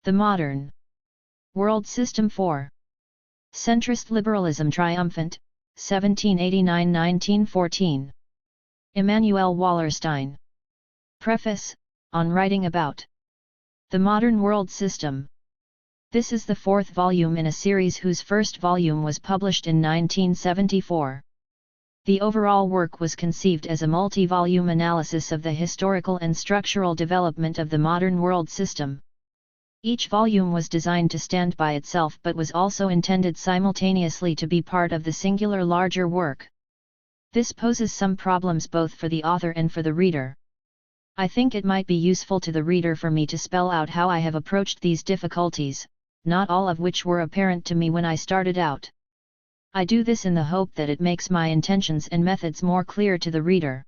The Modern World System 4. Centrist Liberalism Triumphant, 1789–1914. Immanuel Wallerstein. Preface, on writing about the modern world system. This is the fourth volume in a series whose first volume was published in 1974. The overall work was conceived as a multi-volume analysis of the historical and structural development of the modern world system. Each volume was designed to stand by itself but was also intended simultaneously to be part of the singular larger work. This poses some problems both for the author and for the reader. I think it might be useful to the reader for me to spell out how I have approached these difficulties, not all of which were apparent to me when I started out. I do this in the hope that it makes my intentions and methods more clear to the reader.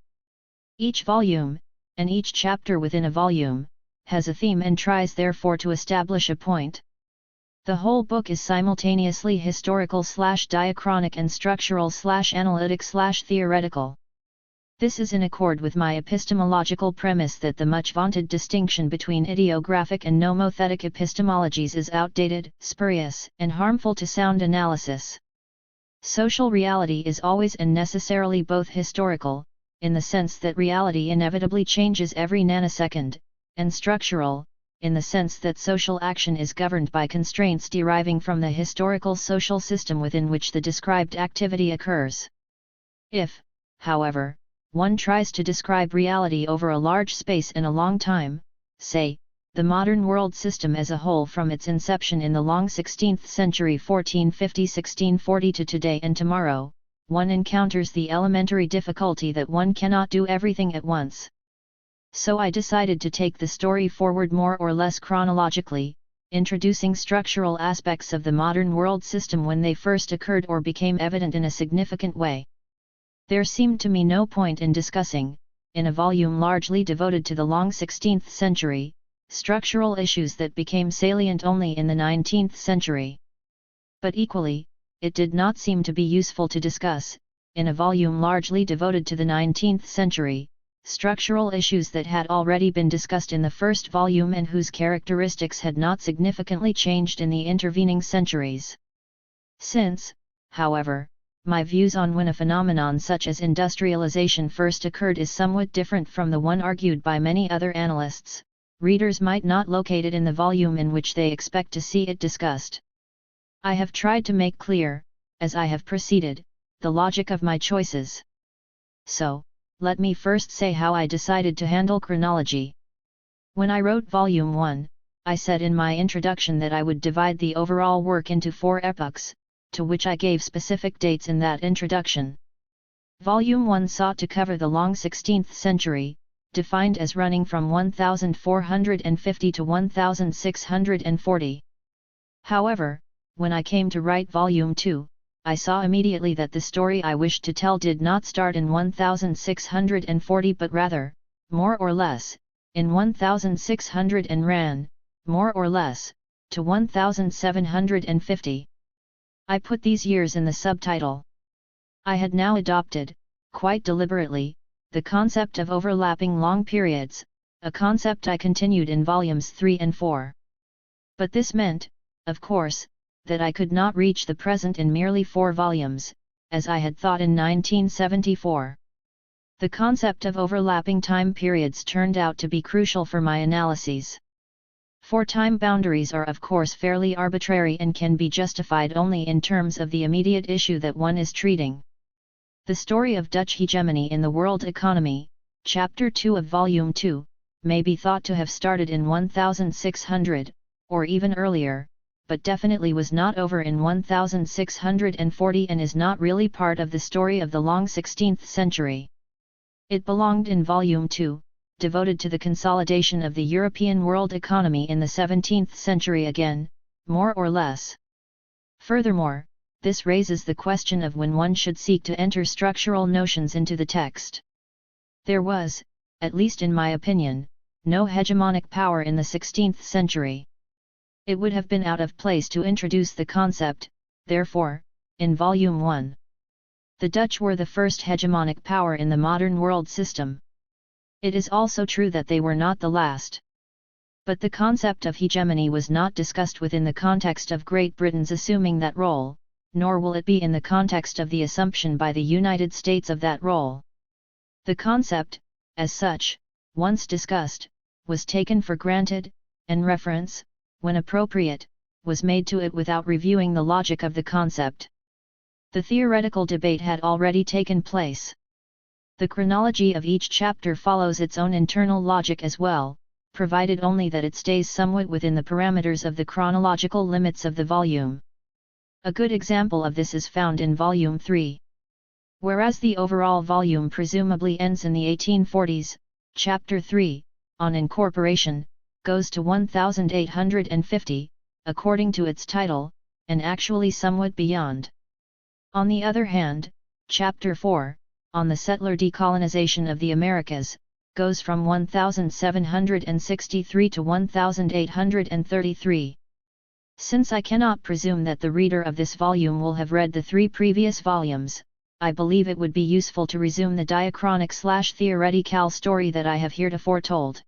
Each volume, and each chapter within a volume, has a theme and tries therefore to establish a point. The whole book is simultaneously historical/diachronic and structural/analytic/theoretical. This is in accord with my epistemological premise that the much vaunted distinction between ideographic and nomothetic epistemologies is outdated, spurious, and harmful to sound analysis. Social reality is always and necessarily both historical, in the sense that reality inevitably changes every nanosecond, and structural, in the sense that social action is governed by constraints deriving from the historical social system within which the described activity occurs. If, however, one tries to describe reality over a large space and a long time, say, the modern world system as a whole from its inception in the long 16th century 1450–1640 to today and tomorrow, one encounters the elementary difficulty that one cannot do everything at once. So I decided to take the story forward more or less chronologically, introducing structural aspects of the modern world system when they first occurred or became evident in a significant way. There seemed to me no point in discussing, in a volume largely devoted to the long 16th century, structural issues that became salient only in the 19th century. But equally, it did not seem to be useful to discuss, in a volume largely devoted to the 19th century, structural issues that had already been discussed in the first volume and whose characteristics had not significantly changed in the intervening centuries. Since, however, my views on when a phenomenon such as industrialization first occurred is somewhat different from the one argued by many other analysts, readers might not locate it in the volume in which they expect to see it discussed. I have tried to make clear, as I have proceeded, the logic of my choices. So, let me first say how I decided to handle chronology. When I wrote Volume 1, I said in my introduction that I would divide the overall work into 4 epochs, to which I gave specific dates in that introduction. Volume 1 sought to cover the long 16th century, defined as running from 1450 to 1640. However, when I came to write Volume 2, I saw immediately that the story I wished to tell did not start in 1640 but rather, more or less, in 1600 and ran, more or less, to 1750. I put these years in the subtitle. I had now adopted, quite deliberately, the concept of overlapping long periods, a concept I continued in volumes 3 and 4. But this meant, of course, that I could not reach the present in merely 4 volumes, as I had thought in 1974. The concept of overlapping time periods turned out to be crucial for my analyses. For time boundaries are of course fairly arbitrary and can be justified only in terms of the immediate issue that one is treating. The story of Dutch hegemony in the world economy, Chapter 2 of Volume 2, may be thought to have started in 1600, or even earlier, but definitely was not over in 1640 and is not really part of the story of the long 16th century. It belonged in Volume 2, devoted to the consolidation of the European world economy in the 17th century again, more or less. Furthermore, this raises the question of when one should seek to enter structural notions into the text. There was, at least in my opinion, no hegemonic power in the 16th century. It would have been out of place to introduce the concept, therefore, in Volume 1. The Dutch were the first hegemonic power in the modern world system. It is also true that they were not the last. But the concept of hegemony was not discussed within the context of Great Britain's assuming that role, nor will it be in the context of the assumption by the United States of that role. The concept, as such, once discussed, was taken for granted, and reference, when appropriate, was made to it without reviewing the logic of the concept. The theoretical debate had already taken place. The chronology of each chapter follows its own internal logic as well, provided only that it stays somewhat within the parameters of the chronological limits of the volume. A good example of this is found in Volume 3. Whereas the overall volume presumably ends in the 1840s, Chapter 3, on incorporation, goes to 1850, according to its title, and actually somewhat beyond. On the other hand, Chapter 4, on the settler decolonization of the Americas, goes from 1763 to 1833. Since I cannot presume that the reader of this volume will have read the 3 previous volumes, I believe it would be useful to resume the diachronic/theoretical story that I have heretofore told.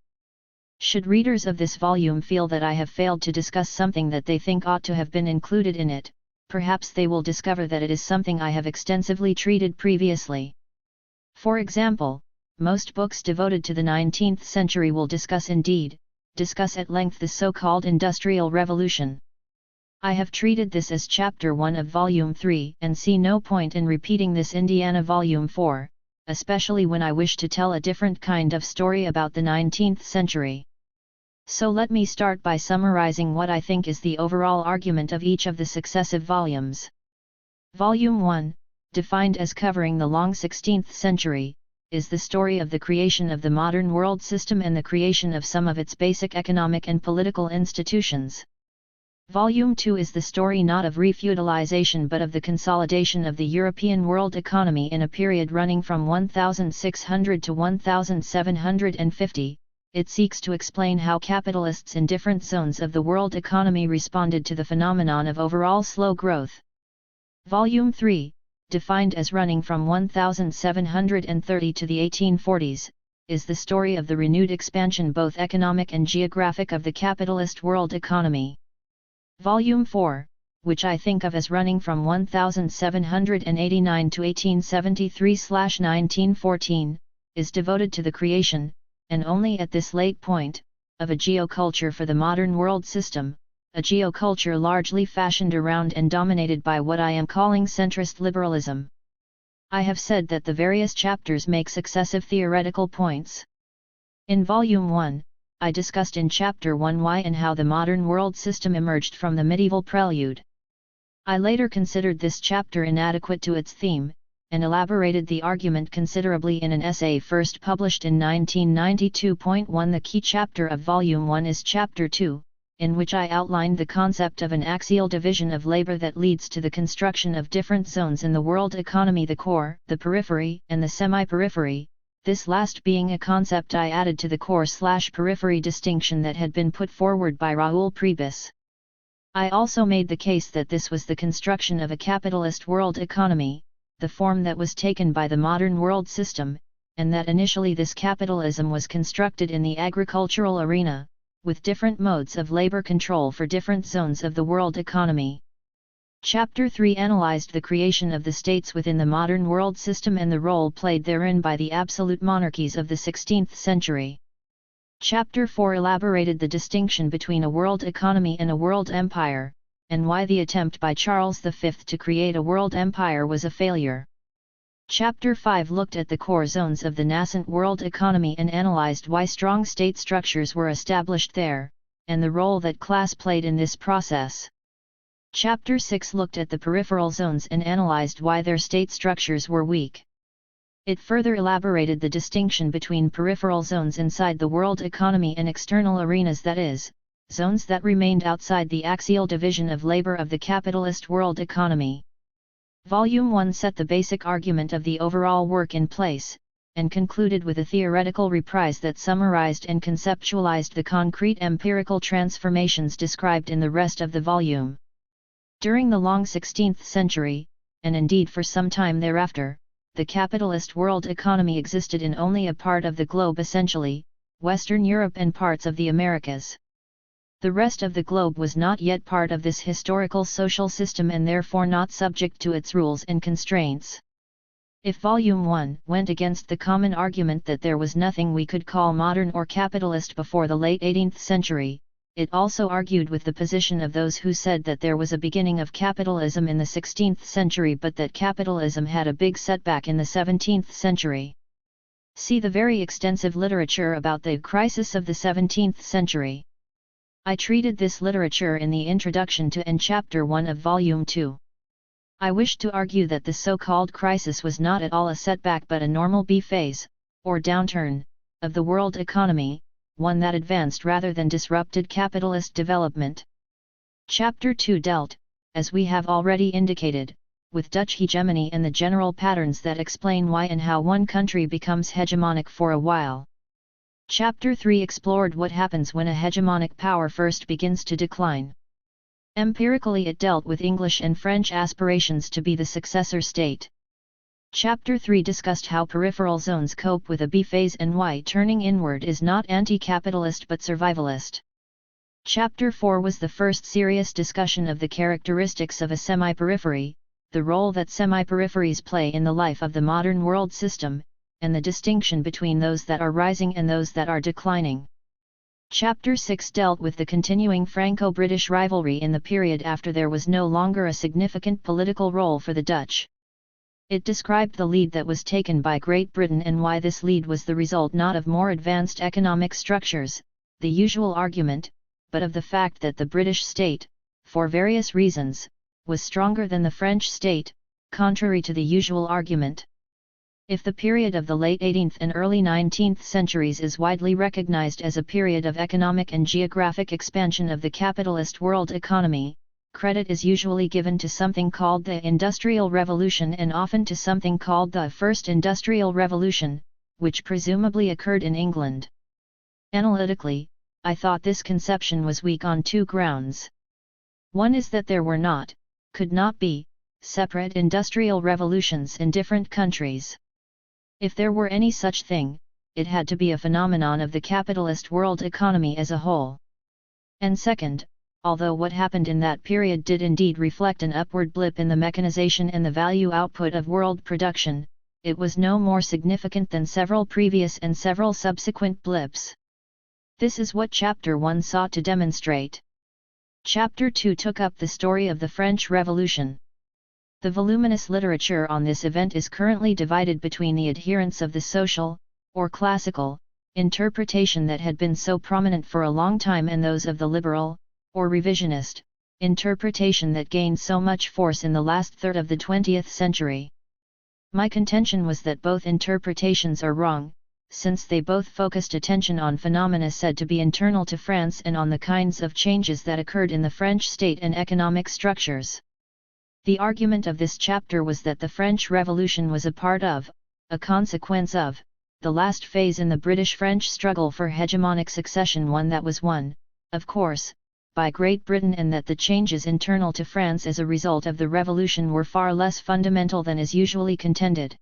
Should readers of this volume feel that I have failed to discuss something that they think ought to have been included in it, perhaps they will discover that it is something I have extensively treated previously. For example, most books devoted to the 19th century will discuss at length the so-called Industrial Revolution. I have treated this as Chapter 1 of Volume 3 and see no point in repeating this Indiana Volume 4, especially when I wish to tell a different kind of story about the 19th century. So let me start by summarizing what I think is the overall argument of each of the successive volumes. Volume 1, defined as covering the long 16th century, is the story of the creation of the modern world system and the creation of some of its basic economic and political institutions. Volume 2 is the story not of refeudalization but of the consolidation of the European world economy in a period running from 1600 to 1750. It seeks to explain how capitalists in different zones of the world economy responded to the phenomenon of overall slow growth. Volume 3, defined as running from 1730 to the 1840s, is the story of the renewed expansion both economic and geographic of the capitalist world economy. Volume 4, which I think of as running from 1789 to 1873/1914, is devoted to the creation, and only at this late point, of a geoculture for the modern world system, a geoculture largely fashioned around and dominated by what I am calling centrist liberalism. I have said that the various chapters make successive theoretical points. In Volume 1, I discussed in Chapter 1 why and how the modern world system emerged from the medieval prelude. I later considered this chapter inadequate to its theme, and elaborated the argument considerably in an essay first published in 1992.1. The key chapter of Volume 1 is Chapter 2, in which I outlined the concept of an axial division of labor that leads to the construction of different zones in the world economy: the core, the periphery, and the semi-periphery, this last being a concept I added to the core/periphery distinction that had been put forward by Raoul Priebus. I also made the case that this was the construction of a capitalist world economy, the form that was taken by the modern world system, and that initially this capitalism was constructed in the agricultural arena, with different modes of labor control for different zones of the world economy. Chapter 3 analyzed the creation of the states within the modern world system and the role played therein by the absolute monarchies of the 16th century. Chapter 4 elaborated the distinction between a world economy and a world empire, and why the attempt by Charles V to create a world empire was a failure. Chapter 5 looked at the core zones of the nascent world economy and analyzed why strong state structures were established there, and the role that class played in this process. Chapter 6 looked at the peripheral zones and analyzed why their state structures were weak. It further elaborated the distinction between peripheral zones inside the world economy and external arenas, that is, zones that remained outside the axial division of labor of the capitalist world economy. Volume 1 set the basic argument of the overall work in place, and concluded with a theoretical reprise that summarized and conceptualized the concrete empirical transformations described in the rest of the volume. During the long 16th century, and indeed for some time thereafter, the capitalist world economy existed in only a part of the globe, essentially, Western Europe and parts of the Americas. The rest of the globe was not yet part of this historical social system and therefore not subject to its rules and constraints. If Volume 1 went against the common argument that there was nothing we could call modern or capitalist before the late 18th century, it also argued with the position of those who said that there was a beginning of capitalism in the 16th century but that capitalism had a big setback in the 17th century. See the very extensive literature about the crisis of the 17th century. I treated this literature in the introduction to and Chapter 1 of Volume 2. I wished to argue that the so-called crisis was not at all a setback but a normal B phase, or downturn, of the world economy, one that advanced rather than disrupted capitalist development. Chapter 2 dealt, as we have already indicated, with Dutch hegemony and the general patterns that explain why and how one country becomes hegemonic for a while. Chapter 3 explored what happens when a hegemonic power first begins to decline. Empirically it dealt with English and French aspirations to be the successor state. Chapter 3 discussed how peripheral zones cope with a B phase and why turning inward is not anti-capitalist but survivalist. Chapter 4 was the first serious discussion of the characteristics of a semi-periphery, the role that semi-peripheries play in the life of the modern world system, and the distinction between those that are rising and those that are declining. Chapter 6 dealt with the continuing Franco-British rivalry in the period after there was no longer a significant political role for the Dutch. It described the lead that was taken by Great Britain and why this lead was the result not of more advanced economic structures, the usual argument, but of the fact that the British state, for various reasons, was stronger than the French state, contrary to the usual argument. If the period of the late 18th and early 19th centuries is widely recognized as a period of economic and geographic expansion of the capitalist world economy, credit is usually given to something called the Industrial Revolution and often to something called the First Industrial Revolution, which presumably occurred in England. Analytically, I thought this conception was weak on two grounds. One is that there were not, could not be, separate industrial revolutions in different countries. If there were any such thing, it had to be a phenomenon of the capitalist world economy as a whole. And second, although what happened in that period did indeed reflect an upward blip in the mechanization and the value output of world production, it was no more significant than several previous and several subsequent blips. This is what Chapter 1 sought to demonstrate. Chapter 2 took up the story of the French Revolution. The voluminous literature on this event is currently divided between the adherents of the social, or classical, interpretation that had been so prominent for a long time and those of the liberal, or revisionist, interpretation that gained so much force in the last third of the 20th century. My contention was that both interpretations are wrong, since they both focused attention on phenomena said to be internal to France and on the kinds of changes that occurred in the French state and economic structures. The argument of this chapter was that the French Revolution was a part of, a consequence of, the last phase in the British-French struggle for hegemonic succession, one that was won, of course, by Great Britain, and that the changes internal to France as a result of the revolution were far less fundamental than is usually contended.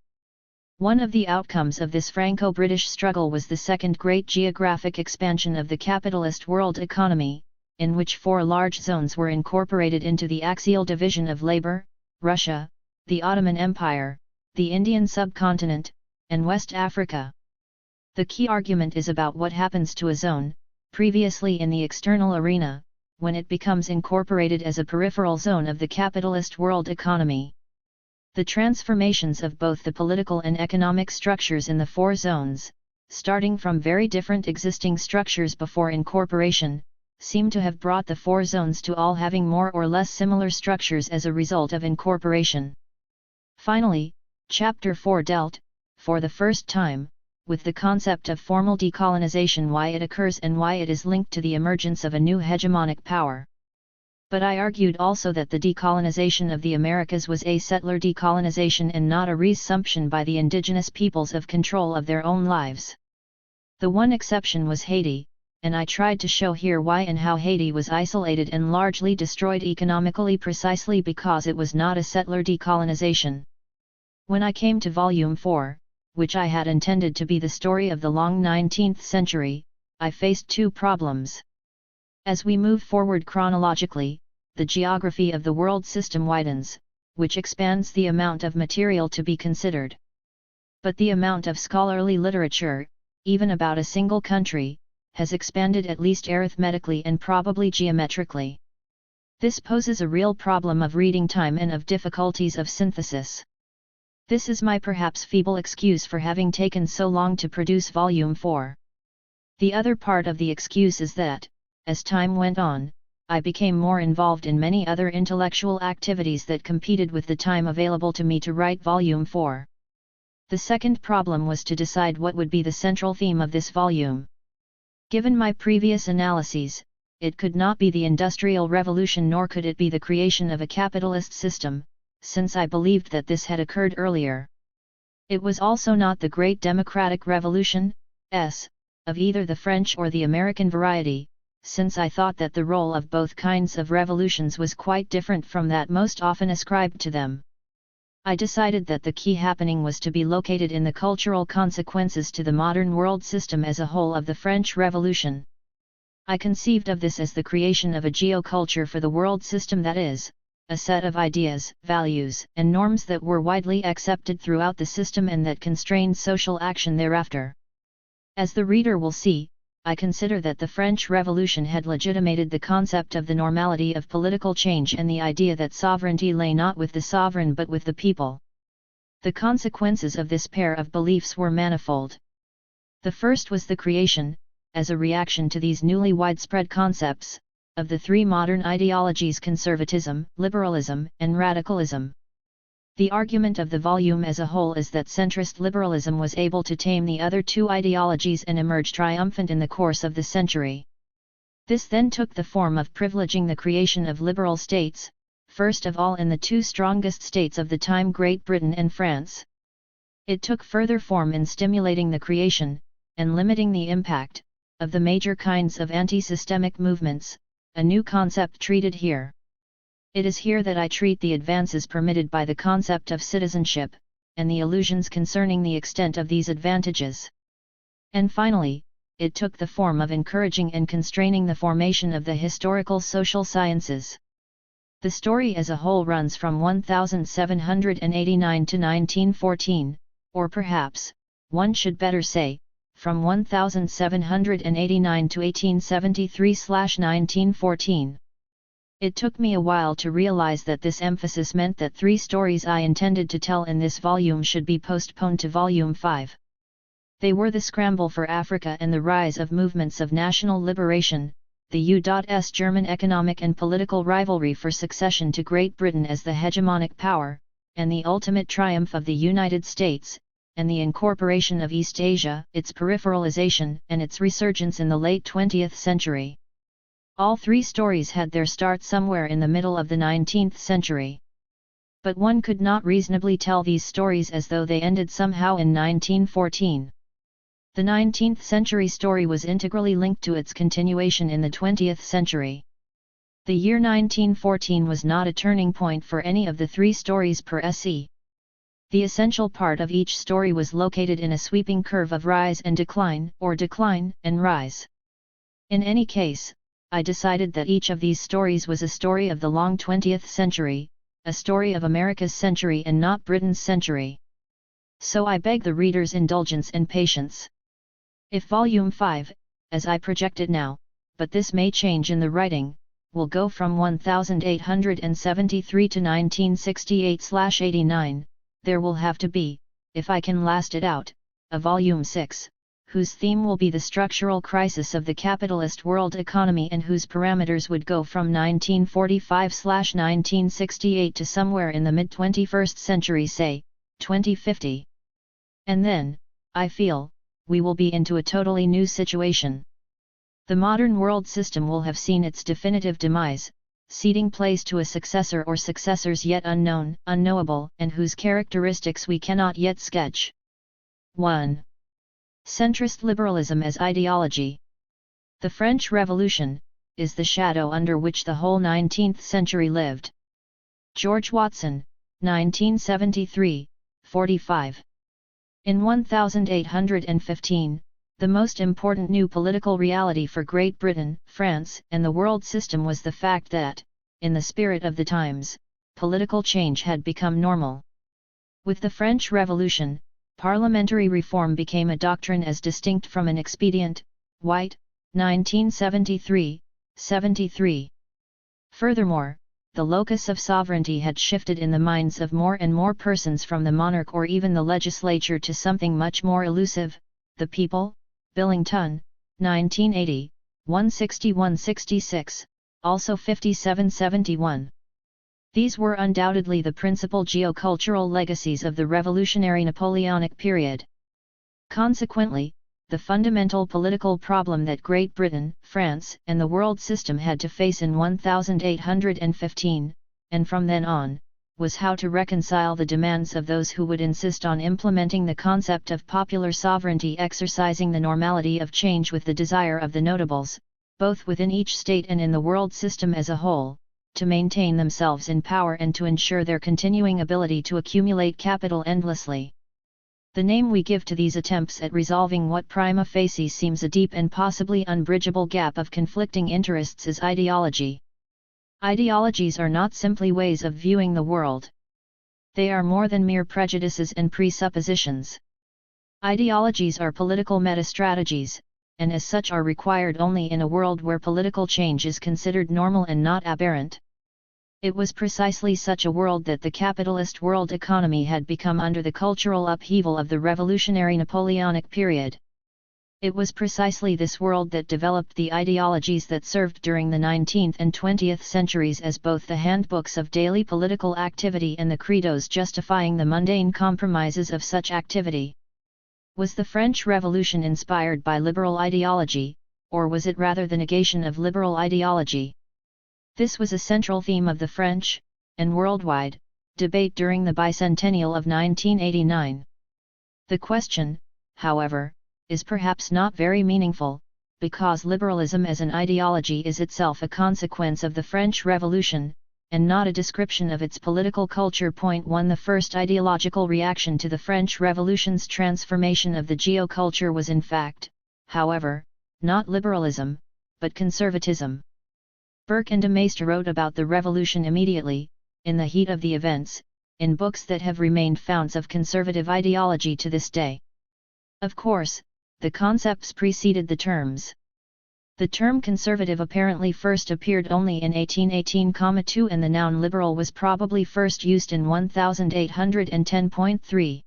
One of the outcomes of this Franco-British struggle was the second great geographic expansion of the capitalist world economy, in which four large zones were incorporated into the axial division of labor: Russia, the Ottoman Empire, the Indian subcontinent, and West Africa. The key argument is about what happens to a zone, previously in the external arena, when it becomes incorporated as a peripheral zone of the capitalist world economy. The transformations of both the political and economic structures in the four zones, starting from very different existing structures before incorporation, seem to have brought the four zones to all having more or less similar structures as a result of incorporation. Finally, Chapter 4 dealt, for the first time, with the concept of formal decolonization, why it occurs and why it is linked to the emergence of a new hegemonic power. But I argued also that the decolonization of the Americas was a settler decolonization and not a resumption by the indigenous peoples of control of their own lives. The one exception was Haiti, and I tried to show here why and how Haiti was isolated and largely destroyed economically precisely because it was not a settler decolonization. When I came to Volume 4, which I had intended to be the story of the long 19th century, I faced two problems. As we move forward chronologically, the geography of the world system widens, which expands the amount of material to be considered. But the amount of scholarly literature, even about a single country, has expanded at least arithmetically and probably geometrically. This poses a real problem of reading time and of difficulties of synthesis. This is my perhaps feeble excuse for having taken so long to produce Volume 4. The other part of the excuse is that, as time went on, I became more involved in many other intellectual activities that competed with the time available to me to write Volume 4. The second problem was to decide what would be the central theme of this volume. Given my previous analyses, it could not be the Industrial Revolution nor could it be the creation of a capitalist system, since I believed that this had occurred earlier. It was also not the Great Democratic Revolution, of either the French or the American variety, since I thought that the role of both kinds of revolutions was quite different from that most often ascribed to them. I decided that the key happening was to be located in the cultural consequences to the modern world system as a whole of the French Revolution. I conceived of this as the creation of a geoculture for the world system, that is, a set of ideas, values, and norms that were widely accepted throughout the system and that constrained social action thereafter. As the reader will see, I consider that the French Revolution had legitimated the concept of the normality of political change and the idea that sovereignty lay not with the sovereign but with the people. The consequences of this pair of beliefs were manifold. The first was the creation, as a reaction to these newly widespread concepts, of the three modern ideologies: conservatism, liberalism, and radicalism. The argument of the volume as a whole is that centrist liberalism was able to tame the other two ideologies and emerge triumphant in the course of the century. This then took the form of privileging the creation of liberal states, first of all in the two strongest states of the time, Great Britain and France. It took further form in stimulating the creation, and limiting the impact, of the major kinds of anti-systemic movements, a new concept treated here. It is here that I treat the advances permitted by the concept of citizenship, and the illusions concerning the extent of these advantages. And finally, it took the form of encouraging and constraining the formation of the historical social sciences. The story as a whole runs from 1789 to 1914, or perhaps, one should better say, from 1789 to 1873/1914. It took me a while to realize that this emphasis meant that three stories I intended to tell in this volume should be postponed to Volume 5. They were the scramble for Africa and the rise of movements of national liberation, the U.S. German economic and political rivalry for succession to Great Britain as the hegemonic power, and the ultimate triumph of the United States, and the incorporation of East Asia, its peripheralization and its resurgence in the late 20th century. All three stories had their start somewhere in the middle of the 19th century. But one could not reasonably tell these stories as though they ended somehow in 1914. The 19th century story was integrally linked to its continuation in the 20th century. The year 1914 was not a turning point for any of the three stories per se. The essential part of each story was located in a sweeping curve of rise and decline, or decline and rise. In any case, I decided that each of these stories was a story of the long 20th century, a story of America's century and not Britain's century. So I beg the reader's indulgence and patience. If Volume 5, as I project it now, but this may change in the writing, will go from 1873 to 1968/89, there will have to be, if I can last it out, a Volume 6, whose theme will be the structural crisis of the capitalist world economy and whose parameters would go from 1945/1968 to somewhere in the mid-21st century, say, 2050. And then, I feel, we will be into a totally new situation. The modern world system will have seen its definitive demise, ceding place to a successor or successors yet unknown, unknowable, and whose characteristics we cannot yet sketch. 1. Centrist liberalism as ideology. The French Revolution is the shadow under which the whole 19th century lived. George Watson, 1973, 45. In 1815, The most important new political reality for Great Britain, France, and the world system was the fact that, in the spirit of the times, political change had become normal. With the French Revolution, parliamentary reform became a doctrine as distinct from an expedient. White, 1973. Furthermore, the locus of sovereignty had shifted in the minds of more and more persons from the monarch or even the legislature to something much more elusive, the people. Billington, 1980, 161-66, also 57-71. These were undoubtedly the principal geocultural legacies of the revolutionary Napoleonic period. Consequently, the fundamental political problem that Great Britain, France, and the world system had to face in 1815, and from then on, was how to reconcile the demands of those who would insist on implementing the concept of popular sovereignty, exercising the normality of change with the desire of the notables, both within each state and in the world system as a whole, to maintain themselves in power and to ensure their continuing ability to accumulate capital endlessly. The name we give to these attempts at resolving what prima facie seems a deep and possibly unbridgeable gap of conflicting interests is ideology. Ideologies are not simply ways of viewing the world. They are more than mere prejudices and presuppositions. Ideologies are political meta-strategies, and as such are required only in a world where political change is considered normal and not aberrant. It was precisely such a world that the capitalist world economy had become under the cultural upheaval of the revolutionary Napoleonic period. It was precisely this world that developed the ideologies that served during the 19th and 20th centuries as both the handbooks of daily political activity and the credos justifying the mundane compromises of such activity. Was the French Revolution inspired by liberal ideology, or was it rather the negation of liberal ideology? This was a central theme of the French, and worldwide, debate during the bicentennial of 1989. The question, however, is perhaps not very meaningful, because liberalism as an ideology is itself a consequence of the French Revolution, and not a description of its political culture. Point 1. The first ideological reaction to the French Revolution's transformation of the geoculture was in fact, however, not liberalism, but conservatism. Burke and de Maistre wrote about the revolution immediately, in the heat of the events, in books that have remained founts of conservative ideology to this day. Of course, the concepts preceded the terms. The term conservative apparently first appeared only in 1818-2 and the noun liberal was probably first used in 1810.3.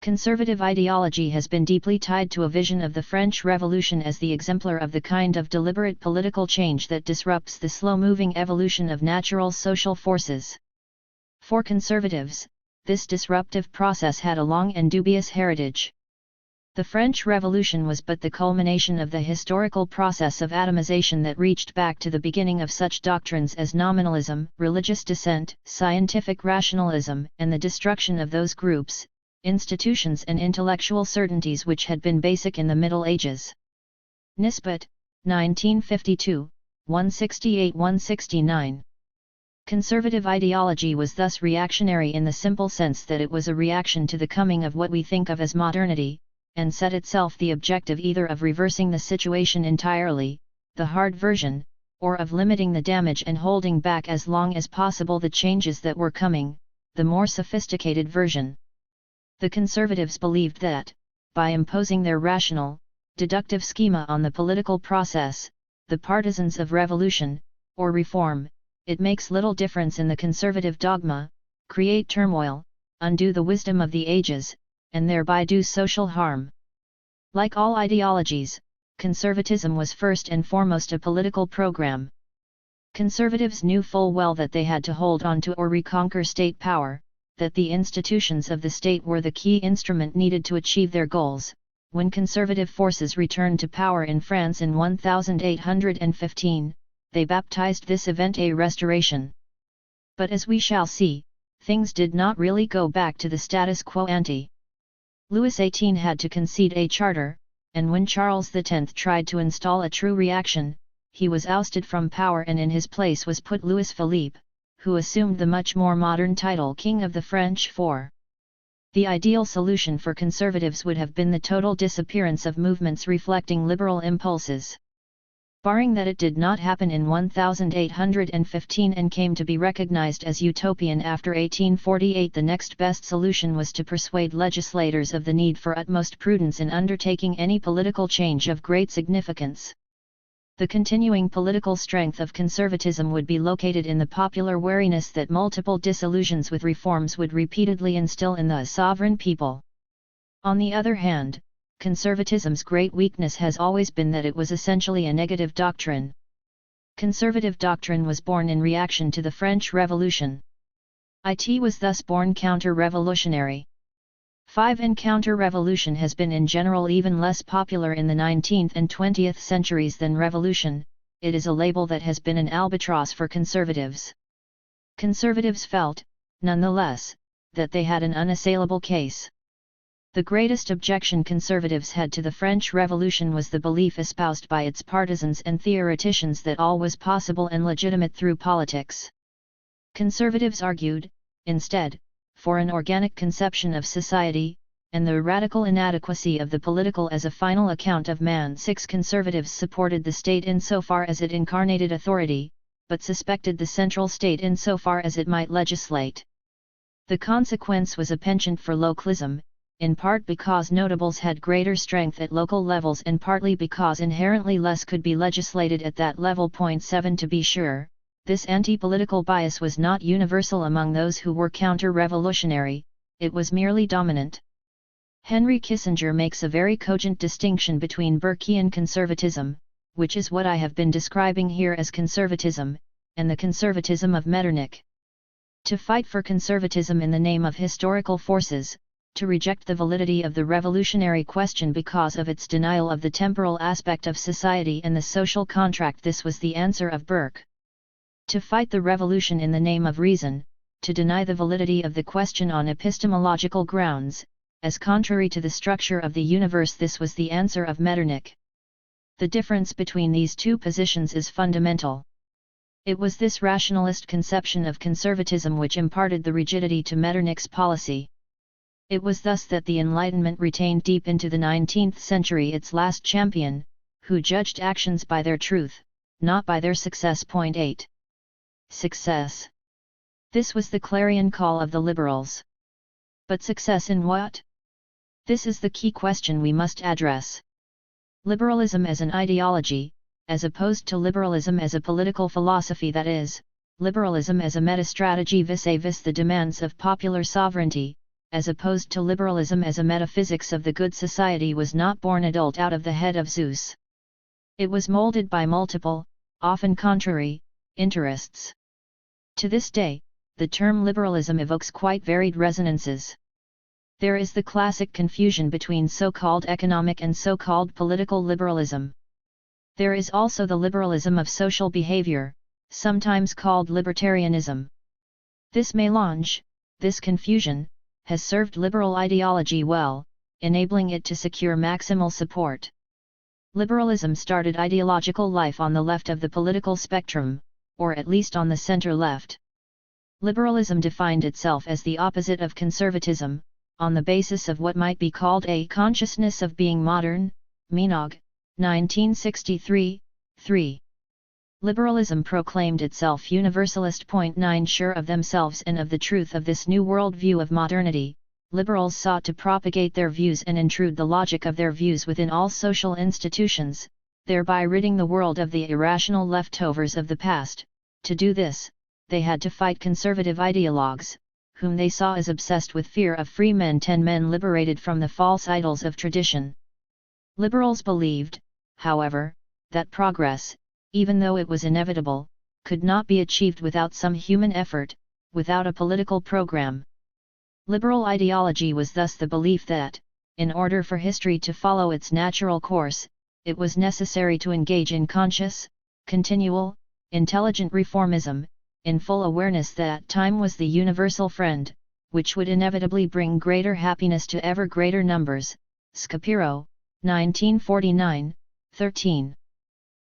Conservative ideology has been deeply tied to a vision of the French Revolution as the exemplar of the kind of deliberate political change that disrupts the slow-moving evolution of natural social forces. For conservatives, this disruptive process had a long and dubious heritage. The French Revolution was but the culmination of the historical process of atomization that reached back to the beginning of such doctrines as nominalism, religious dissent, scientific rationalism, and the destruction of those groups, institutions and intellectual certainties which had been basic in the Middle Ages. Nisbet, 1952, 168-169. Conservative ideology was thus reactionary in the simple sense that it was a reaction to the coming of what we think of as modernity, and set itself the objective either of reversing the situation entirely, the hard version, or of limiting the damage and holding back as long as possible the changes that were coming, the more sophisticated version. The conservatives believed that, by imposing their rational, deductive schema on the political process, the partisans of revolution, or reform, it makes little difference in the conservative dogma, create turmoil, undo the wisdom of the ages, and thereby do social harm. Like all ideologies, conservatism was first and foremost a political program. Conservatives knew full well that they had to hold on to or reconquer state power, that the institutions of the state were the key instrument needed to achieve their goals. When conservative forces returned to power in France in 1815, they baptized this event a restoration. But as we shall see, things did not really go back to the status quo ante. Louis XVIII had to concede a charter, and when Charles X tried to install a true reaction, he was ousted from power and in his place was put Louis Philippe, who assumed the much more modern title King of the French for The ideal solution for conservatives would have been the total disappearance of movements reflecting liberal impulses. Barring that it did not happen in 1815 and came to be recognized as utopian after 1848, the next best solution was to persuade legislators of the need for utmost prudence in undertaking any political change of great significance. The continuing political strength of conservatism would be located in the popular wariness that multiple disillusions with reforms would repeatedly instill in the sovereign people. On the other hand, conservatism's great weakness has always been that it was essentially a negative doctrine. Conservative doctrine was born in reaction to the French Revolution. It was thus born counter-revolutionary. And counter-revolution has been in general even less popular in the 19th and 20th centuries than revolution. It is a label that has been an albatross for conservatives. Conservatives felt, nonetheless, that they had an unassailable case. The greatest objection conservatives had to the French Revolution was the belief espoused by its partisans and theoreticians that all was possible and legitimate through politics. Conservatives argued, instead, for an organic conception of society, and the radical inadequacy of the political as a final account of man. Conservatives supported the state insofar as it incarnated authority, but suspected the central state insofar as it might legislate. The consequence was a penchant for localism, in part because notables had greater strength at local levels and partly because inherently less could be legislated at that level. 7 To be sure, this anti-political bias was not universal among those who were counter-revolutionary, it was merely dominant. Henry Kissinger makes a very cogent distinction between Burkean conservatism, which is what I have been describing here as conservatism, and the conservatism of Metternich. To fight for conservatism in the name of historical forces, to reject the validity of the revolutionary question because of its denial of the temporal aspect of society and the social contract, this was the answer of Burke. To fight the revolution in the name of reason, to deny the validity of the question on epistemological grounds, as contrary to the structure of the universe, this was the answer of Metternich. The difference between these two positions is fundamental. It was this rationalist conception of conservatism which imparted the rigidity to Metternich's policy. It was thus that the Enlightenment retained deep into the 19th century its last champion, who judged actions by their truth, not by their success. 8. Success. This was the clarion call of the liberals. But success in what? This is the key question we must address. Liberalism as an ideology, as opposed to liberalism as a political philosophy, that is, liberalism as a meta-strategy vis-a-vis the demands of popular sovereignty, as opposed to liberalism as a metaphysics of the good society, was not born adult out of the head of Zeus. It was molded by multiple, often contrary, interests. To this day, the term liberalism evokes quite varied resonances. There is the classic confusion between so-called economic and so-called political liberalism. There is also the liberalism of social behavior, sometimes called libertarianism. This mélange, this confusion, has served liberal ideology well, enabling it to secure maximal support. Liberalism started ideological life on the left of the political spectrum, or at least on the center-left. Liberalism defined itself as the opposite of conservatism, on the basis of what might be called a consciousness of being modern, Meinog, 1963, 3. Liberalism proclaimed itself universalist. 9 Sure of themselves and of the truth of this new world view of modernity, liberals sought to propagate their views and intrude the logic of their views within all social institutions, thereby ridding the world of the irrational leftovers of the past. To do this, they had to fight conservative ideologues, whom they saw as obsessed with fear of free men. 10 Men liberated from the false idols of tradition. Liberals believed, however, that progress, even though it was inevitable, could not be achieved without some human effort, without a political program. Liberal ideology was thus the belief that, in order for history to follow its natural course, it was necessary to engage in conscious, continual, intelligent reformism, in full awareness that time was the universal friend, which would inevitably bring greater happiness to ever greater numbers. Scapiro, 1949, 13.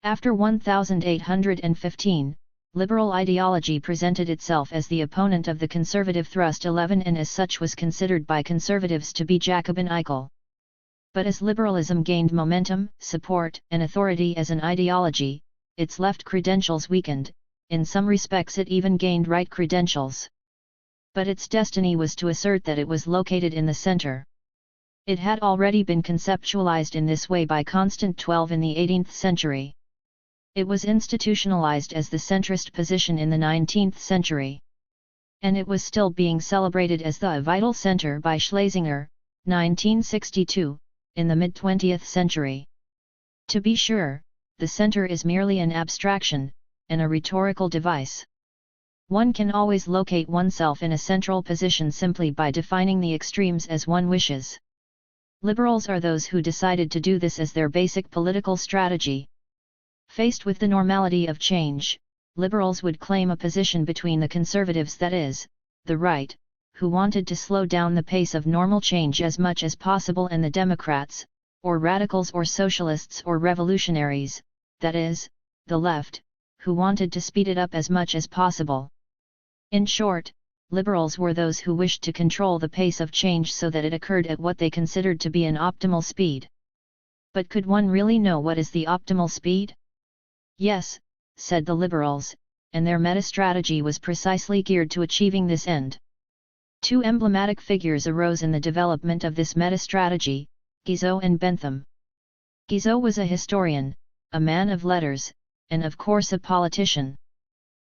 After 1815, liberal ideology presented itself as the opponent of the conservative thrust 11 and as such was considered by conservatives to be Jacobin-ical. But as liberalism gained momentum, support, and authority as an ideology, its left credentials weakened, in some respects it even gained right credentials. But its destiny was to assert that it was located in the center. It had already been conceptualized in this way by Constant 12 in the 18th century. It was institutionalized as the centrist position in the 19th century. And it was still being celebrated as the vital center by Schlesinger, 1962, in the mid-20th century. To be sure, the center is merely an abstraction, and a rhetorical device. One can always locate oneself in a central position simply by defining the extremes as one wishes. Liberals are those who decided to do this as their basic political strategy. Faced with the normality of change, liberals would claim a position between the conservatives, that is, the right, who wanted to slow down the pace of normal change as much as possible, and the Democrats, or radicals or socialists or revolutionaries, that is, the left, who wanted to speed it up as much as possible. In short, liberals were those who wished to control the pace of change so that it occurred at what they considered to be an optimal speed. But could one really know what is the optimal speed? Yes, said the liberals, and their meta-strategy was precisely geared to achieving this end. Two emblematic figures arose in the development of this meta-strategy, Guizot and Bentham. Guizot was a historian, a man of letters, and of course a politician.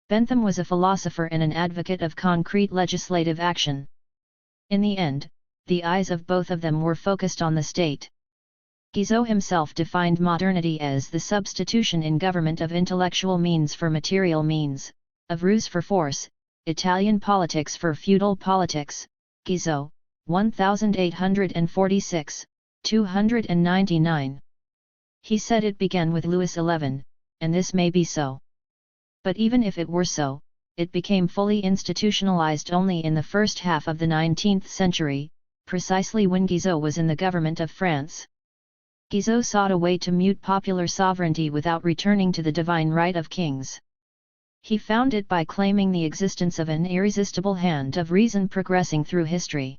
Bentham was a philosopher and an advocate of concrete legislative action. In the end, the eyes of both of them were focused on the state. Guizot himself defined modernity as the substitution in government of intellectual means for material means, of ruse for force, Italian politics for feudal politics. Guizot, 1846, 299. He said it began with Louis XI, and this may be so. But even if it were so, it became fully institutionalized only in the first half of the 19th century, precisely when Guizot was in the government of France. Guizot sought a way to mute popular sovereignty without returning to the divine right of kings. He found it by claiming the existence of an irresistible hand of reason progressing through history.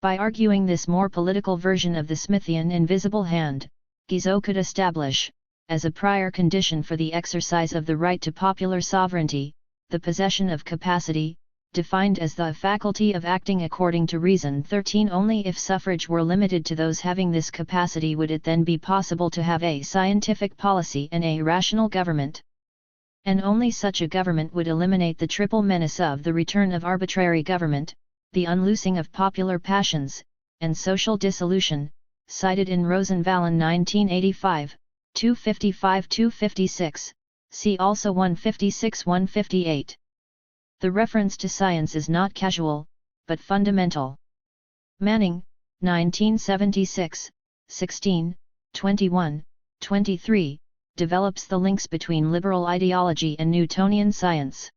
By arguing this more political version of the Smithian invisible hand, Guizot could establish, as a prior condition for the exercise of the right to popular sovereignty, the possession of capacity, defined as the faculty of acting according to reason. 13 Only if suffrage were limited to those having this capacity would it then be possible to have a scientific policy and a rational government. And only such a government would eliminate the triple menace of the return of arbitrary government, the unloosing of popular passions, and social dissolution, cited in Rosenvallen 1985, 255-256, see also 156-158. The reference to science is not casual, but fundamental. Manning, 1976, 16, 21, 23, develops the links between liberal ideology and Newtonian science.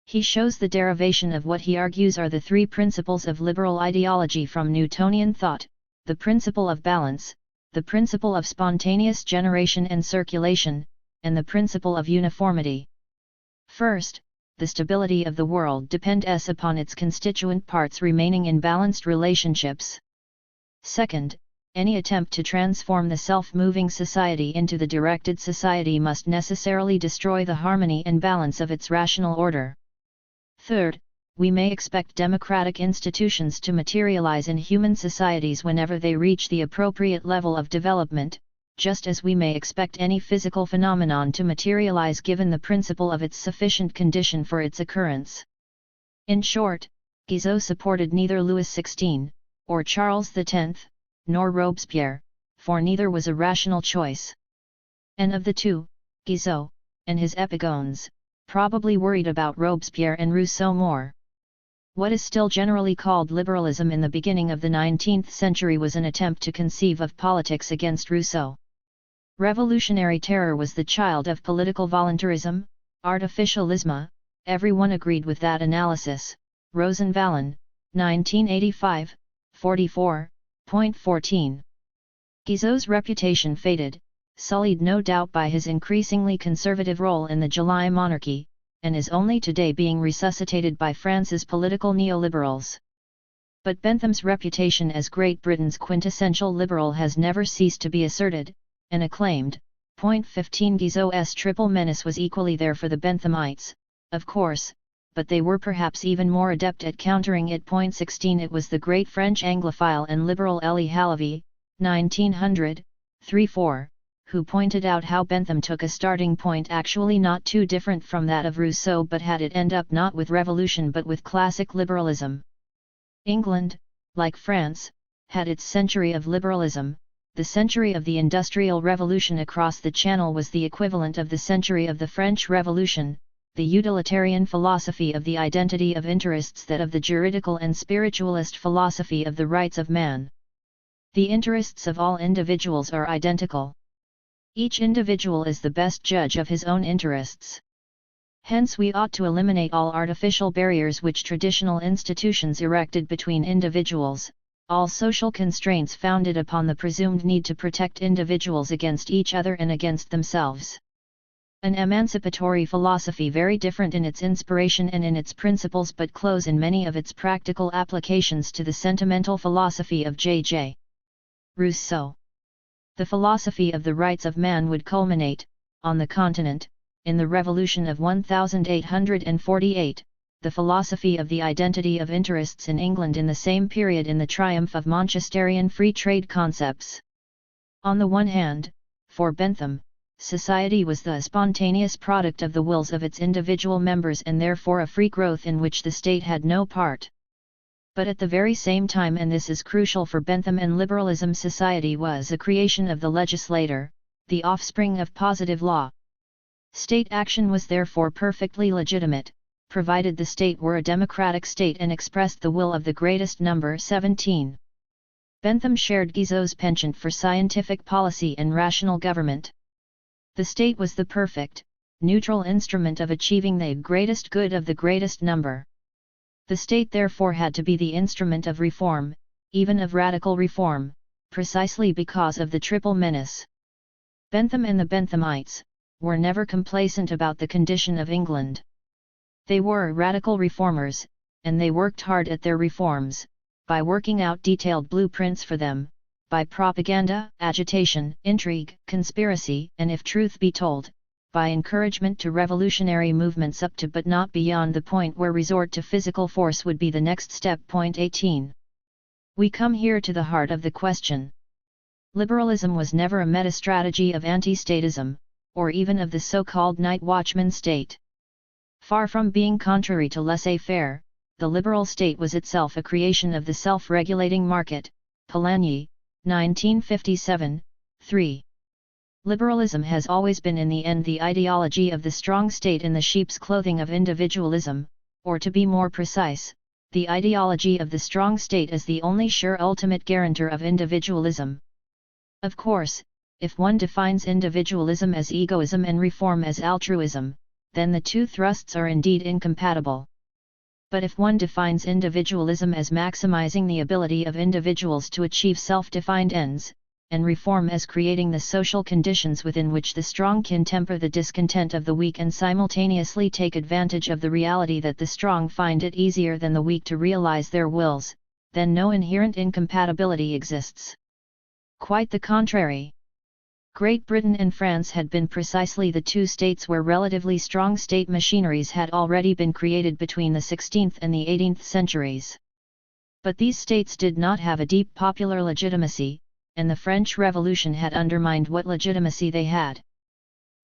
He shows the derivation of what he argues are the three principles of liberal ideology from Newtonian thought: the principle of balance, the principle of spontaneous generation and circulation, and the principle of uniformity. First, the stability of the world depends upon its constituent parts remaining in balanced relationships. Second, any attempt to transform the self-moving society into the directed society must necessarily destroy the harmony and balance of its rational order. Third, we may expect democratic institutions to materialize in human societies whenever they reach the appropriate level of development, just as we may expect any physical phenomenon to materialize given the principle of its sufficient condition for its occurrence. In short, Guizot supported neither Louis XVI, or Charles X, nor Robespierre, for neither was a rational choice. And of the two, Guizot, and his epigones, probably worried about Robespierre and Rousseau more. What is still generally called liberalism in the beginning of the 19th century was an attempt to conceive of politics against Rousseau. Revolutionary terror was the child of political voluntarism, artificialisme, everyone agreed with that analysis. Rosenvallen, 1985, 44.14. Guizot's reputation faded, sullied no doubt by his increasingly conservative role in the July monarchy, and is only today being resuscitated by France's political neoliberals. But Bentham's reputation as Great Britain's quintessential liberal has never ceased to be asserted, and acclaimed. Point 15 Guizot's triple menace was equally there for the Benthamites, of course, but they were perhaps even more adept at countering it. Point 16 It was the great French Anglophile and liberal Elie Halévy, 1900-34, who pointed out how Bentham took a starting point actually not too different from that of Rousseau, but had it end up not with revolution but with classic liberalism. England, like France, had its century of liberalism. The century of the Industrial Revolution across the Channel was the equivalent of the century of the French Revolution, the utilitarian philosophy of the identity of interests that of the juridical and spiritualist philosophy of the rights of man. The interests of all individuals are identical. Each individual is the best judge of his own interests. Hence we ought to eliminate all artificial barriers which traditional institutions erected between individuals, all social constraints founded upon the presumed need to protect individuals against each other and against themselves. An emancipatory philosophy very different in its inspiration and in its principles but close in many of its practical applications to the sentimental philosophy of J.J. Rousseau. The philosophy of the rights of man would culminate, on the continent, in the Revolution of 1848, the philosophy of the identity of interests in England in the same period in the triumph of Manchesterian free trade concepts. On the one hand, for Bentham, society was the spontaneous product of the wills of its individual members and therefore a free growth in which the state had no part. But at the very same time, and this is crucial for Bentham and liberalism, society was a creation of the legislator, the offspring of positive law. State action was therefore perfectly legitimate, provided the state were a democratic state and expressed the will of the greatest number. 17. Bentham shared Guizot's penchant for scientific policy and rational government. The state was the perfect, neutral instrument of achieving the greatest good of the greatest number. The state therefore had to be the instrument of reform, even of radical reform, precisely because of the triple menace. Bentham and the Benthamites were never complacent about the condition of England. They were radical reformers, and they worked hard at their reforms, by working out detailed blueprints for them, by propaganda, agitation, intrigue, conspiracy, and if truth be told, by encouragement to revolutionary movements up to but not beyond the point where resort to physical force would be the next step. Point 18. We come here to the heart of the question. Liberalism was never a meta-strategy of anti-statism, or even of the so-called night watchman state. Far from being contrary to laissez-faire, the liberal state was itself a creation of the self-regulating market. Polanyi, 1957, 3. Liberalism has always been in the end the ideology of the strong state in the sheep's clothing of individualism, or to be more precise, the ideology of the strong state as the only sure ultimate guarantor of individualism. Of course, if one defines individualism as egoism and reform as altruism, then the two thrusts are indeed incompatible. But if one defines individualism as maximizing the ability of individuals to achieve self-defined ends, and reform as creating the social conditions within which the strong can temper the discontent of the weak and simultaneously take advantage of the reality that the strong find it easier than the weak to realize their wills, then no inherent incompatibility exists. Quite the contrary. Great Britain and France had been precisely the two states where relatively strong state machineries had already been created between the 16th and the 18th centuries. But these states did not have a deep popular legitimacy, and the French Revolution had undermined what legitimacy they had.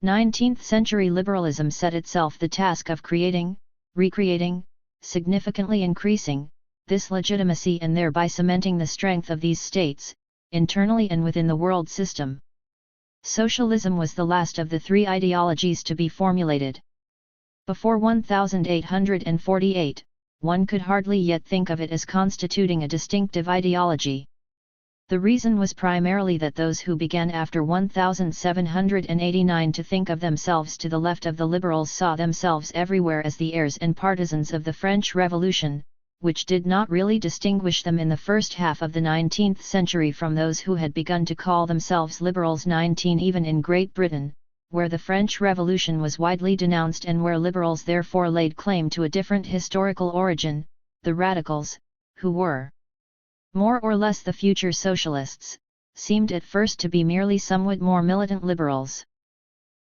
19th century liberalism set itself the task of creating, recreating, significantly increasing, this legitimacy and thereby cementing the strength of these states, internally and within the world system. Socialism was the last of the three ideologies to be formulated. Before 1848, one could hardly yet think of it as constituting a distinctive ideology. The reason was primarily that those who began after 1789 to think of themselves to the left of the liberals saw themselves everywhere as the heirs and partisans of the French Revolution, which did not really distinguish them in the first half of the 19th century from those who had begun to call themselves liberals. 19 Even in Great Britain, where the French Revolution was widely denounced and where liberals therefore laid claim to a different historical origin, the radicals, who were more or less the future socialists, seemed at first to be merely somewhat more militant liberals.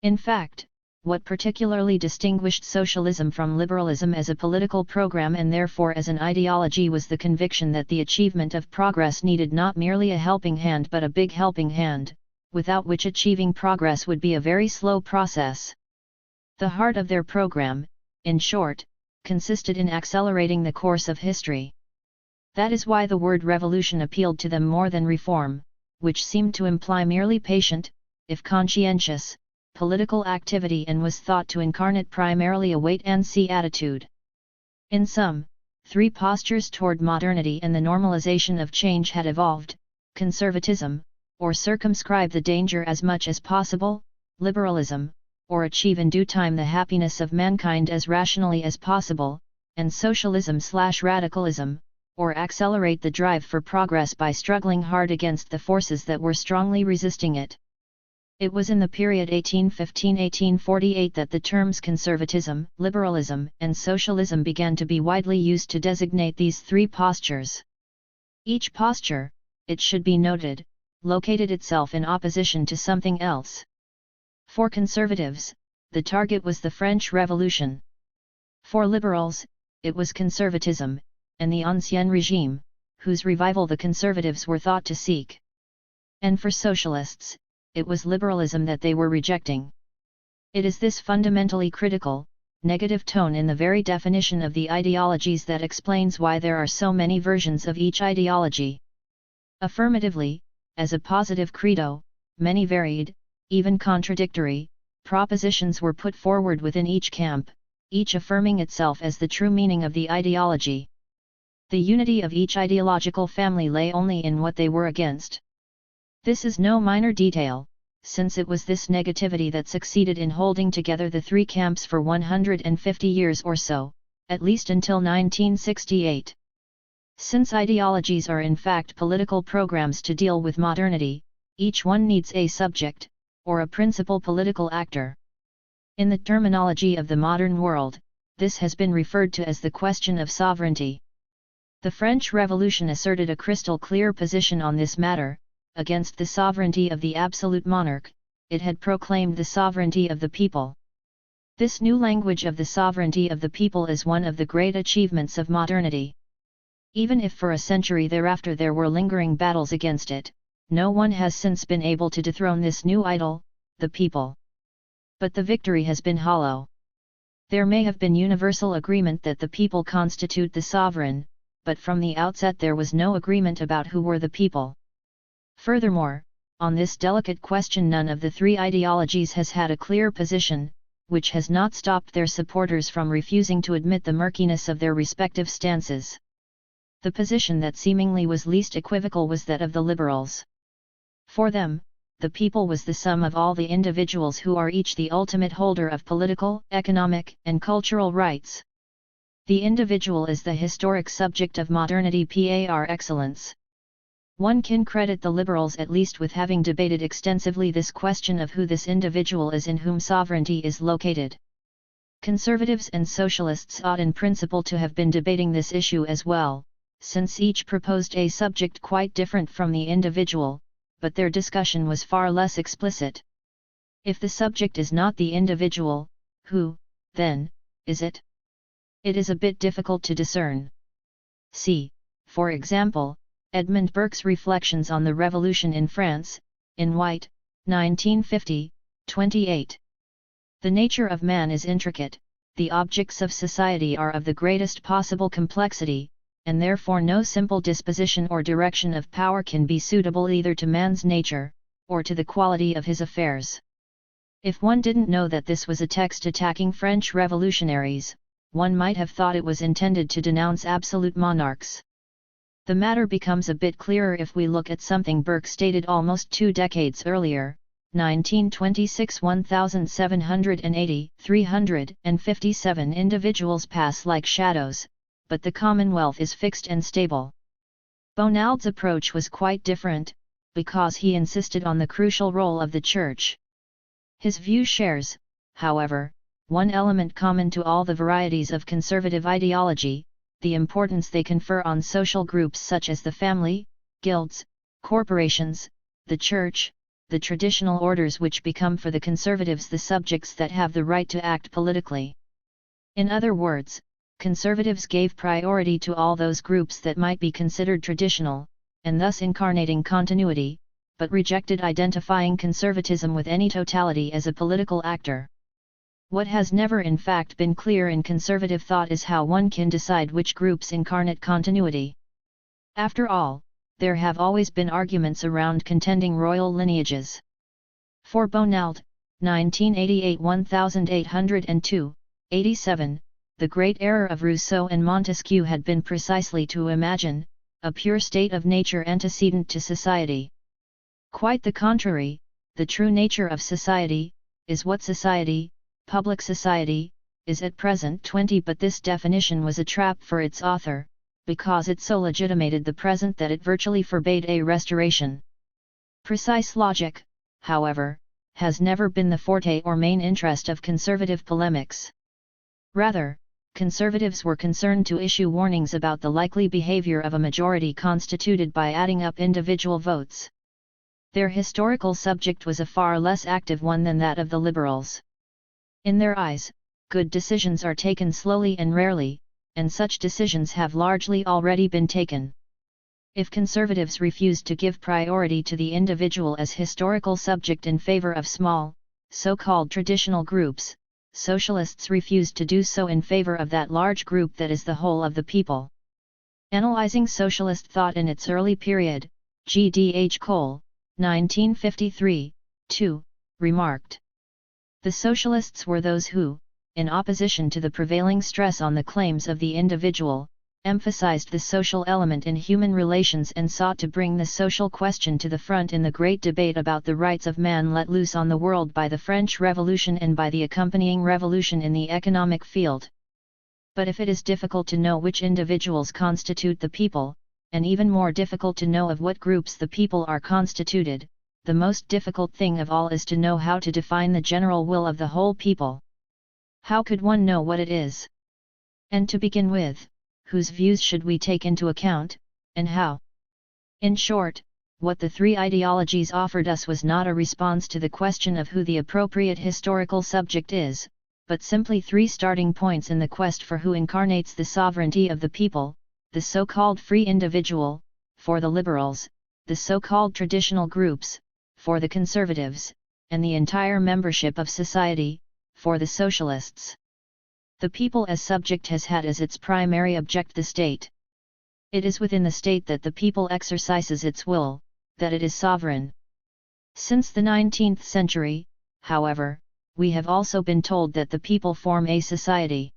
In fact, what particularly distinguished socialism from liberalism as a political program and therefore as an ideology was the conviction that the achievement of progress needed not merely a helping hand but a big helping hand, without which achieving progress would be a very slow process. The heart of their program, in short, consisted in accelerating the course of history. That is why the word revolution appealed to them more than reform, which seemed to imply merely patient, if conscientious, political activity and was thought to incarnate primarily a wait-and-see attitude. In sum, three postures toward modernity and the normalization of change had evolved: conservatism, or circumscribe the danger as much as possible; liberalism, or achieve in due time the happiness of mankind as rationally as possible; and socialism/radicalism, or accelerate the drive for progress by struggling hard against the forces that were strongly resisting it. It was in the period 1815–1848 that the terms conservatism, liberalism, and socialism began to be widely used to designate these three postures. Each posture, it should be noted, located itself in opposition to something else. For conservatives, the target was the French Revolution. For liberals, it was conservatism, and the Ancien Régime, whose revival the conservatives were thought to seek. And for socialists, it was liberalism that they were rejecting. It is this fundamentally critical, negative tone in the very definition of the ideologies that explains why there are so many versions of each ideology. Affirmatively, as a positive credo, many varied, even contradictory, propositions were put forward within each camp, each affirming itself as the true meaning of the ideology. The unity of each ideological family lay only in what they were against. This is no minor detail, since it was this negativity that succeeded in holding together the three camps for 150 years or so, at least until 1968. Since ideologies are in fact political programs to deal with modernity, each one needs a subject, or a principal political actor. In the terminology of the modern world, this has been referred to as the question of sovereignty. The French Revolution asserted a crystal-clear position on this matter. Against the sovereignty of the absolute monarch, it had proclaimed the sovereignty of the people. This new language of the sovereignty of the people is one of the great achievements of modernity. Even if for a century thereafter there were lingering battles against it, no one has since been able to dethrone this new idol, the people. But the victory has been hollow. There may have been universal agreement that the people constitute the sovereign, but from the outset there was no agreement about who were the people. Furthermore, on this delicate question none of the three ideologies has had a clear position, which has not stopped their supporters from refusing to admit the murkiness of their respective stances. The position that seemingly was least equivocal was that of the liberals. For them, the people was the sum of all the individuals who are each the ultimate holder of political, economic, and cultural rights. The individual is the historic subject of modernity par excellence. One can credit the liberals at least with having debated extensively this question of who this individual is in whom sovereignty is located. Conservatives and socialists ought in principle to have been debating this issue as well, since each proposed a subject quite different from the individual, but their discussion was far less explicit. If the subject is not the individual, who, then, is it? It is a bit difficult to discern. See, for example, Edmund Burke's Reflections on the Revolution in France, in White, 1950, 28. The nature of man is intricate, the objects of society are of the greatest possible complexity, and therefore no simple disposition or direction of power can be suitable either to man's nature, or to the quality of his affairs. If one didn't know that this was a text attacking French revolutionaries, one might have thought it was intended to denounce absolute monarchs. The matter becomes a bit clearer if we look at something Burke stated almost 2 decades earlier, 1926. 1780, 357 individuals pass like shadows, but the Commonwealth is fixed and stable. Bonald's approach was quite different, because he insisted on the crucial role of the Church. His view shares, however, one element common to all the varieties of conservative ideology: the importance they confer on social groups such as the family, guilds, corporations, the church, the traditional orders, which become for the conservatives the subjects that have the right to act politically. In other words, conservatives gave priority to all those groups that might be considered traditional, and thus incarnating continuity, but rejected identifying conservatism with any totality as a political actor. What has never in fact been clear in conservative thought is how one can decide which groups incarnate continuity. After all, there have always been arguments around contending royal lineages. For Bonald, 1988-1802, 87, the great error of Rousseau and Montesquieu had been precisely to imagine a pure state of nature antecedent to society. Quite the contrary, the true nature of society is what society, public society, is at present. 20 But this definition was a trap for its author, because it so legitimated the present that it virtually forbade a restoration. Precise logic, however, has never been the forte or main interest of conservative polemics. Rather, conservatives were concerned to issue warnings about the likely behavior of a majority constituted by adding up individual votes. Their historical subject was a far less active one than that of the liberals. In their eyes, good decisions are taken slowly and rarely, and such decisions have largely already been taken. If conservatives refused to give priority to the individual as historical subject in favor of small, so-called traditional groups, socialists refused to do so in favor of that large group that is the whole of the people. Analyzing socialist thought in its early period, G.D.H. Cole, 1953, 2, remarked: "The socialists were those who, in opposition to the prevailing stress on the claims of the individual, emphasized the social element in human relations and sought to bring the social question to the front in the great debate about the rights of man let loose on the world by the French Revolution and by the accompanying revolution in the economic field. But if it is difficult to know which individuals constitute the people, and even more difficult to know of what groups the people are constituted, the most difficult thing of all is to know how to define the general will of the whole people. How could one know what it is? And to begin with, whose views should we take into account, and how?" In short, what the three ideologies offered us was not a response to the question of who the appropriate historical subject is, but simply three starting points in the quest for who incarnates the sovereignty of the people: the so-called free individual, for the liberals, the so-called traditional groups, for the conservatives, and the entire membership of society, for the socialists. The people as subject has had as its primary object the state. It is within the state that the people exercises its will, that it is sovereign. Since the 19th century, however, we have also been told that the people form a society.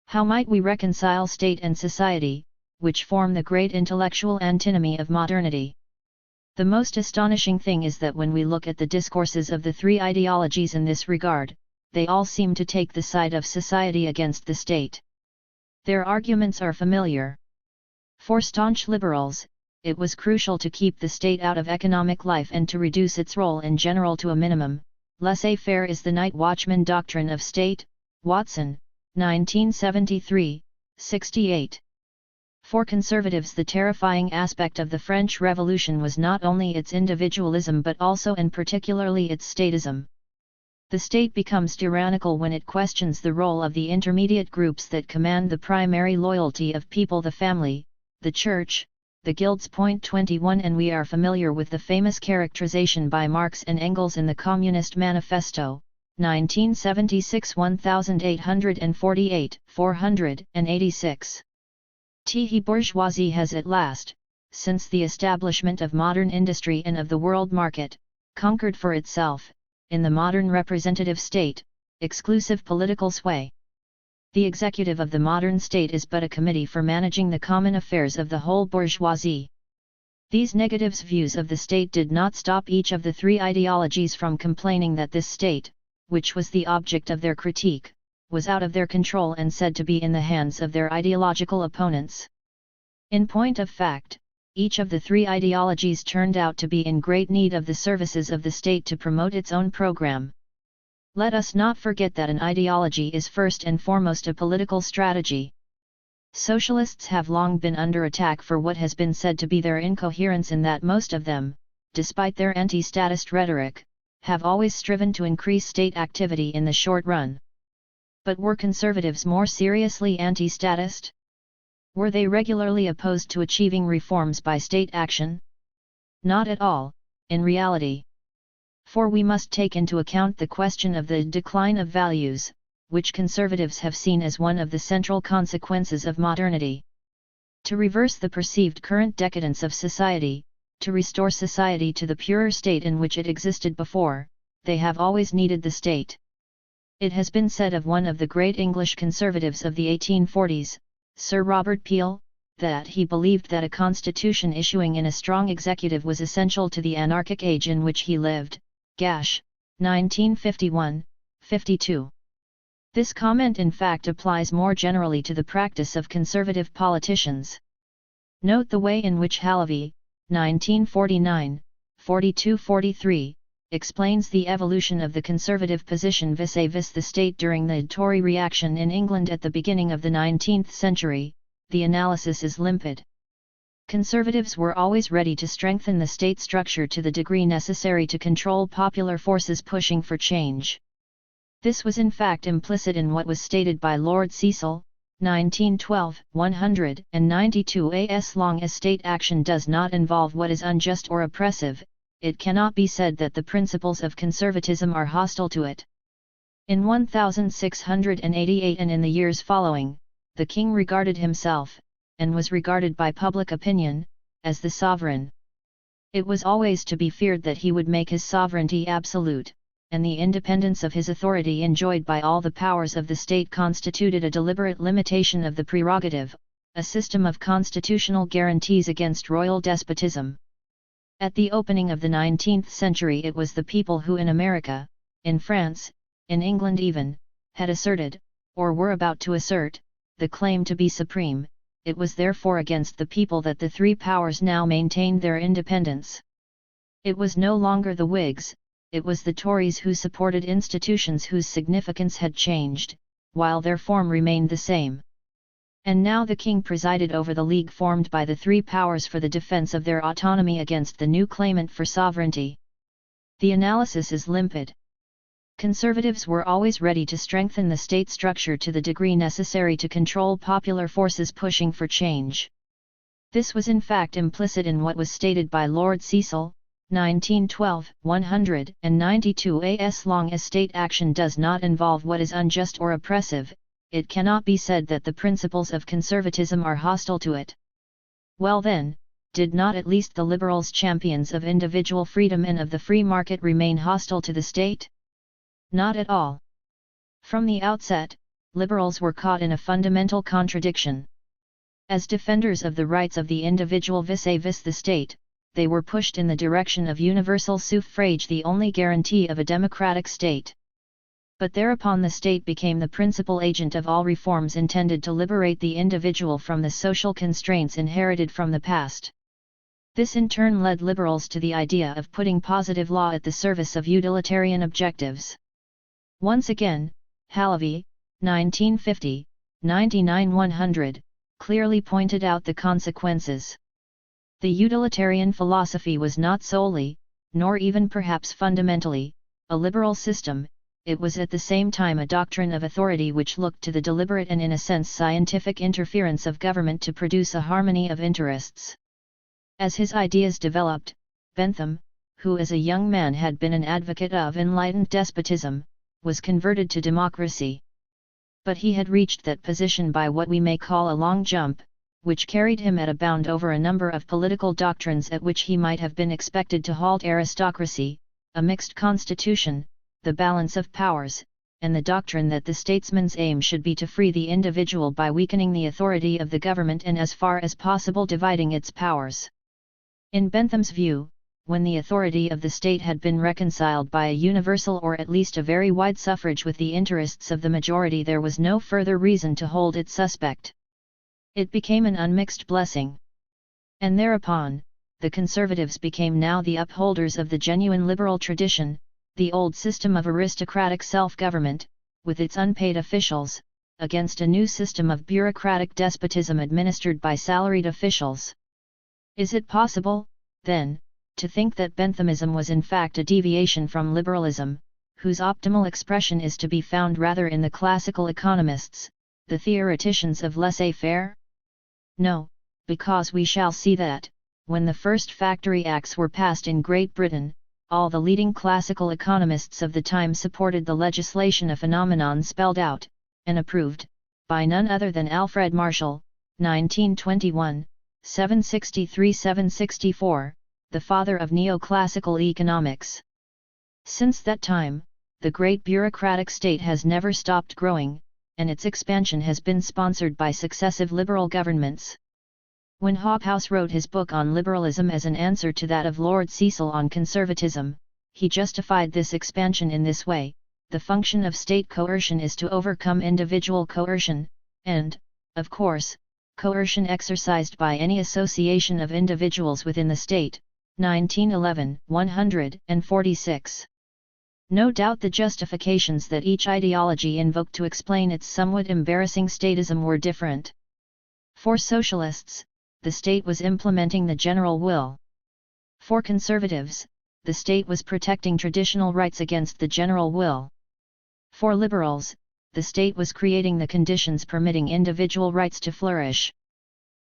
How might we reconcile state and society, which form the great intellectual antinomy of modernity? The most astonishing thing is that when we look at the discourses of the three ideologies in this regard, they all seem to take the side of society against the state. Their arguments are familiar. For staunch liberals, it was crucial to keep the state out of economic life and to reduce its role in general to a minimum. Laissez-faire is the night watchman doctrine of state, Watson, 1973, 68. For conservatives, the terrifying aspect of the French Revolution was not only its individualism but also and particularly its statism. The state becomes tyrannical when it questions the role of the intermediate groups that command the primary loyalty of people: the family, the church, the guilds. 21 And we are familiar with the famous characterization by Marx and Engels in the Communist Manifesto, 1976, 1848, 486. The bourgeoisie has at last, since the establishment of modern industry and of the world market, conquered for itself, in the modern representative state, exclusive political sway. The executive of the modern state is but a committee for managing the common affairs of the whole bourgeoisie. These negatives' views of the state did not stop each of the three ideologies from complaining that this state, which was the object of their critique, was out of their control and said to be in the hands of their ideological opponents. In point of fact, each of the three ideologies turned out to be in great need of the services of the state to promote its own program. Let us not forget that an ideology is first and foremost a political strategy. Socialists have long been under attack for what has been said to be their incoherence in that most of them, despite their anti-statist rhetoric, have always striven to increase state activity in the short run. But were conservatives more seriously anti-statist? Were they regularly opposed to achieving reforms by state action? Not at all, in reality. For we must take into account the question of the decline of values, which conservatives have seen as one of the central consequences of modernity. To reverse the perceived current decadence of society, to restore society to the purer state in which it existed before, they have always needed the state. It has been said of one of the great English conservatives of the 1840s, Sir Robert Peel, that he believed that a constitution issuing in a strong executive was essential to the anarchic age in which he lived. Gash, 1951-52. This comment in fact applies more generally to the practice of conservative politicians. Note the way in which Halevy, 1949, 42-43, explains the evolution of the conservative position vis-à-vis the state during the Tory reaction in England at the beginning of the 19th century. The analysis is limpid. Conservatives were always ready to strengthen the state structure to the degree necessary to control popular forces pushing for change. This was in fact implicit in what was stated by Lord Cecil, 1912-192. As long as state action does not involve what is unjust or oppressive, it cannot be said that the principles of conservatism are hostile to it. In 1688 and in the years following, the king regarded himself, and was regarded by public opinion, as the sovereign. It was always to be feared that he would make his sovereignty absolute, and the independence of his authority enjoyed by all the powers of the state constituted a deliberate limitation of the prerogative, a system of constitutional guarantees against royal despotism. At the opening of the 19th century it was the people who in America, in France, in England even, had asserted, or were about to assert, the claim to be supreme. It was therefore against the people that the three powers now maintained their independence. It was no longer the Whigs, it was the Tories who supported institutions whose significance had changed, while their form remained the same. And now the king presided over the league formed by the three powers for the defense of their autonomy against the new claimant for sovereignty. The analysis is limpid. Conservatives were always ready to strengthen the state structure to the degree necessary to control popular forces pushing for change. This was in fact implicit in what was stated by Lord Cecil, 1912-192. As long as state action does not involve what is unjust or oppressive, it cannot be said that the principles of conservatism are hostile to it. Well then, did not at least the liberals, champions of individual freedom and of the free market, remain hostile to the state? Not at all. From the outset, liberals were caught in a fundamental contradiction. As defenders of the rights of the individual vis-à-vis the state, they were pushed in the direction of universal suffrage, the only guarantee of a democratic state. But thereupon the state became the principal agent of all reforms intended to liberate the individual from the social constraints inherited from the past. This in turn led liberals to the idea of putting positive law at the service of utilitarian objectives. Once again, Halevy, 1950, 99-100, clearly pointed out the consequences. The utilitarian philosophy was not solely, nor even perhaps fundamentally, a liberal system. It was at the same time a doctrine of authority which looked to the deliberate and in a sense scientific interference of government to produce a harmony of interests. As his ideas developed, Bentham, who as a young man had been an advocate of enlightened despotism, was converted to democracy. But he had reached that position by what we may call a long jump, which carried him at a bound over a number of political doctrines at which he might have been expected to halt aristocracy, a mixed constitution, the balance of powers, and the doctrine that the statesman's aim should be to free the individual by weakening the authority of the government and as far as possible dividing its powers. In Bentham's view, when the authority of the state had been reconciled by a universal or at least a very wide suffrage with the interests of the majority, there was no further reason to hold it suspect. It became an unmixed blessing. And thereupon, the conservatives became now the upholders of the genuine liberal tradition, the old system of aristocratic self-government, with its unpaid officials, against a new system of bureaucratic despotism administered by salaried officials. Is it possible, then, to think that Benthamism was in fact a deviation from liberalism, whose optimal expression is to be found rather in the classical economists, the theoreticians of laissez-faire? No, because we shall see that, when the first Factory Acts were passed in Great Britain, all the leading classical economists of the time supported the legislation, a phenomenon spelled out, and approved, by none other than Alfred Marshall, 1921, 763-764, the father of neoclassical economics. Since that time, the great bureaucratic state has never stopped growing, and its expansion has been sponsored by successive liberal governments. When Hobhouse wrote his book on liberalism as an answer to that of Lord Cecil on conservatism, he justified this expansion in this way: the function of state coercion is to overcome individual coercion, and, of course, coercion exercised by any association of individuals within the state. 1911, 146. No doubt the justifications that each ideology invoked to explain its somewhat embarrassing statism were different. For socialists, the state was implementing the general will. For conservatives, the state was protecting traditional rights against the general will. For liberals, the state was creating the conditions permitting individual rights to flourish.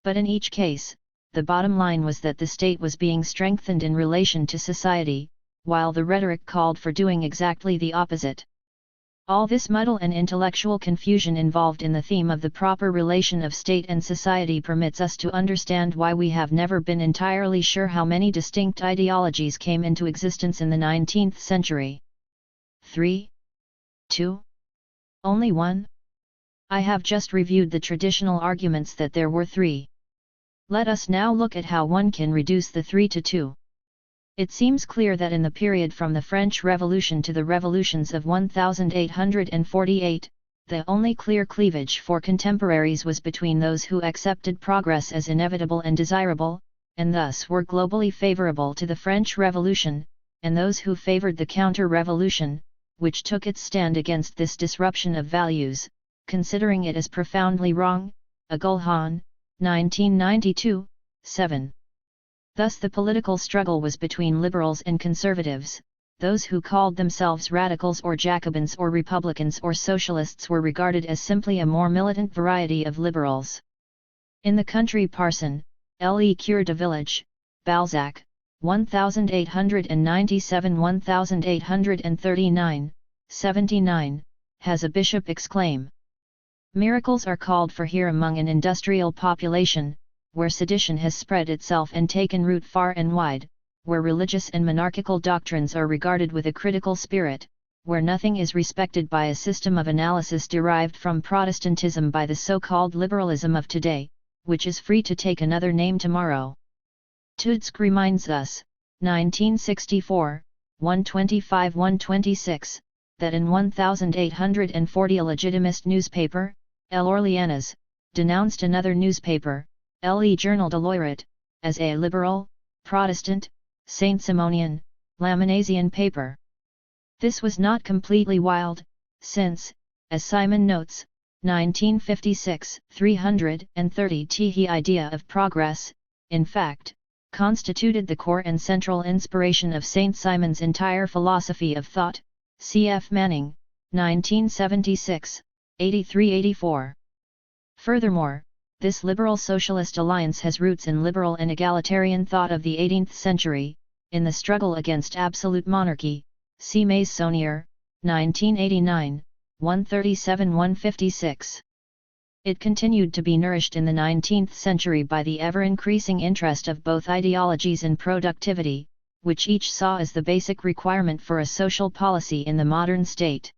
But in each case, the bottom line was that the state was being strengthened in relation to society, while the rhetoric called for doing exactly the opposite. All this muddle and intellectual confusion involved in the theme of the proper relation of state and society permits us to understand why we have never been entirely sure how many distinct ideologies came into existence in the 19th century. 3? 2? Only one? I have just reviewed the traditional arguments that there were 3. Let us now look at how one can reduce the 3 to 2. It seems clear that in the period from the French Revolution to the revolutions of 1848, the only clear cleavage for contemporaries was between those who accepted progress as inevitable and desirable, and thus were globally favorable to the French Revolution, and those who favored the counter-revolution, which took its stand against this disruption of values, considering it as profoundly wrong. Agulhon, 1992, 7. Thus the political struggle was between liberals and conservatives. Those who called themselves radicals or Jacobins or Republicans or Socialists were regarded as simply a more militant variety of liberals. In The Country Parson, Le Cure de Village, Balzac, 1897-1839, 79, has a bishop exclaim: "Miracles are called for here among an industrial population, where sedition has spread itself and taken root far and wide, where religious and monarchical doctrines are regarded with a critical spirit, where nothing is respected by a system of analysis derived from Protestantism by the so-called liberalism of today, which is free to take another name tomorrow." Tudsk reminds us, 1964, 125-126, that in 1840 a legitimist newspaper, L'Orléanais, denounced another newspaper, Le Journal de l'Oiret, as a liberal, Protestant, Saint-Simonian, Lamennasian paper. This was not completely wild, since, as Simon notes, 1956, 330 the idea of progress, in fact, constituted the core and central inspiration of Saint Simon's entire philosophy of thought. C.F. Manning, 1976, 83-84. Furthermore, this liberal socialist alliance has roots in liberal and egalitarian thought of the 18th century, in the struggle against absolute monarchy. See Maissonnier, 1989, 137-156. It continued to be nourished in the 19th century by the ever-increasing interest of both ideologies in productivity, which each saw as the basic requirement for a social policy in the modern state.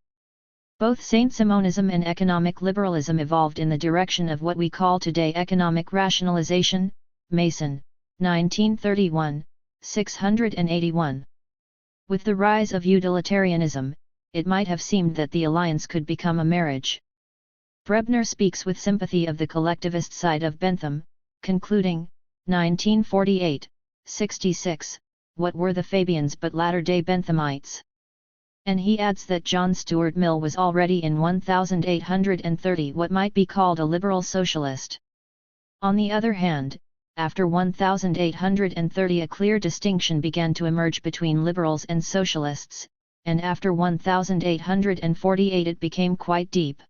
Both Saint-Simonism and economic liberalism evolved in the direction of what we call today economic rationalization. Mason, 1931, 681. With the rise of utilitarianism, it might have seemed that the alliance could become a marriage. Brebner speaks with sympathy of the collectivist side of Bentham, concluding, 1948, 66, what were the Fabians but latter-day Benthamites? And he adds that John Stuart Mill was already in 1830 what might be called a liberal socialist. On the other hand, after 1830 a clear distinction began to emerge between liberals and socialists, and after 1848 it became quite deep.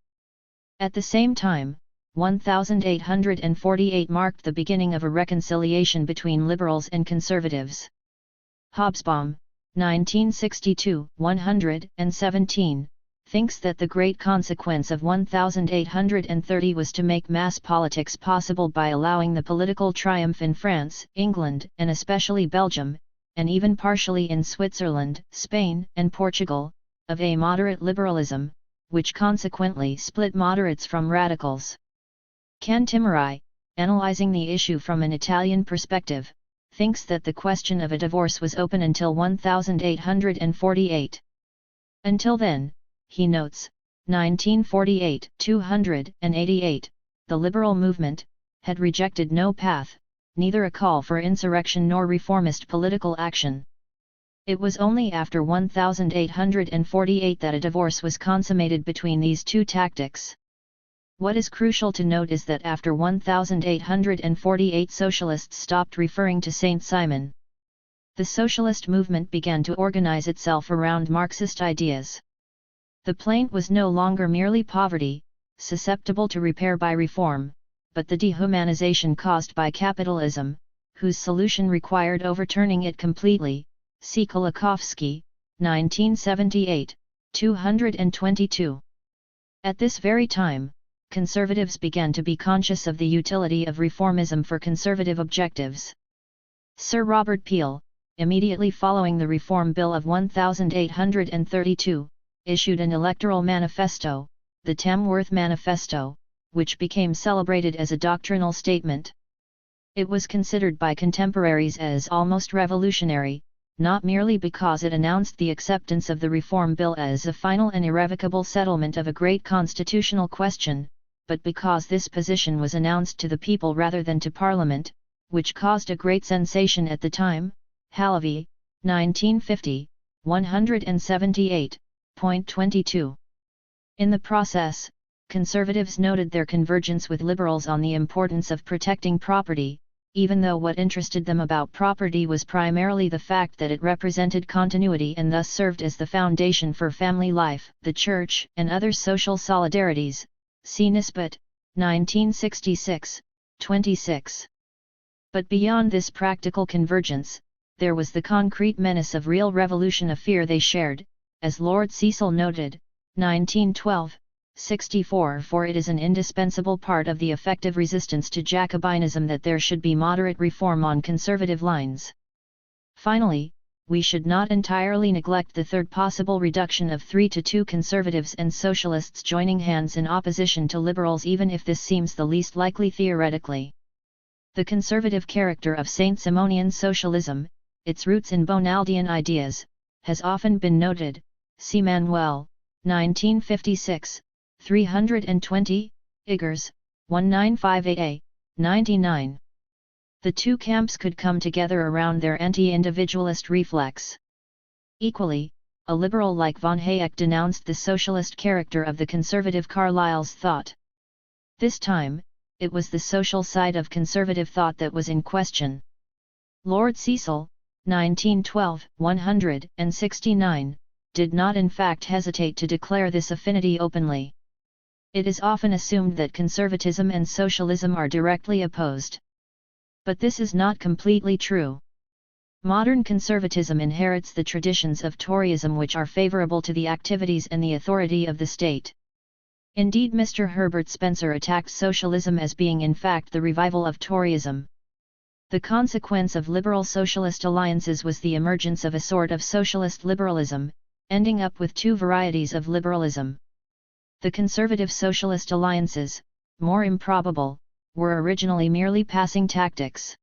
At the same time, 1848 marked the beginning of a reconciliation between liberals and conservatives. Hobsbawm, 1962, 117, thinks that the great consequence of 1830 was to make mass politics possible by allowing the political triumph in France, England, and especially Belgium, and even partially in Switzerland, Spain, and Portugal, of a moderate liberalism, which consequently split moderates from radicals. Cantimeri, analyzing the issue from an Italian perspective, thinks that the question of a divorce was open until 1848. Until then, he notes, 1948, 288, the liberal movement had rejected no path, neither a call for insurrection nor reformist political action. It was only after 1848 that a divorce was consummated between these two tactics. What is crucial to note is that after 1848 socialists stopped referring to Saint Simon. The socialist movement began to organize itself around Marxist ideas. The plaint was no longer merely poverty, susceptible to repair by reform, but the dehumanization caused by capitalism, whose solution required overturning it completely. See Kolakowski, 1978, 222. At this very time, conservatives began to be conscious of the utility of reformism for conservative objectives. Sir Robert Peel, immediately following the Reform Bill of 1832, issued an electoral manifesto, the Tamworth Manifesto, which became celebrated as a doctrinal statement. It was considered by contemporaries as almost revolutionary, not merely because it announced the acceptance of the Reform Bill as a final and irrevocable settlement of a great constitutional question, but because this position was announced to the people rather than to Parliament, which caused a great sensation at the time. Halavy, 1950, 178.22. In the process, conservatives noted their convergence with liberals on the importance of protecting property, even though what interested them about property was primarily the fact that it represented continuity and thus served as the foundation for family life, the church, and other social solidarities. See Nisbet, 1966, 26. But beyond this practical convergence, there was the concrete menace of real revolution, a fear they shared, as Lord Cecil noted, 1912, 64. For it is an indispensable part of the effective resistance to Jacobinism that there should be moderate reform on conservative lines. Finally, we should not entirely neglect the third possible reduction of 3 to 2 conservatives and socialists joining hands in opposition to liberals, even if this seems the least likely theoretically. The conservative character of Saint-Simonian socialism, its roots in Bonaldian ideas, has often been noted. See Immanuel, 1956, 320, Iggers, 1958a, 99. The two camps could come together around their anti-individualist reflex. Equally, a liberal like von Hayek denounced the socialist character of the conservative Carlyle's thought. This time, it was the social side of conservative thought that was in question. Lord Cecil, 1912, 169, did not in fact hesitate to declare this affinity openly. It is often assumed that conservatism and socialism are directly opposed. But this is not completely true. Modern conservatism inherits the traditions of Toryism, which are favorable to the activities and the authority of the state. Indeed, Mr. Herbert Spencer attacked socialism as being in fact the revival of Toryism. The consequence of liberal socialist alliances was the emergence of a sort of socialist liberalism, ending up with two varieties of liberalism. The conservative socialist alliances, more improbable, were originally merely passing tactics.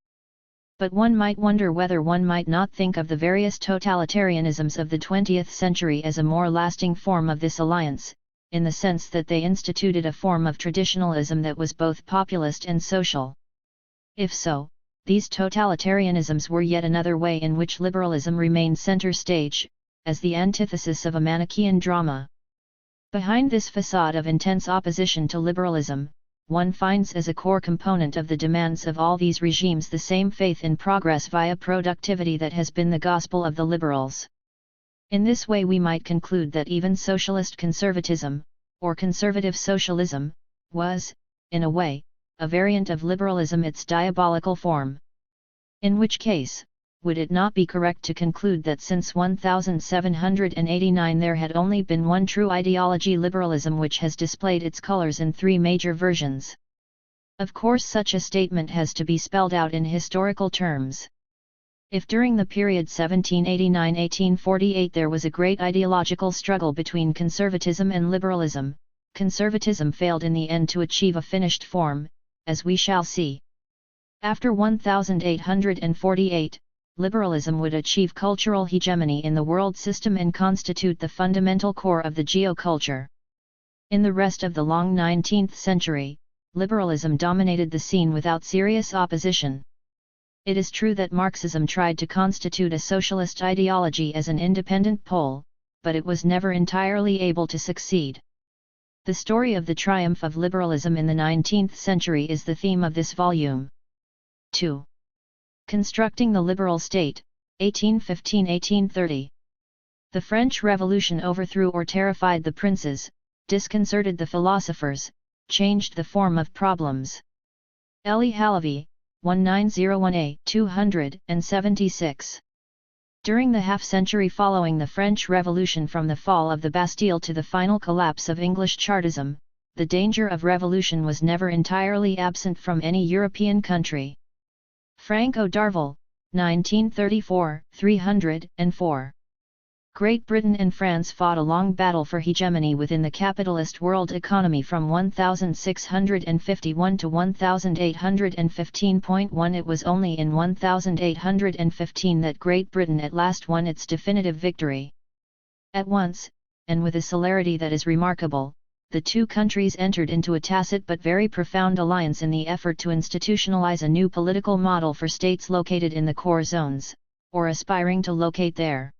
But one might wonder whether one might not think of the various totalitarianisms of the 20th century as a more lasting form of this alliance, in the sense that they instituted a form of traditionalism that was both populist and social. If so, these totalitarianisms were yet another way in which liberalism remained center stage, as the antithesis of a Manichaean drama. Behind this facade of intense opposition to liberalism, one finds as a core component of the demands of all these regimes the same faith in progress via productivity that has been the gospel of the liberals. In this way we might conclude that even socialist conservatism, or conservative socialism, was, in a way, a variant of liberalism, its diabolical form. In which case, would it not be correct to conclude that since 1789 there had only been one true ideology, liberalism, which has displayed its colors in three major versions? Of course such a statement has to be spelled out in historical terms. If during the period 1789–1848 there was a great ideological struggle between conservatism and liberalism, conservatism failed in the end to achieve a finished form, as we shall see. After 1848, liberalism would achieve cultural hegemony in the world system and constitute the fundamental core of the geoculture. In the rest of the long 19th century, liberalism dominated the scene without serious opposition. It is true that Marxism tried to constitute a socialist ideology as an independent pole, but it was never entirely able to succeed. The story of the triumph of liberalism in the 19th century is the theme of this volume. 2. Constructing the Liberal State, 1815–1830. The French Revolution overthrew or terrified the princes, disconcerted the philosophers, changed the form of problems. Elie Halavi, 1901a, 276. During the half-century following the French Revolution, from the fall of the Bastille to the final collapse of English Chartism, the danger of revolution was never entirely absent from any European country. Franco Darval, 1934, 304. Great Britain and France fought a long battle for hegemony within the capitalist world economy from 1651 to 1815.1. It was only in 1815 that Great Britain at last won its definitive victory. At once, and with a celerity that is remarkable, the two countries entered into a tacit but very profound alliance in the effort to institutionalize a new political model for states located in the core zones, or aspiring to locate there.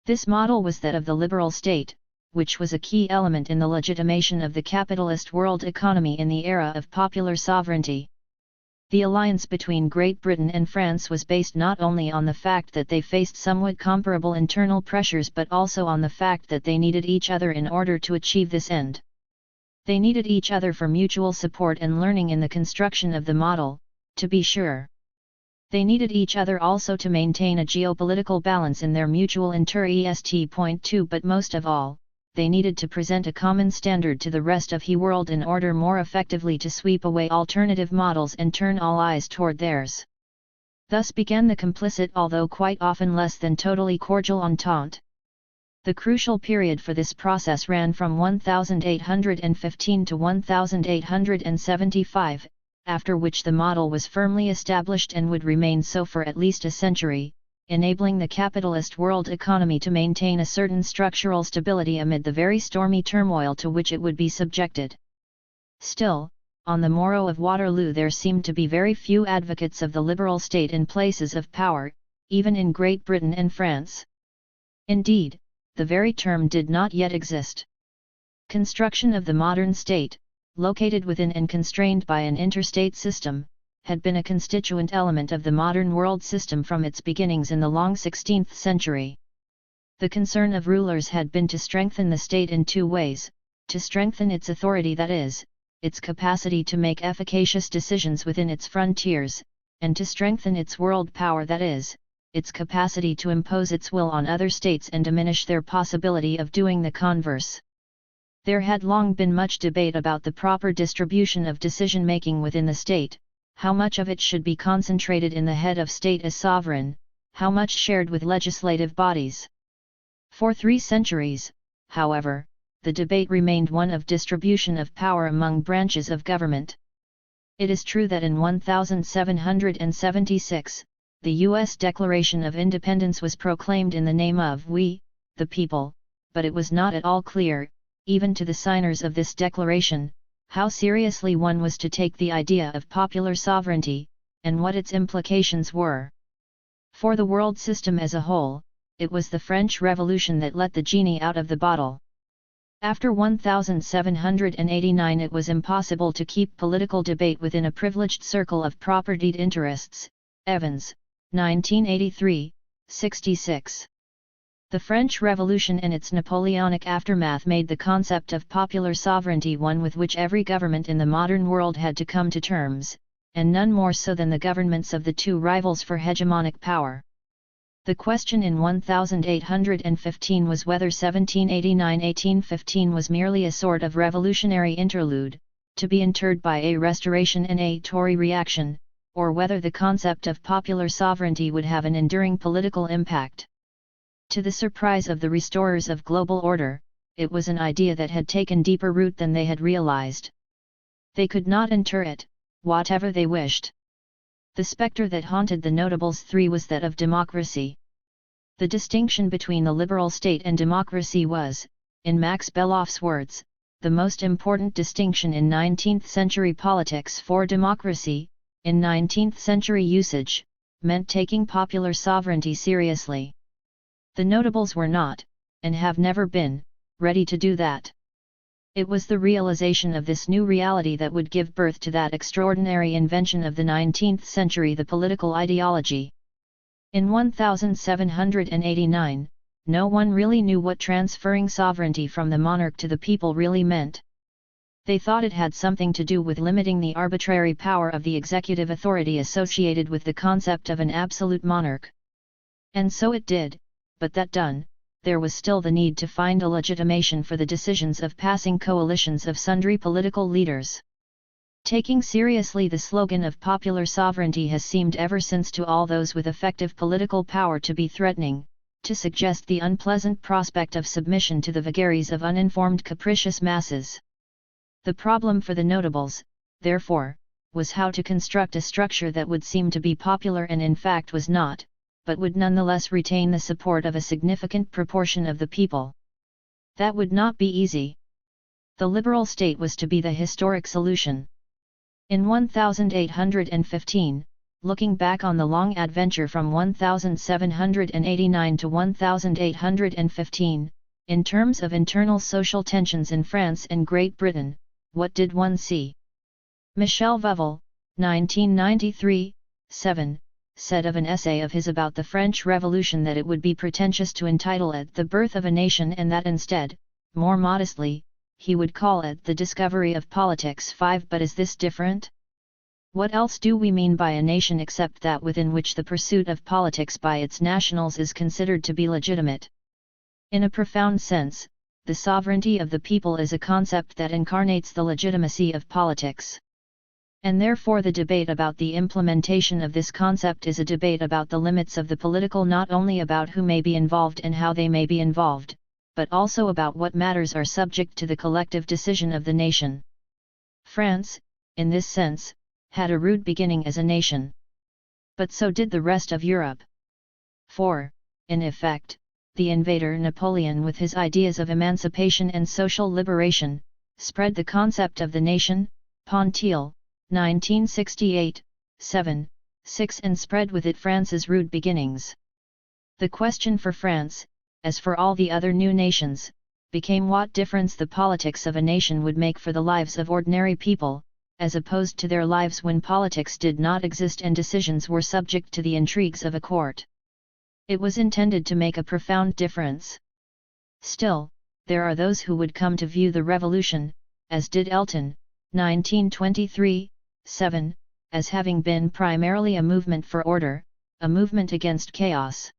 This model was that of the liberal state, which was a key element in the legitimation of the capitalist world economy in the era of popular sovereignty. The alliance between Great Britain and France was based not only on the fact that they faced somewhat comparable internal pressures but also on the fact that they needed each other in order to achieve this end. They needed each other for mutual support and learning in the construction of the model, to be sure. They needed each other also to maintain a geopolitical balance in their mutual interest. Point 2. But most of all, they needed to present a common standard to the rest of the world in order more effectively to sweep away alternative models and turn all eyes toward theirs. Thus began the complicit, although quite often less than totally cordial, entente. The crucial period for this process ran from 1815 to 1875, after which the model was firmly established and would remain so for at least a century, enabling the capitalist world economy to maintain a certain structural stability amid the very stormy turmoil to which it would be subjected. Still, on the morrow of Waterloo there seemed to be very few advocates of the liberal state in places of power, even in Great Britain and France. Indeed, the very term did not yet exist. Construction of the modern state, located within and constrained by an interstate system, had been a constituent element of the modern world system from its beginnings in the long 16th century. The concern of rulers had been to strengthen the state in two ways: to strengthen its authority, that is, its capacity to make efficacious decisions within its frontiers, and to strengthen its world power, that is, its capacity to impose its will on other states and diminish their possibility of doing the converse. There had long been much debate about the proper distribution of decision-making within the state, how much of it should be concentrated in the head of state as sovereign, how much shared with legislative bodies. For 3 centuries, however, the debate remained one of distribution of power among branches of government. It is true that in 1776, the U.S. Declaration of Independence was proclaimed in the name of "we, the people," but it was not at all clear, even to the signers of this declaration, how seriously one was to take the idea of popular sovereignty, and what its implications were. For the world system as a whole, it was the French Revolution that let the genie out of the bottle. After 1789 it was impossible to keep political debate within a privileged circle of propertied interests. Evans, 1983, 66. The French Revolution and its Napoleonic aftermath made the concept of popular sovereignty one with which every government in the modern world had to come to terms, and none more so than the governments of the two rivals for hegemonic power. The question in 1815 was whether 1789-1815 was merely a sort of revolutionary interlude, to be interred by a Restoration and a Tory reaction, or whether the concept of popular sovereignty would have an enduring political impact. To the surprise of the restorers of global order, it was an idea that had taken deeper root than they had realized. They could not inter it, whatever they wished. The spectre that haunted the notables three was that of democracy. The distinction between the liberal state and democracy was, in Max Beloff's words, the most important distinction in 19th-century politics, for democracy, in 19th-century usage, meant taking popular sovereignty seriously. The notables were not, and have never been, ready to do that. It was the realization of this new reality that would give birth to that extraordinary invention of the 19th century, the political ideology. In 1789, no one really knew what transferring sovereignty from the monarch to the people really meant. They thought it had something to do with limiting the arbitrary power of the executive authority associated with the concept of an absolute monarch. And so it did, but that done, there was still the need to find a legitimation for the decisions of passing coalitions of sundry political leaders. Taking seriously the slogan of popular sovereignty has seemed ever since to all those with effective political power to be threatening, to suggest the unpleasant prospect of submission to the vagaries of uninformed capricious masses. The problem for the notables, therefore, was how to construct a structure that would seem to be popular and in fact was not, but would nonetheless retain the support of a significant proportion of the people. That would not be easy. The liberal state was to be the historic solution. In 1815, looking back on the long adventure from 1789 to 1815, in terms of internal social tensions in France and Great Britain, what did one see? Michel Veuvel, 1993, 7, said of an essay of his about the French Revolution that it would be pretentious to entitle it The Birth of a Nation, and that instead, more modestly, he would call it The Discovery of Politics. 5. But is this different? What else do we mean by a nation except that within which the pursuit of politics by its nationals is considered to be legitimate? In a profound sense, the sovereignty of the people is a concept that incarnates the legitimacy of politics. And therefore the debate about the implementation of this concept is a debate about the limits of the political, not only about who may be involved and how they may be involved, but also about what matters are subject to the collective decision of the nation. France, in this sense, had a rude beginning as a nation. But so did the rest of Europe. For, in effect, the invader Napoleon, with his ideas of emancipation and social liberation, spread the concept of the nation, Pontiel, 1968, 7, 6, and spread with it France's rude beginnings. The question for France, as for all the other new nations, became what difference the politics of a nation would make for the lives of ordinary people, as opposed to their lives when politics did not exist and decisions were subject to the intrigues of a court. It was intended to make a profound difference. Still, there are those who would come to view the revolution, as did Elton, 1923, 7, as having been primarily a movement for order, a movement against chaos.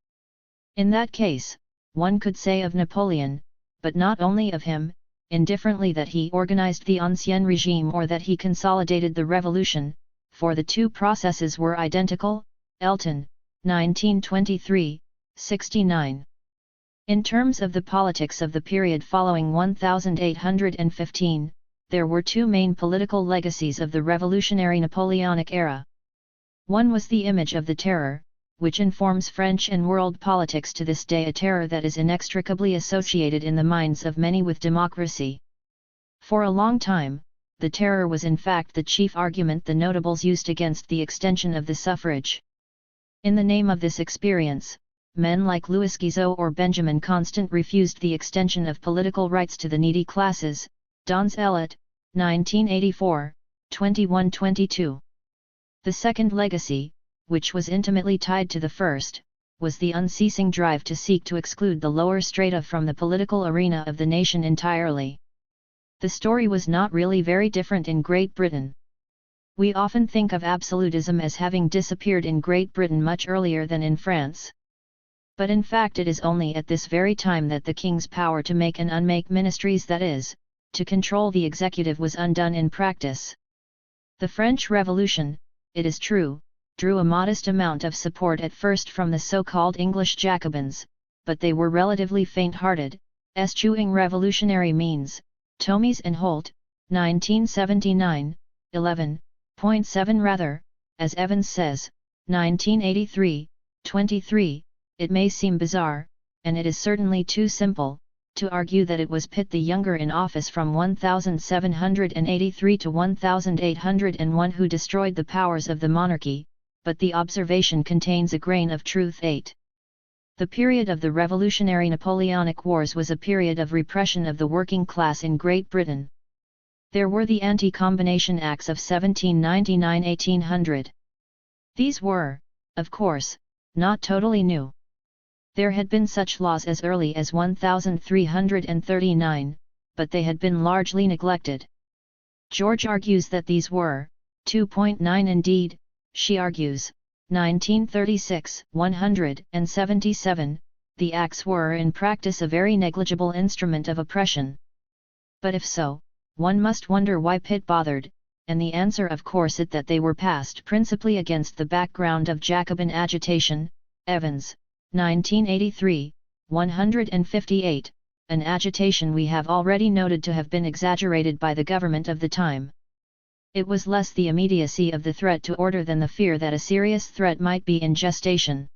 In that case, one could say of Napoleon, but not only of him, indifferently, that he organized the Ancien Regime or that he consolidated the revolution, for the two processes were identical. Elton, 1923, 69. In terms of the politics of the period following 1815, there were two main political legacies of the revolutionary Napoleonic era. One was the image of the terror, which informs French and world politics to this day, a terror that is inextricably associated in the minds of many with democracy. For a long time, the terror was in fact the chief argument the notables used against the extension of the suffrage. In the name of this experience, men like Louis Guizot or Benjamin Constant refused the extension of political rights to the needy classes. Dons Eliot, 1984, 21-22. The second legacy, which was intimately tied to the first, was the unceasing drive to seek to exclude the lower strata from the political arena of the nation entirely. The story was not really very different in Great Britain. We often think of absolutism as having disappeared in Great Britain much earlier than in France. But in fact it is only at this very time that the king's power to make and unmake ministries, that is, to control the executive, was undone in practice. The French Revolution, it is true, drew a modest amount of support at first from the so-called English Jacobins, but they were relatively faint-hearted, eschewing revolutionary means. Tomies and Holt, 1979, 11.7. Rather, as Evans says, 1983, 23, it may seem bizarre, and it is certainly too simple, to argue that it was Pitt the Younger in office from 1783 to 1801 who destroyed the powers of the monarchy, but the observation contains a grain of truth. 8. The period of the Revolutionary Napoleonic Wars was a period of repression of the working class in Great Britain. There were the Anti-Combination Acts of 1799–1800. These were, of course, not totally new. There had been such laws as early as 1339, but they had been largely neglected. George argues that these were 2.9. Indeed, she argues, 1936, 177, the acts were in practice a very negligible instrument of oppression. But if so, one must wonder why Pitt bothered, and the answer of course is that they were passed principally against the background of Jacobin agitation. Evans, 1983, 158, an agitation we have already noted to have been exaggerated by the government of the time. It was less the immediacy of the threat to order than the fear that a serious threat might be in gestation.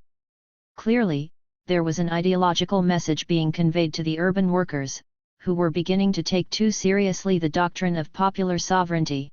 Clearly, there was an ideological message being conveyed to the urban workers, who were beginning to take too seriously the doctrine of popular sovereignty.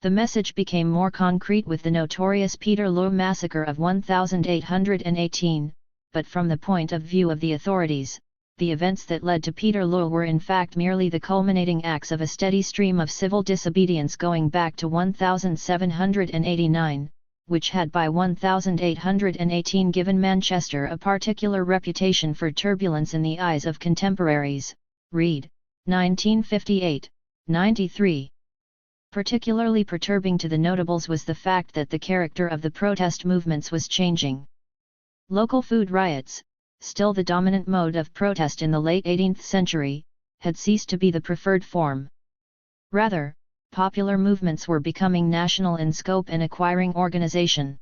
The message became more concrete with the notorious Peterloo massacre of 1818, but from the point of view of the authorities, the events that led to Peterloo were in fact merely the culminating acts of a steady stream of civil disobedience going back to 1789, which had by 1818 given Manchester a particular reputation for turbulence in the eyes of contemporaries. Read, 1958, 93. Particularly perturbing to the notables was the fact that the character of the protest movements was changing. Local food riots, still the dominant mode of protest in the late 18th century, had ceased to be the preferred form. Rather, popular movements were becoming national in scope and acquiring organization.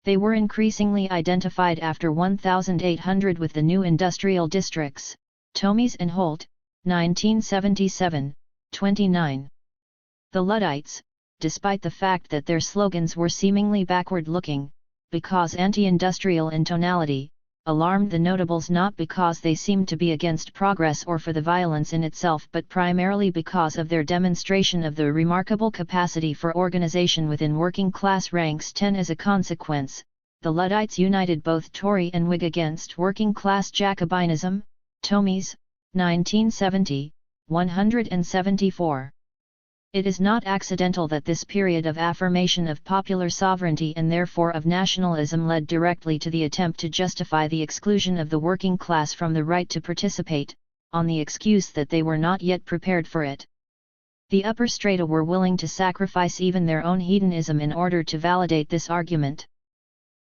They were increasingly identified after 1800 with the new industrial districts. Tomies and Holt, 1977, 29. The Luddites, despite the fact that their slogans were seemingly backward-looking, because anti-industrial in tonality, alarmed the notables not because they seemed to be against progress or for the violence in itself but primarily because of their demonstration of the remarkable capacity for organization within working-class ranks. 10. As a consequence, the Luddites united both Tory and Whig against working-class Jacobinism. Tomies, 1970, 174. It is not accidental that this period of affirmation of popular sovereignty and therefore of nationalism led directly to the attempt to justify the exclusion of the working class from the right to participate, on the excuse that they were not yet prepared for it. The upper strata were willing to sacrifice even their own hedonism in order to validate this argument.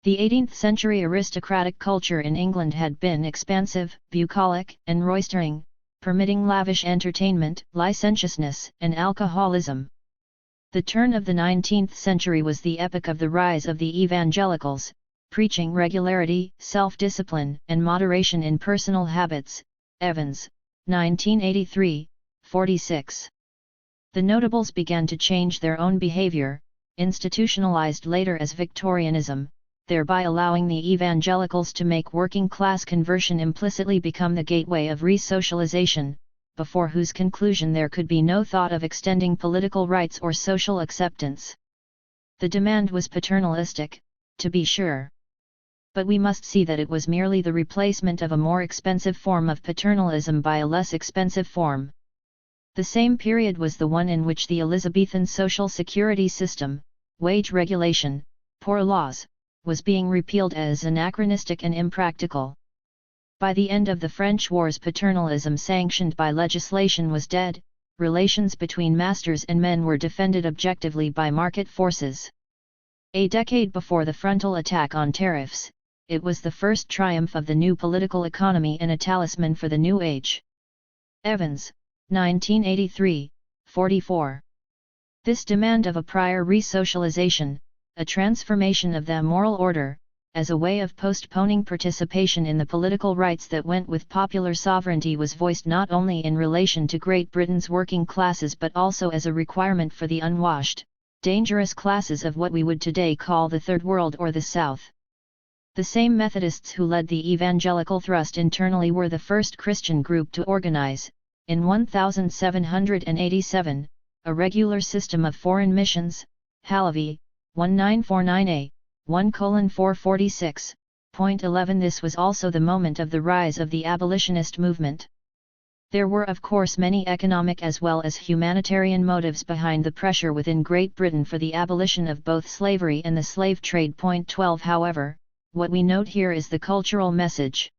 The 18th century aristocratic culture in England had been expansive, bucolic, and roistering, permitting lavish entertainment, licentiousness, and alcoholism. The turn of the 19th century was the epoch of the rise of the evangelicals, preaching regularity, self-discipline, and moderation in personal habits. Evans, 1983, 46. The notables began to change their own behavior, institutionalized later as Victorianism, thereby allowing the evangelicals to make working-class conversion implicitly become the gateway of re-socialization, before whose conclusion there could be no thought of extending political rights or social acceptance. The demand was paternalistic, to be sure. But we must see that it was merely the replacement of a more expensive form of paternalism by a less expensive form. The same period was the one in which the Elizabethan social security system, wage regulation, poor laws, was being repealed as anachronistic and impractical. By the end of the French Wars, paternalism sanctioned by legislation was dead. Relations between masters and men were defended objectively by market forces. A decade before the frontal attack on tariffs, it was the first triumph of the new political economy and a talisman for the new age. Evans, 1983, 44. This demand of a prior re-socialization, a transformation of the moral order, as a way of postponing participation in the political rights that went with popular sovereignty, was voiced not only in relation to Great Britain's working classes but also as a requirement for the unwashed, dangerous classes of what we would today call the Third World or the South. The same Methodists who led the evangelical thrust internally were the first Christian group to organize, in 1787, a regular system of foreign missions. Halavi, 1949a. 1:446.11. This was also the moment of the rise of the abolitionist movement. There were of course many economic as well as humanitarian motives behind the pressure within Great Britain for the abolition of both slavery and the slave trade. 12. However, what we note here is the cultural message.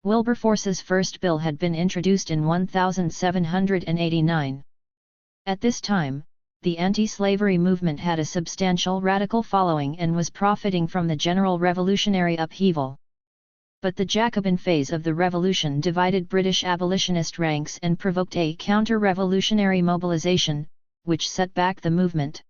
Wilberforce's first bill had been introduced in 1789. At this time, the anti-slavery movement had a substantial radical following and was profiting from the general revolutionary upheaval. But the Jacobin phase of the revolution divided British abolitionist ranks and provoked a counter-revolutionary mobilization, which set back the movement.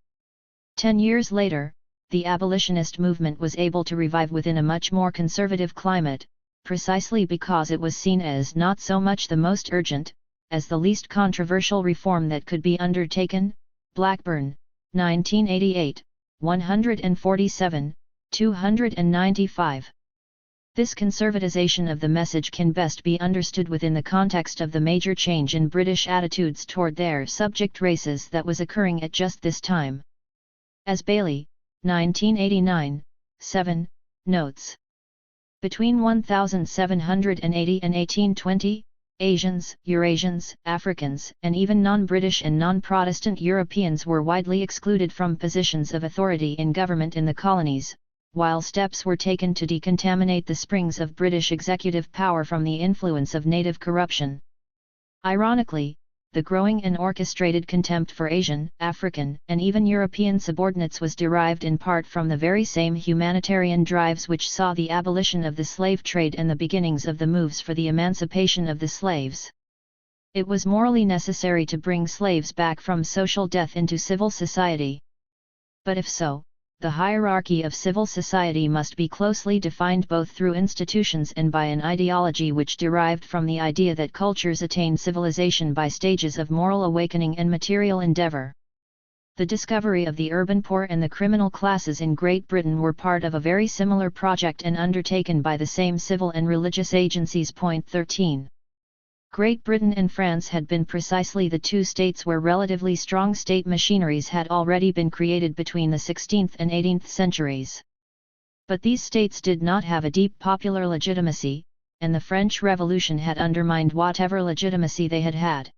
10 years later, the abolitionist movement was able to revive within a much more conservative climate, precisely because it was seen as not so much the most urgent, as the least controversial reform that could be undertaken. Blackburn, 1988, 147, 295. This conservatization of the message can best be understood within the context of the major change in British attitudes toward their subject races that was occurring at just this time. As Bailey, 1989, 7, notes. Between 1780 and 1820, Asians, Eurasians, Africans, and even non-British and non-Protestant Europeans were widely excluded from positions of authority in government in the colonies, while steps were taken to decontaminate the springs of British executive power from the influence of native corruption. Ironically, the growing and orchestrated contempt for Asian, African, and even European subordinates was derived in part from the very same humanitarian drives which saw the abolition of the slave trade and the beginnings of the moves for the emancipation of the slaves. It was morally necessary to bring slaves back from social death into civil society. But if so, the hierarchy of civil society must be closely defined both through institutions and by an ideology which derived from the idea that cultures attain civilization by stages of moral awakening and material endeavor. The discovery of the urban poor and the criminal classes in Great Britain were part of a very similar project and undertaken by the same civil and religious agencies. 13. Great Britain and France had been precisely the two states where relatively strong state machineries had already been created between the 16th and 18th centuries. But these states did not have a deep popular legitimacy, and the French Revolution had undermined whatever legitimacy they had had.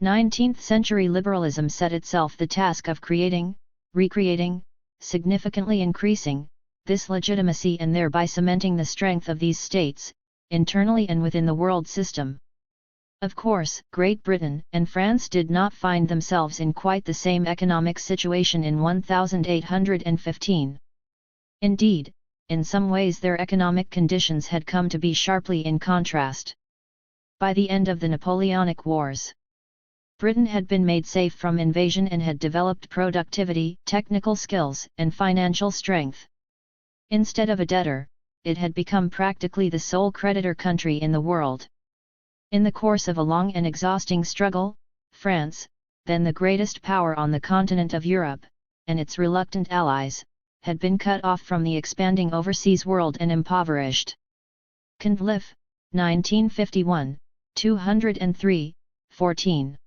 19th century liberalism set itself the task of creating, recreating, significantly increasing, this legitimacy and thereby cementing the strength of these states, internally and within the world system. Of course, Great Britain and France did not find themselves in quite the same economic situation in 1815. Indeed, in some ways their economic conditions had come to be sharply in contrast. By the end of the Napoleonic Wars, Britain had been made safe from invasion and had developed productivity, technical skills, and financial strength. Instead of a debtor, it had become practically the sole creditor country in the world. In the course of a long and exhausting struggle, France, then the greatest power on the continent of Europe, and its reluctant allies, had been cut off from the expanding overseas world and impoverished. Cunliffe, 1951, 203, 14.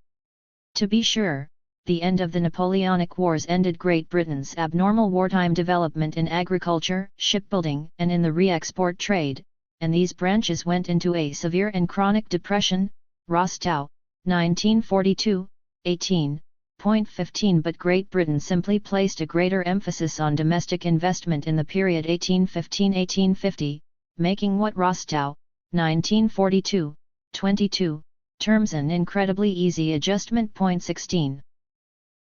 To be sure, the end of the Napoleonic Wars ended Great Britain's abnormal wartime development in agriculture, shipbuilding, and in the re-export trade, and these branches went into a severe and chronic depression. Rostow, 1942, 18.15. But Great Britain simply placed a greater emphasis on domestic investment in the period 1815-1850, making what Rostow, 1942, 22, terms an incredibly easy adjustment. 16.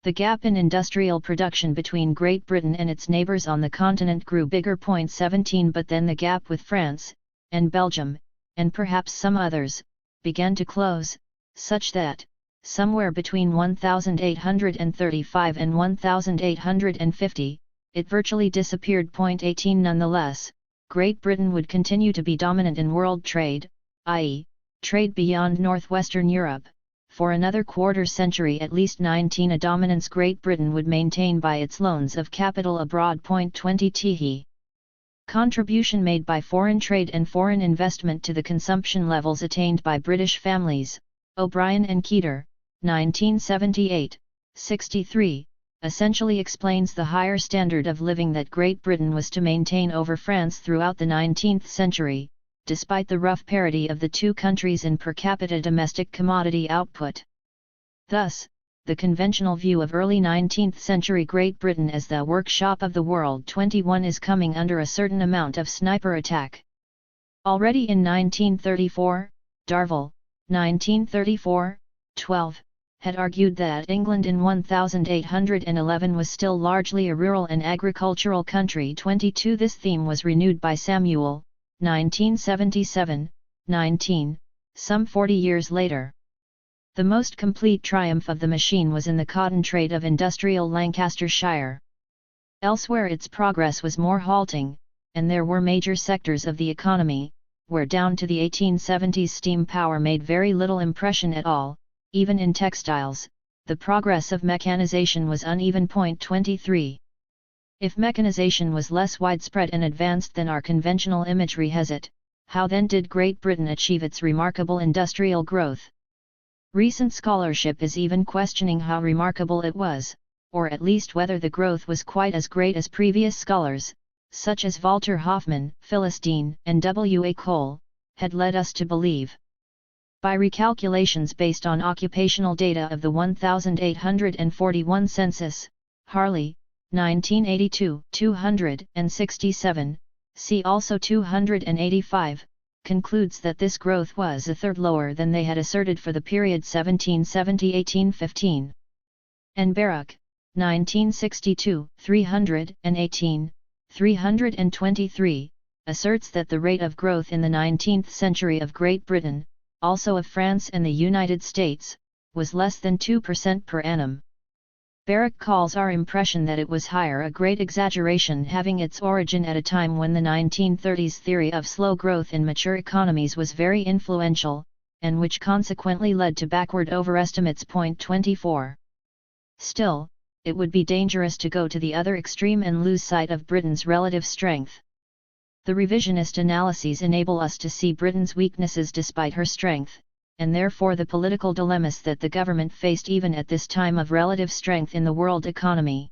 The gap in industrial production between Great Britain and its neighbours on the continent grew bigger. 17. But then the gap with France, and Belgium, and perhaps some others, began to close, such that, somewhere between 1835 and 1850, it virtually disappeared. 18. Nonetheless, Great Britain would continue to be dominant in world trade, i.e., trade beyond northwestern Europe, for another quarter century at least. 19. A dominance Great Britain would maintain by its loans of capital abroad. 20. The contribution made by foreign trade and foreign investment to the consumption levels attained by British families, O'Brien and Keeter, 1978, 63, essentially explains the higher standard of living that Great Britain was to maintain over France throughout the 19th century, despite the rough parity of the two countries in per capita domestic commodity output. Thus, the conventional view of early 19th century Great Britain as the workshop of the world 21 is coming under a certain amount of sniper attack. Already in 1934, Darville, 1934, 12, had argued that England in 1811 was still largely a rural and agricultural country. 22. This theme was renewed by Samuel, 1977, 19, some 40 years later. The most complete triumph of the machine was in the cotton trade of industrial Lancashire. Elsewhere its progress was more halting, and there were major sectors of the economy, where down to the 1870s steam power made very little impression at all. Even in textiles, the progress of mechanization was uneven. 23. If mechanization was less widespread and advanced than our conventional imagery has it, how then did Great Britain achieve its remarkable industrial growth? Recent scholarship is even questioning how remarkable it was, or at least whether the growth was quite as great as previous scholars, such as Walter Hoffmann, Phyllis Dean, and W. A. Cole, had led us to believe. By recalculations based on occupational data of the 1841 census, Harley, 1982, 267, see also 285, concludes that this growth was a third lower than they had asserted for the period 1770-1815. And Baruch, 1962, 318, 323, asserts that the rate of growth in the 19th century of Great Britain, also of France and the United States, was less than 2% per annum. Baruch calls our impression that it was higher a great exaggeration, having its origin at a time when the 1930s theory of slow growth in mature economies was very influential, and which consequently led to backward overestimates. 24. Still, it would be dangerous to go to the other extreme and lose sight of Britain's relative strength. The revisionist analyses enable us to see Britain's weaknesses despite her strength, and therefore the political dilemmas that the government faced even at this time of relative strength in the world economy.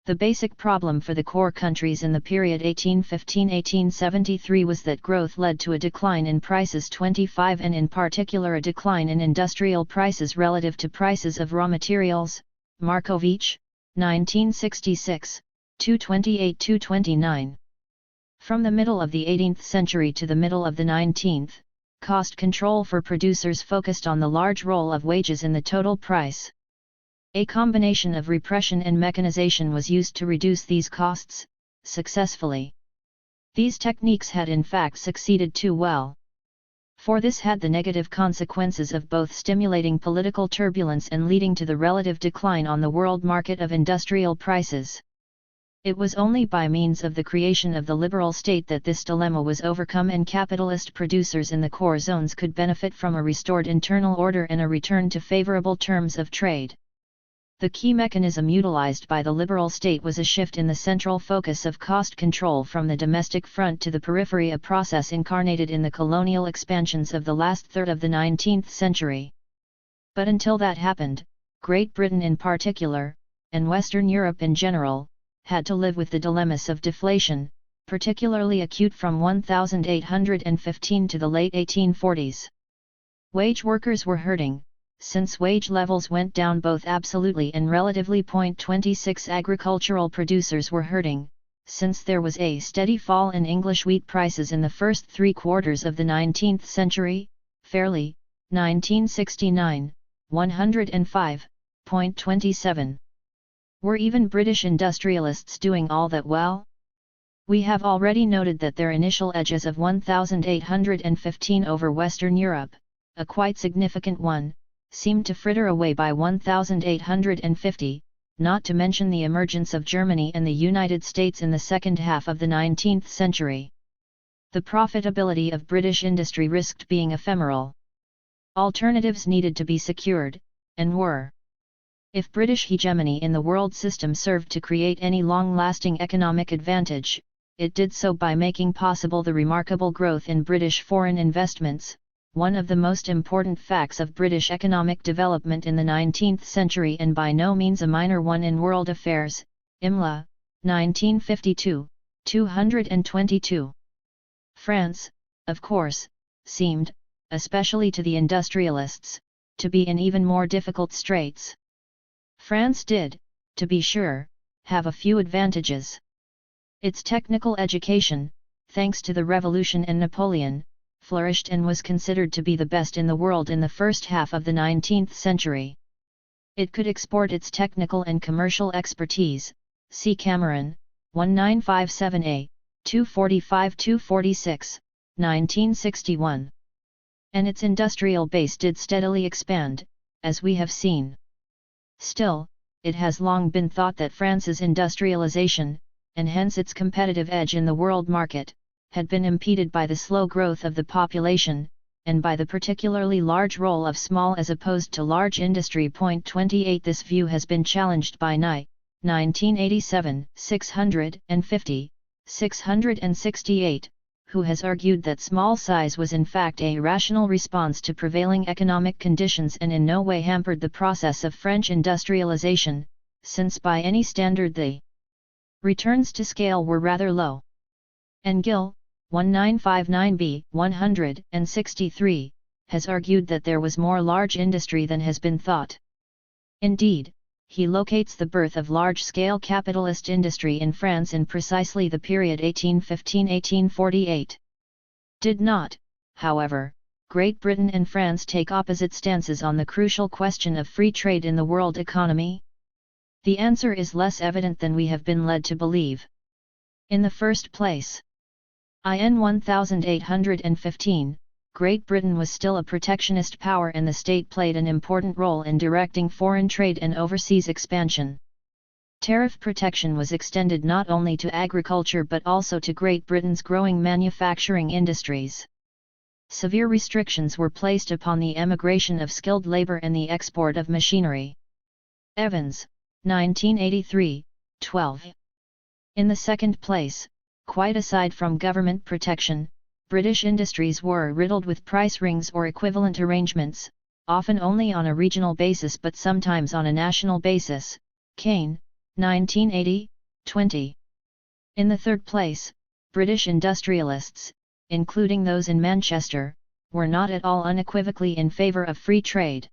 The basic problem for the core countries in the period 1815-1873 was that growth led to a decline in prices. 25, and in particular a decline in industrial prices relative to prices of raw materials. Markovich, 1966, 228-229. From the middle of the 18th century to the middle of the 19th, cost control for producers focused on the large role of wages in the total price. A combination of repression and mechanization was used to reduce these costs, successfully. These techniques had in fact succeeded too well. For this had the negative consequences of both stimulating political turbulence and leading to the relative decline on the world market of industrial prices. It was only by means of the creation of the liberal state that this dilemma was overcome and capitalist producers in the core zones could benefit from a restored internal order and a return to favorable terms of trade. The key mechanism utilized by the liberal state was a shift in the central focus of cost control from the domestic front to the periphery, a process incarnated in the colonial expansions of the last third of the 19th century. But until that happened, Great Britain in particular, and Western Europe in general, had to live with the dilemmas of deflation, particularly acute from 1815 to the late 1840s. Wage workers were hurting, since wage levels went down both absolutely and relatively. 26 Agricultural producers were hurting, since there was a steady fall in English wheat prices in the first 3 quarters of the 19th century, Fairley, 1969, 105.27. Were even British industrialists doing all that well? We have already noted that their initial edges of 1815 over Western Europe, a quite significant one, seemed to fritter away by 1850, not to mention the emergence of Germany and the United States in the second half of the 19th century. The profitability of British industry risked being ephemeral. Alternatives needed to be secured, and were. If British hegemony in the world system served to create any long-lasting economic advantage, it did so by making possible the remarkable growth in British foreign investments, one of the most important facts of British economic development in the 19th century and by no means a minor one in world affairs. Imla, 1952, 222. France, of course, seemed, especially to the industrialists, to be in even more difficult straits. France did, to be sure, have a few advantages. Its technical education, thanks to the Revolution and Napoleon, flourished and was considered to be the best in the world in the first half of the 19th century. It could export its technical and commercial expertise, see Cameron, 1957a, 245-246, 1961. And its industrial base did steadily expand, as we have seen. Still, it has long been thought that France's industrialization, and hence its competitive edge in the world market, had been impeded by the slow growth of the population, and by the particularly large role of small as opposed to large industry. 28 This view has been challenged by Nye, 1987, 650, 668, who has argued that small size was in fact a rational response to prevailing economic conditions and in no way hampered the process of French industrialization, since by any standard the returns to scale were rather low. And Gill, 1959b, 163, has argued that there was more large industry than has been thought. Indeed, he locates the birth of large-scale capitalist industry in France in precisely the period 1815-1848. Did not, however, Great Britain and France take opposite stances on the crucial question of free trade in the world economy? The answer is less evident than we have been led to believe. In the first place, in 1815, Great Britain was still a protectionist power and the state played an important role in directing foreign trade and overseas expansion. Tariff protection was extended not only to agriculture but also to Great Britain's growing manufacturing industries. Severe restrictions were placed upon the emigration of skilled labor and the export of machinery. Evans, 1983, 12. In the second place, quite aside from government protection, British industries were riddled with price rings or equivalent arrangements, often only on a regional basis but sometimes on a national basis. Kane, 1980, 20. In the third place, British industrialists, including those in Manchester, were not at all unequivocally in favour of free trade.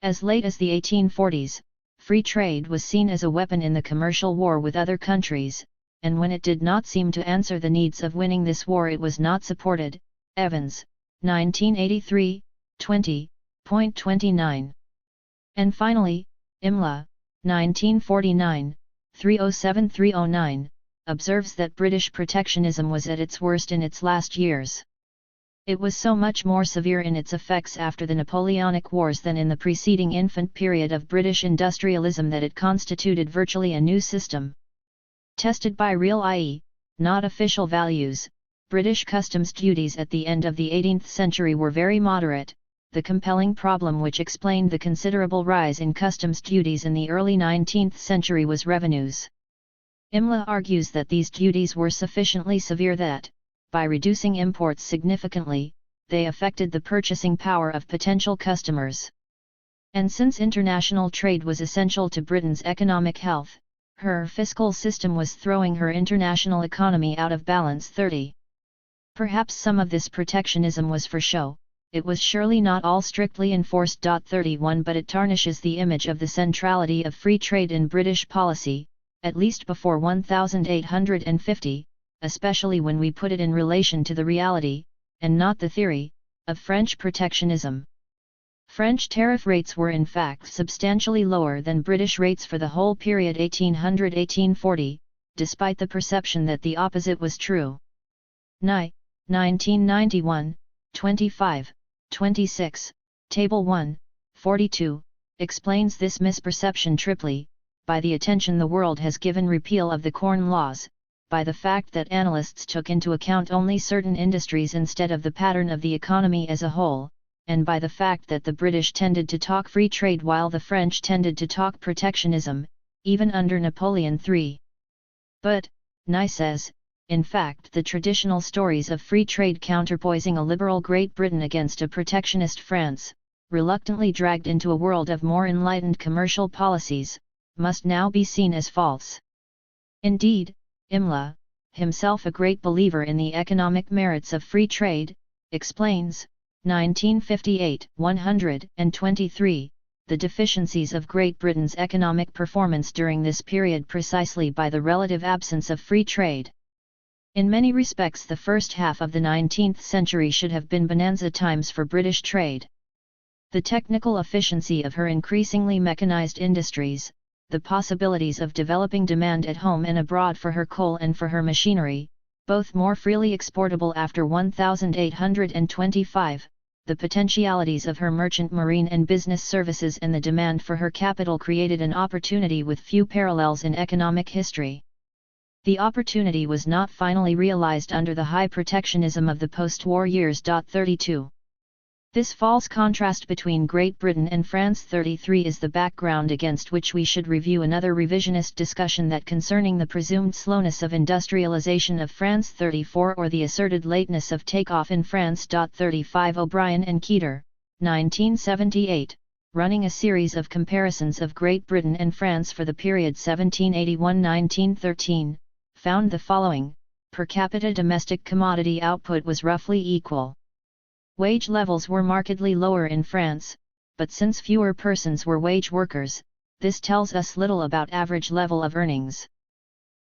As late as the 1840s, free trade was seen as a weapon in the commercial war with other countries, and when it did not seem to answer the needs of winning this war it was not supported. Evans, 1983, 20.29. And finally, Imla, 1949, 307-309, observes that British protectionism was at its worst in its last years. It was so much more severe in its effects after the Napoleonic Wars than in the preceding infant period of British industrialism that it constituted virtually a new system. Tested by real i.e., not official values, British customs duties at the end of the 18th century were very moderate. The compelling problem which explained the considerable rise in customs duties in the early 19th century was revenues. Imla argues that these duties were sufficiently severe that, by reducing imports significantly, they affected the purchasing power of potential customers. And since international trade was essential to Britain's economic health, her fiscal system was throwing her international economy out of balance. 30. Perhaps some of this protectionism was for show, it was surely not all strictly enforced. 31 But it tarnishes the image of the centrality of free trade in British policy, at least before 1850, especially when we put it in relation to the reality, and not the theory, of French protectionism. French tariff rates were in fact substantially lower than British rates for the whole period 1800–1840, despite the perception that the opposite was true. Nye, 1991, 25, 26, Table 1, 42, explains this misperception triply, by the attention the world has given repeal of the Corn Laws, by the fact that analysts took into account only certain industries instead of the pattern of the economy as a whole, and by the fact that the British tended to talk free trade while the French tended to talk protectionism, even under Napoleon III. But, Nye says, in fact the traditional stories of free trade counterpoising a liberal Great Britain against a protectionist France, reluctantly dragged into a world of more enlightened commercial policies, must now be seen as false. Indeed, Immanuel, himself a great believer in the economic merits of free trade, explains, 1958, 123, the deficiencies of Great Britain's economic performance during this period precisely by the relative absence of free trade. In many respects the first half of the 19th century should have been bonanza times for British trade. The technical efficiency of her increasingly mechanized industries, the possibilities of developing demand at home and abroad for her coal and for her machinery, both more freely exportable after 1825, the potentialities of her merchant marine and business services and the demand for her capital created an opportunity with few parallels in economic history. The opportunity was not finally realized under the high protectionism of the post-war years. 32. This false contrast between Great Britain and France. 33 is the background against which we should review another revisionist discussion that concerning the presumed slowness of industrialization of France. 34 or the asserted lateness of takeoff in France. 35 O'Brien and Keeter, 1978, running a series of comparisons of Great Britain and France for the period 1781–1913, found the following: per capita domestic commodity output was roughly equal. Wage levels were markedly lower in France, but since fewer persons were wage workers, this tells us little about average level of earnings.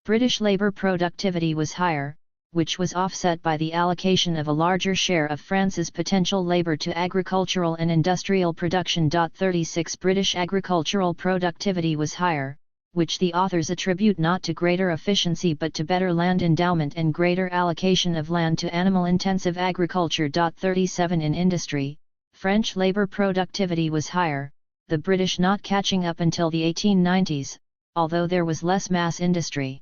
British labour productivity was higher, which was offset by the allocation of a larger share of France's potential labour to agricultural and industrial production. 36 British agricultural productivity was higher, which the authors attribute not to greater efficiency but to better land endowment and greater allocation of land to animal-intensive agriculture. 37 In industry, French labour productivity was higher, the British not catching up until the 1890s, although there was less mass industry.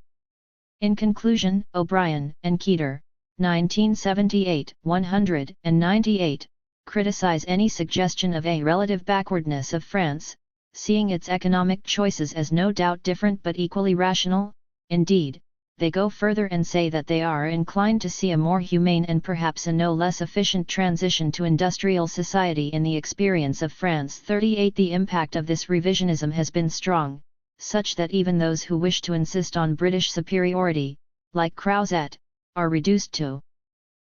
In conclusion, O'Brien and Keeter, 1978, 198, criticize any suggestion of a relative backwardness of France, seeing its economic choices as no doubt different but equally rational. Indeed, they go further and say that they are inclined to see a more humane and perhaps a no less efficient transition to industrial society in the experience of France. 38 The impact of this revisionism has been strong, such that even those who wish to insist on British superiority, like Creuset, are reduced to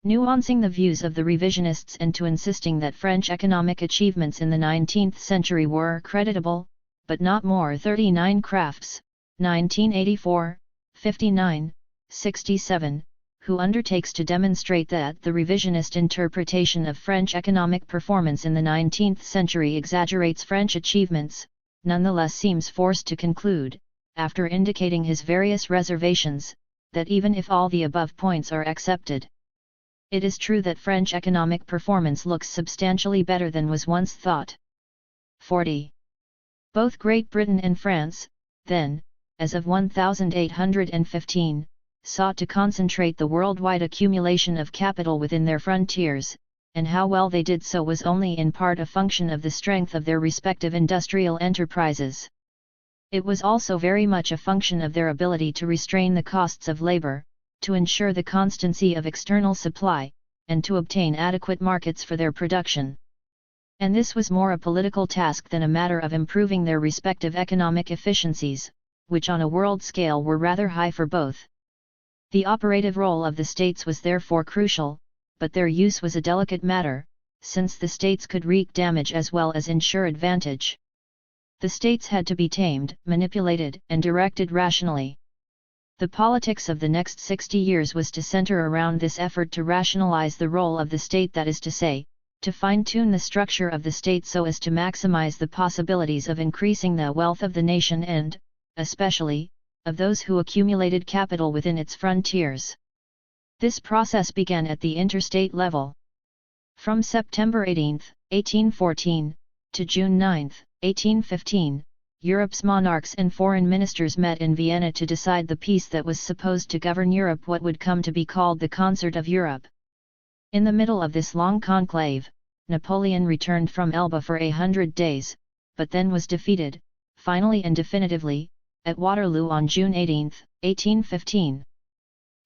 nuancing the views of the revisionists and to insisting that French economic achievements in the 19th century were creditable, but not more. 39 Crafts, 1984, 59, 67, who undertakes to demonstrate that the revisionist interpretation of French economic performance in the 19th century exaggerates French achievements, nonetheless seems forced to conclude, after indicating his various reservations, that even if all the above points are accepted, it is true that French economic performance looks substantially better than was once thought. 40. Both Great Britain and France, then, as of 1815, sought to concentrate the worldwide accumulation of capital within their frontiers, and how well they did so was only in part a function of the strength of their respective industrial enterprises. It was also very much a function of their ability to restrain the costs of labor, to ensure the constancy of external supply, and to obtain adequate markets for their production. And this was more a political task than a matter of improving their respective economic efficiencies, which on a world scale were rather high for both. The operative role of the states was therefore crucial, but their use was a delicate matter, since the states could wreak damage as well as ensure advantage. The states had to be tamed, manipulated, and directed rationally. The politics of the next 60 years was to center around this effort to rationalize the role of the state, that is to say, to fine-tune the structure of the state so as to maximize the possibilities of increasing the wealth of the nation and, especially, of those who accumulated capital within its frontiers. This process began at the interstate level. From September 18, 1814, to June 9, 1815, Europe's monarchs and foreign ministers met in Vienna to decide the peace that was supposed to govern Europe, what would come to be called the Concert of Europe. In the middle of this long conclave, Napoleon returned from Elba for 100 days, but then was defeated, finally and definitively, at Waterloo on June 18, 1815.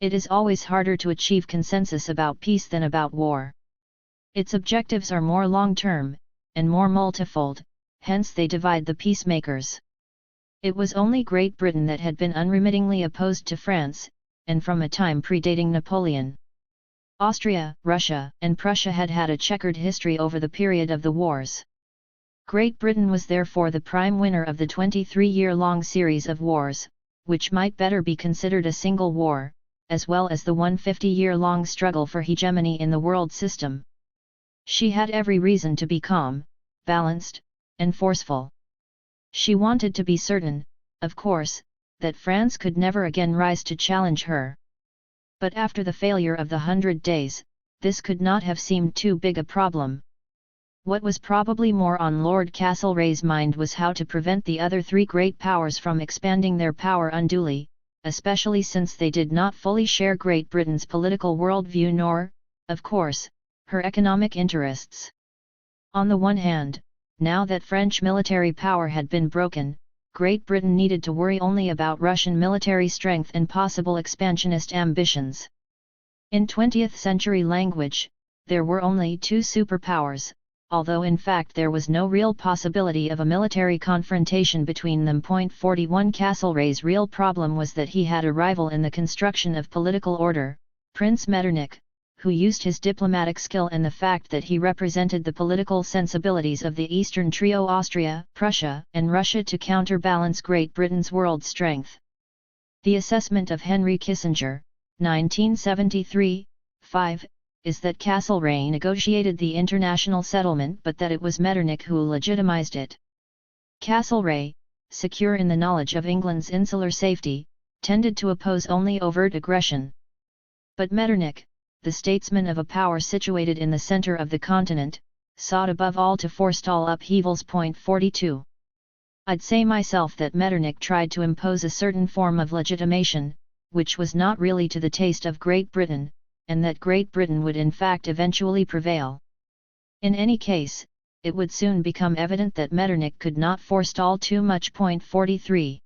It is always harder to achieve consensus about peace than about war. Its objectives are more long-term, and more multifold, hence they divide the peacemakers. It was only Great Britain that had been unremittingly opposed to France, and from a time predating Napoleon. Austria, Russia, and Prussia had had a checkered history over the period of the wars. Great Britain was therefore the prime winner of the 23-year-long series of wars, which might better be considered a single war, as well as the 150-year-long struggle for hegemony in the world system. She had every reason to be calm, balanced, and forceful. She wanted to be certain, of course, that France could never again rise to challenge her. But after the failure of the 100 Days, this could not have seemed too big a problem. What was probably more on Lord Castlereagh's mind was how to prevent the other three great powers from expanding their power unduly, especially since they did not fully share Great Britain's political worldview nor, of course, her economic interests. On the one hand, now that French military power had been broken, Great Britain needed to worry only about Russian military strength and possible expansionist ambitions. In 20th-century language, there were only two superpowers, although in fact there was no real possibility of a military confrontation between them. 41 Castlereagh's real problem was that he had a rival in the construction of political order, Prince Metternich, who used his diplomatic skill and the fact that he represented the political sensibilities of the Eastern Trio Austria, Prussia, and Russia to counterbalance Great Britain's world strength. The assessment of Henry Kissinger, 1973, 5, is that Castlereagh negotiated the international settlement but that it was Metternich who legitimized it. Castlereagh, secure in the knowledge of England's insular safety, tended to oppose only overt aggression. But Metternich, the statesman of a power situated in the center of the continent, sought above all to forestall upheavals. 42. I'd say myself that Metternich tried to impose a certain form of legitimation, which was not really to the taste of Great Britain, and that Great Britain would in fact eventually prevail. In any case, it would soon become evident that Metternich could not forestall too much. 43.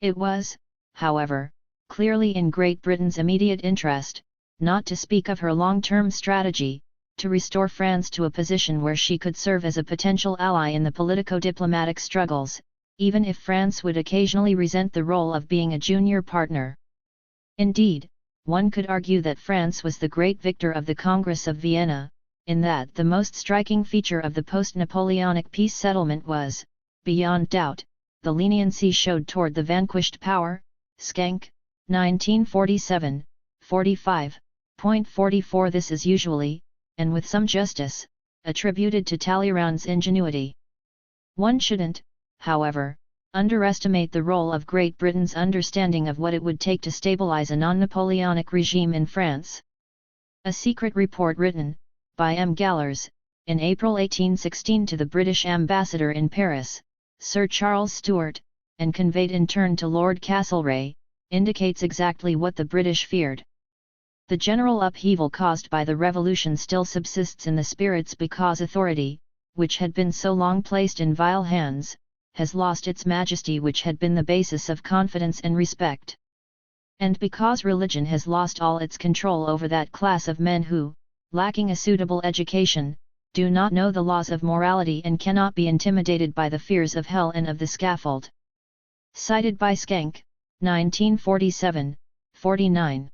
It was, however, clearly in Great Britain's immediate interest, not to speak of her long-term strategy, to restore France to a position where she could serve as a potential ally in the politico-diplomatic struggles, even if France would occasionally resent the role of being a junior partner. Indeed, one could argue that France was the great victor of the Congress of Vienna, in that the most striking feature of the post-Napoleonic peace settlement was, beyond doubt, the leniency showed toward the vanquished power. Schenck, 1947, 45. 44. This is usually, and with some justice, attributed to Talleyrand's ingenuity. One shouldn't, however, underestimate the role of Great Britain's understanding of what it would take to stabilize a non-Napoleonic regime in France. A secret report written, by M. Gallers, in April 1816 to the British ambassador in Paris, Sir Charles Stuart, and conveyed in turn to Lord Castlereagh, indicates exactly what the British feared. The general upheaval caused by the revolution still subsists in the spirits because authority, which had been so long placed in vile hands, has lost its majesty which had been the basis of confidence and respect. And because religion has lost all its control over that class of men who, lacking a suitable education, do not know the laws of morality and cannot be intimidated by the fears of hell and of the scaffold. Cited by Schenck, 1947, 49.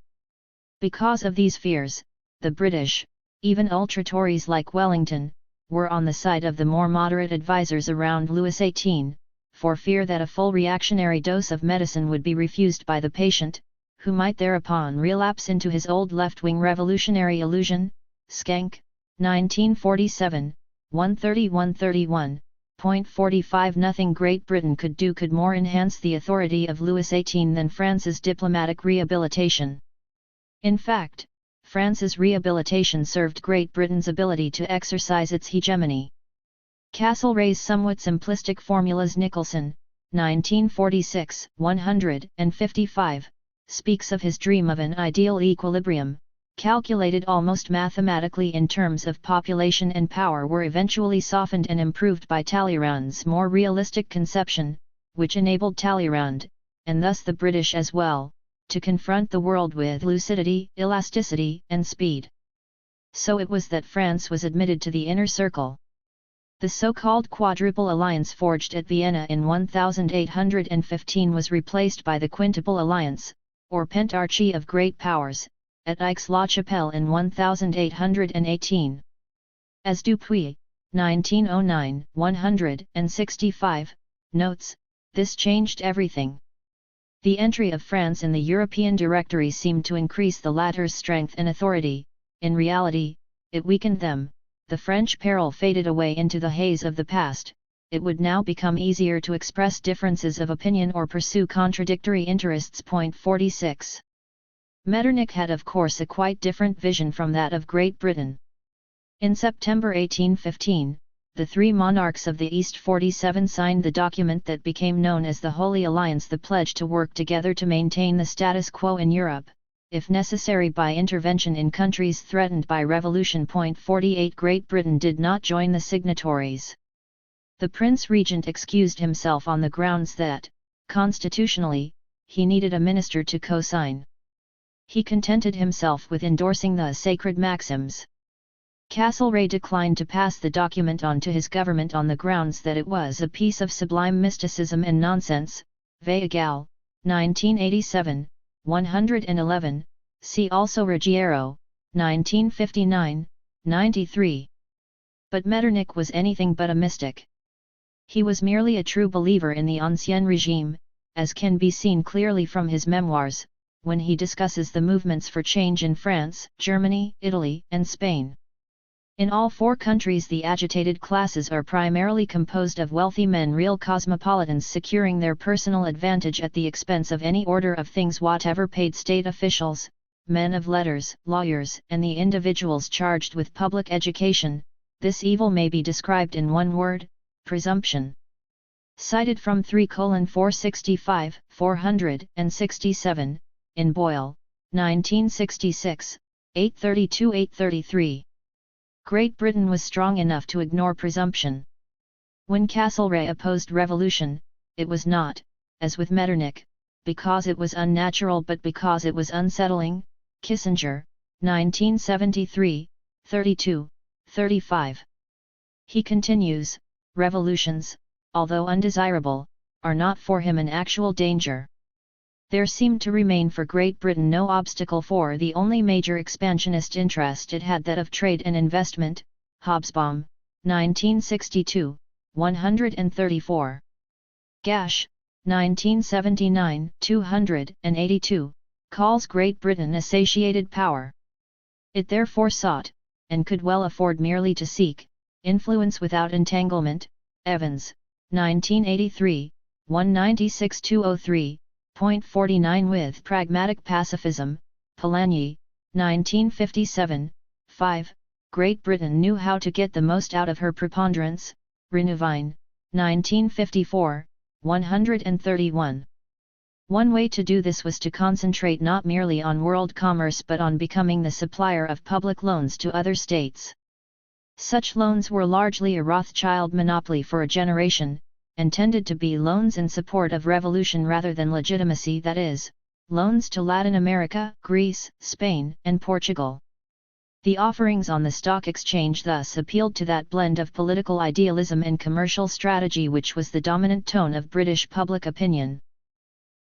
Because of these fears, the British, even ultra-Tories like Wellington, were on the side of the more moderate advisers around Louis XVIII, for fear that a full reactionary dose of medicine would be refused by the patient, who might thereupon relapse into his old left-wing revolutionary illusion. Schenck, 1947, 130-131.45. Nothing Great Britain could do could more enhance the authority of Louis XVIII than France's diplomatic rehabilitation. In fact, France's rehabilitation served Great Britain's ability to exercise its hegemony. Castlereagh's somewhat simplistic formulas. Nicholson, 1946, 155, speaks of his dream of an ideal equilibrium, calculated almost mathematically in terms of population and power, were eventually softened and improved by Talleyrand's more realistic conception, which enabled Talleyrand, and thus the British as well, to confront the world with lucidity, elasticity, and speed. So it was that France was admitted to the inner circle. The so-called Quadruple Alliance forged at Vienna in 1815 was replaced by the Quintuple Alliance, or Pentarchy of Great Powers, at Aix-la-Chapelle in 1818. As Dupuy, 1909, 165, notes, this changed everything. The entry of France in the European Directory seemed to increase the latter's strength and authority. In reality, it weakened them. The French peril faded away into the haze of the past. It would now become easier to express differences of opinion or pursue contradictory interests. 46. Metternich had of course a quite different vision from that of Great Britain. In September 1815, the three monarchs of the East 47 signed the document that became known as the Holy Alliance, the pledge to work together to maintain the status quo in Europe, if necessary by intervention in countries threatened by revolution. 48. Great Britain did not join the signatories. The Prince Regent excused himself on the grounds that, constitutionally, he needed a minister to co-sign. He contented himself with endorsing the sacred maxims. Castlereagh declined to pass the document on to his government on the grounds that it was a piece of sublime mysticism and nonsense. Weigall, 1987, 111, see also Ruggiero, 1959, 93. But Metternich was anything but a mystic. He was merely a true believer in the Ancien Régime, as can be seen clearly from his memoirs, when he discusses the movements for change in France, Germany, Italy, and Spain. In all four countries the agitated classes are primarily composed of wealthy men, real cosmopolitans securing their personal advantage at the expense of any order of things whatever, paid state officials, men of letters, lawyers, and the individuals charged with public education. This evil may be described in one word: presumption. Cited from 3:465, 467, in Boyle, 1966, 832-833. Great Britain was strong enough to ignore presumption. When Castlereagh opposed revolution, it was not, as with Metternich, because it was unnatural but because it was unsettling. Kissinger, 1973, 32, 35. He continues, revolutions, although undesirable, are not for him an actual danger. There seemed to remain for Great Britain no obstacle for the only major expansionist interest it had, that of trade and investment. Hobsbawm, 1962, 134. Gash, 1979, 282, calls Great Britain a satiated power. It therefore sought, and could well afford merely to seek, influence without entanglement. Evans, 1983, 196-203. 49. With pragmatic pacifism. Polanyi, 1957, 5. Great Britain knew how to get the most out of her preponderance. Renuvine, 1954, 131. One way to do this was to concentrate not merely on world commerce but on becoming the supplier of public loans to other states. Such loans were largely a Rothschild monopoly for a generation, and tended to be loans in support of revolution rather than legitimacy, that is, loans to Latin America, Greece, Spain, and Portugal. The offerings on the stock exchange thus appealed to that blend of political idealism and commercial strategy which was the dominant tone of British public opinion.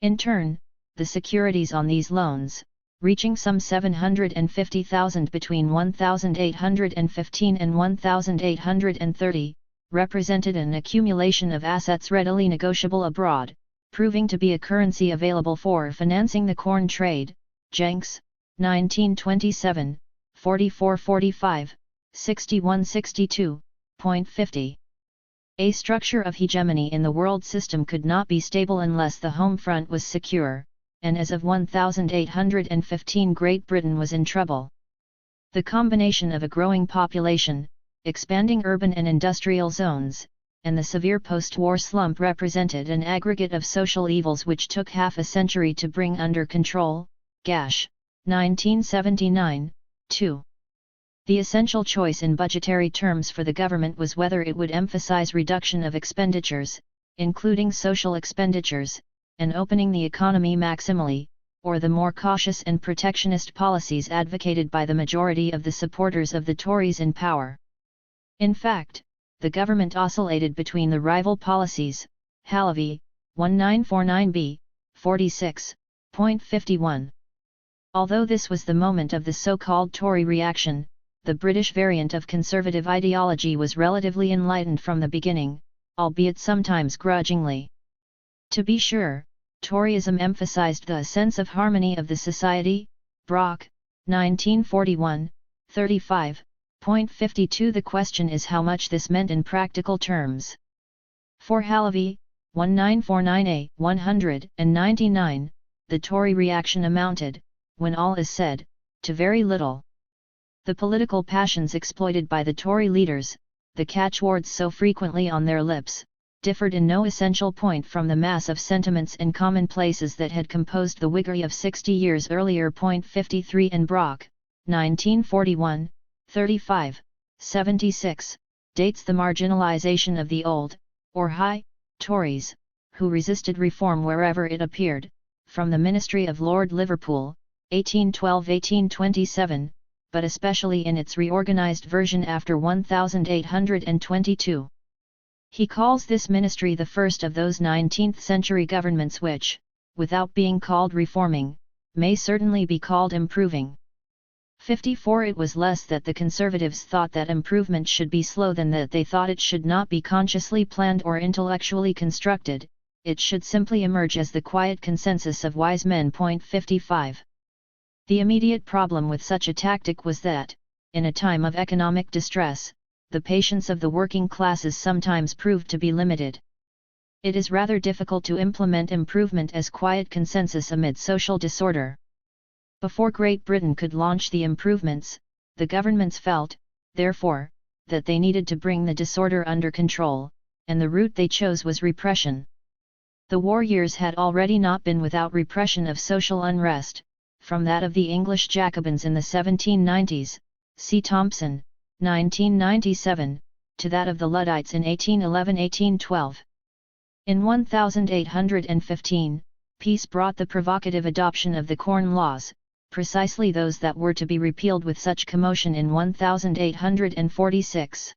In turn, the securities on these loans, reaching some 750,000 between 1815 and 1830, represented an accumulation of assets readily negotiable abroad, proving to be a currency available for financing the corn trade. Jenks, 1927, 44-45, 61-62.50. A structure of hegemony in the world system could not be stable unless the home front was secure, and as of 1815 Great Britain was in trouble. The combination of a growing population, expanding urban and industrial zones, and the severe post-war slump represented an aggregate of social evils which took half a century to bring under control. Gash, 1979, 2. The essential choice in budgetary terms for the government was whether it would emphasize reduction of expenditures, including social expenditures, and opening the economy maximally, or the more cautious and protectionist policies advocated by the majority of the supporters of the Tories in power. In fact, the government oscillated between the rival policies. Halavy, 1949b, 46.51. Although this was the moment of the so-called Tory reaction, the British variant of conservative ideology was relatively enlightened from the beginning, albeit sometimes grudgingly. To be sure, Toryism emphasized the sense of harmony of the society. Brock, 1941, 35.52. The question is how much this meant in practical terms. For Halavy, 1949a, 199, the Tory reaction amounted, when all is said, to very little. The political passions exploited by the Tory leaders, the catchwords so frequently on their lips, differed in no essential point from the mass of sentiments and commonplaces that had composed the Whiggery of 60 years earlier. 53. And Brock, 1941, 35, 76, dates the marginalization of the old, or high, Tories, who resisted reform wherever it appeared, from the ministry of Lord Liverpool, 1812-1827, but especially in its reorganized version after 1822. He calls this ministry the first of those 19th-century governments which, without being called reforming, may certainly be called improving. 54. It was less that the Conservatives thought that improvement should be slow than that they thought it should not be consciously planned or intellectually constructed, it should simply emerge as the quiet consensus of wise men. 55. The immediate problem with such a tactic was that, in a time of economic distress, the patience of the working classes sometimes proved to be limited. It is rather difficult to implement improvement as quiet consensus amid social disorder. Before Great Britain could launch the improvements, the governments felt, therefore, that they needed to bring the disorder under control, and the route they chose was repression. The war years had already not been without repression of social unrest, from that of the English Jacobins in the 1790s, see Thompson, 1997, to that of the Luddites in 1811-1812. In 1815, peace brought the provocative adoption of the Corn Laws, precisely those that were to be repealed with such commotion in 1846.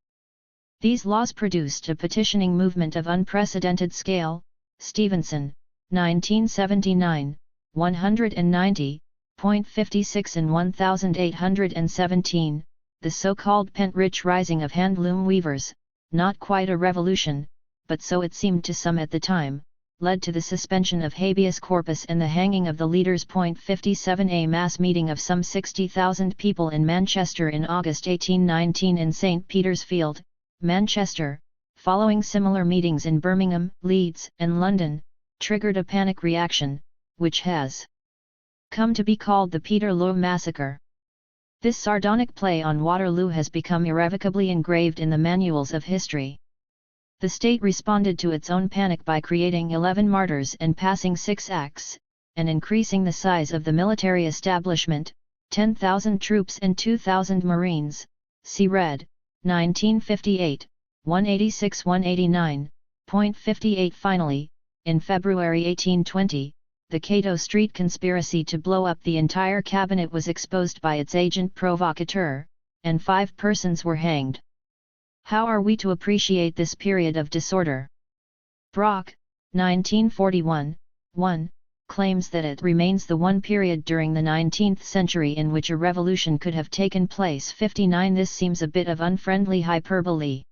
These laws produced a petitioning movement of unprecedented scale. Stevenson, 1979, 190. 56 in 1817, the so-called pent-rich rising of handloom weavers, not quite a revolution, but so it seemed to some at the time, led to the suspension of habeas corpus and the hanging of the leaders. 57. A mass meeting of some 60,000 people in Manchester in August 1819 in St. Peter's Field, Manchester, following similar meetings in Birmingham, Leeds, and London, triggered a panic reaction, which has come to be called the Peterloo Massacre. This sardonic play on Waterloo has become irrevocably engraved in the manuals of history. The state responded to its own panic by creating 11 martyrs and passing 6 acts, and increasing the size of the military establishment, 10,000 troops and 2,000 marines, see Red, 1958, 186-189.58. Finally, in February 1820, the Cato Street conspiracy to blow up the entire cabinet was exposed by its agent provocateur, and 5 persons were hanged. How are we to appreciate this period of disorder? Brock, 1941, 1, claims that it remains the one period during the 19th century in which a revolution could have taken place. 59. This seems a bit of unfriendly hyperbole.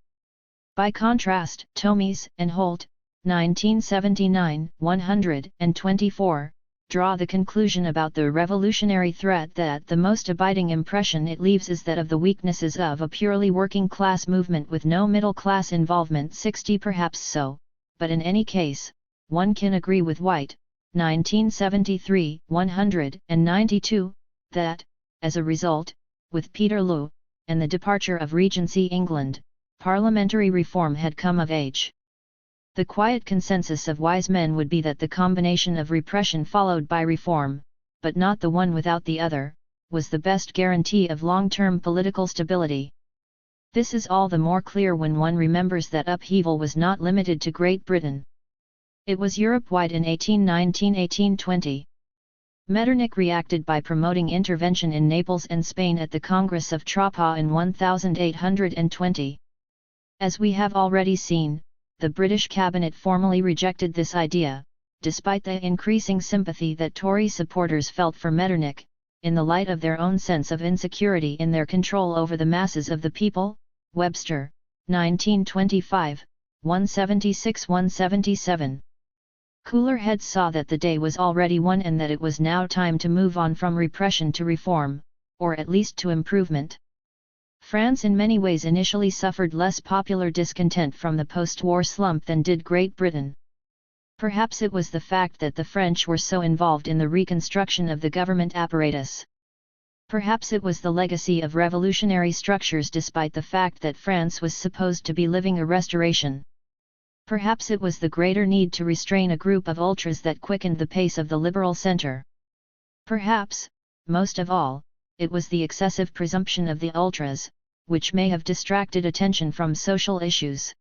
By contrast, Tomies and Holt, 1979, 124, draw the conclusion about the revolutionary threat that the most abiding impression it leaves is that of the weaknesses of a purely working-class movement with no middle-class involvement. 60. Perhaps so, but in any case, one can agree with White, 1973, 192, that, as a result, with Peterloo, and the departure of Regency England, parliamentary reform had come of age. The quiet consensus of wise men would be that the combination of repression followed by reform, but not the one without the other, was the best guarantee of long-term political stability. This is all the more clear when one remembers that upheaval was not limited to Great Britain. It was Europe-wide in 1819–1820. Metternich reacted by promoting intervention in Naples and Spain at the Congress of Troppau in 1820. As we have already seen, the British cabinet formally rejected this idea, despite the increasing sympathy that Tory supporters felt for Metternich, in the light of their own sense of insecurity in their control over the masses of the people. Webster, 1925, 176–177. Cooler heads saw that the day was already won and that it was now time to move on from repression to reform, or at least to improvement. France in many ways initially suffered less popular discontent from the post-war slump than did Great Britain. Perhaps it was the fact that the French were so involved in the reconstruction of the government apparatus. Perhaps it was the legacy of revolutionary structures despite the fact that France was supposed to be living a restoration. Perhaps it was the greater need to restrain a group of ultras that quickened the pace of the liberal centre. Perhaps, most of all, it was the excessive presumption of the ultras, which may have distracted attention from social issues.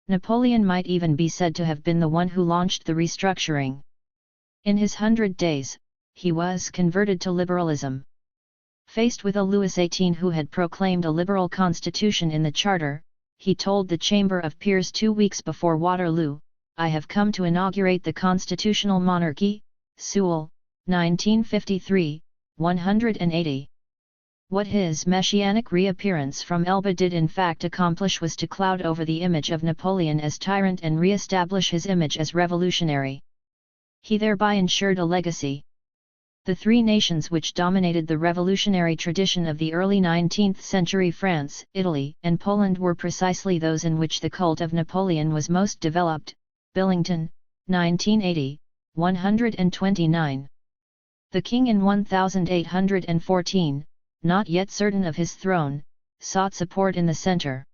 Napoleon might even be said to have been the one who launched the restructuring. In his 100 days, he was converted to liberalism. Faced with a Louis XVIII who had proclaimed a liberal constitution in the Charter, he told the Chamber of Peers 2 weeks before Waterloo, "I have come to inaugurate the constitutional monarchy." Sewell, 1953, 180. What his messianic reappearance from Elba did in fact accomplish was to cloud over the image of Napoleon as tyrant and re-establish his image as revolutionary. He thereby ensured a legacy. The three nations which dominated the revolutionary tradition of the early 19th century, France, Italy, and Poland, were precisely those in which the cult of Napoleon was most developed. Billington, 1980, 129. The king in 1814, not yet certain of his throne, sought support in the centre.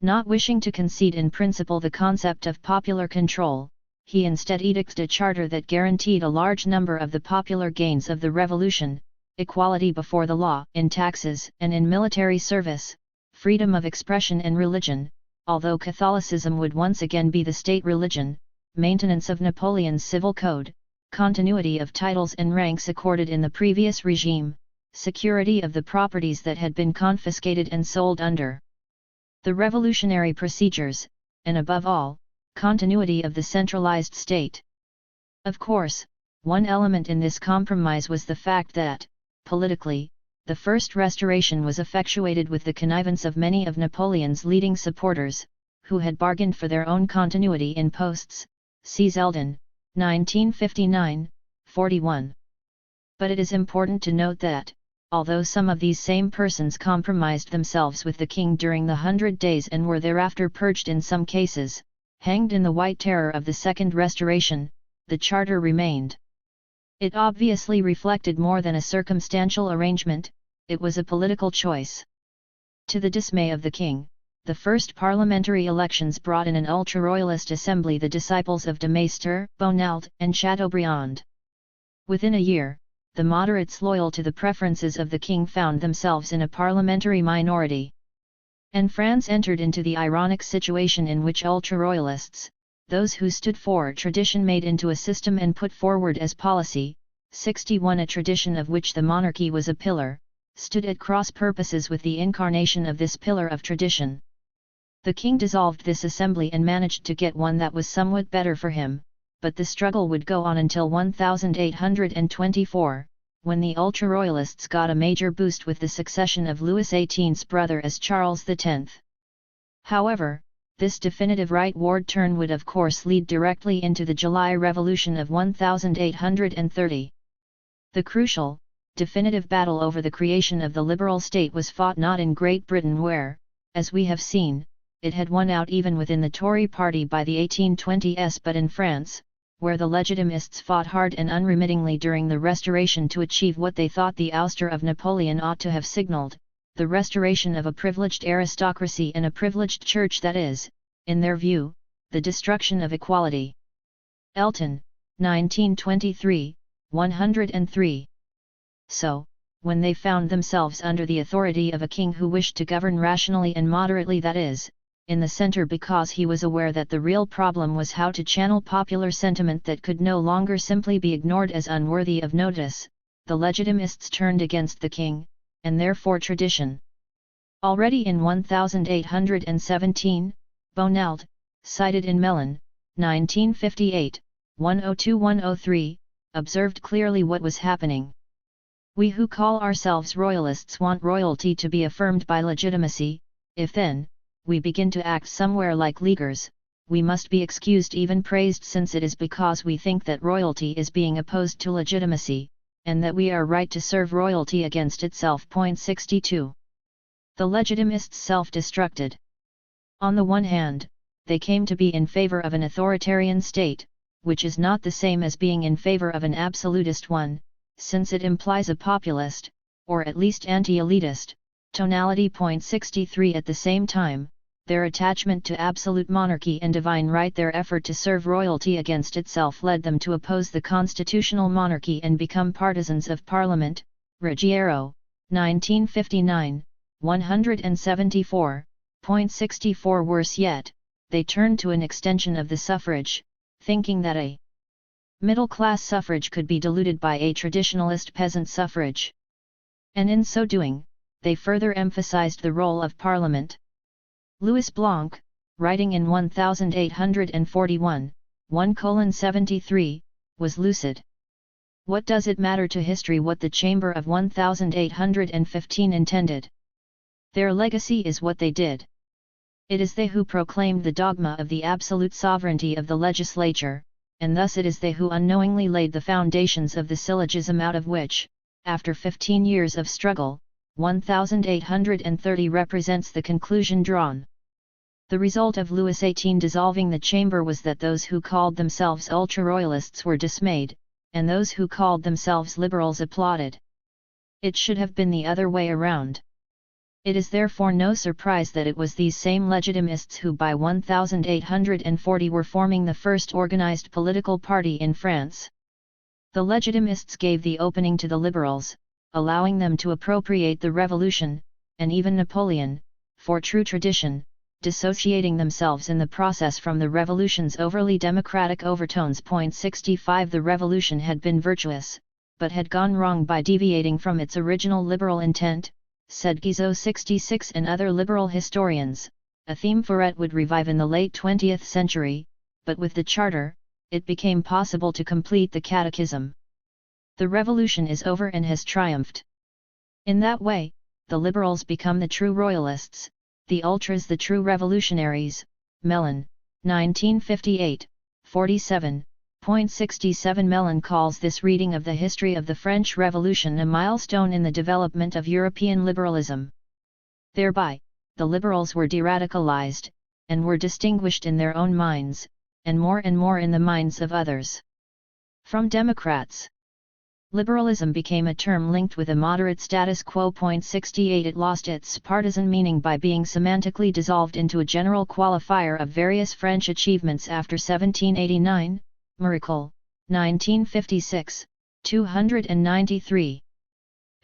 Not wishing to concede in principle the concept of popular control, he instead edicted a charter that guaranteed a large number of the popular gains of the revolution: equality before the law, in taxes and in military service, freedom of expression and religion, although Catholicism would once again be the state religion, maintenance of Napoleon's civil code, continuity of titles and ranks accorded in the previous regime, security of the properties that had been confiscated and sold under the revolutionary procedures, and above all, continuity of the centralized state. Of course, one element in this compromise was the fact that, politically, the First Restoration was effectuated with the connivance of many of Napoleon's leading supporters, who had bargained for their own continuity in posts. See Zeldin, 1959, 41. But it is important to note that, although some of these same persons compromised themselves with the king during the 100 days and were thereafter purged in some cases, hanged in the White Terror of the Second Restoration, the Charter remained. It obviously reflected more than a circumstantial arrangement, it was a political choice. To the dismay of the king, the first parliamentary elections brought in an ultra-royalist assembly, the disciples of de Maistre, Bonald, and Chateaubriand. Within a year, the moderates loyal to the preferences of the king found themselves in a parliamentary minority. And France entered into the ironic situation in which ultra-royalists, those who stood for tradition made into a system and put forward as policy, 61, a tradition of which the monarchy was a pillar, stood at cross purposes with the incarnation of this pillar of tradition. The king dissolved this assembly and managed to get one that was somewhat better for him, but the struggle would go on until 1824, when the ultra-royalists got a major boost with the succession of Louis XVIII's brother as Charles X. However, this definitive rightward turn would of course lead directly into the July Revolution of 1830. The crucial, definitive battle over the creation of the liberal state was fought not in Great Britain where, as we have seen, it had won out even within the Tory party by the 1820s, but in France, where the Legitimists fought hard and unremittingly during the Restoration to achieve what they thought the ouster of Napoleon ought to have signalled, the restoration of a privileged aristocracy and a privileged church, that is, in their view, the destruction of equality. Elton, 1923, 103. So, when they found themselves under the authority of a king who wished to govern rationally and moderately, that is, in the centre, because he was aware that the real problem was how to channel popular sentiment that could no longer simply be ignored as unworthy of notice, the Legitimists turned against the king, and therefore tradition. Already in 1817, Bonald, cited in Mellon, 1958, 102-103, observed clearly what was happening. We who call ourselves royalists want royalty to be affirmed by legitimacy. If then, we begin to act somewhere like leaguers, we must be excused, even praised, since it is because we think that royalty is being opposed to legitimacy, and that we are right to serve royalty against itself. 62. The Legitimists self-destructed. On the one hand, they came to be in favor of an authoritarian state, which is not the same as being in favor of an absolutist one, since it implies a populist, or at least anti-elitist, tonality. 63. At the same time, their attachment to absolute monarchy and divine right, their effort to serve royalty against itself, led them to oppose the constitutional monarchy and become partisans of Parliament. Ruggiero, 1959, 174. 64. Worse yet, they turned to an extension of the suffrage, thinking that a middle-class suffrage could be diluted by a traditionalist peasant suffrage. And in so doing, they further emphasized the role of Parliament. Louis Blanc, writing in 1841, 1:73, was lucid. What does it matter to history what the Chamber of 1815 intended? Their legacy is what they did. It is they who proclaimed the dogma of the absolute sovereignty of the legislature, and thus it is they who unknowingly laid the foundations of the syllogism out of which, after 15 years of struggle, 1830 represents the conclusion drawn. The result of Louis XVIII dissolving the chamber was that those who called themselves ultra-royalists were dismayed, and those who called themselves liberals applauded. It should have been the other way around. It is therefore no surprise that it was these same Legitimists who by 1840 were forming the first organized political party in France. The Legitimists gave the opening to the liberals, allowing them to appropriate the Revolution, and even Napoleon, for true tradition, dissociating themselves in the process from the Revolution's overly democratic overtones. 65. The Revolution had been virtuous, but had gone wrong by deviating from its original liberal intent, said Guizot 66 and other liberal historians. A theme Foret would revive in the late 20th century, but with the Charter, it became possible to complete the Catechism. The Revolution is over and has triumphed. In that way, the liberals become the true royalists, the ultras the true revolutionaries. Mellon, 1958, 47. 67. Mellon calls this reading of the history of the French Revolution a milestone in the development of European liberalism. Thereby, the liberals were deradicalized, and were distinguished in their own minds, and more in the minds of others, from Democrats. Liberalism became a term linked with a moderate status quo. 68. It lost its partisan meaning by being semantically dissolved into a general qualifier of various French achievements after 1789, Miracle, 1956, 293.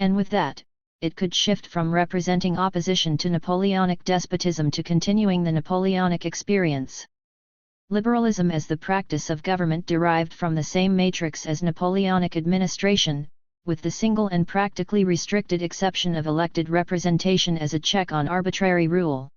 And with that, it could shift from representing opposition to Napoleonic despotism to continuing the Napoleonic experience. Liberalism as the practice of government derived from the same matrix as Napoleonic administration, with the single and practically restricted exception of elected representation as a check on arbitrary rule.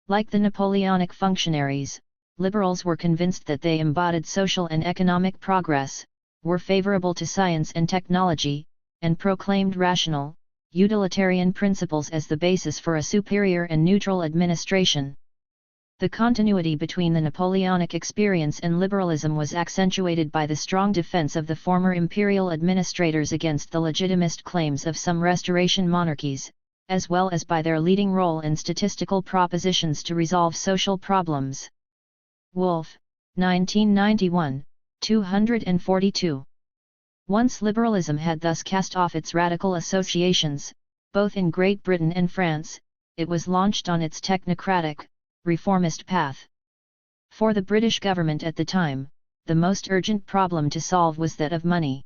Like the Napoleonic functionaries, liberals were convinced that they embodied social and economic progress, were favorable to science and technology, and proclaimed rational, utilitarian principles as the basis for a superior and neutral administration. The continuity between the Napoleonic experience and liberalism was accentuated by the strong defense of the former imperial administrators against the legitimist claims of some Restoration monarchies, as well as by their leading role in statistical propositions to resolve social problems. Wolff, 1991, 242. Once liberalism had thus cast off its radical associations, both in Great Britain and France, it was launched on its technocratic, reformist path. For the British government at the time, the most urgent problem to solve was that of money.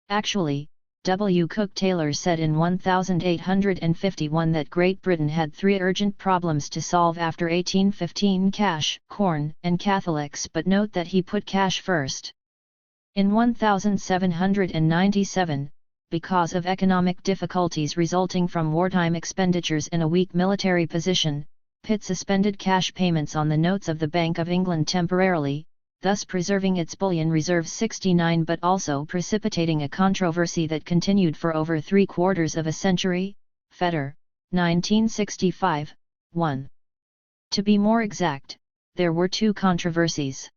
Actually, W. Cook Taylor said in 1851 that Great Britain had three urgent problems to solve after 1815: cash, corn, and Catholics, but note that he put cash first. In 1797, because of economic difficulties resulting from wartime expenditures and a weak military position, Pitt suspended cash payments on the notes of the Bank of England temporarily, thus preserving its bullion reserve 69 but also precipitating a controversy that continued for over 3/4 of a century. Fetter, 1965, 1. To be more exact, there were two controversies.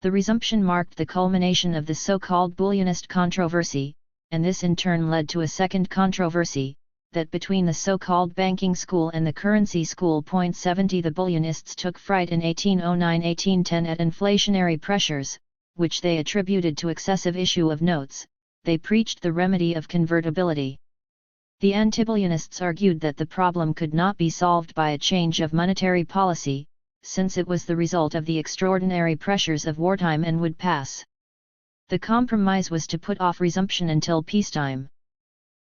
The resumption marked the culmination of the so-called bullionist controversy, and this in turn led to a second controversy, that between the so-called banking school and the currency school. 70 The bullionists took fright in 1809-1810 at inflationary pressures, which they attributed to excessive issue of notes. They preached the remedy of convertibility. The anti-bullionists argued that the problem could not be solved by a change of monetary policy, since it was the result of the extraordinary pressures of wartime and would pass. The compromise was to put off resumption until peacetime.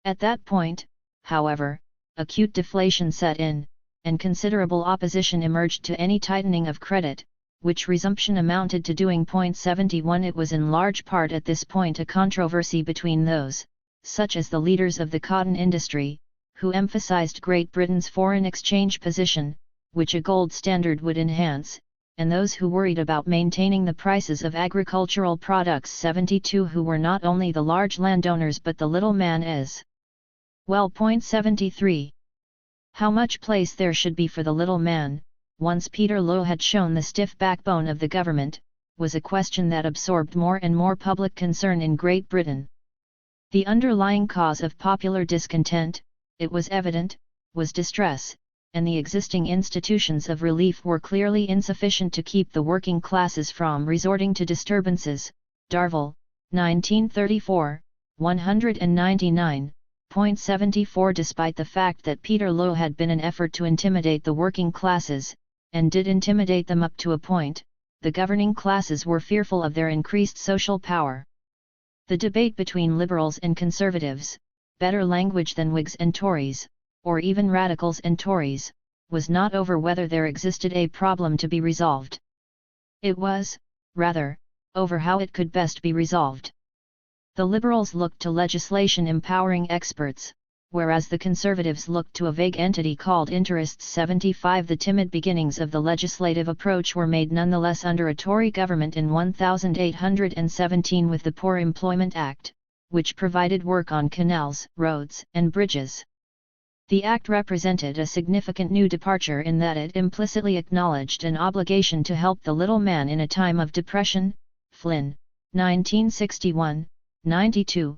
At that point, however, acute deflation set in, and considerable opposition emerged to any tightening of credit, which resumption amounted to doing. 71 It was in large part at this point a controversy between those, such as the leaders of the cotton industry, who emphasized Great Britain's foreign exchange position, which a gold standard would enhance, and those who worried about maintaining the prices of agricultural products. 72 Who were not only the large landowners but the little man as well. 73. How much place there should be for the little man, once Peter Lowe had shown the stiff backbone of the government, was a question that absorbed more and more public concern in Great Britain. The underlying cause of popular discontent, it was evident, was distress, and the existing institutions of relief were clearly insufficient to keep the working classes from resorting to disturbances. Darville, 1934, 199. 74 Despite the fact that Peter Lowe had been an effort to intimidate the working classes, and did intimidate them up to a point, the governing classes were fearful of their increased social power. The debate between liberals and conservatives, better language than Whigs and Tories, or even radicals and Tories, was not over whether there existed a problem to be resolved. It was, rather, over how it could best be resolved. The liberals looked to legislation empowering experts, whereas the conservatives looked to a vague entity called interests. 75 The timid beginnings of the legislative approach were made nonetheless under a Tory government in 1817 with the Poor Employment Act, which provided work on canals, roads, and bridges. The Act represented a significant new departure in that it implicitly acknowledged an obligation to help the little man in a time of depression. Flynn, 1961, 92.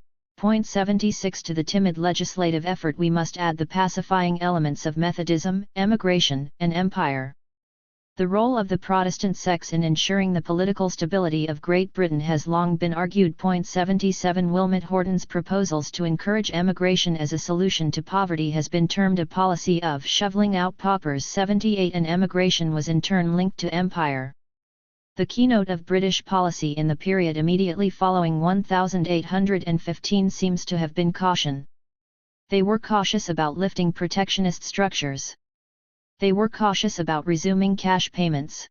76 To the timid legislative effort we must add the pacifying elements of Methodism, emigration, and empire. The role of the Protestant sects in ensuring the political stability of Great Britain has long been argued. 77 Wilmot Horton's proposals to encourage emigration as a solution to poverty has been termed a policy of shoveling out paupers. 78 And emigration was in turn linked to empire. The keynote of British policy in the period immediately following 1815 seems to have been caution. They were cautious about lifting protectionist structures. They were cautious about resuming cash payments.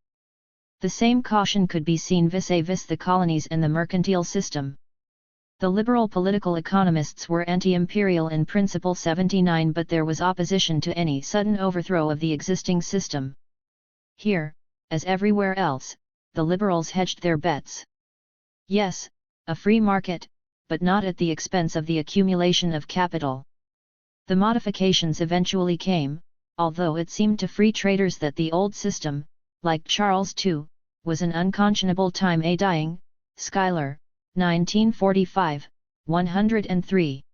The same caution could be seen vis-à-vis the colonies and the mercantile system. The liberal political economists were anti-imperial in principle 79, but there was opposition to any sudden overthrow of the existing system. Here, as everywhere else, the liberals hedged their bets. Yes, a free market, but not at the expense of the accumulation of capital. The modifications eventually came, although it seemed to free traders that the old system, like Charles II, was an unconscionable time a dying. Schuyler, 1945, 103.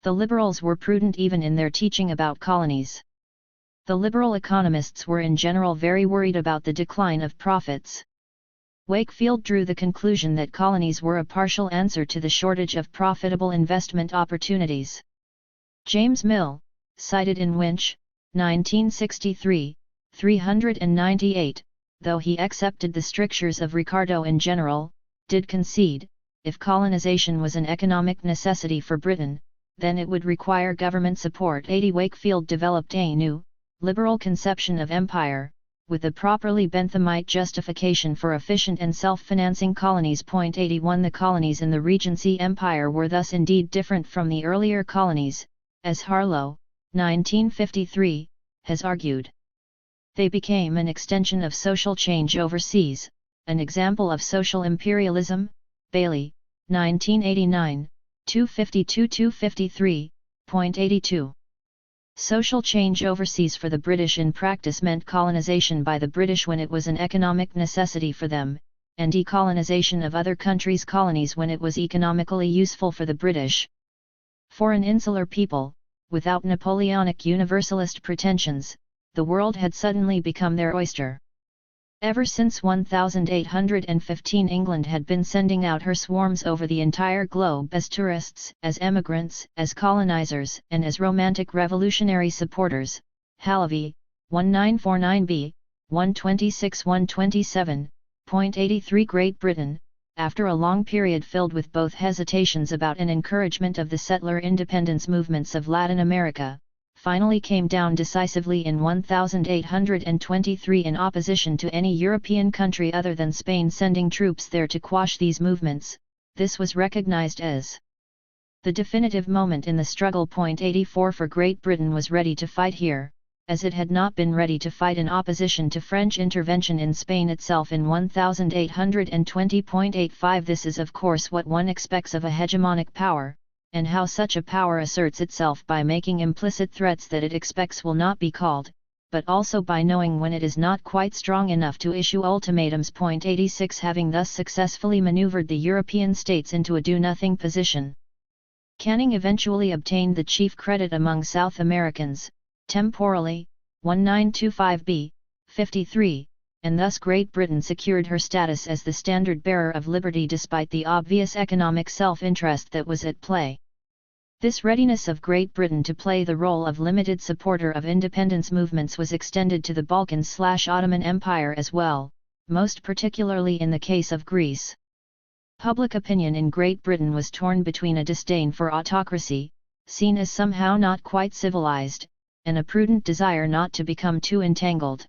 The liberals were prudent even in their teaching about colonies. The liberal economists were in general very worried about the decline of profits. Wakefield drew the conclusion that colonies were a partial answer to the shortage of profitable investment opportunities. James Mill, cited in Winch, 1963, 398, though he accepted the strictures of Ricardo in general, did concede, if colonization was an economic necessity for Britain, then it would require government support. 80 Wakefield developed a new, liberal conception of empire, with a properly Benthamite justification for efficient and self-financing colonies. 81 The colonies in the Regency Empire were thus indeed different from the earlier colonies, as Harlow, 1953, has argued. They became an extension of social change overseas, an example of social imperialism. Bailey, 1989, 252-253.82. Social change overseas for the British in practice meant colonization by the British when it was an economic necessity for them, and decolonization of other countries' colonies when it was economically useful for the British. For an insular people, without Napoleonic universalist pretensions, the world had suddenly become their oyster. Ever since 1815 England had been sending out her swarms over the entire globe as tourists, as emigrants, as colonizers, and as romantic revolutionary supporters. Halavy, 1949b, 126-127.83 Great Britain, after a long period filled with both hesitations about and encouragement of the settler independence movements of Latin America, finally came down decisively in 1823 in opposition to any European country other than Spain sending troops there to quash these movements. This was recognized as the definitive moment in the struggle. 84 For Great Britain was ready to fight here, as it had not been ready to fight in opposition to French intervention in Spain itself in 1820.85 This is of course what one expects of a hegemonic power, and how such a power asserts itself by making implicit threats that it expects will not be called, but also by knowing when it is not quite strong enough to issue ultimatums. 86 Having thus successfully maneuvered the European states into a do-nothing position, Canning eventually obtained the chief credit among South Americans, temporally, 1925b, 53, and thus Great Britain secured her status as the standard-bearer of liberty despite the obvious economic self-interest that was at play. This readiness of Great Britain to play the role of limited supporter of independence movements was extended to the Balkans/Ottoman Empire as well, most particularly in the case of Greece. Public opinion in Great Britain was torn between a disdain for autocracy, seen as somehow not quite civilized, and a prudent desire not to become too entangled.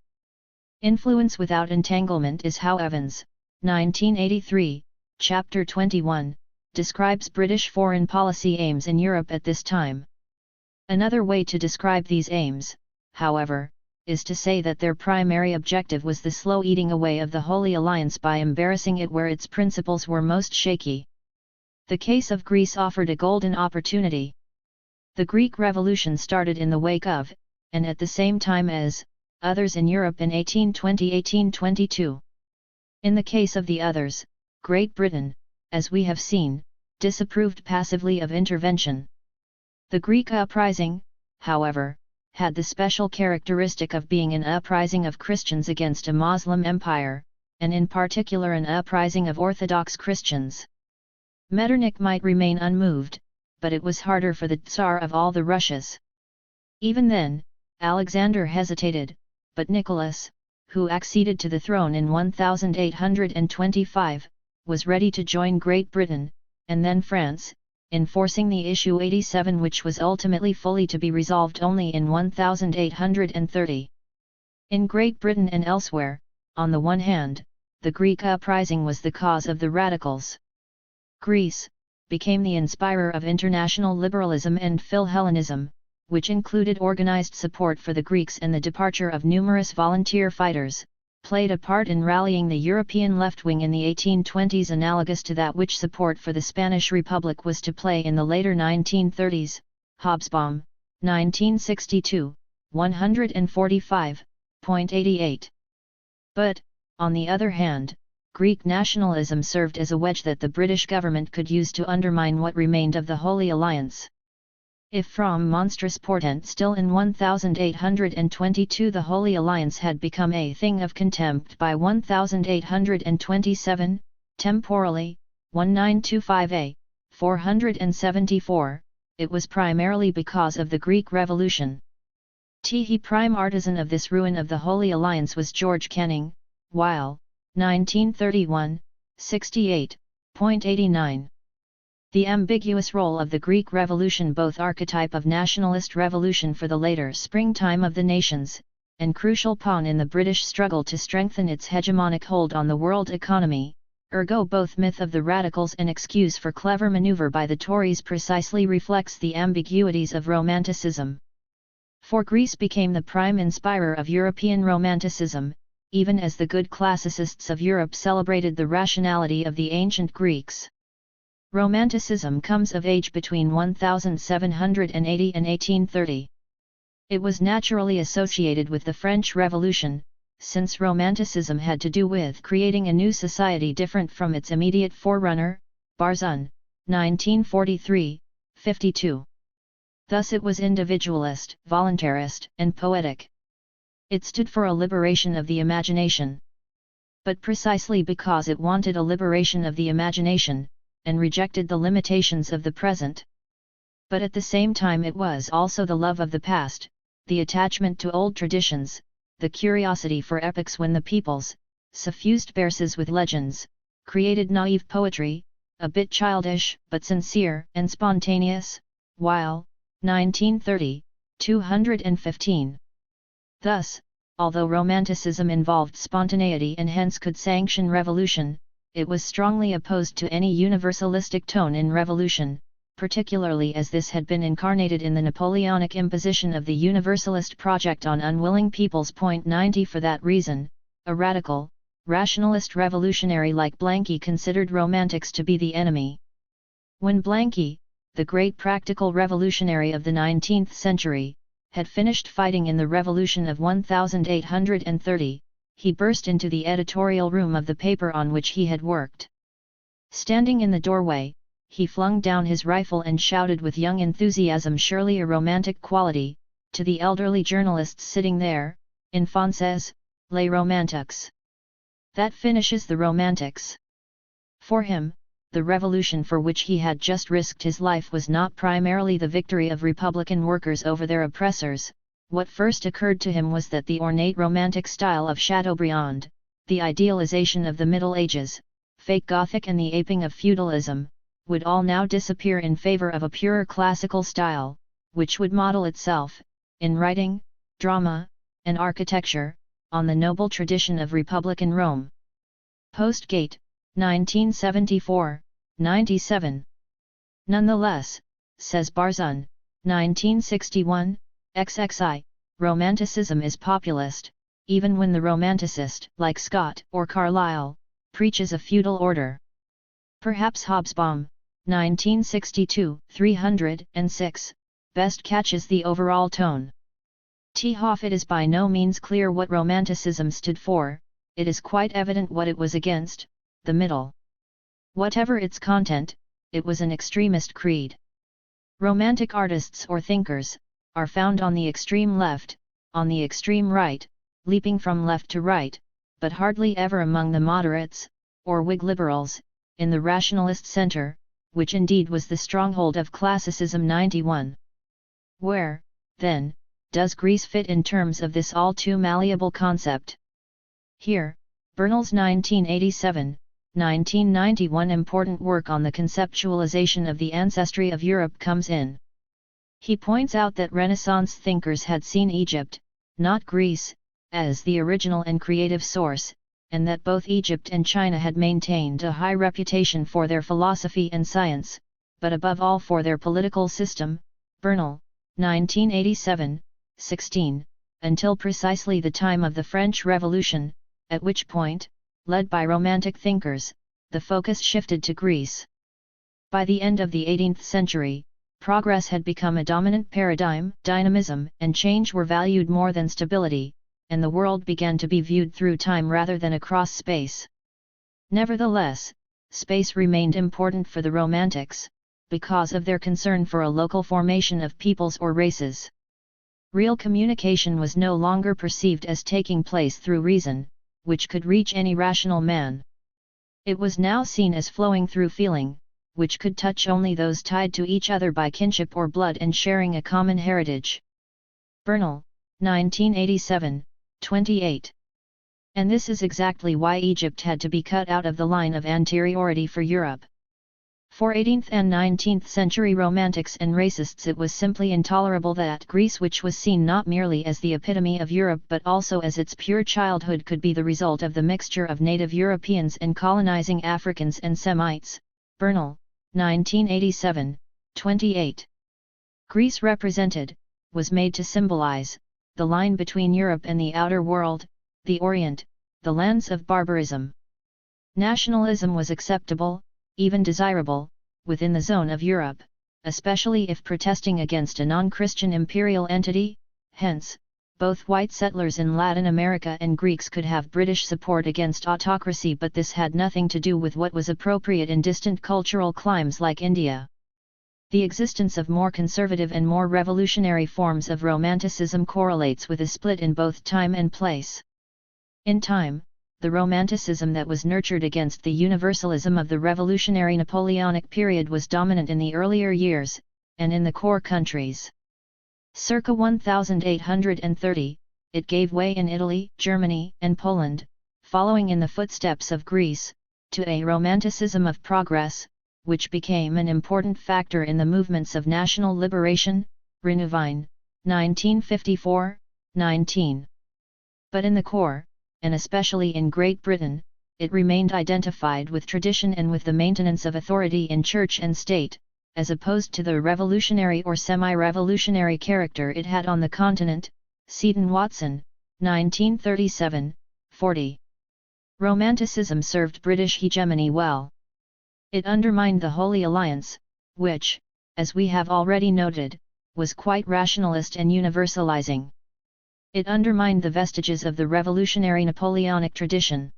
Influence without entanglement is how Evans, 1983, Chapter 21, describes British foreign policy aims in Europe at this time. Another way to describe these aims, however, is to say that their primary objective was the slow eating away of the Holy Alliance by embarrassing it where its principles were most shaky. The case of Greece offered a golden opportunity. The Greek Revolution started in the wake of, and at the same time as, others in Europe in 1820–1822. In the case of the others, Great Britain, as we have seen, disapproved passively of intervention. The Greek uprising, however, had the special characteristic of being an uprising of Christians against a Muslim empire, and in particular an uprising of Orthodox Christians. Metternich might remain unmoved, but it was harder for the Tsar of all the Russias. Even then, Alexander hesitated, but Nicholas, who acceded to the throne in 1825, was ready to join Great Britain, and then France, in forcing the issue 87 which was ultimately fully to be resolved only in 1830. In Great Britain and elsewhere, on the one hand, the Greek uprising was the cause of the radicals. Greece, became the inspirer of international liberalism and Philhellenism, which included organized support for the Greeks and the departure of numerous volunteer fighters, played a part in rallying the European left wing in the 1820s, analogous to that which support for the Spanish Republic was to play in the later 1930s. Hobsbawm, 1962, 145.88. But, on the other hand, Greek nationalism served as a wedge that the British government could use to undermine what remained of the Holy Alliance. If from monstrous portent still in 1822 the Holy Alliance had become a thing of contempt by 1827, temporally, 1925a, 474, it was primarily because of the Greek Revolution. The prime artisan of this ruin of the Holy Alliance was George Canning, while, 1931, 68.89. The ambiguous role of the Greek Revolution, both archetype of nationalist revolution for the later springtime of the nations, and crucial pawn in the British struggle to strengthen its hegemonic hold on the world economy, ergo both myth of the radicals and excuse for clever maneuver by the Tories, precisely reflects the ambiguities of Romanticism. For Greece became the prime inspirer of European Romanticism, even as the good classicists of Europe celebrated the rationality of the ancient Greeks. Romanticism comes of age between 1780 and 1830. It was naturally associated with the French Revolution, since Romanticism had to do with creating a new society different from its immediate forerunner, Barzun, 1943, 52. Thus it was individualist, voluntarist, and poetic. It stood for a liberation of the imagination. But precisely because it wanted a liberation of the imagination, and rejected the limitations of the present. But at the same time it was also the love of the past, the attachment to old traditions, the curiosity for epochs when the peoples, suffused verses with legends, created naive poetry, a bit childish but sincere and spontaneous, while, 1930, 215. Thus, although Romanticism involved spontaneity and hence could sanction revolution, it was strongly opposed to any universalistic tone in revolution, particularly as this had been incarnated in the Napoleonic imposition of the universalist project on unwilling peoples. 90. For that reason, a radical, rationalist revolutionary like Blanqui considered romantics to be the enemy. When Blanqui, the great practical revolutionary of the 19th century, had finished fighting in the Revolution of 1830, he burst into the editorial room of the paper on which he had worked. Standing in the doorway, he flung down his rifle and shouted with young enthusiasm, surely a romantic quality, to the elderly journalists sitting there, "In français, les romantiques. That finishes the romantics." For him, the revolution for which he had just risked his life was not primarily the victory of Republican workers over their oppressors. What first occurred to him was that the ornate romantic style of Chateaubriand, the idealization of the Middle Ages, fake Gothic and the aping of feudalism, would all now disappear in favor of a purer classical style, which would model itself, in writing, drama, and architecture, on the noble tradition of Republican Rome. Postgate, 1974, 97. Nonetheless, says Barzun, 1961, XXI, Romanticism is populist, even when the Romanticist, like Scott or Carlyle, preaches a feudal order. Perhaps Hobsbawm, 1962, 306, best catches the overall tone. It is by no means clear what Romanticism stood for, it is quite evident what it was against, the middle. Whatever its content, it was an extremist creed. Romantic artists or thinkers are found on the extreme left, on the extreme right, leaping from left to right, but hardly ever among the moderates, or Whig liberals, in the rationalist center, which indeed was the stronghold of classicism. 91. Where, then, does Greece fit in terms of this all too malleable concept? Here, Bernal's 1987-1991 important work on the conceptualization of the ancestry of Europe comes in. He points out that Renaissance thinkers had seen Egypt, not Greece, as the original and creative source, and that both Egypt and China had maintained a high reputation for their philosophy and science, but above all for their political system, Bernal, 1987, 16, until precisely the time of the French Revolution, at which point, led by Romantic thinkers, the focus shifted to Greece. By the end of the 18th century, progress had become a dominant paradigm, dynamism and change were valued more than stability, and the world began to be viewed through time rather than across space. Nevertheless, space remained important for the Romantics, because of their concern for a local formation of peoples or races. Real communication was no longer perceived as taking place through reason, which could reach any rational man. It was now seen as flowing through feeling, which could touch only those tied to each other by kinship or blood and sharing a common heritage. Bernal, 1987, 28. And this is exactly why Egypt had to be cut out of the line of anteriority for Europe. For 18th and 19th century Romantics and racists it was simply intolerable that Greece, which was seen not merely as the epitome of Europe but also as its pure childhood, could be the result of the mixture of native Europeans and colonizing Africans and Semites. Bernal, 1987, 28. Greece represented, was made to symbolize, the line between Europe and the outer world, the Orient, the lands of barbarism. Nationalism was acceptable, even desirable, within the zone of Europe, especially if protesting against a non-Christian imperial entity. Hence, both white settlers in Latin America and Greeks could have British support against autocracy, but this had nothing to do with what was appropriate in distant cultural climes like India. The existence of more conservative and more revolutionary forms of Romanticism correlates with a split in both time and place. In time, the Romanticism that was nurtured against the universalism of the revolutionary Napoleonic period was dominant in the earlier years, and in the core countries. Circa 1830, it gave way in Italy, Germany, and Poland, following in the footsteps of Greece, to a Romanticism of progress, which became an important factor in the movements of national liberation. Renuvine, 1954, 19. But in the core, and especially in Great Britain, it remained identified with tradition and with the maintenance of authority in church and state, as opposed to the revolutionary or semi-revolutionary character it had on the continent. Seton Watson, 1937, 40. Romanticism served British hegemony well. It undermined the Holy Alliance, which, as we have already noted, was quite rationalist and universalizing. It undermined the vestiges of the revolutionary Napoleonic tradition.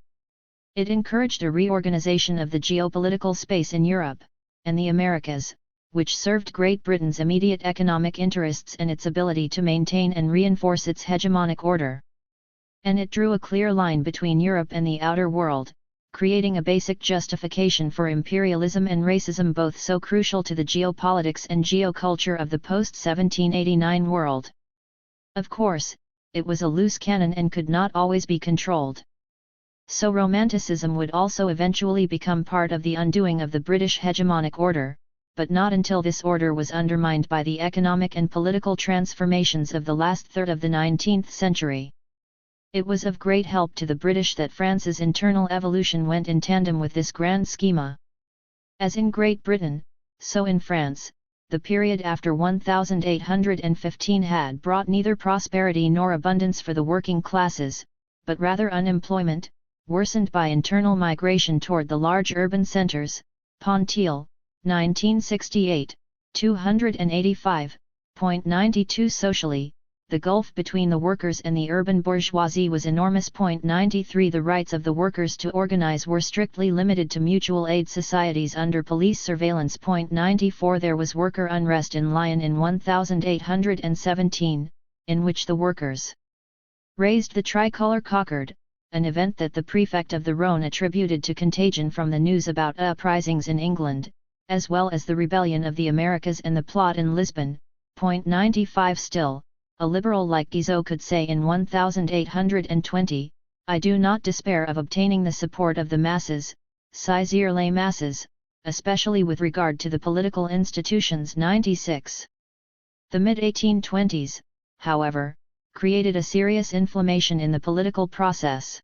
It encouraged a reorganization of the geopolitical space in Europe and the Americas, which served Great Britain's immediate economic interests and its ability to maintain and reinforce its hegemonic order. And it drew a clear line between Europe and the outer world, creating a basic justification for imperialism and racism, both so crucial to the geopolitics and geoculture of the post-1789 world. Of course, it was a loose cannon and could not always be controlled. So Romanticism would also eventually become part of the undoing of the British hegemonic order, but not until this order was undermined by the economic and political transformations of the last third of the 19th century. It was of great help to the British that France's internal evolution went in tandem with this grand schema. As in Great Britain, so in France, the period after 1815 had brought neither prosperity nor abundance for the working classes, but rather unemployment, worsened by internal migration toward the large urban centers. Pontiel, 1968, 285.92. Socially, the gulf between the workers and the urban bourgeoisie was enormous. 93. The rights of the workers to organize were strictly limited to mutual aid societies under police surveillance. 94. There was worker unrest in Lyon in 1817, in which the workers raised the tricolour cockade, an event that the prefect of the Rhône attributed to contagion from the news about uprisings in England, as well as the rebellion of the Americas and the plot in Lisbon. 95. Still, a liberal like Guizot could say in 1820, "I do not despair of obtaining the support of the masses, saisir les masses, especially with regard to the political institutions." 96. The mid-1820s, however, created a serious inflammation in the political process.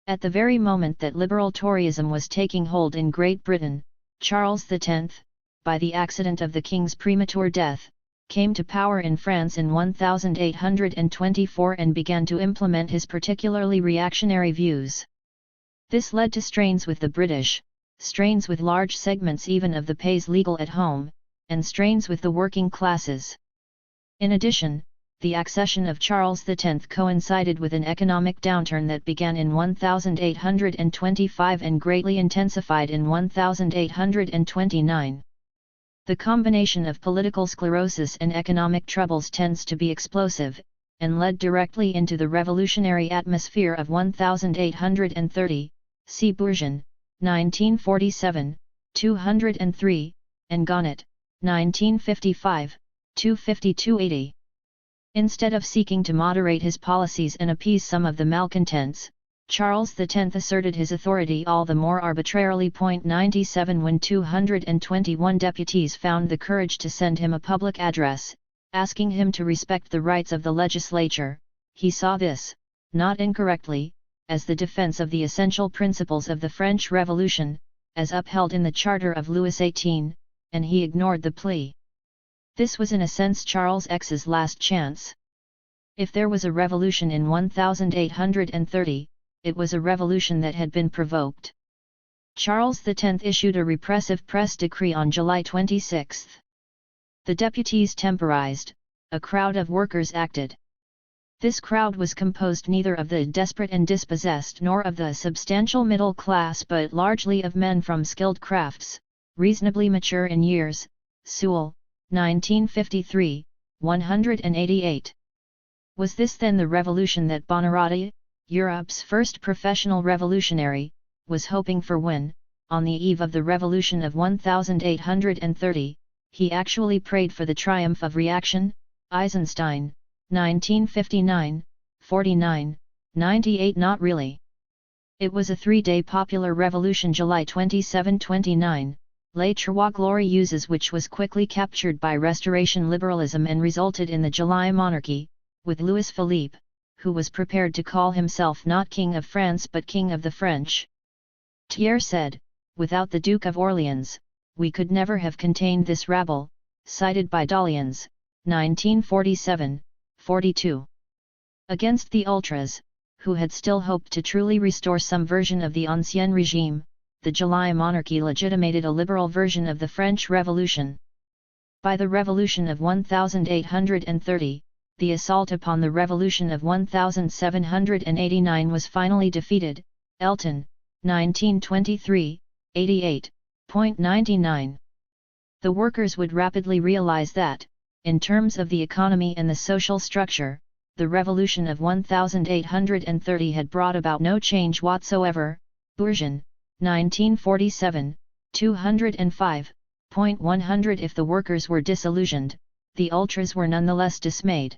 At the very moment that liberal Toryism was taking hold in Great Britain, Charles X, by the accident of the king's premature death, came to power in France in 1824 and began to implement his particularly reactionary views. This led to strains with the British, strains with large segments even of the pays legal at home, and strains with the working classes. In addition, the accession of Charles X coincided with an economic downturn that began in 1825 and greatly intensified in 1829. The combination of political sclerosis and economic troubles tends to be explosive, and led directly into the revolutionary atmosphere of 1830, see Bourgeon, 1947, 203, and Gonnet, 1955, 250-280. Instead of seeking to moderate his policies and appease some of the malcontents, Charles X asserted his authority all the more arbitrarily. 97 When 221 deputies found the courage to send him a public address, asking him to respect the rights of the legislature, he saw this, not incorrectly, as the defense of the essential principles of the French Revolution, as upheld in the Charter of Louis XVIII, and he ignored the plea. This was in a sense Charles X's last chance. If there was a revolution in 1830, it was a revolution that had been provoked. Charles X issued a repressive press decree on July 26. The deputies temporized, a crowd of workers acted. This crowd was composed neither of the desperate and dispossessed nor of the substantial middle class but largely of men from skilled crafts, reasonably mature in years. Sewell, 1953, 188. Was this then the revolution that Buonarroti, Europe's first professional revolutionary, was hoping for when, on the eve of the revolution of 1830, he actually prayed for the triumph of reaction? Eisenstein, 1959, 49, 98. Not really. It was a three-day popular revolution. July 27-29, Les Trois Glorieuses, which was quickly captured by Restoration liberalism and resulted in the July monarchy, with Louis Philippe, who was prepared to call himself not King of France but King of the French. Thiers said, "Without the Duke of Orleans, we could never have contained this rabble," cited by Dalliens, 1947, 42. Against the ultras, who had still hoped to truly restore some version of the Ancien Régime, the July monarchy legitimated a liberal version of the French Revolution. By the Revolution of 1830, the assault upon the Revolution of 1789 was finally defeated. Elton, 1923, 88.99. The workers would rapidly realize that, in terms of the economy and the social structure, the Revolution of 1830 had brought about no change whatsoever. Bourgeon, 1947, 205.100. If the workers were disillusioned, the ultras were nonetheless dismayed.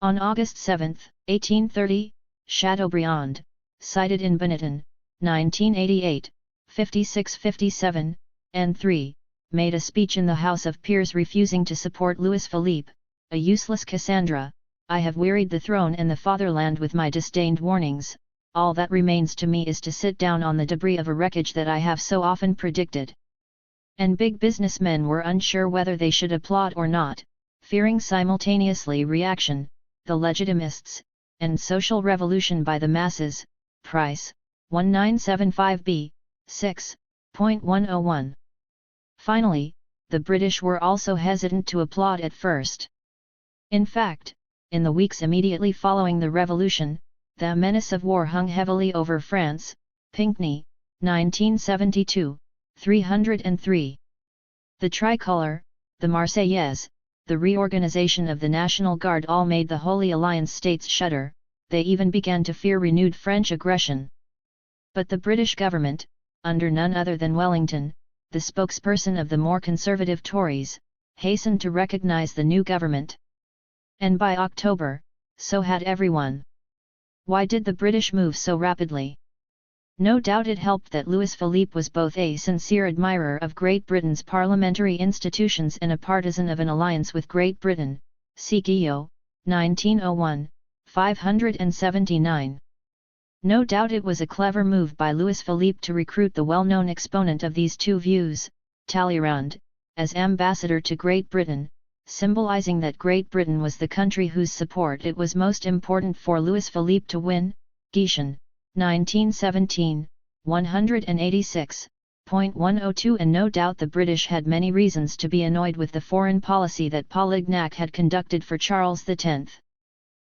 On August 7, 1830, Chateaubriand, cited in Benetton, 1988, 56-57, and 3, made a speech in the House of Peers refusing to support Louis Philippe, a useless Cassandra. "I have wearied the throne and the fatherland with my disdained warnings, all that remains to me is to sit down on the debris of a wreckage that I have so often predicted." And big businessmen were unsure whether they should applaud or not, fearing simultaneously reaction, the legitimists, and social revolution by the masses. Price, 1975b, 6.101. Finally, the British were also hesitant to applaud at first. In fact, in the weeks immediately following the revolution, the menace of war hung heavily over France. Pinckney, 1972, 303. The tricolour, the Marseillaise, the reorganization of the National Guard all made the Holy Alliance states shudder. They even began to fear renewed French aggression. But the British government, under none other than Wellington, the spokesperson of the more conservative Tories, hastened to recognize the new government. And by October, so had everyone. Why did the British move so rapidly? No doubt it helped that Louis Philippe was both a sincere admirer of Great Britain's parliamentary institutions and a partisan of an alliance with Great Britain. See Guillot, 1901, 579. No doubt it was a clever move by Louis Philippe to recruit the well-known exponent of these two views, Talleyrand, as ambassador to Great Britain, symbolizing that Great Britain was the country whose support it was most important for Louis Philippe to win. Gieschen, 1917, 186.102. And no doubt the British had many reasons to be annoyed with the foreign policy that Polignac had conducted for Charles X.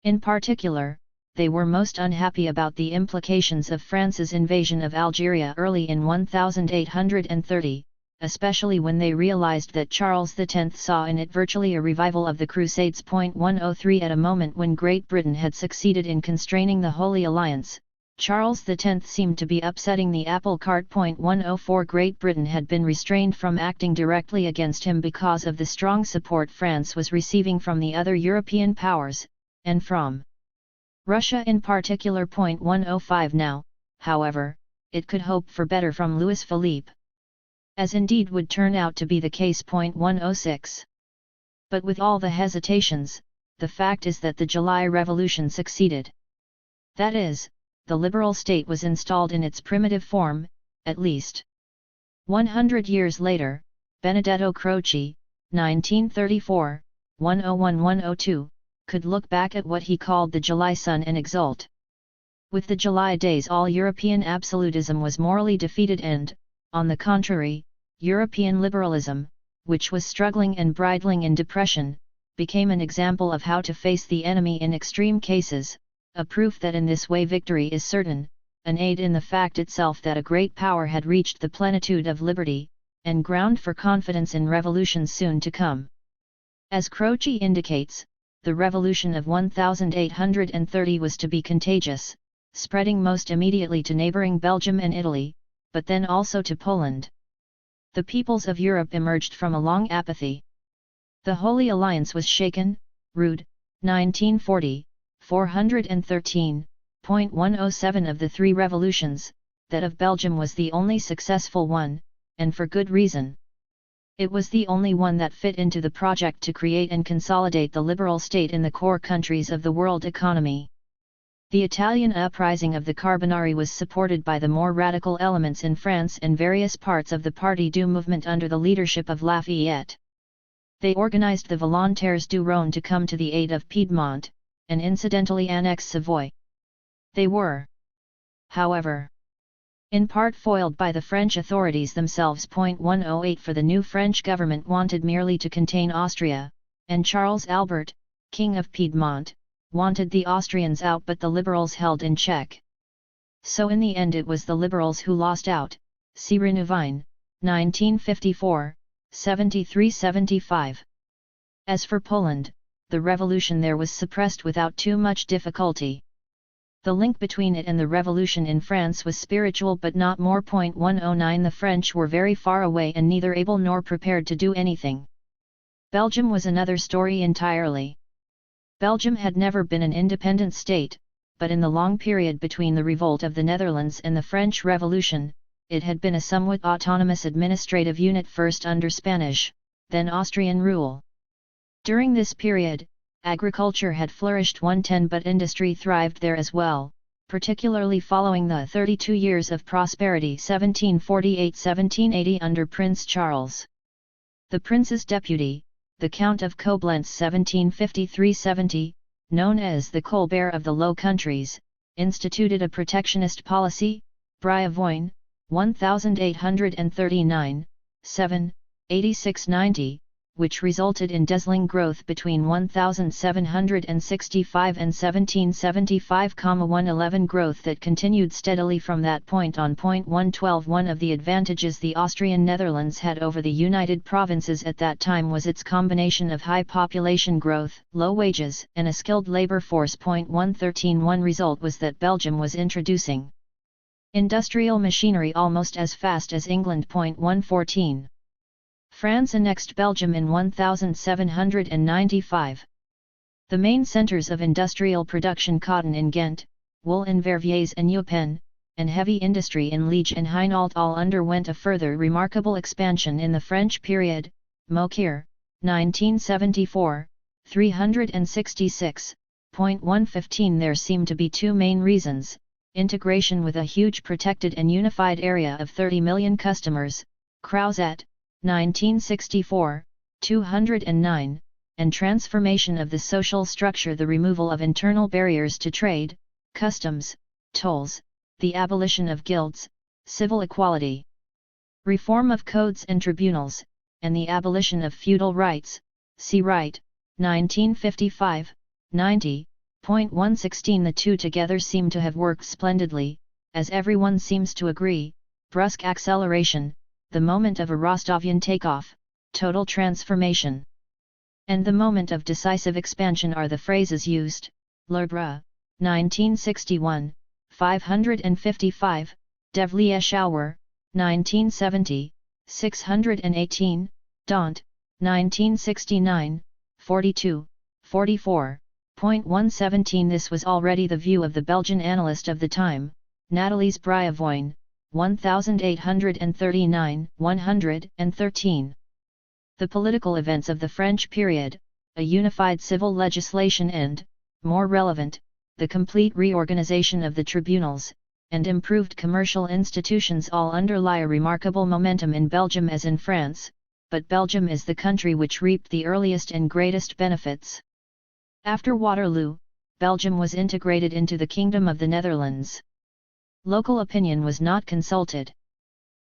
In particular, they were most unhappy about the implications of France's invasion of Algeria early in 1830, especially when they realized that Charles X saw in it virtually a revival of the Crusades. 103. At a moment when Great Britain had succeeded in constraining the Holy Alliance, Charles X seemed to be upsetting the apple cart. 104. Great Britain had been restrained from acting directly against him because of the strong support France was receiving from the other European powers, and from Russia in particular. 105. Now, however, it could hope for better from Louis Philippe, as indeed would turn out to be the case. 106. But with all the hesitations, the fact is that the July Revolution succeeded. That is, the liberal state was installed in its primitive form, at least. 100 years later, Benedetto Croce, 1934, 101-102, could look back at what he called the July sun and exult. With the July days all European absolutism was morally defeated and, on the contrary, European liberalism, which was struggling and bridling in depression, became an example of how to face the enemy in extreme cases, a proof that in this way victory is certain, an aid in the fact itself that a great power had reached the plenitude of liberty, and ground for confidence in revolutions soon to come. As Croce indicates, the revolution of 1830 was to be contagious, spreading most immediately to neighboring Belgium and Italy, but then also to Poland. The peoples of Europe emerged from a long apathy. The Holy Alliance was shaken. Rude, 1940, 413.107. Of the three revolutions, that of Belgium was the only successful one, and for good reason. It was the only one that fit into the project to create and consolidate the liberal state in the core countries of the world economy. The Italian uprising of the Carbonari was supported by the more radical elements in France and various parts of the Parti du Mouvement under the leadership of Lafayette. They organized the Volontaires du Rhône to come to the aid of Piedmont, and incidentally annexed Savoy. They were, however, in part foiled by the French authorities themselves. 108. For the new French government wanted merely to contain Austria, and Charles Albert, King of Piedmont, wanted the Austrians out but the liberals held in check. So in the end it was the liberals who lost out. See Renuvine, 1954, 73-75. As for Poland, the revolution there was suppressed without too much difficulty. The link between it and the revolution in France was spiritual but not more. 109. The French were very far away and neither able nor prepared to do anything. Belgium was another story entirely. Belgium had never been an independent state, but in the long period between the revolt of the Netherlands and the French Revolution, it had been a somewhat autonomous administrative unit first under Spanish, then Austrian rule. During this period, agriculture had flourished 110 but industry thrived there as well, particularly following the 32 years of prosperity 1748-1780 under Prince Charles. The Prince's deputy, the Count of Koblenz 1753-70, known as the Colbert of the Low Countries, instituted a protectionist policy, Briavoine, 1839, 7, 86-90, which resulted in dazzling growth between 1765 and 1775, 111 growth that continued steadily from that point on. 112 One of the advantages the Austrian Netherlands had over the United Provinces at that time was its combination of high population growth, low wages, and a skilled labor force. 113 One result was that Belgium was introducing industrial machinery almost as fast as England. 114 France annexed Belgium in 1795. The main centres of industrial production, cotton in Ghent, wool in Verviers and Eupen, and heavy industry in Liege and Hainault, all underwent a further remarkable expansion in the French period. Moqueur, 1974, 366. 115 There seem to be two main reasons: integration with a huge protected and unified area of 30 million customers, Crouzet, 1964, 209, and transformation of the social structure, the removal of internal barriers to trade, customs, tolls, the abolition of guilds, civil equality, reform of codes and tribunals, and the abolition of feudal rights, see Right, 1955, 90.116. The two together seem to have worked splendidly, as everyone seems to agree. Brusque acceleration, the moment of a Rostovian takeoff, total transformation, and the moment of decisive expansion are the phrases used. Lebre, 1961, 555, Devlieshauer, 1970, 618, Daunt, 1969, 42, 44.117. This was already the view of the Belgian analyst of the time, Nathalie's Briavoine, 1839, 113. The political events of the French period, a unified civil legislation and, more relevant, the complete reorganization of the tribunals, and improved commercial institutions all underlie a remarkable momentum in Belgium as in France, but Belgium is the country which reaped the earliest and greatest benefits. After Waterloo, Belgium was integrated into the Kingdom of the Netherlands. Local opinion was not consulted.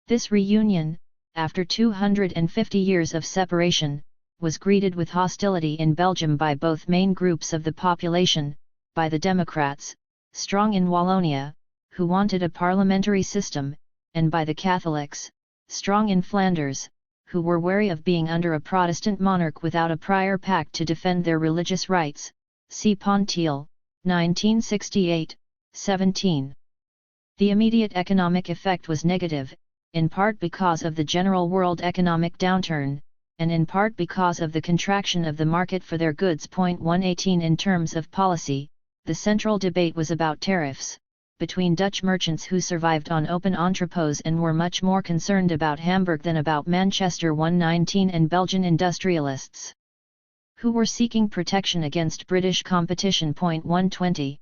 This reunion, after 250 years of separation, was greeted with hostility in Belgium by both main groups of the population, by the Democrats, strong in Wallonia, who wanted a parliamentary system, and by the Catholics, strong in Flanders, who were wary of being under a Protestant monarch without a prior pact to defend their religious rights. See Pontiel, 1968, 17. The immediate economic effect was negative, in part because of the general world economic downturn, and in part because of the contraction of the market for their goods. 118. In terms of policy, the central debate was about tariffs, between Dutch merchants who survived on open entrepôts and were much more concerned about Hamburg than about Manchester. 119. And Belgian industrialists, who were seeking protection against British competition. 120.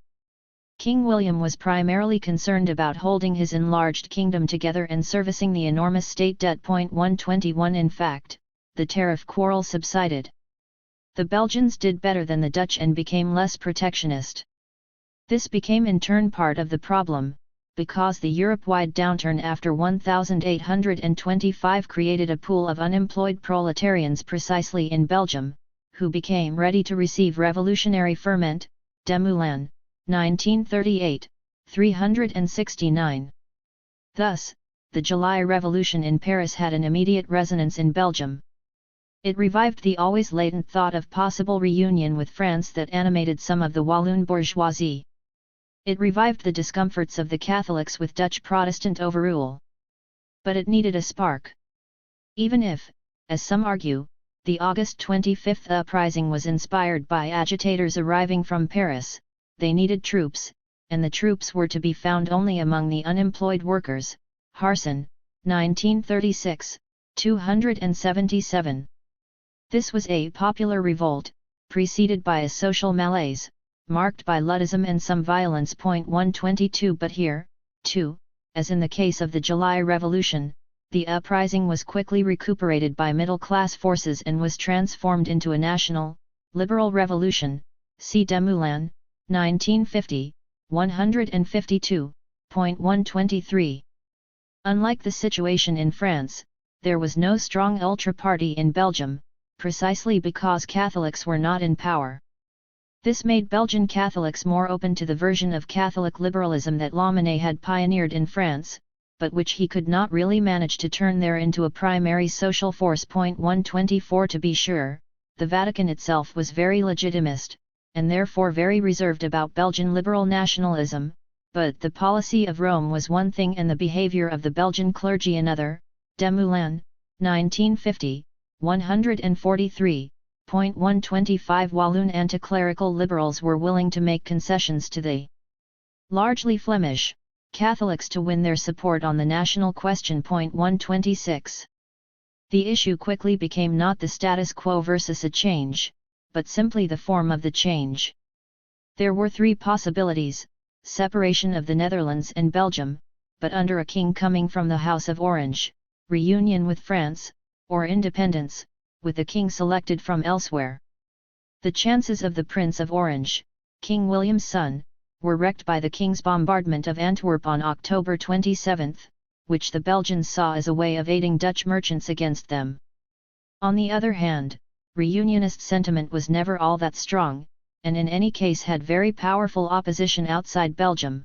King William was primarily concerned about holding his enlarged kingdom together and servicing the enormous state debt. 121. In fact, the tariff quarrel subsided. The Belgians did better than the Dutch and became less protectionist. This became in turn part of the problem, because the Europe-wide downturn after 1825 created a pool of unemployed proletarians precisely in Belgium, who became ready to receive revolutionary ferment. Desmoulins, 1938, 369. Thus, the July Revolution in Paris had an immediate resonance in Belgium. It revived the always latent thought of possible reunion with France that animated some of the Walloon bourgeoisie. It revived the discomforts of the Catholics with Dutch Protestant overrule. But it needed a spark. Even if, as some argue, the August 25 uprising was inspired by agitators arriving from Paris, they needed troops, and the troops were to be found only among the unemployed workers. Harson, 1936, 277. This was a popular revolt, preceded by a social malaise, marked by Luddism and some violence. 122. But here, too, as in the case of the July Revolution, the uprising was quickly recuperated by middle-class forces and was transformed into a national, liberal revolution. See Desmoulins, 1950, 152. 123. Unlike the situation in France, there was no strong ultra-party in Belgium, precisely because Catholics were not in power. This made Belgian Catholics more open to the version of Catholic liberalism that Lamennais had pioneered in France, but which he could not really manage to turn there into a primary social force. 124. To be sure, the Vatican itself was very legitimist, and therefore very reserved about Belgian liberal nationalism, but the policy of Rome was one thing and the behavior of the Belgian clergy another. Desmoulins, 1950, 143. 125. Walloon anti-clerical liberals were willing to make concessions to the largely Flemish Catholics to win their support on the national question. 126. The issue quickly became not the status quo versus a change, but simply the form of the change. There were three possibilities: separation of the Netherlands and Belgium, but under a king coming from the House of Orange, reunion with France, or independence, with the king selected from elsewhere. The chances of the Prince of Orange, King William's son, were wrecked by the king's bombardment of Antwerp on October 27, which the Belgians saw as a way of aiding Dutch merchants against them. On the other hand, reunionist sentiment was never all that strong, and in any case had very powerful opposition outside Belgium.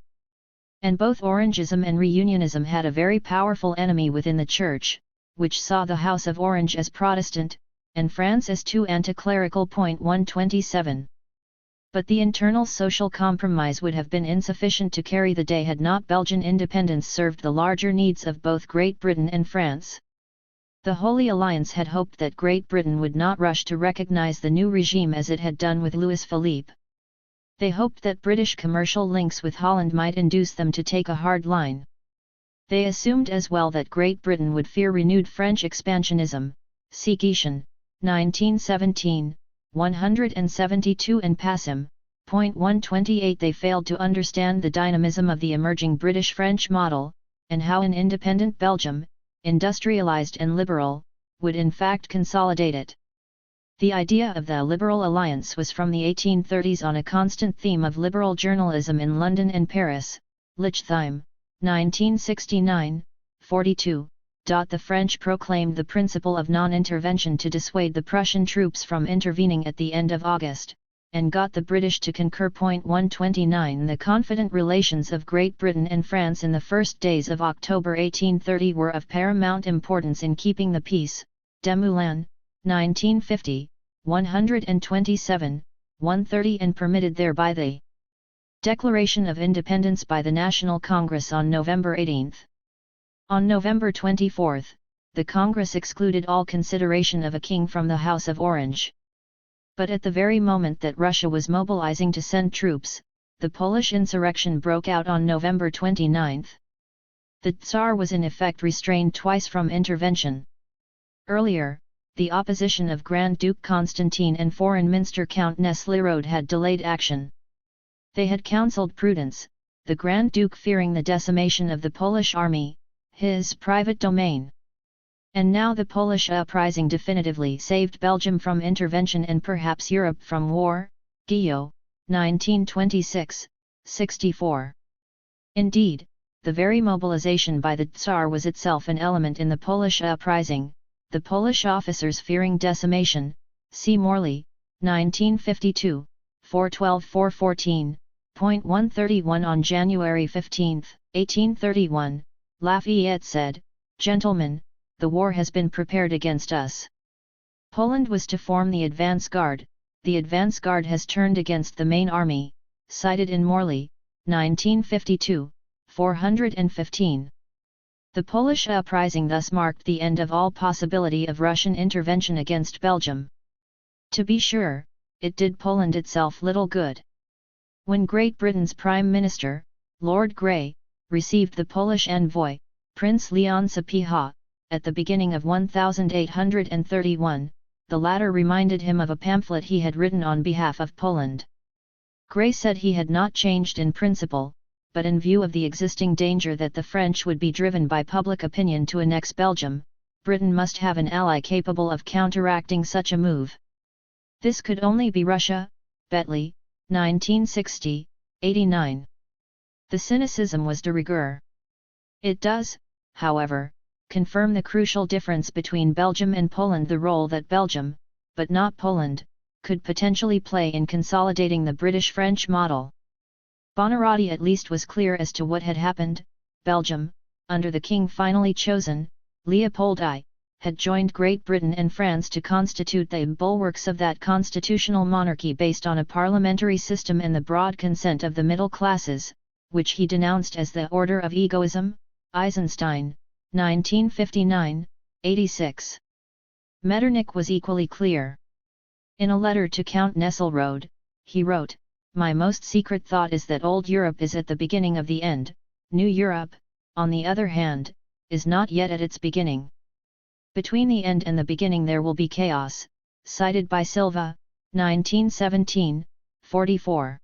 And both Orangism and reunionism had a very powerful enemy within the Church, which saw the House of Orange as Protestant, and France as too anti-clerical. 127. But the internal social compromise would have been insufficient to carry the day had not Belgian independence served the larger needs of both Great Britain and France. The Holy Alliance had hoped that Great Britain would not rush to recognize the new regime as it had done with Louis Philippe. They hoped that British commercial links with Holland might induce them to take a hard line. They assumed as well that Great Britain would fear renewed French expansionism, Sécession, 1917, 172 and Passim. 128. They failed to understand the dynamism of the emerging British-French model, and how an independent Belgium, industrialized and liberal, would in fact consolidate it. The idea of the Liberal Alliance was from the 1830s on a constant theme of liberal journalism in London and Paris. Lichtheim, 1969, 42. The French proclaimed the principle of non-intervention to dissuade the Prussian troops from intervening at the end of August, and got the British to concur. 129. The confident relations of Great Britain and France in the first days of October 1830 were of paramount importance in keeping the peace. Desmoulins, 1950, 127, 130 and permitted thereby the Declaration of Independence by the National Congress on November 18. On November 24, the Congress excluded all consideration of a king from the House of Orange. But at the very moment that Russia was mobilizing to send troops, the Polish insurrection broke out on November 29. The Tsar was in effect restrained twice from intervention. Earlier, the opposition of Grand Duke Constantine and Foreign Minister Count Nesselrode had delayed action. They had counseled prudence, the Grand Duke fearing the decimation of the Polish army, his private domain. And now the Polish uprising definitively saved Belgium from intervention and perhaps Europe from war. Guillot, 1926, 64. Indeed, the very mobilization by the Tsar was itself an element in the Polish uprising, the Polish officers fearing decimation. See Morley, 1952, 412-414, 131. On January 15, 1831, Lafayette said, "Gentlemen, the war has been prepared against us. Poland was to form the advance guard, the advance guard has turned against the main army," cited in Morley, 1952, 415. The Polish uprising thus marked the end of all possibility of Russian intervention against Belgium. To be sure, it did Poland itself little good. When Great Britain's Prime Minister, Lord Grey, received the Polish envoy, Prince Leon Sapieha, at the beginning of 1831, the latter reminded him of a pamphlet he had written on behalf of Poland. Grey said he had not changed in principle, but in view of the existing danger that the French would be driven by public opinion to annex Belgium, Britain must have an ally capable of counteracting such a move. This could only be Russia. Betley, 1960, 89. The cynicism was de rigueur. It does, however, confirm the crucial difference between Belgium and Poland, the role that Belgium, but not Poland, could potentially play in consolidating the British-French model. Buonarroti at least was clear as to what had happened. Belgium, under the king finally chosen, Leopold I, had joined Great Britain and France to constitute the bulwarks of that constitutional monarchy based on a parliamentary system and the broad consent of the middle classes, which he denounced as the order of egoism. Eisenstein, 1959, 86. Metternich was equally clear. In a letter to Count Nesselrode, he wrote, "My most secret thought is that old Europe is at the beginning of the end, new Europe, on the other hand, is not yet at its beginning. Between the end and the beginning there will be chaos," cited by Silva, 1917, 44.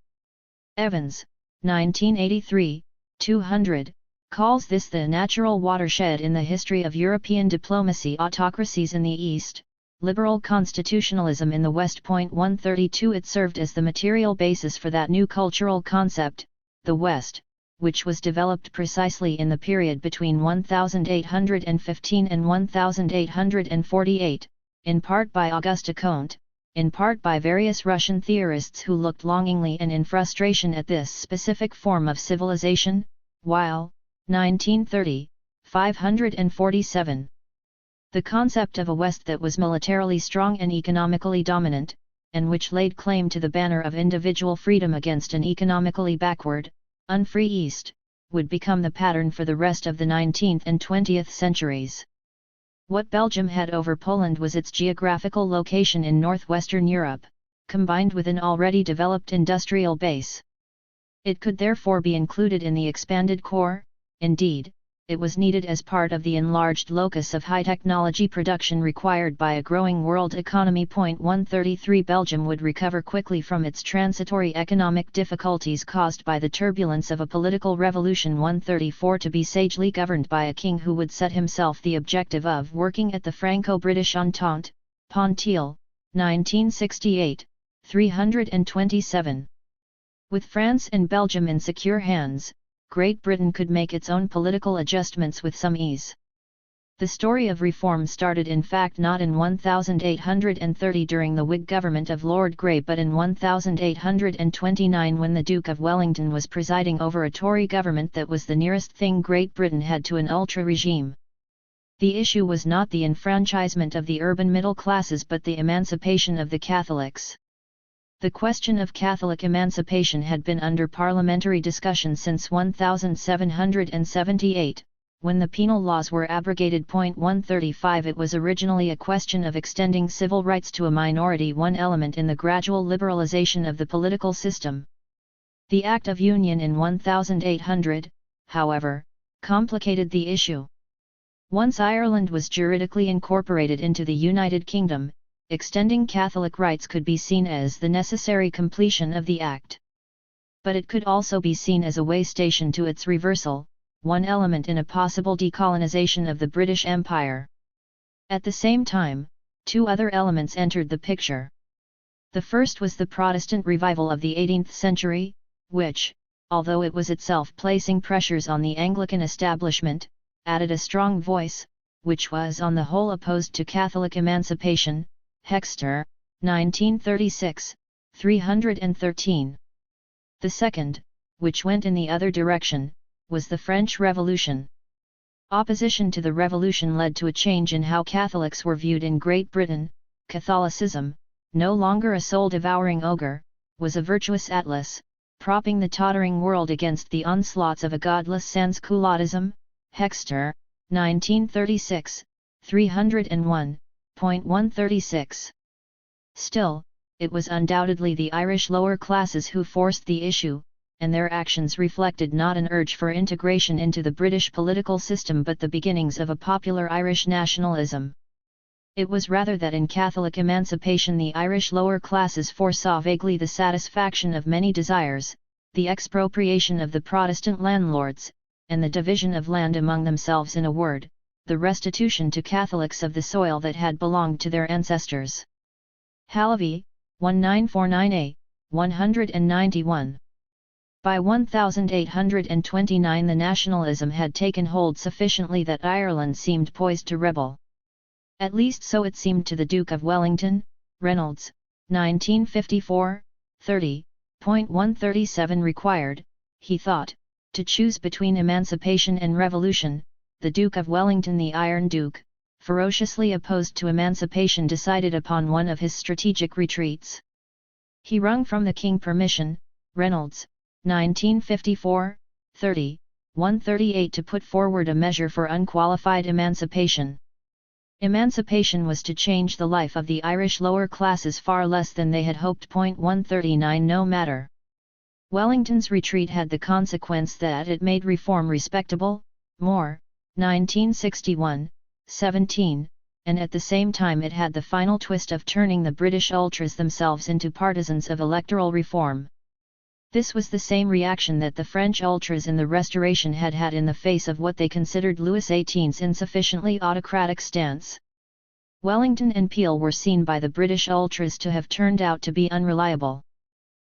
Evans, 1983, 200, calls this the natural watershed in the history of European diplomacy. Autocracies in the East, liberal constitutionalism in the West. 132 It served as the material basis for that new cultural concept, the West, which was developed precisely in the period between 1815 and 1848, in part by Auguste Comte, in part by various Russian theorists who looked longingly and in frustration at this specific form of civilization, while, 1930, 547. The concept of a West that was militarily strong and economically dominant, and which laid claim to the banner of individual freedom against an economically backward, unfree East, would become the pattern for the rest of the 19th and 20th centuries. What Belgium had over Poland was its geographical location in northwestern Europe, combined with an already developed industrial base. It could therefore be included in the expanded core. Indeed, it was needed as part of the enlarged locus of high-technology production required by a growing world economy. 133 Belgium would recover quickly from its transitory economic difficulties caused by the turbulence of a political revolution. 134 To be sagely governed by a king who would set himself the objective of working at the Franco-British Entente, Pontiel, 1968, 327. With France and Belgium in secure hands, Great Britain could make its own political adjustments with some ease. The story of reform started in fact not in 1830 during the Whig government of Lord Grey but in 1829 when the Duke of Wellington was presiding over a Tory government that was the nearest thing Great Britain had to an ultra-regime. The issue was not the enfranchisement of the urban middle classes but the emancipation of the Catholics. The question of Catholic emancipation had been under parliamentary discussion since 1778, when the penal laws were abrogated. 135 It was originally a question of extending civil rights to a minority, one element in the gradual liberalization of the political system. The Act of Union in 1800, however, complicated the issue. Once Ireland was juridically incorporated into the United Kingdom, extending Catholic rights could be seen as the necessary completion of the Act. But it could also be seen as a way station to its reversal, one element in a possible decolonization of the British Empire. At the same time, two other elements entered the picture. The first was the Protestant revival of the 18th century, which, although it was itself placing pressures on the Anglican establishment, added a strong voice, which was on the whole opposed to Catholic emancipation. Hexter, 1936, 313. The second, which went in the other direction, was the French Revolution. Opposition to the revolution led to a change in how Catholics were viewed in Great Britain. Catholicism, no longer a soul-devouring ogre, was a virtuous atlas, propping the tottering world against the onslaughts of a godless sans-culottism. Hexter, 1936, 301. 136. Still, it was undoubtedly the Irish lower classes who forced the issue, and their actions reflected not an urge for integration into the British political system but the beginnings of a popular Irish nationalism. It was rather that in Catholic emancipation the Irish lower classes foresaw vaguely the satisfaction of many desires, the expropriation of the Protestant landlords, and the division of land among themselves. In a word, the restitution to Catholics of the soil that had belonged to their ancestors. Halavy, 1949a, 191. By 1829 the nationalism had taken hold sufficiently that Ireland seemed poised to rebel. At least so it seemed to the Duke of Wellington. Reynolds, 1954, 30. 137 required, he thought, to choose between emancipation and revolution. The Duke of Wellington, the Iron Duke, ferociously opposed to emancipation, decided upon one of his strategic retreats. He wrung from the king permission, Reynolds, 1954, 30, 138, to put forward a measure for unqualified emancipation. Emancipation was to change the life of the Irish lower classes far less than they had hoped. 139 No matter. Wellington's retreat had the consequence that it made reform respectable, more, 1961, 17, and at the same time it had the final twist of turning the British ultras themselves into partisans of electoral reform. This was the same reaction that the French ultras in the Restoration had had in the face of what they considered Louis XVIII's insufficiently autocratic stance. Wellington and Peel were seen by the British ultras to have turned out to be unreliable.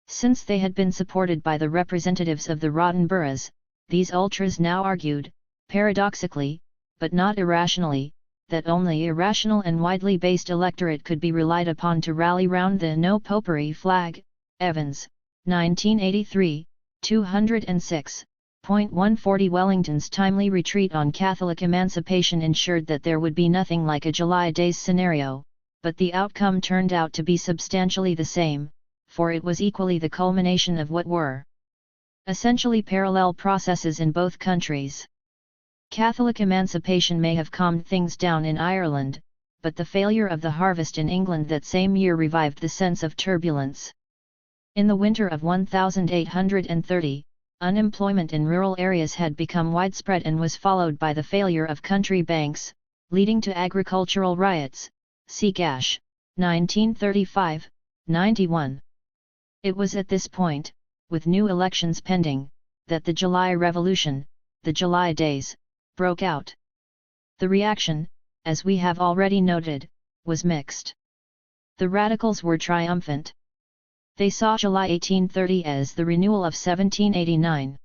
Since they had been supported by the representatives of the rotten boroughs, these ultras now argued, paradoxically, but not irrationally, that only irrational and widely based electorate could be relied upon to rally round the No Popery flag. Evans, 1983, 206. 140 Wellington's timely retreat on Catholic emancipation ensured that there would be nothing like a July days scenario, but the outcome turned out to be substantially the same, for it was equally the culmination of what were essentially parallel processes in both countries. Catholic emancipation may have calmed things down in Ireland, but the failure of the harvest in England that same year revived the sense of turbulence. In the winter of 1830, unemployment in rural areas had become widespread and was followed by the failure of country banks, leading to agricultural riots. See Gash, 1935, 91. It was at this point, with new elections pending, that the July Revolution, the July Days, broke out. The reaction, as we have already noted, was mixed. The radicals were triumphant. They saw July 1830 as the renewal of 1789.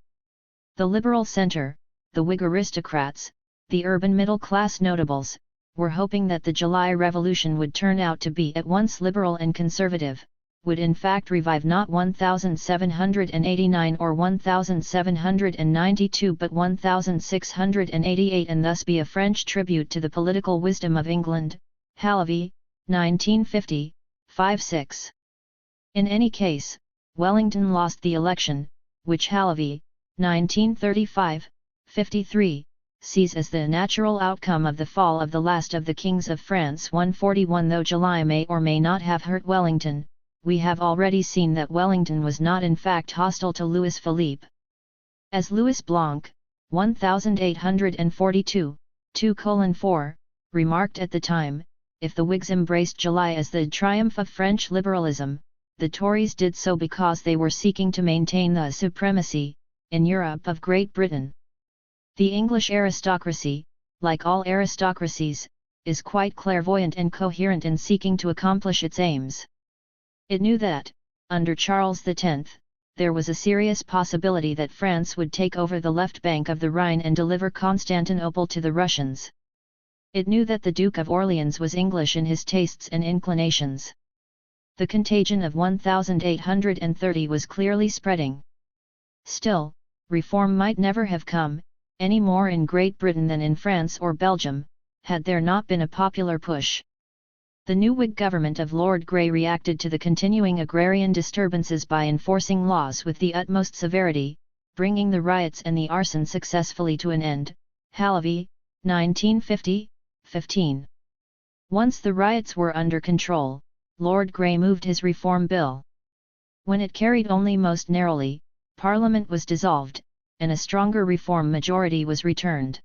The liberal centre, the Whig aristocrats, the urban middle-class notables, were hoping that the July Revolution would turn out to be at once liberal and conservative, would in fact revive not 1789 or 1792 but 1688 and thus be a French tribute to the political wisdom of England. Halévy, 1950, 5-6. In any case, Wellington lost the election, which Halévy, 1935, 53, sees as the natural outcome of the fall of the last of the kings of France 141. Though July may or may not have hurt Wellington, we have already seen that Wellington was not in fact hostile to Louis Philippe. As Louis Blanc, 1842, 2:4, remarked at the time, if the Whigs embraced July as the triumph of French liberalism, the Tories did so because they were seeking to maintain the supremacy, in Europe, of Great Britain. The English aristocracy, like all aristocracies, is quite clairvoyant and coherent in seeking to accomplish its aims. It knew that, under Charles X, there was a serious possibility that France would take over the left bank of the Rhine and deliver Constantinople to the Russians. It knew that the Duke of Orleans was English in his tastes and inclinations. The contagion of 1830 was clearly spreading. Still, reform might never have come, any more in Great Britain than in France or Belgium, had there not been a popular push. The new Whig government of Lord Grey reacted to the continuing agrarian disturbances by enforcing laws with the utmost severity, bringing the riots and the arson successfully to an end. Halévy, 1950, 15. Once the riots were under control, Lord Grey moved his Reform Bill. When it carried only most narrowly, Parliament was dissolved, and a stronger reform majority was returned.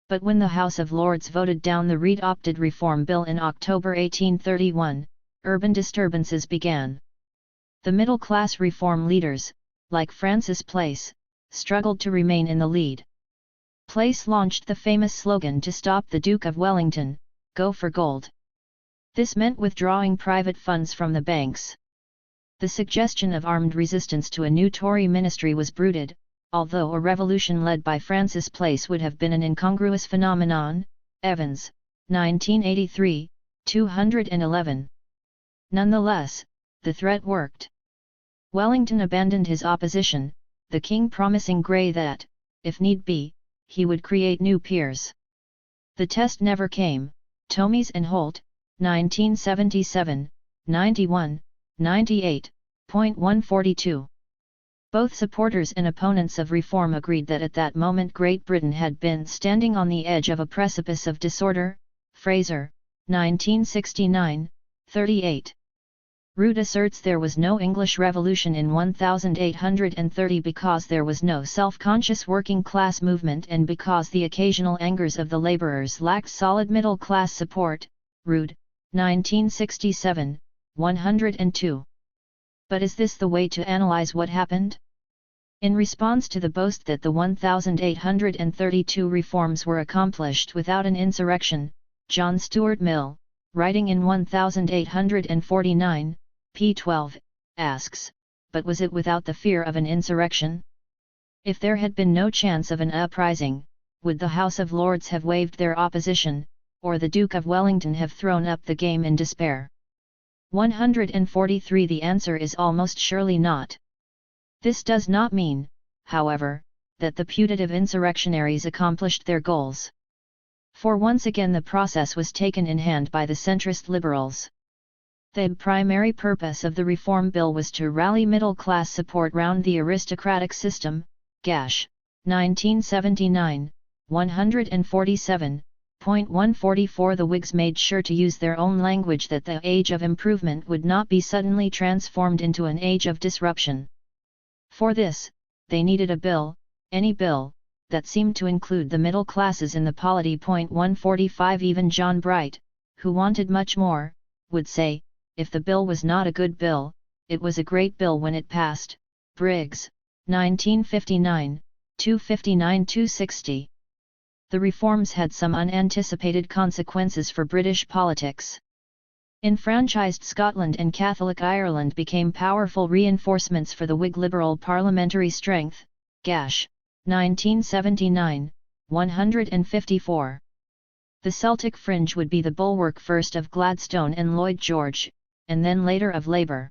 But when the House of Lords voted down the readopted Reform Bill in October 1831, urban disturbances began. The middle-class reform leaders, like Francis Place, struggled to remain in the lead. Place launched the famous slogan to stop the Duke of Wellington, "Go for gold." This meant withdrawing private funds from the banks. The suggestion of armed resistance to a new Tory ministry was bruited, although a revolution led by Francis Place would have been an incongruous phenomenon. Evans, 1983, 211. Nonetheless, the threat worked. Wellington abandoned his opposition, the king promising Grey that, if need be, he would create new peers. The test never came. Tomies and Holt, 1977, 91, 98.142. Both supporters and opponents of reform agreed that at that moment Great Britain had been standing on the edge of a precipice of disorder. Fraser, 1969, 38. Root asserts there was no English Revolution in 1830 because there was no self-conscious working-class movement and because the occasional angers of the labourers lacked solid middle-class support. Root, 1967, 102. But is this the way to analyze what happened? In response to the boast that the 1832 reforms were accomplished without an insurrection, John Stuart Mill, writing in 1849, p. 12, asks, but was it without the fear of an insurrection? If there had been no chance of an uprising, would the House of Lords have waived their opposition, or the Duke of Wellington have thrown up the game in despair? 143. The answer is almost surely not. This does not mean, however, that the putative insurrectionaries accomplished their goals. For once again the process was taken in hand by the centrist liberals. The primary purpose of the Reform Bill was to rally middle-class support round the aristocratic system. Gash, 1979, 147.144. The Whigs made sure to use their own language that the age of improvement would not be suddenly transformed into an age of disruption. For this, they needed a bill, any bill, that seemed to include the middle classes in the polity. 145. Even John Bright, who wanted much more, would say, if the bill was not a good bill, it was a great bill when it passed. Briggs, 1959, 259-260. The reforms had some unanticipated consequences for British politics. Enfranchised Scotland and Catholic Ireland became powerful reinforcements for the Whig liberal parliamentary strength. Gash, 1979, 154. The Celtic fringe would be the bulwark first of Gladstone and Lloyd George, and then later of Labour.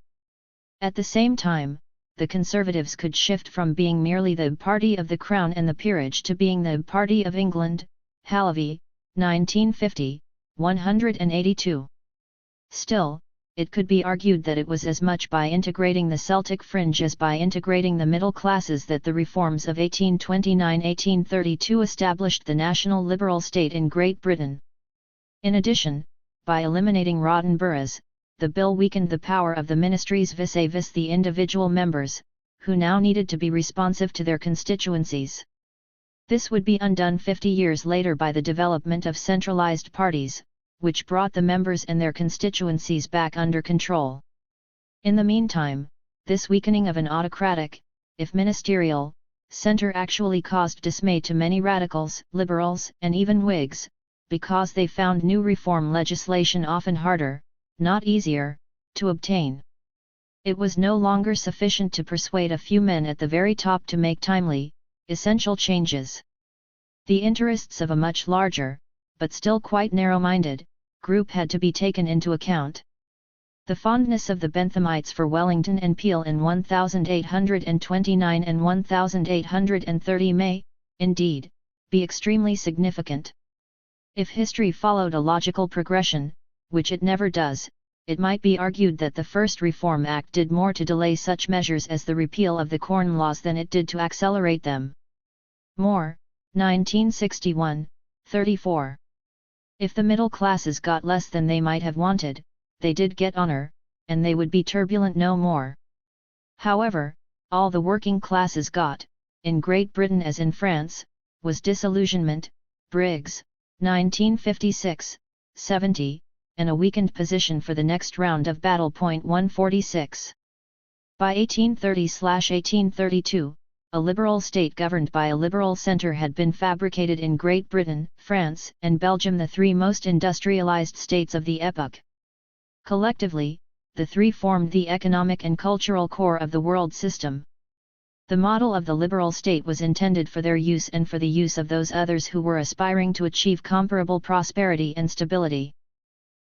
At the same time, the Conservatives could shift from being merely the party of the Crown and the peerage to being the party of England. Halavy, 1950, 182. Still, it could be argued that it was as much by integrating the Celtic fringe as by integrating the middle classes that the reforms of 1829–1832 established the national liberal state in Great Britain. In addition, by eliminating rotten boroughs, the bill weakened the power of the ministries vis-à-vis the individual members, who now needed to be responsive to their constituencies. This would be undone 50 years later by the development of centralized parties, which brought the members and their constituencies back under control. In the meantime, this weakening of an autocratic, if ministerial, centre actually caused dismay to many radicals, liberals, and even Whigs, because they found new reform legislation often harder, not easier, to obtain. It was no longer sufficient to persuade a few men at the very top to make timely, essential changes. The interests of a much larger, but still quite narrow-minded, group had to be taken into account. The fondness of the Benthamites for Wellington and Peel in 1829 and 1830 may, indeed, be extremely significant. If history followed a logical progression, which it never does, it might be argued that the first Reform Act did more to delay such measures as the repeal of the Corn Laws than it did to accelerate them. More, 1961, 34. If the middle classes got less than they might have wanted, they did get honour, and they would be turbulent no more. However, all the working classes got, in Great Britain as in France, was disillusionment, Briggs, 1956, 70, and a weakened position for the next round of battle. 146. By 1830–1832, a liberal state governed by a liberal centre had been fabricated in Great Britain, France, and Belgium, the three most industrialised states of the epoch. Collectively, the three formed the economic and cultural core of the world system. The model of the liberal state was intended for their use and for the use of those others who were aspiring to achieve comparable prosperity and stability.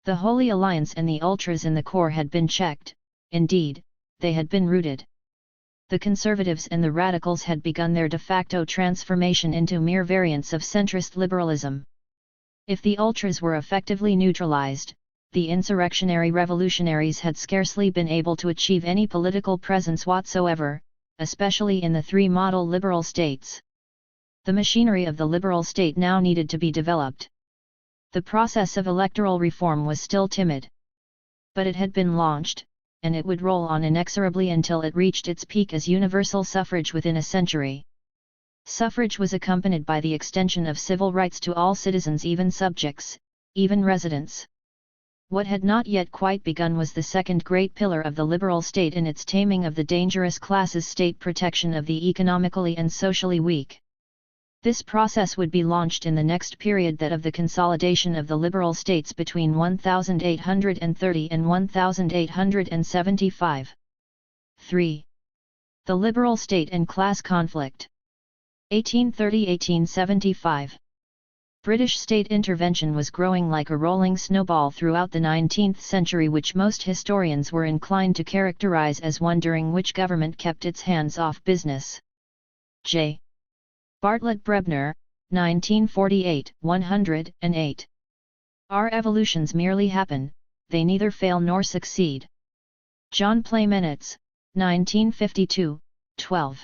The Holy Alliance and the ultras in the core had been checked, indeed, they had been rooted. The conservatives and the radicals had begun their de facto transformation into mere variants of centrist liberalism. If the ultras were effectively neutralized, the insurrectionary revolutionaries had scarcely been able to achieve any political presence whatsoever, especially in the three model liberal states. The machinery of the liberal state now needed to be developed. The process of electoral reform was still timid. But it had been launched, and it would roll on inexorably until it reached its peak as universal suffrage within a century. Suffrage was accompanied by the extension of civil rights to all citizens, even subjects, even residents. What had not yet quite begun was the second great pillar of the liberal state in its taming of the dangerous classes, state protection of the economically and socially weak. This process would be launched in the next period, that of the consolidation of the liberal states between 1830 and 1875. 3. The liberal state and class conflict. 1830–1875. British state intervention was growing like a rolling snowball throughout the 19th century, which most historians were inclined to characterize as one during which government kept its hands off business. J. Bartlett Brebner, 1948, 108. Our evolutions merely happen, they neither fail nor succeed. John Playmenitz, 1952, 12.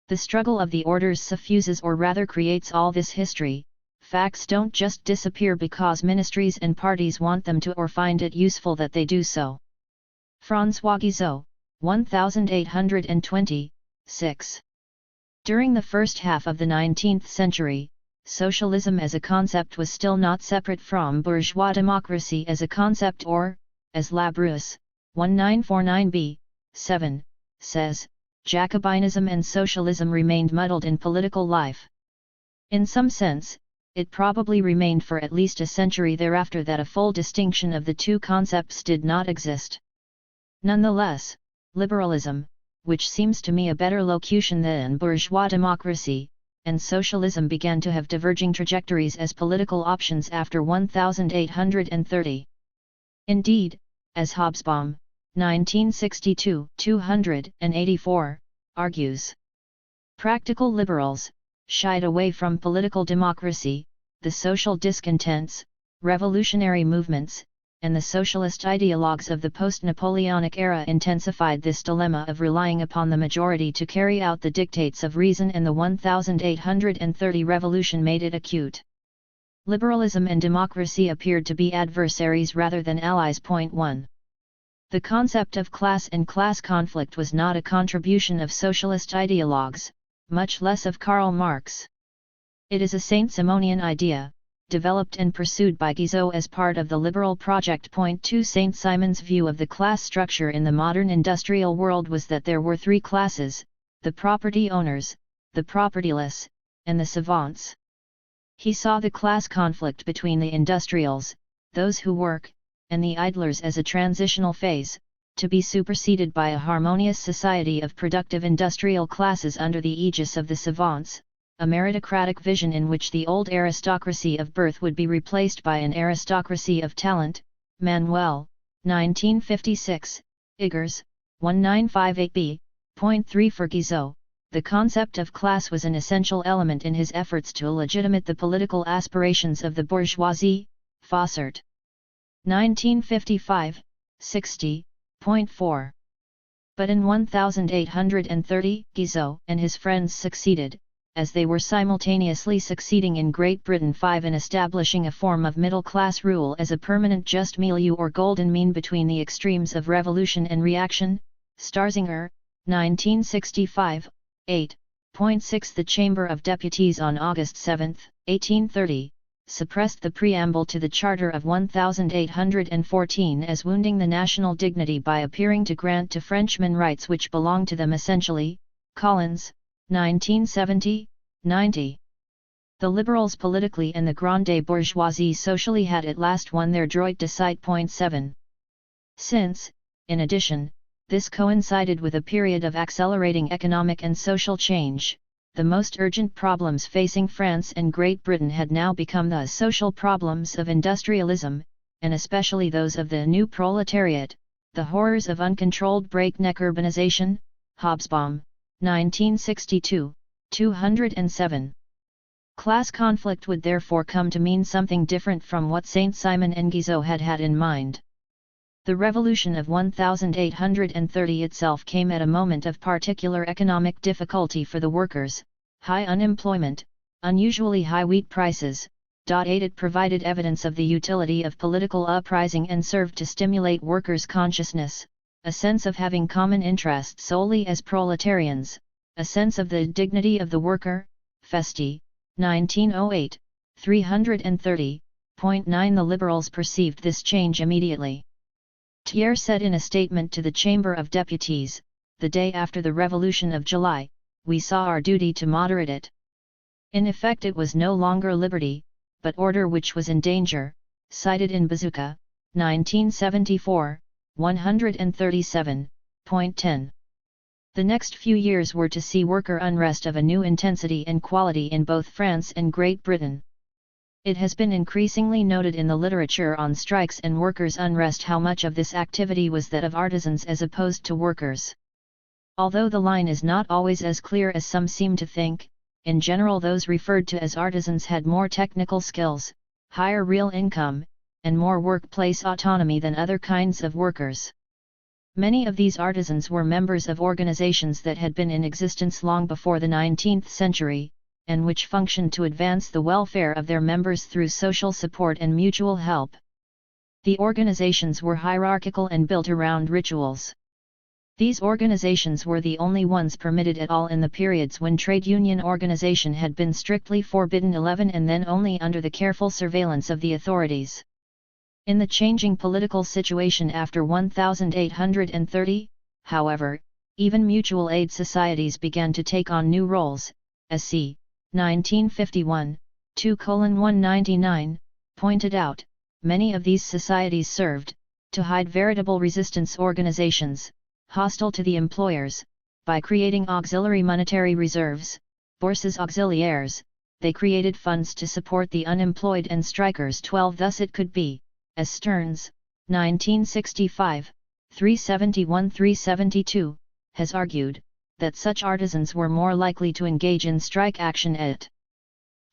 The struggle of the orders suffuses, or rather creates, all this history. Facts don't just disappear because ministries and parties want them to or find it useful that they do so. François Guizot, 1820, 6. During the first half of the 19th century, socialism as a concept was still not separate from bourgeois democracy as a concept, or, as Labrousse, 1949b, 7, says, Jacobinism and socialism remained muddled in political life. In some sense, it probably remained for at least a century thereafter that a full distinction of the two concepts did not exist. Nonetheless, liberalism, which seems to me a better locution than bourgeois democracy, and socialism began to have diverging trajectories as political options after 1830. Indeed, as Hobsbawm, 1962, 284, argues, practical liberals shied away from political democracy, the social discontents, revolutionary movements, and the socialist ideologues of the post-Napoleonic era intensified this dilemma of relying upon the majority to carry out the dictates of reason, and the 1830 revolution made it acute. Liberalism and democracy appeared to be adversaries rather than allies. Point 1. The concept of class and class conflict was not a contribution of socialist ideologues, much less of Karl Marx. It is a Saint-Simonian idea, developed and pursued by Guizot as part of the liberal project. Point 2. Saint-Simon's view of the class structure in the modern industrial world was that there were three classes: the property owners, the propertyless, and the savants. He saw the class conflict between the industrials, those who work, and the idlers as a transitional phase, to be superseded by a harmonious society of productive industrial classes under the aegis of the savants, a meritocratic vision in which the old aristocracy of birth would be replaced by an aristocracy of talent. Immanuel, 1956, Iggers, 1958b. Point 3. For Guizot, the concept of class was an essential element in his efforts to legitimate the political aspirations of the bourgeoisie. Fossart, 1955, 60. Point 4. But in 1830, Guizot and his friends succeeded, as they were simultaneously succeeding in Great Britain, 5. in establishing a form of middle-class rule as a permanent just milieu or golden mean between the extremes of revolution and reaction. Starzinger, 1965, 8.6. The Chamber of Deputies on August 7, 1830, suppressed the preamble to the Charter of 1814 as wounding the national dignity by appearing to grant to Frenchmen rights which belonged to them essentially. Collins, 1970, 90. The liberals politically and the grande bourgeoisie socially had at last won their droit de cite. Point 7. Since, in addition, this coincided with a period of accelerating economic and social change, the most urgent problems facing France and Great Britain had now become the social problems of industrialism, and especially those of the new proletariat, the horrors of uncontrolled breakneck urbanization. Hobsbawm, 1962, 207. Class conflict would therefore come to mean something different from what Saint-Simon and Guizot had had in mind. The revolution of 1830 itself came at a moment of particular economic difficulty for the workers: high unemployment, unusually high wheat prices. It provided evidence of the utility of political uprising and served to stimulate workers' consciousness, a sense of having common interests solely as proletarians, a sense of the dignity of the worker. Festi, 1908, 330, 9. The Liberals perceived this change immediately. Thiers said in a statement to the Chamber of Deputies, the day after the Revolution of July, "We saw our duty to moderate it." In effect it was no longer liberty, but order which was in danger, cited in Bazooka, 1974, 137.10. The next few years were to see worker unrest of a new intensity and quality in both France and Great Britain. It has been increasingly noted in the literature on strikes and workers' unrest how much of this activity was that of artisans as opposed to workers. Although the line is not always as clear as some seem to think, in general those referred to as artisans had more technical skills, higher real income, and more workplace autonomy than other kinds of workers. Many of these artisans were members of organizations that had been in existence long before the 19th century, and which functioned to advance the welfare of their members through social support and mutual help. The organizations were hierarchical and built around rituals. These organizations were the only ones permitted at all in the periods when trade union organization had been strictly forbidden 11 and then only under the careful surveillance of the authorities. In the changing political situation after 1830, however, even mutual aid societies began to take on new roles, as c. 1951, 2:199, pointed out. Many of these societies served to hide veritable resistance organizations, hostile to the employers, by creating auxiliary monetary reserves, bourses auxiliaires. They created funds to support the unemployed and strikers. 12. Thus it could be, as Stearns, 1965, 371-372, has argued, that such artisans were more likely to engage in strike action at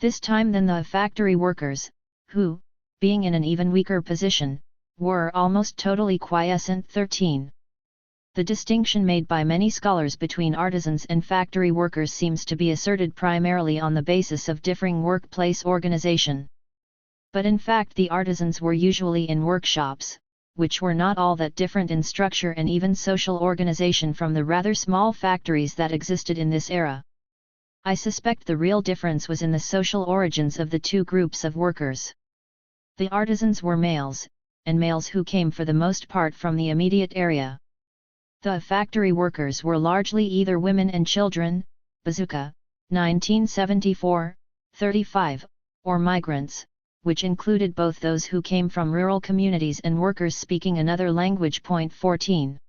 this time than the factory workers, who, being in an even weaker position, were almost totally quiescent. 13. The distinction made by many scholars between artisans and factory workers seems to be asserted primarily on the basis of differing workplace organization. But in fact the artisans were usually in workshops, which were not all that different in structure and even social organization from the rather small factories that existed in this era. I suspect the real difference was in the social origins of the two groups of workers. The artisans were males, and males who came for the most part from the immediate area. The factory workers were largely either women and children, Bazooka, 1974, 35, or migrants, which included both those who came from rural communities and workers speaking another language. 14.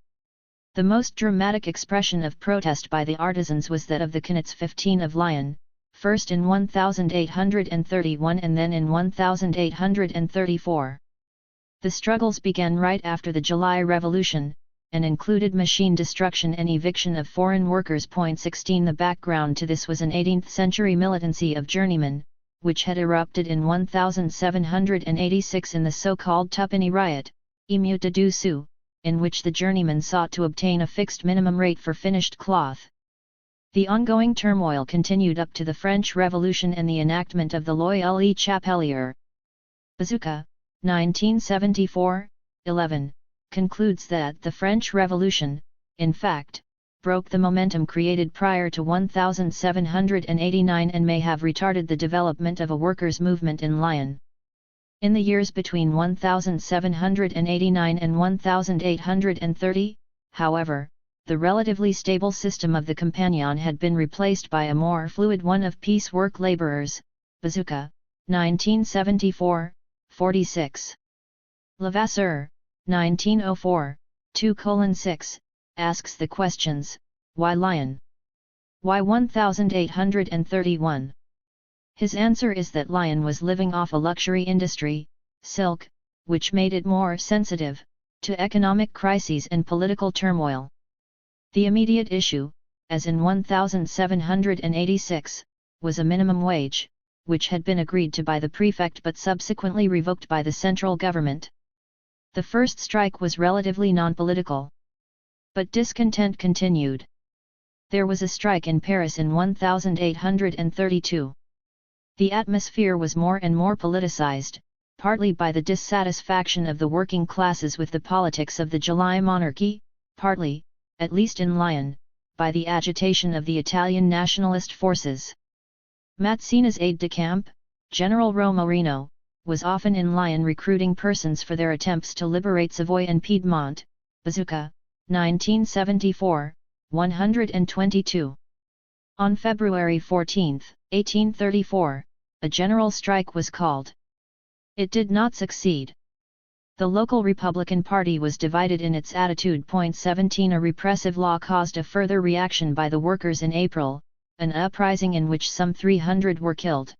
The most dramatic expression of protest by the artisans was that of the Knits 15 of Lyon, first in 1831 and then in 1834. The struggles began right after the July Revolution, and included machine destruction and eviction of foreign workers. 16. The background to this was an 18th-century militancy of journeymen, which had erupted in 1786 in the so-called Tuppenny Riot, Émeute de deux sous, in which the journeymen sought to obtain a fixed minimum rate for finished cloth. The ongoing turmoil continued up to the French Revolution and the enactment of the Loi Le Chapelier. Bazooka, 1974, 11, concludes that the French Revolution, in fact, broke the momentum created prior to 1789 and may have retarded the development of a workers' movement in Lyon. In the years between 1789 and 1830, however, the relatively stable system of the Compagnon had been replaced by a more fluid one of piecework laborers, Bazooka, 1974, 46. Levasseur, 1904, 2:6, asks the questions, why Lyon? Why 1831? His answer is that Lyon was living off a luxury industry, silk, which made it more sensitive to economic crises and political turmoil. The immediate issue, as in 1786, was a minimum wage, which had been agreed to by the prefect but subsequently revoked by the central government. The first strike was relatively non-political. But discontent continued. There was a strike in Paris in 1832. The atmosphere was more and more politicized, partly by the dissatisfaction of the working classes with the politics of the July monarchy, partly, at least in Lyon, by the agitation of the Italian nationalist forces. Mazzina's aide-de-camp, General Romorino, was often in line recruiting persons for their attempts to liberate Savoy and Piedmont. Bazooka, 1974, 122. On February 14, 1834, a general strike was called. It did not succeed. The local Republican Party was divided in its attitude. 17 A repressive law caused a further reaction by the workers in April, an uprising in which some 300 were killed.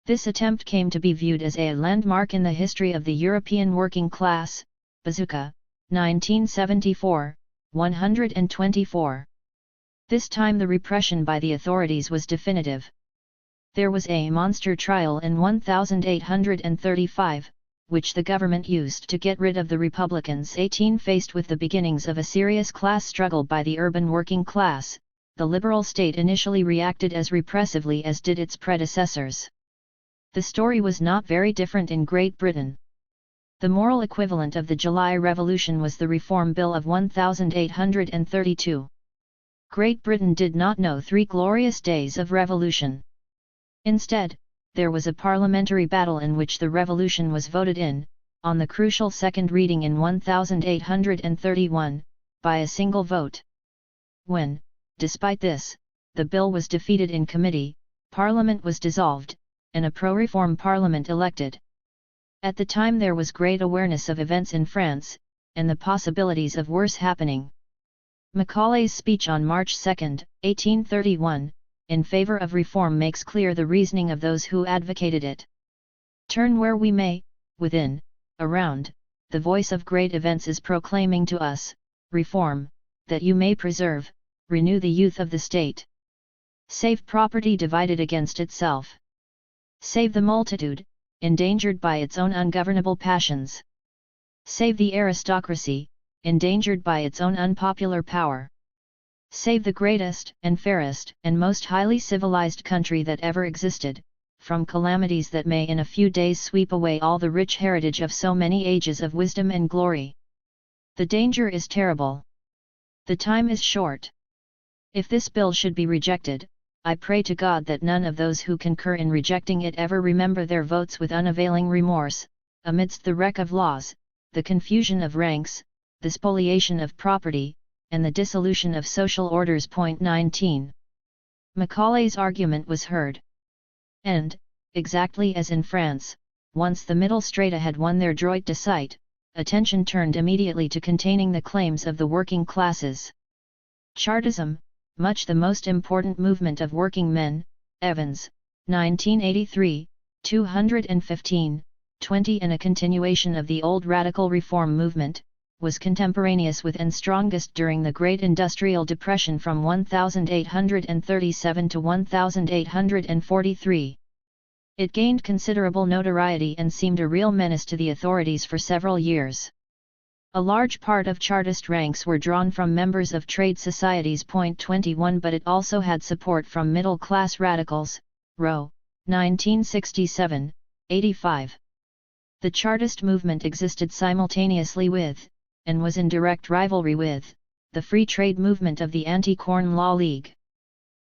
This attempt came to be viewed as a landmark in the history of the European working class. Bazooka, 1974, 124. This time the repression by the authorities was definitive. There was a monster trial in 1835, which the government used to get rid of the Republicans. 18 Faced with the beginnings of a serious class struggle by the urban working class, the liberal state initially reacted as repressively as did its predecessors. The story was not very different in Great Britain. The moral equivalent of the July Revolution was the Reform Bill of 1832. Great Britain did not know 3 glorious days of revolution. Instead, there was a parliamentary battle in which the revolution was voted in, on the crucial second reading in 1831, by a single vote. When, despite this, the bill was defeated in committee, Parliament was dissolved, and a pro-reform parliament elected. At the time there was great awareness of events in France, and the possibilities of worse happening. Macaulay's speech on March 2, 1831, in favor of reform makes clear the reasoning of those who advocated it. Turn where we may, within, around, the voice of great events is proclaiming to us, reform, that you may preserve, renew the youth of the state. Save property divided against itself. Save the multitude, endangered by its own ungovernable passions. Save the aristocracy, endangered by its own unpopular power. Save the greatest and fairest and most highly civilized country that ever existed, from calamities that may in a few days sweep away all the rich heritage of so many ages of wisdom and glory. The danger is terrible. The time is short. If this bill should be rejected, I pray to God that none of those who concur in rejecting it ever remember their votes with unavailing remorse, amidst the wreck of laws, the confusion of ranks, the spoliation of property, and the dissolution of social orders. 19. Macaulay's argument was heard. And, exactly as in France, once the middle strata had won their droit de cite, attention turned immediately to containing the claims of the working classes. Chartism, much the most important movement of working men, Evans, 1983, 215, 20 and a continuation of the old radical reform movement, was contemporaneous with and strongest during the Great Industrial Depression from 1837 to 1843. It gained considerable notoriety and seemed a real menace to the authorities for several years. A large part of Chartist ranks were drawn from members of trade societies. 21 But it also had support from middle-class radicals, Rowe, 1967, 85. The Chartist movement existed simultaneously with, and was in direct rivalry with, the free trade movement of the Anti-Corn Law League.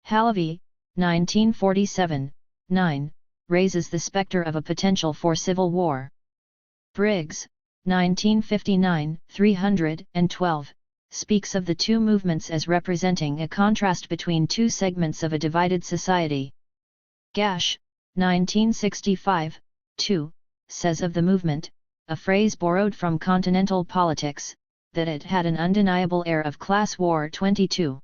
Halavy, 1947, 9, raises the specter of a potential for civil war. Briggs, 1959, 312, speaks of the two movements as representing a contrast between two segments of a divided society. Gash, 1965, 2, says of the movement, a phrase borrowed from continental politics, that it had an undeniable air of class war. 22.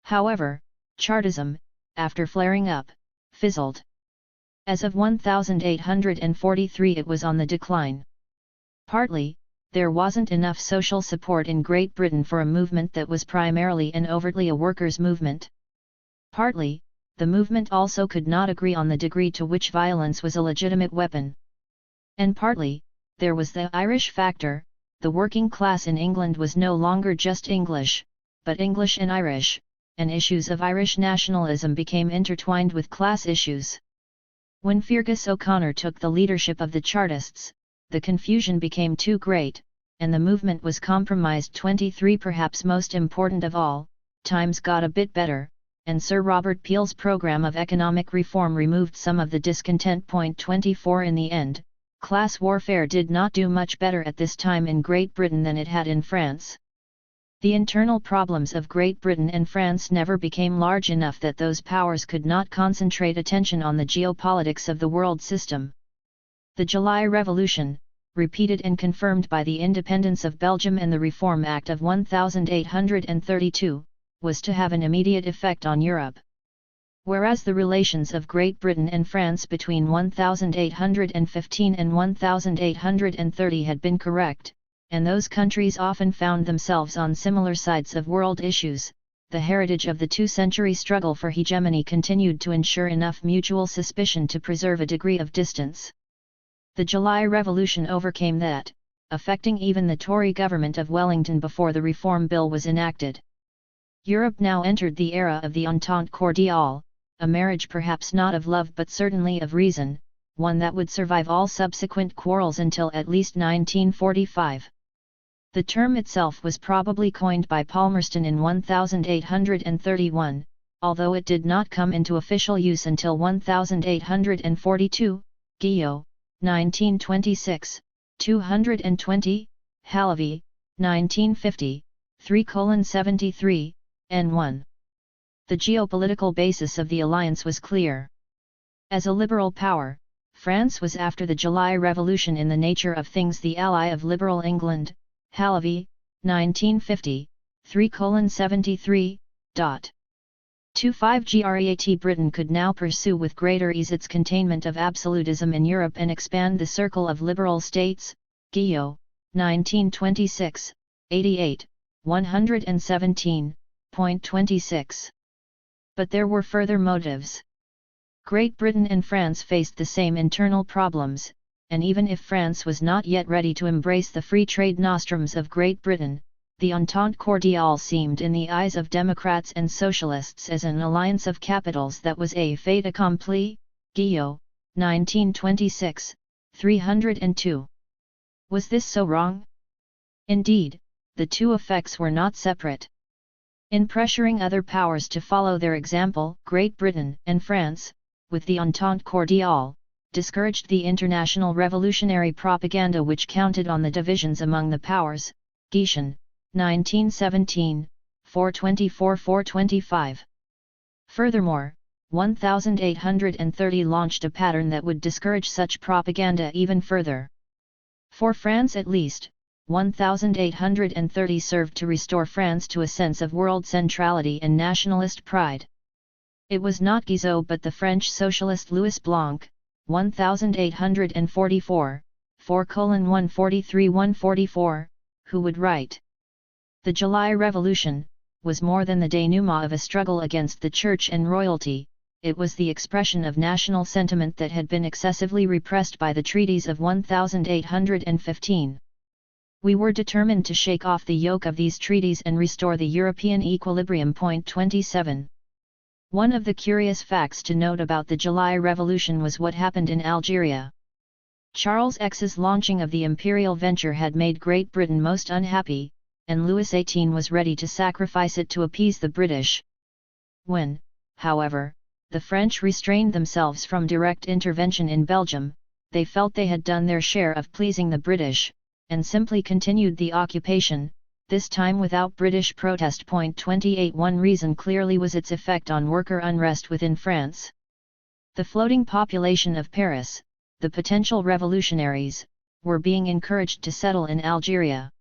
However, Chartism, after flaring up, fizzled. As of 1843 it was on the decline. Partly, there wasn't enough social support in Great Britain for a movement that was primarily and overtly a workers' movement. Partly, the movement also could not agree on the degree to which violence was a legitimate weapon. And partly, there was the Irish factor. The working class in England was no longer just English, but English and Irish, and issues of Irish nationalism became intertwined with class issues. When Feargus O'Connor took the leadership of the Chartists, the confusion became too great, and the movement was compromised. 23 Perhaps most important of all, times got a bit better, and Sir Robert Peel's programme of economic reform removed some of the discontent. 24 In the end, Class warfare did not do much better at this time in Great Britain than it had in France. The internal problems of Great Britain and France never became large enough that those powers could not concentrate attention on the geopolitics of the world system. The July Revolution, repeated and confirmed by the independence of Belgium and the Reform Act of 1832, was to have an immediate effect on Europe. Whereas the relations of Great Britain and France between 1815 and 1830 had been correct, and those countries often found themselves on similar sides of world issues, the heritage of the two-century struggle for hegemony continued to ensure enough mutual suspicion to preserve a degree of distance. The July Revolution overcame that, affecting even the Tory government of Wellington before the Reform Bill was enacted. Europe now entered the era of the Entente Cordiale, a marriage perhaps not of love but certainly of reason, one that would survive all subsequent quarrels until at least 1945. The term itself was probably coined by Palmerston in 1831, although it did not come into official use until 1842, Guillot, 1926, 220, Halévy, 1950, 3:73, n1. The geopolitical basis of the alliance was clear. As a liberal power, France was after the July Revolution in the nature of things the ally of liberal England, Halévy, 1950, 3:73. 25 GREAT Britain could now pursue with greater ease its containment of absolutism in Europe and expand the circle of liberal states, Guillot, 1926, 88, 117.26. But there were further motives. Great Britain and France faced the same internal problems, and even if France was not yet ready to embrace the free trade nostrums of Great Britain, the Entente Cordiale seemed in the eyes of Democrats and Socialists as an alliance of capitals that was a fait accompli, Guillot, 1926, 302. Was this so wrong? Indeed, the two effects were not separate. In pressuring other powers to follow their example, Great Britain and France, with the Entente Cordiale, discouraged the international revolutionary propaganda which counted on the divisions among the powers, Guichen, 1917, 424-425. Furthermore, 1830 launched a pattern that would discourage such propaganda even further. For France at least, 1830 served to restore France to a sense of world centrality and nationalist pride. It was not Guizot but the French socialist Louis Blanc, 1844, 4:143-144, who would write. The July Revolution was more than the denouement of a struggle against the church and royalty, it was the expression of national sentiment that had been excessively repressed by the treaties of 1815. We were determined to shake off the yoke of these treaties and restore the European equilibrium. 27. One of the curious facts to note about the July Revolution was what happened in Algeria. Charles X's launching of the imperial venture had made Great Britain most unhappy, and Louis XVIII was ready to sacrifice it to appease the British. When, however, the French restrained themselves from direct intervention in Belgium, they felt they had done their share of pleasing the British, and simply continued the occupation, this time without British protest. 28. One reason clearly was its effect on worker unrest within France. The floating population of Paris, the potential revolutionaries, were being encouraged to settle in Algeria.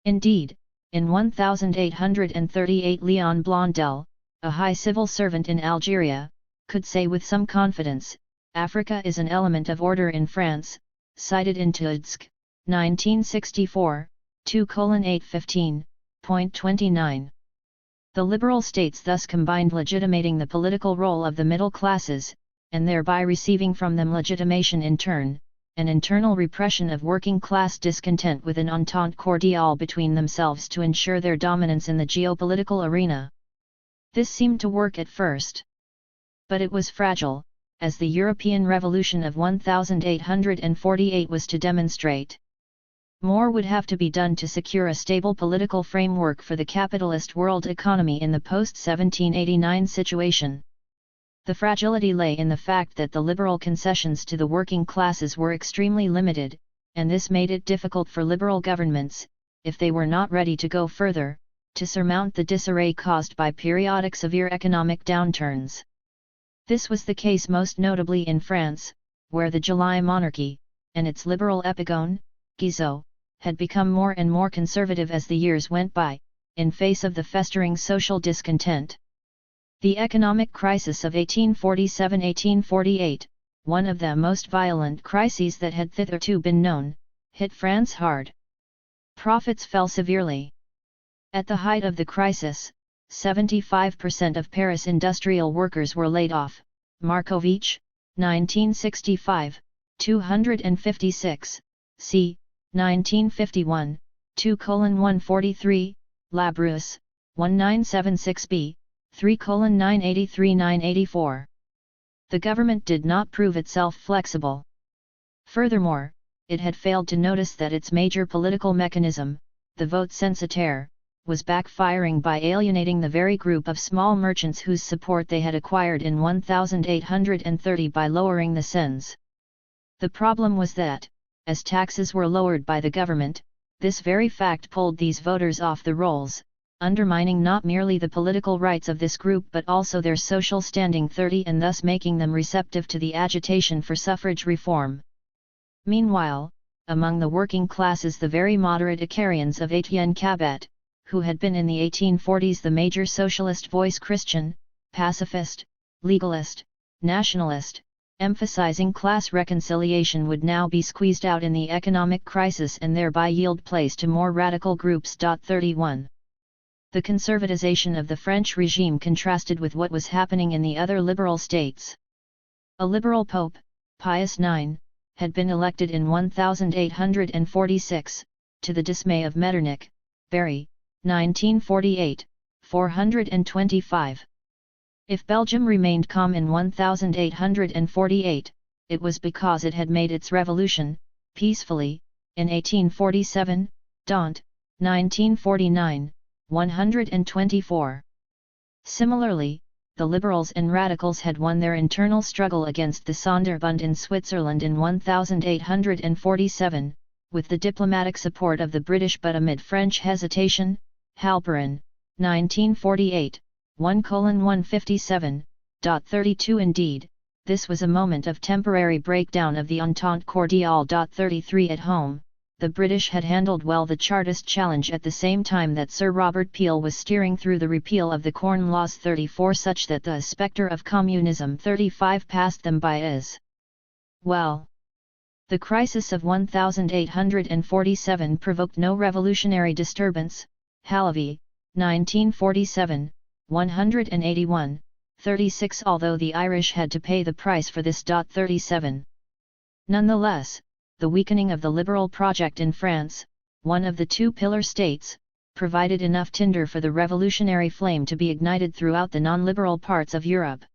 Indeed, in 1838 Léon Blondel, a high civil servant in Algeria, could say with some confidence, "Africa is an element of order in France," cited in Tudsk, 1964, 2:815.29. The liberal states thus combined legitimating the political role of the middle classes, and thereby receiving from them legitimation in turn, an internal repression of working-class discontent with an entente cordiale between themselves to ensure their dominance in the geopolitical arena. This seemed to work at first. But it was fragile, as the European Revolution of 1848 was to demonstrate. More would have to be done to secure a stable political framework for the capitalist world economy in the post-1789 situation. The fragility lay in the fact that the liberal concessions to the working classes were extremely limited, and this made it difficult for liberal governments, if they were not ready to go further, to surmount the disarray caused by periodic severe economic downturns. This was the case most notably in France, where the July monarchy, and its liberal epigone, Guizot, had become more and more conservative as the years went by, in face of the festering social discontent. The economic crisis of 1847–1848, one of the most violent crises that had thitherto been known, hit France hard. Profits fell severely. At the height of the crisis, 75% of Paris industrial workers were laid off. Markovitch, 1965, 256, c. 1951, 2:143, Labrousse, 1976b, 3:983–984. The government did not prove itself flexible. Furthermore, it had failed to notice that its major political mechanism, the vote censitaire, was backfiring by alienating the very group of small merchants whose support they had acquired in 1830 by lowering the cens. The problem was that, as taxes were lowered by the government, this very fact pulled these voters off the rolls, undermining not merely the political rights of this group but also their social standing and thus making them receptive to the agitation for suffrage reform. Meanwhile, among the working classes the very moderate Icarians of Etienne Cabet, who had been in the 1840s the major socialist voice, Christian, pacifist, legalist, nationalist, emphasizing class reconciliation, would now be squeezed out in the economic crisis and thereby yield place to more radical groups. 31. The conservatization of the French regime contrasted with what was happening in the other liberal states. A liberal pope, Pius IX, had been elected in 1846, to the dismay of Metternich, Berry, 1948, 425. If Belgium remained calm in 1848, it was because it had made its revolution, peacefully, in 1847, Dant, 1949, 124. Similarly, the liberals and radicals had won their internal struggle against the Sonderbund in Switzerland in 1847, with the diplomatic support of the British but amid French hesitation. Halperin, 1948, 1:157. 32. Indeed, this was a moment of temporary breakdown of the Entente Cordiale. 33. At home, the British had handled well the Chartist challenge at the same time that Sir Robert Peel was steering through the repeal of the Corn Laws. 34. Such that the spectre of communism 35 passed them by as well. The crisis of 1847 provoked no revolutionary disturbance. Halévy, 1947, 181, 36. Although the Irish had to pay the price for this. 37. Nonetheless, the weakening of the liberal project in France, one of the two pillar states, provided enough tinder for the revolutionary flame to be ignited throughout the non-liberal parts of Europe.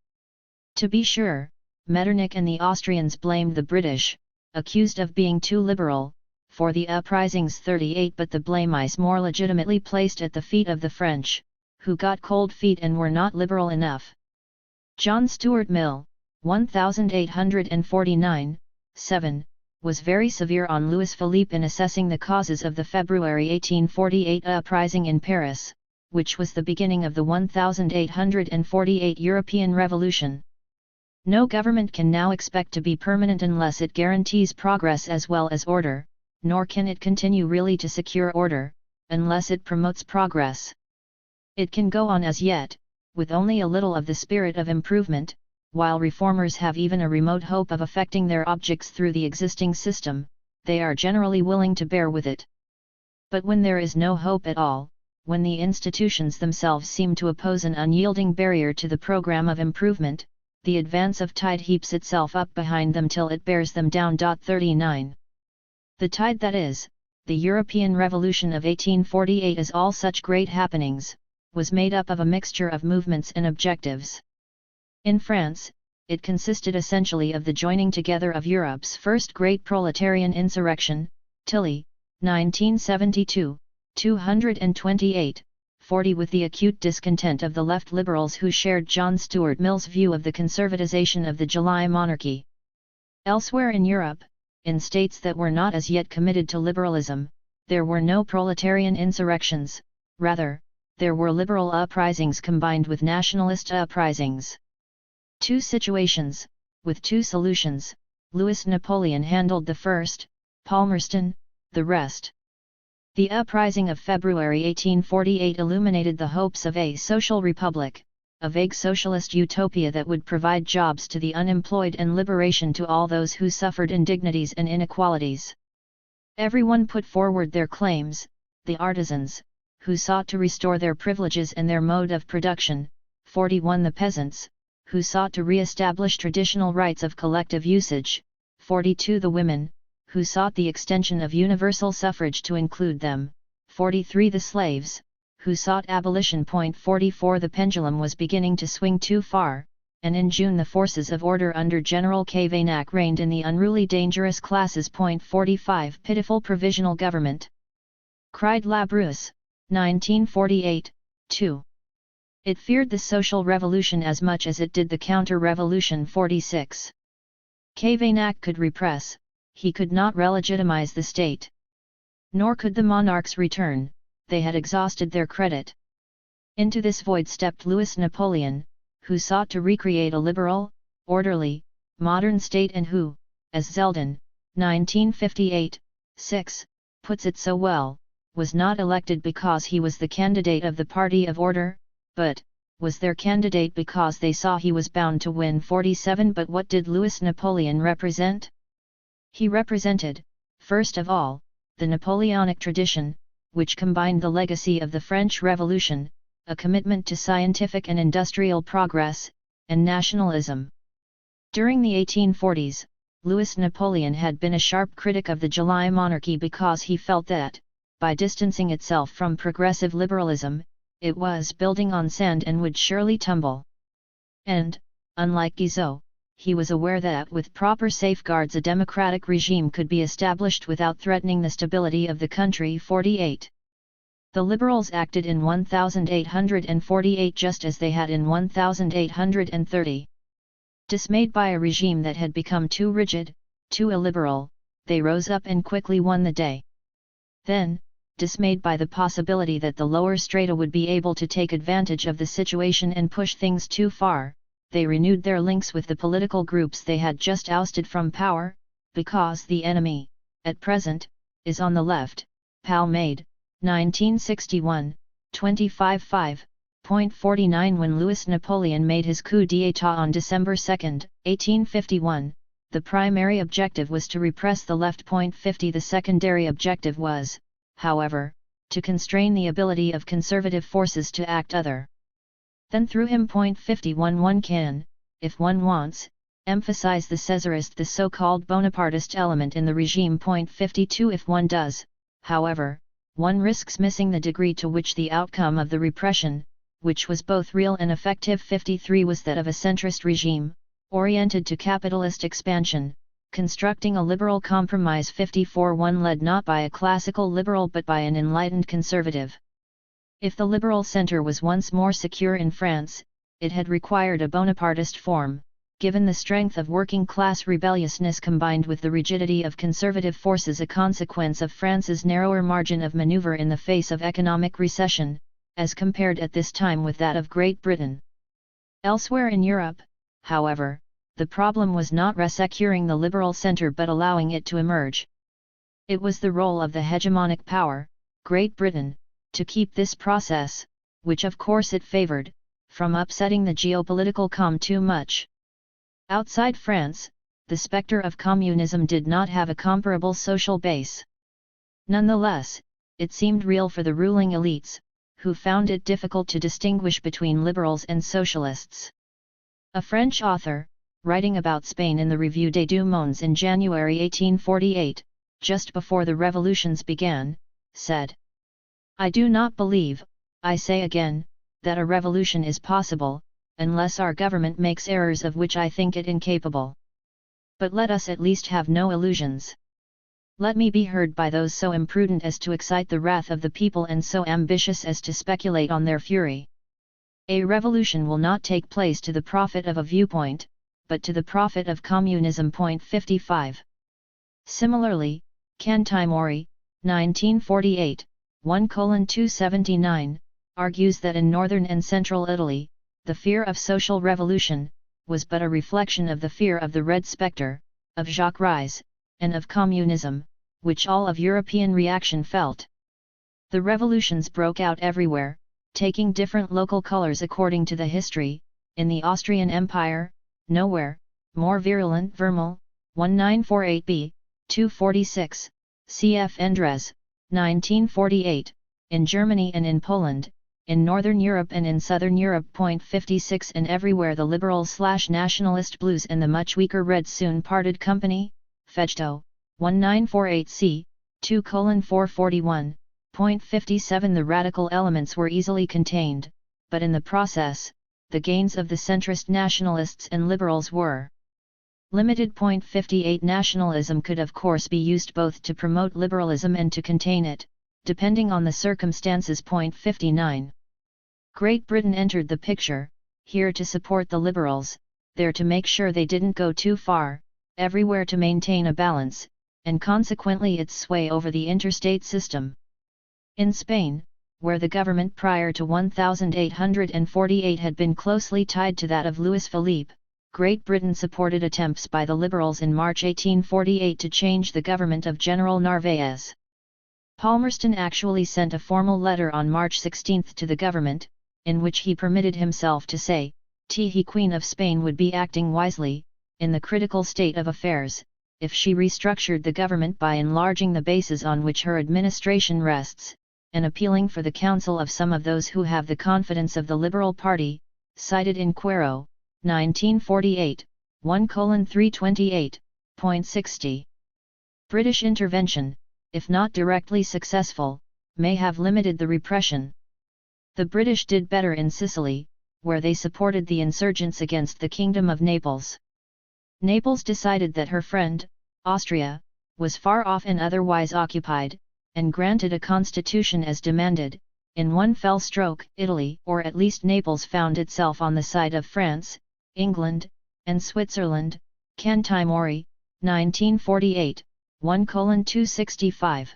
To be sure, Metternich and the Austrians blamed the British, accused of being too liberal, for the uprisings. 38. But the blame is more legitimately placed at the feet of the French, who got cold feet and were not liberal enough. John Stuart Mill, 1849, 7, was very severe on Louis Philippe in assessing the causes of the February 1848 uprising in Paris, which was the beginning of the 1848 European Revolution. No government can now expect to be permanent unless it guarantees progress as well as order, nor can it continue really to secure order, unless it promotes progress. It can go on as yet, with only a little of the spirit of improvement, while reformers have even a remote hope of affecting their objects through the existing system, they are generally willing to bear with it. But when there is no hope at all, when the institutions themselves seem to oppose an unyielding barrier to the program of improvement, the advance of tide heaps itself up behind them till it bears them down. 39. The tide that is, the European Revolution of 1848, as all such great happenings, was made up of a mixture of movements and objectives. In France, it consisted essentially of the joining together of Europe's first great proletarian insurrection, Tilly, 1972, 228, 40 with the acute discontent of the left liberals who shared John Stuart Mill's view of the conservatization of the July monarchy. Elsewhere in Europe, in states that were not as yet committed to liberalism, there were no proletarian insurrections, rather, there were liberal uprisings combined with nationalist uprisings. Two situations, with two solutions. Louis Napoleon handled the first, Palmerston, the rest. The uprising of February 1848 illuminated the hopes of a social republic, a vague socialist utopia that would provide jobs to the unemployed and liberation to all those who suffered indignities and inequalities. Everyone put forward their claims, the artisans, who sought to restore their privileges and their mode of production, 41 the peasants, who sought to re-establish traditional rights of collective usage, 42 the women, who sought the extension of universal suffrage to include them, 43 the slaves, who sought abolition. 44 The pendulum was beginning to swing too far, and in June the forces of order under General Cavaignac reigned in the unruly dangerous classes. 45 Pitiful provisional government! Cried Labrousse, 1948, 2. It feared the social revolution as much as it did the counter-revolution. 46. Cavaignac could repress, he could not relegitimize the state. Nor could the monarchs return, they had exhausted their credit. Into this void stepped Louis Napoleon, who sought to recreate a liberal, orderly, modern state and who, as Zeldin, 1958, 6, puts it so well, was not elected because he was the candidate of the party of order, but, was their candidate because they saw he was bound to win. 47 But what did Louis Napoleon represent? He represented, first of all, the Napoleonic tradition, which combined the legacy of the French Revolution, a commitment to scientific and industrial progress, and nationalism. During the 1840s, Louis Napoleon had been a sharp critic of the July monarchy because he felt that, by distancing itself from progressive liberalism, it was building on sand and would surely tumble. And, unlike Guizot, he was aware that with proper safeguards a democratic regime could be established without threatening the stability of the country. 48. The liberals acted in 1848 just as they had in 1830. Dismayed by a regime that had become too rigid, too illiberal, they rose up and quickly won the day. Then, dismayed by the possibility that the lower strata would be able to take advantage of the situation and push things too far, they renewed their links with the political groups they had just ousted from power, because the enemy, at present, is on the left. Palmade, 1961, 25:5.49 When Louis Napoleon made his coup d'état on December 2, 1851, the primary objective was to repress the left. 50 The secondary objective was, however, to constrain the ability of conservative forces to act other than through him. 51 One can, if one wants, emphasize the Césarist, the so-called Bonapartist element in the regime. 52 If one does, however, one risks missing the degree to which the outcome of the repression, which was both real and effective. 53 was that of a centrist regime, oriented to capitalist expansion, constructing a liberal compromise. 54 One led not by a classical liberal but by an enlightened conservative. If the liberal centre was once more secure in France, it had required a Bonapartist form, given the strength of working-class rebelliousness combined with the rigidity of conservative forces, a consequence of France's narrower margin of manoeuvre in the face of economic recession, as compared at this time with that of Great Britain. Elsewhere in Europe, however, the problem was not resecuring the liberal centre but allowing it to emerge. It was the role of the hegemonic power, Great Britain, to keep this process, which of course it favoured, from upsetting the geopolitical calm too much. Outside France, the spectre of communism did not have a comparable social base. Nonetheless, it seemed real for the ruling elites, who found it difficult to distinguish between liberals and socialists. A French author, writing about Spain in the Revue des Deux Mondes in January 1848, just before the revolutions began, said, "I do not believe, I say again, that a revolution is possible, unless our government makes errors of which I think it incapable. But let us at least have no illusions. Let me be heard by those so imprudent as to excite the wrath of the people and so ambitious as to speculate on their fury. A revolution will not take place to the profit of a viewpoint, but to the profit of communism. 55. Similarly, Cantimori, 1948, 1:279, argues that in northern and central Italy, the fear of social revolution was but a reflection of the fear of the Red Spectre, of Jacques Ries, and of communism, which all of European reaction felt. The revolutions broke out everywhere, taking different local colors according to the history. In the Austrian Empire, nowhere more virulent. Vermeil, 1948b, 246, cf. Endres, 1948, in Germany and in Poland, in Northern Europe and in Southern Europe. 56 And everywhere the liberal/nationalist blues and the much weaker Reds soon parted company. Fechto, 1948c, 2:441. 57 The radical elements were easily contained, but in the process, the gains of the centrist nationalists and liberals were limited. 58 Nationalism could of course be used both to promote liberalism and to contain it, depending on the circumstances. 59 Great Britain entered the picture, here to support the liberals, there to make sure they didn't go too far, everywhere to maintain a balance, and consequently its sway over the interstate system. In Spain, where the government prior to 1848 had been closely tied to that of Louis Philippe, Great Britain supported attempts by the liberals in March 1848 to change the government of General Narvaez. Palmerston actually sent a formal letter on March 16 to the government, in which he permitted himself to say, the Queen of Spain would be acting wisely, in the critical state of affairs, if she restructured the government by enlarging the bases on which her administration rests, and appealing for the counsel of some of those who have the confidence of the Liberal Party, cited in Quero, 1948, 1:328.60. British intervention, if not directly successful, may have limited the repression. The British did better in Sicily, where they supported the insurgents against the Kingdom of Naples. Naples decided that her friend, Austria, was far off and otherwise occupied, and granted a constitution as demanded. In one fell stroke, Italy, or at least Naples, found itself on the side of France, England, and Switzerland. Cantimori, 1948, 1:265.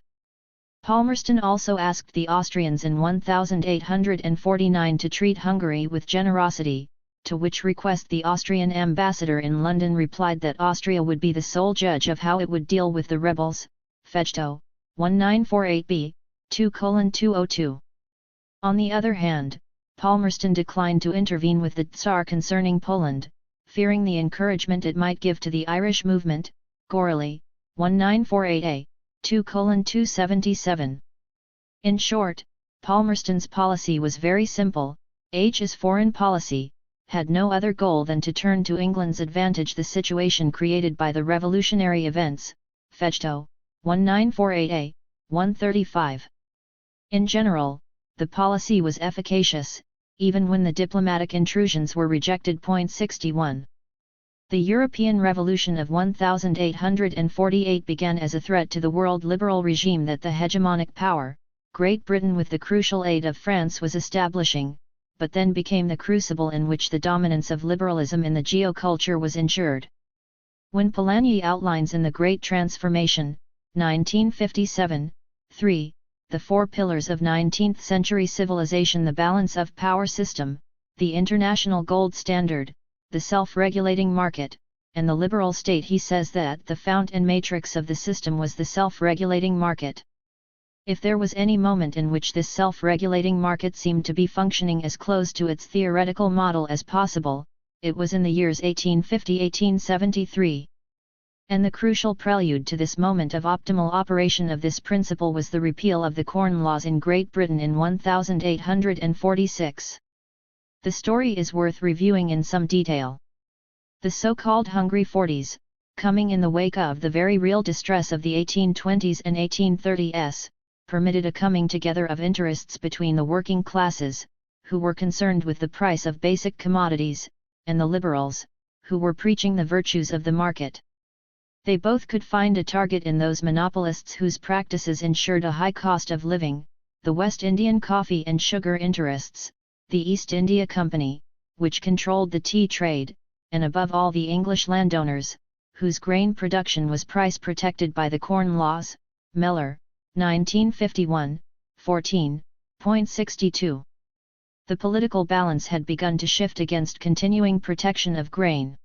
Palmerston also asked the Austrians in 1849 to treat Hungary with generosity, to which request the Austrian ambassador in London replied that Austria would be the sole judge of how it would deal with the rebels. Fechto, 1948b, 2:202. On the other hand, Palmerston declined to intervene with the Tsar concerning Poland, fearing the encouragement it might give to the Irish movement. Gorley, 1948a, 2:277. In short, Palmerston's policy was very simple. His foreign policy had no other goal than to turn to England's advantage the situation created by the revolutionary events. Fechto, 1948a, 135. In general, the policy was efficacious, even when the diplomatic intrusions were rejected. 61. The European Revolution of 1848 began as a threat to the world liberal regime that the hegemonic power, Great Britain with the crucial aid of France, was establishing, but then became the crucible in which the dominance of liberalism in the geoculture was ensured. When Polanyi outlines in The Great Transformation, 1957, 3, the four pillars of 19th-century civilization: the balance of power system, the international gold standard, the self-regulating market, and the liberal state, he says that the fount and matrix of the system was the self-regulating market. If there was any moment in which this self-regulating market seemed to be functioning as close to its theoretical model as possible, it was in the years 1850–1873. And the crucial prelude to this moment of optimal operation of this principle was the repeal of the Corn Laws in Great Britain in 1846. The story is worth reviewing in some detail. The so-called Hungry Forties, coming in the wake of the very real distress of the 1820s and 1830s, permitted a coming together of interests between the working classes, who were concerned with the price of basic commodities, and the liberals, who were preaching the virtues of the market. They both could find a target in those monopolists whose practices ensured a high cost of living, the West Indian coffee and sugar interests, the East India Company, which controlled the tea trade, and above all the English landowners, whose grain production was price protected by the Corn Laws. Meller, 1951, 14.62. The political balance had begun to shift against continuing protection of grain.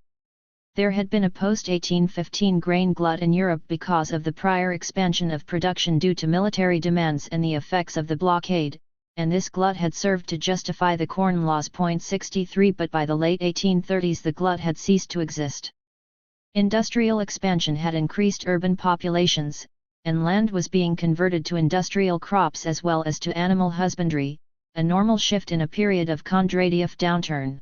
There had been a post-1815 grain glut in Europe because of the prior expansion of production due to military demands and the effects of the blockade, and this glut had served to justify the Corn Laws. 63. But by the late 1830s the glut had ceased to exist. Industrial expansion had increased urban populations, and land was being converted to industrial crops as well as to animal husbandry, a normal shift in a period of Kondratiev downturn.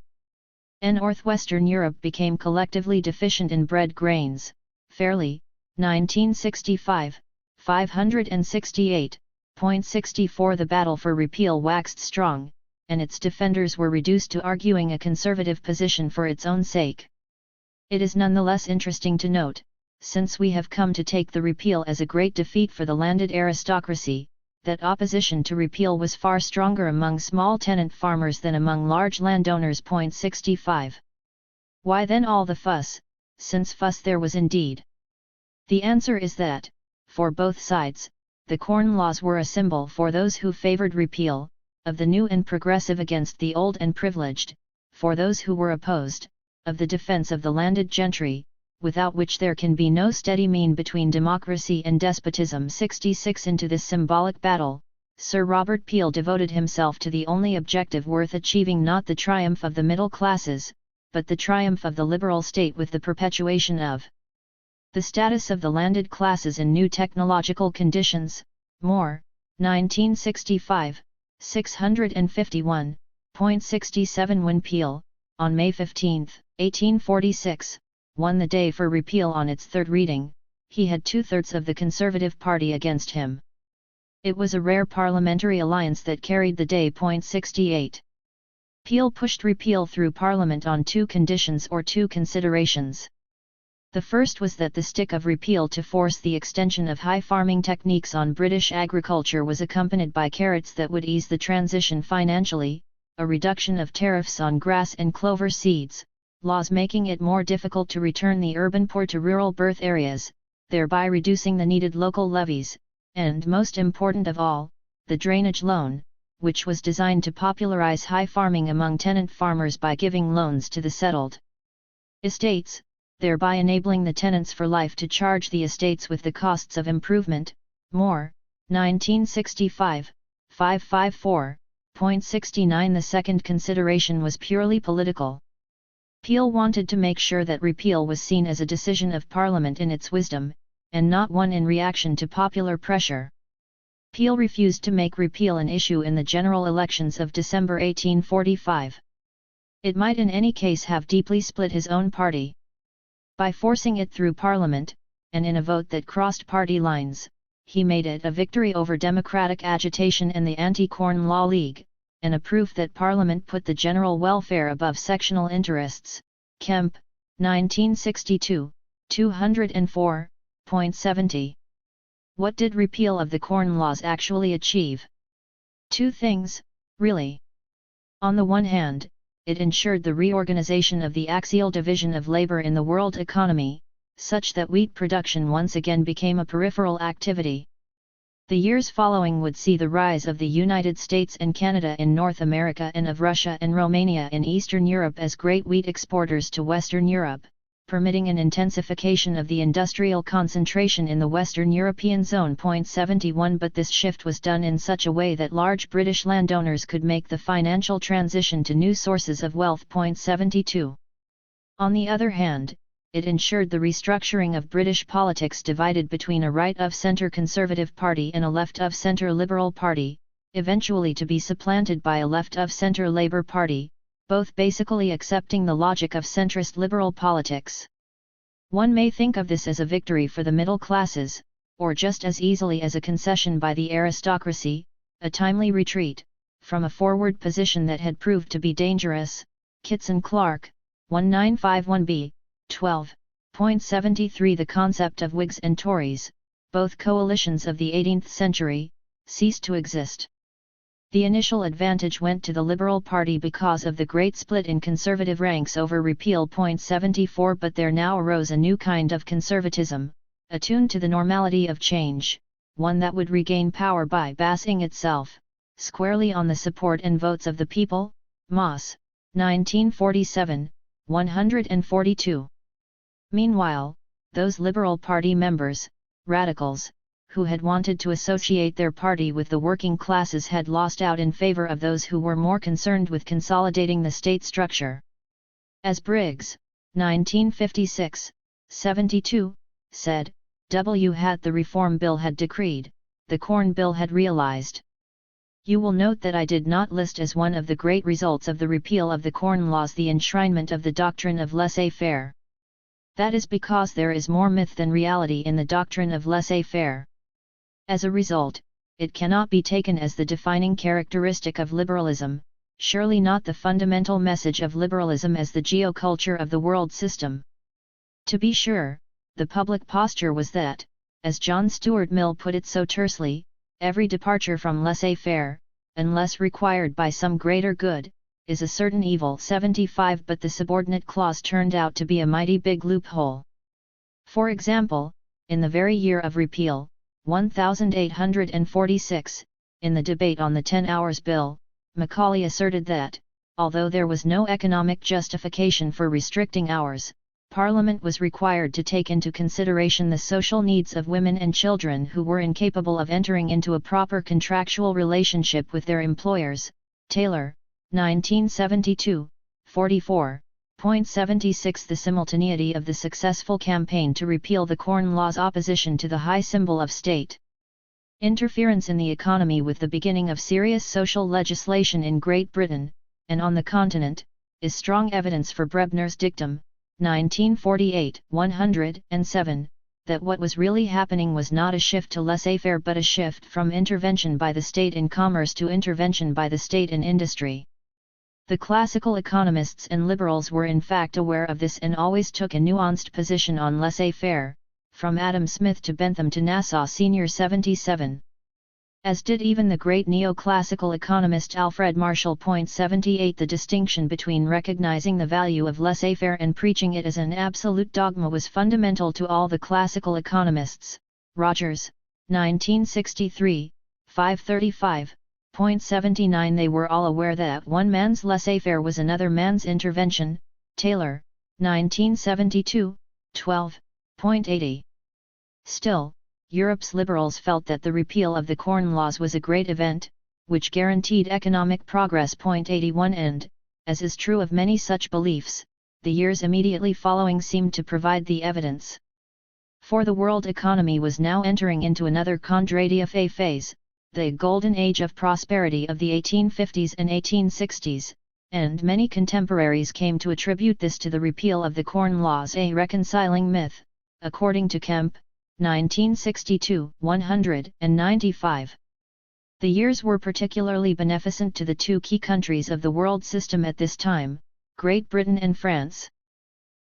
Northwestern Europe became collectively deficient in bread grains. Fairley, 1965, 568.64. The battle for repeal waxed strong, and its defenders were reduced to arguing a conservative position for its own sake. It is nonetheless interesting to note, since we have come to take the repeal as a great defeat for the landed aristocracy, that opposition to repeal was far stronger among small tenant farmers than among large landowners. 65. Why then all the fuss, since fuss there was indeed? The answer is that, for both sides, the Corn Laws were a symbol for those who favored repeal, of the new and progressive against the old and privileged, for those who were opposed, of the defense of the landed gentry, without which there can be no steady mean between democracy and despotism. 66. Into this symbolic battle, Sir Robert Peel devoted himself to the only objective worth achieving, not the triumph of the middle classes, but the triumph of the liberal state with the perpetuation of the status of the landed classes in new technological conditions. Moore, 1965, 651.67. When Peel, on May 15, 1846, won the day for repeal on its third reading, he had 2/3 of the Conservative Party against him. It was a rare parliamentary alliance that carried the day. 68. Peel pushed repeal through Parliament on two conditions or two considerations. The first was that the stick of repeal to force the extension of high farming techniques on British agriculture was accompanied by carrots that would ease the transition financially, a reduction of tariffs on grass and clover seeds, laws making it more difficult to return the urban poor to rural birth areas, thereby reducing the needed local levies, and most important of all, the drainage loan, which was designed to popularize high farming among tenant farmers by giving loans to the settled estates, thereby enabling the tenants for life to charge the estates with the costs of improvement. Moore, 1965, 554.69. The second consideration was purely political. Peel wanted to make sure that repeal was seen as a decision of Parliament in its wisdom, and not one in reaction to popular pressure. Peel refused to make repeal an issue in the general elections of December 1845. It might in any case have deeply split his own party. By forcing it through Parliament, and in a vote that crossed party lines, he made it a victory over democratic agitation and the Anti-Corn Law League, and a proof that Parliament put the general welfare above sectional interests. Kemp, 1962, 204.70. What did repeal of the Corn Laws actually achieve? Two things, really. On the one hand, it ensured the reorganization of the axial division of labor in the world economy, such that wheat production once again became a peripheral activity. The years following would see the rise of the United States and Canada in North America and of Russia and Romania in Eastern Europe as great wheat exporters to Western Europe, permitting an intensification of the industrial concentration in the Western European zone. 71. But this shift was done in such a way that large British landowners could make the financial transition to new sources of wealth. 72. On the other hand, it ensured the restructuring of British politics divided between a right-of-centre Conservative Party and a left-of-centre Liberal Party, eventually to be supplanted by a left-of-centre Labour Party, both basically accepting the logic of centrist liberal politics. One may think of this as a victory for the middle classes, or just as easily as a concession by the aristocracy, a timely retreat from a forward position that had proved to be dangerous. Kitson Clark, 1951b. 12, .73 The concept of Whigs and Tories, both coalitions of the 18th century, ceased to exist. The initial advantage went to the Liberal Party because of the great split in conservative ranks over repeal. .74 But there now arose a new kind of conservatism, attuned to the normality of change, one that would regain power by basing itself squarely on the support and votes of the people. Moss, 1947, 142. Meanwhile, those Liberal Party members, radicals, who had wanted to associate their party with the working classes had lost out in favor of those who were more concerned with consolidating the state structure. As Briggs, 1956, 72, said, the Reform Bill had decreed, the Corn Bill had realized. You will note that I did not list as one of the great results of the repeal of the Corn Laws the enshrinement of the doctrine of laissez-faire. That is because there is more myth than reality in the doctrine of laissez-faire. As a result, it cannot be taken as the defining characteristic of liberalism, surely not the fundamental message of liberalism as the geoculture of the world system. To be sure, the public posture was that, as John Stuart Mill put it so tersely, every departure from laissez-faire, unless required by some greater good, is a certain evil. 75 But the subordinate clause turned out to be a mighty big loophole. For example, in the very year of repeal, 1846, in the debate on the 10 Hours Bill, Macaulay asserted that, although there was no economic justification for restricting hours, Parliament was required to take into consideration the social needs of women and children who were incapable of entering into a proper contractual relationship with their employers. Taylor, 1972, 44. .76 The simultaneity of the successful campaign to repeal the Corn Laws opposition to the high symbol of state interference in the economy with the beginning of serious social legislation in Great Britain, and on the continent, is strong evidence for Brebner's dictum, 1948, 107, that what was really happening was not a shift to laissez-faire but a shift from intervention by the state in commerce to intervention by the state in industry. The classical economists and liberals were in fact aware of this and always took a nuanced position on laissez-faire, from Adam Smith to Bentham to Nassau Sr. 77. As did even the great neoclassical economist Alfred Marshall. 78 The distinction between recognizing the value of laissez-faire and preaching it as an absolute dogma was fundamental to all the classical economists. Rogers, 1963, 535. .79 They were all aware that one man's laissez-faire was another man's intervention. Taylor, 1972, 12.80. Still, Europe's liberals felt that the repeal of the Corn Laws was a great event, which guaranteed economic progress. 81 And, as is true of many such beliefs, the years immediately following seemed to provide the evidence. For the world economy was now entering into another Condé phase, the golden age of prosperity of the 1850s and 1860s, and many contemporaries came to attribute this to the repeal of the Corn Laws, a reconciling myth, according to Kemp, 1962, 195. The years were particularly beneficent to the two key countries of the world system at this time, Great Britain and France.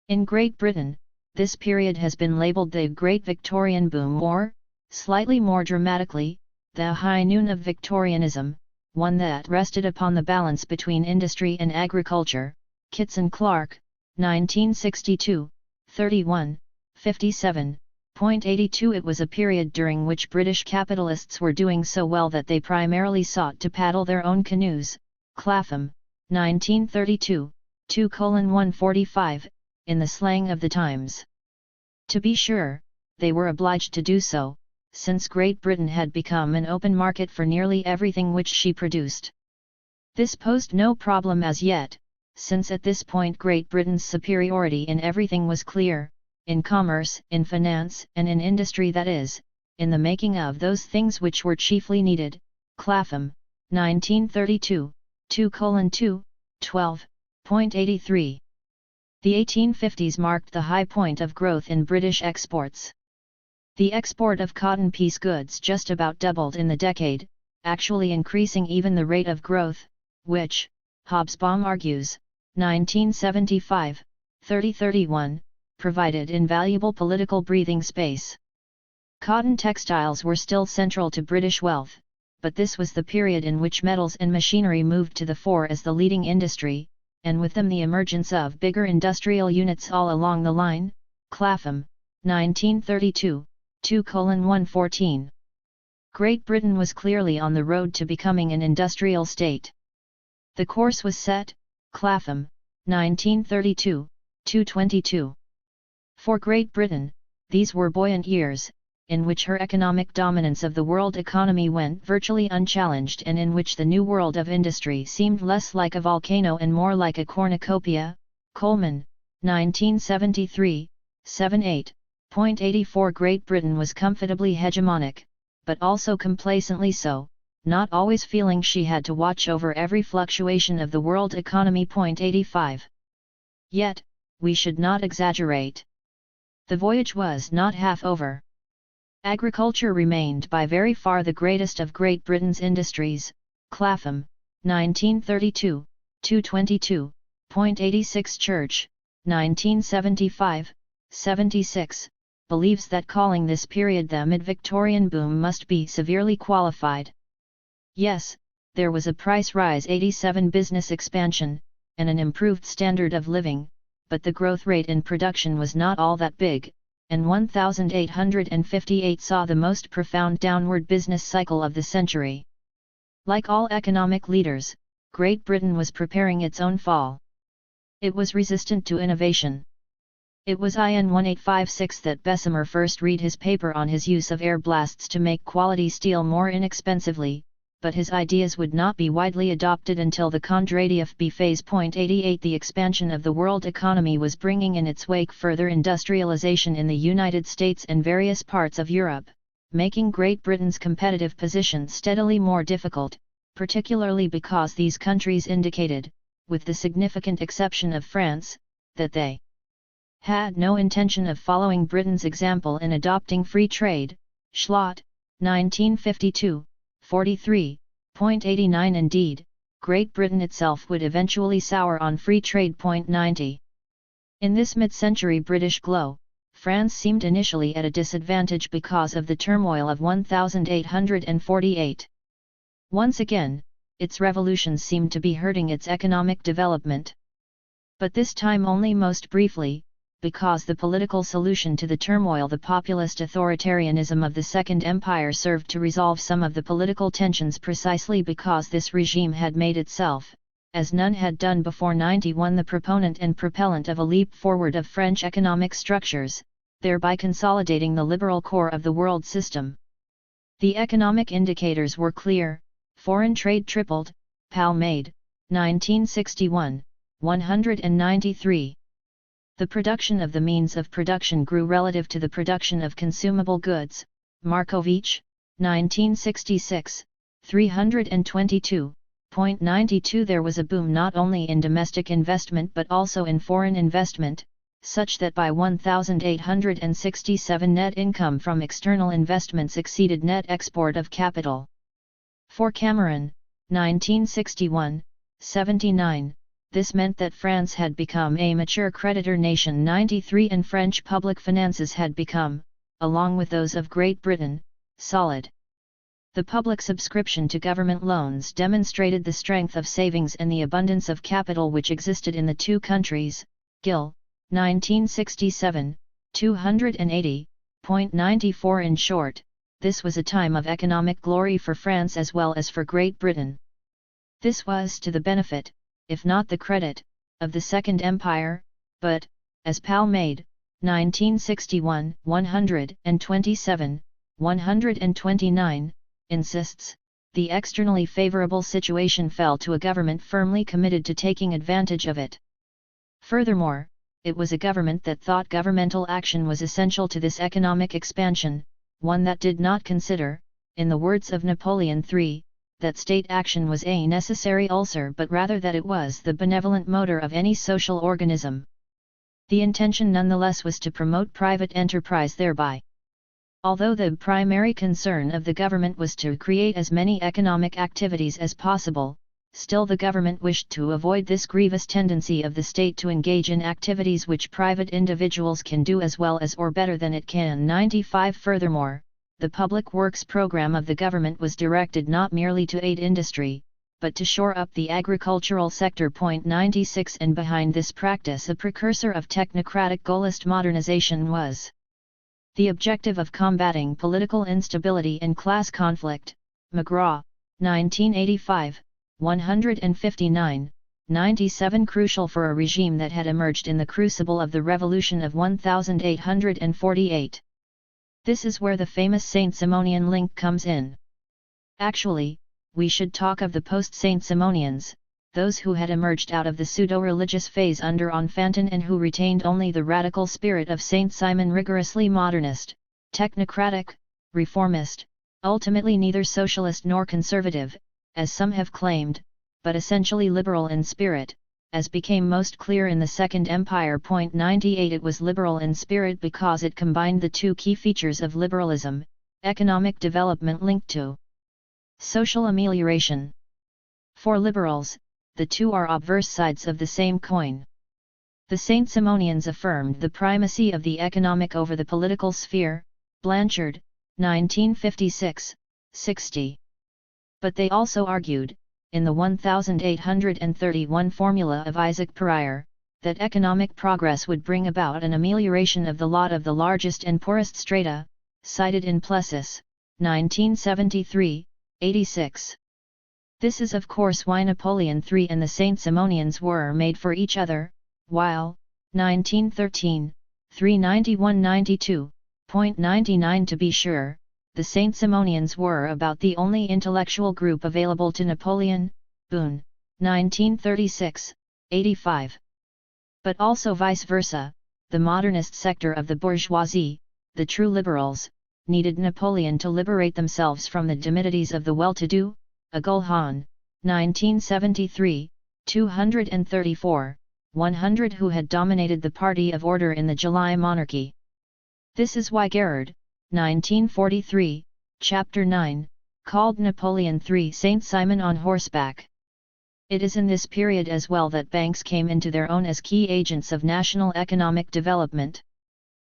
In Great Britain, this period has been labelled the Great Victorian Boom or, slightly more dramatically, the high noon of Victorianism, one that rested upon the balance between industry and agriculture. Kitts and Clark, 1962, 31, 57. .82 It was a period during which British capitalists were doing so well that they primarily sought to paddle their own canoes. Clapham, 1932, 2:145, in the slang of the times. To be sure, they were obliged to do so, since Great Britain had become an open market for nearly everything which she produced. This posed no problem as yet, since at this point Great Britain's superiority in everything was clear, in commerce, in finance, and in industry, that is, in the making of those things which were chiefly needed. Clapham, 1932, 2:2, 12.83. The 1850s marked the high point of growth in British exports. The export of cotton piece goods just about doubled in the decade, actually increasing even the rate of growth, which, Hobsbawm argues, 1975, 30-31, provided invaluable political breathing space. Cotton textiles were still central to British wealth, but this was the period in which metals and machinery moved to the fore as the leading industry, and with them the emergence of bigger industrial units all along the line. Clapham, 1932, 2:114. Great Britain was clearly on the road to becoming an industrial state. The course was set. Clapham, 1932, 2:22. For Great Britain, these were buoyant years, in which her economic dominance of the world economy went virtually unchallenged and in which the new world of industry seemed less like a volcano and more like a cornucopia. Coleman, 1973, 7:8.84. Great Britain was comfortably hegemonic, but also complacently so, not always feeling she had to watch over every fluctuation of the world economy. 85. Yet, we should not exaggerate. The voyage was not half over. Agriculture remained by very far the greatest of Great Britain's industries. Clapham, 1932, 2:22.86. Church, 1975, 76, believes that calling this period the mid-Victorian boom must be severely qualified. Yes, there was a price rise. 87. Business expansion, and an improved standard of living, but the growth rate in production was not all that big, and 1858 saw the most profound downward business cycle of the century. Like all economic leaders, Great Britain was preparing its own fall. It was resistant to innovation. It was in 1856 that Bessemer first read his paper on his use of air blasts to make quality steel more inexpensively, but his ideas would not be widely adopted until the Kondratiev phase. 88. The expansion of the world economy was bringing in its wake further industrialization in the United States and various parts of Europe, making Great Britain's competitive position steadily more difficult, particularly because these countries indicated, with the significant exception of France, that they had no intention of following Britain's example in adopting free trade. Schlott, 1952. 43.89. Indeed, Great Britain itself would eventually sour on free trade. 90. In this mid-century British glow, France seemed initially at a disadvantage because of the turmoil of 1848. Once again, its revolutions seemed to be hurting its economic development. But this time only most briefly, because the political solution to the turmoil, the populist authoritarianism of the Second Empire, served to resolve some of the political tensions precisely because this regime had made itself, as none had done before 91, the proponent and propellant of a leap forward of French economic structures, thereby consolidating the liberal core of the world system. The economic indicators were clear: foreign trade tripled, PAL made, 1961, 193. The production of the means of production grew relative to the production of consumable goods. Markovich, 1966, 322.92. There was a boom not only in domestic investment but also in foreign investment, such that by 1867 net income from external investments exceeded net export of capital. For Cameron, 1961, 79. This meant that France had become a mature creditor nation. 93. And French public finances had become, along with those of Great Britain, solid. The public subscription to government loans demonstrated the strength of savings and the abundance of capital which existed in the two countries. Gill, 1967, 280.94. In short, this was a time of economic glory for France as well as for Great Britain. This was to the benefit, if not the credit, of the Second Empire, but, as PAL made, 1961, 127, 129, insists, the externally favorable situation fell to a government firmly committed to taking advantage of it. Furthermore, it was a government that thought governmental action was essential to this economic expansion, one that did not consider, in the words of Napoleon III, that state action was a necessary ulcer but rather that it was the benevolent motor of any social organism. The intention nonetheless was to promote private enterprise thereby. Although the primary concern of the government was to create as many economic activities as possible, still the government wished to avoid this grievous tendency of the state to engage in activities which private individuals can do as well as or better than it can. 95 Furthermore, the public works program of the government was directed not merely to aid industry, but to shore up the agricultural sector. 96 And behind this practice, a precursor of technocratic Gaullist modernization, was the objective of combating political instability and class conflict. McGraw, 1985, 159, 97. Crucial for a regime that had emerged in the crucible of the revolution of 1848. This is where the famous Saint-Simonian link comes in. Actually, we should talk of the post-Saint-Simonians, those who had emerged out of the pseudo-religious phase under Enfantin and who retained only the radical spirit of Saint Simon, rigorously modernist, technocratic, reformist, ultimately neither socialist nor conservative, as some have claimed, but essentially liberal in spirit, as became most clear in the Second Empire. 98 It was liberal in spirit because it combined the two key features of liberalism, economic development linked to social amelioration. For liberals, the two are obverse sides of the same coin. The Saint-Simonians affirmed the primacy of the economic over the political sphere, Blanchard, 1956, 60. But they also argued, in the 1831 formula of Isaac Pereire, that economic progress would bring about an amelioration of the lot of the largest and poorest strata, cited in Plessis, 1973, 86. This is of course why Napoleon III and the Saint-Simonians were made for each other, while, 1913, 391-92.99 to be sure, the Saint-Simonians were about the only intellectual group available to Napoleon, Boone, 1936, 85. But also vice versa, the modernist sector of the bourgeoisie, the true liberals, needed Napoleon to liberate themselves from the timidities of the well-to-do, Agulhon, 1973, 234, 100 who had dominated the party of order in the July monarchy. This is why Gerard, 1943, Chapter 9, called Napoleon III Saint Simon on horseback. It is in this period as well that banks came into their own as key agents of national economic development.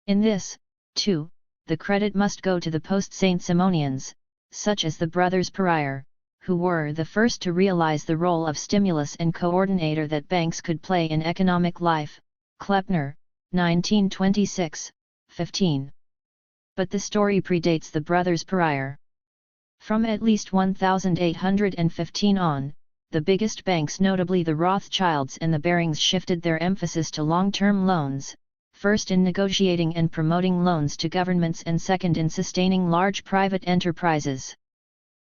In this, too, the credit must go to the post-Saint-Simonians, such as the brothers Pereire, who were the first to realize the role of stimulus and coordinator that banks could play in economic life, Klepner, 1926, 15. But the story predates the brothers Pereire. From at least 1815 on, the biggest banks, notably the Rothschilds and the Barings, shifted their emphasis to long-term loans, first in negotiating and promoting loans to governments and second in sustaining large private enterprises.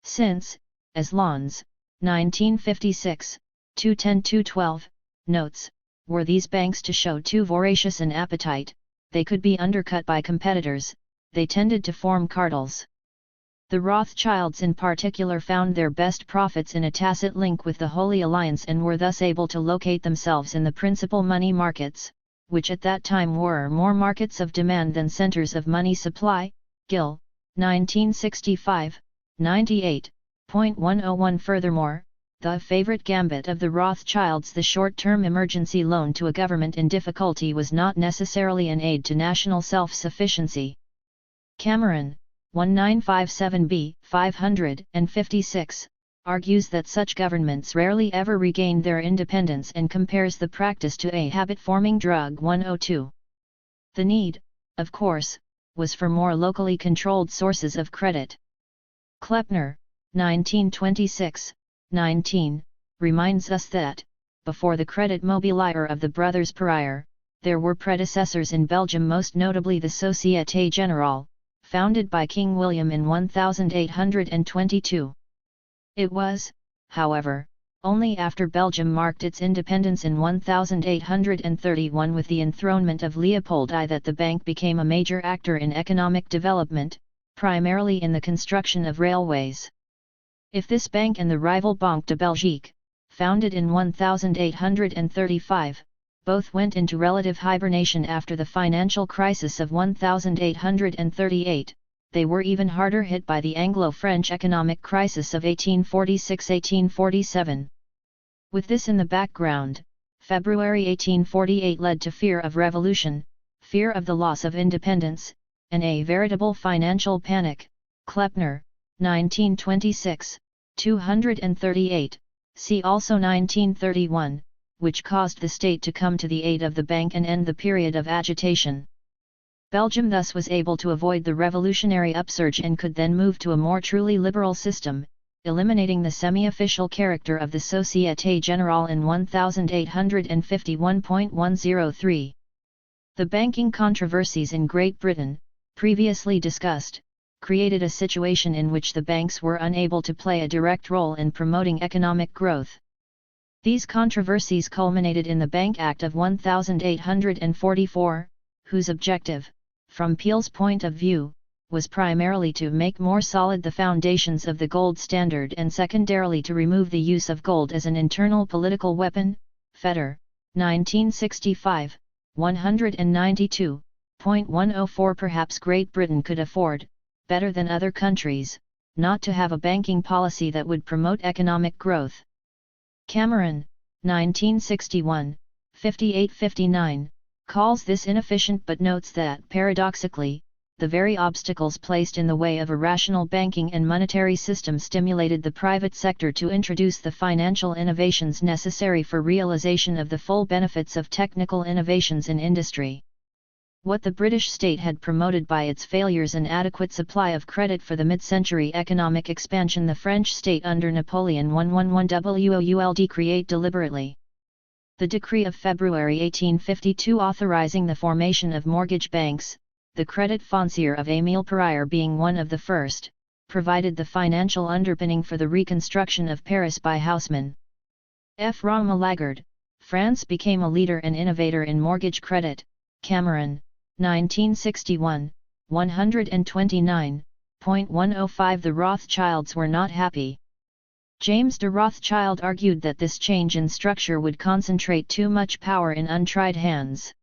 Since, as Lons, 1956, 210-212, notes, were these banks to show too voracious an appetite, they could be undercut by competitors, they tended to form cartels. The Rothschilds in particular found their best profits in a tacit link with the Holy Alliance and were thus able to locate themselves in the principal money markets, which at that time were more markets of demand than centers of money supply. Gill, 1965, 98.101. Furthermore, the favorite gambit of the Rothschilds, the short-term emergency loan to a government in difficulty, was not necessarily an aid to national self-sufficiency. Cameron, 1957b, 556, argues that such governments rarely ever regained their independence and compares the practice to a habit-forming drug. 102. The need, of course, was for more locally controlled sources of credit. Klepner, 1926, 19, reminds us that, before the credit mobilier of the brothers Pereire, there were predecessors in Belgium, most notably the Société Générale, founded by King William in 1822. It was, however, only after Belgium marked its independence in 1831 with the enthronement of Leopold I that the bank became a major actor in economic development, primarily in the construction of railways. If this bank and the rival Banque de Belgique, founded in 1835, both went into relative hibernation after the financial crisis of 1838, they were even harder hit by the Anglo-French economic crisis of 1846-1847. With this in the background, February 1848 led to fear of revolution, fear of the loss of independence, and a veritable financial panic. Klepner, 1926, 238, see also 1931, which caused the state to come to the aid of the bank and end the period of agitation. Belgium thus was able to avoid the revolutionary upsurge and could then move to a more truly liberal system, eliminating the semi-official character of the Société Générale in 1851.103. The banking controversies in Great Britain, previously discussed, created a situation in which the banks were unable to play a direct role in promoting economic growth. These controversies culminated in the Bank Act of 1844, whose objective, from Peel's point of view, was primarily to make more solid the foundations of the gold standard and secondarily to remove the use of gold as an internal political weapon. Fetter, 1965, 192.104. Perhaps Great Britain could afford, better than other countries, not to have a banking policy that would promote economic growth. Cameron, 1961, 58-59, calls this inefficient but notes that, paradoxically, the very obstacles placed in the way of a rational banking and monetary system stimulated the private sector to introduce the financial innovations necessary for realization of the full benefits of technical innovations in industry. What the British state had promoted by its failures and adequate supply of credit for the mid-century economic expansion, the French state under Napoleon 111would create deliberately. The decree of February 1852 authorizing the formation of mortgage banks, the Credit Foncier of Émile Périer being one of the first, provided the financial underpinning for the reconstruction of Paris by Haussmann. F. Lagarde, France became a leader and innovator in mortgage credit. Cameron, 1961, 129.105. The Rothschilds were not happy. James de Rothschild argued that this change in structure would concentrate too much power in untried hands.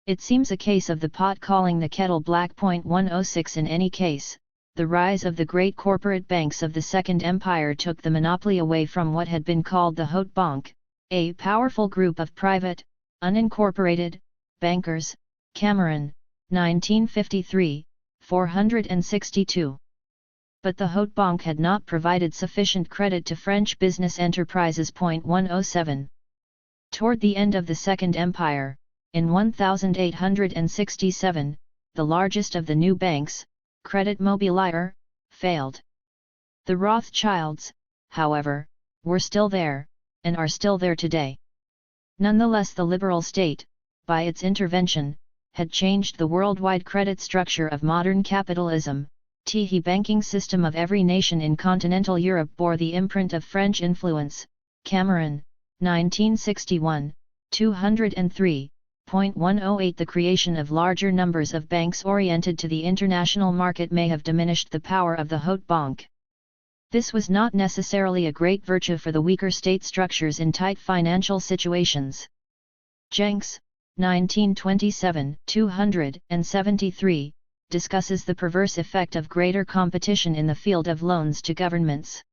It seems a case of the pot calling the kettle black. 106. In any case, the rise of the great corporate banks of the Second Empire took the monopoly away from what had been called the Haute Banque, a powerful group of private, unincorporated, bankers. Cameron, 1953, 462. But the Haute Banque had not provided sufficient credit to French business enterprises. 107. Toward the end of the Second Empire, in 1867, the largest of the new banks, Credit Mobilier, failed. The Rothschilds, however, were still there, and are still there today. Nonetheless, the liberal state, by its intervention, had changed the worldwide credit structure of modern capitalism. The banking system of every nation in continental Europe bore the imprint of French influence. Cameron, 1961, 203.108. The creation of larger numbers of banks oriented to the international market may have diminished the power of the Haute Banque. This was not necessarily a great virtue for the weaker state structures in tight financial situations. Jenks, 1927, 273, discusses the perverse effect of greater competition in the field of loans to governments.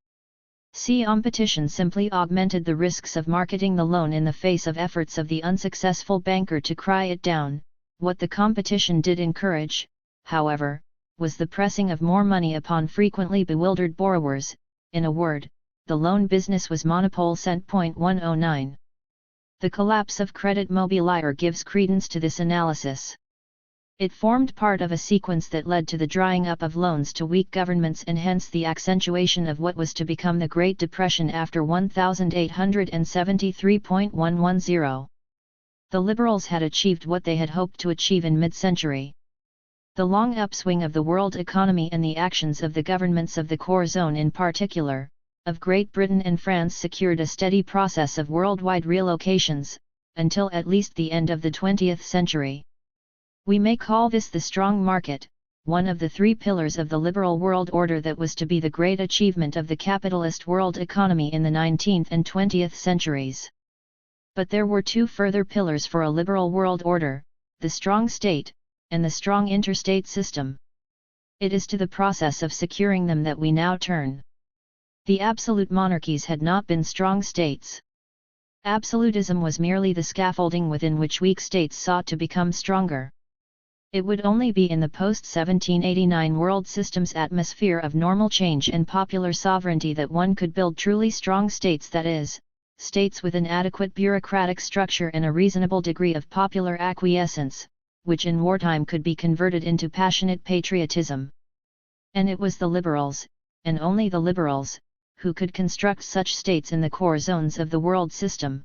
Competition simply augmented the risks of marketing the loan in the face of efforts of the unsuccessful banker to cry it down. What the competition did encourage, however, was the pressing of more money upon frequently bewildered borrowers. In a word, the loan business was monopole cent. 109. The collapse of Credit Mobilier gives credence to this analysis. It formed part of a sequence that led to the drying up of loans to weak governments and hence the accentuation of what was to become the Great Depression after 1873.110. The liberals had achieved what they had hoped to achieve in mid-century. The long upswing of the world economy and the actions of the governments of the core zone in particular, of Great Britain and France secured a steady process of worldwide relocations, until at least the end of the 20th century. We may call this the strong market, one of the three pillars of the liberal world order that was to be the great achievement of the capitalist world economy in the 19th and 20th centuries. But there were two further pillars for a liberal world order, the strong state, and the strong interstate system. It is to the process of securing them that we now turn. The absolute monarchies had not been strong states. Absolutism was merely the scaffolding within which weak states sought to become stronger. It would only be in the post-1789 world system's atmosphere of normal change and popular sovereignty that one could build truly strong states, that is, states with an adequate bureaucratic structure and a reasonable degree of popular acquiescence, which in wartime could be converted into passionate patriotism. And it was the liberals, and only the liberals, who could construct such states in the core zones of the world system.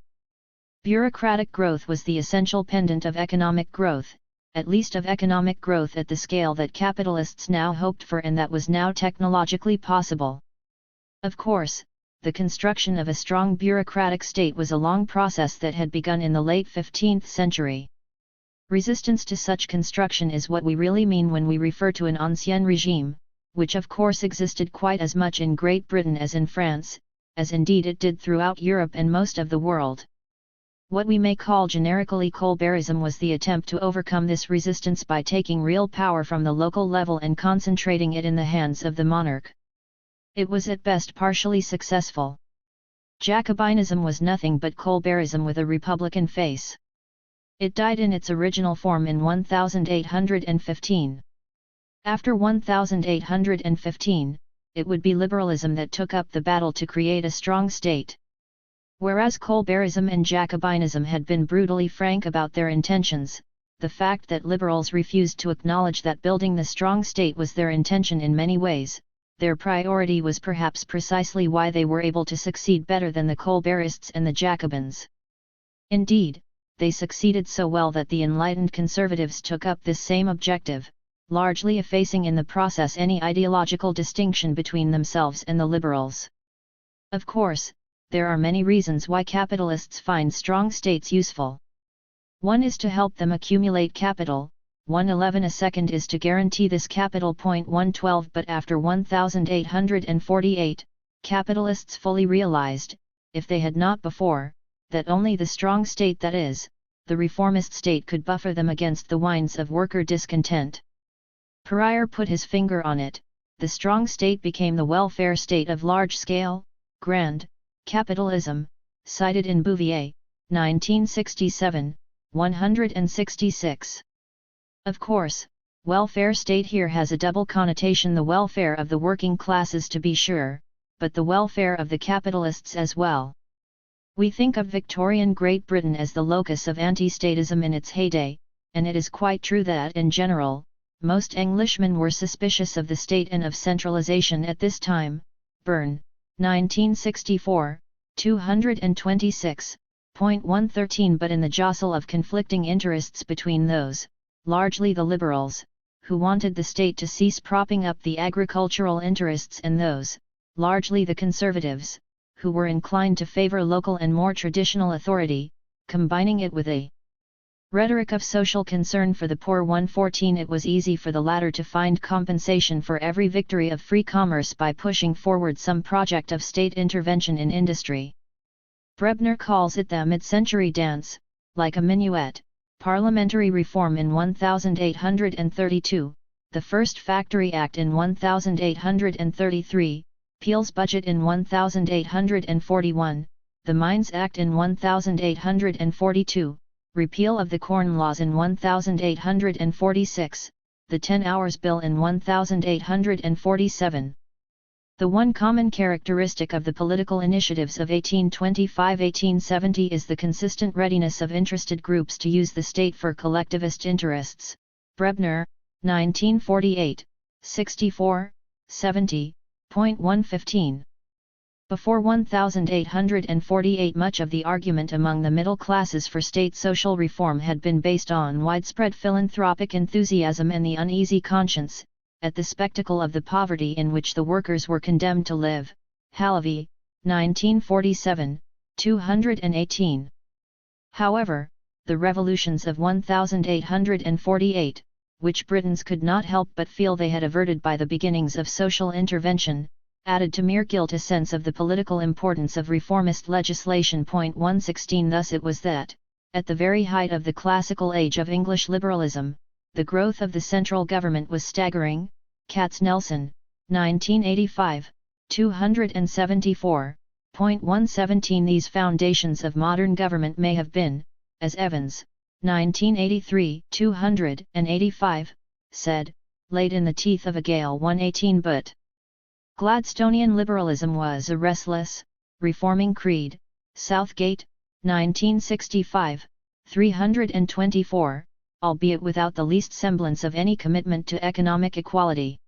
Bureaucratic growth was the essential pendant of economic growth, at least of economic growth at the scale that capitalists now hoped for and that was now technologically possible. Of course, the construction of a strong bureaucratic state was a long process that had begun in the late 15th century. Resistance to such construction is what we really mean when we refer to an ancien régime, which of course existed quite as much in Great Britain as in France, as indeed it did throughout Europe and most of the world. What we may call generically Colbertism was the attempt to overcome this resistance by taking real power from the local level and concentrating it in the hands of the monarch. It was at best partially successful. Jacobinism was nothing but Colbertism with a republican face. It died in its original form in 1815. After 1815, it would be liberalism that took up the battle to create a strong state. Whereas Colbertism and Jacobinism had been brutally frank about their intentions, the fact that liberals refused to acknowledge that building the strong state was their intention in many ways, their priority was perhaps precisely why they were able to succeed better than the Colberists and the Jacobins. Indeed, they succeeded so well that the enlightened conservatives took up this same objective, largely effacing in the process any ideological distinction between themselves and the liberals. Of course, there are many reasons why capitalists find strong states useful. One is to help them accumulate capital, 111 a second is to guarantee this capital. 112 But after 1848, capitalists fully realized, if they had not before, that only the strong state, that is, the reformist state, could buffer them against the winds of worker discontent. Pereire put his finger on it: the strong state became the welfare state of large-scale, grand, capitalism, cited in Bouvier, 1967, 166. Of course, welfare state here has a double connotation: the welfare of the working classes to be sure, but the welfare of the capitalists as well. We think of Victorian Great Britain as the locus of anti-statism in its heyday, and it is quite true that in general, most Englishmen were suspicious of the state and of centralisation at this time. Byrne, 1964, 226, 113. But in the jostle of conflicting interests between those, largely the liberals, who wanted the state to cease propping up the agricultural interests, and those, largely the conservatives, who were inclined to favour local and more traditional authority, combining it with a rhetoric of social concern for the poor. 114 It was easy for the latter to find compensation for every victory of free commerce by pushing forward some project of state intervention in industry. Brebner calls it the mid-century dance, like a minuet. Parliamentary reform in 1832, the First Factory Act in 1833, Peel's budget in 1841, the Mines Act in 1842, repeal of the Corn Laws in 1846, the 10 Hours Bill in 1847. The one common characteristic of the political initiatives of 1825–1870 is the consistent readiness of interested groups to use the state for collectivist interests. Brebner, 1948, 64, 70, 115. Before 1848 much of the argument among the middle classes for state social reform had been based on widespread philanthropic enthusiasm and the uneasy conscience, at the spectacle of the poverty in which the workers were condemned to live. Halavy, 1947, 218. However, the revolutions of 1848, which Britons could not help but feel they had averted by the beginnings of social intervention, added to mere guilt a sense of the political importance of reformist legislation. 116 Thus it was that, at the very height of the classical age of English liberalism, the growth of the central government was staggering. Katz-Nelson, 1985, 274, 117. These foundations of modern government may have been, as Evans, 1983, 285, said, laid in the teeth of a gale 118, but Gladstonian liberalism was a restless, reforming creed. Southgate, 1965, 324, albeit without the least semblance of any commitment to economic equality.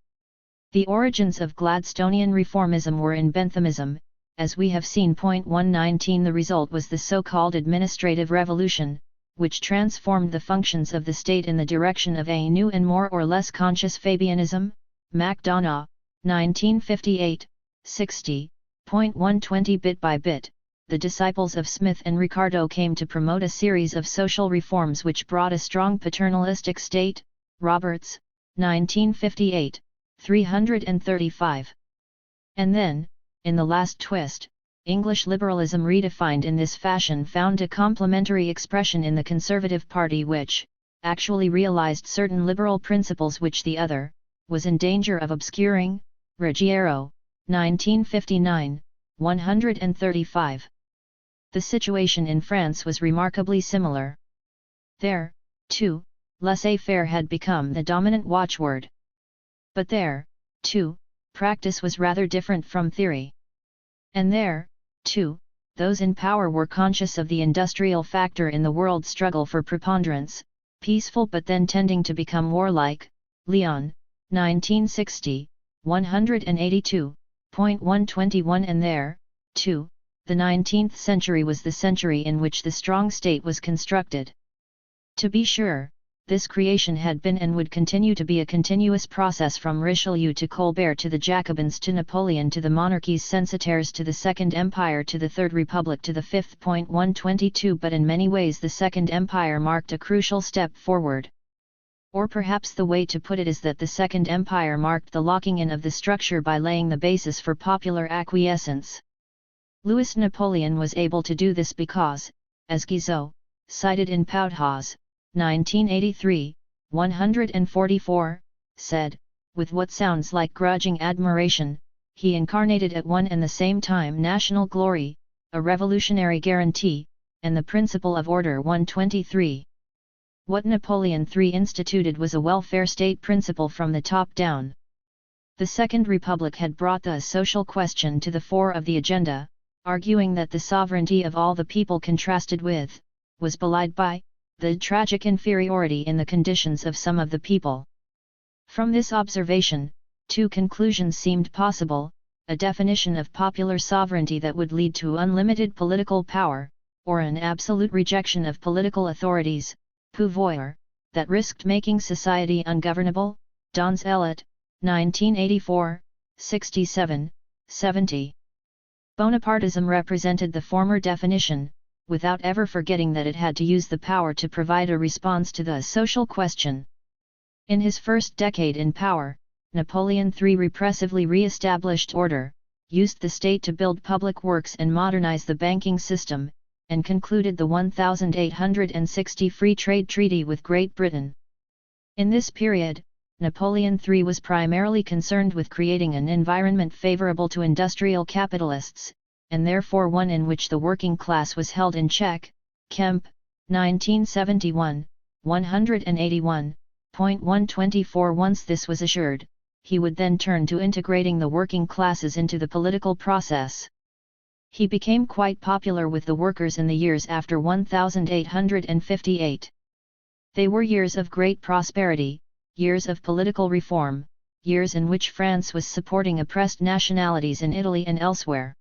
The origins of Gladstonian reformism were in Benthamism, as we have seen. 119. The result was the so-called administrative revolution, which transformed the functions of the state in the direction of a new and more or less conscious Fabianism. MacDonough, 1958, 60. 120. Bit by bit, the disciples of Smith and Ricardo came to promote a series of social reforms which brought a strong paternalistic state. Roberts, 1958, 335. And then, in the last twist, English liberalism redefined in this fashion found a complementary expression in the Conservative Party which, actually realized certain liberal principles which the other, was in danger of obscuring. Ruggiero, 1959, 135. The situation in France was remarkably similar. There, too, laissez-faire had become the dominant watchword. But there, too, practice was rather different from theory. And there, too, those in power were conscious of the industrial factor in the world struggle for preponderance, peaceful but then tending to become warlike. Leon, 1960, 182, 121. And there, too, the 19th century was the century in which the strong state was constructed. To be sure, this creation had been and would continue to be a continuous process from Richelieu to Colbert to the Jacobins to Napoleon to the monarchies censitaires to the Second Empire to the Third Republic to the Fifth. 122. But in many ways the Second Empire marked a crucial step forward. Or perhaps the way to put it is that the Second Empire marked the locking in of the structure by laying the basis for popular acquiescence. Louis Napoleon was able to do this because, as Guizot, cited in Pouthaus, 1983, 144, said, with what sounds like grudging admiration, he incarnated at one and the same time national glory, a revolutionary guarantee, and the principle of order. 123. What Napoleon III instituted was a welfare state principle from the top down. The Second Republic had brought the social question to the fore of the agenda, arguing that the sovereignty of all the people contrasted with, was belied by, the tragic inferiority in the conditions of some of the people. From this observation, two conclusions seemed possible: a definition of popular sovereignty that would lead to unlimited political power, or an absolute rejection of political authorities, pouvoir, that risked making society ungovernable. Dons Eliot, 1984, 67, 70. Bonapartism represented the former definition, without ever forgetting that it had to use the power to provide a response to the social question. In his first decade in power, Napoleon III repressively re-established order, used the state to build public works and modernize the banking system, and concluded the 1860 Free Trade Treaty with Great Britain. In this period, Napoleon III was primarily concerned with creating an environment favorable to industrial capitalists, and therefore one in which the working class was held in check. Kemp, 1971, 181, 124. Once this was assured, he would then turn to integrating the working classes into the political process. He became quite popular with the workers in the years after 1858. They were years of great prosperity, years of political reform, years in which France was supporting oppressed nationalities in Italy and elsewhere.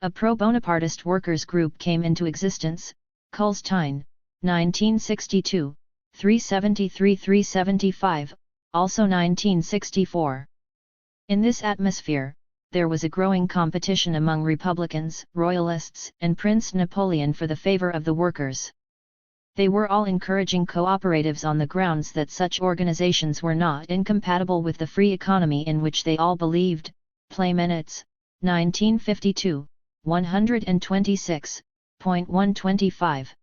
A pro-Bonapartist workers' group came into existence, Wallerstein, 1962, 373-375, also 1964. In this atmosphere, there was a growing competition among Republicans, Royalists, and Prince Napoleon for the favor of the workers. They were all encouraging cooperatives on the grounds that such organizations were not incompatible with the free economy in which they all believed. Playmenets, 1952, 126, 125.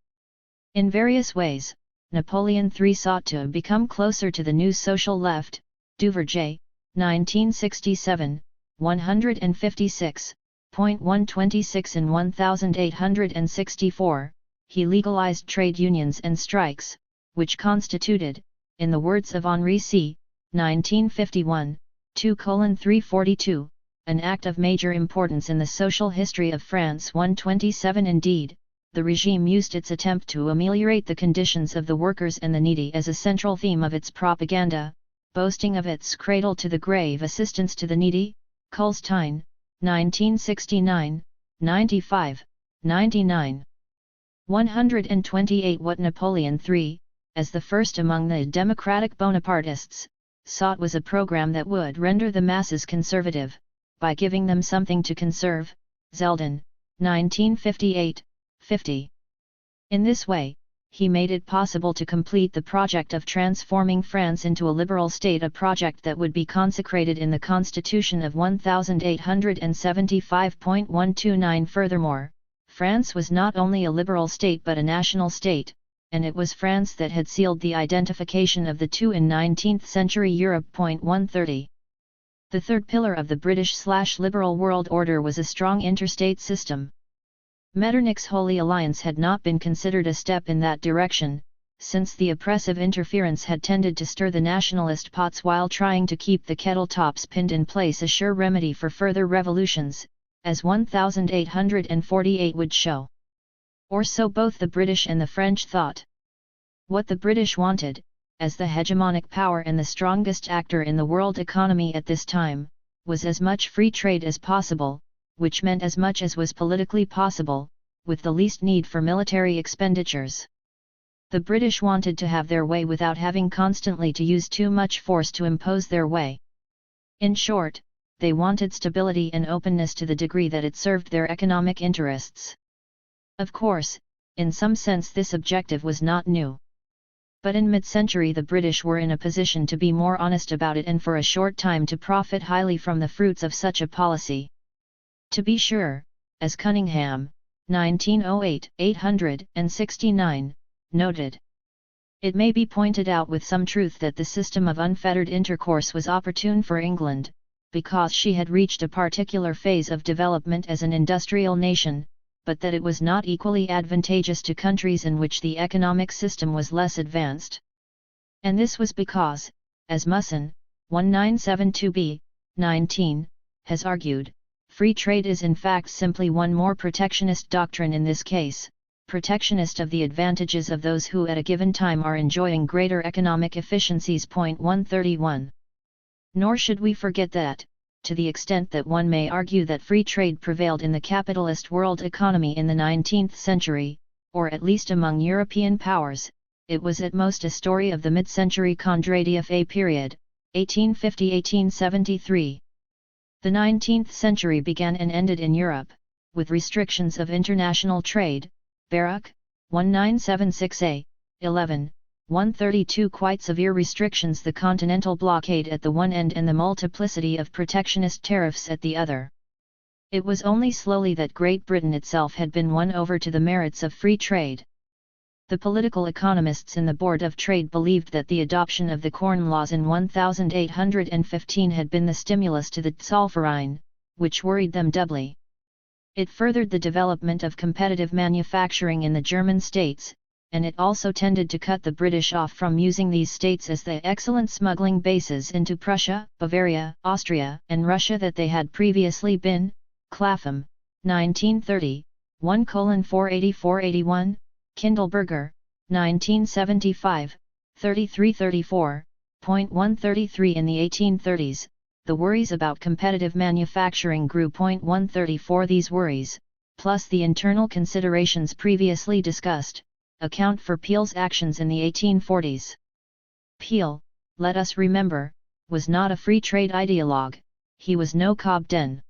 In various ways, Napoleon III sought to become closer to the new social left. Duverger, 1967, 156, 126 and 1864, he legalized trade unions and strikes, which constituted, in the words of Henri C. 1951, 2:342, an act of major importance in the social history of France. 127 Indeed, the regime used its attempt to ameliorate the conditions of the workers and the needy as a central theme of its propaganda, boasting of its cradle-to-the-grave assistance to the needy. Wallerstein, 1969, 95, 99. 128 What Napoleon III, as the first among the democratic Bonapartists, sought was a program that would render the masses conservative, by giving them something to conserve. Zeldin, 1958, 50. In this way, he made it possible to complete the project of transforming France into a liberal state, a project that would be consecrated in the Constitution of 1875.129. Furthermore, France was not only a liberal state but a national state, and it was France that had sealed the identification of the two in 19th century Europe. 130. The third pillar of the British/liberal world order was a strong interstate system. Metternich's Holy Alliance had not been considered a step in that direction, since the oppressive interference had tended to stir the nationalist pots while trying to keep the kettle tops pinned in place, a sure remedy for further revolutions, as 1848 would show. Or so both the British and the French thought. What the British wanted, as the hegemonic power and the strongest actor in the world economy at this time, was as much free trade as possible, which meant as much as was politically possible, with the least need for military expenditures. The British wanted to have their way without having constantly to use too much force to impose their way. In short, they wanted stability and openness to the degree that it served their economic interests. Of course, in some sense this objective was not new. But in mid-century the British were in a position to be more honest about it and for a short time to profit highly from the fruits of such a policy. To be sure, as Cunningham, 1908, 869, noted. It may be pointed out with some truth that the system of unfettered intercourse was opportune for England, because she had reached a particular phase of development as an industrial nation, but that it was not equally advantageous to countries in which the economic system was less advanced. And this was because, as Musson, 1972b, 19, has argued, free trade is in fact simply one more protectionist doctrine in this case, protectionist of the advantages of those who at a given time are enjoying greater economic efficiencies. 131. Nor should we forget that, to the extent that one may argue that free trade prevailed in the capitalist world economy in the 19th century, or at least among European powers, it was at most a story of the mid-century Kondratiev period, 1850–1873. The 19th century began and ended in Europe, with restrictions of international trade, Baruch, 1976a, 11, 132, quite severe restrictions, the continental blockade at the one end and the multiplicity of protectionist tariffs at the other. It was only slowly that Great Britain itself had been won over to the merits of free trade. The political economists in the Board of Trade believed that the adoption of the Corn Laws in 1815 had been the stimulus to the Zollverein, which worried them doubly. It furthered the development of competitive manufacturing in the German states, and it also tended to cut the British off from using these states as the excellent smuggling bases into Prussia, Bavaria, Austria, and Russia that they had previously been. Clapham, 1930, 1:484–81, Kindleberger, 1975, 33–34, .133. In the 1830s, the worries about competitive manufacturing grew. 134. These worries, plus the internal considerations previously discussed, account for Peel's actions in the 1840s. Peel, let us remember, was not a free trade ideologue, he was no Cobden.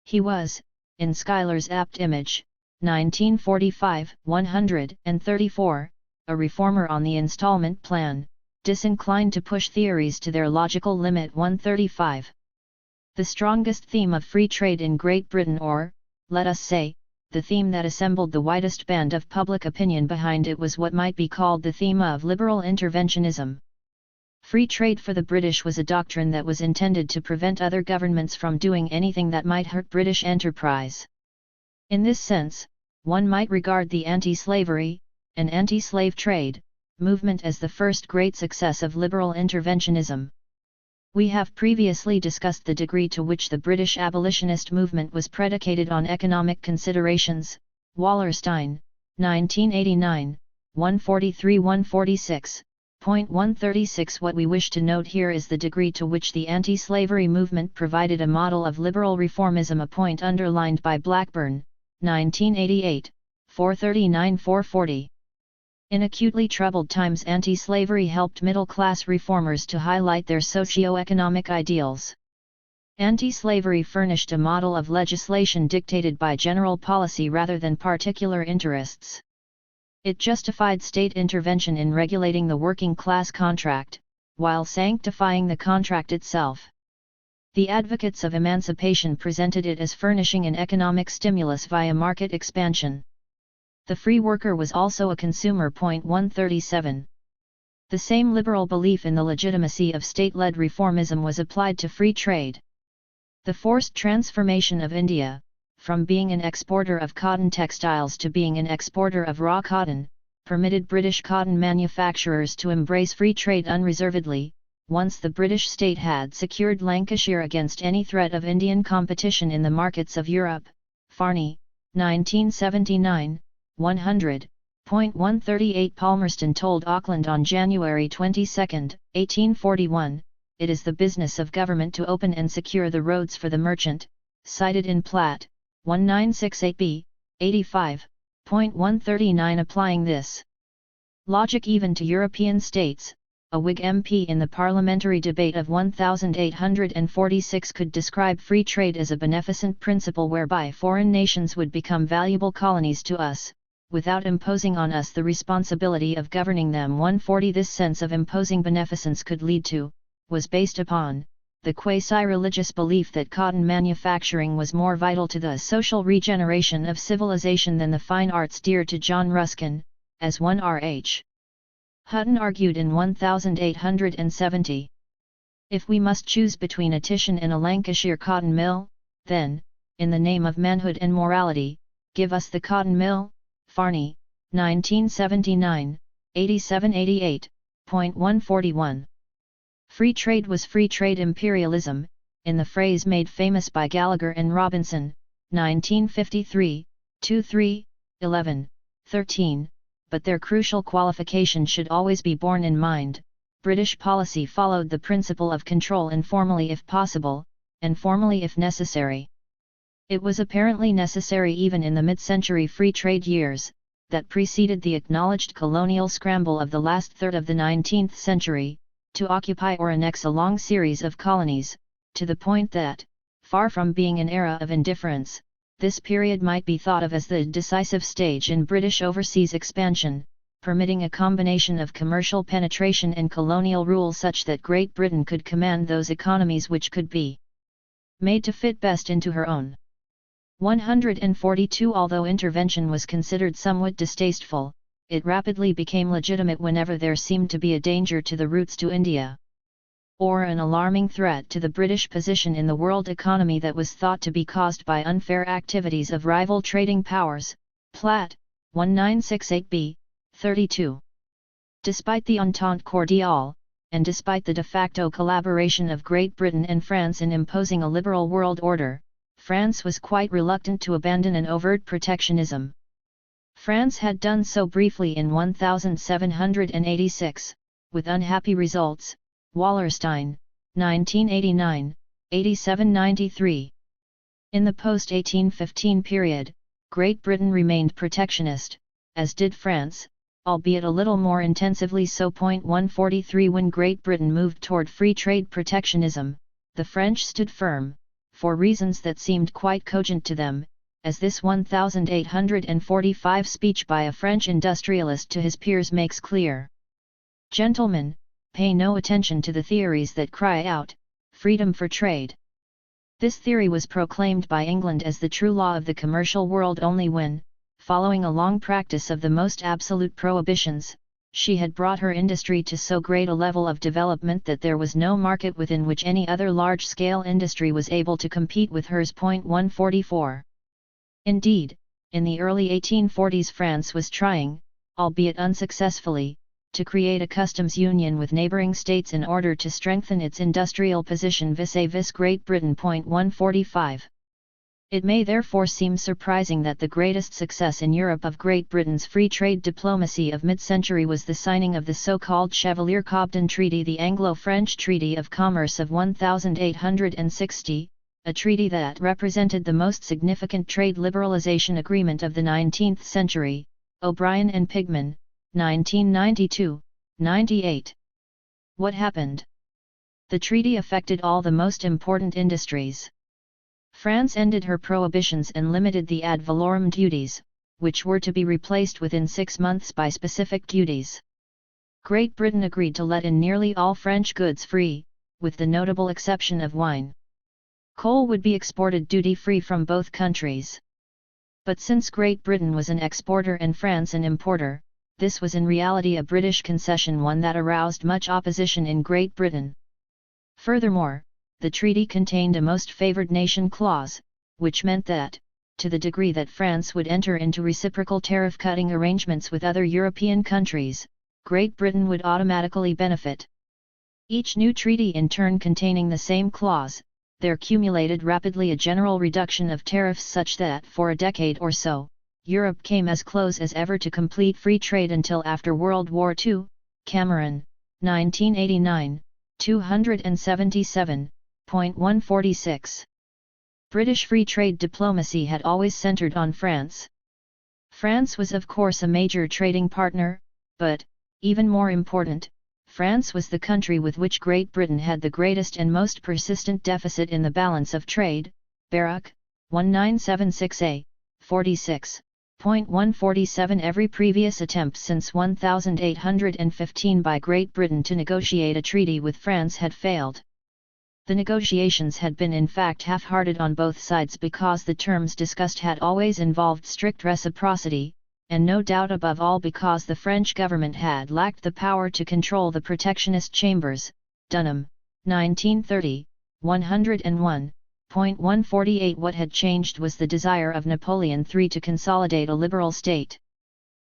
He was, in Schuyler's apt image, 1945, 134, a reformer on the installment plan, disinclined to push theories to their logical limit. 135. The strongest theme of free trade in Great Britain, or, let us say, the theme that assembled the widest band of public opinion behind it, was what might be called the theme of liberal interventionism. Free trade for the British was a doctrine that was intended to prevent other governments from doing anything that might hurt British enterprise. In this sense, one might regard the anti-slavery, and anti-slave trade, movement as the first great success of liberal interventionism. We have previously discussed the degree to which the British abolitionist movement was predicated on economic considerations. Wallerstein, 1989, 143-146. Point 136. What we wish to note here is the degree to which the anti-slavery movement provided a model of liberal reformism, a point underlined by Blackburn, 1988, 439-440. In acutely troubled times, anti-slavery helped middle-class reformers to highlight their socio-economic ideals. Anti-slavery furnished a model of legislation dictated by general policy rather than particular interests. It justified state intervention in regulating the working-class contract, while sanctifying the contract itself. The advocates of emancipation presented it as furnishing an economic stimulus via market expansion. The free worker was also a consumer. Point 137. The same liberal belief in the legitimacy of state-led reformism was applied to free trade. The forced transformation of India, from being an exporter of cotton textiles to being an exporter of raw cotton, permitted British cotton manufacturers to embrace free trade unreservedly, once the British state had secured Lancashire against any threat of Indian competition in the markets of Europe. Farney, 1979, 100. Point 138. Palmerston told Auckland on January 22, 1841, "It is the business of government to open and secure the roads for the merchant," cited in Platt, 1968b, 85. Point 139. Applying this logic even to European states, a Whig MP in the parliamentary debate of 1846 could describe free trade as a beneficent principle whereby foreign nations would become valuable colonies to us, without imposing on us the responsibility of governing them. 140. This sense of imposing beneficence could lead to, was based upon, the quasi-religious belief that cotton manufacturing was more vital to the social regeneration of civilization than the fine arts dear to John Ruskin, as 1 R.H. Hutton argued in 1870. If we must choose between a Titian and a Lancashire cotton mill, then, in the name of manhood and morality, give us the cotton mill. Farney, 1979, 87-88. Point 141. Free trade was free trade imperialism, in the phrase made famous by Gallagher and Robinson, 1953, 2-3, 11, 13, but their crucial qualification should always be borne in mind. British policy followed the principle of control informally if possible, and formally if necessary. It was apparently necessary even in the mid-century free trade years, that preceded the acknowledged colonial scramble of the last third of the 19th century, to occupy or annex a long series of colonies, to the point that, far from being an era of indifference, this period might be thought of as the decisive stage in British overseas expansion, permitting a combination of commercial penetration and colonial rule such that Great Britain could command those economies which could be made to fit best into her own. 142. Although intervention was considered somewhat distasteful, it rapidly became legitimate whenever there seemed to be a danger to the routes to India, or an alarming threat to the British position in the world economy that was thought to be caused by unfair activities of rival trading powers. Platt, 1968b, 32. Despite the Entente Cordiale, and despite the de facto collaboration of Great Britain and France in imposing a liberal world order, France was quite reluctant to abandon an overt protectionism. France had done so briefly in 1786, with unhappy results. Wallerstein, 1989, 87-93. In the post-1815 period, Great Britain remained protectionist, as did France, albeit a little more intensively so. 143. When Great Britain moved toward free trade protectionism, the French stood firm, for reasons that seemed quite cogent to them, as this 1845 speech by a French industrialist to his peers makes clear. Gentlemen, pay no attention to the theories that cry out, freedom for trade. This theory was proclaimed by England as the true law of the commercial world only when, following a long practice of the most absolute prohibitions, she had brought her industry to so great a level of development that there was no market within which any other large-scale industry was able to compete with hers. 144. Indeed, in the early 1840s France was trying, albeit unsuccessfully, to create a customs union with neighboring states in order to strengthen its industrial position vis-à-vis Great Britain. 145. It may therefore seem surprising that the greatest success in Europe of Great Britain's free trade diplomacy of mid-century was the signing of the so-called Chevalier-Cobden Treaty, the Anglo-French Treaty of Commerce of 1860, a treaty that represented the most significant trade liberalization agreement of the 19th century, O'Brien and Pigman, 1992-98. What happened? The treaty affected all the most important industries. France ended her prohibitions and limited the ad valorem duties, which were to be replaced within 6 months by specific duties. Great Britain agreed to let in nearly all French goods free, with the notable exception of wine. Coal would be exported duty-free from both countries. But since Great Britain was an exporter and France an importer, this was in reality a British concession, one that aroused much opposition in Great Britain. Furthermore, the treaty contained a most favoured nation clause, which meant that, to the degree that France would enter into reciprocal tariff-cutting arrangements with other European countries, Great Britain would automatically benefit. Each new treaty in turn containing the same clause, there accumulated rapidly a general reduction of tariffs such that for a decade or so, Europe came as close as ever to complete free trade until after World War II. Cameron, 1989, 277. 146. British free trade diplomacy had always centered on France. France was of course a major trading partner, but, even more important, France was the country with which Great Britain had the greatest and most persistent deficit in the balance of trade. Baruch, 1976a, 46. 147. Every previous attempt since 1815 by Great Britain to negotiate a treaty with France had failed. The negotiations had been in fact half-hearted on both sides because the terms discussed had always involved strict reciprocity, and no doubt above all because the French government had lacked the power to control the protectionist chambers. Dunham, 1930, 101. 148. What had changed was the desire of Napoleon III to consolidate a liberal state.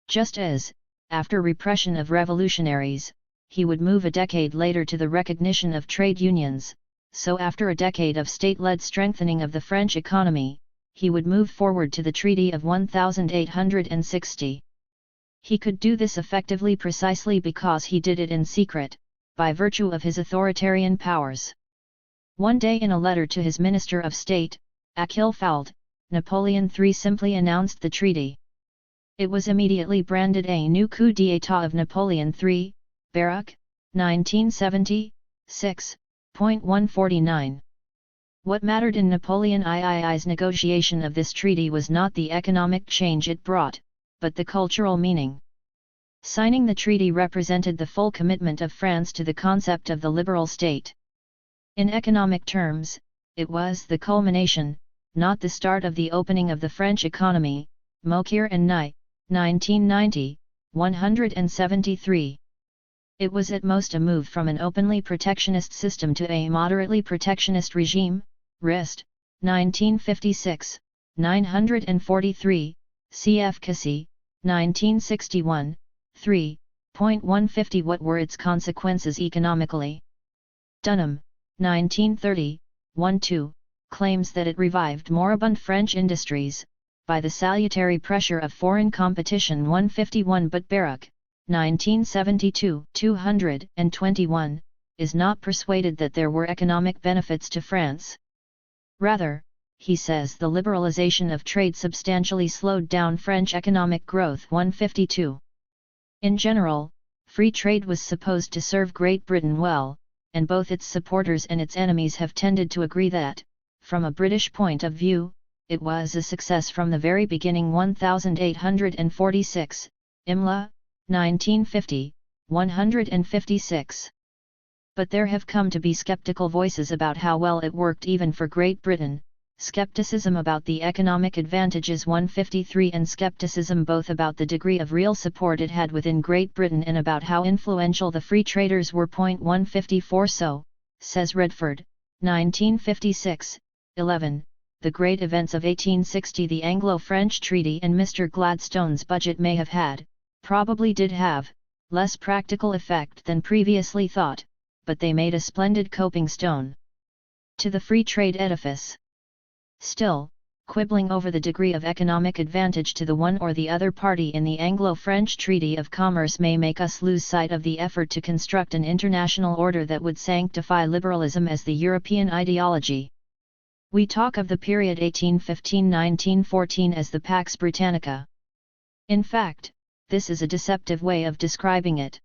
Just as, after repression of revolutionaries, he would move a decade later to the recognition of trade unions, so after a decade of state-led strengthening of the French economy, he would move forward to the Treaty of 1860. He could do this effectively precisely because he did it in secret, by virtue of his authoritarian powers. One day in a letter to his Minister of State, Achille Fauld, Napoleon III simply announced the treaty. It was immediately branded a new coup d'état of Napoleon III, Baruch, 1970, 6.149. What mattered in Napoleon III's negotiation of this treaty was not the economic change it brought, but the cultural meaning. Signing the treaty represented the full commitment of France to the concept of the liberal state. In economic terms, it was the culmination, not the start of the opening of the French economy. Moncure and Nye, 1990, 173. It was at most a move from an openly protectionist system to a moderately protectionist regime. Rist, 1956, 943, cf. Casey, 1961, 3.150. What were its consequences economically? Dunham, 1930, 1-2, claims that it revived moribund French industries, by the salutary pressure of foreign competition. 151. But Baruch, 1972, 221, is not persuaded that there were economic benefits to France. Rather, he says the liberalization of trade substantially slowed down French economic growth. 152. In general, free trade was supposed to serve Great Britain well, and both its supporters and its enemies have tended to agree that, from a British point of view, it was a success from the very beginning. 1846, Imla, 1950, 156. But there have come to be skeptical voices about how well it worked even for Great Britain, skepticism about the economic advantages 153 and skepticism both about the degree of real support it had within Great Britain and about how influential the free traders were. 154 So, says Redford, 1956, 11, the great events of 1860, the Anglo-French Treaty and Mr. Gladstone's budget may have had, probably did have, less practical effect than previously thought, but they made a splendid coping stone to the free trade edifice. Still, quibbling over the degree of economic advantage to the one or the other party in the Anglo-French Treaty of Commerce may make us lose sight of the effort to construct an international order that would sanctify liberalism as the European ideology. We talk of the period 1815–1914 as the Pax Britannica. In fact, this is a deceptive way of describing it.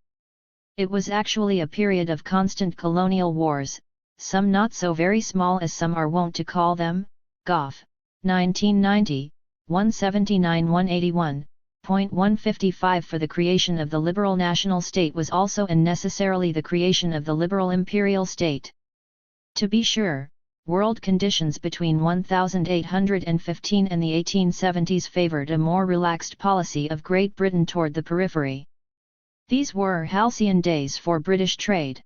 It was actually a period of constant colonial wars, some not so very small as some are wont to call them. Goff, 1990, 179–181, 155 For the creation of the liberal national state was also and necessarily the creation of the liberal imperial state. To be sure, world conditions between 1815 and the 1870s favoured a more relaxed policy of Great Britain toward the periphery. These were halcyon days for British trade.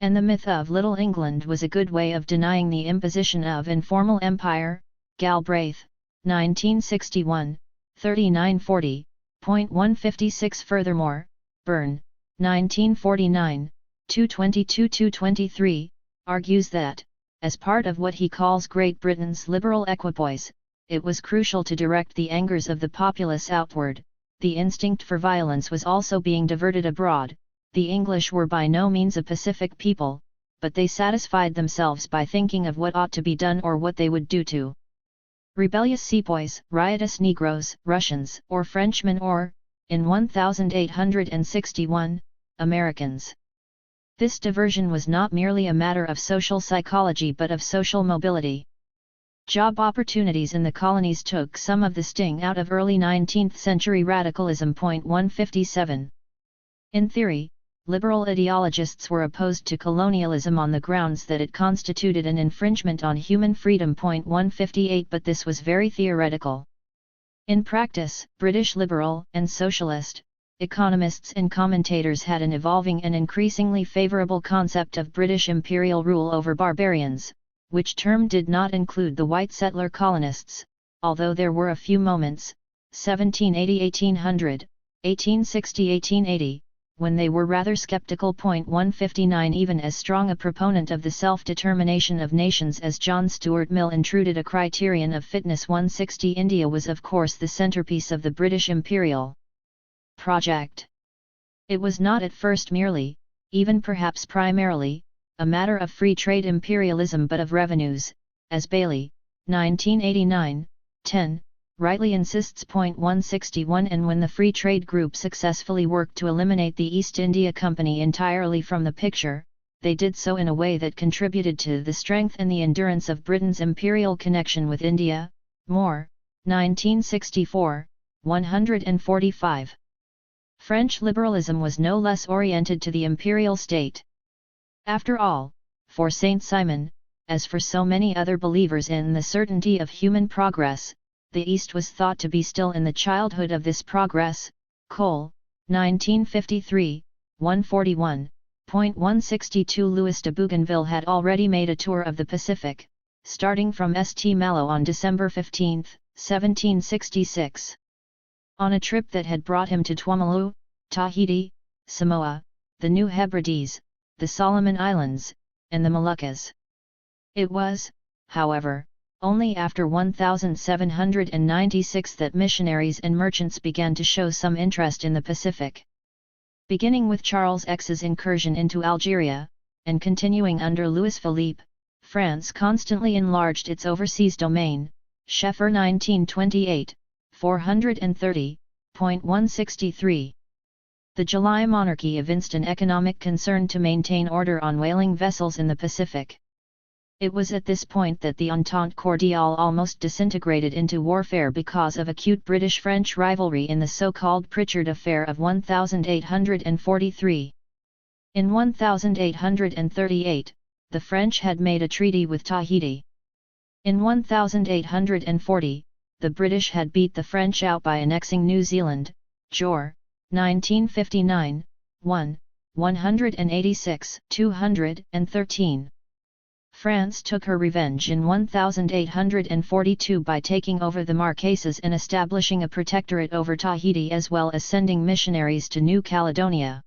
And the myth of Little England was a good way of denying the imposition of informal empire. Galbraith, 1961, 3940, 156 Furthermore, Byrne, 1949, 222–223, argues that, as part of what he calls Great Britain's liberal equipoise, it was crucial to direct the angers of the populace outward. The instinct for violence was also being diverted abroad. The English were by no means a pacific people, but they satisfied themselves by thinking of what ought to be done or what they would do to rebellious sepoys, riotous Negroes, Russians, or Frenchmen or, in 1861, Americans. This diversion was not merely a matter of social psychology but of social mobility. Job opportunities in the colonies took some of the sting out of early 19th century radicalism. 157. In theory, liberal ideologists were opposed to colonialism on the grounds that it constituted an infringement on human freedom. 158 But this was very theoretical. In practice, British liberal and socialist economists and commentators had an evolving and increasingly favourable concept of British imperial rule over barbarians, which term did not include the white settler colonists, although there were a few moments, 1780–1800, 1860–1880, when they were rather skeptical. 159 Even as strong a proponent of the self-determination of nations as John Stuart Mill intruded a criterion of fitness. 160 India was of course the centrepiece of the British imperial project. It was not at first merely, even perhaps primarily, a matter of free trade imperialism but of revenues, as Bailey, 1989, 10, rightly insists. 161 And when the Free Trade Group successfully worked to eliminate the East India Company entirely from the picture, they did so in a way that contributed to the strength and the endurance of Britain's imperial connection with India. Moore, 1964, 145. French liberalism was no less oriented to the imperial state. After all, for Saint-Simon, as for so many other believers in the certainty of human progress, the East was thought to be still in the childhood of this progress. Cole, 1953, 141, 162 Louis de Bougainville had already made a tour of the Pacific, starting from St. Malo on December 15, 1766. On a trip that had brought him to Tuvalu, Tahiti, Samoa, the New Hebrides, the Solomon Islands, and the Moluccas. It was, however, only after 1796 that missionaries and merchants began to show some interest in the Pacific. Beginning with Charles X's incursion into Algeria, and continuing under Louis Philippe, France constantly enlarged its overseas domain. Scheffer 1928, 430, 163. The July monarchy evinced an economic concern to maintain order on whaling vessels in the Pacific. It was at this point that the Entente Cordiale almost disintegrated into warfare because of acute British-French rivalry in the so-called Pritchard Affair of 1843. In 1838, the French had made a treaty with Tahiti. In 1840, the British had beat the French out by annexing New Zealand, Jor, 1959, 186-213. France took her revenge in 1842 by taking over the Marquesas and establishing a protectorate over Tahiti as well as sending missionaries to New Caledonia.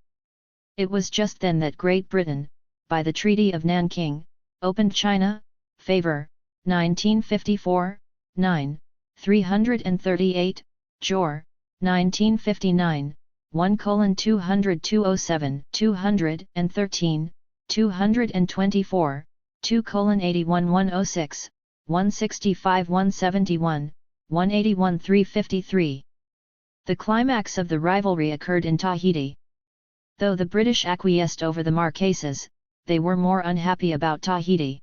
It was just then that Great Britain, by the Treaty of Nanking, opened China, favor, 1954, 9, 338, Jor, 1959, 1:200-207, 213, 224, 2:81-106, 165-171, 181-353. The climax of the rivalry occurred in Tahiti. Though the British acquiesced over the Marquesas, they were more unhappy about Tahiti.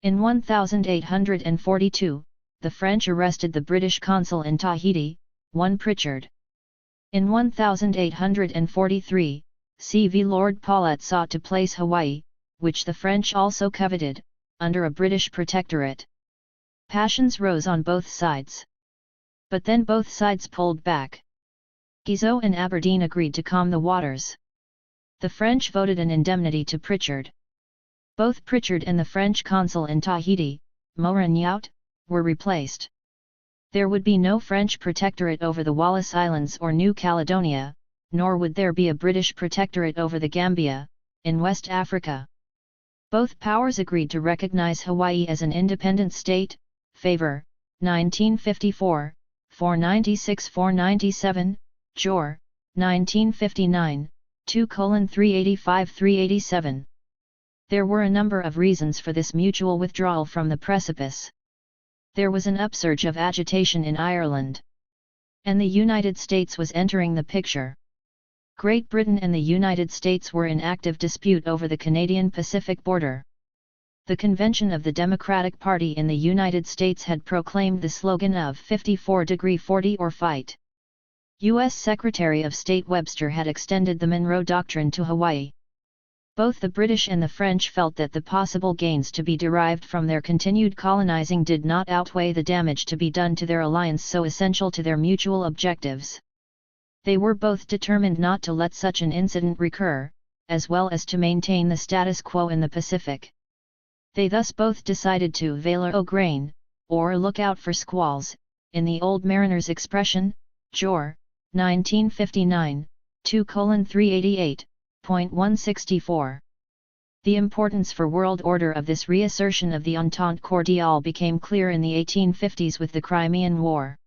In 1842, the French arrested the British consul in Tahiti, one Pritchard. In 1843, C.V. Lord Paulet sought to place Hawaii, which the French also coveted, under a British protectorate. Passions rose on both sides. But then both sides pulled back. Guizot and Aberdeen agreed to calm the waters. The French voted an indemnity to Pritchard. Both Pritchard and the French consul in Tahiti, Moragnaut, were replaced. There would be no French protectorate over the Wallis Islands or New Caledonia, nor would there be a British protectorate over the Gambia, in West Africa. Both powers agreed to recognize Hawaii as an independent state, favor, 1954, 496-497, Jor, 1959, 2:385-387. There were a number of reasons for this mutual withdrawal from the precipice. There was an upsurge of agitation in Ireland. And the United States was entering the picture. Great Britain and the United States were in active dispute over the Canadian Pacific border. The convention of the Democratic Party in the United States had proclaimed the slogan of 54°40 or fight. U.S. Secretary of State Webster had extended the Monroe Doctrine to Hawaii. Both the British and the French felt that the possible gains to be derived from their continued colonizing did not outweigh the damage to be done to their alliance so essential to their mutual objectives. They were both determined not to let such an incident recur, as well as to maintain the status quo in the Pacific. They thus both decided to veil o' grain, or look out for squalls, in the old mariner's expression, Jor, 1959, 2:388.164. The importance for world order of this reassertion of the Entente Cordiale became clear in the 1850s with the Crimean War.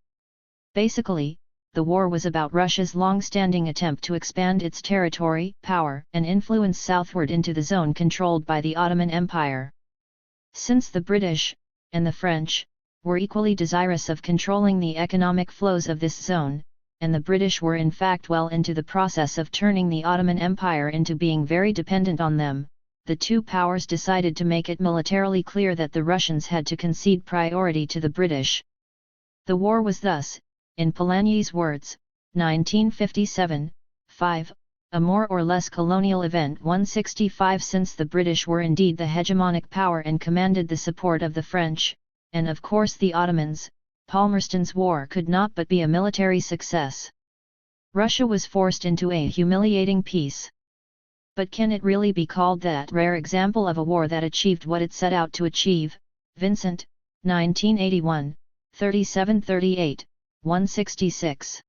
Basically, the war was about Russia's long-standing attempt to expand its territory, power, and influence southward into the zone controlled by the Ottoman Empire. Since the British, and the French, were equally desirous of controlling the economic flows of this zone, and the British were in fact well into the process of turning the Ottoman Empire into being very dependent on them, the two powers decided to make it militarily clear that the Russians had to concede priority to the British. The war was thus, in Polanyi's words, 1957, 5, a more or less colonial event 165 since the British were indeed the hegemonic power and commanded the support of the French, and of course the Ottomans. Palmerston's war could not but be a military success. Russia was forced into a humiliating peace. But can it really be called that rare example of a war that achieved what it set out to achieve? Vincent, 1981, 37-38, 166.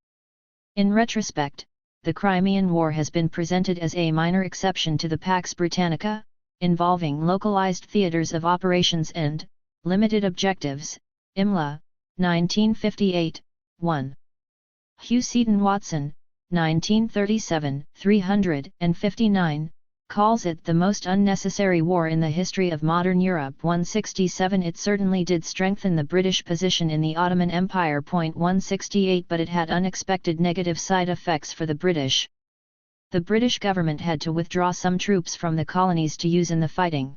In retrospect, the Crimean War has been presented as a minor exception to the Pax Britannica, involving localized theaters of operations and limited objectives. Imla, 1958, 1. Hugh Seaton Watson, 1937, 359, calls it the most unnecessary war in the history of modern Europe. 167. It certainly did strengthen the British position in the Ottoman Empire. 168. But it had unexpected negative side effects for the British. The British government had to withdraw some troops from the colonies to use in the fighting.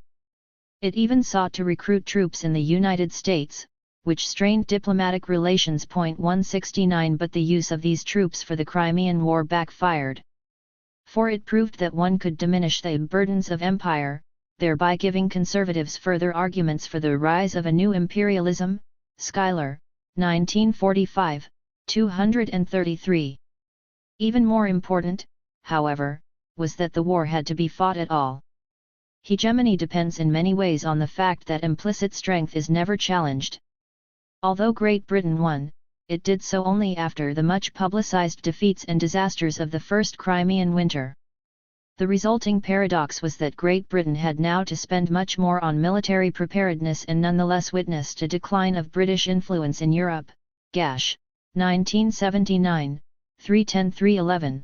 It even sought to recruit troops in the United States, which strained diplomatic relations. 169. But the use of these troops for the Crimean War backfired. For it proved that one could diminish the burdens of empire, thereby giving conservatives further arguments for the rise of a new imperialism. Schuyler, 1945, 233. Even more important, however, was that the war had to be fought at all. Hegemony depends in many ways on the fact that implicit strength is never challenged. Although Great Britain won, it did so only after the much publicized defeats and disasters of the First Crimean Winter. The resulting paradox was that Great Britain had now to spend much more on military preparedness and nonetheless witnessed a decline of British influence in Europe. Gash, 1979, 310-311.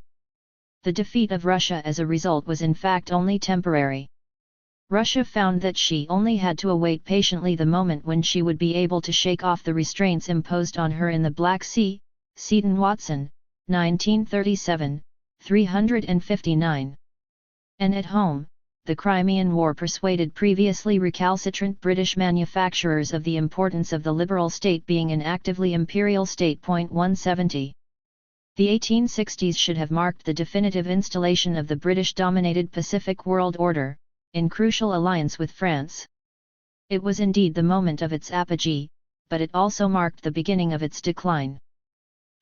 The defeat of Russia as a result was in fact only temporary. Russia found that she only had to await patiently the moment when she would be able to shake off the restraints imposed on her in the Black Sea. Seton Watson, 1937, 359. And at home, the Crimean War persuaded previously recalcitrant British manufacturers of the importance of the liberal state being an actively imperial state. 170. The 1860s should have marked the definitive installation of the British-dominated Pacific world order, in crucial alliance with France. It was indeed the moment of its apogee, but it also marked the beginning of its decline.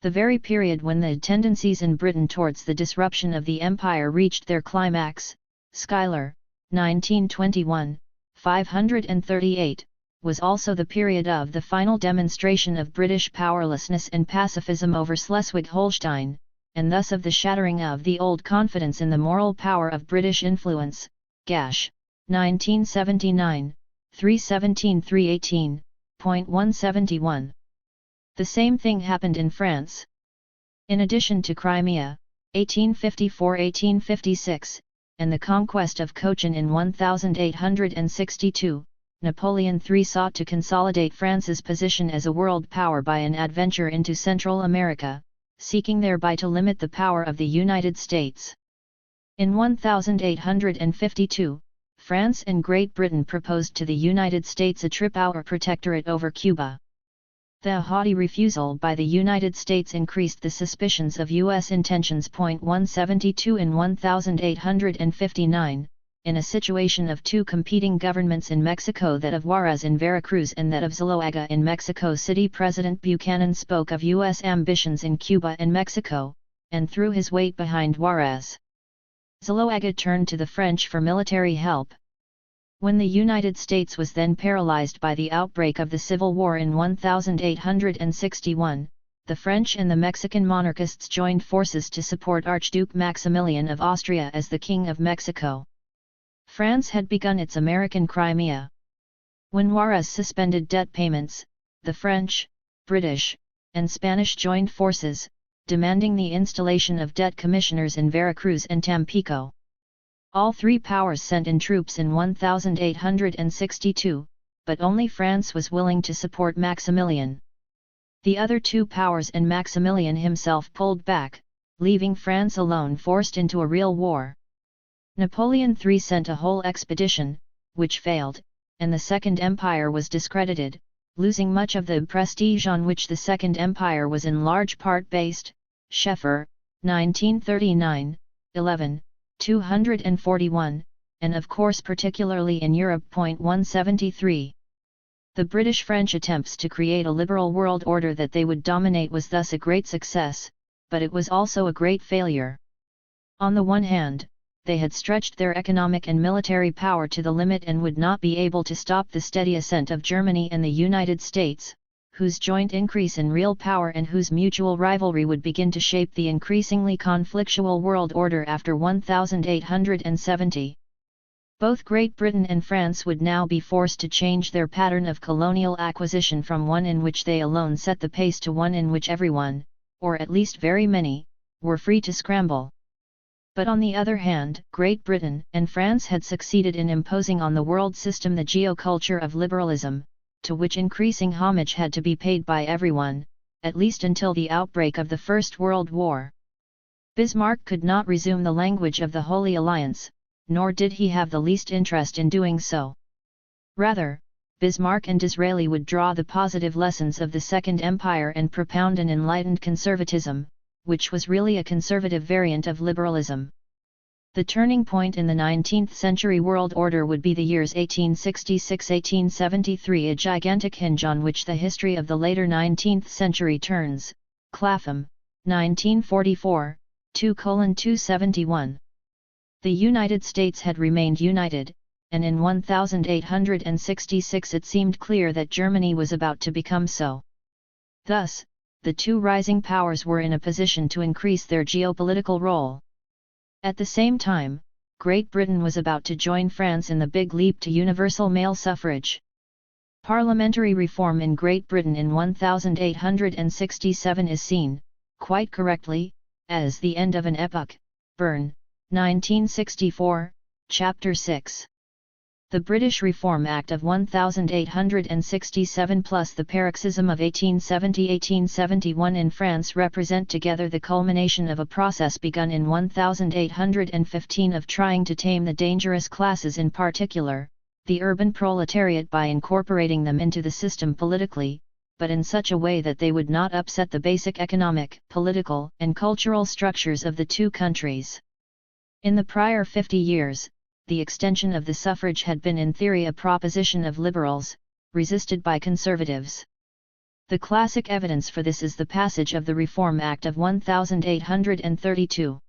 The very period when the tendencies in Britain towards the disruption of the empire reached their climax, Schuyler, 1921, 538, was also the period of the final demonstration of British powerlessness and pacifism over Schleswig-Holstein, and thus of the shattering of the old confidence in the moral power of British influence. Gash, 1979, 317-318, 171. The same thing happened in France. In addition to Crimea, 1854-1856, and the conquest of Cochin in 1862, Napoleon III sought to consolidate France's position as a world power by an adventure into Central America, seeking thereby to limit the power of the United States. In 1852, France and Great Britain proposed to the United States a triple protectorate over Cuba. The haughty refusal by the United States increased the suspicions of U.S. intentions. 172. In 1859, in a situation of two competing governments in Mexico, that of Juarez in Veracruz and that of Zuluaga in Mexico City, President Buchanan spoke of U.S. ambitions in Cuba and Mexico, and threw his weight behind Juarez. Zuluaga turned to the French for military help. When the United States was then paralyzed by the outbreak of the Civil War in 1861, the French and the Mexican monarchists joined forces to support Archduke Maximilian of Austria as the King of Mexico. France had begun its American Crimea. When Juarez suspended debt payments, the French, British, and Spanish joined forces, demanding the installation of debt commissioners in Veracruz and Tampico. All three powers sent in troops in 1862, but only France was willing to support Maximilian. The other two powers and Maximilian himself pulled back, leaving France alone, forced into a real war. Napoleon III sent a whole expedition, which failed, and the Second Empire was discredited, losing much of the prestige on which the Second Empire was in large part based. Scheffer, 1939, 11, 241, and of course particularly in Europe. 173. The British-French attempts to create a liberal world order that they would dominate was thus a great success, but it was also a great failure. On the one hand, they had stretched their economic and military power to the limit and would not be able to stop the steady ascent of Germany and the United States, whose joint increase in real power and whose mutual rivalry would begin to shape the increasingly conflictual world order after 1870. Both Great Britain and France would now be forced to change their pattern of colonial acquisition from one in which they alone set the pace to one in which everyone, or at least very many, were free to scramble. But on the other hand, Great Britain and France had succeeded in imposing on the world system the geoculture of liberalism, to which increasing homage had to be paid by everyone, at least until the outbreak of the First World War. Bismarck could not resume the language of the Holy Alliance, nor did he have the least interest in doing so. Rather, Bismarck and Disraeli would draw the positive lessons of the Second Empire and propound an enlightened conservatism, which was really a conservative variant of liberalism. The turning point in the 19th century world order would be the years 1866–1873, a gigantic hinge on which the history of the later 19th century turns. Clapham, 1944, 2:271. The United States had remained united, and in 1866 it seemed clear that Germany was about to become so. Thus, the two rising powers were in a position to increase their geopolitical role. At the same time, Great Britain was about to join France in the big leap to universal male suffrage. Parliamentary reform in Great Britain in 1867 is seen, quite correctly, as the end of an epoch. Byrne, 1964, Chapter 6. The British Reform Act of 1867 plus the paroxysm of 1870–1871 in France represent together the culmination of a process begun in 1815 of trying to tame the dangerous classes, in particular, the urban proletariat, by incorporating them into the system politically, but in such a way that they would not upset the basic economic, political, and cultural structures of the two countries. In the prior 50 years, the extension of the suffrage had been in theory a proposition of liberals, resisted by conservatives. The classic evidence for this is the passage of the Reform Act of 1832.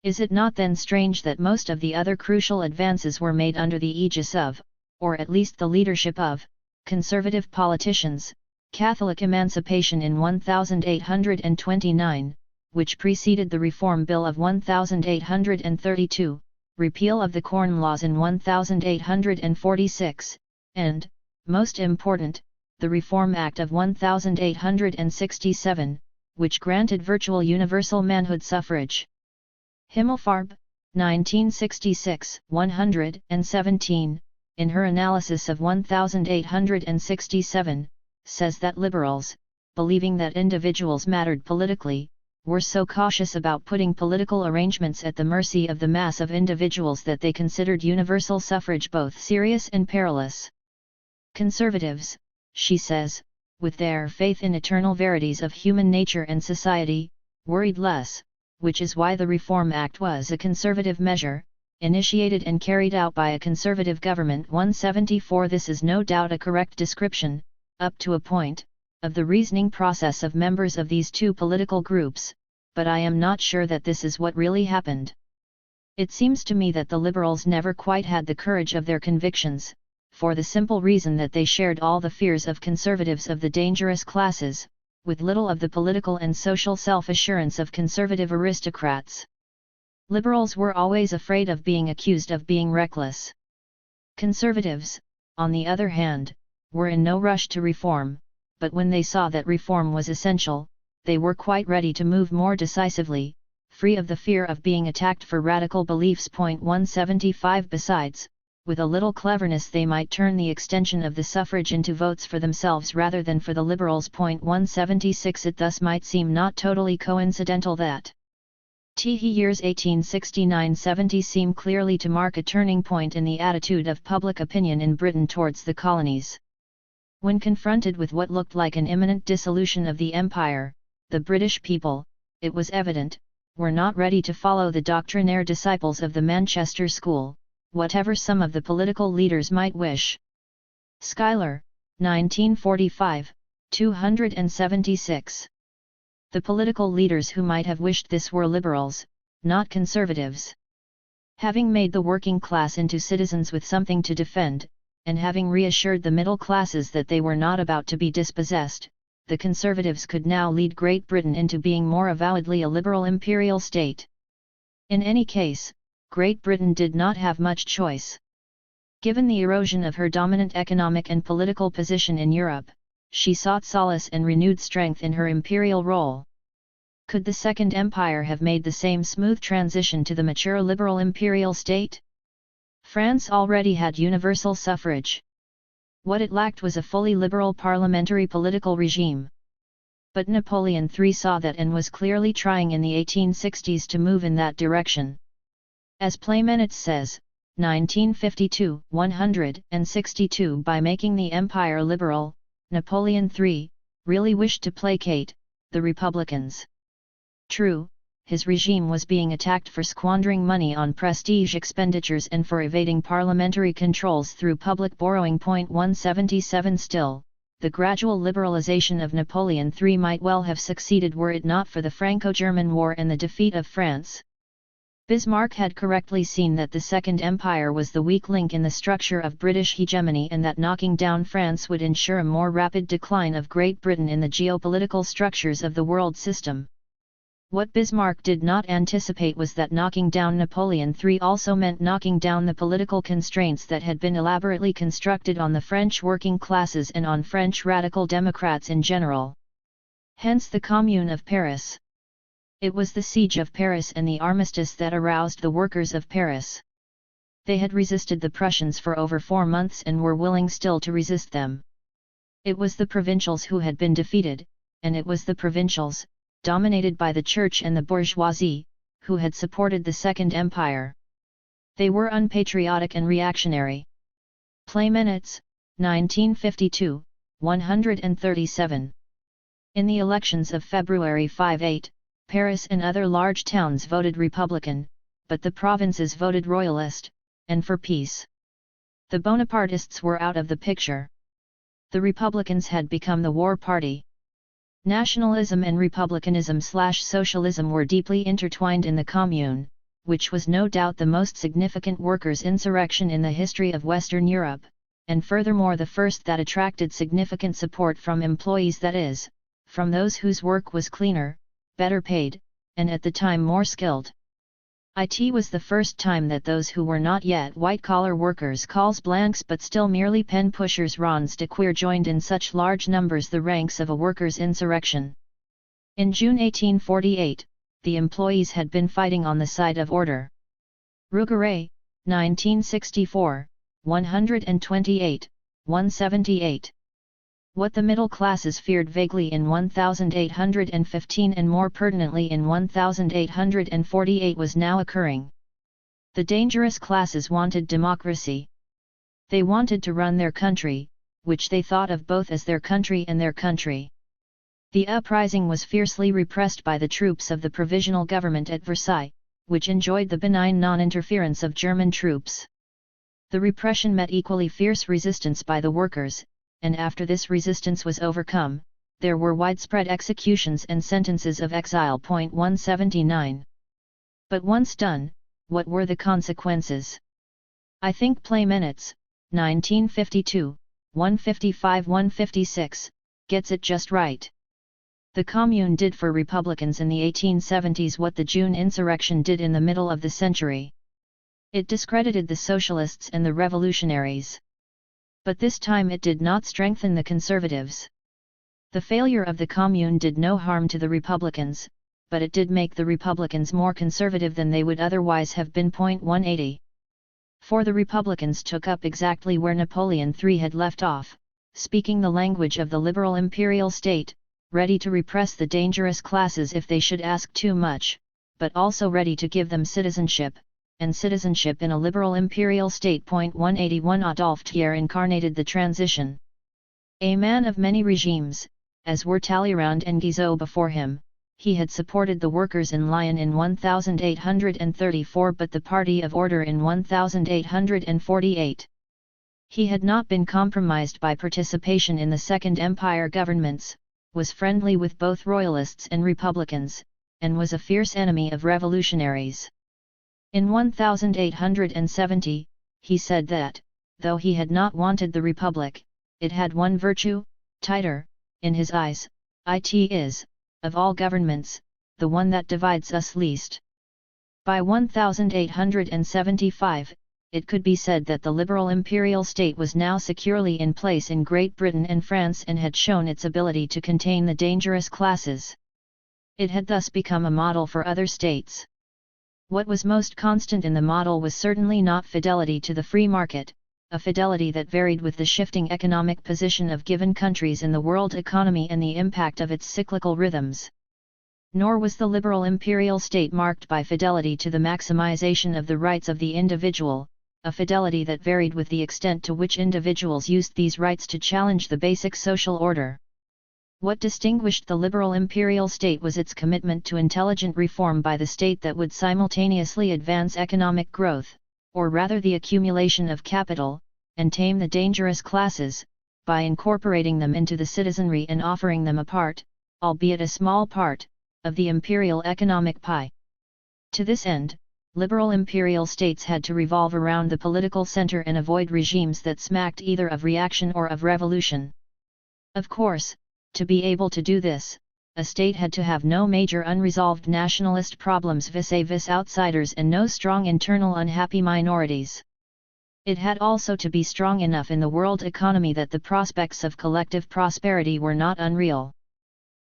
Is it not then strange that most of the other crucial advances were made under the aegis of, or at least the leadership of, conservative politicians? Catholic emancipation in 1829, which preceded the Reform Bill of 1832, repeal of the Corn Laws in 1846, and, most important, the Reform Act of 1867, which granted virtual universal manhood suffrage. Himmelfarb, 1966, 117, in her analysis of 1867, says that liberals, believing that individuals mattered politically, were so cautious about putting political arrangements at the mercy of the mass of individuals that they considered universal suffrage both serious and perilous. Conservatives, she says, with their faith in eternal verities of human nature and society, worried less, which is why the Reform Act was a conservative measure, initiated and carried out by a conservative government. 174. This is no doubt a correct description, up to a point, of the reasoning process of members of these two political groups, but I am not sure that this is what really happened. It seems to me that the liberals never quite had the courage of their convictions, for the simple reason that they shared all the fears of conservatives of the dangerous classes, with little of the political and social self-assurance of conservative aristocrats. Liberals were always afraid of being accused of being reckless. Conservatives, on the other hand, were in no rush to reform, but when they saw that reform was essential, they were quite ready to move more decisively, free of the fear of being attacked for radical beliefs. 175. Besides, with a little cleverness they might turn the extension of the suffrage into votes for themselves rather than for the liberals. 176. It thus might seem not totally coincidental that the years 1869–70 seem clearly to mark a turning point in the attitude of public opinion in Britain towards the colonies. When confronted with what looked like an imminent dissolution of the empire, the British people, it was evident, were not ready to follow the doctrinaire disciples of the Manchester School, whatever some of the political leaders might wish. Schuyler, 1945, 276. The political leaders who might have wished this were liberals, not conservatives. Having made the working class into citizens with something to defend, and having reassured the middle classes that they were not about to be dispossessed, the conservatives could now lead Great Britain into being more avowedly a liberal imperial state. In any case, Great Britain did not have much choice. Given the erosion of her dominant economic and political position in Europe, she sought solace and renewed strength in her imperial role. Could the Second Empire have made the same smooth transition to the mature liberal imperial state? France already had universal suffrage. What it lacked was a fully liberal parliamentary political regime. But Napoleon III saw that and was clearly trying in the 1860s to move in that direction. As Playmenitz says, 1952, 162, by making the empire liberal, Napoleon III really wished to placate the Republicans. True, his regime was being attacked for squandering money on prestige expenditures and for evading parliamentary controls through public borrowing. 177 Still, the gradual liberalization of Napoleon III might well have succeeded were it not for the Franco-German War and the defeat of France. Bismarck had correctly seen that the Second Empire was the weak link in the structure of British hegemony and that knocking down France would ensure a more rapid decline of Great Britain in the geopolitical structures of the world system. What Bismarck did not anticipate was that knocking down Napoleon III also meant knocking down the political constraints that had been elaborately constructed on the French working classes and on French radical democrats in general. Hence the Commune of Paris. It was the siege of Paris and the armistice that aroused the workers of Paris. They had resisted the Prussians for over 4 months and were willing still to resist them. It was the provincials who had been defeated, and it was the provincials, dominated by the church and the bourgeoisie, who had supported the Second Empire. They were unpatriotic and reactionary. Play Minutes, 1952, 137. In the elections of February 5-8, Paris and other large towns voted Republican, but the provinces voted Royalist, and for peace. The Bonapartists were out of the picture. The Republicans had become the war party. Nationalism and republicanism/socialism were deeply intertwined in the Commune, which was no doubt the most significant workers' insurrection in the history of Western Europe, and furthermore the first that attracted significant support from employees, that is, from those whose work was cleaner, better paid, and at the time more skilled. It was the first time that those who were not yet white-collar workers, cols blancs but still merely pen-pushers, ronds de cuir, joined in such large numbers the ranks of a workers' insurrection. In June 1848, the employees had been fighting on the side of order. Rougaret, 1964, 128, 178. What the middle classes feared vaguely in 1815 and more pertinently in 1848 was now occurring. The dangerous classes wanted democracy. They wanted to run their country, which they thought of both as their country and their country. The uprising was fiercely repressed by the troops of the Provisional Government at Versailles, which enjoyed the benign non-interference of German troops. The repression met equally fierce resistance by the workers, and after this resistance was overcome, there were widespread executions and sentences of exile. 179. But once done, what were the consequences? I think Play Minutes, 1952, 155-156, gets it just right. The Commune did for Republicans in the 1870s what the June insurrection did in the middle of the century. It discredited the socialists and the revolutionaries. But this time it did not strengthen the conservatives. The failure of the Commune did no harm to the Republicans, but it did make the Republicans more conservative than they would otherwise have been. 180. For the Republicans took up exactly where Napoleon III had left off, speaking the language of the liberal imperial state, ready to repress the dangerous classes if they should ask too much, but also ready to give them citizenship, and citizenship in a liberal imperial state. 181. Adolphe Thiers incarnated the transition. A man of many regimes, as were Talleyrand and Guizot before him, he had supported the workers in Lyon in 1834 but the Party of Order in 1848. He had not been compromised by participation in the Second Empire governments, was friendly with both Royalists and Republicans, and was a fierce enemy of revolutionaries. In 1870, he said that, though he had not wanted the Republic, it had one virtue, tighter, in his eyes, it is, of all governments, the one that divides us least. By 1875, it could be said that the liberal imperial state was now securely in place in Great Britain and France and had shown its ability to contain the dangerous classes. It had thus become a model for other states. What was most constant in the model was certainly not fidelity to the free market, a fidelity that varied with the shifting economic position of given countries in the world economy and the impact of its cyclical rhythms. Nor was the liberal imperial state marked by fidelity to the maximization of the rights of the individual, a fidelity that varied with the extent to which individuals used these rights to challenge the basic social order. What distinguished the liberal imperial state was its commitment to intelligent reform by the state that would simultaneously advance economic growth, or rather the accumulation of capital, and tame the dangerous classes, by incorporating them into the citizenry and offering them a part, albeit a small part, of the imperial economic pie. To this end, liberal imperial states had to revolve around the political center and avoid regimes that smacked either of reaction or of revolution. Of course, to be able to do this, a state had to have no major unresolved nationalist problems vis-a-vis outsiders and no strong internal unhappy minorities. It had also to be strong enough in the world economy that the prospects of collective prosperity were not unreal.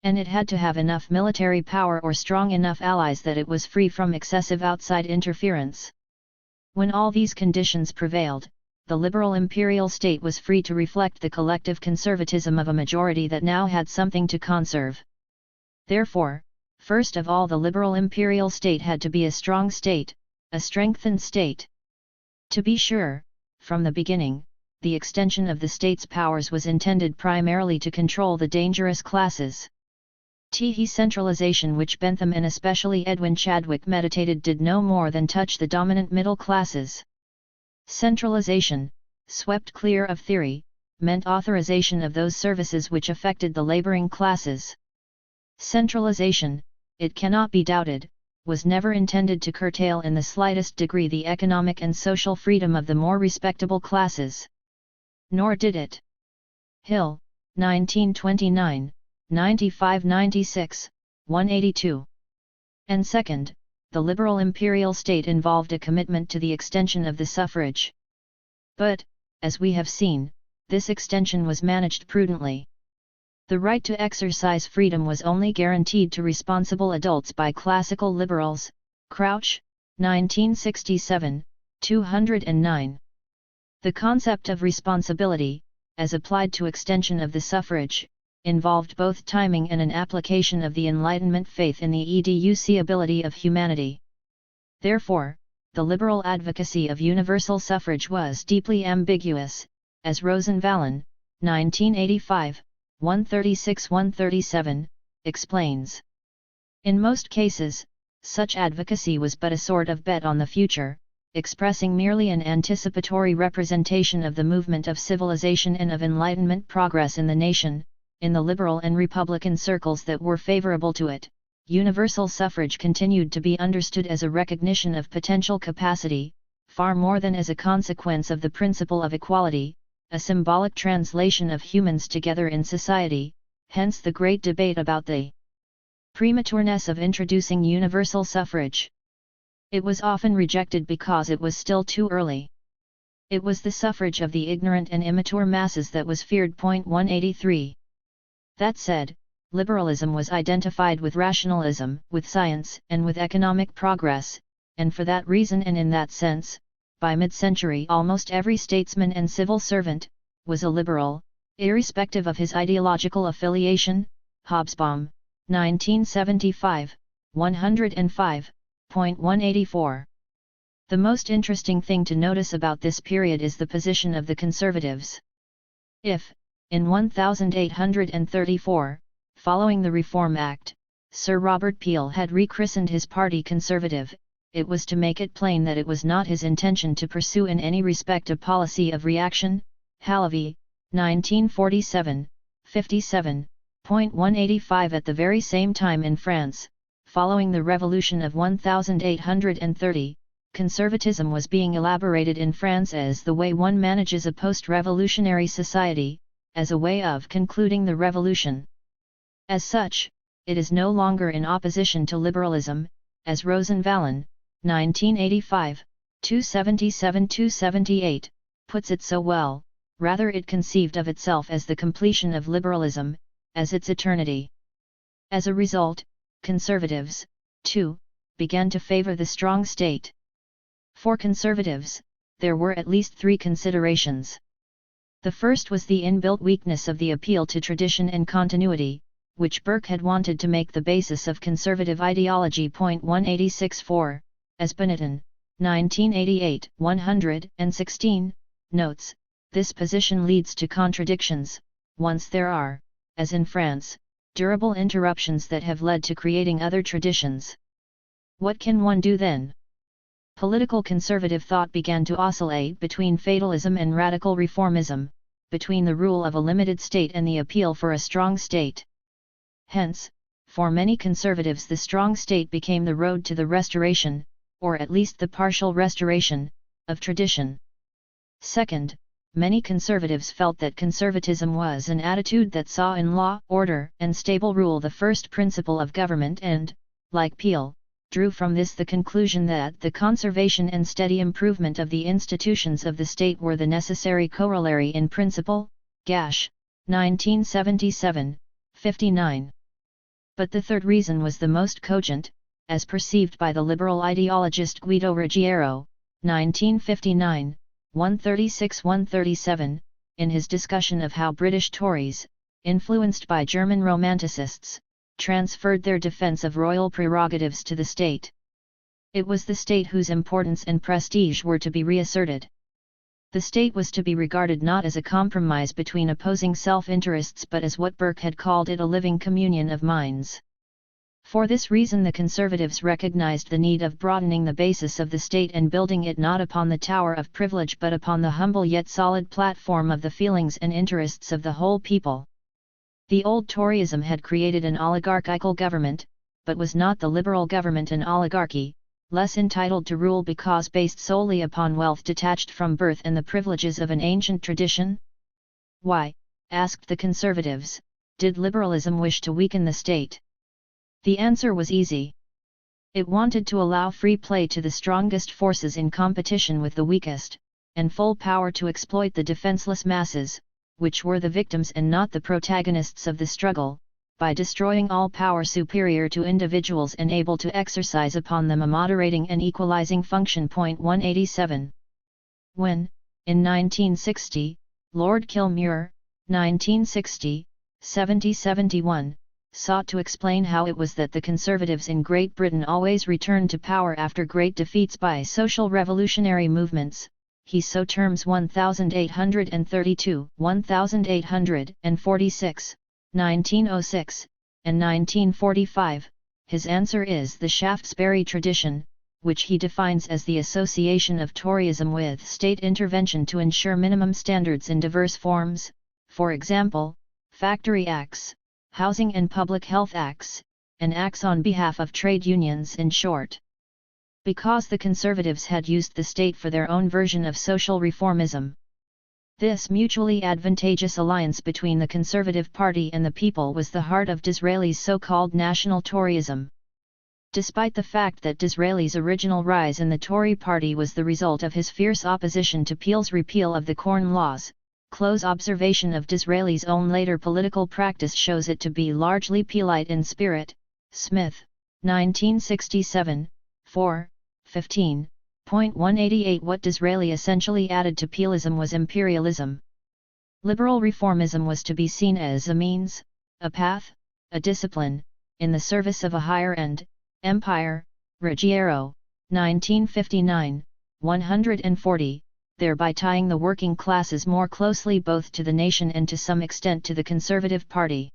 And it had to have enough military power or strong enough allies that it was free from excessive outside interference. When all these conditions prevailed, the liberal imperial state was free to reflect the collective conservatism of a majority that now had something to conserve. Therefore, first of all, the liberal imperial state had to be a strong state, a strengthened state. To be sure, from the beginning, the extension of the state's powers was intended primarily to control the dangerous classes. The centralization which Bentham and especially Edwin Chadwick meditated did no more than touch the dominant middle classes. Centralization, swept clear of theory, meant authorization of those services which affected the laboring classes. Centralization, it cannot be doubted, was never intended to curtail in the slightest degree the economic and social freedom of the more respectable classes. Nor did it. Hill, 1929, 95-96, 182. And second, the liberal imperial state involved a commitment to the extension of the suffrage. But, as we have seen, this extension was managed prudently. The right to exercise freedom was only guaranteed to responsible adults by classical liberals, Crouch, 1967, 209. The concept of responsibility, as applied to extension of the suffrage, involved both timing and an application of the Enlightenment faith in the educability of humanity. Therefore, the liberal advocacy of universal suffrage was deeply ambiguous, as Rosenvallen, 1985, 136-137, explains. In most cases, such advocacy was but a sort of bet on the future, expressing merely an anticipatory representation of the movement of civilization and of Enlightenment progress in the nation. In the liberal and republican circles that were favorable to it, universal suffrage continued to be understood as a recognition of potential capacity, far more than as a consequence of the principle of equality, a symbolic translation of humans together in society, hence the great debate about the prematureness of introducing universal suffrage. It was often rejected because it was still too early. It was the suffrage of the ignorant and immature masses that was feared. 183. That said, liberalism was identified with rationalism, with science, and with economic progress, and for that reason and in that sense, by mid-century almost every statesman and civil servant was a liberal, irrespective of his ideological affiliation. Hobsbawm, 1975, 105, 184. The most interesting thing to notice about this period is the position of the conservatives. If, in 1834, following the Reform Act, Sir Robert Peel had rechristened his party Conservative, it was to make it plain that it was not his intention to pursue in any respect a policy of reaction. Halavy, 1947, 57, 185. At the very same time in France, following the Revolution of 1830, conservatism was being elaborated in France as the way one manages a post-revolutionary society, as a way of concluding the revolution. As such, it is no longer in opposition to liberalism, as Rosenvallen, 1985, 277-278, puts it so well, rather it conceived of itself as the completion of liberalism, as its eternity. As a result, conservatives, too, began to favor the strong state. For conservatives, there were at least three considerations. The first was the inbuilt weakness of the appeal to tradition and continuity, which Burke had wanted to make the basis of conservative ideology. 186-4, as Benetton, 1988, 116, notes, this position leads to contradictions, once there are, as in France, durable interruptions that have led to creating other traditions. What can one do then? Political conservative thought began to oscillate between fatalism and radical reformism, between the rule of a limited state and the appeal for a strong state. Hence, for many conservatives the strong state became the road to the restoration, or at least the partial restoration, of tradition. Second, many conservatives felt that conservatism was an attitude that saw in law, order, and stable rule the first principle of government and, like Peel, drew from this the conclusion that the conservation and steady improvement of the institutions of the state were the necessary corollary in principle. Gash, 1977, 59. But the third reason was the most cogent, as perceived by the liberal ideologist Guido Ruggiero, 1959, 136-137, in his discussion of how British Tories, influenced by German Romanticists, transferred their defence of royal prerogatives to the state. It was the state whose importance and prestige were to be reasserted. The state was to be regarded not as a compromise between opposing self-interests but as what Burke had called it, a living communion of minds. For this reason the conservatives recognized the need of broadening the basis of the state and building it not upon the tower of privilege but upon the humble yet solid platform of the feelings and interests of the whole people. The old Toryism had created an oligarchical government, but was not the liberal government an oligarchy, less entitled to rule because based solely upon wealth detached from birth and the privileges of an ancient tradition? Why, asked the conservatives, did liberalism wish to weaken the state? The answer was easy. It wanted to allow free play to the strongest forces in competition with the weakest, and full power to exploit the defenseless masses, which were the victims and not the protagonists of the struggle, by destroying all power superior to individuals and able to exercise upon them a moderating and equalizing function. 187. When, in 1960, Lord Kilmuir, 1960, 70-71, sought to explain how it was that the Conservatives in Great Britain always returned to power after great defeats by social revolutionary movements, he so terms 1832, 1846, 1906, and 1945, his answer is the Shaftesbury tradition, which he defines as the association of Toryism with state intervention to ensure minimum standards in diverse forms, for example, Factory Acts, Housing and Public Health Acts, and acts on behalf of trade unions in short. Because the Conservatives had used the state for their own version of social reformism. This mutually advantageous alliance between the Conservative Party and the people was the heart of Disraeli's so-called national Toryism. Despite the fact that Disraeli's original rise in the Tory party was the result of his fierce opposition to Peel's repeal of the Corn Laws, close observation of Disraeli's own later political practice shows it to be largely Peelite in spirit. Smith, 1967, 4, 15. 188. What Disraeli essentially added to Peelism was imperialism. Liberal reformism was to be seen as a means, a path, a discipline, in the service of a higher end, empire. Ruggiero, 1959, 140, thereby tying the working classes more closely both to the nation and to some extent to the Conservative Party.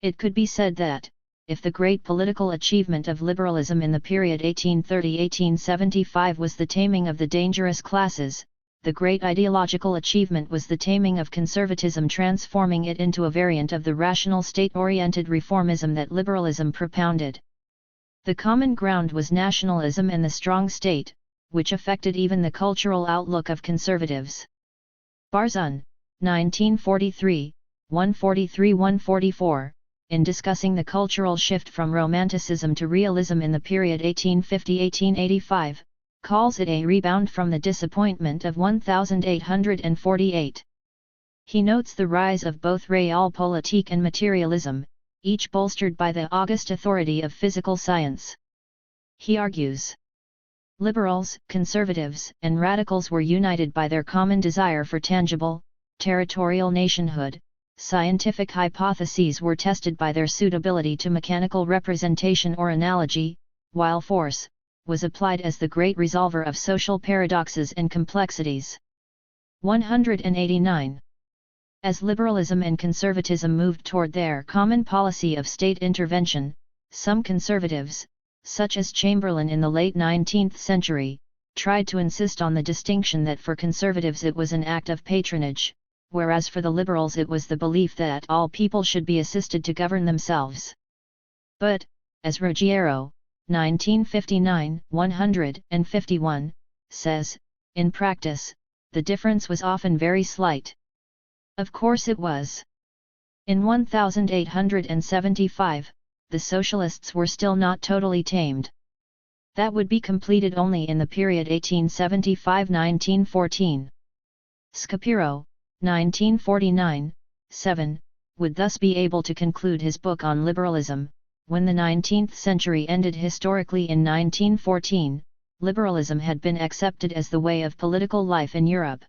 It could be said that, if the great political achievement of liberalism in the period 1830-1875 was the taming of the dangerous classes, the great ideological achievement was the taming of conservatism, transforming it into a variant of the rational state-oriented reformism that liberalism propounded. The common ground was nationalism and the strong state, which affected even the cultural outlook of conservatives. Barzun, 1943, 143-144, in discussing the cultural shift from Romanticism to realism in the period 1850-1885, calls it a rebound from the disappointment of 1848. He notes the rise of both realpolitik and materialism, each bolstered by the august authority of physical science. He argues, liberals, conservatives, and radicals were united by their common desire for tangible, territorial nationhood. Scientific hypotheses were tested by their suitability to mechanical representation or analogy, while force was applied as the great resolver of social paradoxes and complexities. 189. As liberalism and conservatism moved toward their common policy of state intervention, some conservatives, such as Chamberlain in the late 19th century, tried to insist on the distinction that for conservatives it was an act of patronage, whereas for the liberals it was the belief that all people should be assisted to govern themselves. But, as Ruggiero, 1959-151, says, in practice, the difference was often very slight. Of course it was. In 1875, the socialists were still not totally tamed. That would be completed only in the period 1875-1914. Scapiro, 1949-7, would thus be able to conclude his book on liberalism. When the 19th century ended historically in 1914, liberalism had been accepted as the way of political life in Europe.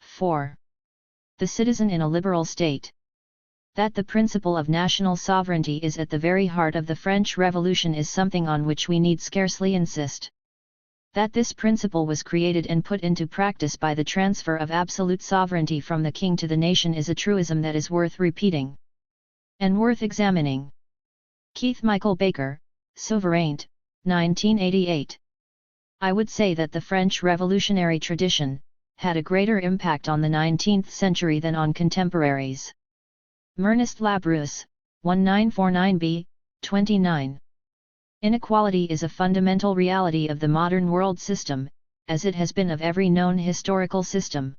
4. The citizen in a liberal state. That the principle of national sovereignty is at the very heart of the French Revolution is something on which we need scarcely insist. That this principle was created and put into practice by the transfer of absolute sovereignty from the king to the nation is a truism that is worth repeating and worth examining. Keith Michael Baker, Souveraint, 1988. I would say that the French revolutionary tradition had a greater impact on the 19th century than on contemporaries. Ernest Labrousse, 1949b, 29. Inequality is a fundamental reality of the modern world system, as it has been of every known historical system.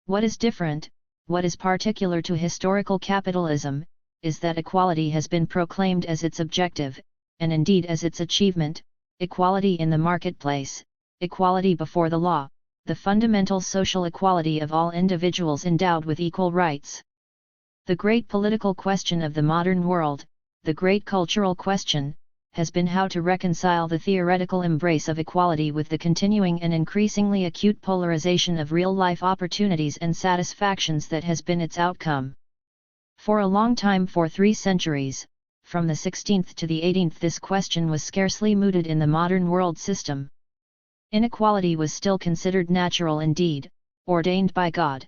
What is different, what is particular to historical capitalism, is that equality has been proclaimed as its objective, and indeed as its achievement, equality in the marketplace, equality before the law, the fundamental social equality of all individuals endowed with equal rights. The great political question of the modern world, the great cultural question, has been how to reconcile the theoretical embrace of equality with the continuing and increasingly acute polarization of real-life opportunities and satisfactions that has been its outcome. For a long time, for 3 centuries, from the 16th to the 18th, this question was scarcely mooted in the modern world system. Inequality was still considered natural indeed, ordained by God.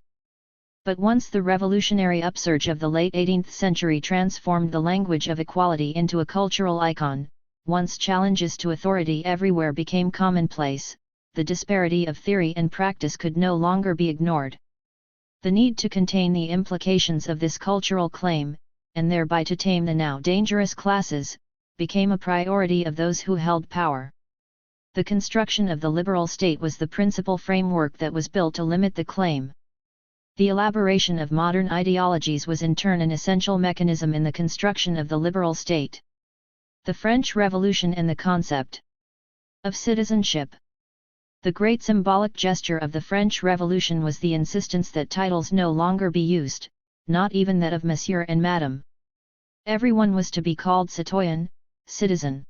But once the revolutionary upsurge of the late 18th century transformed the language of equality into a cultural icon, once challenges to authority everywhere became commonplace, the disparity of theory and practice could no longer be ignored. The need to contain the implications of this cultural claim, and thereby to tame the now dangerous classes, became a priority of those who held power. The construction of the liberal state was the principal framework that was built to limit the claim. The elaboration of modern ideologies was in turn an essential mechanism in the construction of the liberal state. The French Revolution and the concept of citizenship. The great symbolic gesture of the French Revolution was the insistence that titles no longer be used, not even that of Monsieur and Madame. Everyone was to be called citoyen, citizen.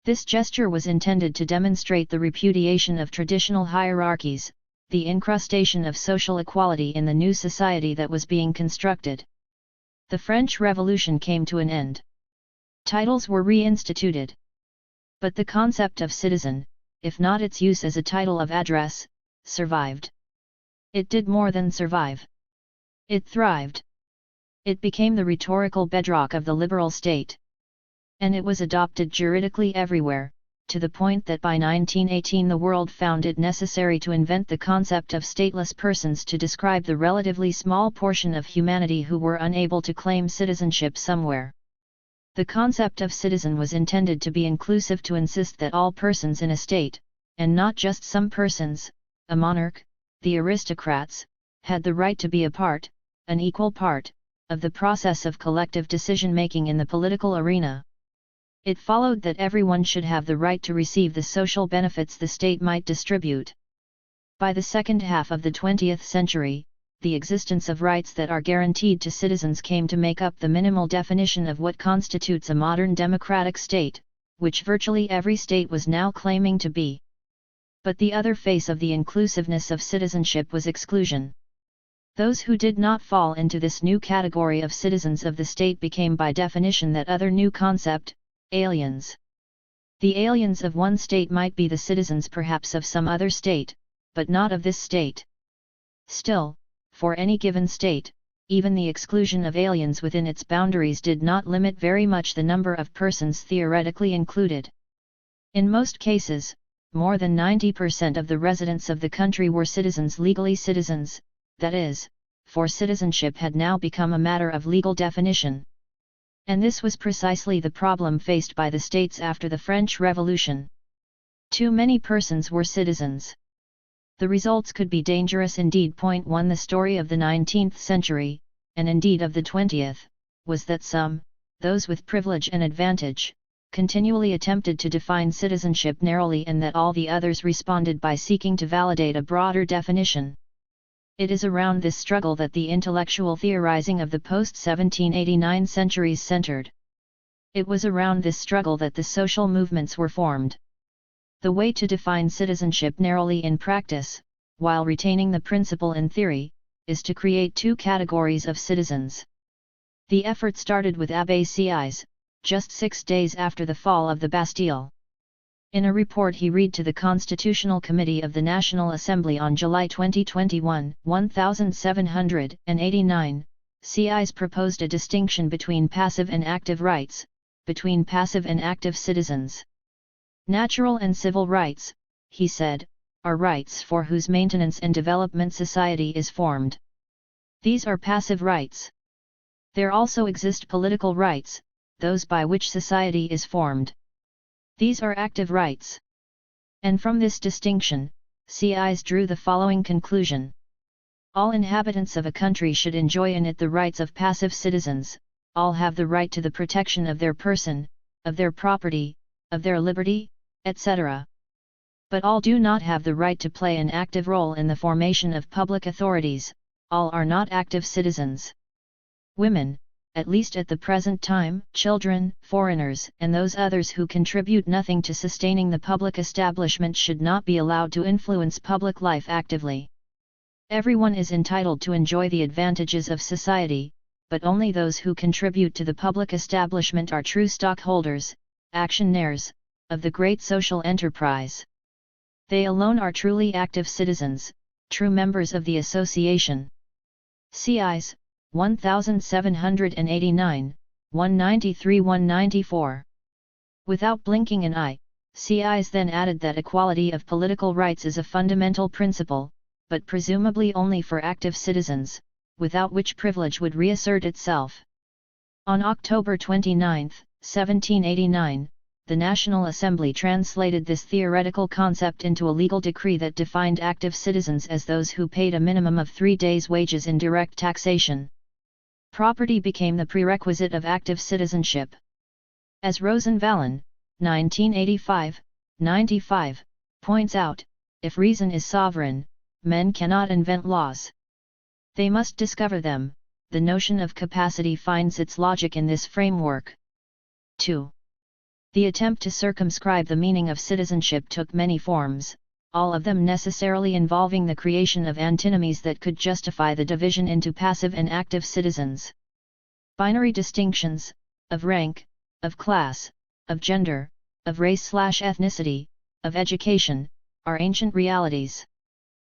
This gesture was intended to demonstrate the repudiation of traditional hierarchies, the incrustation of social equality in the new society that was being constructed. The French Revolution came to an end. Titles were reinstituted. But the concept of citizen, if not its use as a title of address, survived. It did more than survive. It thrived. It became the rhetorical bedrock of the liberal state. And it was adopted juridically everywhere, to the point that by 1918 the world found it necessary to invent the concept of stateless persons to describe the relatively small portion of humanity who were unable to claim citizenship somewhere. The concept of citizen was intended to be inclusive, to insist that all persons in a state, and not just some persons, a monarch, the aristocrats, had the right to be a part, an equal part, of the process of collective decision-making in the political arena. It followed that everyone should have the right to receive the social benefits the state might distribute. By the second half of the 20th century, the existence of rights that are guaranteed to citizens came to make up the minimal definition of what constitutes a modern democratic state, which virtually every state was now claiming to be. But the other face of the inclusiveness of citizenship was exclusion. Those who did not fall into this new category of citizens of the state became by definition that other new concept, aliens. The aliens of one state might be the citizens perhaps of some other state, but not of this state. Still, for any given state, even the exclusion of aliens within its boundaries did not limit very much the number of persons theoretically included. In most cases, more than 90% of the residents of the country were citizens, legally citizens, that is, for citizenship had now become a matter of legal definition. And this was precisely the problem faced by the states after the French Revolution. Too many persons were citizens. The results could be dangerous indeed. Point 1. The story of the 19th century, and indeed of the 20th, was that some, those with privilege and advantage, continually attempted to define citizenship narrowly, and that all the others responded by seeking to validate a broader definition. It is around this struggle that the intellectual theorizing of the post-1789 centuries centered. It was around this struggle that the social movements were formed. The way to define citizenship narrowly in practice, while retaining the principle in theory, is to create two categories of citizens. The effort started with Abbé Sieyès, just 6 days after the fall of the Bastille. In a report he read to the Constitutional Committee of the National Assembly on July 2021, 1789, Sieyès proposed a distinction between passive and active rights, between passive and active citizens. Natural and civil rights, he said, are rights for whose maintenance and development society is formed. These are passive rights. There also exist political rights, those by which society is formed. These are active rights. And from this distinction, Sieyès drew the following conclusion. All inhabitants of a country should enjoy in it the rights of passive citizens, all have the right to the protection of their person, of their property, of their liberty, etc. But all do not have the right to play an active role in the formation of public authorities, all are not active citizens. Women, at least at the present time, children, foreigners, and those others who contribute nothing to sustaining the public establishment should not be allowed to influence public life actively. Everyone is entitled to enjoy the advantages of society, but only those who contribute to the public establishment are true stockholders, actionnaires, of the great social enterprise. They alone are truly active citizens, true members of the association. Sieyès, 1789, 193–194. Without blinking an eye, Sieyès then added that equality of political rights is a fundamental principle, but presumably only for active citizens, without which privilege would reassert itself. On October 29, 1789, the National Assembly translated this theoretical concept into a legal decree that defined active citizens as those who paid a minimum of 3 days' wages in direct taxation. Property became the prerequisite of active citizenship. As Rosenvallen, 1985, points out, if reason is sovereign, men cannot invent laws. They must discover them. The notion of capacity finds its logic in this framework. 2. The attempt to circumscribe the meaning of citizenship took many forms, all of them necessarily involving the creation of antinomies that could justify the division into passive and active citizens. Binary distinctions, of rank, of class, of gender, of race/ethnicity, of education, are ancient realities.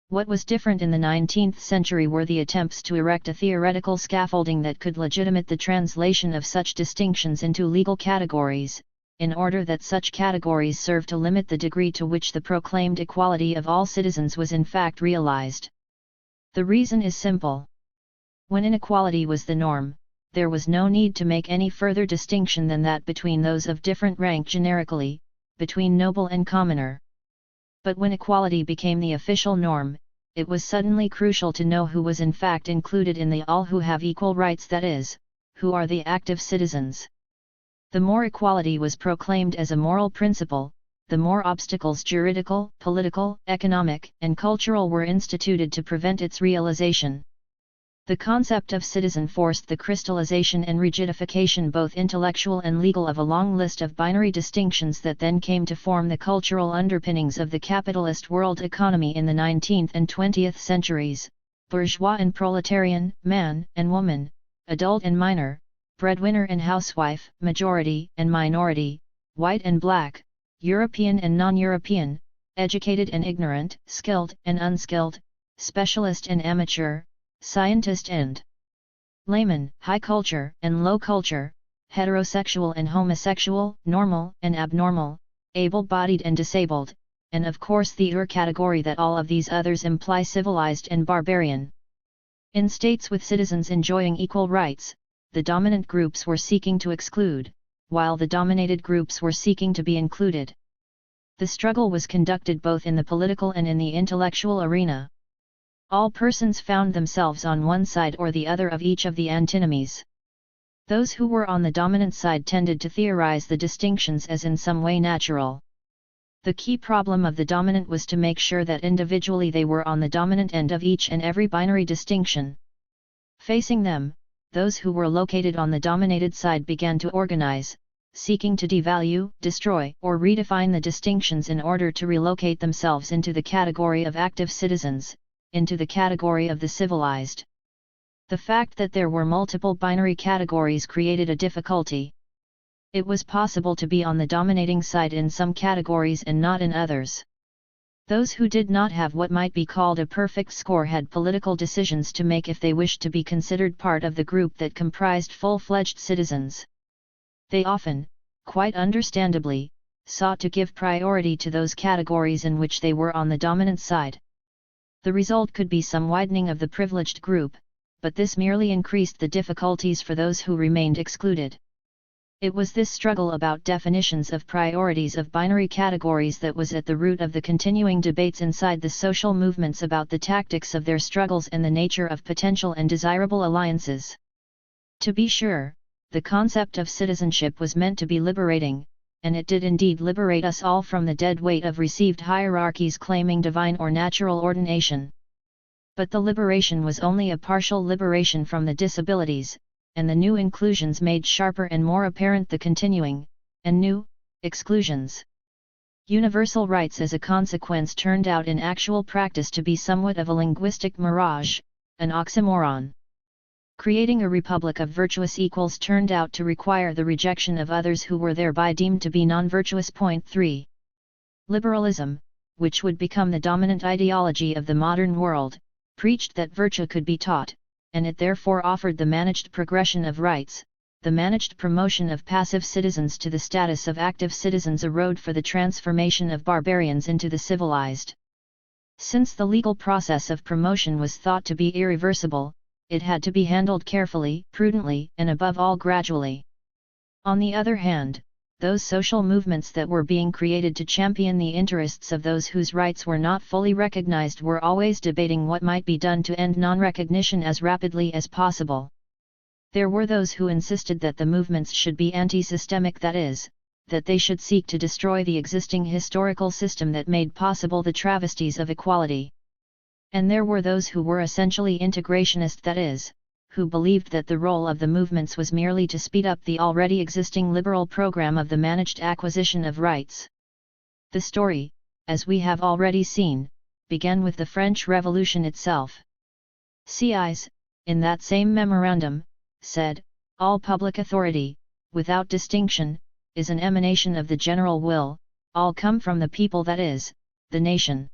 What was different in the 19th century were the attempts to erect a theoretical scaffolding that could legitimate the translation of such distinctions into legal categories, in order that such categories serve to limit the degree to which the proclaimed equality of all citizens was in fact realized. The reason is simple. When inequality was the norm, there was no need to make any further distinction than that between those of different rank generically, between noble and commoner. But when equality became the official norm, it was suddenly crucial to know who was in fact included in the all who have equal rights, that is, who are the active citizens. The more equality was proclaimed as a moral principle, the more obstacles juridical, political, economic, and cultural were instituted to prevent its realization. The concept of citizen forced the crystallization and rigidification, both intellectual and legal, of a long list of binary distinctions that then came to form the cultural underpinnings of the capitalist world economy in the 19th and 20th centuries: bourgeois and proletarian, man and woman, adult and minor, breadwinner and housewife, majority and minority, white and black, European and non-European, educated and ignorant, skilled and unskilled, specialist and amateur, scientist and layman, high culture and low culture, heterosexual and homosexual, normal and abnormal, able-bodied and disabled, and of course the category that all of these others imply civilized and barbarian. In states with citizens enjoying equal rights, the dominant groups were seeking to exclude, while the dominated groups were seeking to be included. The struggle was conducted both in the political and in the intellectual arena. All persons found themselves on one side or the other of each of the antinomies. Those who were on the dominant side tended to theorize the distinctions as in some way natural. The key problem of the dominant was to make sure that individually they were on the dominant end of each and every binary distinction. Facing them, those who were located on the dominated side began to organize, seeking to devalue, destroy, or redefine the distinctions in order to relocate themselves into the category of active citizens, into the category of the civilized. The fact that there were multiple binary categories created a difficulty. It was possible to be on the dominating side in some categories and not in others. Those who did not have what might be called a perfect score had political decisions to make if they wished to be considered part of the group that comprised full-fledged citizens. They often, quite understandably, sought to give priority to those categories in which they were on the dominant side. The result could be some widening of the privileged group, but this merely increased the difficulties for those who remained excluded. It was this struggle about definitions of priorities of binary categories that was at the root of the continuing debates inside the social movements about the tactics of their struggles and the nature of potential and desirable alliances. To be sure, the concept of citizenship was meant to be liberating, and it did indeed liberate us all from the dead weight of received hierarchies claiming divine or natural ordination. But the liberation was only a partial liberation from the disabilities, and the new inclusions made sharper and more apparent the continuing, and new, exclusions. Universal rights as a consequence turned out in actual practice to be somewhat of a linguistic mirage, an oxymoron. Creating a republic of virtuous equals turned out to require the rejection of others who were thereby deemed to be non-virtuous. 3. Liberalism, which would become the dominant ideology of the modern world, preached that virtue could be taught, and it therefore offered the managed progression of rights, the managed promotion of passive citizens to the status of active citizens, a road for the transformation of barbarians into the civilized. Since the legal process of promotion was thought to be irreversible, it had to be handled carefully, prudently, and above all gradually. On the other hand, those social movements that were being created to champion the interests of those whose rights were not fully recognized were always debating what might be done to end non-recognition as rapidly as possible. There were those who insisted that the movements should be anti-systemic, that is, that they should seek to destroy the existing historical system that made possible the travesties of equality. And there were those who were essentially integrationist, that is, who believed that the role of the movements was merely to speed up the already existing liberal program of the managed acquisition of rights. The story, as we have already seen, began with the French Revolution itself. Sieyes, in that same memorandum, said, "All public authority, without distinction, is an emanation of the general will, all come from the people, that is, the nation."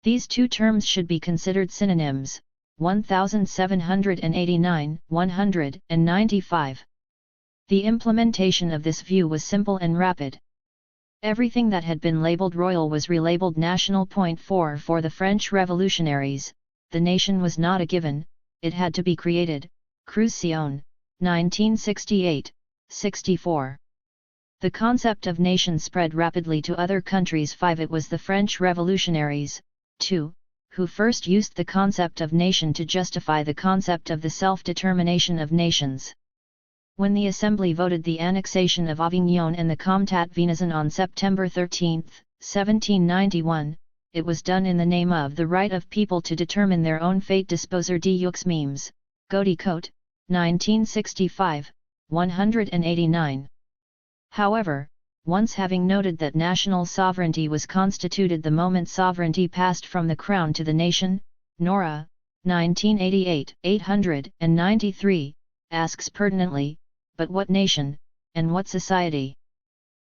These two terms should be considered synonyms. 1789, 195. The implementation of this view was simple and rapid. Everything that had been labeled royal was relabeled national. 4 For the French revolutionaries, the nation was not a given, it had to be created. Crucion, 1968, 64. The concept of nation spread rapidly to other countries. 5 It was the French revolutionaries, too, who first used the concept of nation to justify the concept of the self-determination of nations. When the Assembly voted the annexation of Avignon and the Comtat Venaissin on September 13, 1791, it was done in the name of the right of people to determine their own fate. Disposer deux Mimes, Gaudicote, 1965, 189. However, once having noted that national sovereignty was constituted the moment sovereignty passed from the crown to the nation, Nora, 1988, 893, asks pertinently, but what nation, and what society?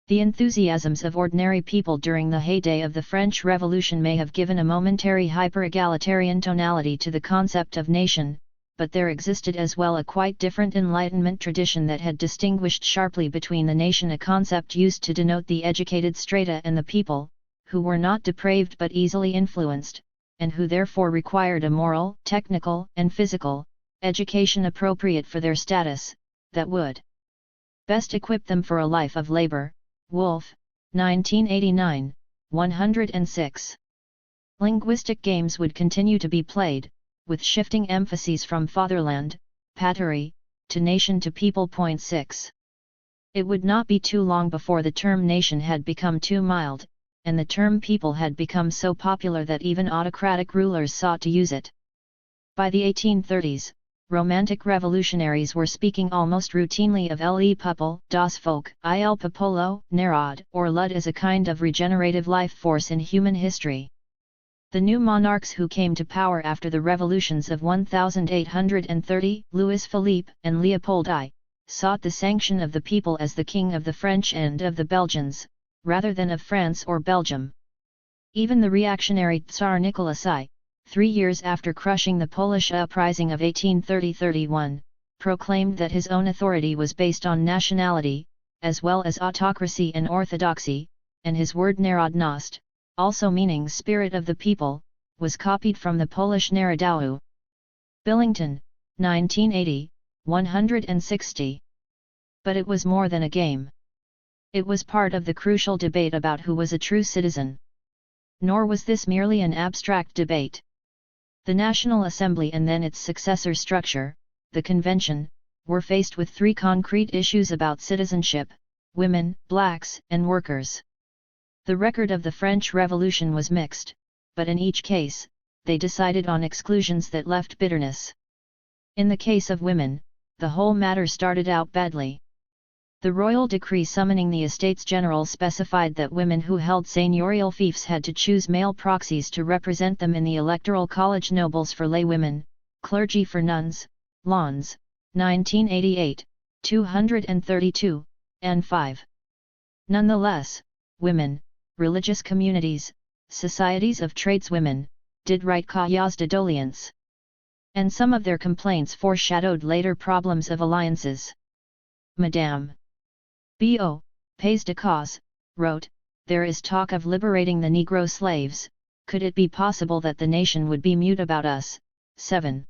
The enthusiasms of ordinary people during the heyday of the French Revolution may have given a momentary hyper-egalitarian tonality to the concept of nation, but there existed as well a quite different Enlightenment tradition that had distinguished sharply between the nation, a concept used to denote the educated strata, and the people, who were not depraved but easily influenced, and who therefore required a moral, technical, and physical education appropriate for their status, that would best equip them for a life of labor. Wolf, 1989, 106. Linguistic games would continue to be played, with shifting emphases from fatherland, patrie, to nation to people. 6. It would not be too long before the term nation had become too mild, and the term people had become so popular that even autocratic rulers sought to use it. By the 1830s, Romantic revolutionaries were speaking almost routinely of le peuple, das Volk, il popolo, Narod, or Lud as a kind of regenerative life force in human history. The new monarchs who came to power after the revolutions of 1830, Louis Philippe and Leopold I, sought the sanction of the people as the king of the French and of the Belgians, rather than of France or Belgium. Even the reactionary Tsar Nicholas I, 3 years after crushing the Polish uprising of 1830-31, proclaimed that his own authority was based on nationality, as well as autocracy and orthodoxy, and his word Narodnost, also meaning spirit of the people, was copied from the Polish Narodowy. Billington, 1980, 160. But it was more than a game. It was part of the crucial debate about who was a true citizen. Nor was this merely an abstract debate. The National Assembly and then its successor structure, the Convention, were faced with 3 concrete issues about citizenship: women, blacks, and workers. The record of the French Revolution was mixed, but in each case, they decided on exclusions that left bitterness. In the case of women, the whole matter started out badly. The royal decree summoning the Estates General specified that women who held seigneurial fiefs had to choose male proxies to represent them in the Electoral College, nobles for lay women, clergy for nuns. Lons, 1988, 232, and 5. Nonetheless, women, religious communities, societies of tradeswomen, did write cahiers de doléances. And some of their complaints foreshadowed later problems of alliances. Madame B.O. Pays de Cause wrote, "There is talk of liberating the Negro slaves. Could it be possible that the nation would be mute about us?" 7.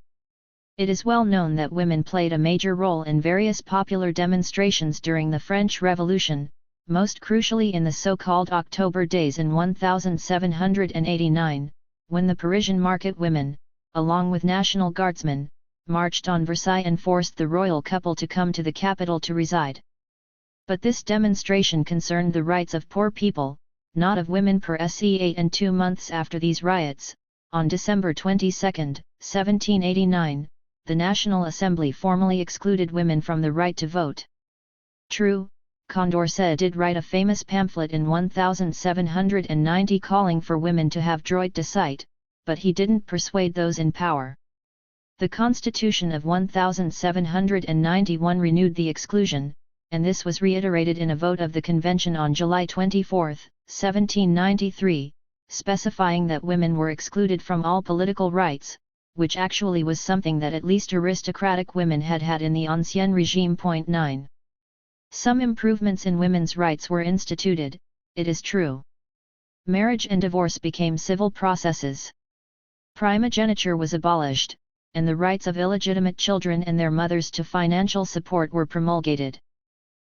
It is well known that women played a major role in various popular demonstrations during the French Revolution, most crucially in the so-called October Days in 1789, when the Parisian market women, along with National Guardsmen, marched on Versailles and forced the royal couple to come to the capital to reside. But this demonstration concerned the rights of poor people, not of women per se. 8 and 2 months after these riots, on December 22, 1789, the National Assembly formally excluded women from the right to vote. True, Condorcet did write a famous pamphlet in 1790 calling for women to have droit de cite, but he didn't persuade those in power. The Constitution of 1791 renewed the exclusion, and this was reiterated in a vote of the Convention on July 24, 1793, specifying that women were excluded from all political rights, which actually was something that at least aristocratic women had had in the Ancien Régime. 9. Some improvements in women's rights were instituted, it is true. Marriage and divorce became civil processes. Primogeniture was abolished, and the rights of illegitimate children and their mothers to financial support were promulgated.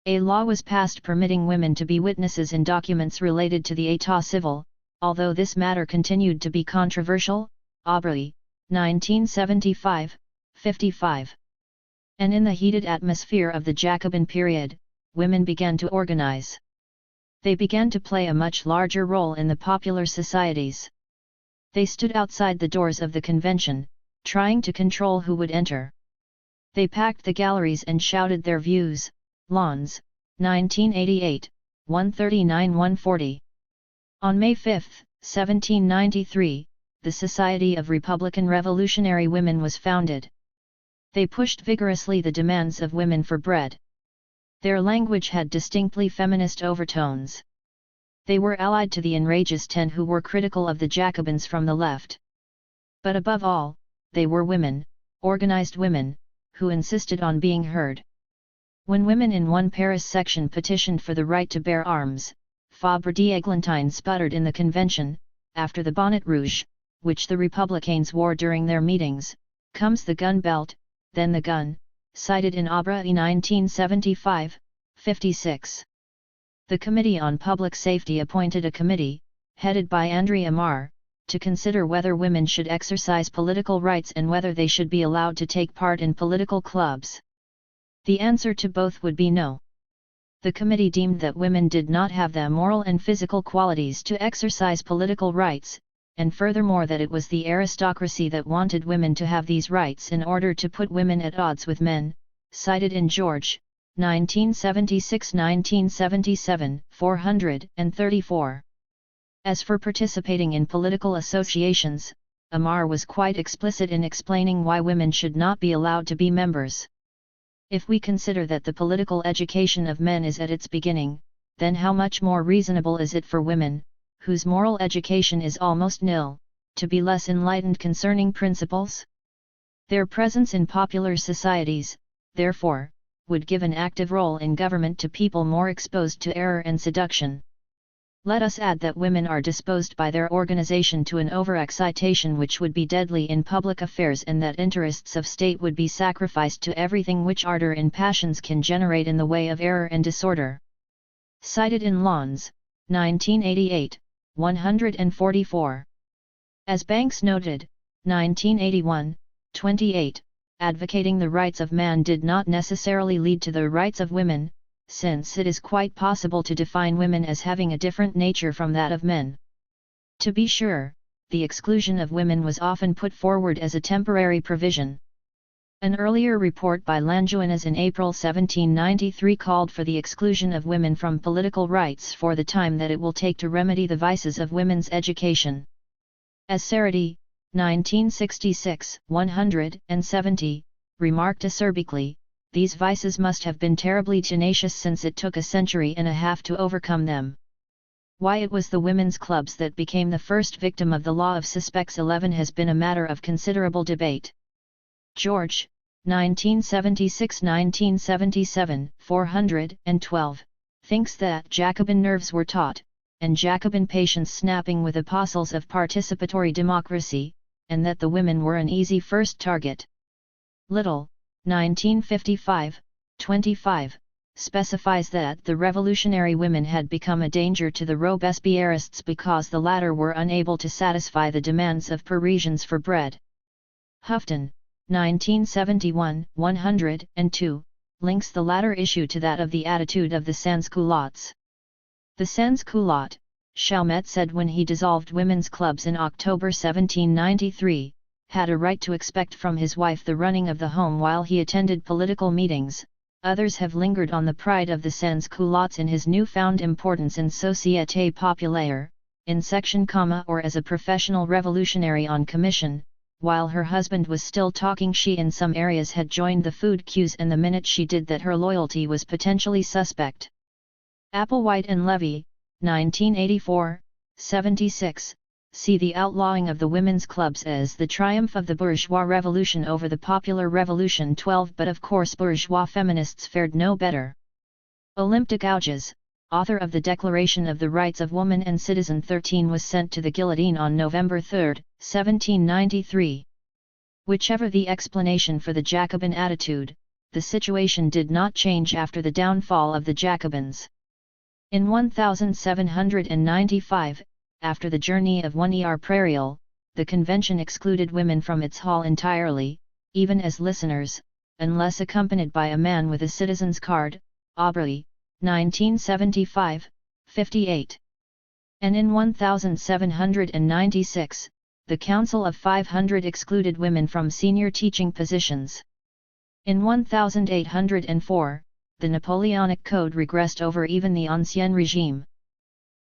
A law was passed permitting women to be witnesses in documents related to the état civil, although this matter continued to be controversial. Aubry, 1975, 55. And in the heated atmosphere of the Jacobin period, women began to organize. They began to play a much larger role in the popular societies. They stood outside the doors of the convention, trying to control who would enter. They packed the galleries and shouted their views. Lons, 1988, 139-140. On May 5, 1793, the Society of Republican Revolutionary Women was founded. They pushed vigorously the demands of women for bread. Their language had distinctly feminist overtones. They were allied to the Enrages 10 who were critical of the Jacobins from the left. But above all, they were women, organized women, who insisted on being heard. When women in one Paris section petitioned for the right to bear arms, Fabre d'Eglantine sputtered in the convention, "After the bonnet rouge, which the Republicans wore during their meetings, comes the gun belt, then the gun," cited in Aubry 1975, 56. The Committee on Public Safety appointed a committee, headed by André Amar, to consider whether women should exercise political rights and whether they should be allowed to take part in political clubs. The answer to both would be no. The committee deemed that women did not have the moral and physical qualities to exercise political rights, and furthermore that it was the aristocracy that wanted women to have these rights in order to put women at odds with men, cited in George, 1976-1977, 434. As for participating in political associations, Amar was quite explicit in explaining why women should not be allowed to be members. If we consider that the political education of men is at its beginning, then how much more reasonable is it for women, whose moral education is almost nil, to be less enlightened concerning principles? Their presence in popular societies, therefore, would give an active role in government to people more exposed to error and seduction. Let us add that women are disposed by their organization to an overexcitation which would be deadly in public affairs, and that interests of state would be sacrificed to everything which ardor in passions can generate in the way of error and disorder. Cited in Lons, 1988, 144. As Banks noted, 1981, 28, advocating the rights of man did not necessarily lead to the rights of women, since it is quite possible to define women as having a different nature from that of men. To be sure, the exclusion of women was often put forward as a temporary provision. An earlier report by Langevin in April 1793 called for the exclusion of women from political rights for the time that it will take to remedy the vices of women's education. As Saradi, 1966, 170, remarked acerbically, these vices must have been terribly tenacious since it took a century and a half to overcome them. Why it was the women's clubs that became the first victim of the law of suspects 11 has been a matter of considerable debate. George, 1976-1977, 412, thinks that Jacobin nerves were taut, and Jacobin patience snapping with apostles of participatory democracy, and that the women were an easy first target. Little, 1955, 25, specifies that the revolutionary women had become a danger to the Robespierrists because the latter were unable to satisfy the demands of Parisians for bread. Houghton, 1971, 102, links the latter issue to that of the attitude of the sans-culottes. The sans-culotte, Chalmette said when he dissolved women's clubs in October 1793, had a right to expect from his wife the running of the home while he attended political meetings. Others have lingered on the pride of the sans-culottes in his newfound importance in Société Populaire, in section or as a professional revolutionary on commission. While her husband was still talking, she in some areas had joined the food queues, and the minute she did that her loyalty was potentially suspect. Applewhite and Levy, 1984, 76, see the outlawing of the women's clubs as the triumph of the bourgeois revolution over the popular revolution 12, but of course bourgeois feminists fared no better. Olympe de Gouges, author of the Declaration of the Rights of Woman and Citizen 13, was sent to the guillotine on November 3, 1793. Whichever the explanation for the Jacobin attitude, the situation did not change after the downfall of the Jacobins. In 1795, after the journey of 1 Prairial, the convention excluded women from its hall entirely, even as listeners, unless accompanied by a man with a citizen's card. Aubry, 1975, 58. And in 1796, the Council of 500 excluded women from senior teaching positions. In 1804, the Napoleonic Code regressed over even the Ancien Régime.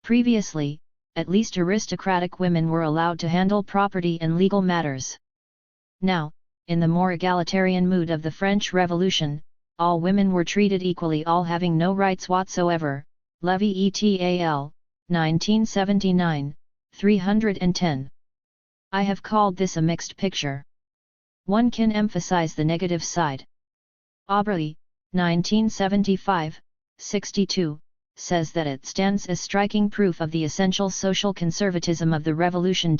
Previously, at least aristocratic women were allowed to handle property and legal matters. Now, in the more egalitarian mood of the French Revolution, all women were treated equally, all having no rights whatsoever. Levy et al., 1979, 310. I have called this a mixed picture. one can emphasize the negative side. Aubrey, 1975, 62, says that it stands as striking proof of the essential social conservatism of the revolution.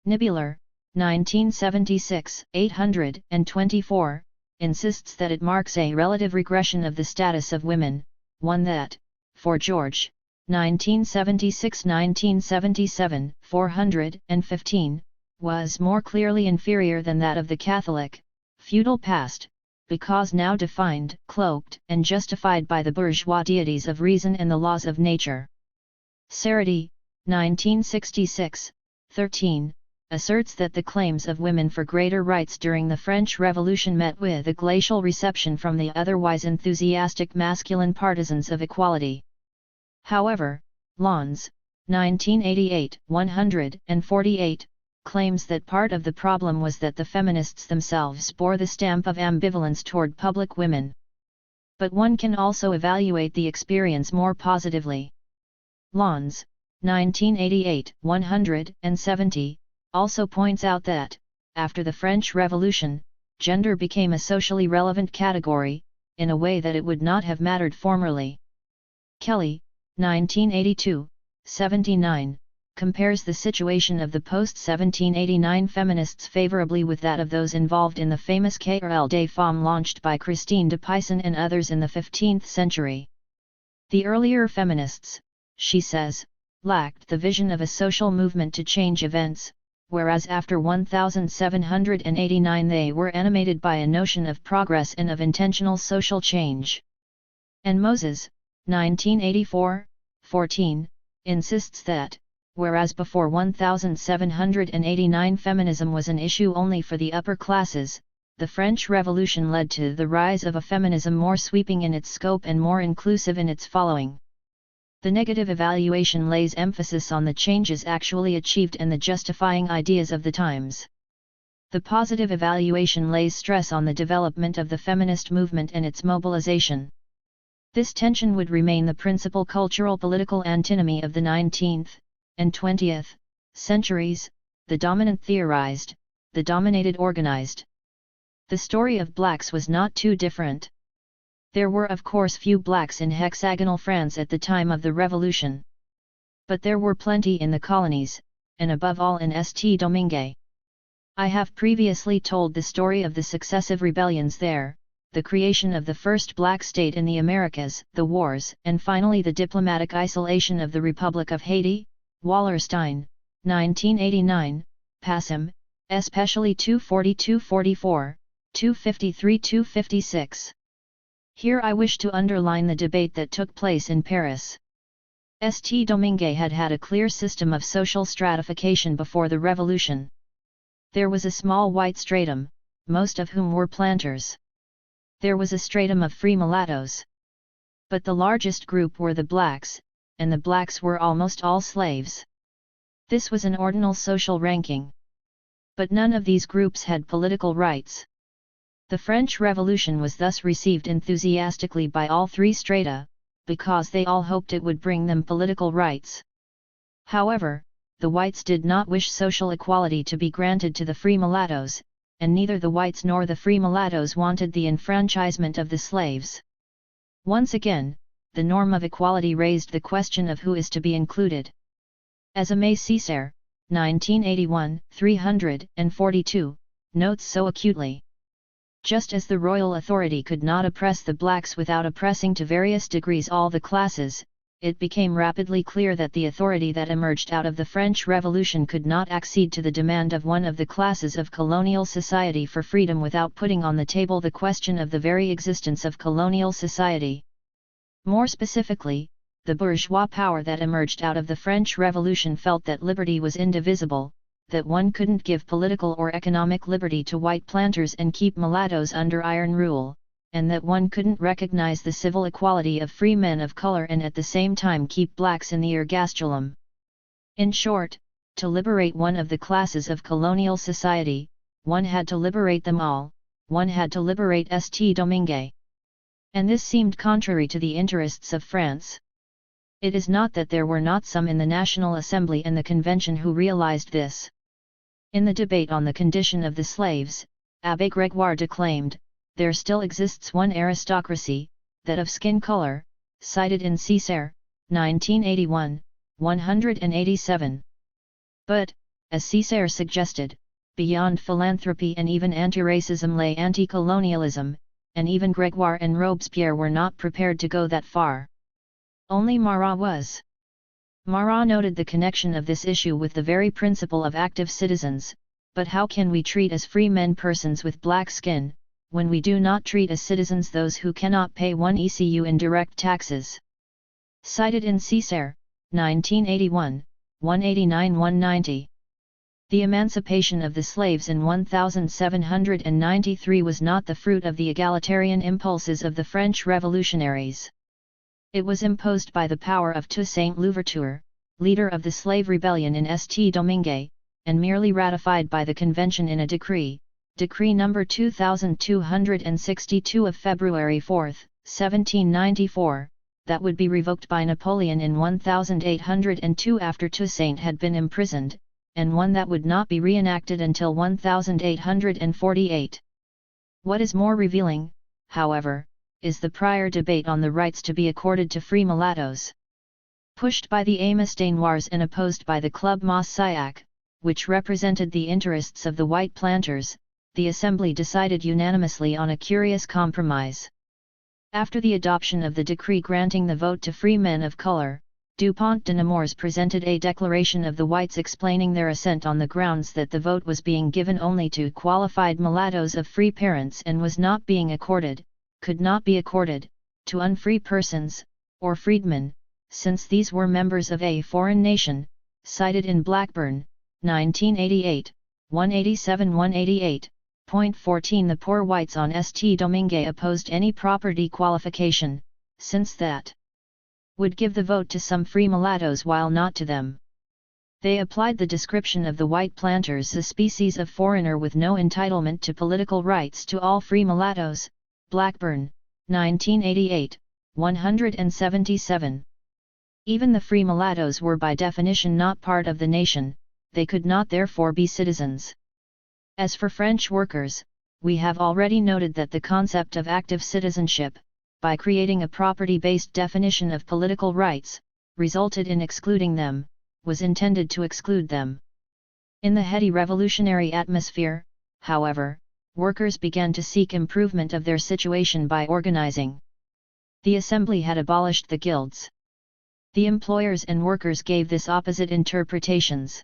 Nibular, 1976, 824, insists that it marks a relative regression of the status of women, one that, for George, 1976-1977, 415, was more clearly inferior than that of the Catholic, feudal past, because now defined, cloaked, and justified by the bourgeois deities of reason and the laws of nature. Sarity, 1966, 13, asserts that the claims of women for greater rights during the French Revolution met with a glacial reception from the otherwise enthusiastic masculine partisans of equality. However, Lons, 1988, 148, claims that part of the problem was that the feminists themselves bore the stamp of ambivalence toward public women. But one can also evaluate the experience more positively. Lons, 1988, 170, also points out that, after the French Revolution, gender became a socially relevant category, in a way that it would not have mattered formerly. Kelly, 1982, 79, compares the situation of the post-1789 feminists favorably with that of those involved in the famous Querelle des Femmes launched by Christine de Pizan and others in the 15th century. The earlier feminists, she says, lacked the vision of a social movement to change events, whereas after 1789 they were animated by a notion of progress and of intentional social change. And Moses, 1984, 14, insists that, whereas before 1789 feminism was an issue only for the upper classes, the French Revolution led to the rise of a feminism more sweeping in its scope and more inclusive in its following. The negative evaluation lays emphasis on the changes actually achieved and the justifying ideas of the times. The positive evaluation lays stress on the development of the feminist movement and its mobilization. This tension would remain the principal cultural-political antinomy of the 19th and 20th centuries, the dominant theorized, the dominated organized. The story of blacks was not too different. There were of course few blacks in hexagonal France at the time of the Revolution. But there were plenty in the colonies, and above all in St-Domingue. I have previously told the story of the successive rebellions there, the creation of the first black state in the Americas, the wars, and finally the diplomatic isolation of the Republic of Haiti. Wallerstein, 1989, Passim, especially 240-244, 253-256. Here I wish to underline the debate that took place in Paris. St-Domingue had had a clear system of social stratification before the Revolution. There was a small white stratum, most of whom were planters. There was a stratum of free mulattoes. But the largest group were the blacks, and the blacks were almost all slaves. This was an ordinal social ranking. But none of these groups had political rights. The French Revolution was thus received enthusiastically by all three strata, because they all hoped it would bring them political rights. However, the whites did not wish social equality to be granted to the free mulattoes, and neither the whites nor the free mulattoes wanted the enfranchisement of the slaves. Once again, the norm of equality raised the question of who is to be included. As Aimé Césaire, 1981, 342, notes so acutely. Just as the royal authority could not oppress the blacks without oppressing to various degrees all the classes, it became rapidly clear that the authority that emerged out of the French Revolution could not accede to the demand of one of the classes of colonial society for freedom without putting on the table the question of the very existence of colonial society. More specifically, the bourgeois power that emerged out of the French Revolution felt that liberty was indivisible, that one couldn't give political or economic liberty to white planters and keep mulattoes under iron rule, and that one couldn't recognize the civil equality of free men of color and at the same time keep blacks in the ergastulum. In short, to liberate one of the classes of colonial society, one had to liberate them all, one had to liberate St-Domingue. And this seemed contrary to the interests of France. It is not that there were not some in the National Assembly and the Convention who realized this. In the debate on the condition of the slaves, Abbé Grégoire declaimed, "There still exists one aristocracy, that of skin color," cited in Césaire, 1981, 187. But, as Césaire suggested, beyond philanthropy and even anti-racism lay anti-colonialism, and even Grégoire and Robespierre were not prepared to go that far. Only Marat was. Marat noted the connection of this issue with the very principle of active citizens, but how can we treat as free men persons with black skin, when we do not treat as citizens those who cannot pay 1 ECU in direct taxes? Cited in Césaire, 1981, 189-190. The emancipation of the slaves in 1793 was not the fruit of the egalitarian impulses of the French revolutionaries. It was imposed by the power of Toussaint Louverture, leader of the slave rebellion in St-Domingue, and merely ratified by the Convention in a decree, Decree No. 2262 of February 4, 1794, that would be revoked by Napoleon in 1802 after Toussaint had been imprisoned, and one that would not be reenacted until 1848. What is more revealing, however, is the prior debate on the rights to be accorded to free mulattoes. Pushed by the Amistad Noirs and opposed by the Club Massaic, which represented the interests of the white planters, the Assembly decided unanimously on a curious compromise. After the adoption of the decree granting the vote to free men of color, Dupont de Nemours presented a declaration of the whites explaining their assent on the grounds that the vote was being given only to qualified mulattoes of free parents and was not being accorded, could not be accorded, to unfree persons, or freedmen, since these were members of a foreign nation, cited in Blackburn, 1988, 187-188.14. The poor whites on St-Domingue opposed any property qualification, since that would give the vote to some free mulattoes while not to them. They applied the description of the white planters, a species of foreigner with no entitlement to political rights, to all free mulattoes. Blackburn, 1988, 177. Even the free mulattoes were by definition not part of the nation, they could not therefore be citizens. As for French workers, we have already noted that the concept of active citizenship, by creating a property-based definition of political rights, resulted in excluding them, was intended to exclude them. In the heady revolutionary atmosphere, however, workers began to seek improvement of their situation by organizing. The Assembly had abolished the guilds. The employers and workers gave this opposite interpretations.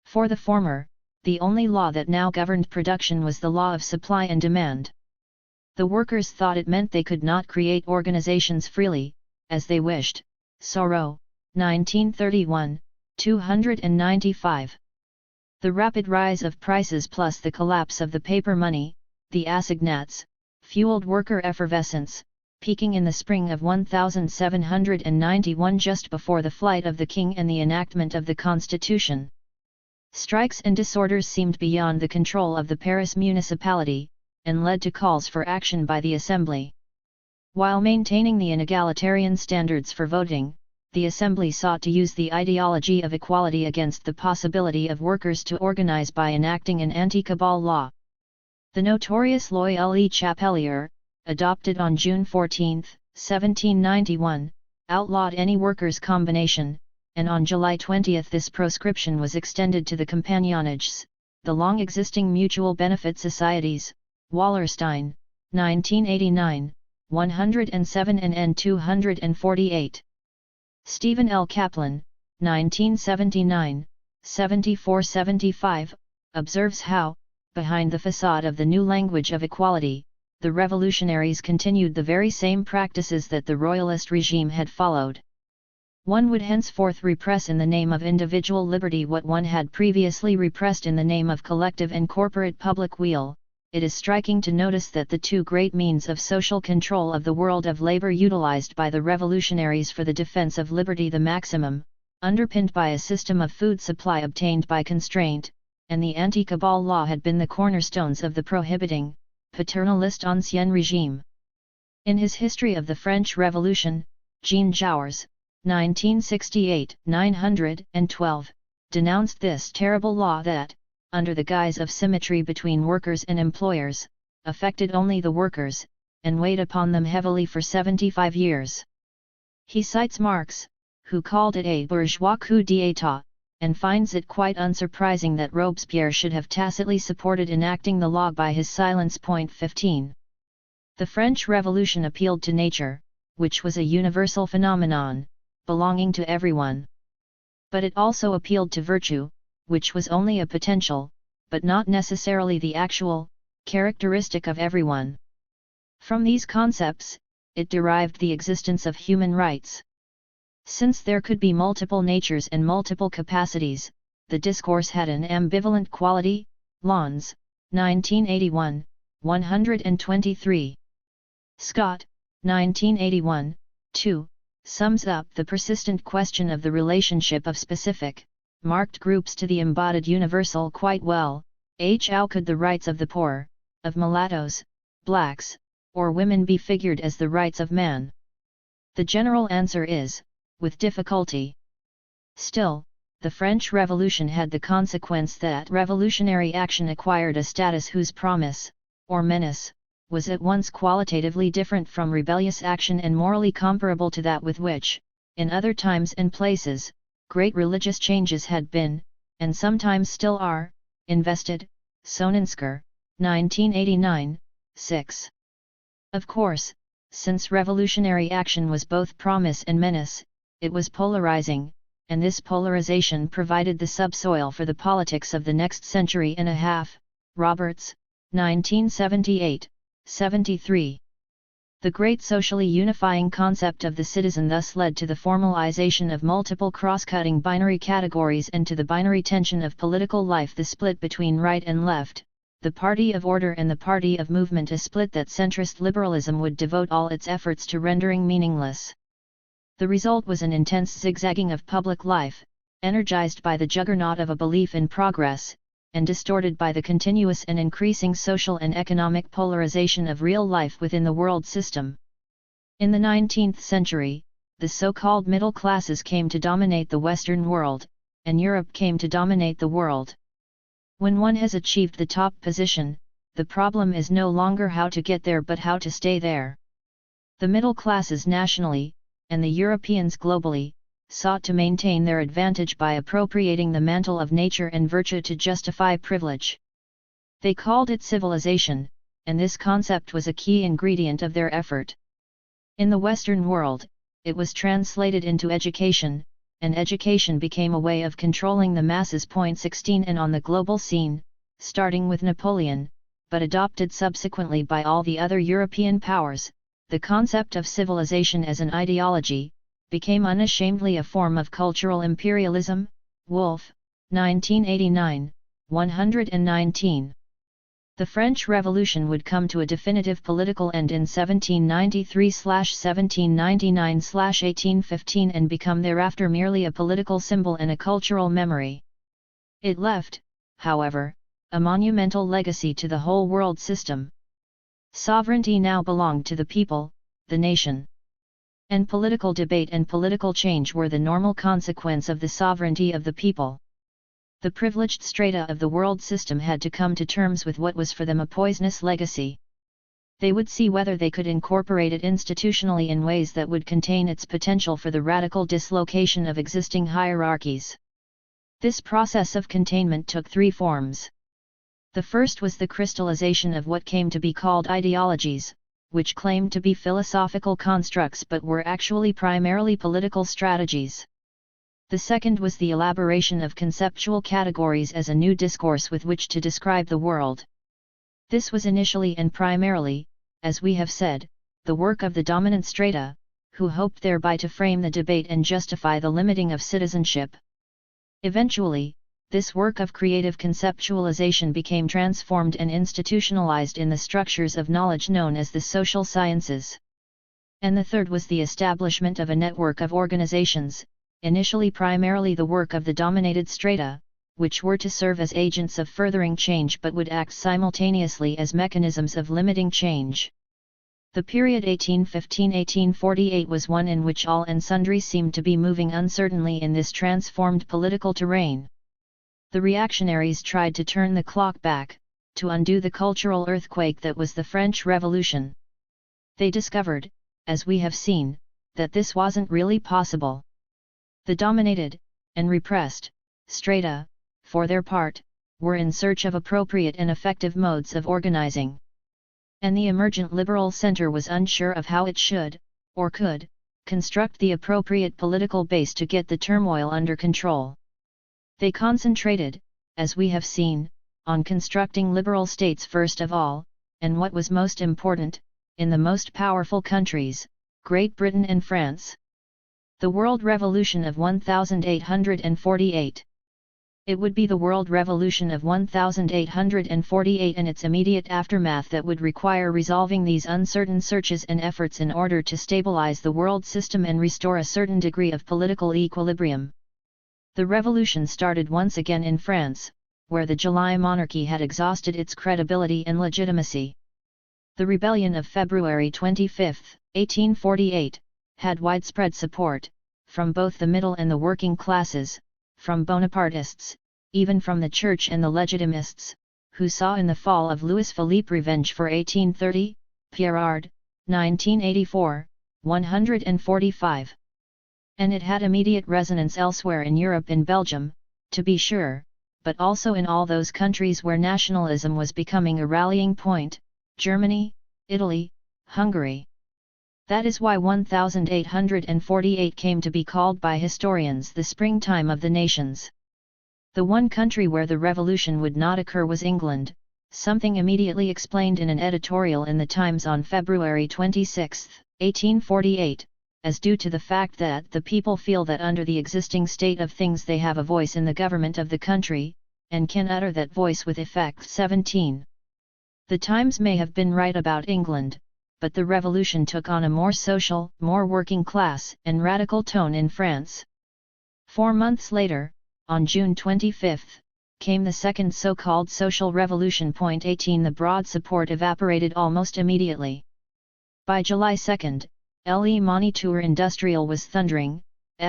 For the former, the only law that now governed production was the law of supply and demand. The workers thought it meant they could not create organizations freely, as they wished. Soro, 1931, 295. The rapid rise of prices plus the collapse of the paper money, the assignats, fueled worker effervescence, peaking in the spring of 1791 just before the flight of the king and the enactment of the Constitution. Strikes and disorders seemed beyond the control of the Paris municipality, and led to calls for action by the Assembly. While maintaining the inegalitarian standards for voting, the Assembly sought to use the ideology of equality against the possibility of workers to organize by enacting an anti-cabal law. The notorious Loi Le Chapelier, adopted on June 14, 1791, outlawed any workers' combination, and on July 20 this proscription was extended to the compagnonnages, the long-existing mutual benefit societies. Wallerstein, 1989, 107 and N 248. Stephen L. Kaplan, 1979, 74-75, observes how, behind the facade of the new language of equality, the revolutionaries continued the very same practices that the royalist regime had followed. One would henceforth repress in the name of individual liberty what one had previously repressed in the name of collective and corporate public weal. It is striking to notice that the two great means of social control of the world of labor utilized by the revolutionaries for the defense of liberty, the maximum, underpinned by a system of food supply obtained by constraint, and the anti-cabal law had been the cornerstones of the prohibiting, paternalist ancien regime. In his History of the French Revolution, Jean Jaurès, 1968-912, denounced this terrible law that, under the guise of symmetry between workers and employers, affected only the workers, and weighed upon them heavily for 75 years. He cites Marx, who called it a bourgeois coup d'état, and finds it quite unsurprising that Robespierre should have tacitly supported enacting the law by his silence. 15. The French Revolution appealed to nature, which was a universal phenomenon, belonging to everyone. But it also appealed to virtue, which was only a potential, but not necessarily the actual, characteristic of everyone. From these concepts, it derived the existence of human rights. Since there could be multiple natures and multiple capacities, the discourse had an ambivalent quality. Lons, 1981, 123. Scott, 1981, 2, sums up the persistent question of the relationship of specific, marked groups to the embodied universal quite well. How could the rights of the poor, of mulattoes, blacks, or women be figured as the rights of man? The general answer is, with difficulty. Still, the French Revolution had the consequence that revolutionary action acquired a status whose promise, or menace, was at once qualitatively different from rebellious action and morally comparable to that with which, in other times and places, great religious changes had been, and sometimes still are, invested. Sonensker, 1989, 6. Of course, since revolutionary action was both promise and menace, it was polarizing, and this polarization provided the subsoil for the politics of the next century and a half. Roberts, 1978, 73. The great socially unifying concept of the citizen thus led to the formalization of multiple cross-cutting binary categories and to the binary tension of political life, the split between right and left, the party of order and the party of movement, a split that centrist liberalism would devote all its efforts to rendering meaningless. The result was an intense zigzagging of public life, energized by the juggernaut of a belief in progress, and distorted by the continuous and increasing social and economic polarization of real life within the world system. In the 19th century, the so-called middle classes came to dominate the Western world, and Europe came to dominate the world. When one has achieved the top position, the problem is no longer how to get there but how to stay there. The middle classes nationally, and the Europeans globally, sought to maintain their advantage by appropriating the mantle of nature and virtue to justify privilege. They called it civilization, and this concept was a key ingredient of their effort. In the Western world, it was translated into education, and education became a way of controlling the masses. 16 And on the global scene, starting with Napoleon, but adopted subsequently by all the other European powers, the concept of civilization as an ideology, became unashamedly a form of cultural imperialism. Wolff, 1989, 119. The French Revolution would come to a definitive political end in 1793–1799–1815 and become thereafter merely a political symbol and a cultural memory. It left, however, a monumental legacy to the whole world system. Sovereignty now belonged to the people, the nation. And political debate and political change were the normal consequence of the sovereignty of the people. The privileged strata of the world system had to come to terms with what was for them a poisonous legacy. They would see whether they could incorporate it institutionally in ways that would contain its potential for the radical dislocation of existing hierarchies. This process of containment took three forms. The first was the crystallization of what came to be called ideologies, which claimed to be philosophical constructs but were actually primarily political strategies. The second was the elaboration of conceptual categories as a new discourse with which to describe the world. This was initially and primarily, as we have said, the work of the dominant strata, who hoped thereby to frame the debate and justify the limiting of citizenship. Eventually, this work of creative conceptualization became transformed and institutionalized in the structures of knowledge known as the social sciences. And the third was the establishment of a network of organizations, initially primarily the work of the dominated strata, which were to serve as agents of furthering change but would act simultaneously as mechanisms of limiting change. The period 1815–1848 was one in which all and sundry seemed to be moving uncertainly in this transformed political terrain. The reactionaries tried to turn the clock back, to undo the cultural earthquake that was the French Revolution. They discovered, as we have seen, that this wasn't really possible. The dominated, and repressed, strata, for their part, were in search of appropriate and effective modes of organizing. And the emergent liberal center was unsure of how it should, or could, construct the appropriate political base to get the turmoil under control. They concentrated, as we have seen, on constructing liberal states first of all, and what was most important, in the most powerful countries, Great Britain and France. The World Revolution of 1848. It would be the World Revolution of 1848 and its immediate aftermath that would require resolving these uncertain searches and efforts in order to stabilize the world system and restore a certain degree of political equilibrium. The revolution started once again in France, where the July monarchy had exhausted its credibility and legitimacy. The rebellion of February 25, 1848, had widespread support, from both the middle and the working classes, from Bonapartists, even from the Church and the Legitimists, who saw in the fall of Louis Philippe revenge for 1830, Pierrard, 1984, 145. And it had immediate resonance elsewhere in Europe, in Belgium, to be sure, but also in all those countries where nationalism was becoming a rallying point, Germany, Italy, Hungary. That is why 1848 came to be called by historians the springtime of the nations. The one country where the revolution would not occur was England, something immediately explained in an editorial in the Times on February 26, 1848, as due to the fact that the people feel that under the existing state of things they have a voice in the government of the country, and can utter that voice with effect. 17. The Times may have been right about England, but the revolution took on a more social, more working class, and radical tone in France. 4 months later, on June 25, came the second so-called social revolution. 18. The broad support evaporated almost immediately. By July 2, Le Moniteur industriel was thundering,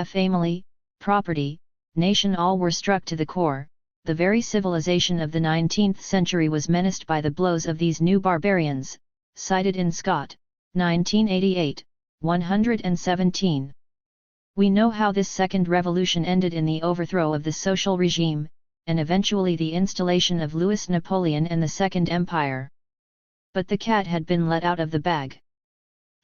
family, property, nation all were struck to the core. The very civilization of the 19th century was menaced by the blows of these new barbarians, cited in Scott, 1988, 117. We know how this second revolution ended in the overthrow of the social regime, and eventually the installation of Louis Napoleon and the Second Empire. But the cat had been let out of the bag.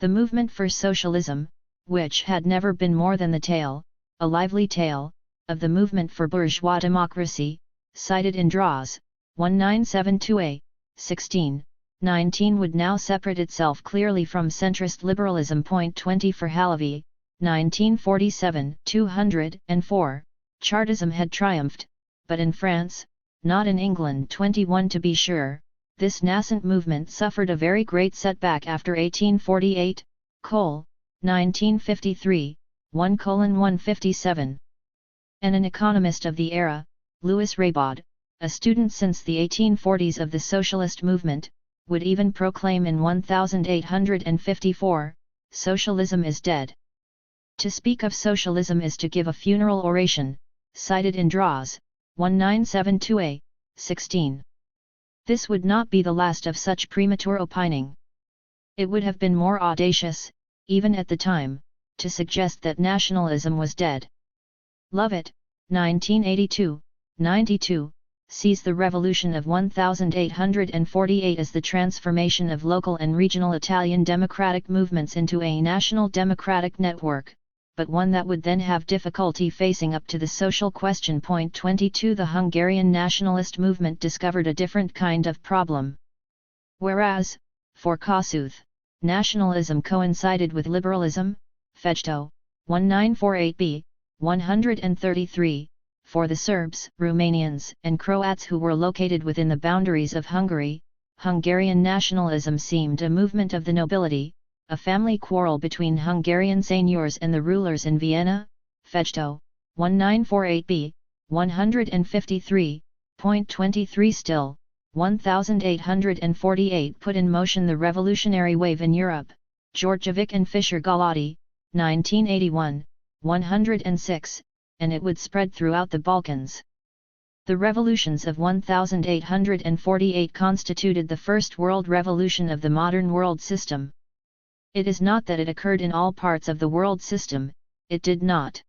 The movement for socialism, which had never been more than the tail, a lively tail, of the movement for bourgeois democracy, cited in Draws, 1972a, 16. 19 would now separate itself clearly from centrist liberalism. 20 For Halévy, 1947, 204, Chartism had triumphed, but in France, not in England. 21 To be sure, this nascent movement suffered a very great setback after 1848, Cole, 1953, 1:157. And an economist of the era, Louis Raybaud, a student since the 1840s of the socialist movement, would even proclaim in 1854, socialism is dead. To speak of socialism is to give a funeral oration, cited in Draws, 1972a, 16. This would not be the last of such premature opining. It would have been more audacious, even at the time, to suggest that nationalism was dead. Lovett, 1982, 92, sees the revolution of 1848 as the transformation of local and regional Italian democratic movements into a national democratic network, but one that would then have difficulty facing up to the social question. 22 The Hungarian nationalist movement discovered a different kind of problem. Whereas, for Kossuth, nationalism coincided with liberalism, Fejtó, 1948b, 133, for the Serbs, Romanians, and Croats who were located within the boundaries of Hungary, Hungarian nationalism seemed a movement of the nobility, a family quarrel between Hungarian seigneurs and the rulers in Vienna, Fejtó, 1948b, 153.23 Still, 1848 put in motion the revolutionary wave in Europe, Djordjevic and Fischer-Galati, 1981, 106, and it would spread throughout the Balkans. The revolutions of 1848 constituted the first world revolution of the modern world system. It is not that it occurred in all parts of the world system, it did not.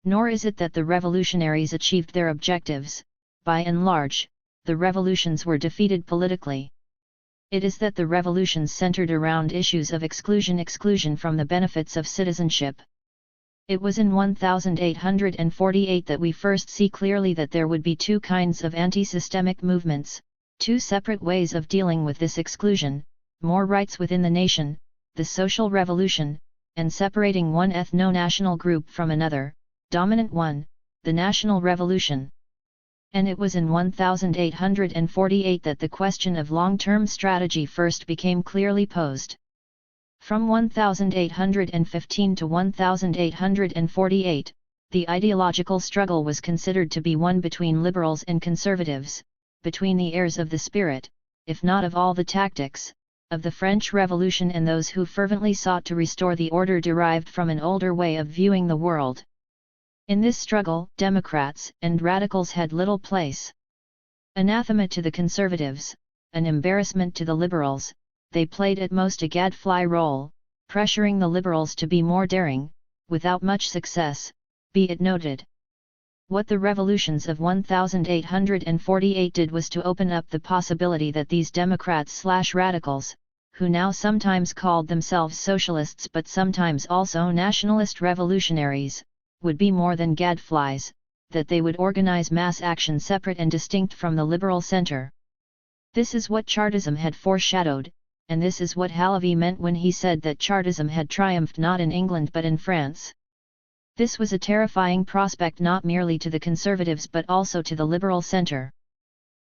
Nor is it that the revolutionaries achieved their objectives; by and large, the revolutions were defeated politically. It is that the revolutions centered around issues of exclusion from the benefits of citizenship. It was in 1848 that we first see clearly that there would be two kinds of anti-systemic movements, two separate ways of dealing with this exclusion: more rights within the nation, the social revolution, and separating one ethno-national group from another, dominant one, the national revolution. And it was in 1848 that the question of long-term strategy first became clearly posed. From 1815 to 1848, the ideological struggle was considered to be one between liberals and conservatives, between the heirs of the spirit, if not of all the tactics, of the French Revolution and those who fervently sought to restore the order derived from an older way of viewing the world. In this struggle, Democrats and radicals had little place. Anathema to the conservatives, an embarrassment to the liberals, they played at most a gadfly role, pressuring the liberals to be more daring, without much success, be it noted. What the revolutions of 1848 did was to open up the possibility that these Democrats/radicals, who now sometimes called themselves socialists but sometimes also nationalist revolutionaries, would be more than gadflies, that they would organize mass action separate and distinct from the liberal center. This is what Chartism had foreshadowed, and this is what Halévy meant when he said that Chartism had triumphed not in England but in France. This was a terrifying prospect not merely to the conservatives but also to the liberal center.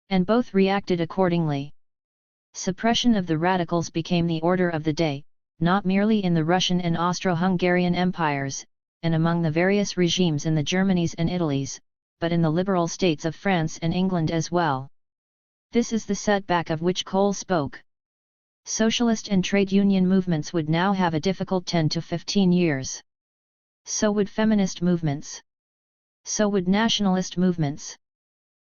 And both reacted accordingly. Suppression of the radicals became the order of the day, not merely in the Russian and Austro-Hungarian empires, and among the various regimes in the Germanys and Italys, but in the liberal states of France and England as well. This is the setback of which Cole spoke. Socialist and trade union movements would now have a difficult 10 to 15 years. So would feminist movements. So would nationalist movements.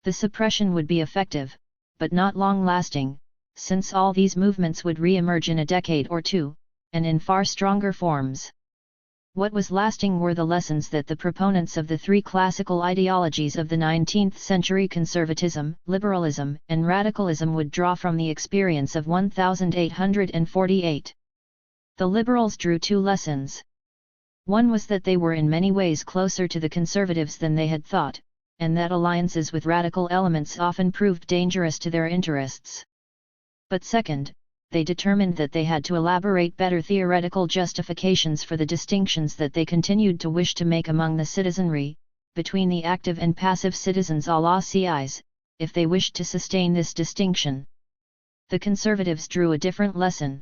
The suppression would be effective, but not long-lasting, since all these movements would re-emerge in a decade or two, and in far stronger forms. What was lasting were the lessons that the proponents of the three classical ideologies of the 19th century, conservatism, liberalism, and radicalism, would draw from the experience of 1848. The liberals drew two lessons. One was that they were in many ways closer to the conservatives than they had thought, and that alliances with radical elements often proved dangerous to their interests. But second, they determined that they had to elaborate better theoretical justifications for the distinctions that they continued to wish to make among the citizenry, between the active and passive citizens à la CIs, if they wished to sustain this distinction. The conservatives drew a different lesson.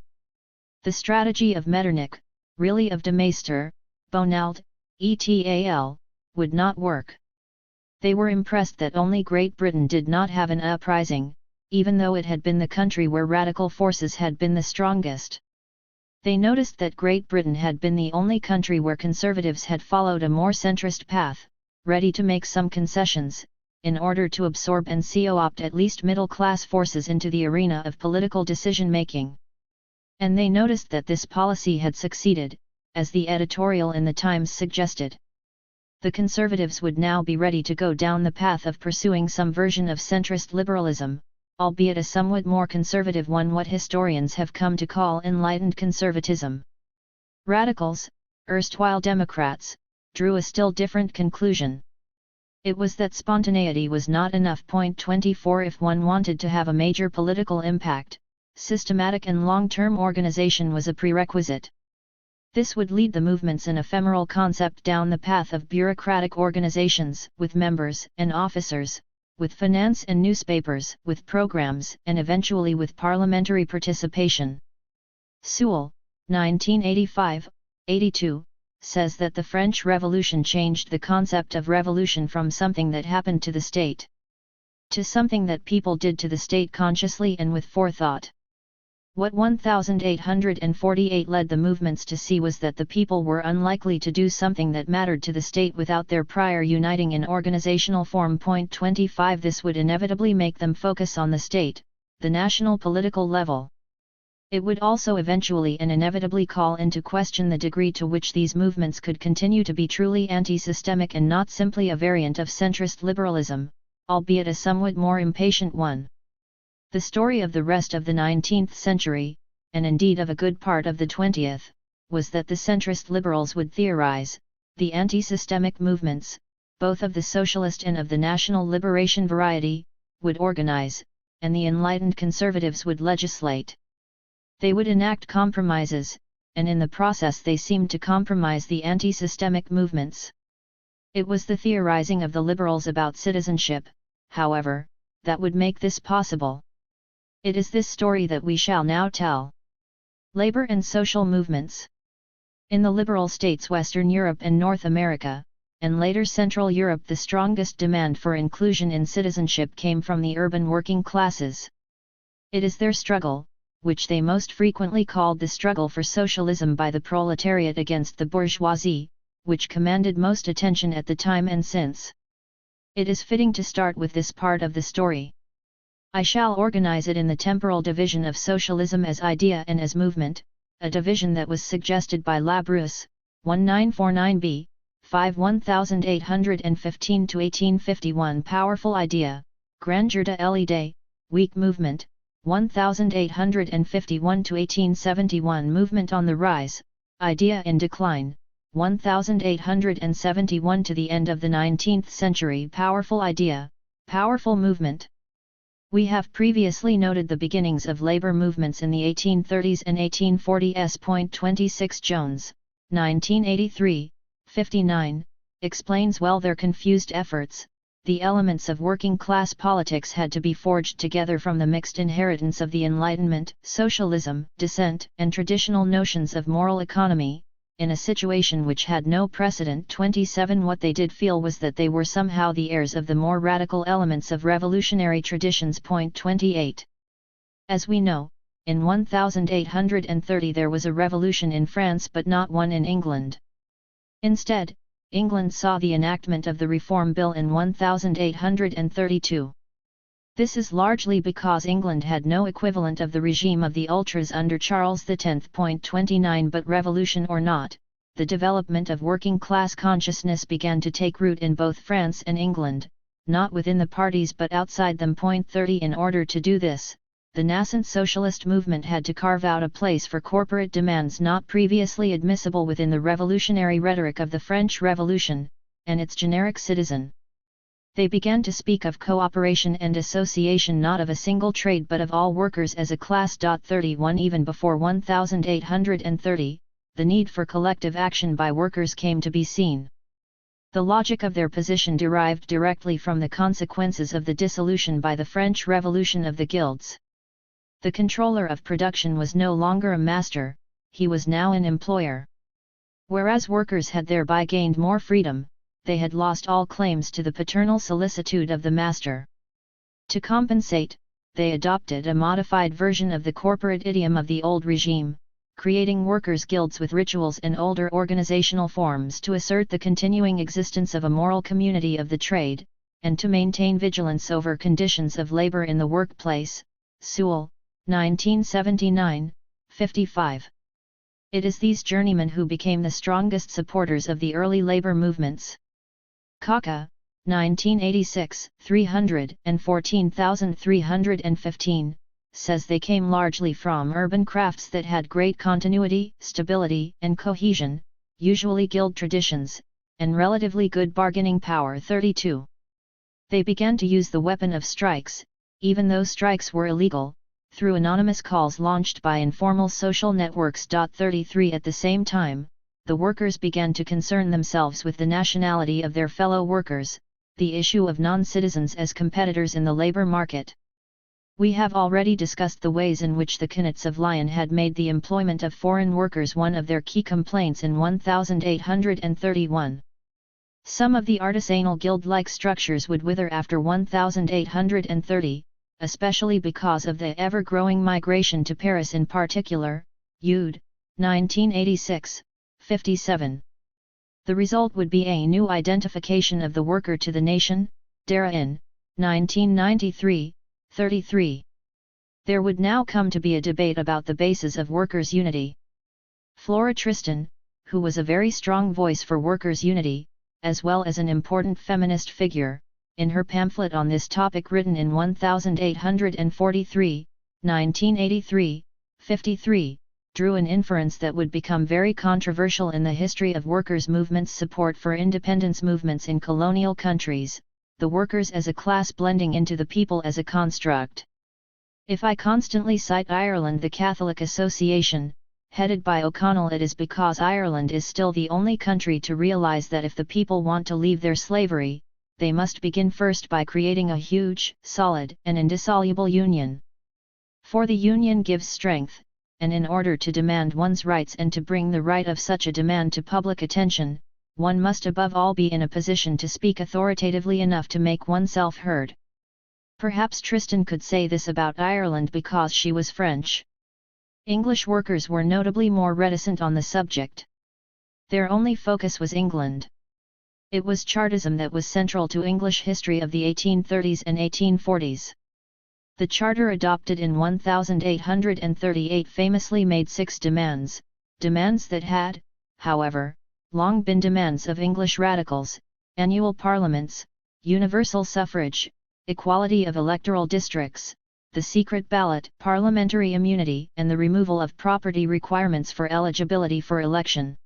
The strategy of Metternich, really of de Maistre, Bonald, et.al., would not work. They were impressed that only Great Britain did not have an uprising, even though it had been the country where radical forces had been the strongest. They noticed that Great Britain had been the only country where conservatives had followed a more centrist path, ready to make some concessions, in order to absorb and co-opt at least middle-class forces into the arena of political decision-making. And they noticed that this policy had succeeded, as the editorial in the Times suggested. The conservatives would now be ready to go down the path of pursuing some version of centrist liberalism, albeit a somewhat more conservative one, what historians have come to call enlightened conservatism. Radicals, erstwhile Democrats, drew a still different conclusion. It was that spontaneity was not enough. 24 If one wanted to have a major political impact, systematic and long-term organization was a prerequisite. This would lead the movements in ephemeral concept down the path of bureaucratic organizations, with members and officers, with finance and newspapers, with programs, and eventually with parliamentary participation. Sewell, 1985-82, says that the French Revolution changed the concept of revolution from something that happened to the state to something that people did to the state consciously and with forethought. What 1848 led the movements to see was that the people were unlikely to do something that mattered to the state without their prior uniting in organizational form. Point 25 This would inevitably make them focus on the state, the national political level. It would also eventually and inevitably call into question the degree to which these movements could continue to be truly anti-systemic and not simply a variant of centrist liberalism, albeit a somewhat more impatient one. The story of the rest of the 19th century, and indeed of a good part of the 20th, was that the centrist liberals would theorize, the anti-systemic movements, both of the socialist and of the national liberation variety, would organize, and the enlightened conservatives would legislate. They would enact compromises, and in the process they seemed to compromise the anti-systemic movements. It was the theorizing of the liberals about citizenship, however, that would make this possible. It is this story that we shall now tell. Labor and social movements. In the liberal states Western Europe and North America, and later Central Europe, the strongest demand for inclusion in citizenship came from the urban working classes. It is their struggle, which they most frequently called the struggle for socialism by the proletariat against the bourgeoisie, which commanded most attention at the time and since. It is fitting to start with this part of the story. I shall organize it in the temporal division of socialism as idea and as movement, a division that was suggested by Labrousse, 1949b, 1815–1851. Powerful idea, grandeur de l'idée, weak movement, 1851–1871. Movement on the rise, idea in decline, 1871 to the end of the 19th century. Powerful idea, powerful movement. We have previously noted the beginnings of labor movements in the 1830s and 1840s. Point 26 Jones, 1983, 59, explains well their confused efforts. The elements of working class politics had to be forged together from the mixed inheritance of the Enlightenment, socialism, dissent, and traditional notions of moral economy, in a situation which had no precedent. 27 What they did feel was that they were somehow the heirs of the more radical elements of revolutionary traditions. Point 28. As we know, in 1830 there was a revolution in France but not one in England. Instead, England saw the enactment of the Reform Bill in 1832. This is largely because England had no equivalent of the regime of the ultras under Charles X. Point 29 But revolution or not, the development of working class consciousness began to take root in both France and England, not within the parties but outside them. Point 30 In order to do this, the nascent socialist movement had to carve out a place for corporate demands not previously admissible within the revolutionary rhetoric of the French Revolution, and its generic citizen. They began to speak of cooperation and association not of a single trade but of all workers as a class. 31 Even before 1830, the need for collective action by workers came to be seen. The logic of their position derived directly from the consequences of the dissolution by the French Revolution of the guilds. The controller of production was no longer a master, he was now an employer. Whereas workers had thereby gained more freedom, they had lost all claims to the paternal solicitude of the master. To compensate, they adopted a modified version of the corporate idiom of the old regime, creating workers' guilds with rituals and older organizational forms to assert the continuing existence of a moral community of the trade, and to maintain vigilance over conditions of labor in the workplace. Sewell, 1979, 55. It is these journeymen who became the strongest supporters of the early labor movements. Kaka, 1986, 314,315, says they came largely from urban crafts that had great continuity, stability, and cohesion, usually guild traditions, and relatively good bargaining power. 32. They began to use the weapon of strikes, even though strikes were illegal, through anonymous calls launched by informal social networks. 33 At the same time, the workers began to concern themselves with the nationality of their fellow workers, the issue of non-citizens as competitors in the labor market. We have already discussed the ways in which the Knights of Lyon had made the employment of foreign workers one of their key complaints in 1831. Some of the artisanal guild-like structures would wither after 1830, especially because of the ever-growing migration to Paris in particular, Ude, 1986, 57. The result would be a new identification of the worker to the nation, Darien, 1993, 33. There would now come to be a debate about the basis of workers' unity. Flora Tristan, who was a very strong voice for workers' unity, as well as an important feminist figure, in her pamphlet on this topic written in 1843, 1983, 53, drew an inference that would become very controversial in the history of workers' movements' support for independence movements in colonial countries, the workers as a class blending into the people as a construct. If I constantly cite Ireland, the Catholic Association, headed by O'Connell, it is because Ireland is still the only country to realize that if the people want to leave their slavery, they must begin first by creating a huge, solid, and indissoluble union. For the union gives strength, and in order to demand one's rights and to bring the right of such a demand to public attention, one must above all be in a position to speak authoritatively enough to make oneself heard. Perhaps Tristan could say this about Ireland because she was French. English workers were notably more reticent on the subject. Their only focus was England. It was Chartism that was central to English history of the 1830s and 1840s. The charter adopted in 1838 famously made 6 demands, demands that had, however, long been demands of English radicals: annual parliaments, universal suffrage, equality of electoral districts, the secret ballot, parliamentary immunity, and the removal of property requirements for eligibility for election.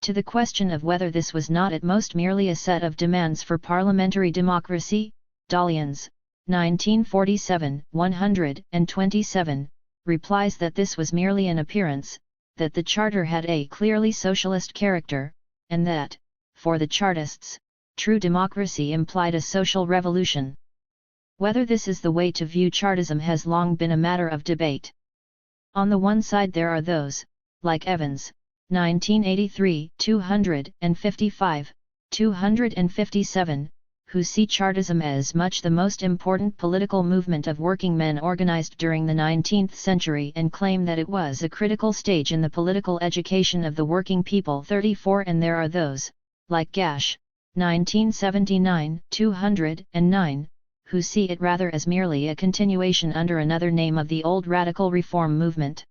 To the question of whether this was not at most merely a set of demands for parliamentary democracy, Dallians, 1947, 127, replies that this was merely an appearance, that the charter had a clearly socialist character, and that, for the Chartists, true democracy implied a social revolution. Whether this is the way to view Chartism has long been a matter of debate. On the one side there are those, like Evans, 1983, 255, 257, who see Chartism as much the most important political movement of working men organized during the 19th century and claim that it was a critical stage in the political education of the working people. 34 And there are those, like Gash, 1979, 209, who see it rather as merely a continuation under another name of the old radical reform movement.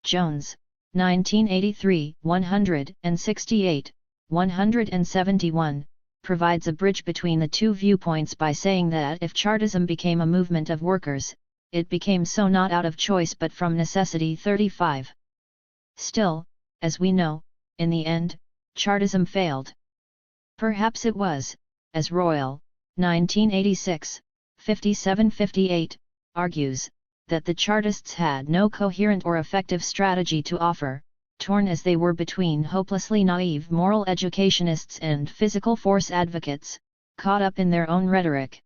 Jones, 1983, 168, 171, provides a bridge between the two viewpoints by saying that if Chartism became a movement of workers, it became so not out of choice but from necessity. 35. Still, as we know, in the end, Chartism failed. Perhaps it was, as Royal, 1986, 57-58, argues, that the Chartists had no coherent or effective strategy to offer, torn as they were between hopelessly naive moral educationists and physical force advocates, caught up in their own rhetoric.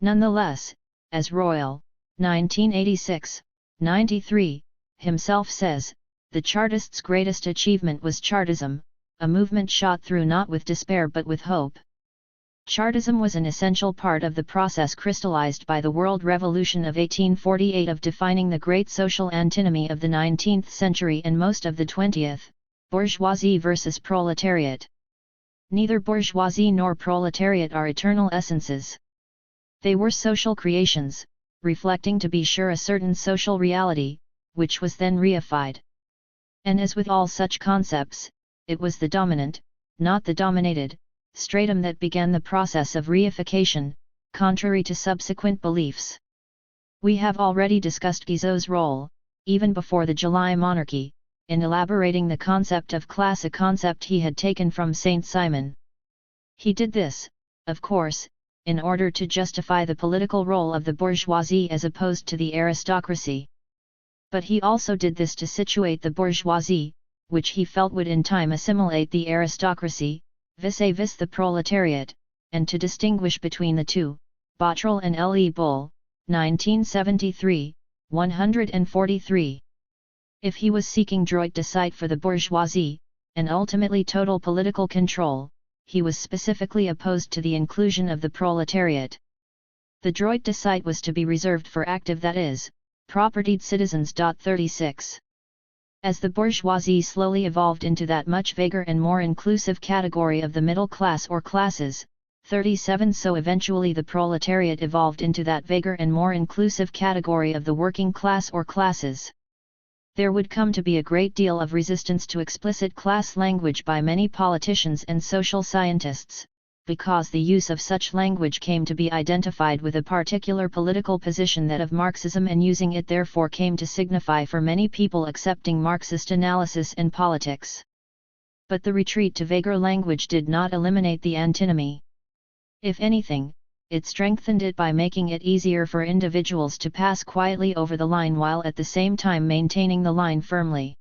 Nonetheless, as Royal, 1986, 93, himself says, the Chartists' greatest achievement was Chartism, a movement shot through not with despair but with hope. Chartism was an essential part of the process crystallized by the World Revolution of 1848 of defining the great social antinomy of the 19th century and most of the 20th, bourgeoisie versus proletariat. Neither bourgeoisie nor proletariat are eternal essences. They were social creations, reflecting to be sure a certain social reality, which was then reified. And as with all such concepts, it was the dominant, not the dominated, stratum that began the process of reification, contrary to subsequent beliefs. We have already discussed Guizot's role, even before the July monarchy, in elaborating the concept of class, a concept he had taken from Saint-Simon. He did this, of course, in order to justify the political role of the bourgeoisie as opposed to the aristocracy. But he also did this to situate the bourgeoisie, which he felt would in time assimilate the aristocracy, vis-a-vis the proletariat, and to distinguish between the two. Bottrell and L. E. Bull, 1973, 143. If he was seeking droit de cite for the bourgeoisie, and ultimately total political control, he was specifically opposed to the inclusion of the proletariat. The droit de cite was to be reserved for active, that is, propertied citizens. 36. As the bourgeoisie slowly evolved into that much vaguer and more inclusive category of the middle class or classes, 37, so eventually the proletariat evolved into that vaguer and more inclusive category of the working class or classes. There would come to be a great deal of resistance to explicit class language by many politicians and social scientists, because the use of such language came to be identified with a particular political position, that of Marxism, and using it therefore came to signify for many people accepting Marxist analysis and politics. But the retreat to vaguer language did not eliminate the antinomy. If anything, it strengthened it by making it easier for individuals to pass quietly over the line while at the same time maintaining the line firmly.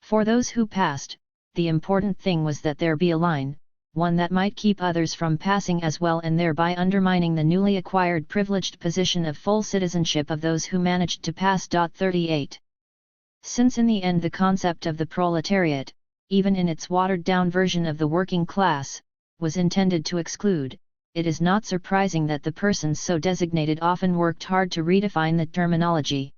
For those who passed, the important thing was that there be a line, one that might keep others from passing as well, and thereby undermining the newly acquired privileged position of full citizenship of those who managed to pass. 38. Since in the end the concept of the proletariat, even in its watered-down version of the working class, was intended to exclude, it is not surprising that the persons so designated often worked hard to redefine the terminology.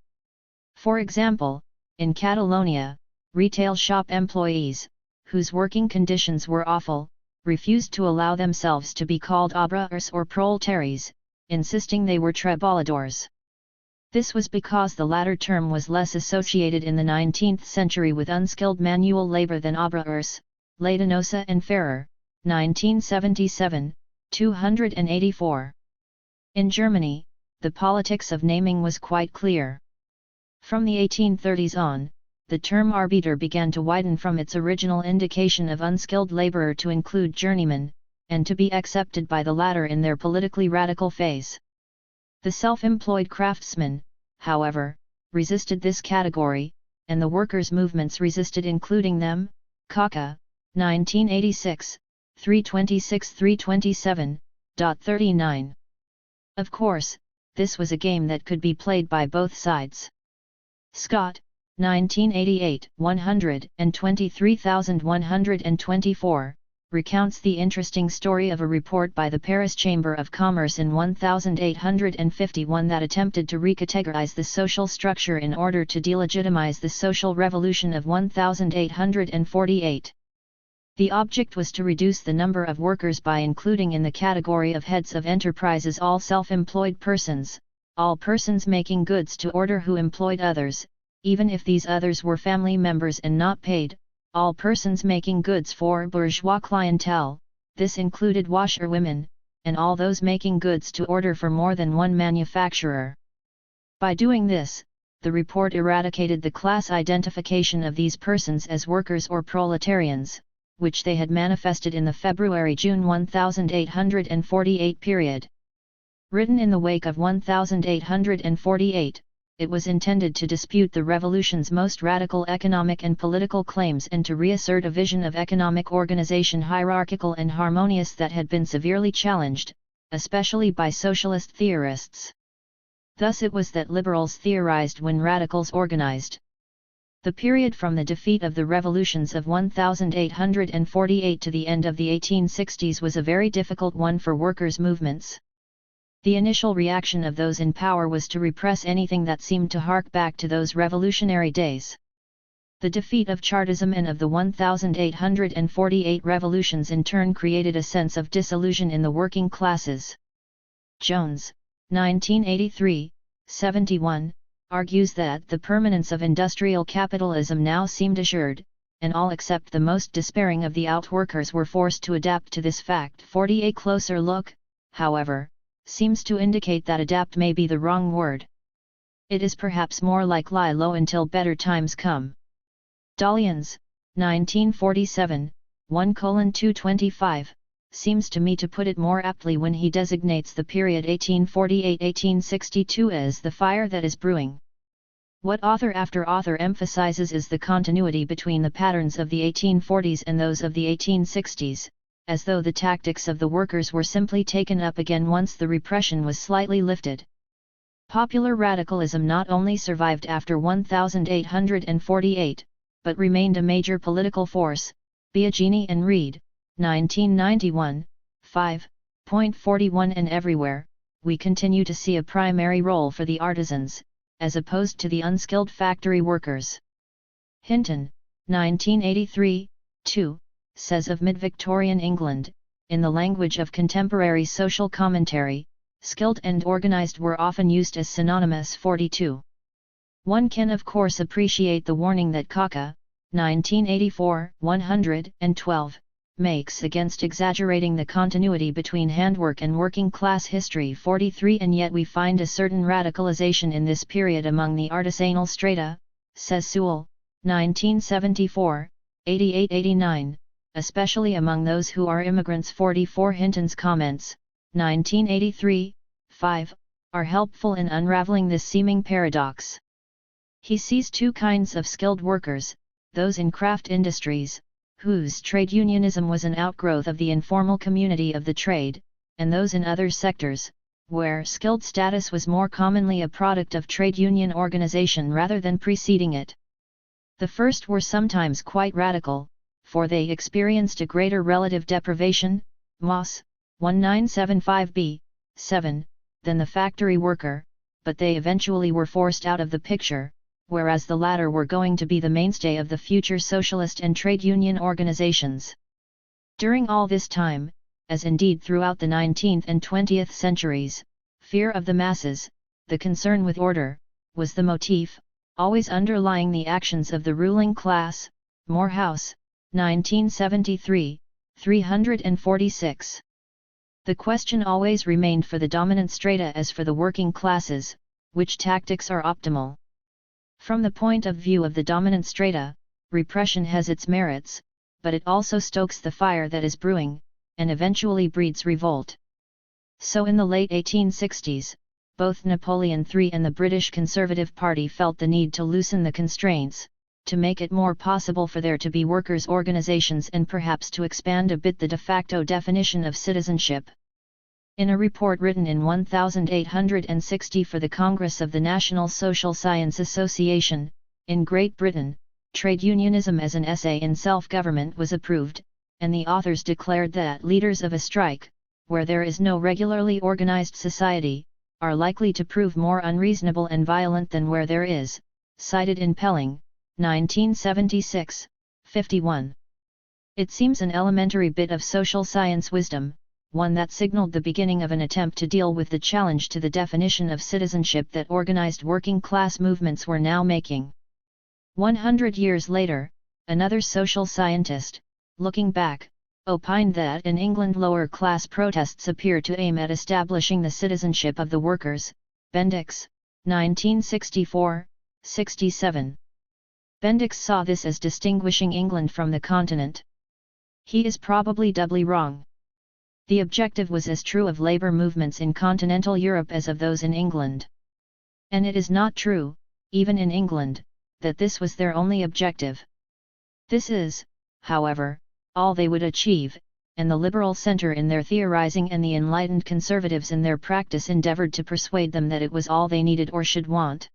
For example, in Catalonia, retail shop employees, whose working conditions were awful, refused to allow themselves to be called obrers or proletaries, insisting they were treballadors. This was because the latter term was less associated in the 19th century with unskilled manual labor than obrers. Ladenosa and Ferrer, 1977, 284. In Germany, the politics of naming was quite clear. From the 1830s on, the term Arbeiter began to widen from its original indication of unskilled laborer to include journeyman, and to be accepted by the latter in their politically radical phase. The self-employed craftsmen, however, resisted this category, and the workers' movements resisted including them. Kaka, 1986, 326-327, 39. Of course, this was a game that could be played by both sides. Scott, 1988, 123,124, recounts the interesting story of a report by the Paris Chamber of Commerce in 1851 that attempted to recategorize the social structure in order to delegitimize the social revolution of 1848. The object was to reduce the number of workers by including in the category of heads of enterprises all self-employed persons, all persons making goods to order who employed others, even if these others were family members and not paid, all persons making goods for bourgeois clientele, this included washerwomen, and all those making goods to order for more than one manufacturer. By doing this, the report eradicated the class identification of these persons as workers or proletarians, which they had manifested in the February-June 1848 period. Written in the wake of 1848, it was intended to dispute the revolution's most radical economic and political claims and to reassert a vision of economic organization hierarchical and harmonious that had been severely challenged, especially by socialist theorists. Thus it was that liberals theorized when radicals organized. The period from the defeat of the revolutions of 1848 to the end of the 1860s was a very difficult one for workers' movements. The initial reaction of those in power was to repress anything that seemed to hark back to those revolutionary days. The defeat of Chartism and of the 1848 revolutions in turn created a sense of disillusion in the working classes. Jones, 1983, 71, argues that the permanence of industrial capitalism now seemed assured, and all except the most despairing of the outworkers were forced to adapt to this fact. A closer look, however, seems to indicate that adapt may be the wrong word. It is perhaps more like lie low until better times come. Dalians, 1947, 1:225, seems to me to put it more aptly when he designates the period 1848-1862 as the fire that is brewing. What author after author emphasizes is the continuity between the patterns of the 1840s and those of the 1860s, as though the tactics of the workers were simply taken up again once the repression was slightly lifted. Popular radicalism not only survived after 1848, but remained a major political force. Biagini and Reed, 1991, 5.41 and everywhere, we continue to see a primary role for the artisans, as opposed to the unskilled factory workers. Hinton, 1983, 2, says of mid-Victorian England, in the language of contemporary social commentary, skilled and organized were often used as synonymous. 42. One can of course appreciate the warning that Kaka, 1984, 112, makes against exaggerating the continuity between handwork and working-class history. 43. And yet we find a certain radicalization in this period among the artisanal strata, says Sewell, 1974, 88-89, especially among those who are immigrants. 44. Hinton's comments, 1983, 5, are helpful in unraveling this seeming paradox. He sees two kinds of skilled workers, those in craft industries, whose trade unionism was an outgrowth of the informal community of the trade, and those in other sectors, where skilled status was more commonly a product of trade union organization rather than preceding it. The first were sometimes quite radical, for they experienced a greater relative deprivation, Moss, 1975b, 7, than the factory worker, but they eventually were forced out of the picture, whereas the latter were going to be the mainstay of the future socialist and trade union organizations. During all this time, as indeed throughout the 19th and 20th centuries, fear of the masses, the concern with order, was the motif, always underlying the actions of the ruling class. Morehouse, 1973, 346. The question always remained for the dominant strata as for the working classes, which tactics are optimal. From the point of view of the dominant strata, repression has its merits, but it also stokes the fire that is brewing, and eventually breeds revolt. So in the late 1860s, both Napoleon III and the British Conservative Party felt the need to loosen the constraints, to make it more possible for there to be workers' organizations and perhaps to expand a bit the de facto definition of citizenship. In a report written in 1860 for the Congress of the National Social Science Association, in Great Britain, trade unionism as an essay in self-government was approved, and the authors declared that leaders of a strike, where there is no regularly organized society, are likely to prove more unreasonable and violent than where there is, cited in Pelling, 1976, 51. It seems an elementary bit of social science wisdom, one that signaled the beginning of an attempt to deal with the challenge to the definition of citizenship that organized working-class movements were now making. 100 years later, another social scientist, looking back, opined that in England lower-class protests appear to aim at establishing the citizenship of the workers. Bendix, 1964, 67. Bendix saw this as distinguishing England from the continent. He is probably doubly wrong. The objective was as true of labour movements in continental Europe as of those in England. And it is not true, even in England, that this was their only objective. This is, however, all they would achieve, and the liberal centre in their theorising and the enlightened conservatives in their practice endeavoured to persuade them that it was all they needed or should want.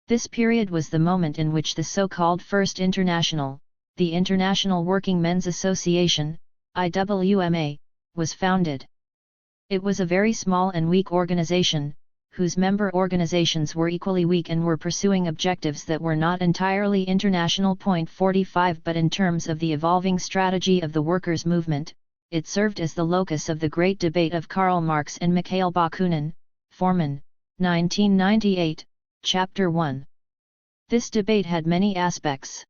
This period was the moment in which the so-called First International, the International Working Men's Association, IWMA, was founded. It was a very small and weak organization, whose member organizations were equally weak and were pursuing objectives that were not entirely international. 45 But in terms of the evolving strategy of the workers' movement, it served as the locus of the great debate of Karl Marx and Mikhail Bakunin, Forman, 1998, Chapter 1. This debate had many aspects.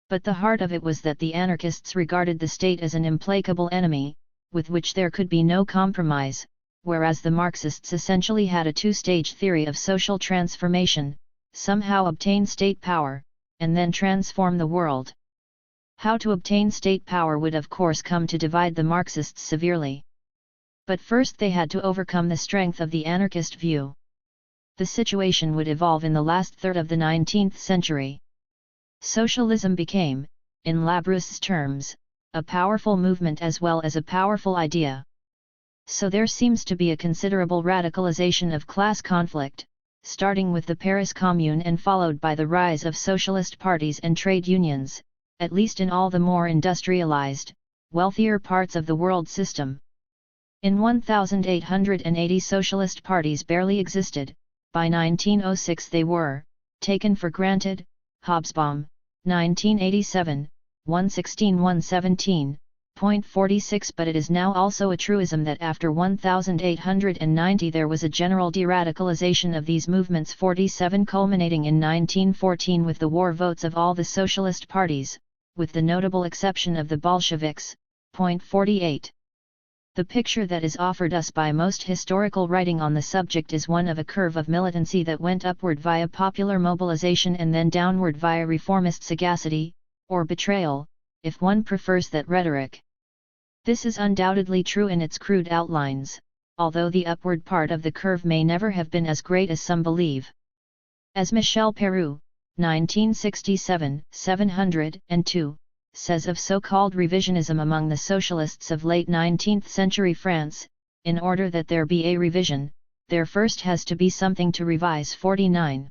But the heart of it was that the anarchists regarded the state as an implacable enemy, with which there could be no compromise, whereas the Marxists essentially had a two-stage theory of social transformation: somehow obtain state power, and then transform the world. How to obtain state power would of course come to divide the Marxists severely. But first they had to overcome the strength of the anarchist view. The situation would evolve in the last third of the 19th century. Socialism became, in Labrouste's terms, a powerful movement as well as a powerful idea. So there seems to be a considerable radicalization of class conflict, starting with the Paris Commune and followed by the rise of socialist parties and trade unions, at least in all the more industrialized, wealthier parts of the world system. In 1880 socialist parties barely existed. By 1906 they were taken for granted. Hobsbawm, 1987, 116-117.46. But it is now also a truism that after 1890 there was a general de-radicalization of these movements, 47 culminating in 1914 with the war votes of all the socialist parties, with the notable exception of the Bolsheviks. 48. The picture that is offered us by most historical writing on the subject is one of a curve of militancy that went upward via popular mobilization and then downward via reformist sagacity, or betrayal, if one prefers that rhetoric. This is undoubtedly true in its crude outlines, although the upward part of the curve may never have been as great as some believe. As Michel Peroux, 1967, 702, says of so-called revisionism among the socialists of late 19th century France, in order that there be a revision, there first has to be something to revise. 49.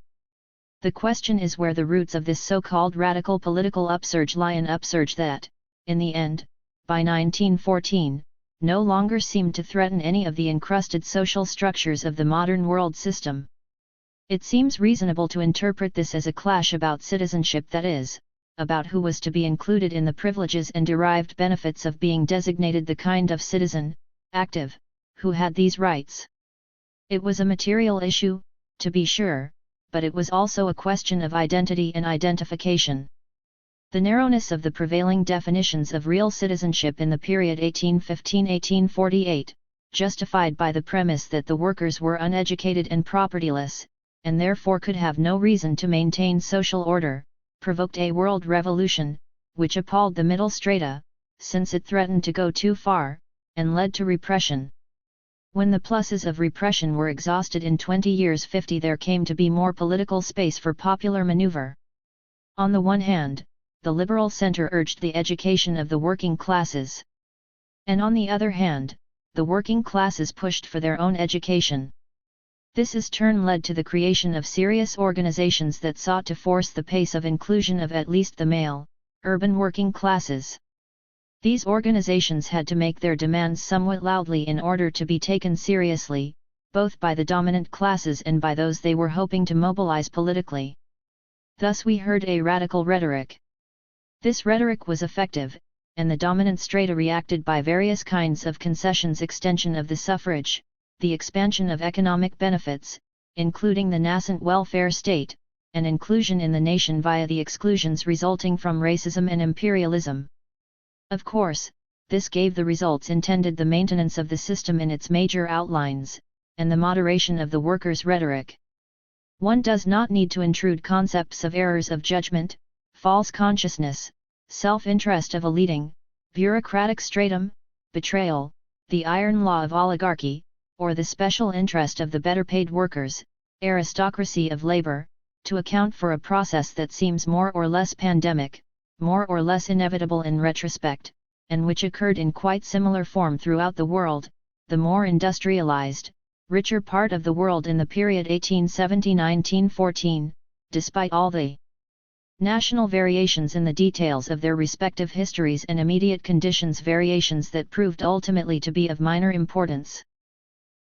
The question is where the roots of this so-called radical political upsurge lie, an upsurge that, in the end, by 1914, no longer seemed to threaten any of the encrusted social structures of the modern world system. It seems reasonable to interpret this as a clash about citizenship, that is, about who was to be included in the privileges and derived benefits of being designated the kind of citizen, active, who had these rights. It was a material issue, to be sure, but it was also a question of identity and identification. The narrowness of the prevailing definitions of real citizenship in the period 1815-1848, justified by the premise that the workers were uneducated and propertyless, and therefore could have no reason to maintain social order, provoked a world revolution, which appalled the middle strata, since it threatened to go too far, and led to repression. When the pluses of repression were exhausted in 20 years 50, there came to be more political space for popular maneuver. On the one hand, the liberal center urged the education of the working classes. And on the other hand, the working classes pushed for their own education. This in turn led to the creation of serious organizations that sought to force the pace of inclusion of at least the male, urban working classes. These organizations had to make their demands somewhat loudly in order to be taken seriously, both by the dominant classes and by those they were hoping to mobilize politically. Thus we heard a radical rhetoric. This rhetoric was effective, and the dominant strata reacted by various kinds of concessions: extension of the suffrage, the expansion of economic benefits, including the nascent welfare state, and inclusion in the nation via the exclusions resulting from racism and imperialism. Of course, this gave the results intended: the maintenance of the system in its major outlines, and the moderation of the workers' rhetoric. One does not need to intrude concepts of errors of judgment, false consciousness, self-interest of a leading, bureaucratic stratum, betrayal, the iron law of oligarchy, or the special interest of the better-paid workers, aristocracy of labor, to account for a process that seems more or less pandemic, more or less inevitable in retrospect, and which occurred in quite similar form throughout the world, the more industrialized, richer part of the world in the period 1870-1914, despite all the national variations in the details of their respective histories and immediate conditions, variations that proved ultimately to be of minor importance.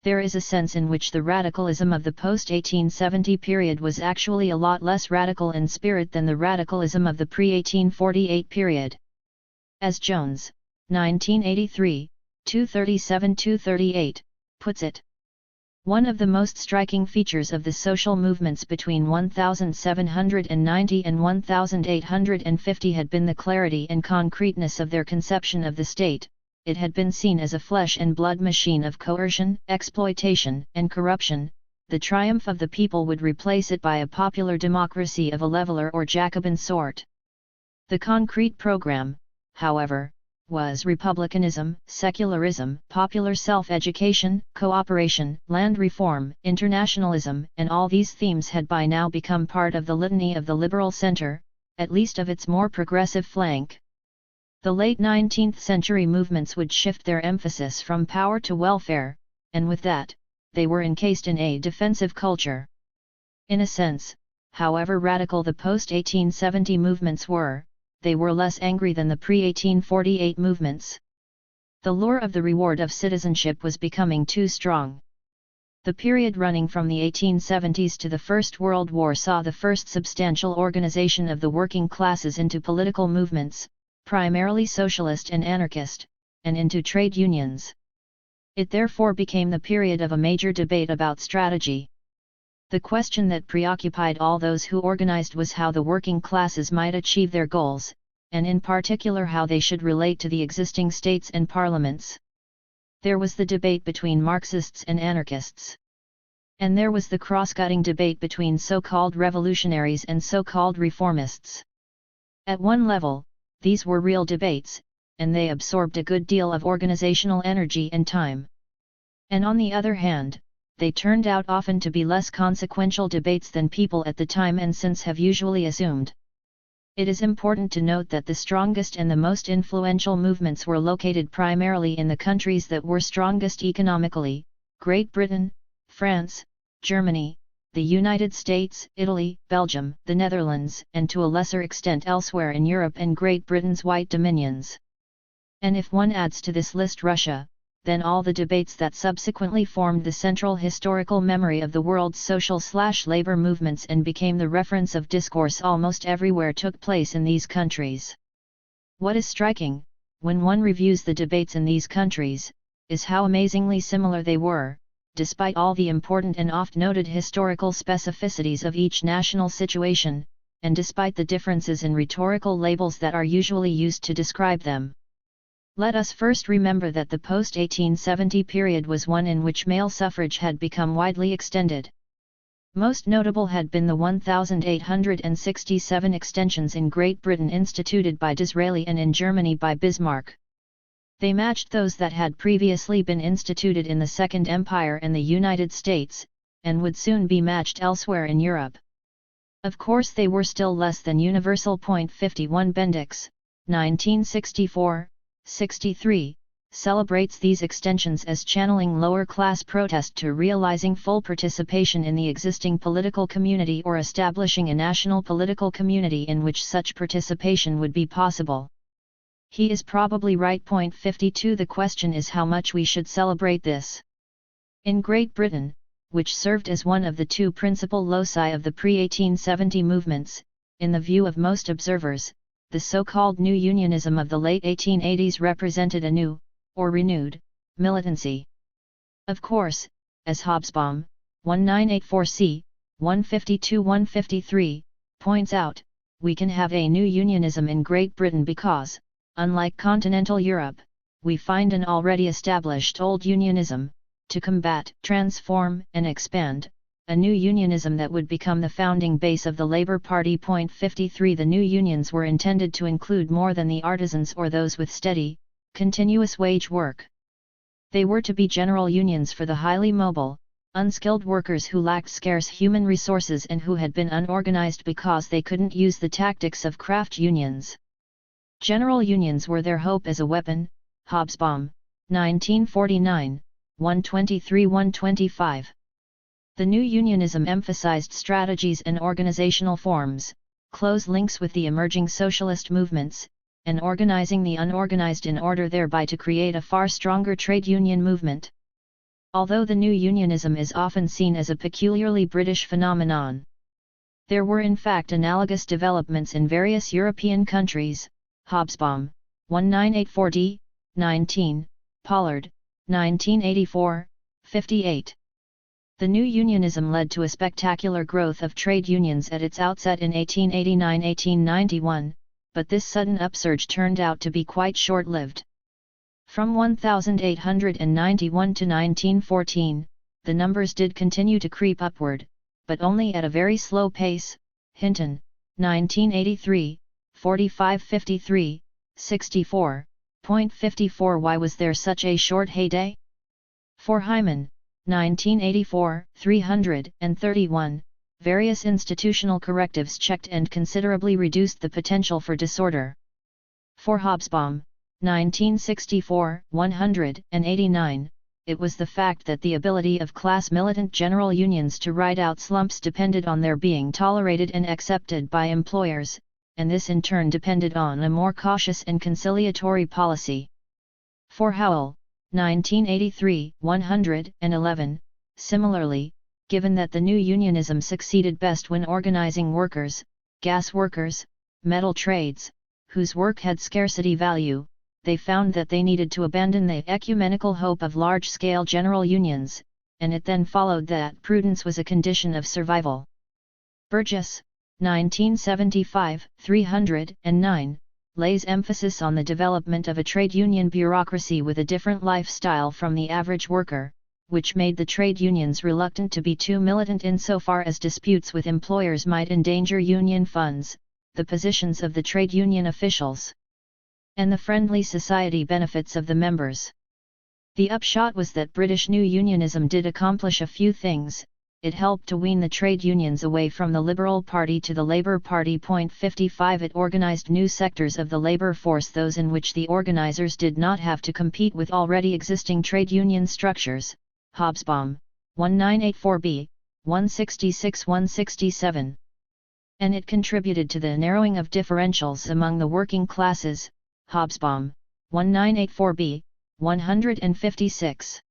There is a sense in which the radicalism of the post-1870 period was actually a lot less radical in spirit than the radicalism of the pre-1848 period. As Jones, 1983, 237-238, puts it, one of the most striking features of the social movements between 1790 and 1850 had been the clarity and concreteness of their conception of the state. It had been seen as a flesh and blood machine of coercion, exploitation, and corruption. The triumph of the people would replace it by a popular democracy of a leveler or Jacobin sort. The concrete program, however, was republicanism, secularism, popular self-education, cooperation, land reform, internationalism, and all these themes had by now become part of the litany of the liberal center, at least of its more progressive flank. The late 19th century movements would shift their emphasis from power to welfare, and with that, they were encased in a defensive culture. In a sense, however radical the post-1870 movements were, they were less angry than the pre-1848 movements. The lure of the reward of citizenship was becoming too strong. The period running from the 1870s to the First World War saw the first substantial organization of the working classes into political movements, primarily socialist and anarchist, and into trade unions. It therefore became the period of a major debate about strategy. The question that preoccupied all those who organized was how the working classes might achieve their goals, and in particular how they should relate to the existing states and parliaments. There was the debate between Marxists and anarchists. And there was the cross-cutting debate between so-called revolutionaries and so-called reformists. At one level, these were real debates, and they absorbed a good deal of organizational energy and time. And on the other hand, they turned out often to be less consequential debates than people at the time and since have usually assumed. It is important to note that the strongest and the most influential movements were located primarily in the countries that were strongest economically: Great Britain, France, Germany, the United States, Italy, Belgium, the Netherlands, and to a lesser extent elsewhere in Europe and Great Britain's White Dominions. And if one adds to this list Russia, then all the debates that subsequently formed the central historical memory of the world's social/labor movements and became the reference of discourse almost everywhere took place in these countries. What is striking, when one reviews the debates in these countries, is how amazingly similar they were, despite all the important and oft-noted historical specificities of each national situation, and despite the differences in rhetorical labels that are usually used to describe them. Let us first remember that the post-1870 period was one in which male suffrage had become widely extended. Most notable had been the 1,867 extensions in Great Britain instituted by Disraeli and in Germany by Bismarck. They matched those that had previously been instituted in the Second Empire and the United States, and would soon be matched elsewhere in Europe. Of course they were still less than universal. 51 Bendix, 1964-63, celebrates these extensions as channeling lower-class protest to realizing full participation in the existing political community or establishing a national political community in which such participation would be possible. He is probably right. 52 The question is how much we should celebrate this. In Great Britain, which served as one of the two principal loci of the pre-1870 movements, in the view of most observers, the so-called New Unionism of the late 1880s represented a new, or renewed, militancy. Of course, as Hobsbawm, 1984c, 152-153, points out, we can have a new unionism in Great Britain because, unlike continental Europe, we find an already established old unionism, to combat, transform, and expand, a new unionism that would become the founding base of the Labour Party. 53 The new unions were intended to include more than the artisans or those with steady, continuous wage work. They were to be general unions for the highly mobile, unskilled workers who lacked scarce human resources and who had been unorganized because they couldn't use the tactics of craft unions. General unions were their hope as a weapon. Hobsbawm, 1949, 123-125. The new unionism emphasized strategies and organizational forms, close links with the emerging socialist movements, and organizing the unorganized in order thereby to create a far stronger trade union movement. Although the new unionism is often seen as a peculiarly British phenomenon, there were in fact analogous developments in various European countries. Hobsbawm, 1984d, 19, Pollard, 1984, 58. The new unionism led to a spectacular growth of trade unions at its outset in 1889-1891, but this sudden upsurge turned out to be quite short-lived. From 1891 to 1914, the numbers did continue to creep upward, but only at a very slow pace. Hinton, 1983, 45-53, 64.54 Why was there such a short heyday? For Hyman, 1984, 331, various institutional correctives checked and considerably reduced the potential for disorder. For Hobsbawm, 1964, 189, it was the fact that the ability of class militant general unions to ride out slumps depended on their being tolerated and accepted by employers, and this in turn depended on a more cautious and conciliatory policy. For Howell, 1983, 111, similarly, given that the new unionism succeeded best when organizing workers, gas workers, metal trades, whose work had scarcity value, they found that they needed to abandon the ecumenical hope of large-scale general unions, and it then followed that prudence was a condition of survival. Burgess, 1975, 309, lays emphasis on the development of a trade union bureaucracy with a different lifestyle from the average worker, which made the trade unions reluctant to be too militant insofar as disputes with employers might endanger union funds, the positions of the trade union officials, and the friendly society benefits of the members. The upshot was that British New Unionism did accomplish a few things. It helped to wean the trade unions away from the Liberal Party to the Labour Party. 55 It organised new sectors of the labour force, those in which the organisers did not have to compete with already existing trade union structures. Hobsbawm, 1984b, 166-167. And it contributed to the narrowing of differentials among the working classes. Hobsbawm, 1984b, 156.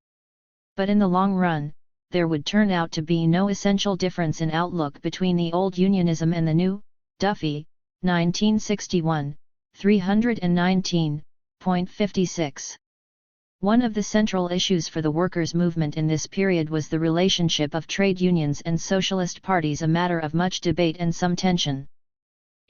But in the long run, there would turn out to be no essential difference in outlook between the old unionism and the new. Duffy, 1961, 319.56. One of the central issues for the workers' movement in this period was the relationship of trade unions and socialist parties, a matter of much debate and some tension.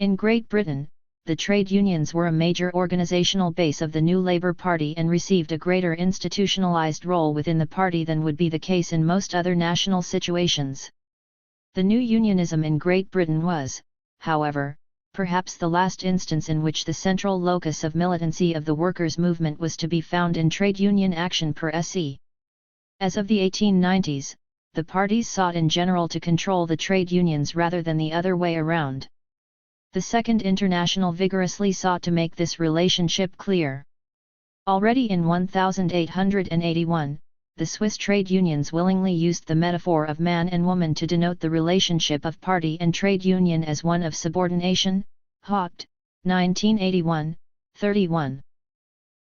In Great Britain, the trade unions were a major organizational base of the new Labour Party and received a greater institutionalized role within the party than would be the case in most other national situations. The new unionism in Great Britain was, however, perhaps the last instance in which the central locus of militancy of the workers' movement was to be found in trade union action per se. As of the 1890s, the parties sought in general to control the trade unions rather than the other way around. The Second International vigorously sought to make this relationship clear. Already in 1881, the Swiss trade unions willingly used the metaphor of man and woman to denote the relationship of party and trade union as one of subordination. Haupt, 1981, 31.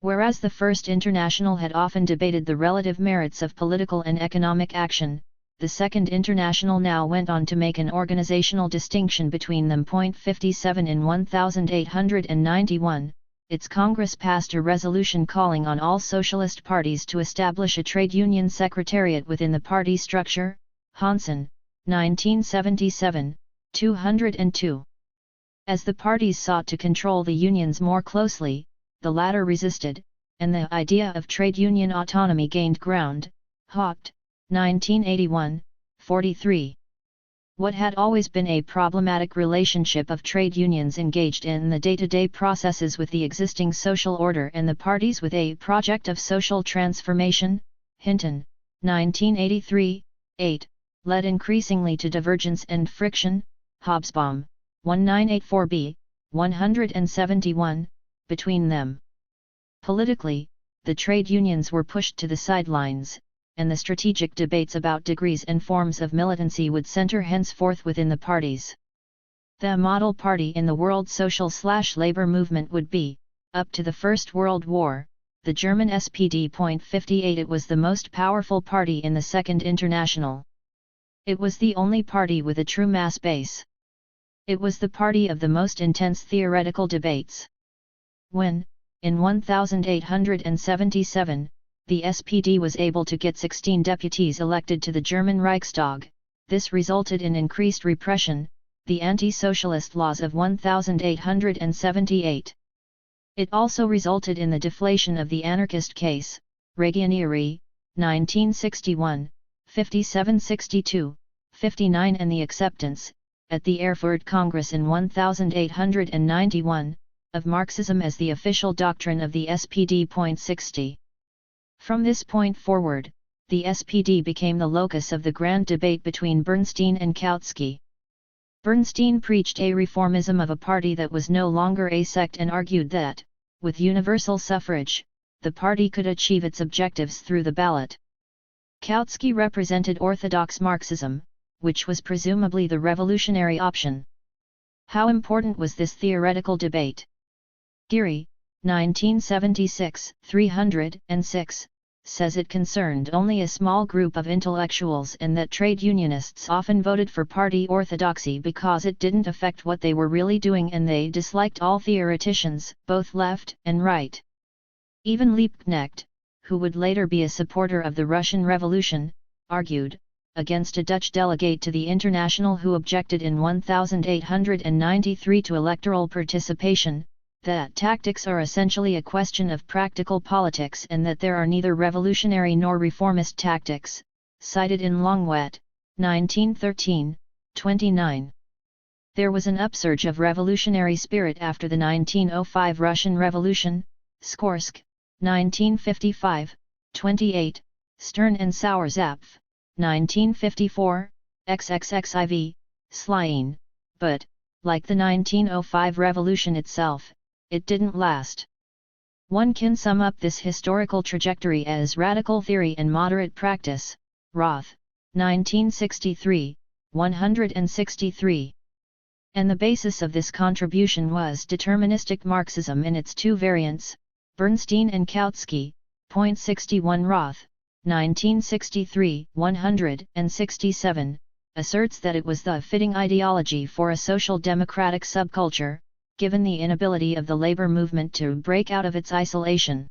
Whereas the First International had often debated the relative merits of political and economic action, the Second International now went on to make an organizational distinction between them. 57 In 1891, its Congress passed a resolution calling on all socialist parties to establish a trade union secretariat within the party structure. Hansen, 1977, 202. As the parties sought to control the unions more closely, the latter resisted, and the idea of trade union autonomy gained ground. Haupt, 1981, 43. What had always been a problematic relationship of trade unions engaged in the day-to-day processes with the existing social order and the parties with a project of social transformation, Hinton, 1983, 8, led increasingly to divergence and friction. Hobsbawm, 1984b, 171, between them. Politically, the trade unions were pushed to the sidelines, and the strategic debates about degrees and forms of militancy would center henceforth within the parties. The model party in the world social/labor movement would be, up to the First World War, the German SPD. 58 It was the most powerful party in the Second International. It was the only party with a true mass base. It was the party of the most intense theoretical debates. When, in 1877, the SPD was able to get 16 deputies elected to the German Reichstag, this resulted in increased repression, the anti-socialist laws of 1878. It also resulted in the deflation of the anarchist case, Regionerie, 1961, 57-62, 59 and the acceptance, at the Erfurt Congress in 1891, of Marxism as the official doctrine of the SPD. 60. From this point forward, the SPD became the locus of the grand debate between Bernstein and Kautsky. Bernstein preached a reformism of a party that was no longer a sect and argued that, with universal suffrage, the party could achieve its objectives through the ballot. Kautsky represented orthodox Marxism, which was presumably the revolutionary option. How important was this theoretical debate? Geary, 1976, 306, says it concerned only a small group of intellectuals and that trade unionists often voted for party orthodoxy because it didn't affect what they were really doing and they disliked all theoreticians, both left and right. Even Liebknecht, who would later be a supporter of the Russian Revolution, argued, against a Dutch delegate to the International who objected in 1893 to electoral participation, that tactics are essentially a question of practical politics and that there are neither revolutionary nor reformist tactics, cited in Longwet, 1913, 29. There was an upsurge of revolutionary spirit after the 1905 Russian Revolution, Skorsk, 1955, 28, Stern and Sauerzapf, 1954, XXXIV, Slyin, but, like the 1905 revolution itself, it didn't last. One can sum up this historical trajectory as radical theory and moderate practice, Roth, 1963, 163. And the basis of this contribution was deterministic Marxism in its two variants, Bernstein and Kautsky, .61 Roth, 1963, 167, asserts that it was the fitting ideology for a social democratic subculture, given the inability of the labor movement to break out of its isolation.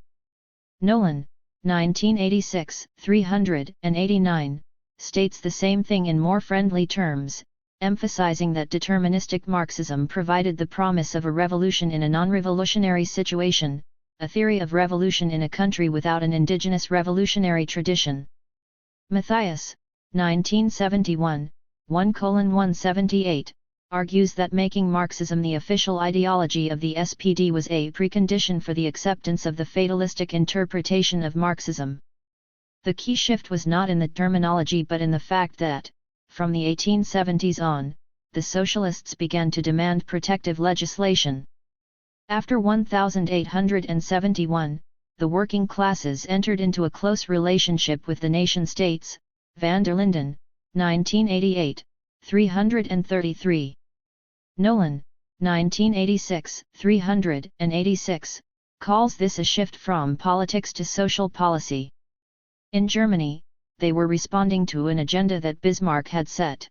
Nolan, 1986, 389, states the same thing in more friendly terms, emphasizing that deterministic Marxism provided the promise of a revolution in a non-revolutionary situation, a theory of revolution in a country without an indigenous revolutionary tradition. Matthias, 1971, 1:178, argues that making Marxism the official ideology of the SPD was a precondition for the acceptance of the fatalistic interpretation of Marxism. The key shift was not in the terminology but in the fact that, from the 1870s on, the socialists began to demand protective legislation. After 1871, the working classes entered into a close relationship with the nation-states, van der Linden, 1988, 333. Nolan, 1986, 386, calls this a shift from politics to social policy. In Germany, they were responding to an agenda that Bismarck had set.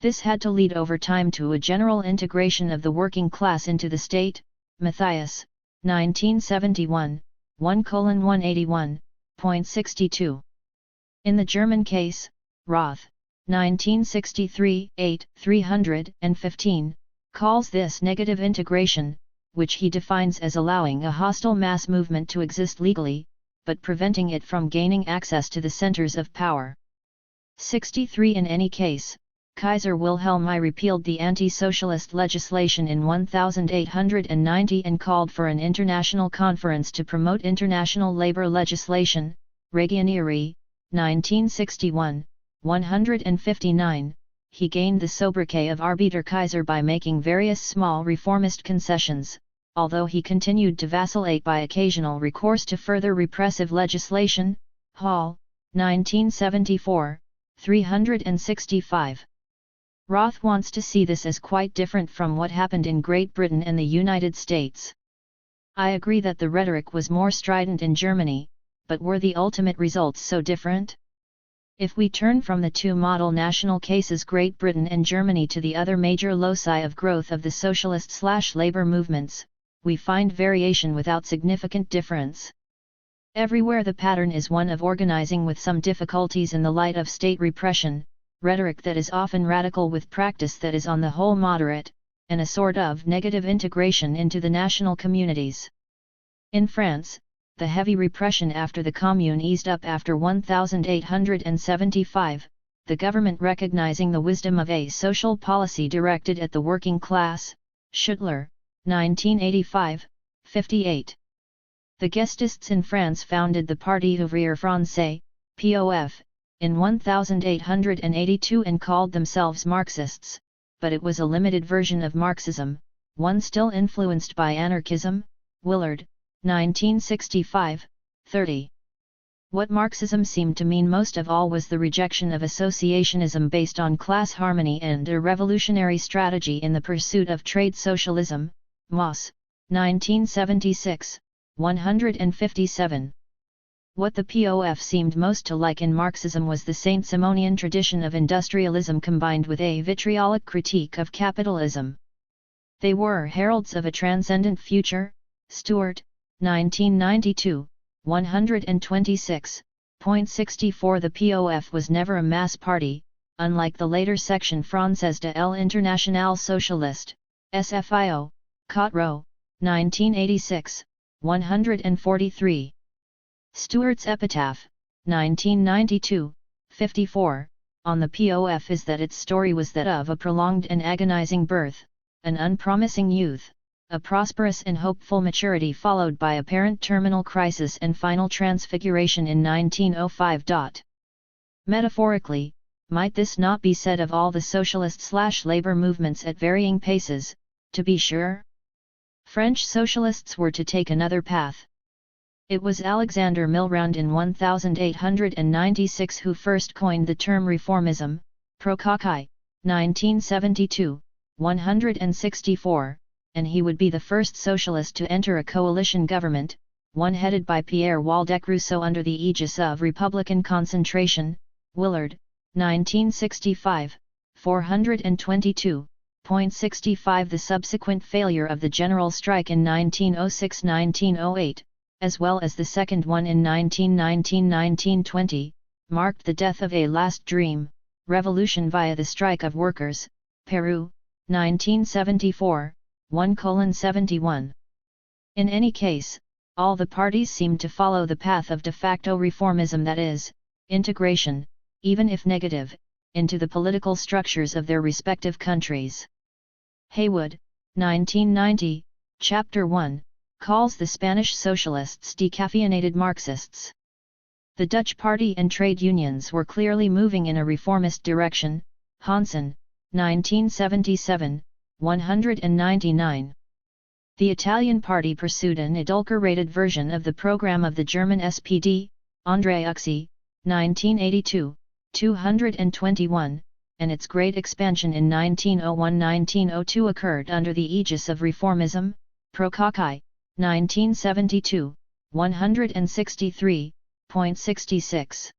This had to lead over time to a general integration of the working class into the state, Matthias, 1971, 1:181.62. In the German case, Roth, 1963, 315, calls this negative integration, which he defines as allowing a hostile mass movement to exist legally, but preventing it from gaining access to the centers of power. 63. In any case, Kaiser Wilhelm I repealed the anti-socialist legislation in 1890 and called for an international conference to promote international labor legislation, Regionerie, 1961, 159. He gained the sobriquet of Arbeiterkaiser by making various small reformist concessions, although he continued to vacillate by occasional recourse to further repressive legislation, Hall, 1974, 365. Roth wants to see this as quite different from what happened in Great Britain and the United States. I agree that the rhetoric was more strident in Germany, but were the ultimate results so different? If we turn from the two model national cases Great Britain and Germany to the other major loci of growth of the socialist/labor movements, we find variation without significant difference. Everywhere the pattern is one of organizing with some difficulties in the light of state repression, rhetoric that is often radical with practice that is on the whole moderate, and a sort of negative integration into the national communities. In France, the heavy repression after the Commune eased up after 1875, the government recognizing the wisdom of a social policy directed at the working class, Schuttler, 1985, 58. The Gestists in France founded the Parti Ouvrier Français, POF, in 1882 and called themselves Marxists, but it was a limited version of Marxism, one still influenced by anarchism, Willard, 1965, 30. What Marxism seemed to mean most of all was the rejection of associationism based on class harmony and a revolutionary strategy in the pursuit of trade socialism, Moss, 1976, 157. What the POF seemed most to like in Marxism was the Saint-Simonian tradition of industrialism combined with a vitriolic critique of capitalism. They were heralds of a transcendent future. Stewart, 1992, 126.64. The POF was never a mass party, unlike the later Section Française de l'Internationale Socialiste, SFIO, Cotreau, 1986, 143. Stewart's epitaph, 1992, 54, on the POF is that its story was that of a prolonged and agonizing birth, an unpromising youth, a prosperous and hopeful maturity followed by apparent terminal crisis and final transfiguration in 1905. Metaphorically, might this not be said of all the socialist/labor movements at varying paces? To be sure, French socialists were to take another path. It was Alexander Millerand in 1896 who first coined the term reformism, Procopi, 1972, 164, and he would be the first socialist to enter a coalition government, one headed by Pierre Waldeck Rousseau under the aegis of Republican concentration. Willard, 1965, 422.65. The subsequent failure of the general strike in 1906-1908, as well as the second one in 1919-1920, marked the death of a last dream, revolution via the strike of workers, Peru, 1974, 1:71. In any case, all the parties seemed to follow the path of de facto reformism, that is, integration, even if negative, into the political structures of their respective countries. Haywood, 1990, Chapter 1, calls the Spanish socialists decaffeinated Marxists. The Dutch party and trade unions were clearly moving in a reformist direction. Hansen, 1977, 199. The Italian party pursued an adulterated version of the program of the German SPD, André Uxi, 1982, 221, and its great expansion in 1901-1902 occurred under the aegis of reformism, Procopi, 1972, 163.66.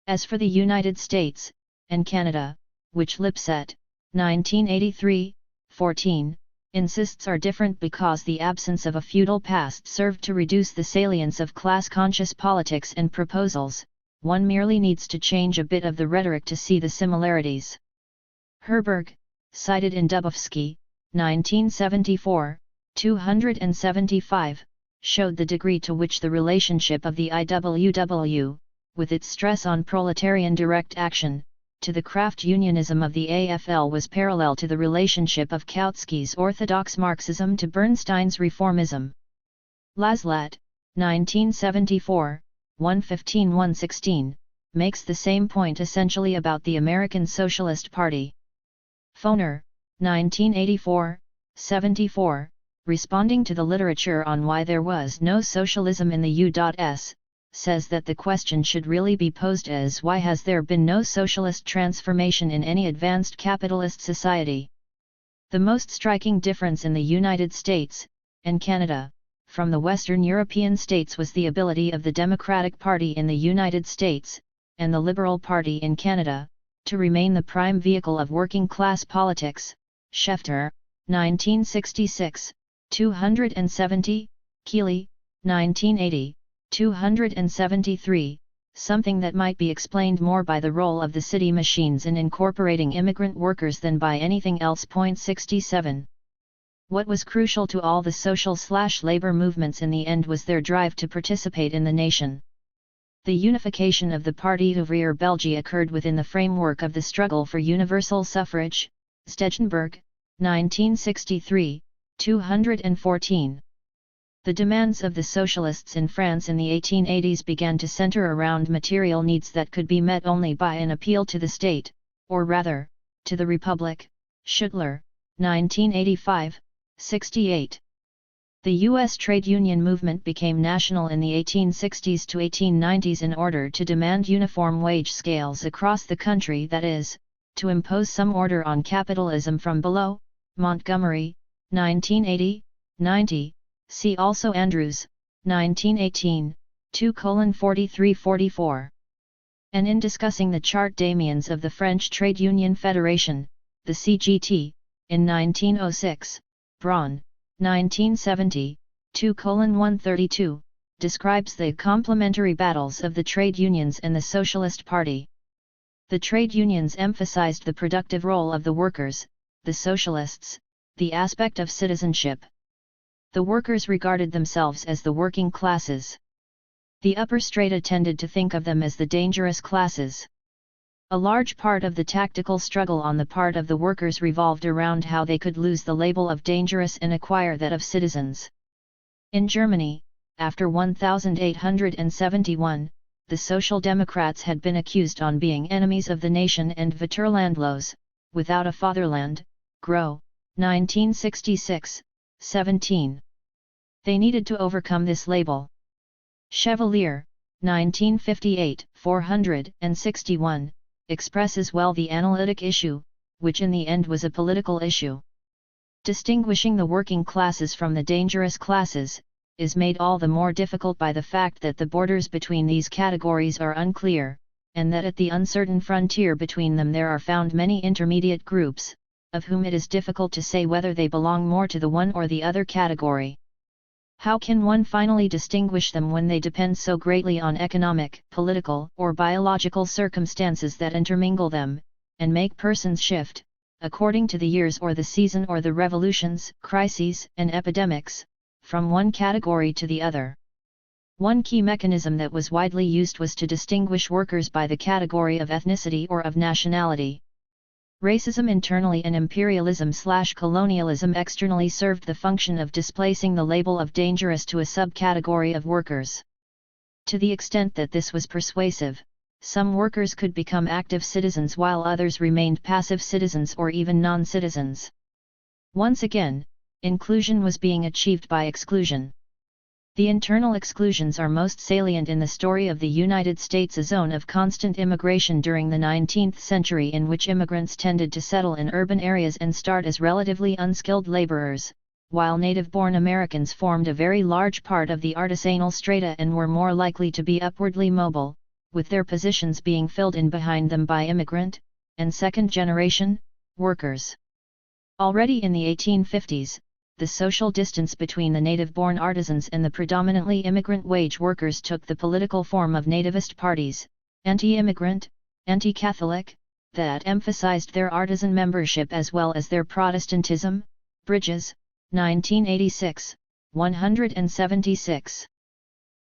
As for the United States, and Canada, which Lipset, 1983, 14, insists are different because the absence of a feudal past served to reduce the salience of class-conscious politics and proposals, one merely needs to change a bit of the rhetoric to see the similarities. Herberg, cited in Dubovsky, 1974, 275, showed the degree to which the relationship of the IWW, with its stress on proletarian direct action, to the craft unionism of the AFL was parallel to the relationship of Kautsky's orthodox Marxism to Bernstein's reformism. Laslat, 1974, 115-116, makes the same point essentially about the American Socialist Party. Foner, 1984, 74, responding to the literature on why there was no socialism in the U.S., says that the question should really be posed as why has there been no socialist transformation in any advanced capitalist society? The most striking difference in the United States, and Canada, from the Western European states was the ability of the Democratic Party in the United States, and the Liberal Party in Canada, to remain the prime vehicle of working-class politics. Schefter, 1966, 270, Keeley, 1980, 273, something that might be explained more by the role of the city machines in incorporating immigrant workers than by anything else. 67. What was crucial to all the social/labor movements in the end was their drive to participate in the nation. The unification of the Parti ouvrier Belge occurred within the framework of the struggle for universal suffrage. Stegenberg, 1963, 214. The demands of the socialists in France in the 1880s began to center around material needs that could be met only by an appeal to the state, or rather, to the Republic. Schutler, 1985, 68. The U.S. trade union movement became national in the 1860s to 1890s in order to demand uniform wage scales across the country, that is, to impose some order on capitalism from below. Montgomery, 1980, 90, see also Andrews, 1918, 2:43-44. And in discussing the chart d'amiens of the French Trade Union Federation, the CGT, in 1906, Braun, 1970, 2:132, describes the complementary battles of the trade unions and the Socialist Party. The trade unions emphasized the productive role of the workers, the socialists, the aspect of citizenship. The workers regarded themselves as the working classes. The upper strata tended to think of them as the dangerous classes. A large part of the tactical struggle on the part of the workers revolved around how they could lose the label of dangerous and acquire that of citizens. In Germany, after 1871, the Social Democrats had been accused on being enemies of the nation and Vaterlandlos, without a fatherland, Groh, 1966, 17. They needed to overcome this label. Chevalier, 1958, 461, expresses well the analytic issue, which in the end was a political issue. Distinguishing the working classes from the dangerous classes, is made all the more difficult by the fact that the borders between these categories are unclear, and that at the uncertain frontier between them there are found many intermediate groups, of whom it is difficult to say whether they belong more to the one or the other category. How can one finally distinguish them when they depend so greatly on economic, political, or biological circumstances that intermingle them, and make persons shift, according to the years or the season or the revolutions, crises, and epidemics, from one category to the other? One key mechanism that was widely used was to distinguish workers by the category of ethnicity or of nationality. Racism internally and imperialism/colonialism externally served the function of displacing the label of dangerous to a subcategory of workers. To the extent that this was persuasive, some workers could become active citizens while others remained passive citizens or even non-citizens. Once again, inclusion was being achieved by exclusion. The internal exclusions are most salient in the story of the United States, a zone of constant immigration during the 19th century in which immigrants tended to settle in urban areas and start as relatively unskilled laborers, while native-born Americans formed a very large part of the artisanal strata and were more likely to be upwardly mobile, with their positions being filled in behind them by immigrant, and second-generation, workers. Already in the 1850s, the social distance between the native-born artisans and the predominantly immigrant wage workers took the political form of nativist parties, anti-immigrant, anti-Catholic, that emphasized their artisan membership as well as their Protestantism. Bridges, 1986, 176.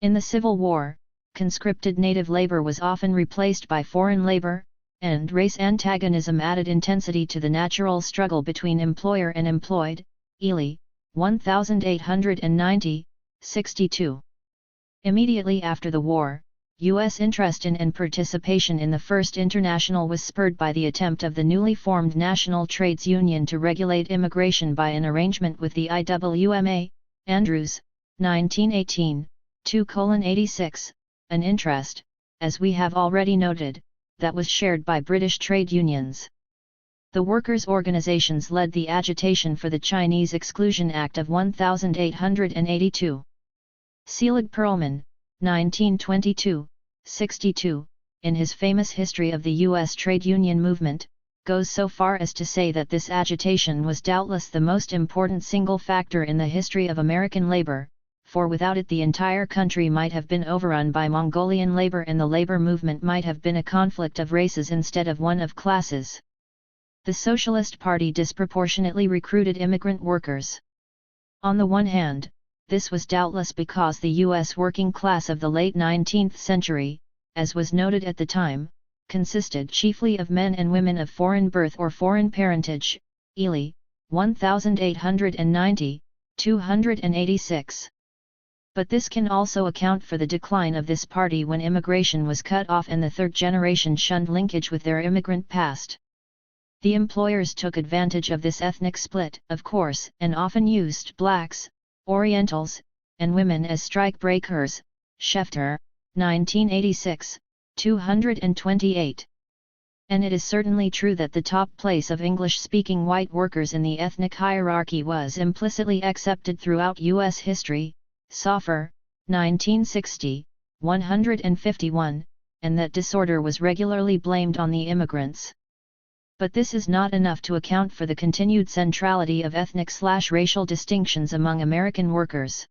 In the Civil War, conscripted native labor was often replaced by foreign labor, and race antagonism added intensity to the natural struggle between employer and employed. Ely, 1890, 62. Immediately after the war, U.S. interest in and participation in the First International was spurred by the attempt of the newly formed National Trades Union to regulate immigration by an arrangement with the IWMA. Andrews, 1918, 2:86, an interest, as we have already noted, that was shared by British trade unions. The workers' organizations led the agitation for the Chinese Exclusion Act of 1882. Selig Perlman, 1922, 62, in his famous History of the U.S. Trade Union Movement, goes so far as to say that this agitation was doubtless the most important single factor in the history of American labor, for without it the entire country might have been overrun by Mongolian labor and the labor movement might have been a conflict of races instead of one of classes. The Socialist Party disproportionately recruited immigrant workers. On the one hand, this was doubtless because the U.S. working class of the late 19th century, as was noted at the time, consisted chiefly of men and women of foreign birth or foreign parentage. Ely, 1890, 286. But this can also account for the decline of this party when immigration was cut off and the third generation shunned linkage with their immigrant past. The employers took advantage of this ethnic split, of course, and often used blacks, Orientals, and women as strike breakers. Schefter, 1986, 228. And it is certainly true that the top place of English-speaking white workers in the ethnic hierarchy was implicitly accepted throughout U.S. history, Soffer, 1960, 151, and that disorder was regularly blamed on the immigrants. But this is not enough to account for the continued centrality of ethnic/racial distinctions among American workers.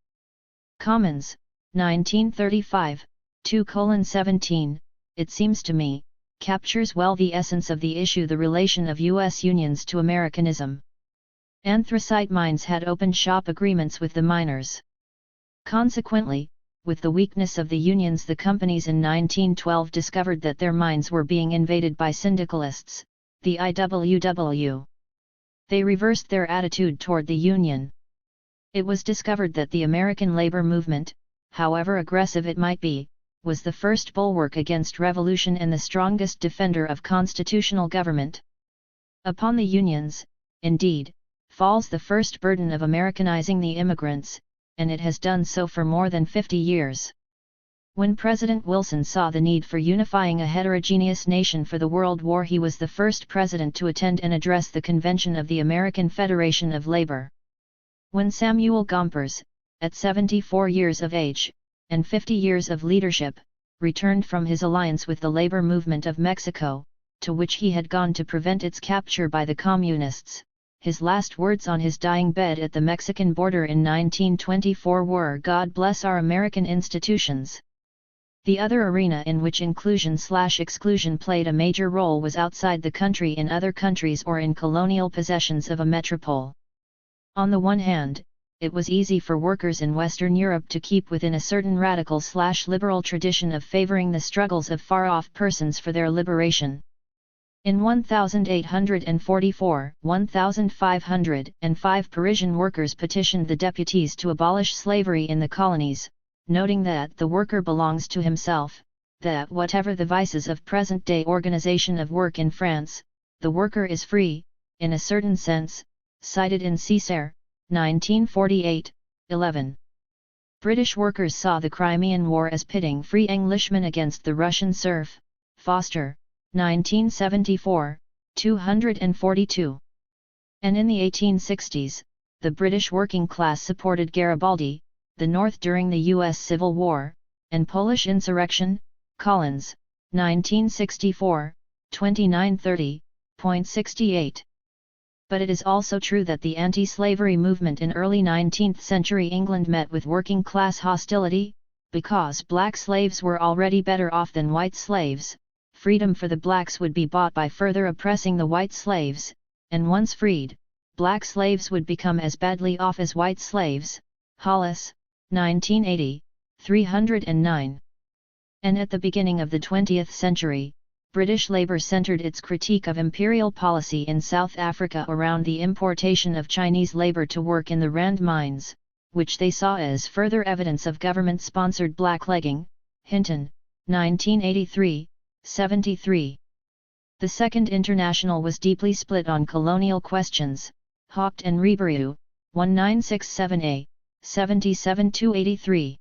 Commons, 1935, 2:17, it seems to me, captures well the essence of the issue: the relation of U.S. unions to Americanism. Anthracite mines had open shop agreements with the miners. Consequently, with the weakness of the unions, the companies in 1912 discovered that their mines were being invaded by syndicalists, the IWW. They reversed their attitude toward the union. It was discovered that the American labor movement, however aggressive it might be, was the first bulwark against revolution and the strongest defender of constitutional government. Upon the unions, indeed, falls the first burden of Americanizing the immigrants, and it has done so for more than 50 years. When President Wilson saw the need for unifying a heterogeneous nation for the World War, he was the first president to attend and address the convention of the American Federation of Labor. When Samuel Gompers, at 74 years of age, and 50 years of leadership, returned from his alliance with the labor movement of Mexico, to which he had gone to prevent its capture by the Communists, his last words on his dying bed at the Mexican border in 1924 were, "God bless our American institutions." The other arena in which inclusion/exclusion played a major role was outside the country, in other countries or in colonial possessions of a metropole. On the one hand, it was easy for workers in Western Europe to keep within a certain radical/liberal tradition of favoring the struggles of far-off persons for their liberation. In 1844, 1505 Parisian workers petitioned the deputies to abolish slavery in the colonies, noting that the worker belongs to himself, that whatever the vices of present-day organization of work in France, the worker is free, in a certain sense, cited in Césaire, 1948, 11. British workers saw the Crimean War as pitting free Englishmen against the Russian serf, Foster, 1974, 242. And in the 1860s, the British working class supported Garibaldi, the North during the U.S. Civil War, and Polish insurrection, Collins, 1964, 2930.68. But it is also true that the anti-slavery movement in early 19th century England met with working class hostility, because black slaves were already better off than white slaves. Freedom for the blacks would be bought by further oppressing the white slaves, and once freed, black slaves would become as badly off as white slaves. Hollis, 1980, 309. And at the beginning of the 20th century, British Labour centred its critique of imperial policy in South Africa around the importation of Chinese labour to work in the Rand mines, which they saw as further evidence of government-sponsored blacklegging. Hinton, 1983, 73. The Second International was deeply split on colonial questions. Haupt and Ribeiro, 1967a, 77-83.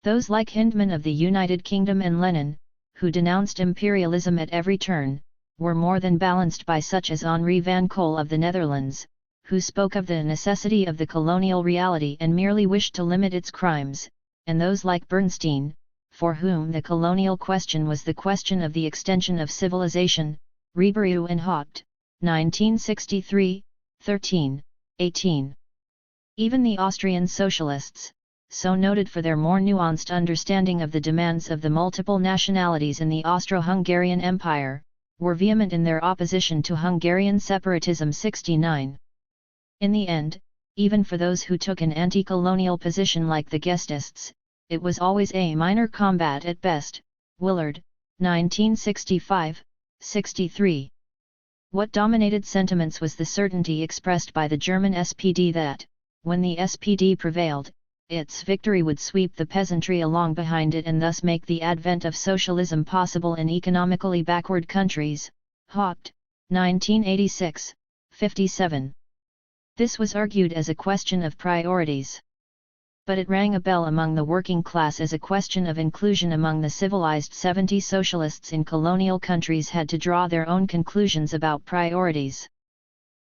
Those like Hindman of the United Kingdom and Lenin, who denounced imperialism at every turn, were more than balanced by such as Henri van Cole of the Netherlands, who spoke of the necessity of the colonial reality and merely wished to limit its crimes, and those like Bernstein, for whom the colonial question was the question of the extension of civilization. Ribeiro and Haupt, 1963, 13, 18. Even the Austrian socialists, so noted for their more nuanced understanding of the demands of the multiple nationalities in the Austro-Hungarian Empire, were vehement in their opposition to Hungarian separatism. 69. In the end, even for those who took an anti-colonial position like the Gestists, it was always a minor combat at best. Willard, 1965, 63. What dominated sentiments was the certainty expressed by the German SPD that, when the SPD prevailed, its victory would sweep the peasantry along behind it and thus make the advent of socialism possible in economically backward countries. Haupt, 1986, 57. This was argued as a question of priorities. But it rang a bell among the working class as a question of inclusion among the civilized 70 socialists in colonial countries had to draw their own conclusions about priorities.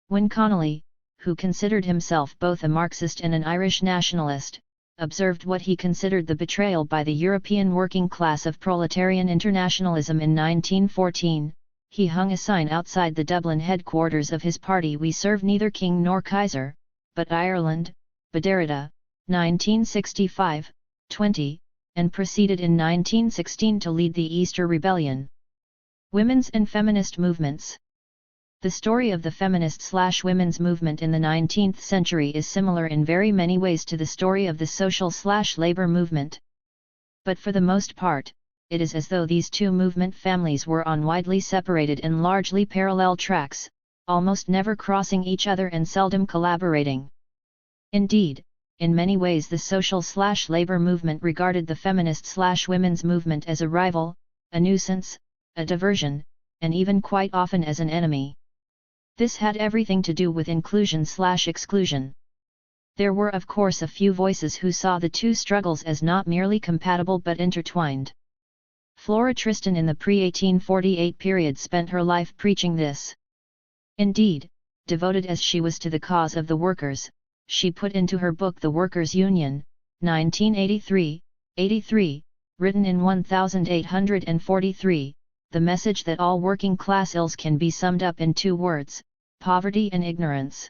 When Connolly, who considered himself both a Marxist and an Irish nationalist, observed what he considered the betrayal by the European working class of proletarian internationalism in 1914, he hung a sign outside the Dublin headquarters of his party: "We serve neither king nor Kaiser, but Ireland," Derrida, 1965, 20, and proceeded in 1916 to lead the Easter Rebellion. Women's and feminist movements. The story of the feminist/women's movement in the 19th century is similar in very many ways to the story of the social/labor movement. But for the most part, it is as though these two movement families were on widely separated and largely parallel tracks, almost never crossing each other and seldom collaborating. Indeed, in many ways the social/labor movement regarded the feminist/women's movement as a rival, a nuisance, a diversion, and even quite often as an enemy. This had everything to do with inclusion/exclusion. There were of course a few voices who saw the two struggles as not merely compatible but intertwined. Flora Tristan in the pre-1848 period spent her life preaching this. Indeed, devoted as she was to the cause of the workers, she put into her book The Workers' Union, 1983, written in 1843, the message that all working class ills can be summed up in two words: poverty and ignorance.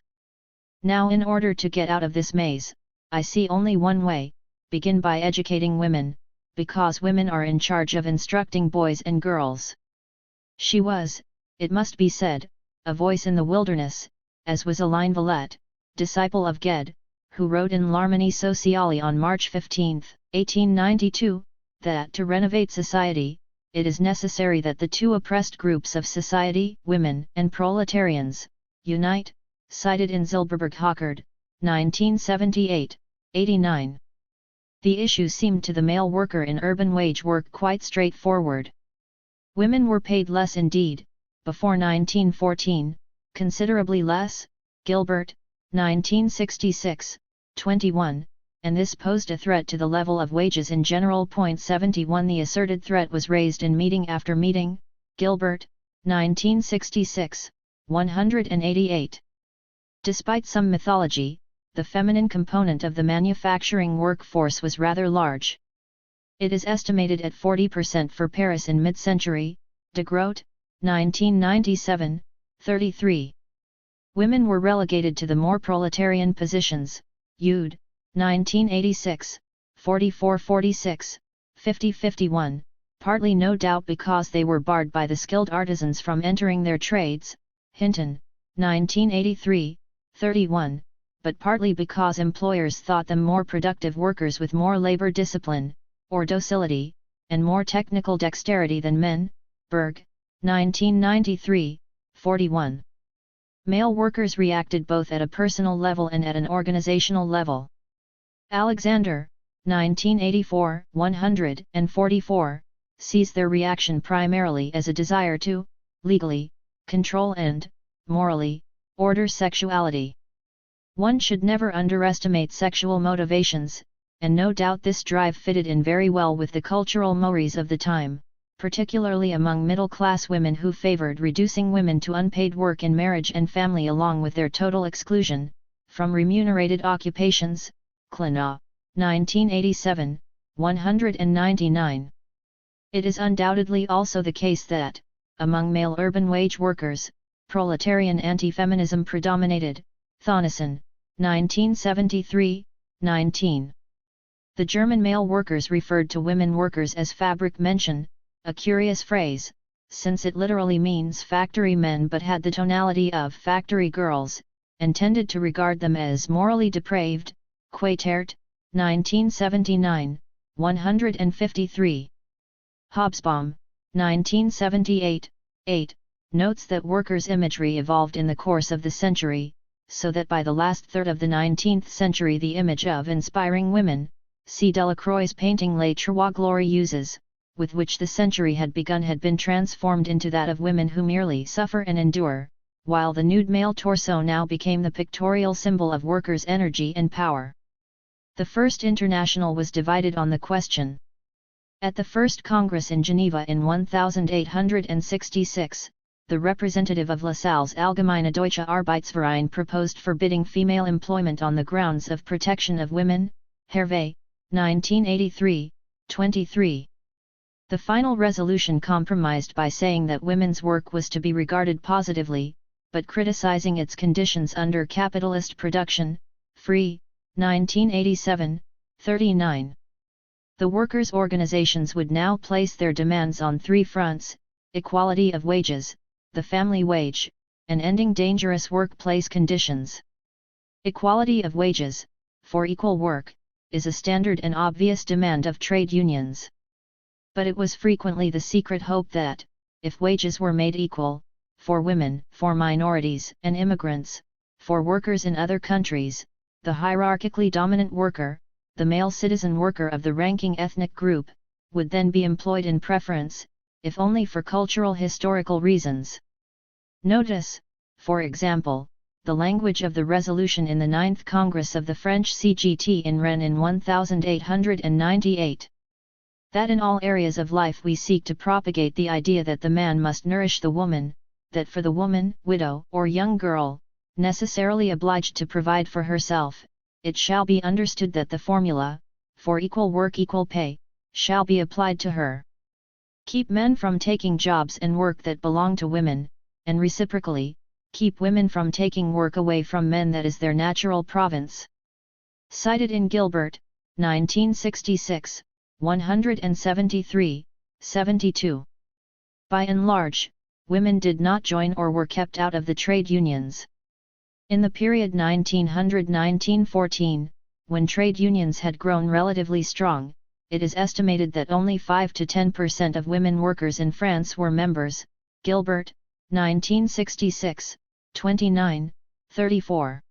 Now, in order to get out of this maze, I see only one way: begin by educating women, because women are in charge of instructing boys and girls. She was, it must be said, a voice in the wilderness, as was Aline Villette, disciple of Ged, who wrote in L'Harmonie sociale on March 15, 1892, that to renovate society, it is necessary that the two oppressed groups of society, women and proletarians, unite, cited in Zilberberg-Hockard, 1978-89. The issue seemed to the male worker in urban wage work quite straightforward. Women were paid less indeed, before 1914, considerably less, Gilbert, 1966, 21, and this posed a threat to the level of wages in general. 71 The asserted threat was raised in meeting after meeting, Gilbert, 1966, 188. Despite some mythology, the feminine component of the manufacturing workforce was rather large. It is estimated at 40% for Paris in mid-century, de Groot, 1997, 33. Women were relegated to the more proletarian positions, Ude, 1986, 44-46, 50-51, partly no doubt because they were barred by the skilled artisans from entering their trades, Hinton, 1983, 31, but partly because employers thought them more productive workers with more labor discipline, or docility, and more technical dexterity than men, Berg, 1993, 41. Male workers reacted both at a personal level and at an organizational level. Alexander, 1984, 144, sees their reaction primarily as a desire to, legally, control and, morally, order sexuality. One should never underestimate sexual motivations, and no doubt this drive fitted in very well with the cultural mores of the time, particularly among middle-class women who favored reducing women to unpaid work in marriage and family along with their total exclusion from remunerated occupations, Klina, 1987, 199. It is undoubtedly also the case that, among male urban wage workers, proletarian anti-feminism predominated, Thonissen, 1973, 19. The German male workers referred to women workers as Fabrikmenschen, a curious phrase, since it literally means factory men but had the tonality of factory girls, and tended to regard them as morally depraved, Quaitert, 1979, 153. Hobsbawm, 1978, 8, notes that workers' imagery evolved in the course of the century, so that by the last third of the 19th century the image of inspiring women, see Delacroix's painting Les Trois Glorieuses, with which the century had begun had been transformed into that of women who merely suffer and endure, while the nude male torso now became the pictorial symbol of workers' energy and power. The First International was divided on the question. At the First Congress in Geneva in 1866, the representative of Lassalle's Allgemeine Deutsche Arbeitsverein proposed forbidding female employment on the grounds of protection of women, Hervé, 1983, 23. The final resolution compromised by saying that women's work was to be regarded positively, but criticizing its conditions under capitalist production, free, 1987, 39. The workers' organizations would now place their demands on three fronts: equality of wages, the family wage, and ending dangerous workplace conditions. Equality of wages, for equal work, is a standard and obvious demand of trade unions. But it was frequently the secret hope that, if wages were made equal, for women, for minorities and immigrants, for workers in other countries, the hierarchically dominant worker, the male citizen worker of the ranking ethnic group, would then be employed in preference, if only for cultural historical reasons. Notice, for example, the language of the resolution in the 9th Congress of the French CGT in Rennes in 1898. That in all areas of life we seek to propagate the idea that the man must nourish the woman, that for the woman, widow or young girl, necessarily obliged to provide for herself, it shall be understood that the formula, for equal work equal pay, shall be applied to her. Keep men from taking jobs and work that belong to women, and reciprocally, keep women from taking work away from men that is their natural province. Cited in Gilbert, 1966, 173, 72. By and large, women did not join or were kept out of the trade unions. In the period 1900–1914, when trade unions had grown relatively strong, it is estimated that only 5 to 10% of women workers in France were members. Gilbert, 1966, 29, 34.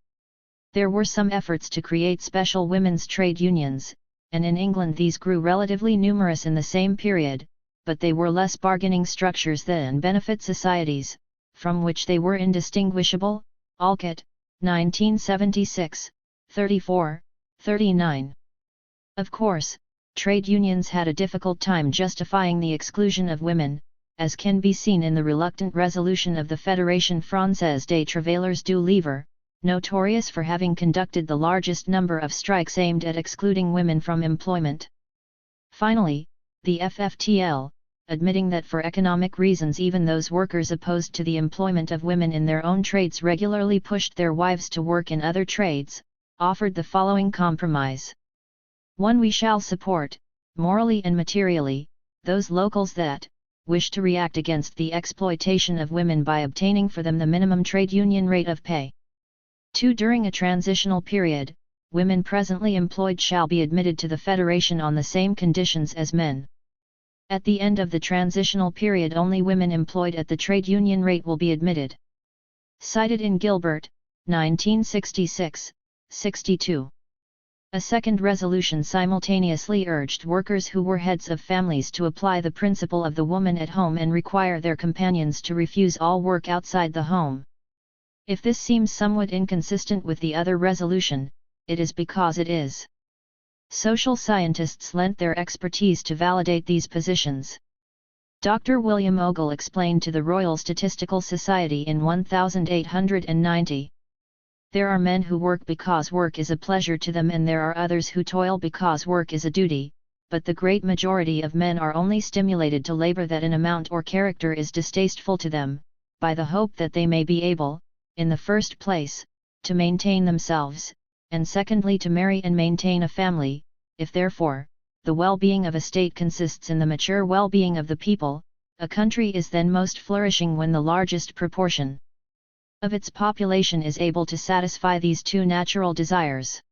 There were some efforts to create special women's trade unions, and in England these grew relatively numerous in the same period, but they were less bargaining structures than benefit societies, from which they were indistinguishable. Alcott, 1976, 34, 39. Of course, trade unions had a difficult time justifying the exclusion of women, as can be seen in the reluctant resolution of the Fédération Française des Travailleurs du Livre, notorious for having conducted the largest number of strikes aimed at excluding women from employment. Finally, the FFTL, admitting that for economic reasons even those workers opposed to the employment of women in their own trades regularly pushed their wives to work in other trades, offered the following compromise. 1. We shall support, morally and materially, those locals that wish to react against the exploitation of women by obtaining for them the minimum trade union rate of pay. 2. During a transitional period, women presently employed shall be admitted to the Federation on the same conditions as men. At the end of the transitional period only women employed at the trade union rate will be admitted. Cited in Gilbert, 1966, 62. A second resolution simultaneously urged workers who were heads of families to apply the principle of the woman at home and require their companions to refuse all work outside the home. If this seems somewhat inconsistent with the other resolution, it is because it is. Social scientists lent their expertise to validate these positions. Dr. William Ogle explained to the Royal Statistical Society in 1890. There are men who work because work is a pleasure to them and there are others who toil because work is a duty, but the great majority of men are only stimulated to labor that in amount or character is distasteful to them, by the hope that they may be able, in the first place, to maintain themselves, and secondly to marry and maintain a family. If therefore, the well-being of a state consists in the mature well-being of the people, a country is then most flourishing when the largest proportion of its population is able to satisfy these two natural desires.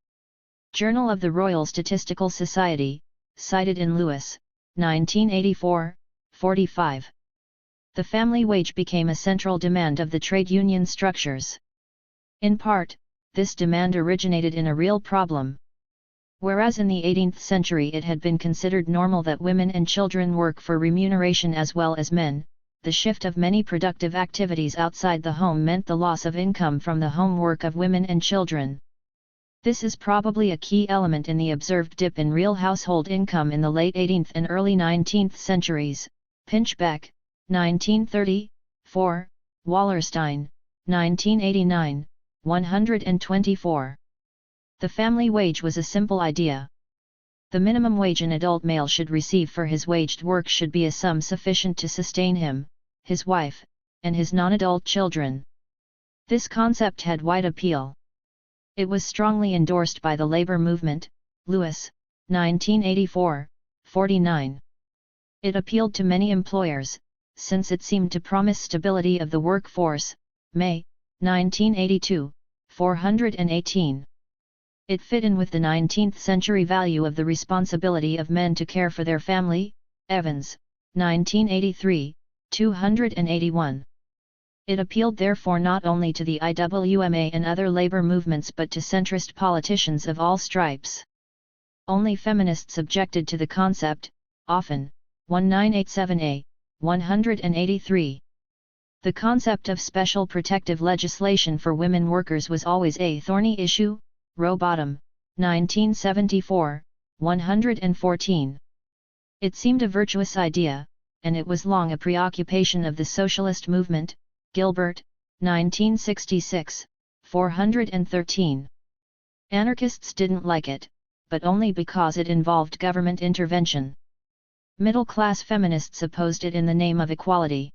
Journal of the Royal Statistical Society, cited in Lewis, 1984, 45. The family wage became a central demand of the trade union structures. In part, this demand originated in a real problem. Whereas in the 18th century it had been considered normal that women and children work for remuneration as well as men, the shift of many productive activities outside the home meant the loss of income from the home work of women and children. This is probably a key element in the observed dip in real household income in the late 18th and early 19th centuries. Pinchbeck, 1930, 4, Wallerstein, 1989, 124. The family wage was a simple idea. The minimum wage an adult male should receive for his waged work should be a sum sufficient to sustain him, his wife, and his non-adult children. This concept had wide appeal. It was strongly endorsed by the labor movement, Lewis, 1984, 49. It appealed to many employers, since it seemed to promise stability of the workforce, May, 1982, 418. It fit in with the 19th century value of the responsibility of men to care for their family, Evans, 1983, 281. It appealed therefore not only to the IWMA and other labor movements but to centrist politicians of all stripes. Only feminists objected to the concept, often, 1987a, 183. The concept of special protective legislation for women workers was always a thorny issue, Rowbottom, 1974, 114. It seemed a virtuous idea, and it was long a preoccupation of the socialist movement, Gilbert, 1966, 413. Anarchists didn't like it, but only because it involved government intervention. Middle-class feminists opposed it in the name of equality.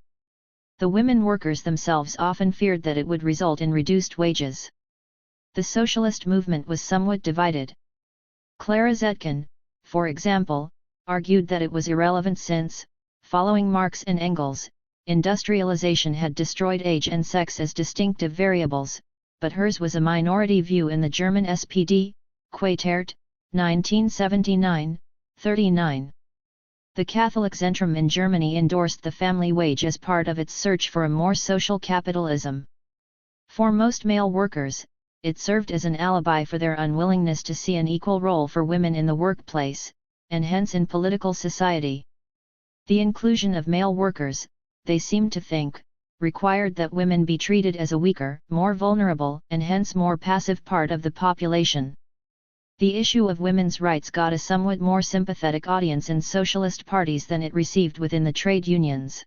The women workers themselves often feared that it would result in reduced wages. The socialist movement was somewhat divided. Clara Zetkin, for example, argued that it was irrelevant since, following Marx and Engels, industrialization had destroyed age and sex as distinctive variables, but hers was a minority view in the German SPD, Quaitert, 1979, 39. The Catholic Zentrum in Germany endorsed the family wage as part of its search for a more social capitalism. For most male workers, it served as an alibi for their unwillingness to see an equal role for women in the workplace, and hence in political society. The inclusion of male workers, they seemed to think, required that women be treated as a weaker, more vulnerable, and hence more passive part of the population. The issue of women's rights got a somewhat more sympathetic audience in socialist parties than it received within the trade unions.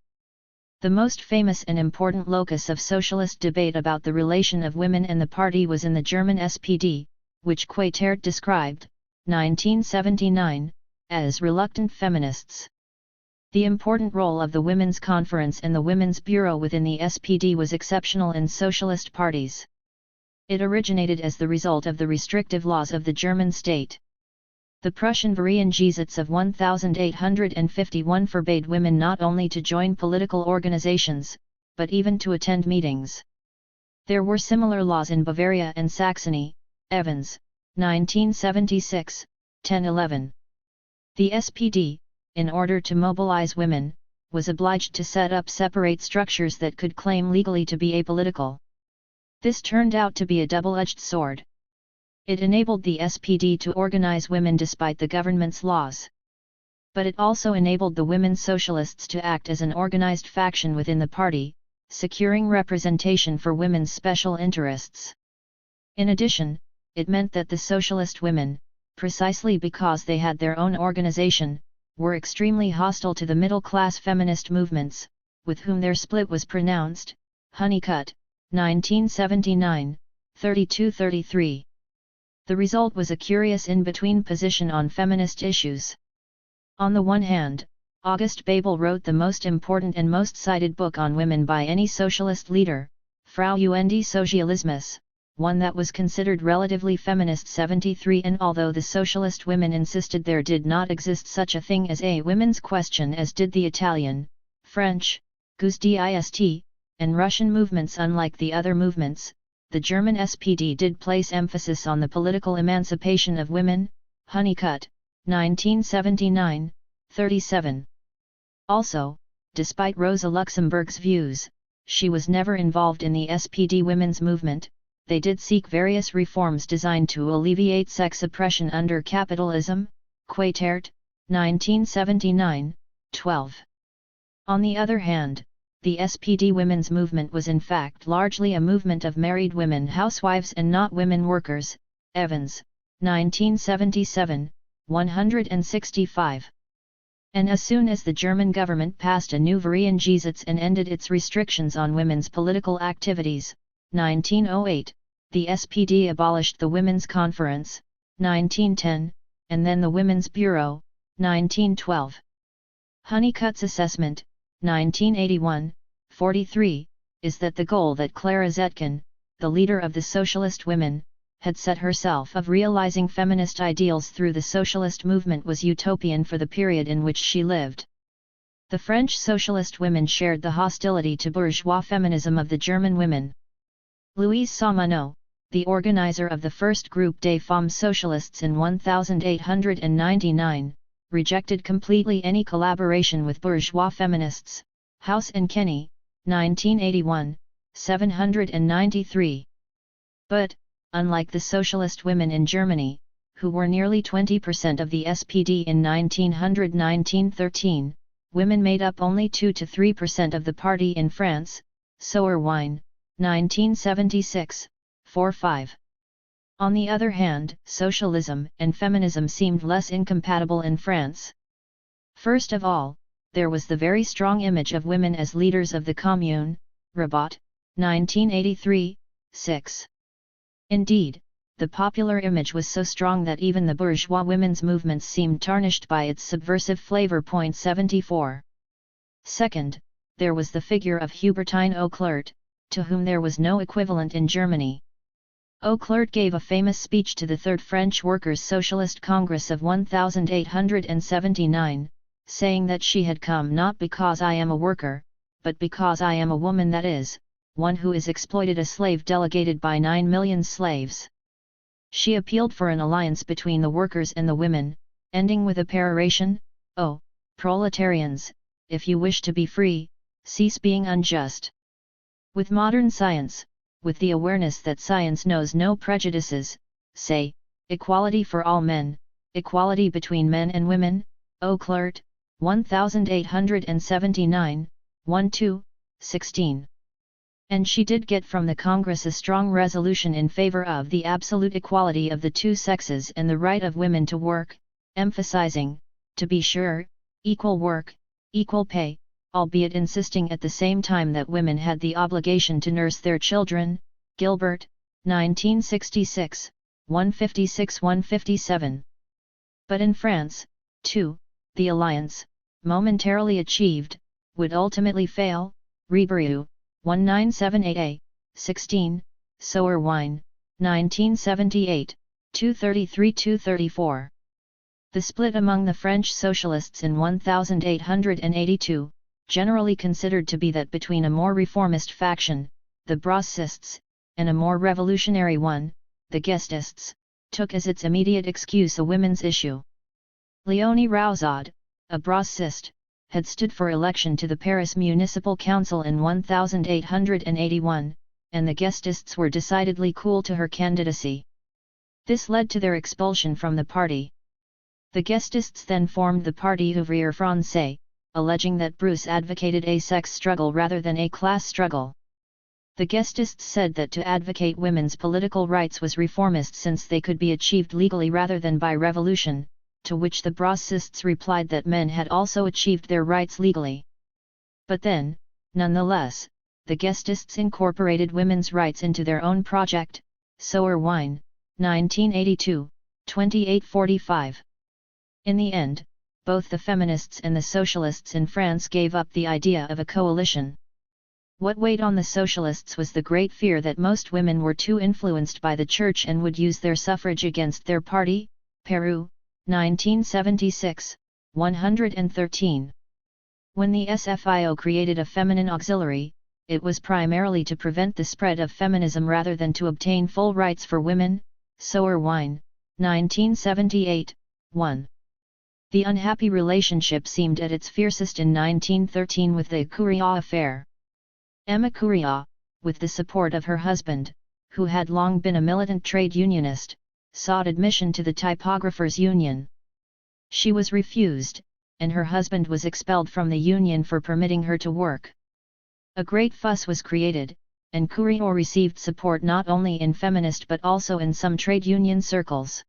The most famous and important locus of socialist debate about the relation of women and the party was in the German SPD, which Quaitert described, 1979, as reluctant feminists. The important role of the Women's Conference and the Women's Bureau within the SPD was exceptional in socialist parties. It originated as the result of the restrictive laws of the German state. The Prussian Variengesetz of 1851 forbade women not only to join political organizations, but even to attend meetings. There were similar laws in Bavaria and Saxony, Evans, 1976, 1011. The SPD, in order to mobilize women, was obliged to set up separate structures that could claim legally to be apolitical. This turned out to be a double-edged sword. It enabled the SPD to organize women despite the government's laws. But it also enabled the women socialists to act as an organized faction within the party, securing representation for women's special interests. In addition, it meant that the socialist women, precisely because they had their own organization, were extremely hostile to the middle-class feminist movements, with whom their split was pronounced, Honeycutt, 1979, 32-33. The result was a curious in-between position on feminist issues. On the one hand, August Bebel wrote the most important and most cited book on women by any socialist leader, Frau und Sozialismus, one that was considered relatively feminist 73, and although the socialist women insisted there did not exist such a thing as a women's question as did the Italian, French, Gauche-dist, and Russian movements, unlike the other movements, the German SPD did place emphasis on the political emancipation of women, Honeycutt, 1979, 37. Also, despite Rosa Luxemburg's views, she was never involved in the SPD women's movement. They did seek various reforms designed to alleviate sex oppression under capitalism, Quaitert, 1979, 12. On the other hand, the SPD women's movement was in fact largely a movement of married women housewives and not women workers, Evans, 1977, 165. And as soon as the German government passed a new Vereingesetz and ended its restrictions on women's political activities, 1908, the SPD abolished the Women's Conference, 1910, and then the Women's Bureau, 1912. Honeycutt's assessment, 1981, 43, is that the goal that Clara Zetkin, the leader of the socialist women, had set herself of realizing feminist ideals through the socialist movement was utopian for the period in which she lived. The French socialist women shared the hostility to bourgeois feminism of the German women. Louise Saumonot, the organizer of the first group des femmes socialistes in 1899, rejected completely any collaboration with bourgeois feminists. House and Kenny, 1981, 793. But, unlike the socialist women in Germany, who were nearly 20% of the SPD in 1900–1913, women made up only 2 to 3% of the party in France. Sauerwein, 1976, 4–5. On the other hand, socialism and feminism seemed less incompatible in France. First of all, there was the very strong image of women as leaders of the Commune, Rabat, 1983, 6. Indeed, the popular image was so strong that even the bourgeois women's movements seemed tarnished by its subversive flavor. 74. Second, there was the figure of Hubertine Auclert, to whom there was no equivalent in Germany. Auclert gave a famous speech to the Third French Workers' Socialist Congress of 1879, saying that she had come not because I am a worker, but because I am a woman, that is, one who is exploited, a slave delegated by 9 million slaves. She appealed for an alliance between the workers and the women, ending with a peroration: "Oh, proletarians, if you wish to be free, cease being unjust." With modern science, with the awareness that science knows no prejudices, say, equality for all men, equality between men and women, Auclert, 1879, 1–2, 16. And she did get from the Congress a strong resolution in favor of the absolute equality of the two sexes and the right of women to work, emphasizing, to be sure, equal work, equal pay, albeit insisting at the same time that women had the obligation to nurse their children. Gilbert, 1966, 156–157. But in France, too, the alliance, momentarily achieved, would ultimately fail. Reberieu, 1978a, 16, Sauerwein, 1978, 233–234. The split among the French socialists in 1882, generally considered to be that between a more reformist faction, the Brossists, and a more revolutionary one, the Gestists, took as its immediate excuse a women's issue. Léonie Rousseau, a Brossist, had stood for election to the Paris Municipal Council in 1881, and the Gestists were decidedly cool to her candidacy. This led to their expulsion from the party. The Gestists then formed the Parti Ouvrier Français, alleging that Bruce advocated a sex struggle rather than a class struggle. The Gestists said that to advocate women's political rights was reformist since they could be achieved legally rather than by revolution, to which the Brossists replied that men had also achieved their rights legally. But then, nonetheless, the Gestists incorporated women's rights into their own project. Sauerwein, 1982, 28–45. In the end, both the feminists and the socialists in France gave up the idea of a coalition. What weighed on the socialists was the great fear that most women were too influenced by the church and would use their suffrage against their party. Peru, 1976, 113. When the SFIO created a feminine auxiliary, it was primarily to prevent the spread of feminism rather than to obtain full rights for women. Sauerwein, 1978, 1. The unhappy relationship seemed at its fiercest in 1913 with the Courier affair. Emma Courier, with the support of her husband, who had long been a militant trade unionist, sought admission to the Typographers' Union. She was refused, and her husband was expelled from the union for permitting her to work. A great fuss was created, and Courier received support not only in feminist but also in some trade union circles.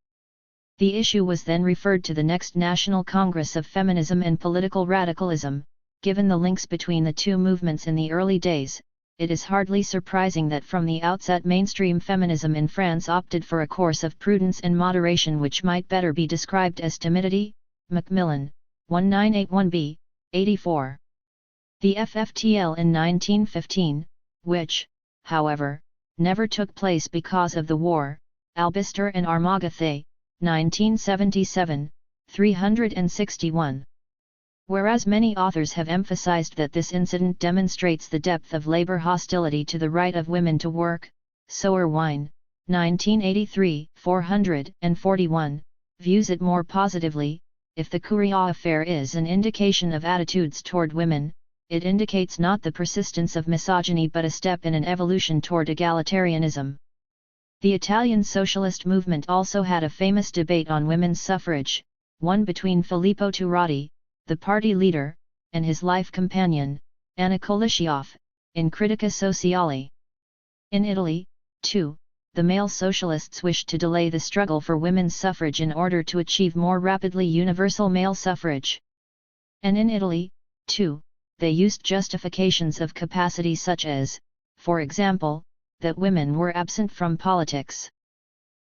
The issue was then referred to the next National Congress of Feminism and Political Radicalism. Given the links between the two movements in the early days, it is hardly surprising that from the outset mainstream feminism in France opted for a course of prudence and moderation which might better be described as timidity. Macmillan, 1981b, 84. The FFTL in 1915, which, however, never took place because of the war, Albister and Armagathay, 1977, 361. Whereas many authors have emphasized that this incident demonstrates the depth of labor hostility to the right of women to work, Soerwein, 1983, 441, views it more positively. If the Courier affair is an indication of attitudes toward women, it indicates not the persistence of misogyny but a step in an evolution toward egalitarianism. The Italian socialist movement also had a famous debate on women's suffrage, one between Filippo Turati, the party leader, and his life companion, Anna Koliscioff, in Critica Sociale. In Italy, too, the male socialists wished to delay the struggle for women's suffrage in order to achieve more rapidly universal male suffrage. And in Italy, too, they used justifications of capacity such as, for example, that women were absent from politics.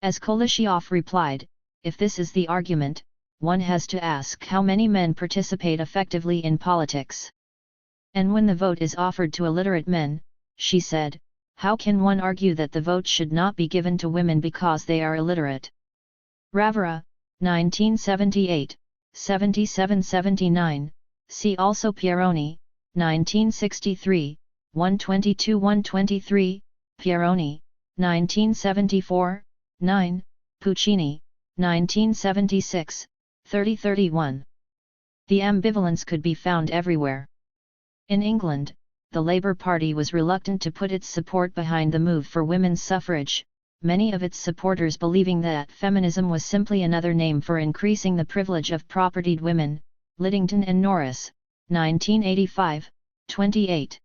As Koliscioff replied, if this is the argument, one has to ask how many men participate effectively in politics. And when the vote is offered to illiterate men, she said, how can one argue that the vote should not be given to women because they are illiterate? Ravera, 1978, 77-79, see also Pieroni, 1963, 122-123, Pieroni, 1974, 9, Puccini, 1976, 30-31. The ambivalence could be found everywhere. In England, the Labour Party was reluctant to put its support behind the move for women's suffrage, many of its supporters believing that feminism was simply another name for increasing the privilege of propertied women. Liddington and Norris, 1985, 28.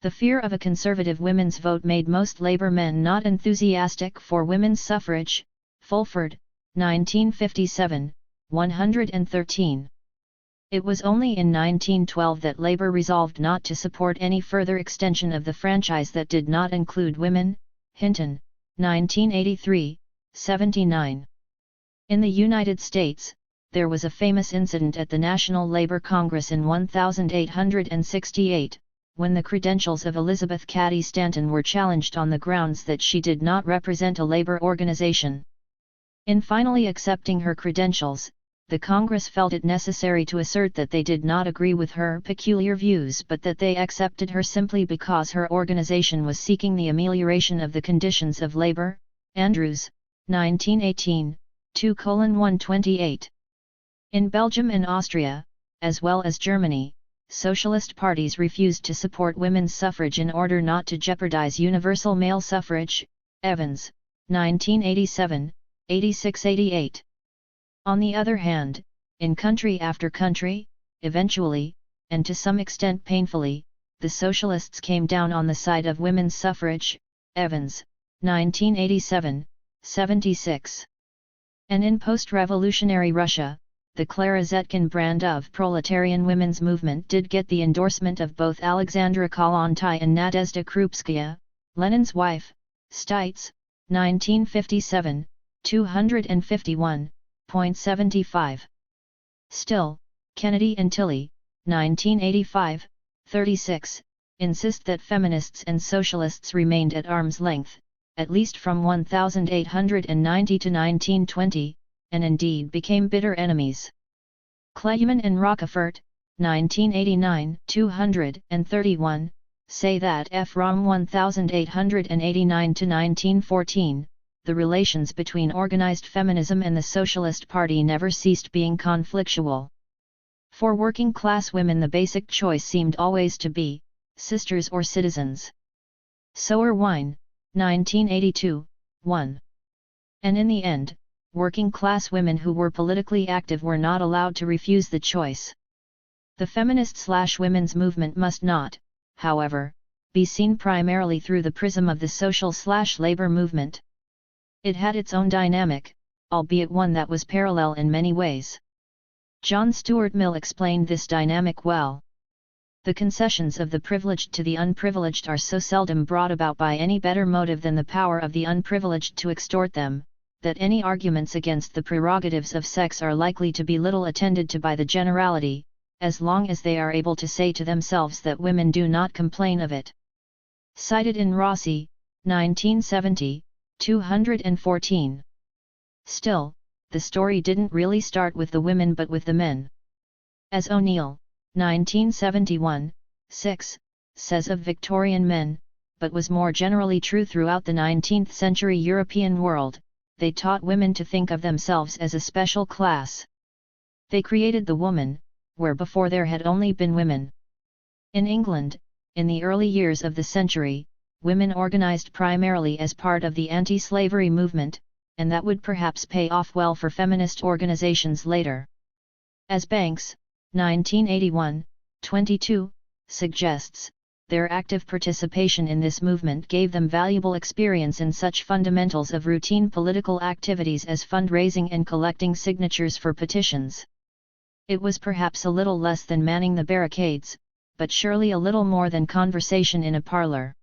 The fear of a conservative women's vote made most Labour men not enthusiastic for women's suffrage. Fulford, 1957, 113. It was only in 1912 that Labour resolved not to support any further extension of the franchise that did not include women. Hinton, 1983, 79. In the United States, there was a famous incident at the National Labor Congress in 1868, when the credentials of Elizabeth Cady Stanton were challenged on the grounds that she did not represent a labor organization. In finally accepting her credentials, the Congress felt it necessary to assert that they did not agree with her peculiar views but that they accepted her simply because her organization was seeking the amelioration of the conditions of labor. Andrews, 1918, 2:128. In Belgium and Austria, as well as Germany, socialist parties refused to support women's suffrage in order not to jeopardize universal male suffrage. Evans, 1987, 86-88. On the other hand, in country after country, eventually, and to some extent painfully, the socialists came down on the side of women's suffrage. Evans, 1987, 76. And in post-revolutionary Russia, the Clara Zetkin brand of proletarian women's movement did get the endorsement of both Alexandra Kollontai and Nadezhda Krupskaya, Lenin's wife. Stites, 1957, 251.75. Still, Kennedy and Tilley, 1985, 36, insist that feminists and socialists remained at arm's length, at least from 1890 to 1920, and indeed became bitter enemies. Kleiman and Rockefort, 1989, 231, say that from 1889 to 1914, the relations between organized feminism and the Socialist Party never ceased being conflictual. For working-class women the basic choice seemed always to be, sisters or citizens. Soerwein, 1982, 1. And in the end, working-class women who were politically active were not allowed to refuse the choice. The feminist-women's movement must not, however, be seen primarily through the prism of the social/labor movement. It had its own dynamic, albeit one that was parallel in many ways. John Stuart Mill explained this dynamic well. The concessions of the privileged to the unprivileged are so seldom brought about by any better motive than the power of the unprivileged to extort them, that any arguments against the prerogatives of sex are likely to be little attended to by the generality, as long as they are able to say to themselves that women do not complain of it. Cited in Rossi, 1970, 214. Still, the story didn't really start with the women but with the men. As O'Neill, 1971, 6, says of Victorian men, but was more generally true throughout the 19th century European world, they taught women to think of themselves as a special class. They created the woman, where before there had only been women. In England, in the early years of the century, women organized primarily as part of the anti-slavery movement, and that would perhaps pay off well for feminist organizations later. As Banks, 1981, 22, suggests, their active participation in this movement gave them valuable experience in such fundamentals of routine political activities as fundraising and collecting signatures for petitions. It was perhaps a little less than manning the barricades, but surely a little more than conversation in a parlor.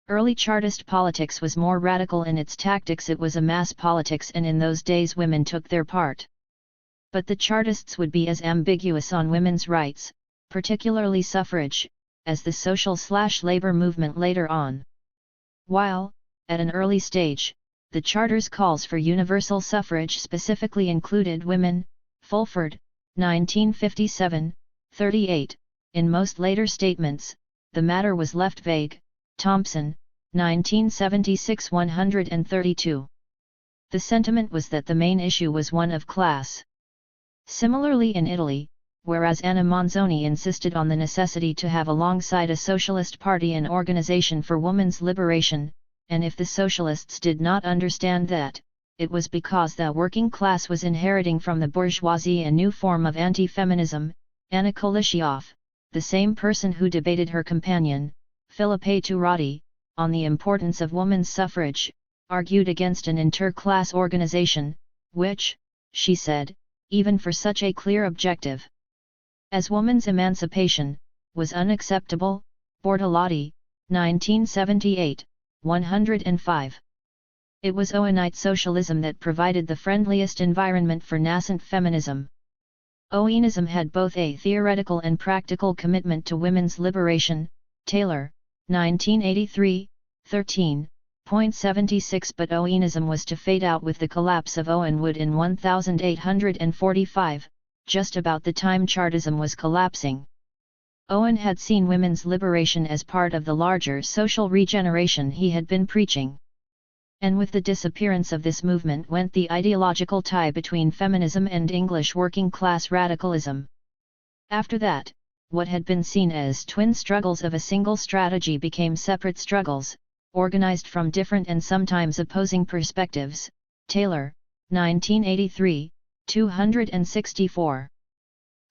Early Chartist politics was more radical in its tactics. It was a mass politics, and in those days women took their part. But the Chartists would be as ambiguous on women's rights, particularly suffrage, as the social/labor movement later on. While, at an early stage, the Charter's calls for universal suffrage specifically included women, Fulford, 1957, 38, in most later statements, the matter was left vague, Thompson, 1976, 132. The sentiment was that the main issue was one of class. Similarly in Italy, whereas Anna Manzoni insisted on the necessity to have alongside a socialist party an organization for women's liberation, and if the socialists did not understand that, it was because the working class was inheriting from the bourgeoisie a new form of anti-feminism. Anna Kolishiov, the same person who debated her companion, Philippe Turati, on the importance of women's suffrage, argued against an inter-class organization, which, she said, even for such a clear objective as woman's emancipation, was unacceptable. Bortolotti, 1978, 105. It was Owenite socialism that provided the friendliest environment for nascent feminism. Owenism had both a theoretical and practical commitment to women's liberation. Taylor, 1983, 13.76. But Owenism was to fade out with the collapse of Owenwood in 1845, just about the time Chartism was collapsing. Owen had seen women's liberation as part of the larger social regeneration he had been preaching. And with the disappearance of this movement went the ideological tie between feminism and English working-class radicalism. After that, what had been seen as twin struggles of a single strategy became separate struggles, organized from different and sometimes opposing perspectives. Taylor, 1983, 264.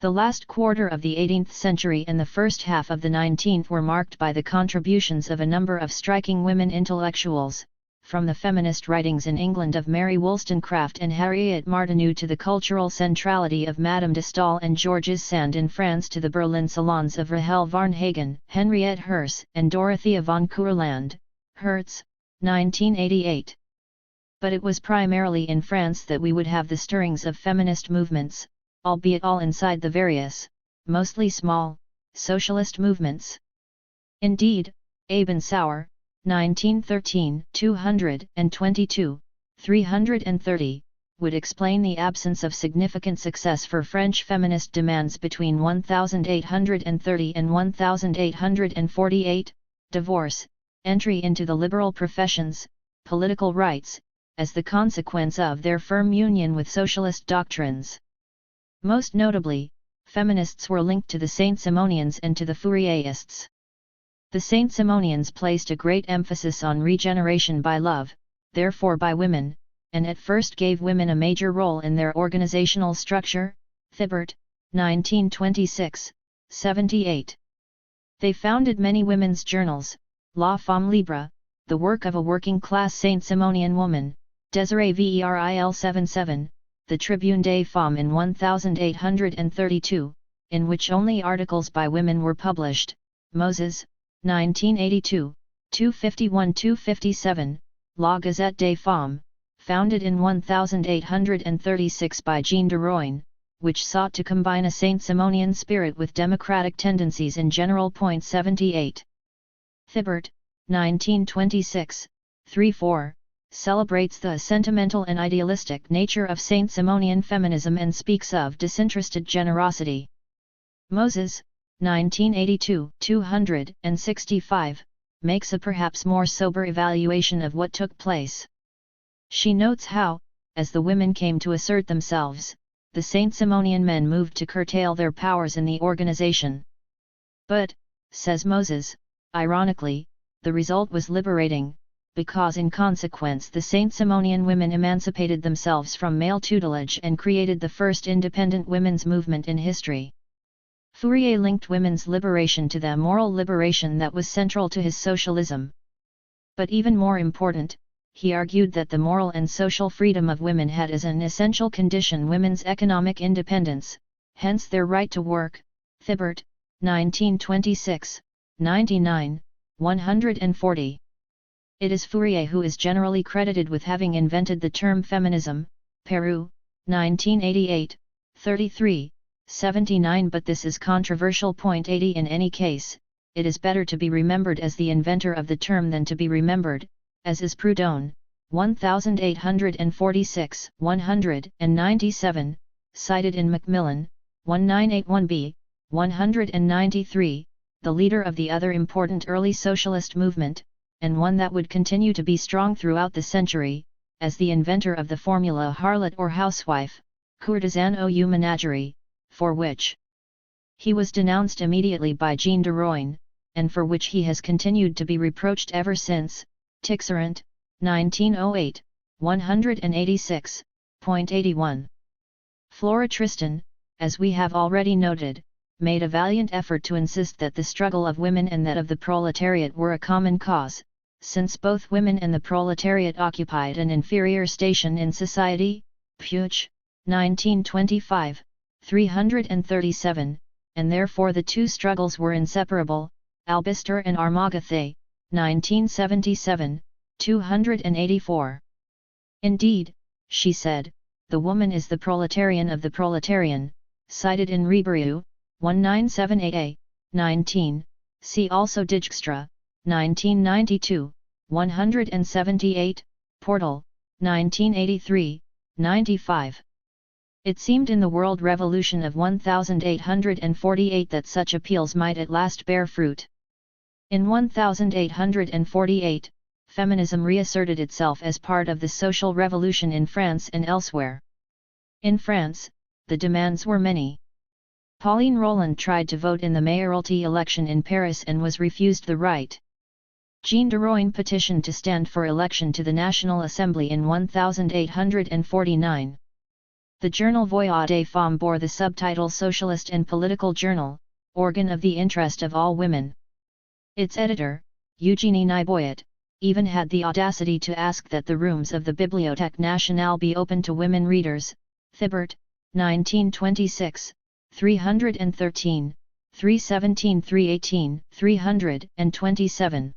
The last quarter of the 18th century and the first half of the 19th were marked by the contributions of a number of striking women intellectuals, from the feminist writings in England of Mary Wollstonecraft and Harriet Martineau to the cultural centrality of Madame de Staël and Georges Sand in France to the Berlin salons of Rahel Varnhagen, Henriette Herse and Dorothea von Kurland. Hertz, 1988. But it was primarily in France that we would have the stirrings of feminist movements, albeit all inside the various, mostly small, socialist movements. Indeed, Abensauer, 1913, 222, 330, would explain the absence of significant success for French feminist demands between 1830 and 1848, divorce, entry into the liberal professions, political rights, as the consequence of their firm union with socialist doctrines. Most notably, feminists were linked to the Saint-Simonians and to the Fourierists. The Saint-Simonians placed a great emphasis on regeneration by love, therefore by women, and at first gave women a major role in their organizational structure. Thibaert, 1926, 78. They founded many women's journals, La Femme Libre, the work of a working-class Saint-Simonian woman, Désirée Veril 77, the Tribune des Femmes in 1832, in which only articles by women were published, Moses, 1982, 251-257, La Gazette des Femmes, founded in 1836 by Jean de Royne, which sought to combine a Saint-Simonian spirit with democratic tendencies in general. 78. Thibaert, 1926, 3-4, celebrates the sentimental and idealistic nature of Saint-Simonian feminism and speaks of disinterested generosity. Moses, 1982, 265, makes a perhaps more sober evaluation of what took place. She notes how, as the women came to assert themselves, the Saint-Simonian men moved to curtail their powers in the organization. But, says Moses, ironically, the result was liberating, because in consequence the Saint-Simonian women emancipated themselves from male tutelage and created the first independent women's movement in history. Fourier linked women's liberation to the moral liberation that was central to his socialism. But even more important, he argued that the moral and social freedom of women had as an essential condition women's economic independence, hence their right to work. Thibaert, 1926, 99, 140. It is Fourier who is generally credited with having invented the term feminism, Peru, 1988, 33, 79. But this is controversial. 80. In any case, it is better to be remembered as the inventor of the term than to be remembered, as is Proudhon, 1846, 197, cited in Macmillan, 1981b, 193, the leader of the other important early socialist movement, and one that would continue to be strong throughout the century, as the inventor of the formula harlot or housewife, courtesan ou menagerie, for which he was denounced immediately by Jean de Royne, and for which he has continued to be reproached ever since. Tixerant, 1908, 186.81. Flora Tristan, as we have already noted, made a valiant effort to insist that the struggle of women and that of the proletariat were a common cause, since both women and the proletariat occupied an inferior station in society. Puech, 1925, 337, and therefore the two struggles were inseparable. Albister and Armagathe, 1977, 284. Indeed, she said, the woman is the proletarian of the proletarian, cited in Ribeirou, 1978a, 19, see also Dijkstra, 1992, 178, Portal, 1983, 95. It seemed in the World Revolution of 1848 that such appeals might at last bear fruit. In 1848, feminism reasserted itself as part of the social revolution in France and elsewhere. In France, the demands were many. Pauline Roland tried to vote in the mayoralty election in Paris and was refused the right. Jean de Royne petitioned to stand for election to the National Assembly in 1849. The journal Voix des Femmes bore the subtitle Socialist and Political Journal, organ of the interest of all women. Its editor, Eugénie Niboyet, even had the audacity to ask that the rooms of the Bibliothèque Nationale be open to women readers. Thibaert, 1926, 313, 317, 318, 327.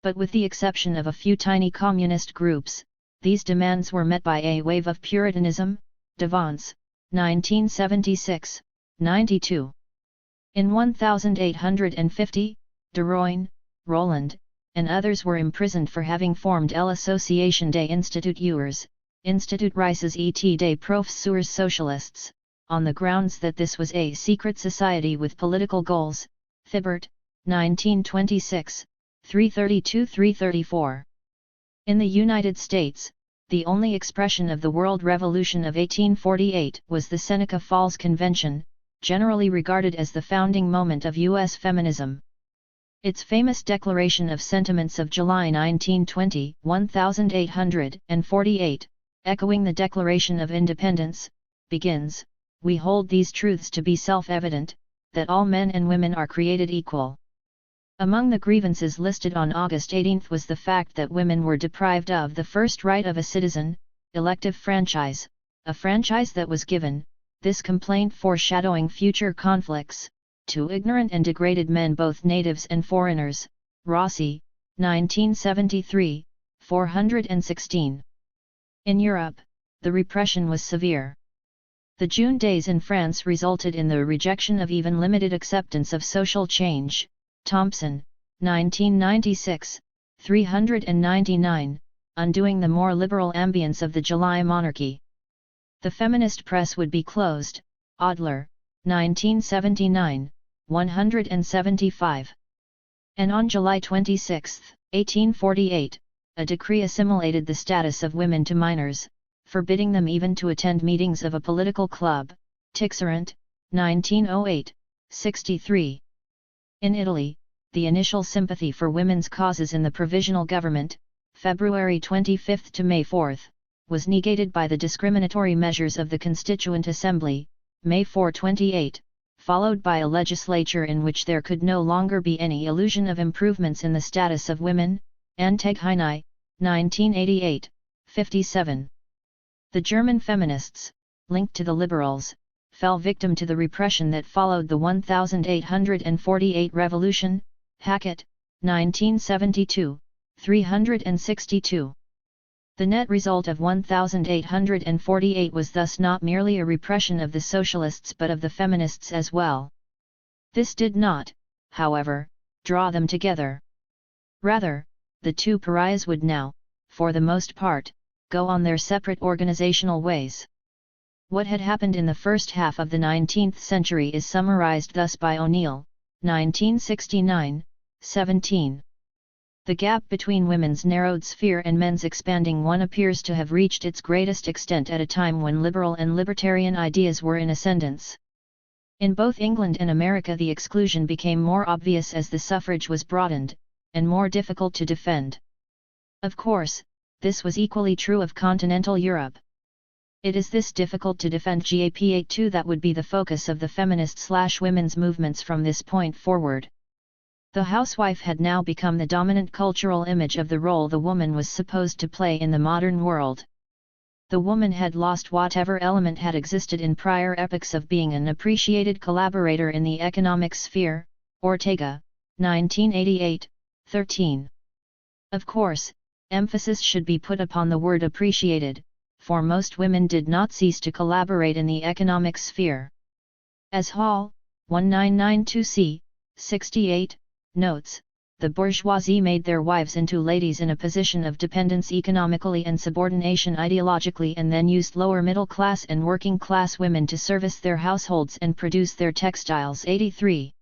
But with the exception of a few tiny communist groups, these demands were met by a wave of Puritanism. Devance, 1976, 92. In 1850, de Royne, Roland, and others were imprisoned for having formed l'Association des Instituteurs, Institut Rices et des Professeurs Socialistes, on the grounds that this was a secret society with political goals. Thibaert, 1926, 332-334. In the United States, the only expression of the World Revolution of 1848 was the Seneca Falls Convention, generally regarded as the founding moment of U.S. feminism. Its famous Declaration of Sentiments of July 1920, 1848, echoing the Declaration of Independence, begins, "We hold these truths to be self-evident, that all men and women are created equal." Among the grievances listed on August 18 was the fact that women were deprived of the first right of a citizen, elective franchise, a franchise that was given, this complaint foreshadowing future conflicts, to ignorant and degraded men, both natives and foreigners. Rossi, 1973, 416. In Europe, the repression was severe. The June days in France resulted in the rejection of even limited acceptance of social change. Thompson, 1996, 399, undoing the more liberal ambience of the July monarchy. The feminist press would be closed. Adler, 1979, 175. And on July 26, 1848, a decree assimilated the status of women to minors, forbidding them even to attend meetings of a political club. Tixerant, 1908, 63. In Italy, the initial sympathy for women's causes in the provisional government, February 25 to May 4, was negated by the discriminatory measures of the Constituent Assembly, May 4/28, followed by a legislature in which there could no longer be any illusion of improvements in the status of women. Anteghini, 1988, 57. The German feminists, linked to the liberals, fell victim to the repression that followed the 1848 revolution. Hackett, 1972, 362. The net result of 1848 was thus not merely a repression of the socialists but of the feminists as well. This did not, however, draw them together. Rather, the two pariahs would now, for the most part, go on their separate organizational ways. What had happened in the first half of the 19th century is summarized thus by O'Neill, 1969, 17. The gap between women's narrowed sphere and men's expanding one appears to have reached its greatest extent at a time when liberal and libertarian ideas were in ascendance. In both England and America the exclusion became more obvious as the suffrage was broadened, and more difficult to defend. Of course, this was equally true of continental Europe. It is this difficult to defend gap too that would be the focus of the feminist/women's movements from this point forward. The housewife had now become the dominant cultural image of the role the woman was supposed to play in the modern world. The woman had lost whatever element had existed in prior epochs of being an appreciated collaborator in the economic sphere. Ortega, 1988, 13. Of course, emphasis should be put upon the word appreciated, for most women did not cease to collaborate in the economic sphere. As Hall, 1992c, 68, notes, the bourgeoisie made their wives into ladies in a position of dependence economically and subordination ideologically, and then used lower middle class and working class women to service their households and produce their textiles. 83.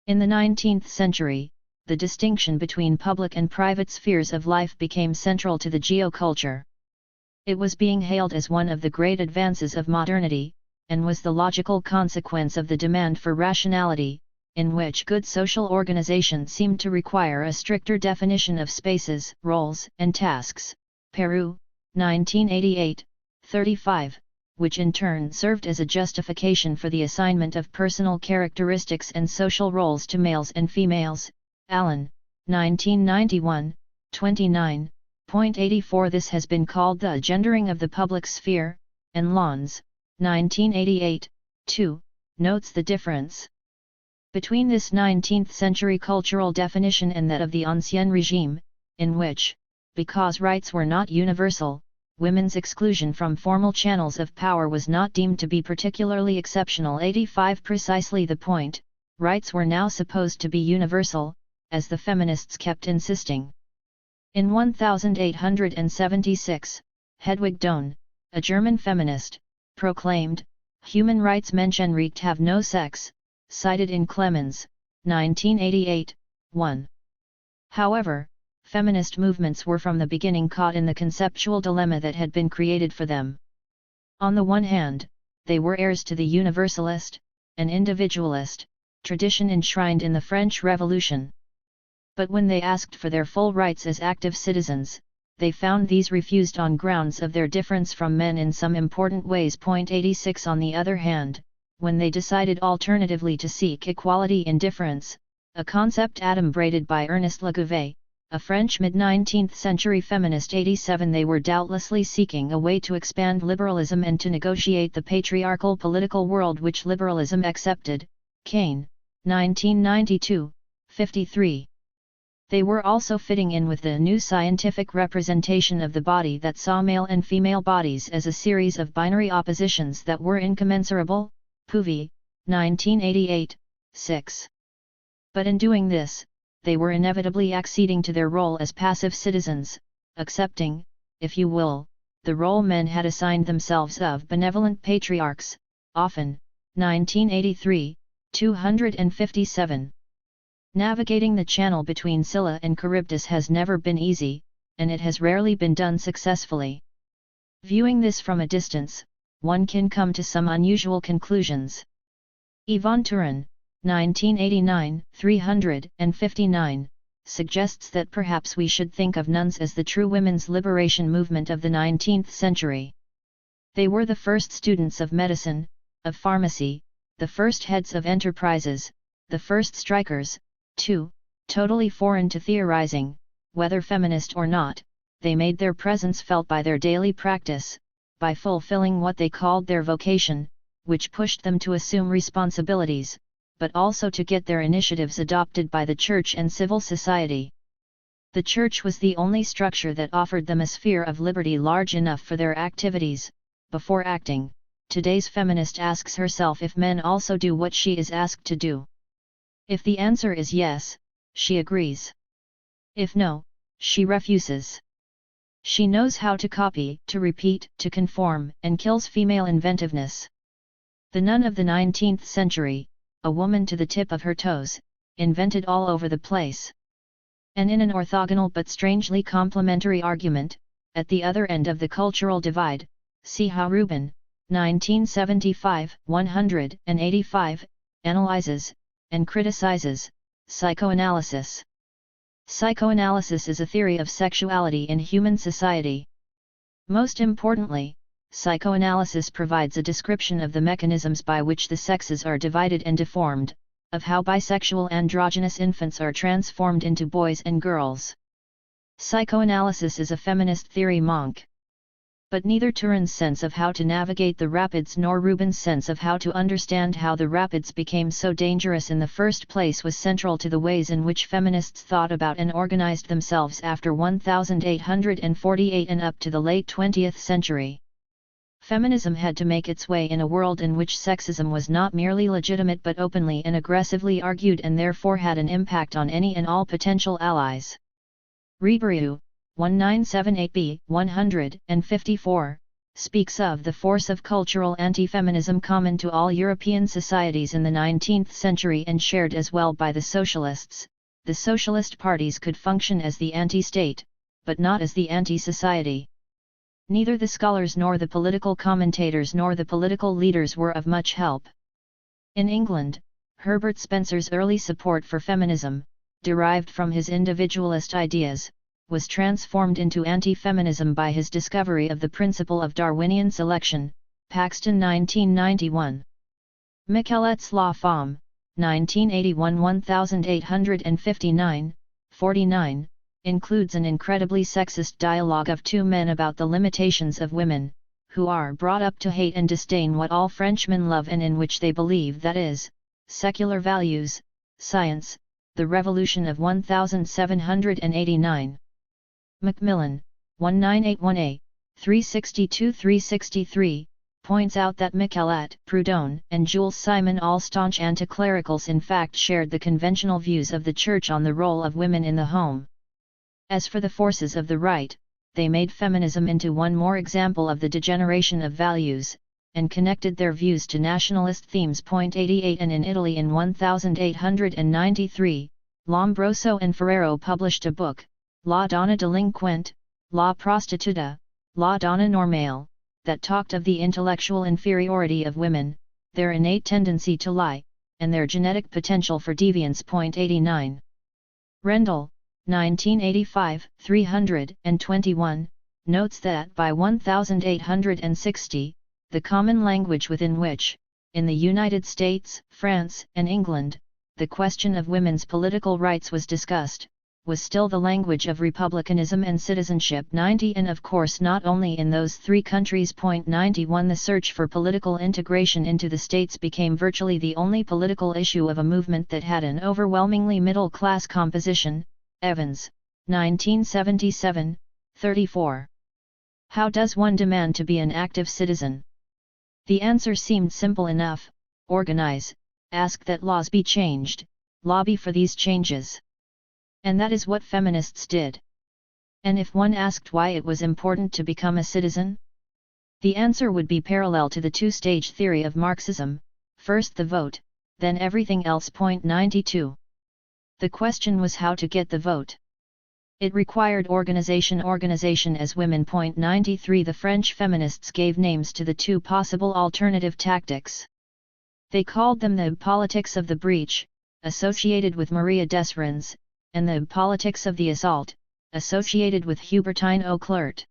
In the 19th century, the distinction between public and private spheres of life became central to the geoculture. It was being hailed as one of the great advances of modernity, and was the logical consequence of the demand for rationality, in which good social organization seemed to require a stricter definition of spaces, roles, and tasks. Peru, 1988, 35, which in turn served as a justification for the assignment of personal characteristics and social roles to males and females. Allen, 1991, 29.84. This has been called the gendering of the public sphere, and Lons, 1988, 2, notes the difference between this 19th century cultural definition and that of the Ancien Regime, in which, because rights were not universal, women's exclusion from formal channels of power was not deemed to be particularly exceptional. 85. Precisely the point, rights were now supposed to be universal, as the feminists kept insisting. In 1876, Hedwig Dohn, a German feminist, proclaimed, "Human rights Menschenrecht have no sex," cited in Clemens, 1988, 1. However, feminist movements were from the beginning caught in the conceptual dilemma that had been created for them. On the one hand, they were heirs to the universalist, and individualist, tradition enshrined in the French Revolution. But when they asked for their full rights as active citizens, they found these refused on grounds of their difference from men in some important ways. 86. On the other hand, when they decided alternatively to seek equality in difference, a concept adumbrated by Ernest Legouvé, a French mid-19th century feminist. 87 They were doubtlessly seeking a way to expand liberalism and to negotiate the patriarchal political world which liberalism accepted. Kane, 1992, 53. They were also fitting in with the new scientific representation of the body that saw male and female bodies as a series of binary oppositions that were incommensurable. Puvi, 1988, 6. But in doing this, they were inevitably acceding to their role as passive citizens, accepting, if you will, the role men had assigned themselves of benevolent patriarchs, often. 1983, 257. Navigating the channel between Scylla and Charybdis has never been easy, and it has rarely been done successfully. Viewing this from a distance, one can come to some unusual conclusions. Yvonne Turin, 1989, 359, suggests that perhaps we should think of nuns as the true women's liberation movement of the 19th century. They were the first students of medicine, of pharmacy, the first heads of enterprises, the first strikers, too, totally foreign to theorizing, whether feminist or not. They made their presence felt by their daily practice, by fulfilling what they called their vocation, which pushed them to assume responsibilities, but also to get their initiatives adopted by the church and civil society. The church was the only structure that offered them a sphere of liberty large enough for their activities. Before acting, today's feminist asks herself if men also do what she is asked to do. If the answer is yes, she agrees. If no, she refuses. She knows how to copy, to repeat, to conform, and kills female inventiveness. The nun of the 19th century, a woman to the tip of her toes, invented all over the place. And in an orthogonal but strangely complementary argument, at the other end of the cultural divide, see how Rubin, 1975, 185, analyzes, and criticizes, psychoanalysis. Psychoanalysis is a theory of sexuality in human society. Most importantly, psychoanalysis provides a description of the mechanisms by which the sexes are divided and deformed, of how bisexual androgynous infants are transformed into boys and girls. Psychoanalysis is a feminist theory monk. But neither Turin's sense of how to navigate the rapids nor Rubin's sense of how to understand how the rapids became so dangerous in the first place was central to the ways in which feminists thought about and organized themselves after 1848 and up to the late 20th century. Feminism had to make its way in a world in which sexism was not merely legitimate but openly and aggressively argued and therefore had an impact on any and all potential allies. Ribeiro, 1978b, 154, speaks of the force of cultural anti-feminism common to all European societies in the 19th century and shared as well by the socialists. The socialist parties could function as the anti-state, but not as the anti-society. Neither the scholars nor the political commentators nor the political leaders were of much help. In England, Herbert Spencer's early support for feminism, derived from his individualist ideas, was transformed into anti-feminism by his discovery of the principle of Darwinian selection, Paxton 1991. Michelet's La Femme, 1981 1859, 49, includes an incredibly sexist dialogue of two men about the limitations of women, who are brought up to hate and disdain what all Frenchmen love and in which they believe, that is, secular values, science, the revolution of 1789. Macmillan, 1981a, 362-363, points out that Michelet, Proudhon, and Jules Simon, all staunch anti-clericals, in fact shared the conventional views of the Church on the role of women in the home. As for the forces of the right, they made feminism into one more example of the degeneration of values, and connected their views to nationalist themes. 88 And in Italy in 1893, Lombroso and Ferrero published a book, La Donna Delinquente, La Prostituta, La Donna Normale, that talked of the intellectual inferiority of women, their innate tendency to lie, and their genetic potential for deviance. 89. Rendell, 1985, 321, notes that by 1860, the common language within which, in the United States, France, and England, the question of women's political rights was discussed, was still the language of republicanism and citizenship. 90 And of course not only in those three countries. 91 The search for political integration into the states became virtually the only political issue of a movement that had an overwhelmingly middle-class composition. Evans, 1977, 34. How does one demand to be an active citizen? The answer seemed simple enough: organize, ask that laws be changed, lobby for these changes. And that is what feminists did. And if one asked why it was important to become a citizen, the answer would be parallel to the two-stage theory of Marxism: first the vote, then everything else. 92. The question was how to get the vote. It required organization as women. 93 The French feminists gave names to the two possible alternative tactics. They called them the politics of the breach, associated with Maria Desrens, and the politics of the assault, associated with Hubertine Auclert.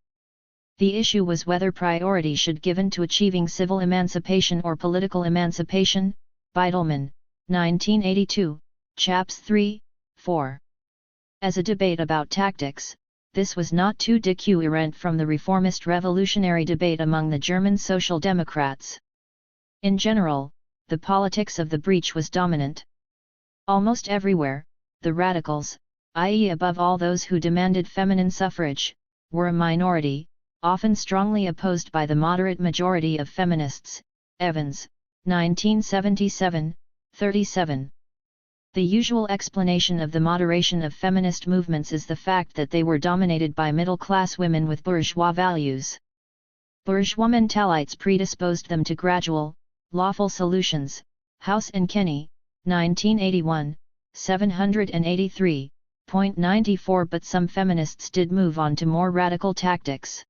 The issue was whether priority should given to achieving civil emancipation or political emancipation. Beidelman, 1982, chaps 3, 4. As a debate about tactics, this was not too different from the reformist revolutionary debate among the German Social Democrats. In general, the politics of the breach was dominant. Almost everywhere, the radicals, i.e. above all those who demanded feminine suffrage, were a minority, often strongly opposed by the moderate majority of feminists. Evans, 1977, 37. The usual explanation of the moderation of feminist movements is the fact that they were dominated by middle-class women with bourgeois values. Bourgeois mentalities predisposed them to gradual, lawful solutions. House and Kenny, 1981, 783.94. But some feminists did move on to more radical tactics.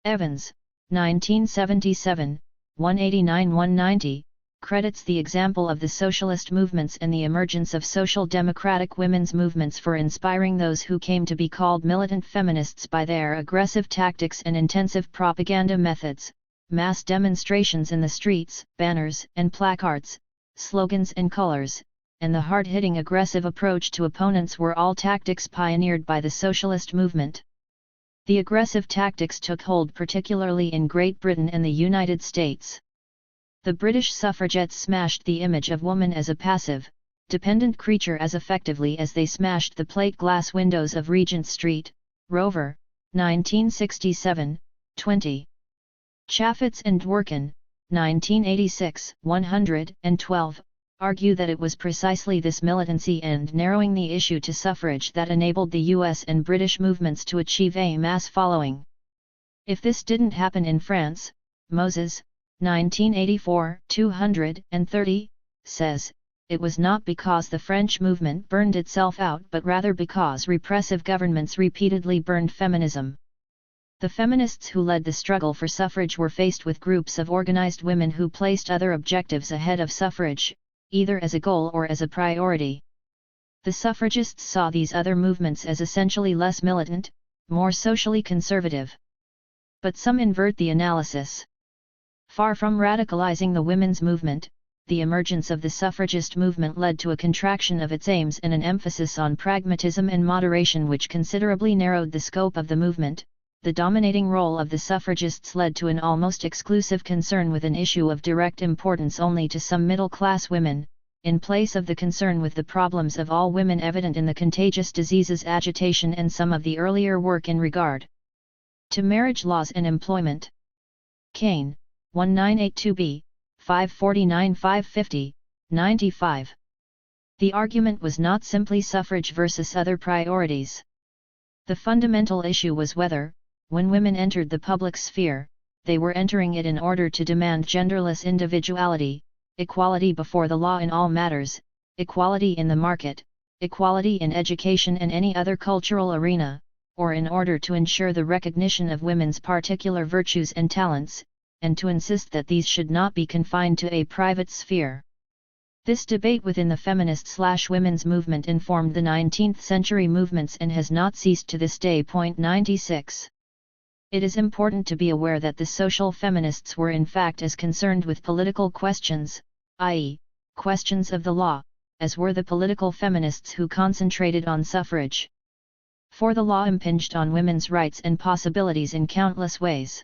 Evans, 1977, 189-190, credits the example of the socialist movements and the emergence of social democratic women's movements for inspiring those who came to be called militant feminists by their aggressive tactics and intensive propaganda methods: mass demonstrations in the streets, banners and placards, slogans and colors, and the hard-hitting aggressive approach to opponents were all tactics pioneered by the socialist movement. The aggressive tactics took hold particularly in Great Britain and the United States. The British suffragettes smashed the image of woman as a passive, dependent creature as effectively as they smashed the plate glass windows of Regent Street. Rover, 1967, 20. Chaffetz and Dworkin, 1986, 112, argue that it was precisely this militancy and narrowing the issue to suffrage that enabled the US and British movements to achieve a mass following. If this didn't happen in France, Moses, 1984, 230, says, it was not because the French movement burned itself out but rather because repressive governments repeatedly burned feminism. The feminists who led the struggle for suffrage were faced with groups of organized women who placed other objectives ahead of suffrage, either as a goal or as a priority. The suffragists saw these other movements as essentially less militant, more socially conservative. But some invert the analysis. Far from radicalizing the women's movement, the emergence of the suffragist movement led to a contraction of its aims and an emphasis on pragmatism and moderation which considerably narrowed the scope of the movement. The dominating role of the suffragists led to an almost exclusive concern with an issue of direct importance only to some middle-class women, in place of the concern with the problems of all women evident in the contagious diseases agitation and some of the earlier work in regard to marriage laws and employment. Kane, 1982b, 549-550, 95. The argument was not simply suffrage versus other priorities. The fundamental issue was whether, when women entered the public sphere, they were entering it in order to demand genderless individuality, equality before the law in all matters, equality in the market, equality in education and any other cultural arena, or in order to ensure the recognition of women's particular virtues and talents, and to insist that these should not be confined to a private sphere. This debate within the feminist/women's movement informed the 19th century movements and has not ceased to this day. 96. It is important to be aware that the social feminists were in fact as concerned with political questions, i.e., questions of the law, as were the political feminists who concentrated on suffrage. For the law impinged on women's rights and possibilities in countless ways.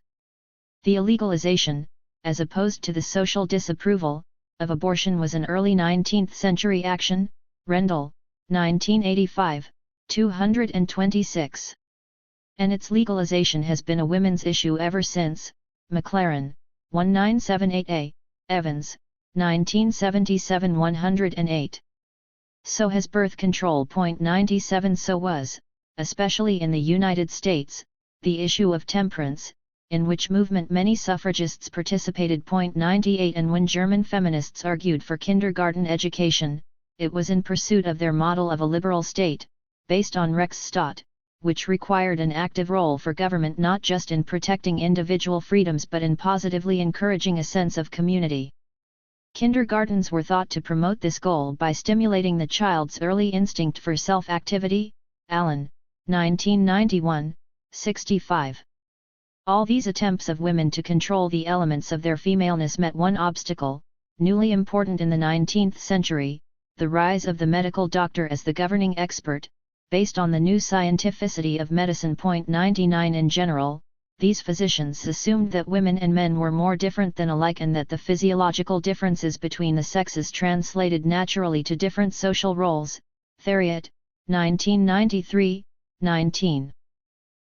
The illegalization, as opposed to the social disapproval, of abortion was an early 19th century action, Rendell, 1985, 226. And its legalization has been a women's issue ever since. McLaren, 1978a, Evans, 1977 108. So has birth control. 97. So was, especially in the United States, the issue of temperance, in which movement many suffragists participated. 98. And when German feminists argued for kindergarten education, it was in pursuit of their model of a liberal state, based on Rechtsstaat, which required an active role for government not just in protecting individual freedoms but in positively encouraging a sense of community. Kindergartens were thought to promote this goal by stimulating the child's early instinct for self-activity. Allen, 1991, 65. All these attempts of women to control the elements of their femaleness met one obstacle, newly important in the 19th century, the rise of the medical doctor as the governing expert, based on the new scientificity of medicine. 99. In general, these physicians assumed that women and men were more different than alike and that the physiological differences between the sexes translated naturally to different social roles. Theriot, 1993, 19.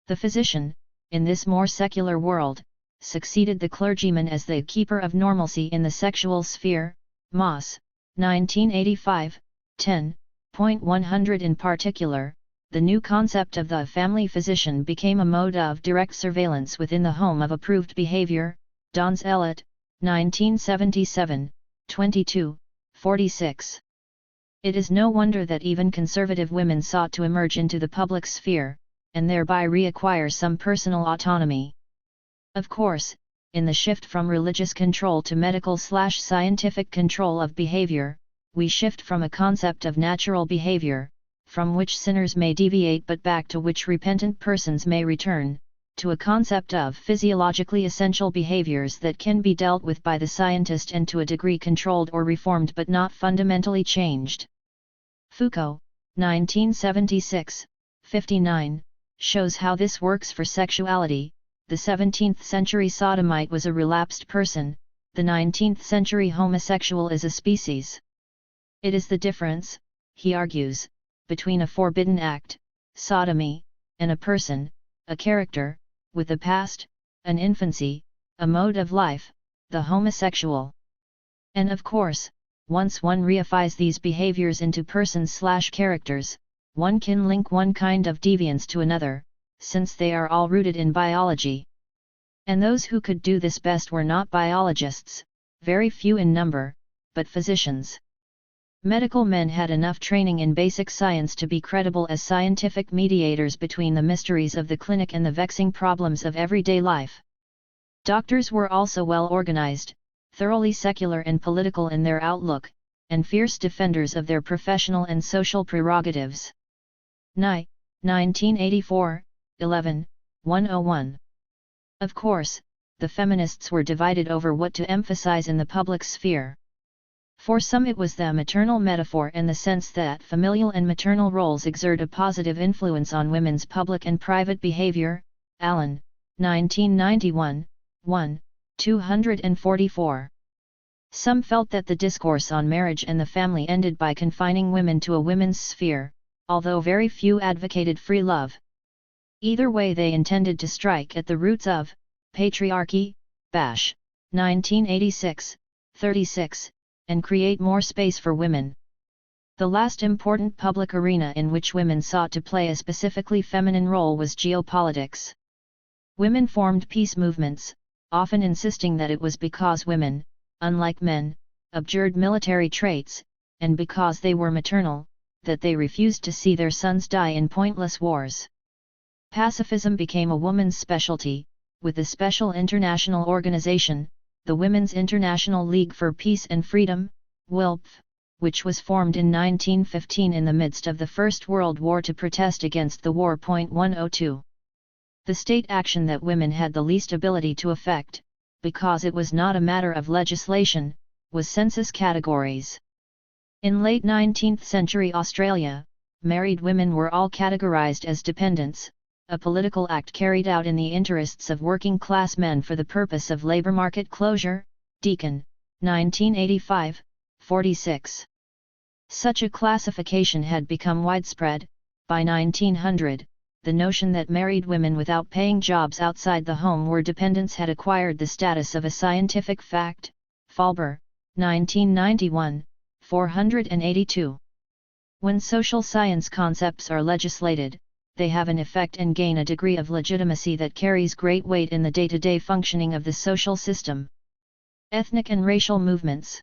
The physician, in this more secular world, succeeded the clergyman as the keeper of normalcy in the sexual sphere. Moss, 1985, 10. 100. In particular, the new concept of the family physician became a mode of direct surveillance within the home of approved behavior. Dons Ellett, 1977, 22, 46. It is no wonder that even conservative women sought to emerge into the public sphere, and thereby reacquire some personal autonomy. Of course, in the shift from religious control to medical/scientific control of behavior, we shift from a concept of natural behavior, from which sinners may deviate but back to which repentant persons may return, to a concept of physiologically essential behaviors that can be dealt with by the scientist and to a degree controlled or reformed but not fundamentally changed. Foucault, 1976, 59, shows how this works for sexuality. The 17th century sodomite was a relapsed person, the 19th century homosexual is a species. It is the difference, he argues, between a forbidden act, sodomy, and a person, a character, with a past, an infancy, a mode of life, the homosexual. And of course, once one reifies these behaviors into persons/characters, one can link one kind of deviance to another, since they are all rooted in biology. And those who could do this best were not biologists, very few in number, but physicians. Medical men had enough training in basic science to be credible as scientific mediators between the mysteries of the clinic and the vexing problems of everyday life. Doctors were also well organized, thoroughly secular and political in their outlook, and fierce defenders of their professional and social prerogatives. Nye, 1984, 11, 101. Of course, the feminists were divided over what to emphasize in the public sphere. For some it was the maternal metaphor and the sense that familial and maternal roles exert a positive influence on women's public and private behavior. Allen, 1991, 1, 244. Some felt that the discourse on marriage and the family ended by confining women to a women's sphere, although very few advocated free love. Either way they intended to strike at the roots of patriarchy, Bash, 1986, 36, and create more space for women. The last important public arena in which women sought to play a specifically feminine role was geopolitics. Women formed peace movements, often insisting that it was because women, unlike men, abjured military traits, and because they were maternal, that they refused to see their sons die in pointless wars. Pacifism became a woman's specialty, with a special international organization, the Women's International League for Peace and Freedom, WILPF, which was formed in 1915 in the midst of the First World War to protest against the war. 102. The state action that women had the least ability to effect, because it was not a matter of legislation, was census categories. In late 19th century Australia, married women were all categorized as dependents, a political act carried out in the interests of working class men for the purpose of labor market closure. Deacon, 1985, 46. Such a classification had become widespread. By 1900, the notion that married women without paying jobs outside the home were dependents had acquired the status of a scientific fact. Faulber, 1991, 482. When social science concepts are legislated, they have an effect and gain a degree of legitimacy that carries great weight in the day-to-day functioning of the social system. Ethnic and racial movements.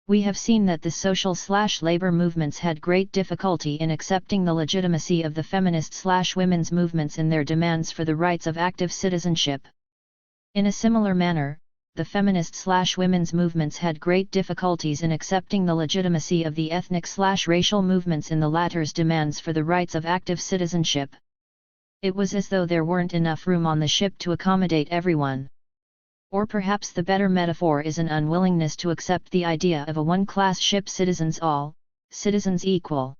We have seen that the social/labor movements had great difficulty in accepting the legitimacy of the feminist/women's movements in their demands for the rights of active citizenship. In a similar manner, the feminist/women's movements had great difficulties in accepting the legitimacy of the ethnic/racial movements in the latter's demands for the rights of active citizenship. It was as though there weren't enough room on the ship to accommodate everyone. Or perhaps the better metaphor is an unwillingness to accept the idea of a one-class ship, citizens all, citizens equal.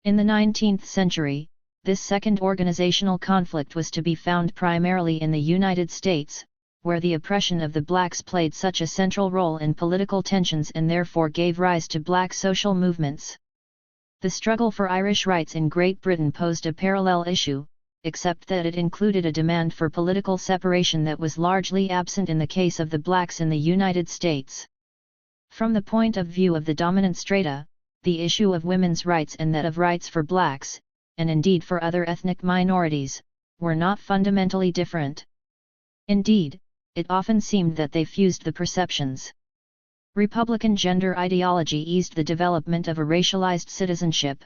In the 19th century, this second organizational conflict was to be found primarily in the United States, where the oppression of the blacks played such a central role in political tensions and therefore gave rise to black social movements. The struggle for Irish rights in Great Britain posed a parallel issue, except that it included a demand for political separation that was largely absent in the case of the blacks in the United States. From the point of view of the dominant strata, the issue of women's rights and that of rights for blacks, and indeed for other ethnic minorities, were not fundamentally different. Indeed, it often seemed that they fused the perceptions. Republican gender ideology eased the development of a racialized citizenship.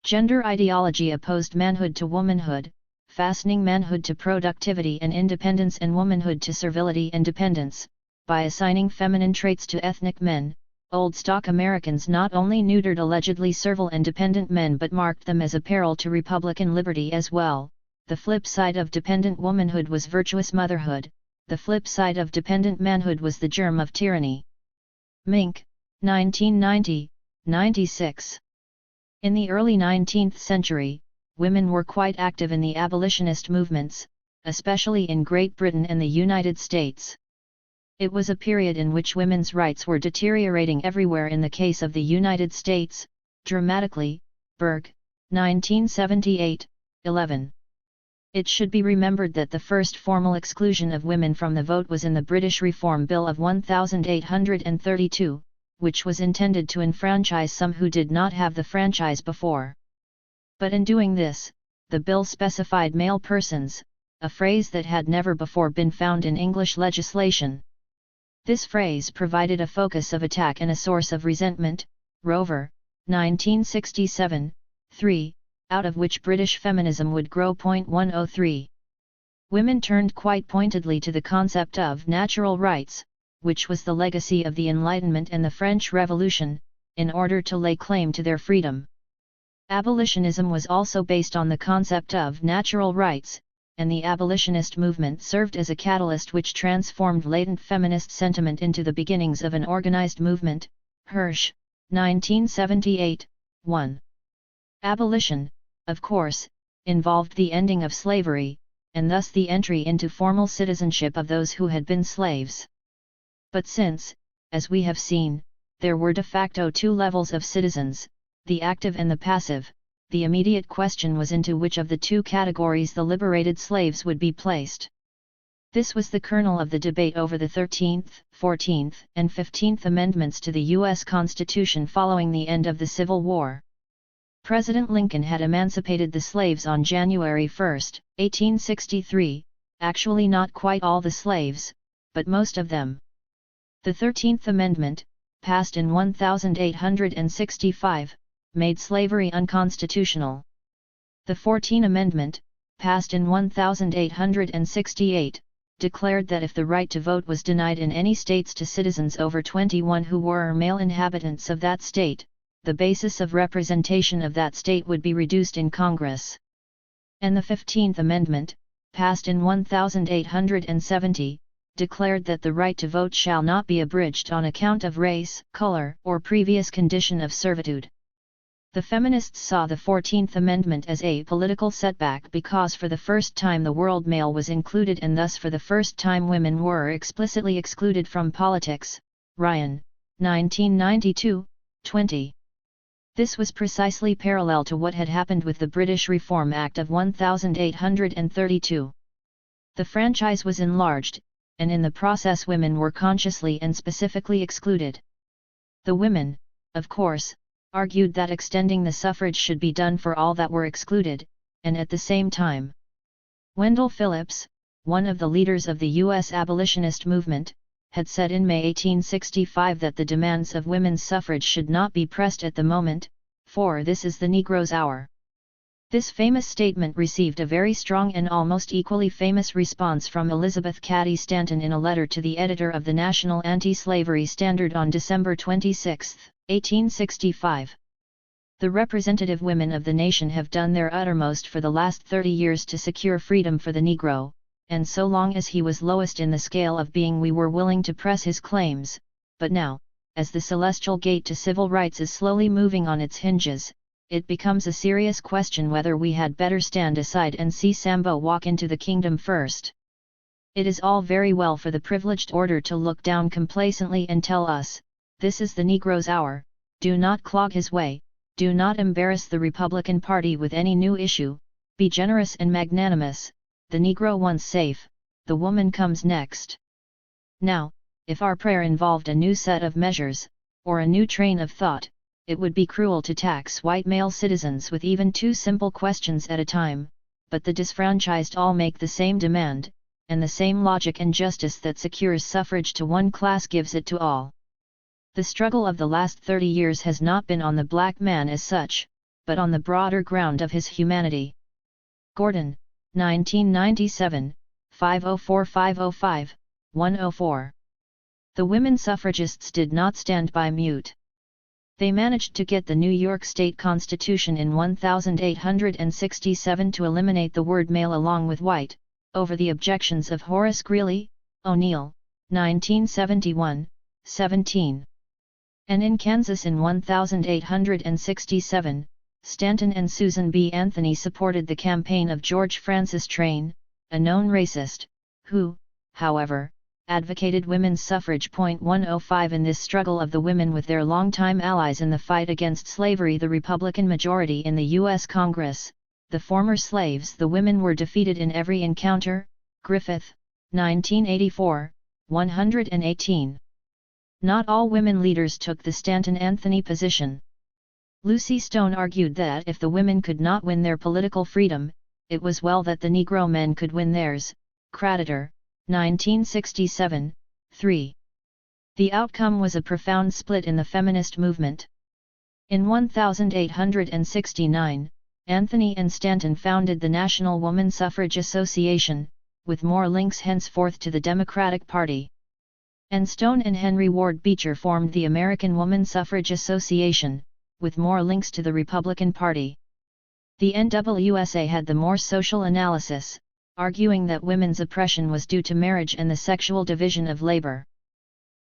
Gender ideology opposed manhood to womanhood, fastening manhood to productivity and independence and womanhood to servility and dependence. By assigning feminine traits to ethnic men, old stock Americans not only neutered allegedly servile and dependent men but marked them as a peril to Republican liberty as well. The flip side of dependent womanhood was virtuous motherhood, the flip side of dependent manhood was the germ of tyranny. Mink, 1990, 96. In the early 19th century, women were quite active in the abolitionist movements, especially in Great Britain and the United States. It was a period in which women's rights were deteriorating everywhere. In the case of the United States, dramatically. Berg, 1978, 11. It should be remembered that the first formal exclusion of women from the vote was in the British Reform Bill of 1832, which was intended to enfranchise some who did not have the franchise before. But in doing this, the bill specified male persons, a phrase that had never before been found in English legislation. This phrase provided a focus of attack and a source of resentment. Rover, 1967, 3, out of which British feminism would grow. 103. Women turned quite pointedly to the concept of natural rights, which was the legacy of the Enlightenment and the French Revolution, in order to lay claim to their freedom. Abolitionism was also based on the concept of natural rights, and the abolitionist movement served as a catalyst which transformed latent feminist sentiment into the beginnings of an organized movement. Hirsch, 1978, 1. Abolition, of course, involved the ending of slavery, and thus the entry into formal citizenship of those who had been slaves. But since, as we have seen, there were de facto two levels of citizens, the active and the passive, the immediate question was into which of the two categories the liberated slaves would be placed. This was the kernel of the debate over the 13th, 14th, and 15th Amendments to the U.S. Constitution following the end of the Civil War. President Lincoln had emancipated the slaves on January 1, 1863, actually not quite all the slaves, but most of them. The 13th Amendment, passed in 1865, made slavery unconstitutional. The 14th Amendment, passed in 1868, declared that if the right to vote was denied in any states to citizens over 21 who were male inhabitants of that state, the basis of representation of that state would be reduced in Congress. And the 15th Amendment, passed in 1870, declared that the right to vote shall not be abridged on account of race, color, or previous condition of servitude. The feminists saw the 14th Amendment as a political setback because for the first time the world male was included and thus for the first time women were explicitly excluded from politics. Ryan, 1992, 20. This was precisely parallel to what had happened with the British Reform Act of 1832. The franchise was enlarged, and in the process women were consciously and specifically excluded. The women, of course, argued that extending the suffrage should be done for all that were excluded, and at the same time. Wendell Phillips, one of the leaders of the U.S. abolitionist movement, had said in May 1865 that the demands of women's suffrage should not be pressed at the moment, for this is the Negro's hour. This famous statement received a very strong and almost equally famous response from Elizabeth Cady Stanton in a letter to the editor of the National Anti-Slavery Standard on December 26, 1865. The representative women of the nation have done their uttermost for the last 30 years to secure freedom for the Negro, and so long as he was lowest in the scale of being we were willing to press his claims, but now, as the celestial gate to civil rights is slowly moving on its hinges, it becomes a serious question whether we had better stand aside and see Sambo walk into the kingdom first. It is all very well for the privileged order to look down complacently and tell us, this is the Negro's hour, do not clog his way, do not embarrass the Republican Party with any new issue, be generous and magnanimous, the Negro once safe, the woman comes next. Now, if our prayer involved a new set of measures, or a new train of thought, it would be cruel to tax white male citizens with even two simple questions at a time, but the disfranchised all make the same demand, and the same logic and justice that secures suffrage to one class gives it to all. The struggle of the last 30 years has not been on the black man as such, but on the broader ground of his humanity. Gordon, 1997, 504-505, 104. The women suffragists did not stand by mute. They managed to get the New York State Constitution in 1867 to eliminate the word male along with white, over the objections of Horace Greeley, O'Neill, 1971, 17. And in Kansas in 1867, Stanton and Susan B. Anthony supported the campaign of George Francis Train, a known racist, who, however, advocated women's suffrage. 105 In this struggle of the women with their longtime allies in the fight against slavery, the Republican majority in the U.S. Congress, the former slaves, the women were defeated in every encounter. Griffith, 1984, 118. Not all women leaders took the Stanton-Anthony position. Lucy Stone argued that if the women could not win their political freedom, it was well that the Negro men could win theirs. Creditor, 1967, 3. The outcome was a profound split in the feminist movement. In 1869, Anthony and Stanton founded the National Woman Suffrage Association, with more links henceforth to the Democratic Party. And Stone and Henry Ward Beecher formed the American Woman Suffrage Association, with more links to the Republican Party. The NWSA had the more social analysis, arguing that women's oppression was due to marriage and the sexual division of labor.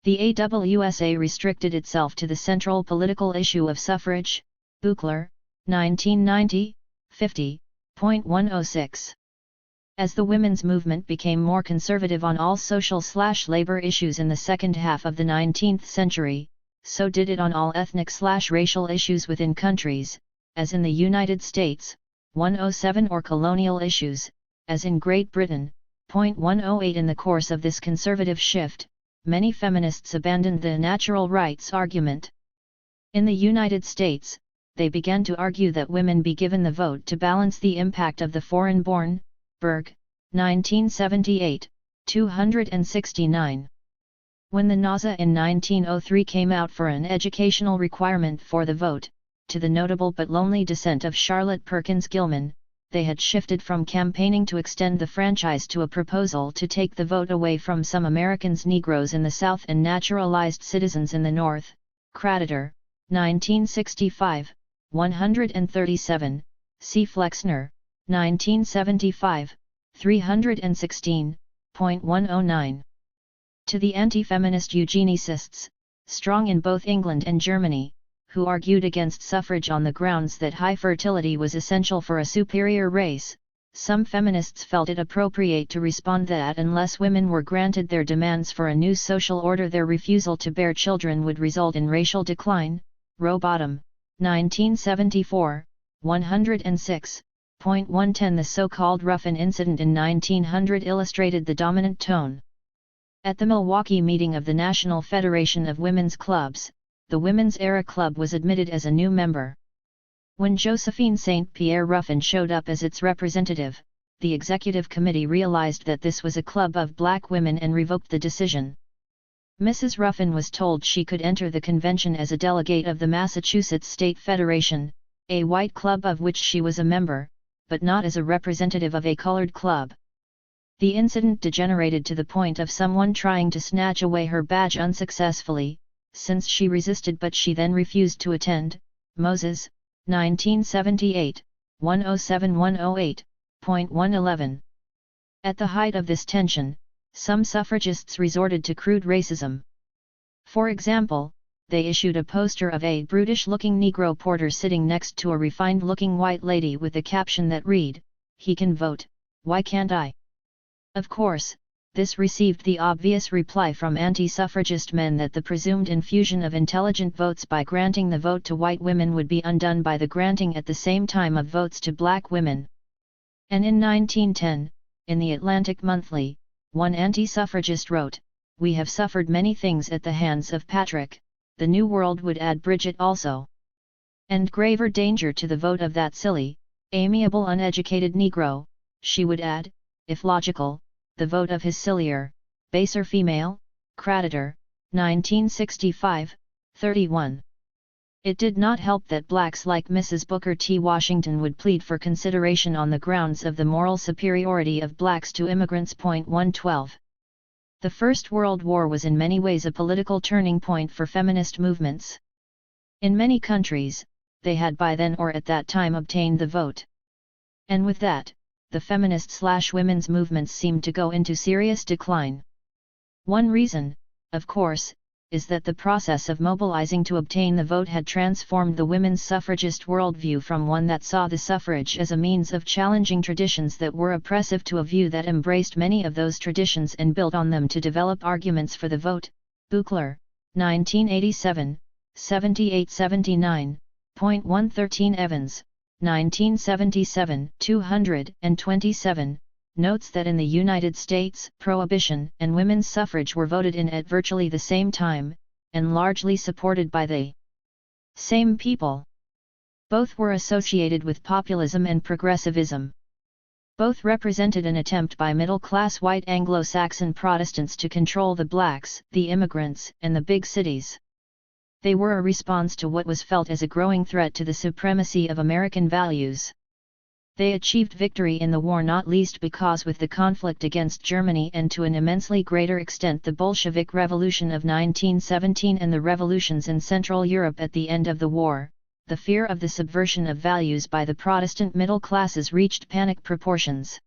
The AWSA restricted itself to the central political issue of suffrage. Buchler, 1990, 50.106. As the women's movement became more conservative on all social/labor issues in the second half of the 19th century, so did it on all ethnic/racial issues within countries, as in the United States, 107, or colonial issues, as in Great Britain. 108 In the course of this conservative shift, many feminists abandoned the natural rights argument. In the United States, they began to argue that women be given the vote to balance the impact of the foreign-born. Berg, 1978, 269. When the NASA in 1903 came out for an educational requirement for the vote, to the notable but lonely dissent of Charlotte Perkins Gilman, they had shifted from campaigning to extend the franchise to a proposal to take the vote away from some Americans, Negroes in the South and naturalized citizens in the North. Creditor, 1965, 137, C. Flexner, 1975, 316.109. To the anti-feminist eugenicists, strong in both England and Germany, who argued against suffrage on the grounds that high fertility was essential for a superior race, some feminists felt it appropriate to respond that unless women were granted their demands for a new social order, their refusal to bear children would result in racial decline. Rowbottom, 1974, 106. 110 The so-called Ruffin incident in 1900 illustrated the dominant tone. At the Milwaukee meeting of the National Federation of Women's Clubs, the Women's Era Club was admitted as a new member. When Josephine St. Pierre Ruffin showed up as its representative, the executive committee realized that this was a club of black women and revoked the decision. Mrs. Ruffin was told she could enter the convention as a delegate of the Massachusetts State Federation, a white club of which she was a member, but not as a representative of a colored club. The incident degenerated to the point of someone trying to snatch away her badge unsuccessfully, since she resisted but she then refused to attend. Moses, 1978, 107-108.111. At the height of this tension, some suffragists resorted to crude racism. For example, they issued a poster of a brutish-looking Negro porter sitting next to a refined-looking white lady with a caption that read, "He can vote, why can't I?" Of course, this received the obvious reply from anti-suffragist men that the presumed infusion of intelligent votes by granting the vote to white women would be undone by the granting at the same time of votes to black women. And in 1910, in the Atlantic Monthly, one anti-suffragist wrote, "We have suffered many things at the hands of Patrick, the New World would add Bridget also. And graver danger to the vote of that silly, amiable uneducated Negro, she would add, if logical, the vote of his sillier, baser female, creditor." 1965, 31. It did not help that blacks like Mrs. Booker T. Washington would plead for consideration on the grounds of the moral superiority of blacks to immigrants. 112. The First World War was in many ways a political turning point for feminist movements. In many countries, they had by then or at that time obtained the vote. And with that, the feminist/women's movements seemed to go into serious decline. One reason, of course, is that the process of mobilizing to obtain the vote had transformed the women's suffragist worldview from one that saw the suffrage as a means of challenging traditions that were oppressive to a view that embraced many of those traditions and built on them to develop arguments for the vote. Buchler, 1987, 78-79, 113 Evans, 1977, 227, notes that in the United States, prohibition and women's suffrage were voted in at virtually the same time, and largely supported by the same people. Both were associated with populism and progressivism. Both represented an attempt by middle-class white Anglo-Saxon Protestants to control the blacks, the immigrants, and the big cities. They were a response to what was felt as a growing threat to the supremacy of American values. They achieved victory in the war not least because with the conflict against Germany and to an immensely greater extent the Bolshevik Revolution of 1917 and the revolutions in Central Europe at the end of the war, the fear of the subversion of values by the Protestant middle classes reached panic proportions.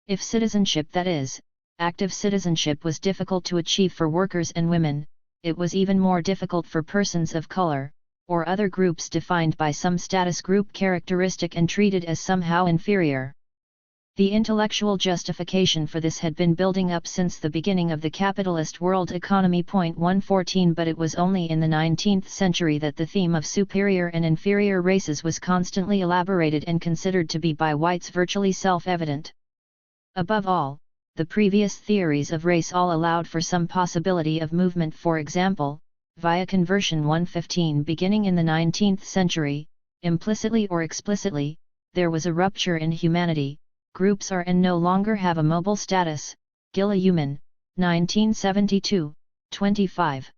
If citizenship, that is, active citizenship, was difficult to achieve for workers and women, it was even more difficult for persons of color, or other groups defined by some status group characteristic and treated as somehow inferior. The intellectual justification for this had been building up since the beginning of the capitalist world economy. 114 But it was only in the 19th century that the theme of superior and inferior races was constantly elaborated and considered to be by whites virtually self-evident. Above all, the previous theories of race all allowed for some possibility of movement. For example, via conversion. 115 Beginning in the 19th century, implicitly or explicitly, there was a rupture in humanity. Groups are and no longer have a mobile status. Gilliuman, 1972, 25.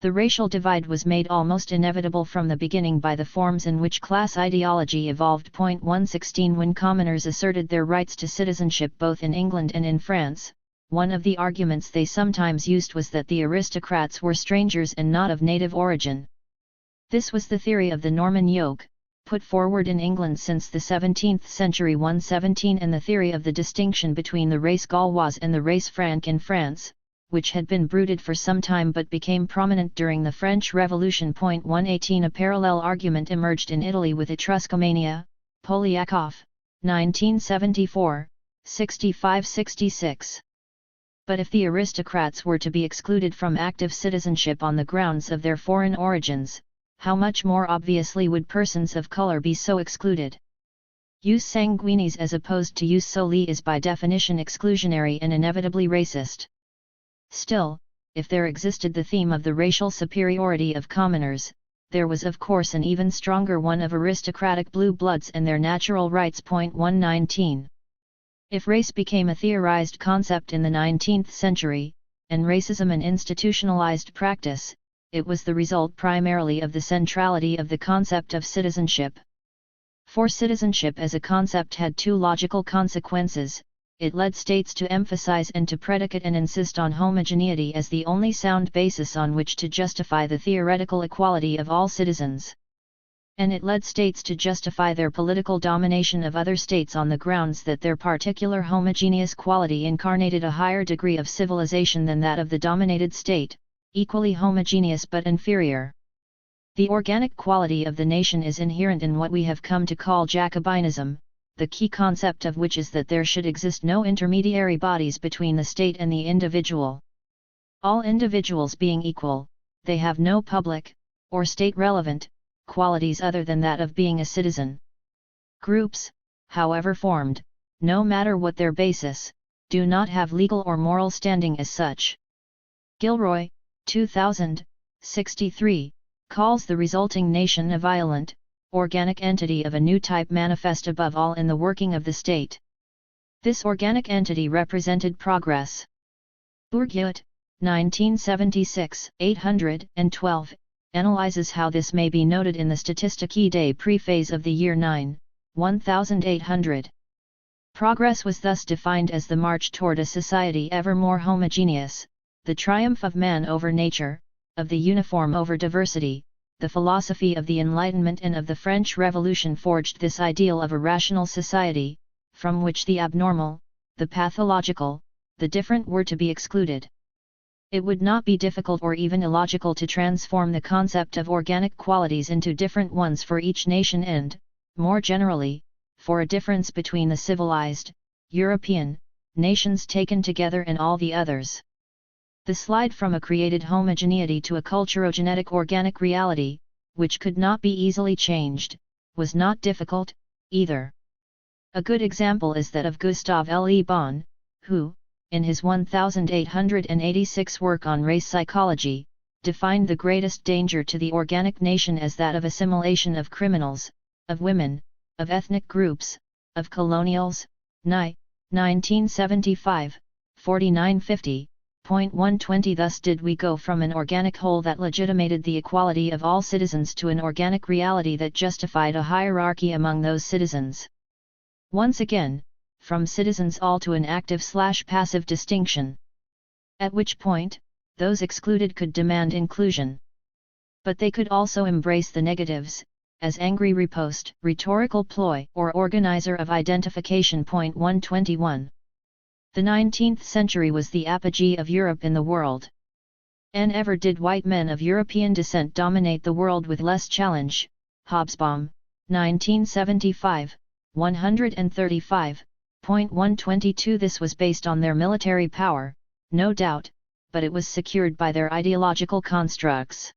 The racial divide was made almost inevitable from the beginning by the forms in which class ideology evolved. 116 When commoners asserted their rights to citizenship both in England and in France, one of the arguments they sometimes used was that the aristocrats were strangers and not of native origin. This was the theory of the Norman yoke, put forward in England since the 17th century. 117 And the theory of the distinction between the race Gauloise and the race Franque in France, which had been brooded for some time but became prominent during the French Revolution. 118 A parallel argument emerged in Italy with Etruscomania, Polyakov, 1974, 65-66. But if the aristocrats were to be excluded from active citizenship on the grounds of their foreign origins, how much more obviously would persons of color be so excluded? Jus sanguinis as opposed to jus soli is by definition exclusionary and inevitably racist. Still, if there existed the theme of the racial superiority of commoners, there was of course an even stronger one of aristocratic blue bloods and their natural rights. 119. If race became a theorized concept in the 19th century, and racism an institutionalized practice, it was the result primarily of the centrality of the concept of citizenship. For citizenship as a concept had two logical consequences: it led states to emphasize and to predicate and insist on homogeneity as the only sound basis on which to justify the theoretical equality of all citizens. And it led states to justify their political domination of other states on the grounds that their particular homogeneous quality incarnated a higher degree of civilization than that of the dominated state, equally homogeneous but inferior. The organic quality of the nation is inherent in what we have come to call Jacobinism, the key concept of which is that there should exist no intermediary bodies between the state and the individual. All individuals being equal, they have no public, or state-relevant, qualities other than that of being a citizen. Groups, however formed, no matter what their basis, do not have legal or moral standing as such. Gilroy, 2000, 63, calls the resulting nation a violent, organic entity of a new type manifest above all in the working of the state. This organic entity represented progress. Bourguet, 1976, 812, analyzes how this may be noted in the Statistique des Préfaits of the year 9, 1800. Progress was thus defined as the march toward a society ever more homogeneous, the triumph of man over nature, of the uniform over diversity. The philosophy of the Enlightenment and of the French Revolution forged this ideal of a rational society, from which the abnormal, the pathological, the different were to be excluded. It would not be difficult or even illogical to transform the concept of organic qualities into different ones for each nation and, more generally, for a difference between the civilized, European, nations taken together and all the others. The slide from a created homogeneity to a culturogenetic organic reality, which could not be easily changed, was not difficult, either. A good example is that of Gustave Le Bon, who, in his 1886 work on race psychology, defined the greatest danger to the organic nation as that of assimilation of criminals, of women, of ethnic groups, of colonials. Nye, 1975, 4950. 120 Thus did we go from an organic whole that legitimated the equality of all citizens to an organic reality that justified a hierarchy among those citizens. Once again, from citizens all to an active/passive distinction. At which point, those excluded could demand inclusion. But they could also embrace the negatives, as angry riposte, rhetorical ploy, or organizer of identification. 121. The 19th century was the apogee of Europe in the world. And ever did white men of European descent dominate the world with less challenge. Hobsbawm, 1975, 135. 122 This was based on their military power, no doubt, but it was secured by their ideological constructs.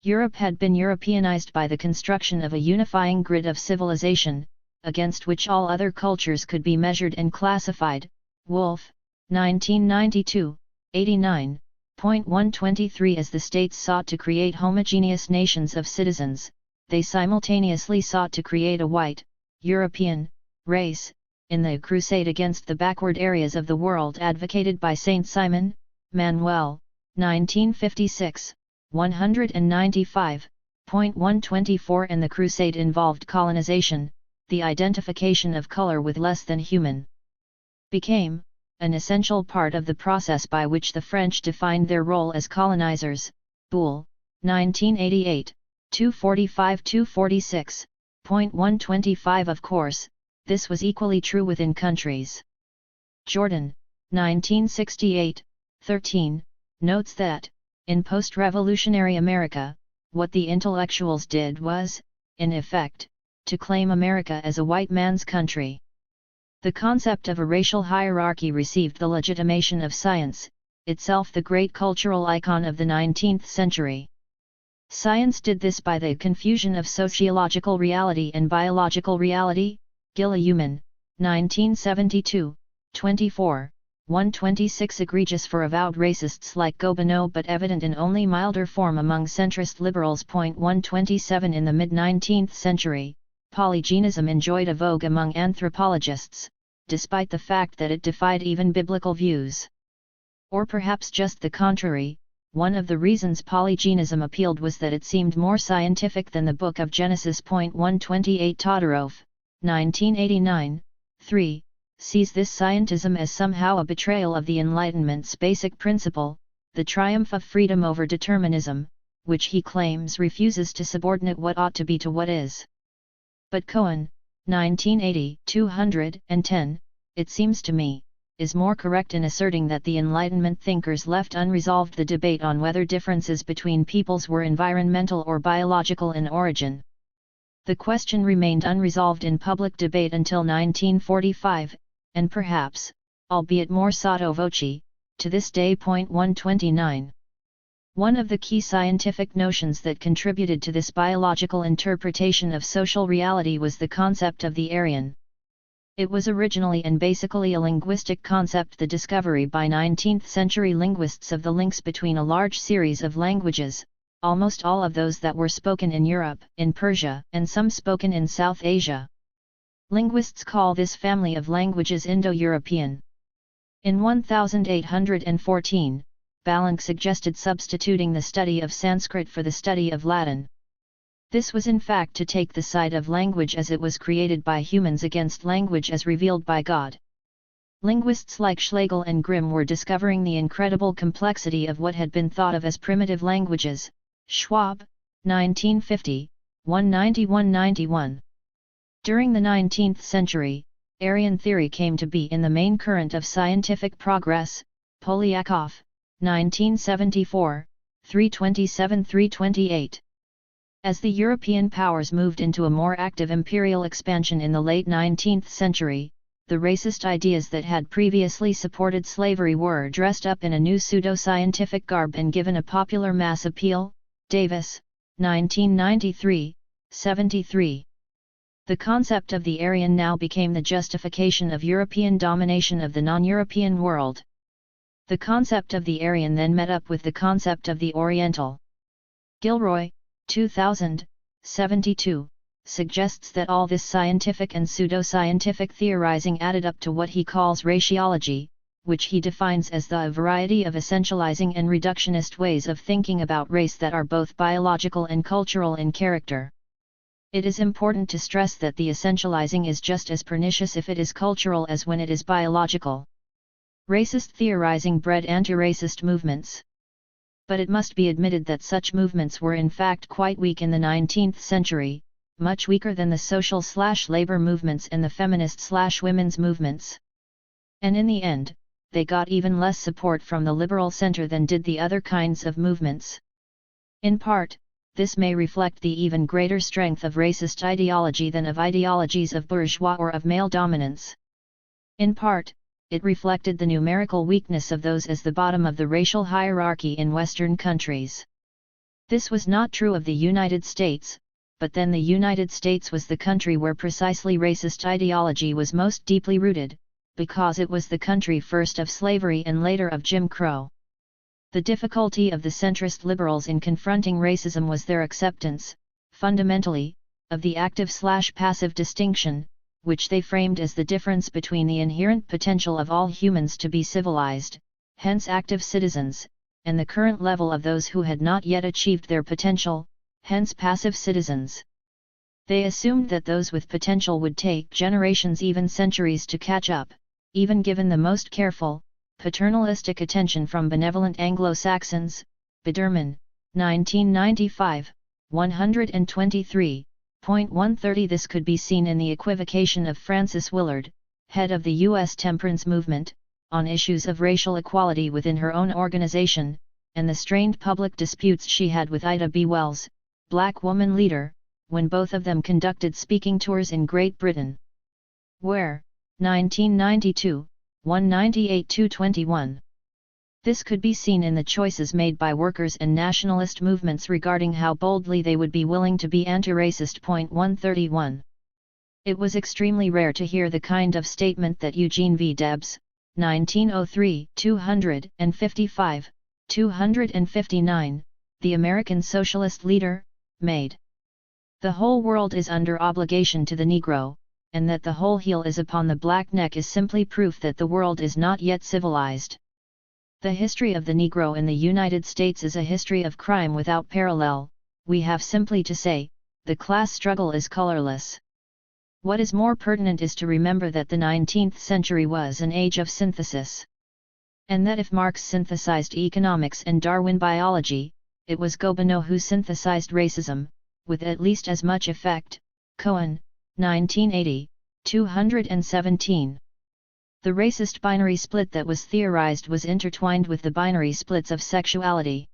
Europe had been Europeanized by the construction of a unifying grid of civilization, against which all other cultures could be measured and classified. Wolf, 1992, 89. 123 As the states sought to create homogeneous nations of citizens, they simultaneously sought to create a white, European, race, in the crusade against the backward areas of the world advocated by Saint Simon, Manuel, 1956, 195. 124 And the crusade involved colonization, the identification of color with less than human. Became an essential part of the process by which the French defined their role as colonizers. Boule, 1988, 245-246. 125 Of course, this was equally true within countries. Jordan, 1968, 13, notes that, in post-revolutionary America, what the intellectuals did was, in effect, to claim America as a white man's country. The concept of a racial hierarchy received the legitimation of science, itself the great cultural icon of the 19th century. Science did this by the confusion of sociological reality and biological reality. Gilliuman, 1972, 24, 126. Egregious for avowed racists like Gobineau but evident in only milder form among centrist liberals. 127. In the mid-19th century, polygenism enjoyed a vogue among anthropologists, despite the fact that it defied even biblical views. Or perhaps just the contrary. One of the reasons polygenism appealed was that it seemed more scientific than the Book of Genesis. 128. Todorov, 1989, 3, sees this scientism as somehow a betrayal of the Enlightenment's basic principle, the triumph of freedom over determinism, which he claims refuses to subordinate what ought to be to what is. But Cohen, 1980, 210, it seems to me, is more correct in asserting that the Enlightenment thinkers left unresolved the debate on whether differences between peoples were environmental or biological in origin. The question remained unresolved in public debate until 1945, and perhaps, albeit more sotto voce, to this day. 129. One of the key scientific notions that contributed to this biological interpretation of social reality was the concept of the Aryan. It was originally and basically a linguistic concept, the discovery by 19th-century linguists of the links between a large series of languages, almost all of those that were spoken in Europe, in Persia, and some spoken in South Asia. Linguists call this family of languages Indo-European. In 1814, Ballanche suggested substituting the study of Sanskrit for the study of Latin. This was in fact to take the side of language as it was created by humans against language as revealed by God. Linguists like Schlegel and Grimm were discovering the incredible complexity of what had been thought of as primitive languages. Schwab, 1950, 191-91. During the 19th century, Aryan theory came to be in the main current of scientific progress. Polyakov, 1974, 327-328. As the European powers moved into a more active imperial expansion in the late 19th century, the racist ideas that had previously supported slavery were dressed up in a new pseudo-scientific garb and given a popular mass appeal. Davis, 1993, 73. The concept of the Aryan now became the justification of European domination of the non-European world. The concept of the Aryan then met up with the concept of the Oriental. Gilroy, 2000, 72, suggests that all this scientific and pseudo-scientific theorizing added up to what he calls raciology, which he defines as a variety of essentializing and reductionist ways of thinking about race that are both biological and cultural in character. It is important to stress that the essentializing is just as pernicious if it is cultural as when it is biological. Racist theorizing bred anti-racist movements. But it must be admitted that such movements were in fact quite weak in the 19th century, much weaker than the social/labor movements and the feminist/women's movements. And in the end, they got even less support from the liberal center than did the other kinds of movements. In part, this may reflect the even greater strength of racist ideology than of ideologies of bourgeois or of male dominance. In part, it reflected the numerical weakness of those as the bottom of the racial hierarchy in Western countries. This was not true of the United States, but then the United States was the country where precisely racist ideology was most deeply rooted, because it was the country first of slavery and later of Jim Crow. The difficulty of the centrist liberals in confronting racism was their acceptance, fundamentally, of the active/passive distinction, which they framed as the difference between the inherent potential of all humans to be civilized, hence active citizens, and the current level of those who had not yet achieved their potential, hence passive citizens. They assumed that those with potential would take generations, even centuries, to catch up, even given the most careful, paternalistic attention from benevolent Anglo-Saxons. Biderman, 1995, 123. 130. This could be seen in the equivocation of Francis Willard, head of the U.S. temperance movement, on issues of racial equality within her own organization, and the strained public disputes she had with Ida B. Wells, black woman leader, when both of them conducted speaking tours in Great Britain. Where, 1992, 198-221. This could be seen in the choices made by workers and nationalist movements regarding how boldly they would be willing to be anti-racist. 131. It was extremely rare to hear the kind of statement that Eugene V. Debs, 1903, 255, 259, the American socialist leader, made. The whole world is under obligation to the Negro, and that the whole heel is upon the black neck is simply proof that the world is not yet civilized. The history of the Negro in the United States is a history of crime without parallel. We have simply to say, the class struggle is colorless. What is more pertinent is to remember that the 19th century was an age of synthesis. And that if Marx synthesized economics and Darwin biology, it was Gobineau who synthesized racism, with at least as much effect. Cohen, 1980, 217. The racist binary split that was theorized was intertwined with the binary splits of sexuality.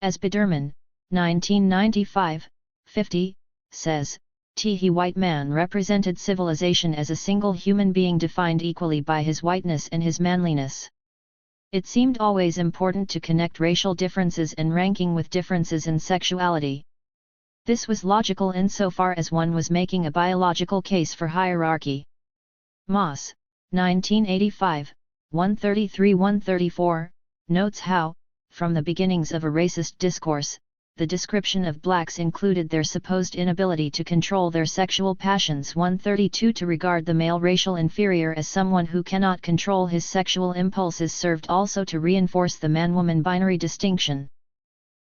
As Biderman, 1995, 50, says, he white man represented civilization as a single human being defined equally by his whiteness and his manliness. It seemed always important to connect racial differences and ranking with differences in sexuality. This was logical insofar as one was making a biological case for hierarchy. Moss, 1985, 133-134, notes how, from the beginnings of a racist discourse, the description of blacks included their supposed inability to control their sexual passions. 132 To regard the male racial inferior as someone who cannot control his sexual impulses served also to reinforce the man-woman binary distinction.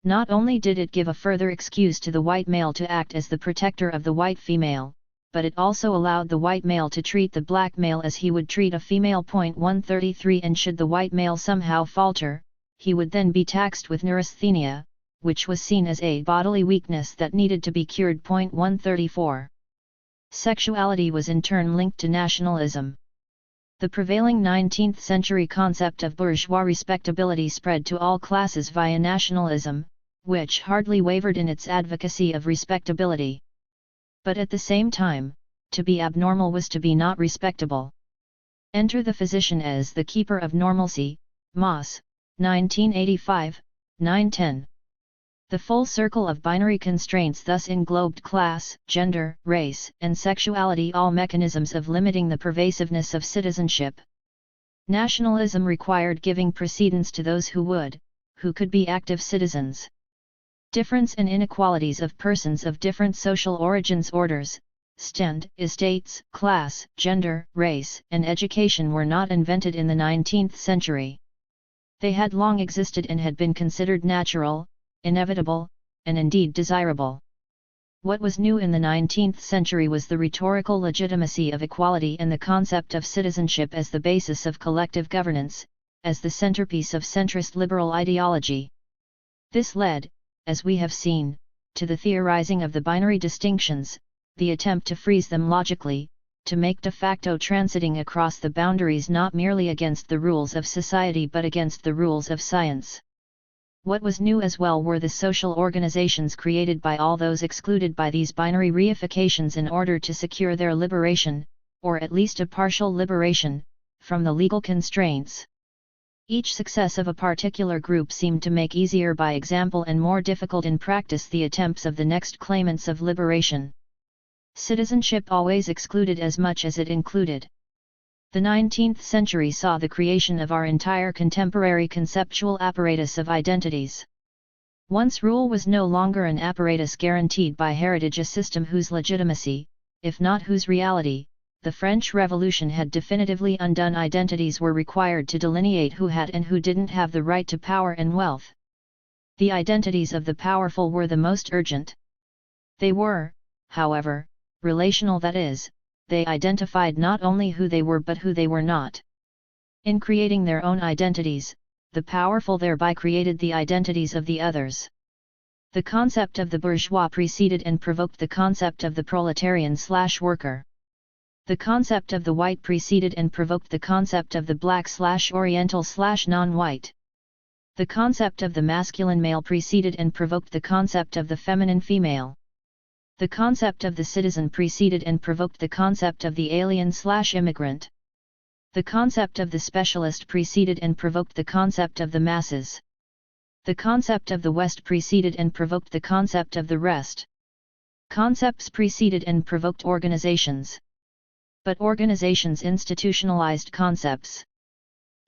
Not only did it give a further excuse to the white male to act as the protector of the white female, but it also allowed the white male to treat the black male as he would treat a female. 133 And should the white male somehow falter, he would then be taxed with neurasthenia, which was seen as a bodily weakness that needed to be cured. 134. Sexuality was in turn linked to nationalism. The prevailing 19th century concept of bourgeois respectability spread to all classes via nationalism, which hardly wavered in its advocacy of respectability. But at the same time, to be abnormal was to be not respectable. Enter the physician as the keeper of normalcy, Moss, 1985, 910. The full circle of binary constraints thus englobed class, gender, race, and sexuality, all mechanisms of limiting the pervasiveness of citizenship. Nationalism required giving precedence to those who could be active citizens. Difference and inequalities of persons of different social origins, orders, stand, estates, class, gender, race, and education were not invented in the 19th century. They had long existed and had been considered natural, inevitable, and indeed desirable. What was new in the 19th century was the rhetorical legitimacy of equality and the concept of citizenship as the basis of collective governance, as the centerpiece of centrist liberal ideology. This led, as we have seen, to the theorizing of the binary distinctions, the attempt to freeze them logically, to make de facto transiting across the boundaries not merely against the rules of society but against the rules of science. What was new as well were the social organizations created by all those excluded by these binary reifications in order to secure their liberation, or at least a partial liberation, from the legal constraints. Each success of a particular group seemed to make easier by example and more difficult in practice the attempts of the next claimants of liberation. Citizenship always excluded as much as it included. The 19th century saw the creation of our entire contemporary conceptual apparatus of identities. Once rule was no longer an apparatus guaranteed by heritage, a system whose legitimacy, if not whose reality, the French Revolution had definitively undone. Identities were required to delineate who had and who didn't have the right to power and wealth. The identities of the powerful were the most urgent. They were, however, relational, that is, they identified not only who they were but who they were not. In creating their own identities, the powerful thereby created the identities of the others. The concept of the bourgeois preceded and provoked the concept of the proletarian/worker. The concept of the white preceded and provoked the concept of the black/oriental/non-white. The concept of the masculine male preceded and provoked the concept of the feminine female. The concept of the citizen preceded and provoked the concept of the alien/immigrant. The concept of the specialist preceded and provoked the concept of the masses. The concept of the West preceded and provoked the concept of the rest. Concepts preceded and provoked organizations. But organizations institutionalized concepts.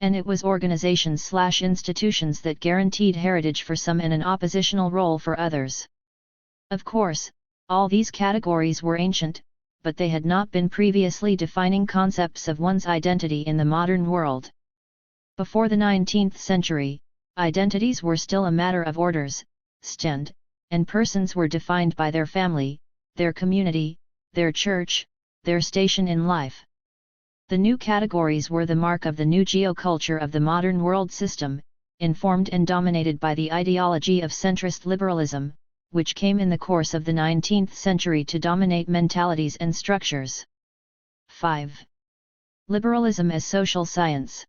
And it was organizations/institutions that guaranteed heritage for some and an oppositional role for others. Of course, all these categories were ancient, but they had not been previously defining concepts of one's identity in the modern world. Before the 19th century, identities were still a matter of orders, stand, and persons were defined by their family, their community, their church, their station in life. The new categories were the mark of the new geoculture of the modern world system, informed and dominated by the ideology of centrist liberalism, which came in the course of the 19th century to dominate mentalities and structures. 5. Liberalism as social science.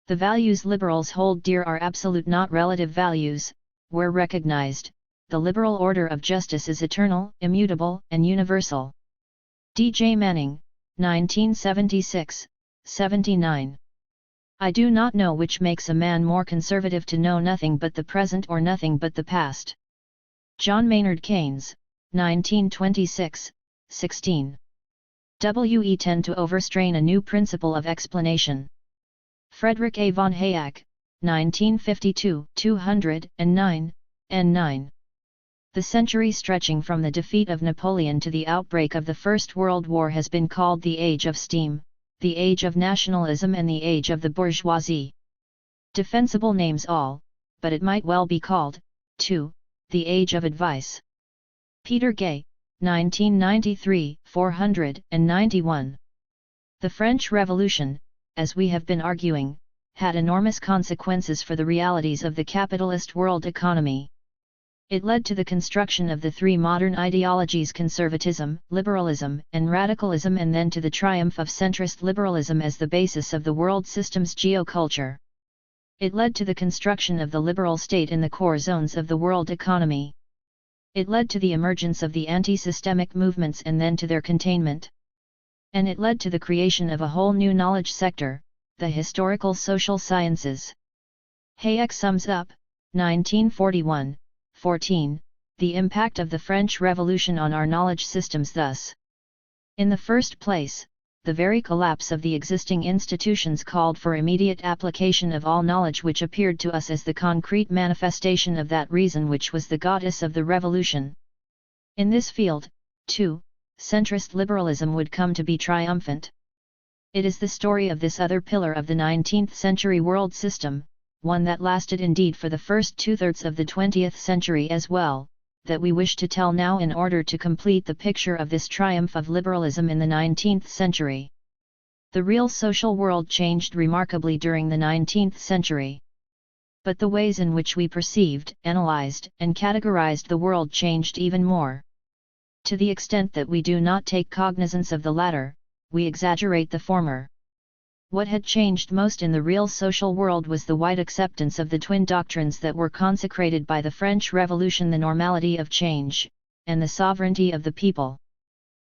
The values liberals hold dear are absolute, not relative values. Where recognized, the liberal order of justice is eternal, immutable, and universal. D. J. Manning, 1976-79. I do not know which makes a man more conservative, to know nothing but the present or nothing but the past. John Maynard Keynes, 1926-16. We tend to overstrain a new principle of explanation. Frederick A. von Hayek, 1952, 209, n. The century stretching from the defeat of Napoleon to the outbreak of the First World War has been called the Age of Steam, the Age of Nationalism, and the Age of the Bourgeoisie. Defensible names all, but it might well be called, too, the Age of Advice. Peter Gay, 1993, 491. The French Revolution, as we have been arguing, had enormous consequences for the realities of the capitalist world economy. It led to the construction of the three modern ideologies: conservatism, liberalism, and radicalism, and then to the triumph of centrist liberalism as the basis of the world system's geoculture. It led to the construction of the liberal state in the core zones of the world economy. It led to the emergence of the anti-systemic movements and then to their containment. And it led to the creation of a whole new knowledge sector, the historical social sciences. Hayek sums up, 1941, 14, the impact of the French Revolution on our knowledge systems thus. In the first place, the very collapse of the existing institutions called for immediate application of all knowledge, which appeared to us as the concrete manifestation of that reason which was the goddess of the revolution. In this field, too, centrist liberalism would come to be triumphant. It is the story of this other pillar of the 19th century world system, one that lasted indeed for the first two-thirds of the 20th century as well, that we wish to tell now in order to complete the picture of this triumph of liberalism in the 19th century. The real social world changed remarkably during the 19th century. But the ways in which we perceived, analyzed, and categorized the world changed even more. To the extent that we do not take cognizance of the latter, we exaggerate the former. What had changed most in the real social world was the wide acceptance of the twin doctrines that were consecrated by the French Revolution: the normality of change, and the sovereignty of the people.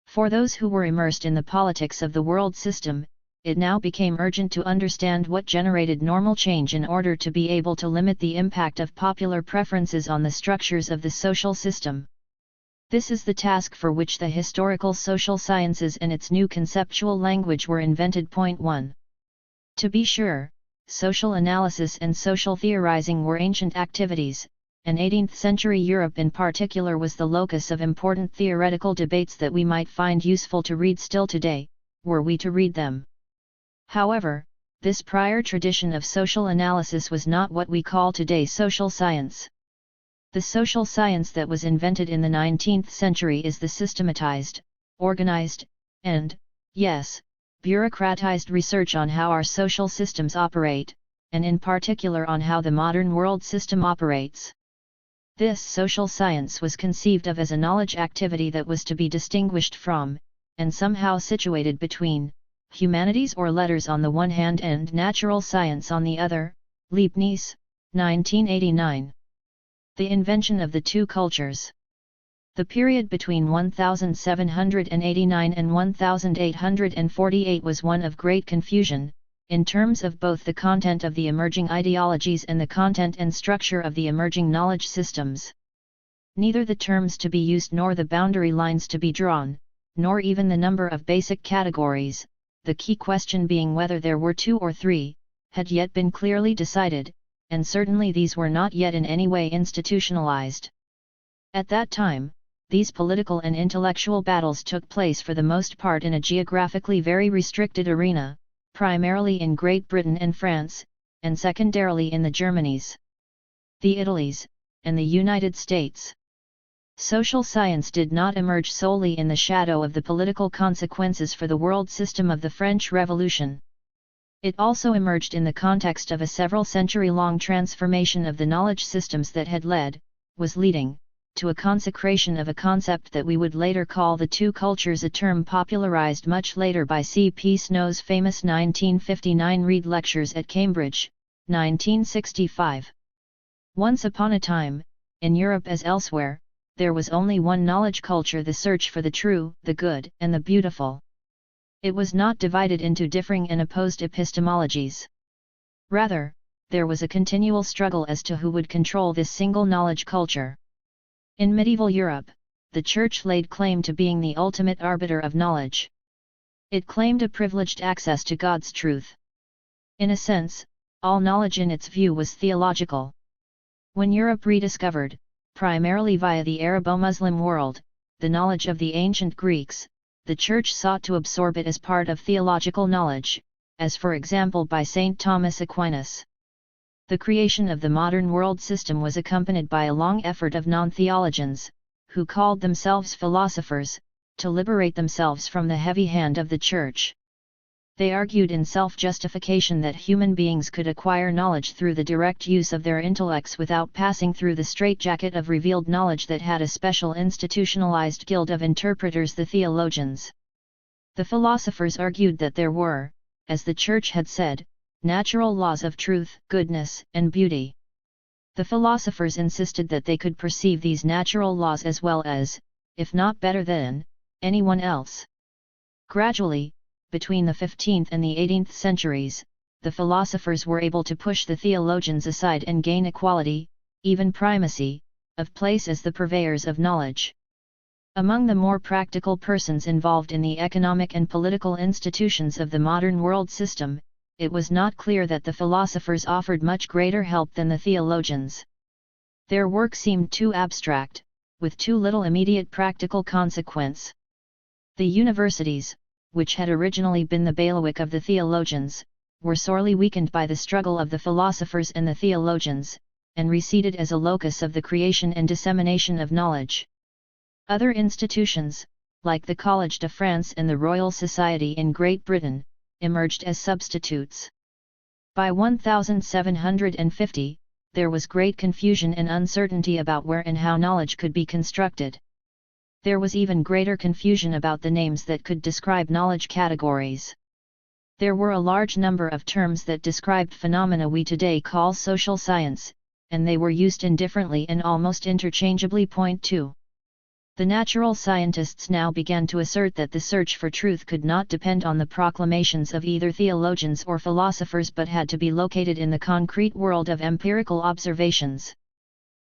For those who were immersed in the politics of the world system, it now became urgent to understand what generated normal change in order to be able to limit the impact of popular preferences on the structures of the social system. This is the task for which the historical social sciences and its new conceptual language were invented. Point 1. To be sure, social analysis and social theorizing were ancient activities, and 18th century Europe in particular was the locus of important theoretical debates that we might find useful to read still today, were we to read them. However, this prior tradition of social analysis was not what we call today social science. The social science that was invented in the 19th century is the systematized, organized, and, yes, bureaucratized research on how our social systems operate, and in particular on how the modern world system operates. This social science was conceived of as a knowledge activity that was to be distinguished from, and somehow situated between humanities or letters on the one hand and natural science on the other. Leibniz, 1989. The invention of the two cultures. The period between 1789 and 1848 was one of great confusion, in terms of both the content of the emerging ideologies and the content and structure of the emerging knowledge systems. Neither the terms to be used nor the boundary lines to be drawn, nor even the number of basic categories, the key question being whether there were two or three, had yet been clearly decided, and certainly these were not yet in any way institutionalized. At that time, these political and intellectual battles took place for the most part in a geographically very restricted arena, primarily in Great Britain and France, and secondarily in the Germanies, the Italies, and the United States. Social science did not emerge solely in the shadow of the political consequences for the world system of the French Revolution. It also emerged in the context of a several-century-long transformation of the knowledge systems that had was leading, to a consecration of a concept that we would later call the two cultures, a term popularized much later by C. P. Snow's famous 1959 Reed Lectures at Cambridge, 1965. Once upon a time, in Europe as elsewhere, there was only one knowledge culture, the search for the true, the good, and the beautiful. It was not divided into differing and opposed epistemologies. Rather, there was a continual struggle as to who would control this single knowledge culture. In medieval Europe, the Church laid claim to being the ultimate arbiter of knowledge. It claimed a privileged access to God's truth. In a sense, all knowledge in its view was theological. When Europe rediscovered, primarily via the Arabo-Muslim world, the knowledge of the ancient Greeks, the Church sought to absorb it as part of theological knowledge, as for example by St. Thomas Aquinas. The creation of the modern world system was accompanied by a long effort of non-theologians, who called themselves philosophers, to liberate themselves from the heavy hand of the Church. They argued in self-justification that human beings could acquire knowledge through the direct use of their intellects without passing through the straitjacket of revealed knowledge that had a special institutionalized guild of interpreters, the theologians. The philosophers argued that there were, as the Church had said, natural laws of truth, goodness, and beauty. The philosophers insisted that they could perceive these natural laws as well as, if not better than, anyone else. Gradually, between the 15th and the 18th centuries, the philosophers were able to push the theologians aside and gain equality, even primacy, of place as the purveyors of knowledge. Among the more practical persons involved in the economic and political institutions of the modern world system, it was not clear that the philosophers offered much greater help than the theologians. Their work seemed too abstract, with too little immediate practical consequence. The universities, which had originally been the bailiwick of the theologians, were sorely weakened by the struggle of the philosophers and the theologians, and receded as a locus of the creation and dissemination of knowledge. Other institutions, like the Collège de France and the Royal Society in Great Britain, emerged as substitutes. By 1750, there was great confusion and uncertainty about where and how knowledge could be constructed. There was even greater confusion about the names that could describe knowledge categories. There were a large number of terms that described phenomena we today call social science, and they were used indifferently and almost interchangeably. Point 2. The natural scientists now began to assert that the search for truth could not depend on the proclamations of either theologians or philosophers but had to be located in the concrete world of empirical observations.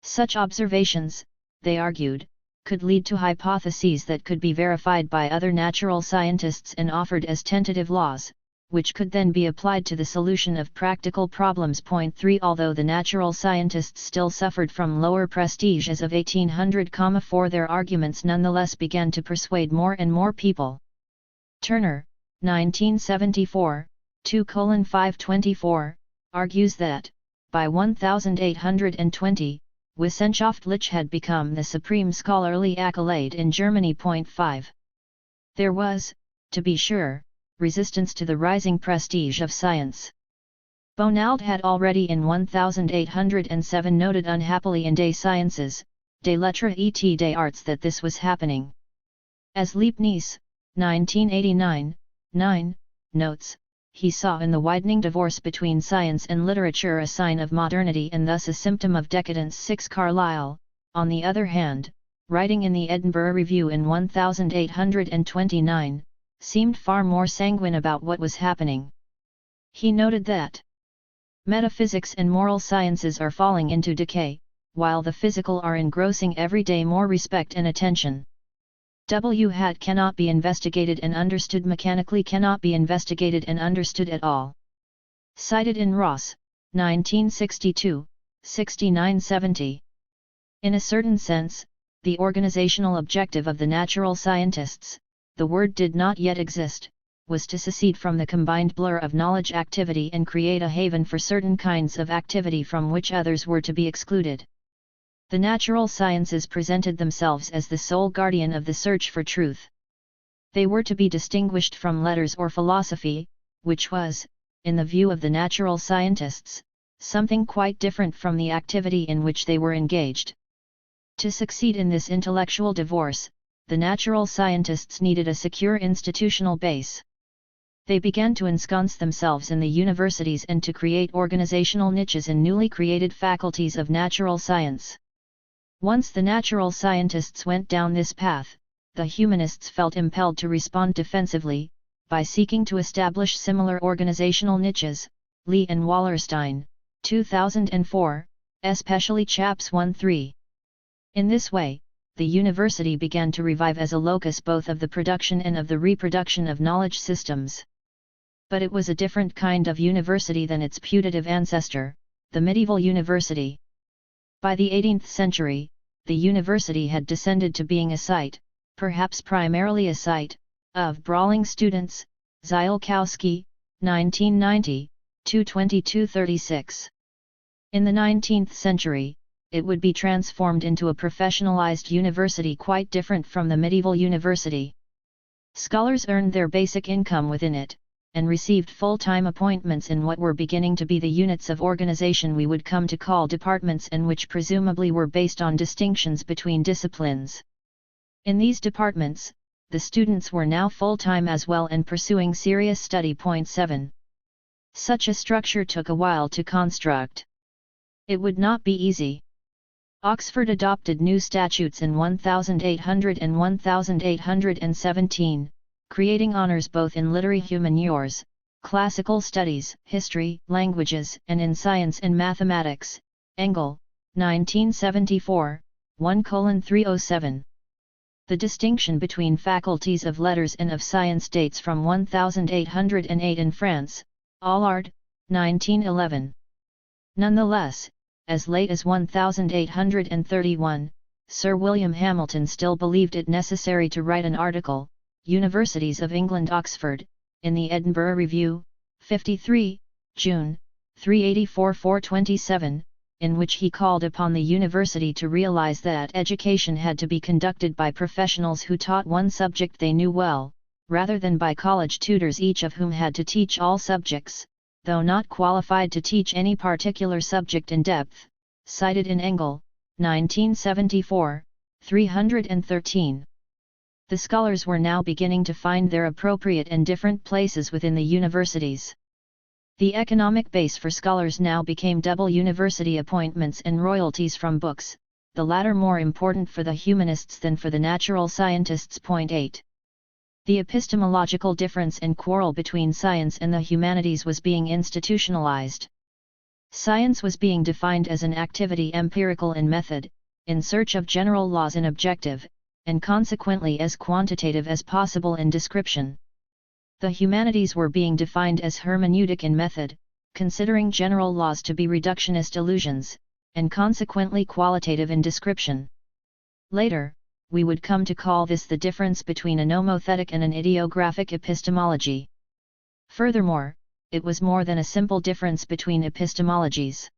Such observations, they argued, could lead to hypotheses that could be verified by other natural scientists and offered as tentative laws, which could then be applied to the solution of practical problems. Point 3. Although the natural scientists still suffered from lower prestige as of 1800,4, their arguments nonetheless began to persuade more and more people. Turner, 1974, 2:524, argues that, by 1820, Wissenschaftlich had become the supreme scholarly accolade in Germany. Point 5. There was, to be sure, resistance to the rising prestige of science. Bonald had already in 1807 noted unhappily in Des Sciences, des Lettres et des Arts that this was happening. As Leibniz, 1989, 9, notes, he saw in the widening divorce between science and literature a sign of modernity and thus a symptom of decadence. 6. Carlyle, on the other hand, writing in the Edinburgh Review in 1829, seemed far more sanguine about what was happening. He noted that metaphysics and moral sciences are falling into decay, while the physical are engrossing every day more respect and attention. Hat cannot be investigated and understood mechanically, cannot be investigated and understood at all. Cited in Ross, 1962, 69-70. In a certain sense, the organizational objective of the natural scientists, the word did not yet exist, was to secede from the combined blur of knowledge activity and create a haven for certain kinds of activity from which others were to be excluded. The natural sciences presented themselves as the sole guardian of the search for truth. They were to be distinguished from letters or philosophy, which was, in the view of the natural scientists, something quite different from the activity in which they were engaged. To succeed in this intellectual divorce, the natural scientists needed a secure institutional base. They began to ensconce themselves in the universities and to create organizational niches in newly created faculties of natural science. Once the natural scientists went down this path, the humanists felt impelled to respond defensively, by seeking to establish similar organizational niches. Lee and Wallerstein, 2004, especially Chaps 1-3. In this way, the university began to revive as a locus both of the production and of the reproduction of knowledge systems. But it was a different kind of university than its putative ancestor, the medieval university. By the 18th century, the university had descended to being a site, perhaps primarily a site, of brawling students. Ziolkowski, 1990, 222-36. In the 19th century, it would be transformed into a professionalized university quite different from the medieval university. Scholars earned their basic income within it, and received full-time appointments in what were beginning to be the units of organization we would come to call departments, and which presumably were based on distinctions between disciplines. In these departments, the students were now full-time as well and pursuing serious study. 7. Such a structure took a while to construct. It would not be easy. Oxford adopted new statutes in 1800 and 1817, creating honours both in literary humaniores, classical studies, history, languages, and in science and mathematics. Engel, 1974, 1:307. The distinction between faculties of letters and of science dates from 1808 in France. Allard, 1911. Nonetheless, as late as 1831, Sir William Hamilton still believed it necessary to write an article, Universities of England, Oxford, in the Edinburgh Review, 53, June, 384-427, in which he called upon the university to realise that education had to be conducted by professionals who taught one subject they knew well, rather than by college tutors each of whom had to teach all subjects, though not qualified to teach any particular subject in depth. Cited in Engel, 1974, 313. The scholars were now beginning to find their appropriate and different places within the universities. The economic base for scholars now became double university appointments and royalties from books, the latter more important for the humanists than for the natural scientists. 8. The epistemological difference and quarrel between science and the humanities was being institutionalized. Science was being defined as an activity empirical in method, in search of general laws in objective, and consequently as quantitative as possible in description. The humanities were being defined as hermeneutic in method, considering general laws to be reductionist illusions, and consequently qualitative in description. Later, we would come to call this the difference between a nomothetic and an ideographic epistemology. Furthermore, it was more than a simple difference between epistemologies.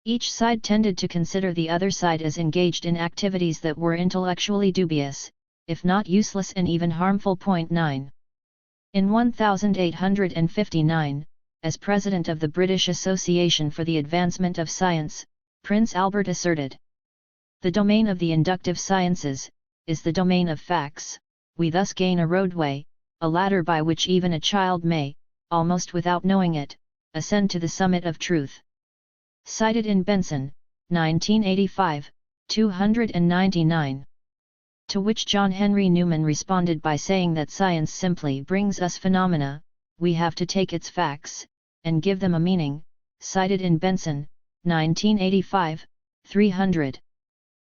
Each side tended to consider the other side as engaged in activities that were intellectually dubious, if not useless and even harmful. 9. In 1859, as president of the British Association for the Advancement of Science, Prince Albert asserted, "The domain of the inductive sciences is the domain of facts, we thus gain a roadway, a ladder by which even a child may, almost without knowing it, ascend to the summit of truth. Cited in Benson, 1985, 299. To which John Henry Newman responded by saying that science simply brings us phenomena, we have to take its facts, and give them a meaning, cited in Benson, 1985, 300.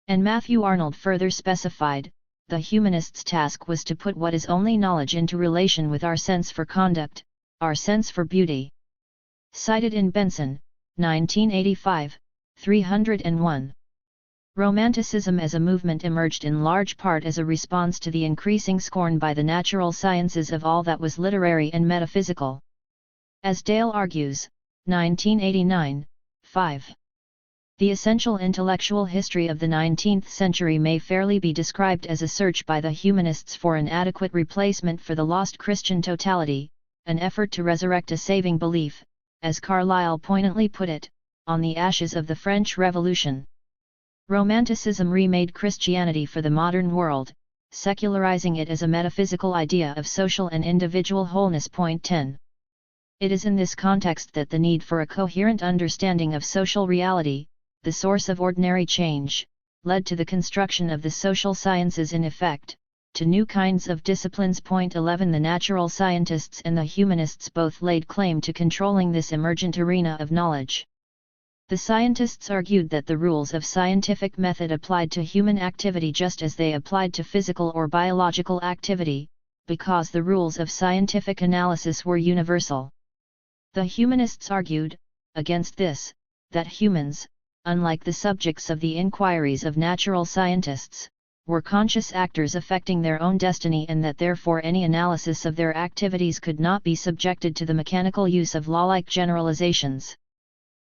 And Matthew Arnold further specified, the humanist's task was to put what is only knowledge into relation with our sense for conduct, our sense for beauty. Cited in Benson, 1985, 301. Romanticism as a movement emerged in large part as a response to the increasing scorn by the natural sciences of all that was literary and metaphysical. As Dale argues, 1989, 5. The essential intellectual history of the 19th century may fairly be described as a search by the humanists for an adequate replacement for the lost Christian totality, an effort to resurrect a saving belief, as Carlyle poignantly put it, on the ashes of the French Revolution. Romanticism remade Christianity for the modern world, secularizing it as a metaphysical idea of social and individual wholeness. 10. It is in this context that the need for a coherent understanding of social reality, the source of ordinary change, led to the construction of the social sciences in effect, to new kinds of disciplines. 11 The natural scientists and the humanists both laid claim to controlling this emergent arena of knowledge. The scientists argued that the rules of scientific method applied to human activity just as they applied to physical or biological activity, because the rules of scientific analysis were universal. The humanists argued, against this, that humans, unlike the subjects of the inquiries of natural scientists, were conscious actors affecting their own destiny, and that therefore any analysis of their activities could not be subjected to the mechanical use of law-like generalizations.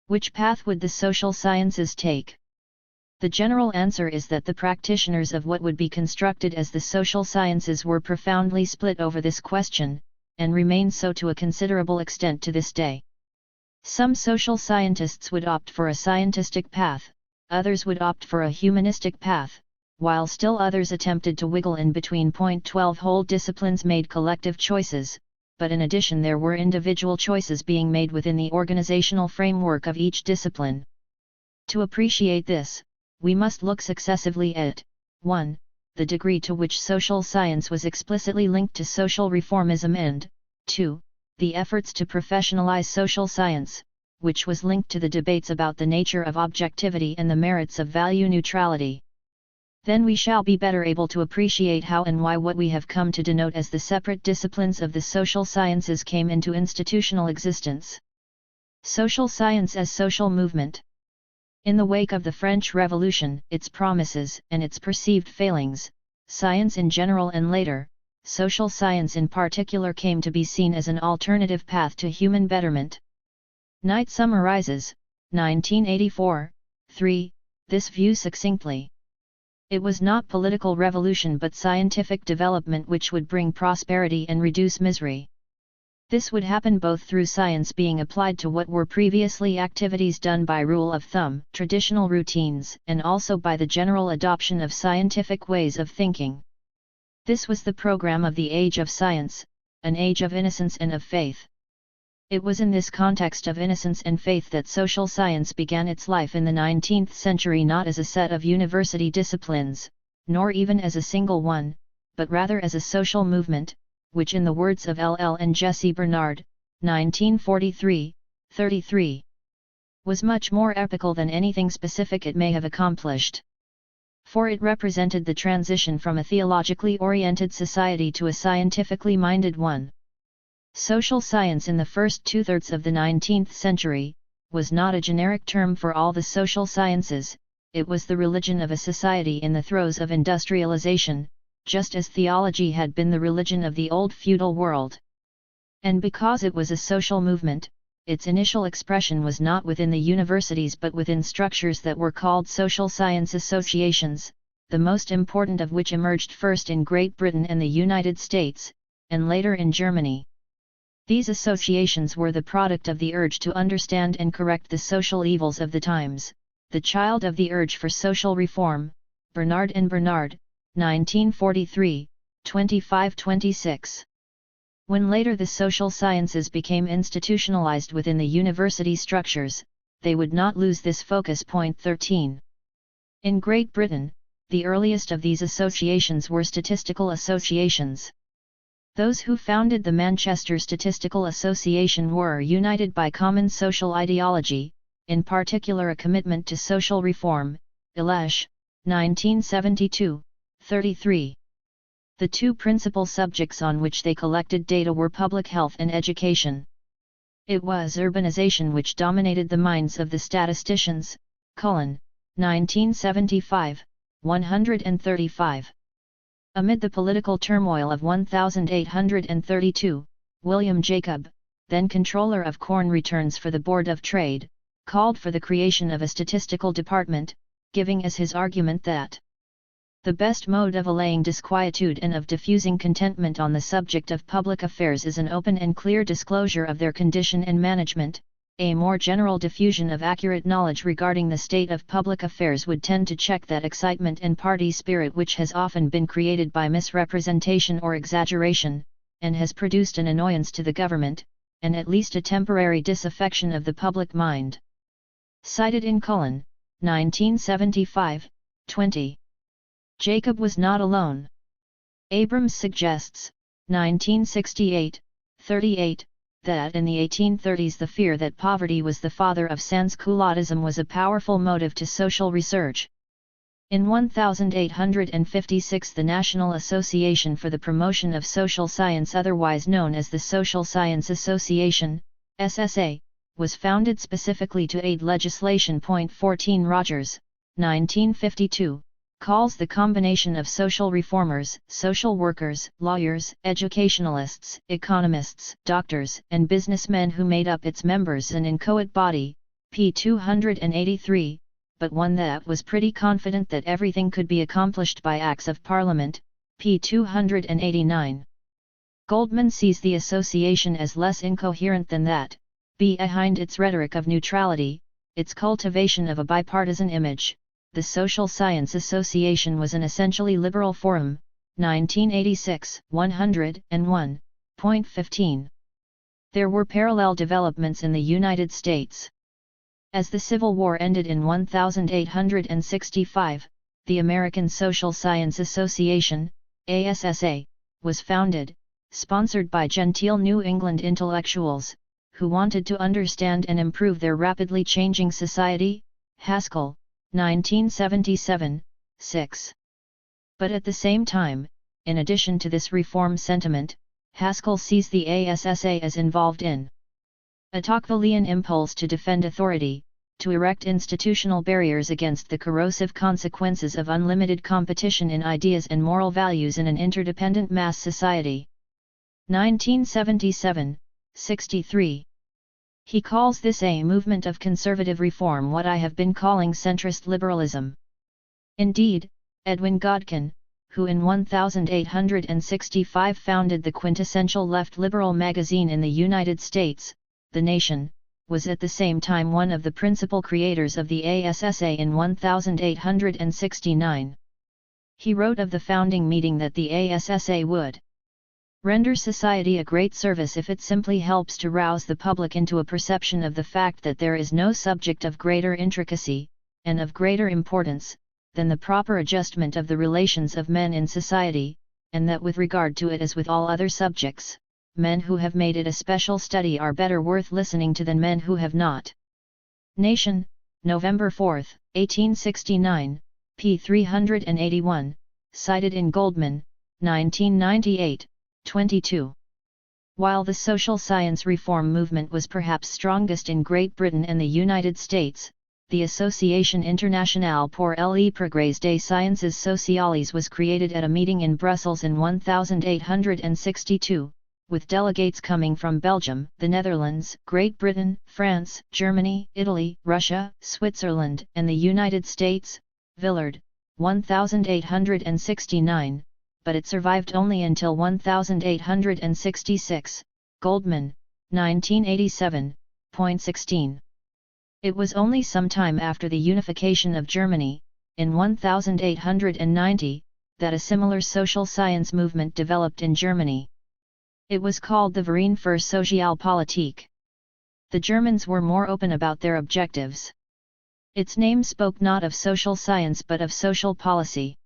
Which path would the social sciences take? The general answer is that the practitioners of what would be constructed as the social sciences were profoundly split over this question, and remain so to a considerable extent to this day. Some social scientists would opt for a scientistic path, others would opt for a humanistic path, while still others attempted to wiggle in between. 12 Whole disciplines made collective choices, but in addition there were individual choices being made within the organizational framework of each discipline. To appreciate this, we must look successively at 1. The degree to which social science was explicitly linked to social reformism, and 2. The efforts to professionalize social science, which was linked to the debates about the nature of objectivity and the merits of value neutrality. Then we shall be better able to appreciate how and why what we have come to denote as the separate disciplines of the social sciences came into institutional existence. Social science as social movement. In the wake of the French Revolution, its promises and its perceived failings, science in general and later, social science in particular came to be seen as an alternative path to human betterment. Knight summarizes, 1984, 3, this view succinctly. It was not political revolution but scientific development which would bring prosperity and reduce misery. This would happen both through science being applied to what were previously activities done by rule of thumb, traditional routines, and also by the general adoption of scientific ways of thinking. This was the program of the age of science, an age of innocence and of faith. It was in this context of innocence and faith that social science began its life in the 19th century, not as a set of university disciplines, nor even as a single one, but rather as a social movement, which in the words of L. and Jesse Bernard, 1943-33, was much more epical than anything specific it may have accomplished. For it represented the transition from a theologically oriented society to a scientifically minded one. Social science in the first two-thirds of the 19th century was not a generic term for all the social sciences, it was the religion of a society in the throes of industrialization, just as theology had been the religion of the old feudal world. And because it was a social movement, its initial expression was not within the universities but within structures that were called social science associations, the most important of which emerged first in Great Britain and the United States, and later in Germany. These associations were the product of the urge to understand and correct the social evils of the times, the child of the urge for social reform. Bernard and Bernard, 1943, 25-26. When later the social sciences became institutionalized within the university structures, they would not lose this focus. 13. In Great Britain, the earliest of these associations were statistical associations. Those who founded the Manchester Statistical Association were united by common social ideology, in particular a commitment to social reform. Elesh, 1972, 33. The two principal subjects on which they collected data were public health and education. It was urbanization which dominated the minds of the statisticians. 1975, 135. Amid the political turmoil of 1832, William Jacob, then controller of corn returns for the Board of Trade, called for the creation of a statistical department, giving as his argument that the best mode of allaying disquietude and of diffusing contentment on the subject of public affairs is an open and clear disclosure of their condition and management. A more general diffusion of accurate knowledge regarding the state of public affairs would tend to check that excitement and party spirit which has often been created by misrepresentation or exaggeration, and has produced an annoyance to the government, and at least a temporary disaffection of the public mind. Cited in Cullen, 1975, 20. Jacob was not alone. Abrams suggests, 1968, 38, that in the 1830s the fear that poverty was the father of sans-culottism was a powerful motive to social research. In 1856 the National Association for the Promotion of Social Science, otherwise known as the Social Science Association, SSA, was founded specifically to aid legislation. 14 Rogers, 1952, calls the combination of social reformers, social workers, lawyers, educationalists, economists, doctors, and businessmen who made up its members an inchoate body, p. 283, but one that was pretty confident that everything could be accomplished by acts of parliament, p. 289. Goldman sees the association as less incoherent than that, behind its rhetoric of neutrality, its cultivation of a bipartisan image. The Social Science Association was an essentially liberal forum. 1986, 101. 15. There were parallel developments in the United States. As the Civil War ended in 1865, the American Social Science Association, ASSA, was founded, sponsored by genteel New England intellectuals, who wanted to understand and improve their rapidly changing society. Haskell, 1977, 6. But at the same time, in addition to this reform sentiment, Haskell sees the ASSA as involved in a Tocquevillian impulse to defend authority, to erect institutional barriers against the corrosive consequences of unlimited competition in ideas and moral values in an interdependent mass society. 1977, 63. He calls this a movement of conservative reform, what I have been calling centrist liberalism. Indeed, Edwin Godkin, who in 1865 founded the quintessential left liberal magazine in the United States, The Nation, was at the same time one of the principal creators of the ASSA in 1869. He wrote of the founding meeting that the ASSA would render society a great service if it simply helps to rouse the public into a perception of the fact that there is no subject of greater intricacy, and of greater importance, than the proper adjustment of the relations of men in society, and that with regard to it as with all other subjects, men who have made it a special study are better worth listening to than men who have not. Nation, November 4, 1869, p. 381, cited in Goldman, 1998. 22. While the social science reform movement was perhaps strongest in Great Britain and the United States, the Association Internationale pour les Progrès des Sciences Sociales was created at a meeting in Brussels in 1862, with delegates coming from Belgium, the Netherlands, Great Britain, France, Germany, Italy, Russia, Switzerland, and the United States. Villard, 1869. But it survived only until 1866, Goldman, 1987, point 16. It was only some time after the unification of Germany, in 1890, that a similar social science movement developed in Germany. It was called the Verein für Sozialpolitik. The Germans were more open about their objectives. Its name spoke not of social science but of social policy.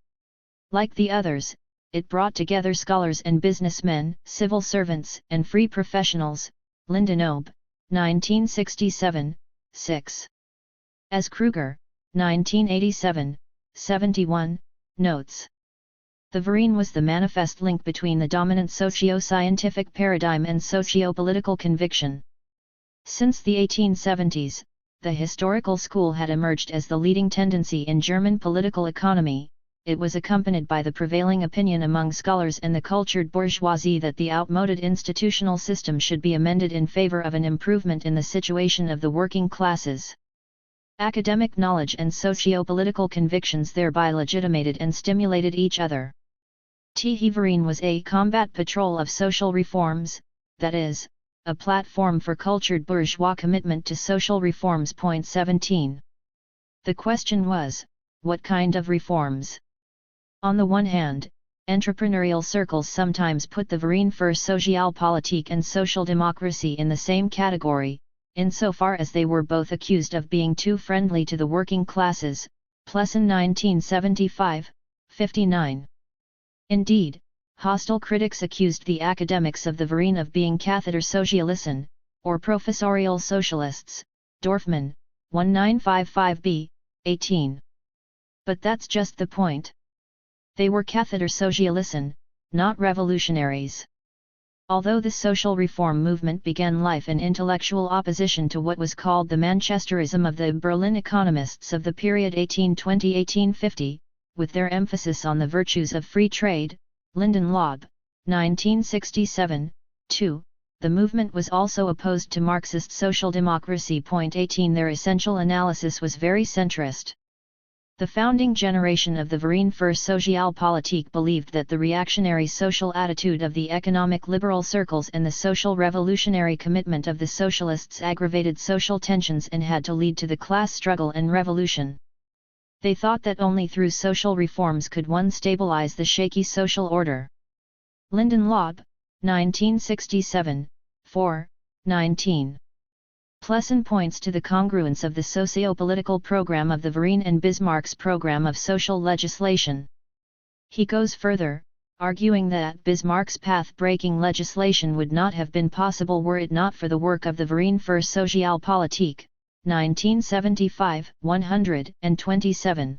Like the others, it brought together scholars and businessmen, civil servants, and free professionals. Lindenöb, 1967, 6. As Kruger, 1987, 71, notes. The Verein was the manifest link between the dominant socio-scientific paradigm and socio-political conviction. Since the 1870s, the historical school had emerged as the leading tendency in German political economy. It was accompanied by the prevailing opinion among scholars and the cultured bourgeoisie that the outmoded institutional system should be amended in favor of an improvement in the situation of the working classes. Academic knowledge and socio-political convictions thereby legitimated and stimulated each other. The Verein was a combat patrol of social reforms, that is, a platform for cultured bourgeois commitment to social reforms. Point 17. The question was, what kind of reforms? On the one hand, entrepreneurial circles sometimes put the Verein für Sozialpolitik and social democracy in the same category, insofar as they were both accused of being too friendly to the working classes. Plessen 1975, 59. Indeed, hostile critics accused the academics of the Verein of being Kathedersozialisten, or professorial socialists. Dorfman, 1955b, 18. But that's just the point. They were Kathedersozialisten, not revolutionaries. Although the social reform movement began life in intellectual opposition to what was called the Manchesterism of the Berlin economists of the period 1820–1850, with their emphasis on the virtues of free trade, Lindenlob, 1967, 2, the movement was also opposed to Marxist social democracy. Point 18. Their essential analysis was very centrist. The founding generation of the Verein für Sozialpolitik believed that the reactionary social attitude of the economic liberal circles and the social revolutionary commitment of the socialists aggravated social tensions and had to lead to the class struggle and revolution. They thought that only through social reforms could one stabilize the shaky social order. Lindenlob, 1967, 4, 19. Plessen points to the congruence of the socio-political program of the Verein and Bismarck's program of social legislation. He goes further, arguing that Bismarck's path-breaking legislation would not have been possible were it not for the work of the Verein für Sozialpolitik, 1975, 127.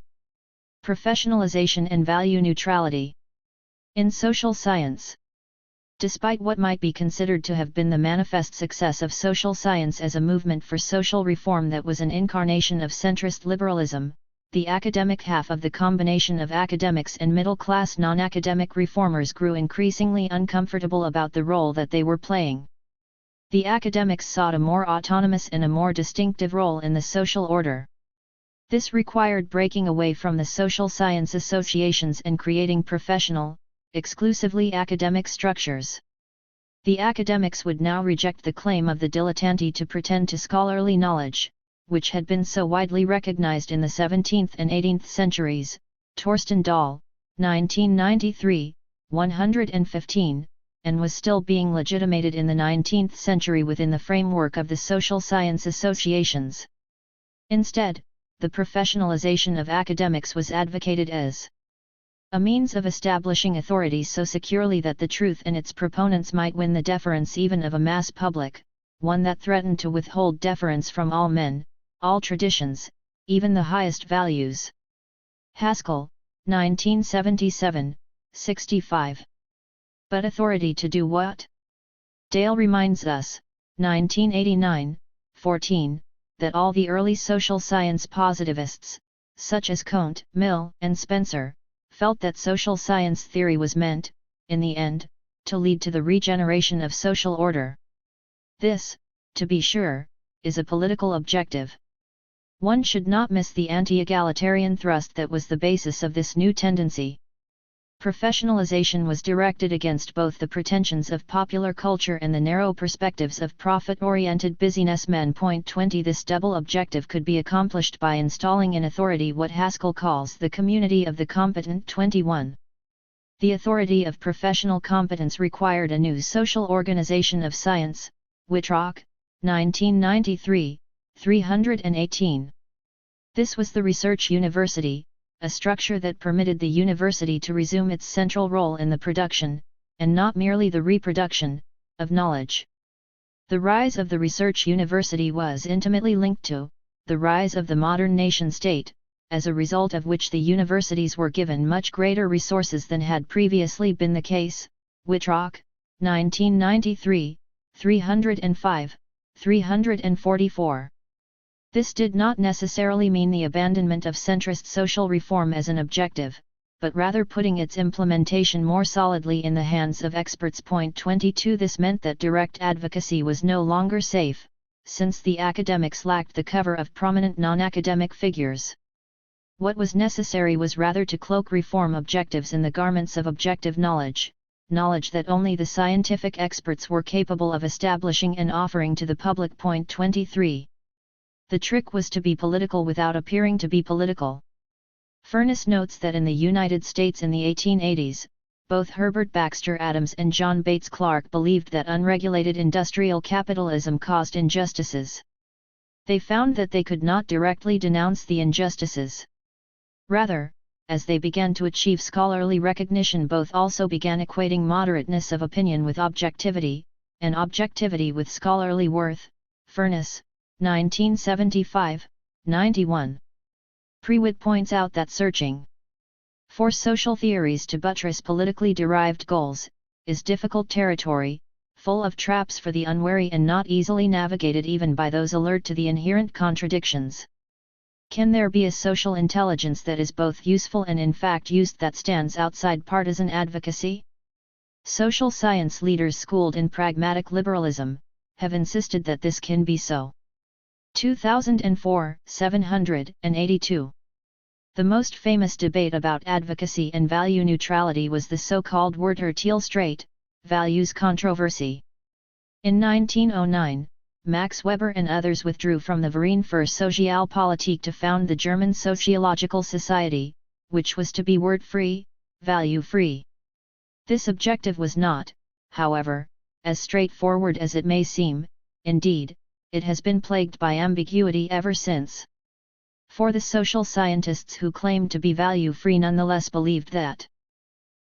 Professionalization and value neutrality. In social science, despite what might be considered to have been the manifest success of social science as a movement for social reform that was an incarnation of centrist liberalism, the academic half of the combination of academics and middle-class non-academic reformers grew increasingly uncomfortable about the role that they were playing. The academics sought a more autonomous and a more distinctive role in the social order. This required breaking away from the social science associations and creating professional, exclusively academic structures. The academics would now reject the claim of the dilettanti to pretend to scholarly knowledge, which had been so widely recognized in the 17th and 18th centuries. Torsten Dahl, 1993, 115, and was still being legitimated in the 19th century within the framework of the social science associations. Instead, the professionalization of academics was advocated as a means of establishing authority so securely that the truth and its proponents might win the deference even of a mass public, one that threatened to withhold deference from all men, all traditions, even the highest values. Haskell, 1977, 65. But authority to do what? Dale reminds us, 1989, 14, that all the early social science positivists, such as Comte, Mill, and Spencer, felt that social science theory was meant, in the end, to lead to the regeneration of social order. This, to be sure, is a political objective. One should not miss the anti-egalitarian thrust that was the basis of this new tendency. Professionalization was directed against both the pretensions of popular culture and the narrow perspectives of profit-oriented businessmen. Point 20. This double objective could be accomplished by installing in authority what Haskell calls the community of the competent. 21. The authority of professional competence required a new social organization of science, Whitrock, 1993, 318. This was the Research University, a structure that permitted the university to resume its central role in the production, and not merely the reproduction, of knowledge. The rise of the Research University was intimately linked to the rise of the modern nation-state, as a result of which the universities were given much greater resources than had previously been the case. Whitrock, 1993, 305, 344. This did not necessarily mean the abandonment of centrist social reform as an objective, but rather putting its implementation more solidly in the hands of experts. Point 22. This meant that direct advocacy was no longer safe, since the academics lacked the cover of prominent non-academic figures. What was necessary was rather to cloak reform objectives in the garments of objective knowledge, knowledge that only the scientific experts were capable of establishing and offering to the public. Point 23. The trick was to be political without appearing to be political. Furness notes that in the United States in the 1880s, both Herbert Baxter Adams and John Bates Clark believed that unregulated industrial capitalism caused injustices. They found that they could not directly denounce the injustices. Rather, as they began to achieve scholarly recognition, both also began equating moderateness of opinion with objectivity, and objectivity with scholarly worth. Furness, 1975, 91. Prewitt points out that searching for social theories to buttress politically derived goals is difficult territory, full of traps for the unwary and not easily navigated even by those alert to the inherent contradictions. Can there be a social intelligence that is both useful and in fact used that stands outside partisan advocacy? Social science leaders schooled in pragmatic liberalism have insisted that this can be so. 2004, 782. The most famous debate about advocacy and value neutrality was the so-called Werther-Thiel-Strait values controversy. In 1909, Max Weber and others withdrew from the Verein für Sozialpolitik to found the German Sociological Society, which was to be word-free, value-free. This objective was not, however, as straightforward as it may seem. Indeed, it has been plagued by ambiguity ever since. For the social scientists who claimed to be value-free nonetheless believed that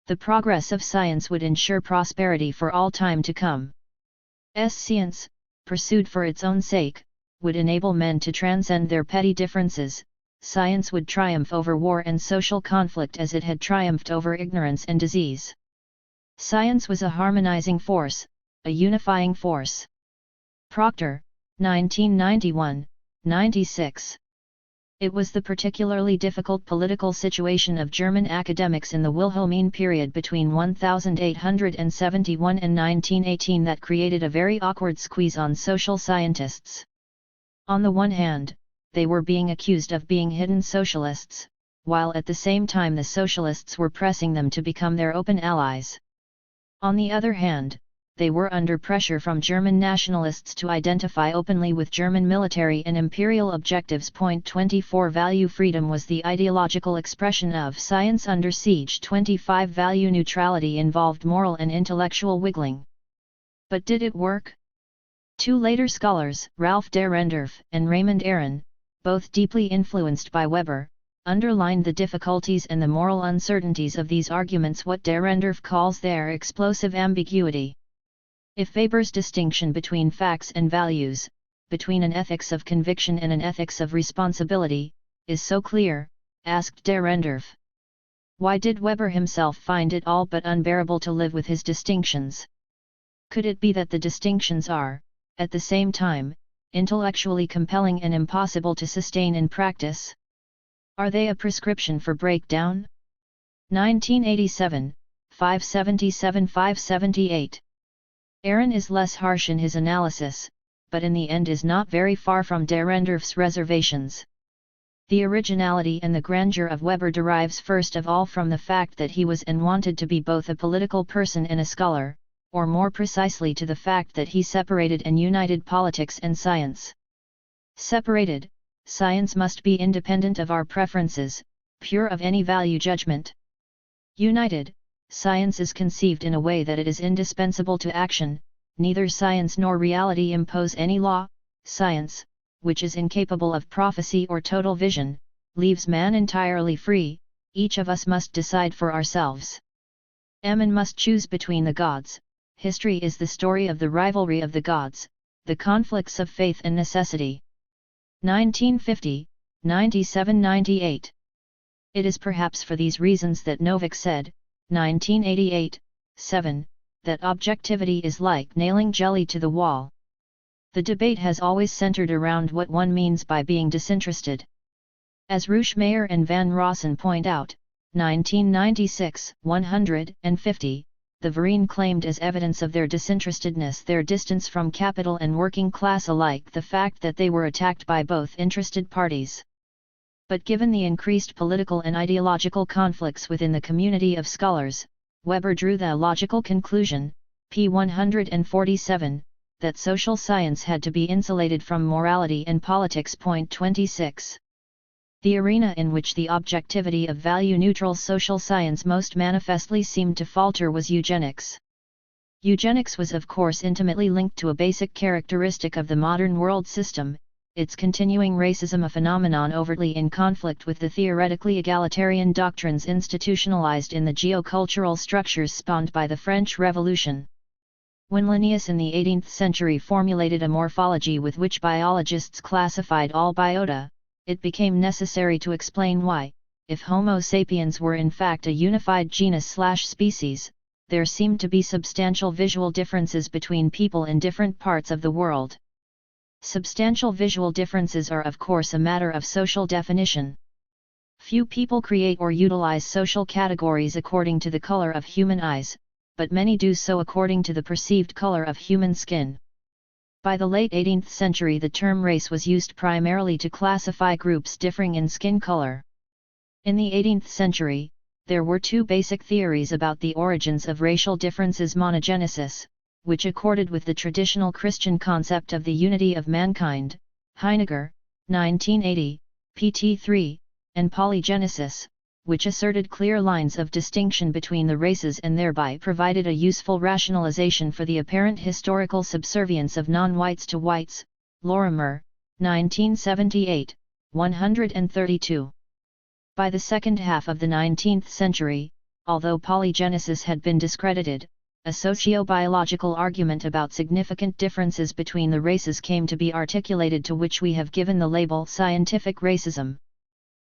the progress of science would ensure prosperity for all time to come. Science, pursued for its own sake, would enable men to transcend their petty differences. Science would triumph over war and social conflict as it had triumphed over ignorance and disease. Science was a harmonizing force, a unifying force. Proctor, 1991, 96. It was the particularly difficult political situation of German academics in the Wilhelmine period between 1871 and 1918 that created a very awkward squeeze on social scientists. On the one hand, they were being accused of being hidden socialists, while at the same time the socialists were pressing them to become their open allies. On the other hand, they were under pressure from German nationalists to identify openly with German military and imperial objectives. 24 Value freedom was the ideological expression of science under siege. 25 Value neutrality involved moral and intellectual wiggling. But did it work? Two later scholars, Ralph Dahrendorf and Raymond Aron, both deeply influenced by Weber, underlined the difficulties and the moral uncertainties of these arguments, what Dahrendorf calls their explosive ambiguity. If Weber's distinction between facts and values, between an ethics of conviction and an ethics of responsibility, is so clear, asked Dahrendorf, why did Weber himself find it all but unbearable to live with his distinctions? Could it be that the distinctions are, at the same time, intellectually compelling and impossible to sustain in practice? Are they a prescription for breakdown? 1987, 577-578. Aron is less harsh in his analysis, but in the end is not very far from Dahrendorf's reservations. The originality and the grandeur of Weber derives first of all from the fact that he was and wanted to be both a political person and a scholar, or more precisely to the fact that he separated and united politics and science. Separated, science must be independent of our preferences, pure of any value judgment. United, science is conceived in a way that it is indispensable to action. Neither science nor reality impose any law. Science, which is incapable of prophecy or total vision, leaves man entirely free. Each of us must decide for ourselves. Man must choose between the gods. History is the story of the rivalry of the gods, the conflicts of faith and necessity. 1950, 97-98. It is perhaps for these reasons that Novick said, 1988, 7, that objectivity is like nailing jelly to the wall. The debate has always centered around what one means by being disinterested. As Ruschmeyer and Van Rossen point out, 1996, 150, the Vereen claimed as evidence of their disinterestedness their distance from capital and working class alike, the fact that they were attacked by both interested parties. But given the increased political and ideological conflicts within the community of scholars, Weber drew the logical conclusion, p. 147, that social science had to be insulated from morality and politics. Point 26. The arena in which the objectivity of value-neutral social science most manifestly seemed to falter was eugenics. Eugenics was of course intimately linked to a basic characteristic of the modern world system, its continuing racism, a phenomenon overtly in conflict with the theoretically egalitarian doctrines institutionalized in the geocultural structures spawned by the French Revolution. When Linnaeus in the 18th century formulated a morphology with which biologists classified all biota, it became necessary to explain why, if Homo sapiens were in fact a unified genus/species, there seemed to be substantial visual differences between people in different parts of the world. Substantial visual differences are of course a matter of social definition. Few people create or utilize social categories according to the color of human eyes, but many do so according to the perceived color of human skin. By the late 18th century the term race was used primarily to classify groups differing in skin color. In the 18th century, there were two basic theories about the origins of racial differences: monogenesis, which accorded with the traditional Christian concept of the unity of mankind, Heidegger, 1980, pt. 3, and polygenesis, which asserted clear lines of distinction between the races and thereby provided a useful rationalization for the apparent historical subservience of non-whites to whites, Lorimer, 1978, 132. By the second half of the 19th century, although polygenesis had been discredited, a socio-biological argument about significant differences between the races came to be articulated, to which we have given the label scientific racism.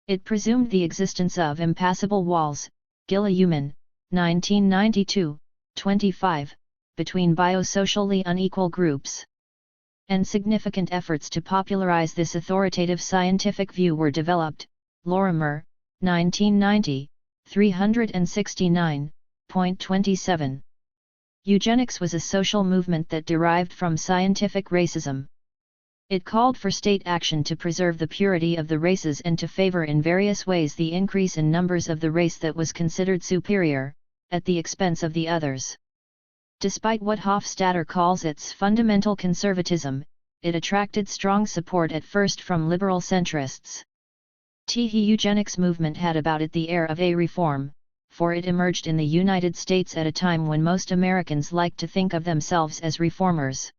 It presumed the existence of impassable walls, Gilla Human, 1992, 25, between biosocially unequal groups. And significant efforts to popularize this authoritative scientific view were developed, Lorimer, 1990, 369.27. Eugenics was a social movement that derived from scientific racism. It called for state action to preserve the purity of the races and to favor in various ways the increase in numbers of the race that was considered superior, at the expense of the others. Despite what Hofstadter calls its fundamental conservatism, it attracted strong support at first from liberal centrists. The eugenics movement had about it the air of a reform, for it emerged in the United States at a time when most Americans liked to think of themselves as reformers.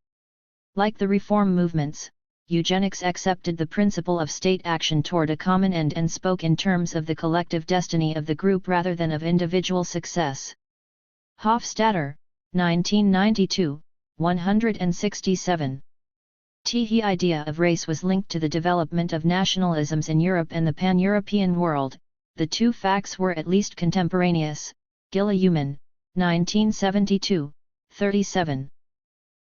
Like the reform movements, eugenics accepted the principle of state action toward a common end and spoke in terms of the collective destiny of the group rather than of individual success. Hofstadter, 1992, 167. The idea of race was linked to the development of nationalisms in Europe and the pan-European world. The two facts were at least contemporaneous. Gilla Human, 1972, 37.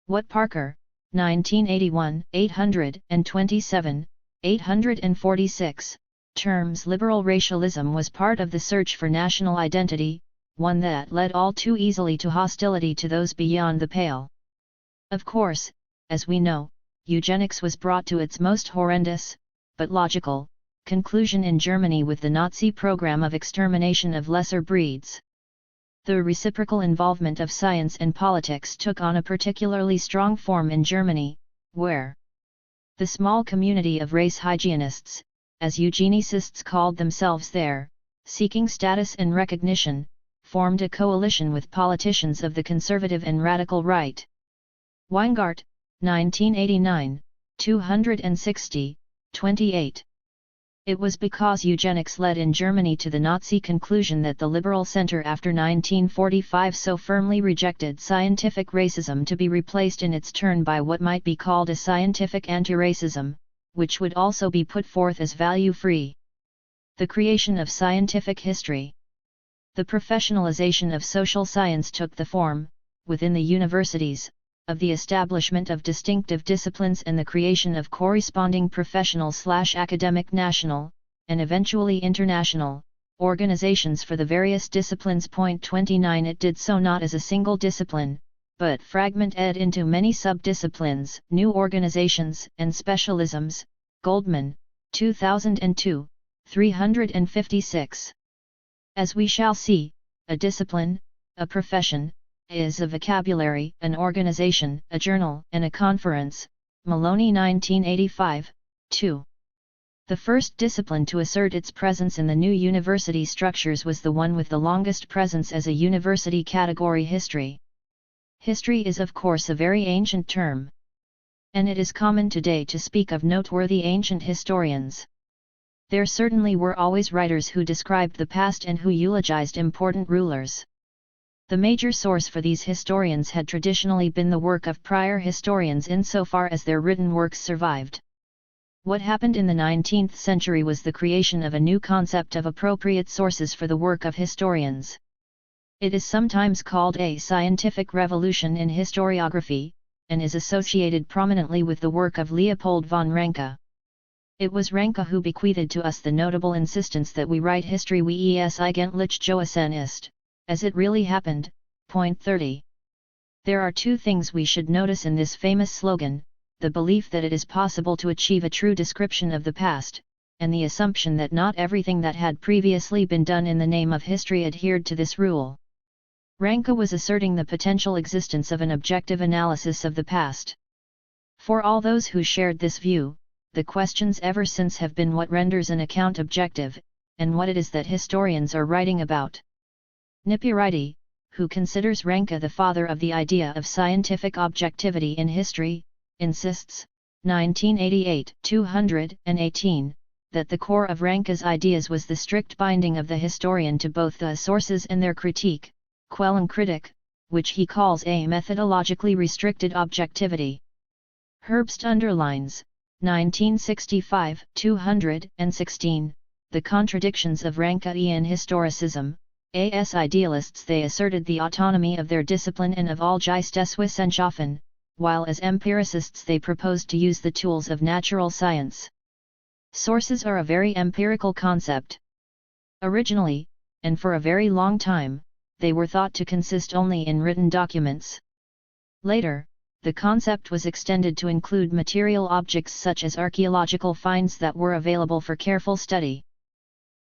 Watt Parker, 1981, 827, 846, terms liberal racialism was part of the search for national identity, one that led all too easily to hostility to those beyond the pale. Of course, as we know, eugenics was brought to its most horrendous, but logical, conclusion in Germany with the Nazi program of extermination of lesser breeds. The reciprocal involvement of science and politics took on a particularly strong form in Germany, where the small community of race hygienists, as eugenicists called themselves there, seeking status and recognition, formed a coalition with politicians of the conservative and radical right. Weingart, 1989, 260, 28. It was because eugenics led in Germany to the Nazi conclusion that the liberal center after 1945 so firmly rejected scientific racism to be replaced in its turn by what might be called a scientific anti-racism, which would also be put forth as value-free. The creation of scientific history. The professionalization of social science took the form, within the universities, of the establishment of distinctive disciplines and the creation of corresponding professional/academic national, and eventually international, organizations for the various disciplines. 29 It did so not as a single discipline, but fragmented into many sub-disciplines, new organizations and specialisms. Goldman, 2002, 356. As we shall see, a discipline, a profession, is a vocabulary, an organization, a journal, and a conference. Maloney 1985, 2. The first discipline to assert its presence in the new university structures was the one with the longest presence as a university category: history. History is of course a very ancient term. And it is common today to speak of noteworthy ancient historians. There certainly were always writers who described the past and who eulogized important rulers. The major source for these historians had traditionally been the work of prior historians insofar as their written works survived. What happened in the 19th century was the creation of a new concept of appropriate sources for the work of historians. It is sometimes called a scientific revolution in historiography, and is associated prominently with the work of Leopold von Ranke. It was Ranke who bequeathed to us the notable insistence that we write history wie es eigentlich gewesen ist, as it really happened. Point 30. There are two things we should notice in this famous slogan: the belief that it is possible to achieve a true description of the past, and the assumption that not everything that had previously been done in the name of history adhered to this rule. Ranke was asserting the potential existence of an objective analysis of the past. For all those who shared this view, the questions ever since have been what renders an account objective, and what it is that historians are writing about. Nipuriti, who considers Ranke the father of the idea of scientific objectivity in history, insists, 1988, 218, that the core of Ranke's ideas was the strict binding of the historian to both the sources and their critique, Quellenkritik, which he calls a methodologically restricted objectivity. Herbst underlines, 1965, 216, the contradictions of Ranke in historicism. As idealists they asserted the autonomy of their discipline and of all Geisteswissenschaften, while as empiricists they proposed to use the tools of natural science. Sources are a very empirical concept. Originally, and for a very long time, they were thought to consist only in written documents. Later, the concept was extended to include material objects such as archaeological finds that were available for careful study.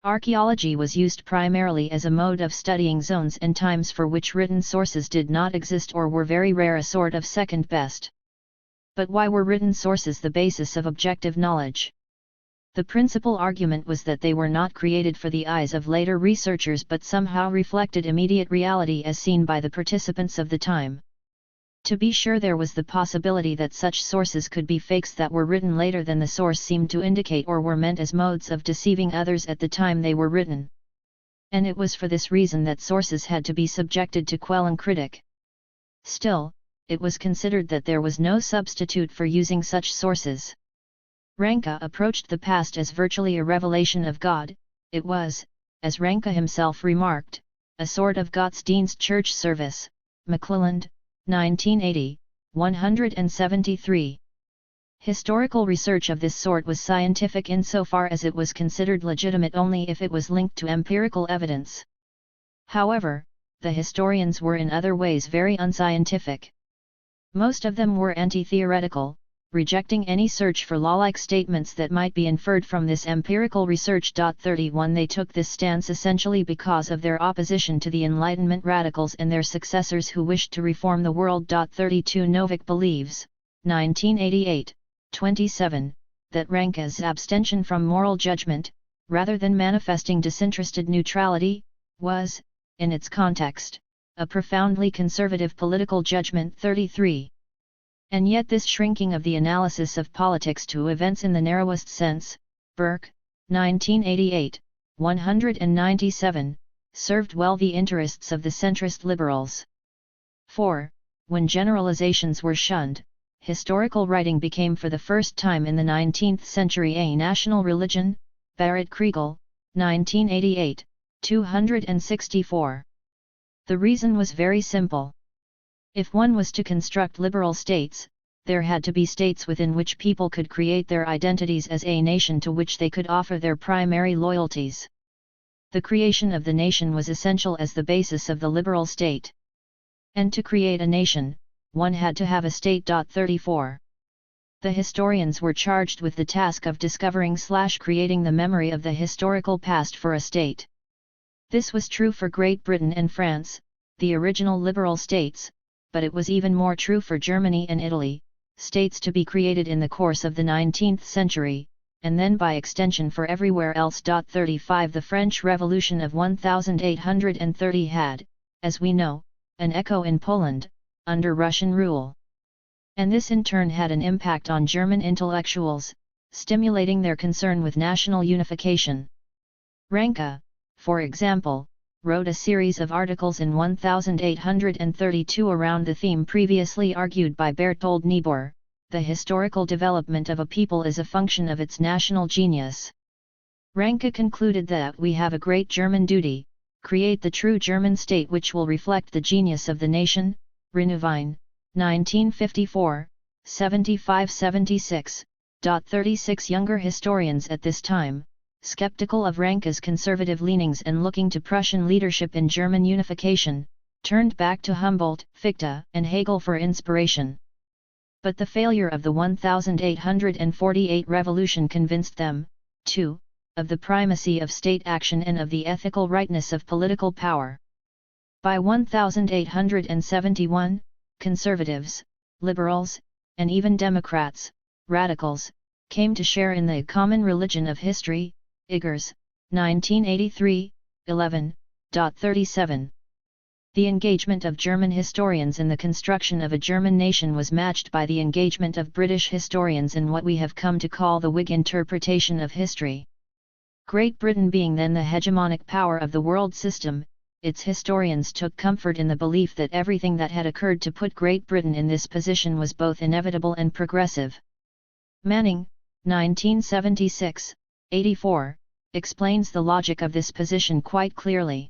Archaeology was used primarily as a mode of studying zones and times for which written sources did not exist or were very rare, a sort of second best. But why were written sources the basis of objective knowledge? The principal argument was that they were not created for the eyes of later researchers but somehow reflected immediate reality as seen by the participants of the time. To be sure, there was the possibility that such sources could be fakes that were written later than the source seemed to indicate, or were meant as modes of deceiving others at the time they were written. And it was for this reason that sources had to be subjected to Quellenkritik. Still, it was considered that there was no substitute for using such sources. Ranke approached the past as virtually a revelation of God. It was, as Ranke himself remarked, a sort of Gottesdienst church service. McClelland, 1980, 173. Historical research of this sort was scientific insofar as it was considered legitimate only if it was linked to empirical evidence. However, the historians were in other ways very unscientific. Most of them were anti-theoretical, rejecting any search for law-like statements that might be inferred from this empirical research. 31 They took this stance essentially because of their opposition to the Enlightenment radicals and their successors who wished to reform the world. 32 Novik believes, 1988, 27, that Ranke's abstention from moral judgment, rather than manifesting disinterested neutrality, was, in its context, a profoundly conservative political judgment. 33. And yet this shrinking of the analysis of politics to events in the narrowest sense, Burke, 1988, 197, served well the interests of the centrist liberals. 4. When generalizations were shunned, historical writing became for the first time in the 19th century a national religion. Barrett-Kriegel, 1988, 264. The reason was very simple. If one was to construct liberal states, there had to be states within which people could create their identities as a nation to which they could offer their primary loyalties. The creation of the nation was essential as the basis of the liberal state. And to create a nation, one had to have a state. 34. The historians were charged with the task of discovering/creating the memory of the historical past for a state. This was true for Great Britain and France, the original liberal states, but it was even more true for Germany and Italy, states to be created in the course of the 19th century, and then by extension for everywhere else. 35. The French Revolution of 1830 had, as we know, an echo in Poland, under Russian rule. And this in turn had an impact on German intellectuals, stimulating their concern with national unification. Ranke, for example, wrote a series of articles in 1832 around the theme previously argued by Berthold Niebuhr: the historical development of a people is a function of its national genius. Ranke concluded that we have a great German duty: create the true German state which will reflect the genius of the nation. Renouvigne, 1954, 75-76. 36 Younger historians at this time, skeptical of Ranke's conservative leanings and looking to Prussian leadership in German unification, turned back to Humboldt, Fichte, and Hegel for inspiration. But the failure of the 1848 revolution convinced them, too, of the primacy of state action and of the ethical rightness of political power. By 1871, conservatives, liberals, and even Democrats, radicals, came to share in the common religion of history. Eggers, 1983, 11.37. The engagement of German historians in the construction of a German nation was matched by the engagement of British historians in what we have come to call the Whig interpretation of history. Great Britain being then the hegemonic power of the world system, its historians took comfort in the belief that everything that had occurred to put Great Britain in this position was both inevitable and progressive. Manning, 1976, 84, explains the logic of this position quite clearly.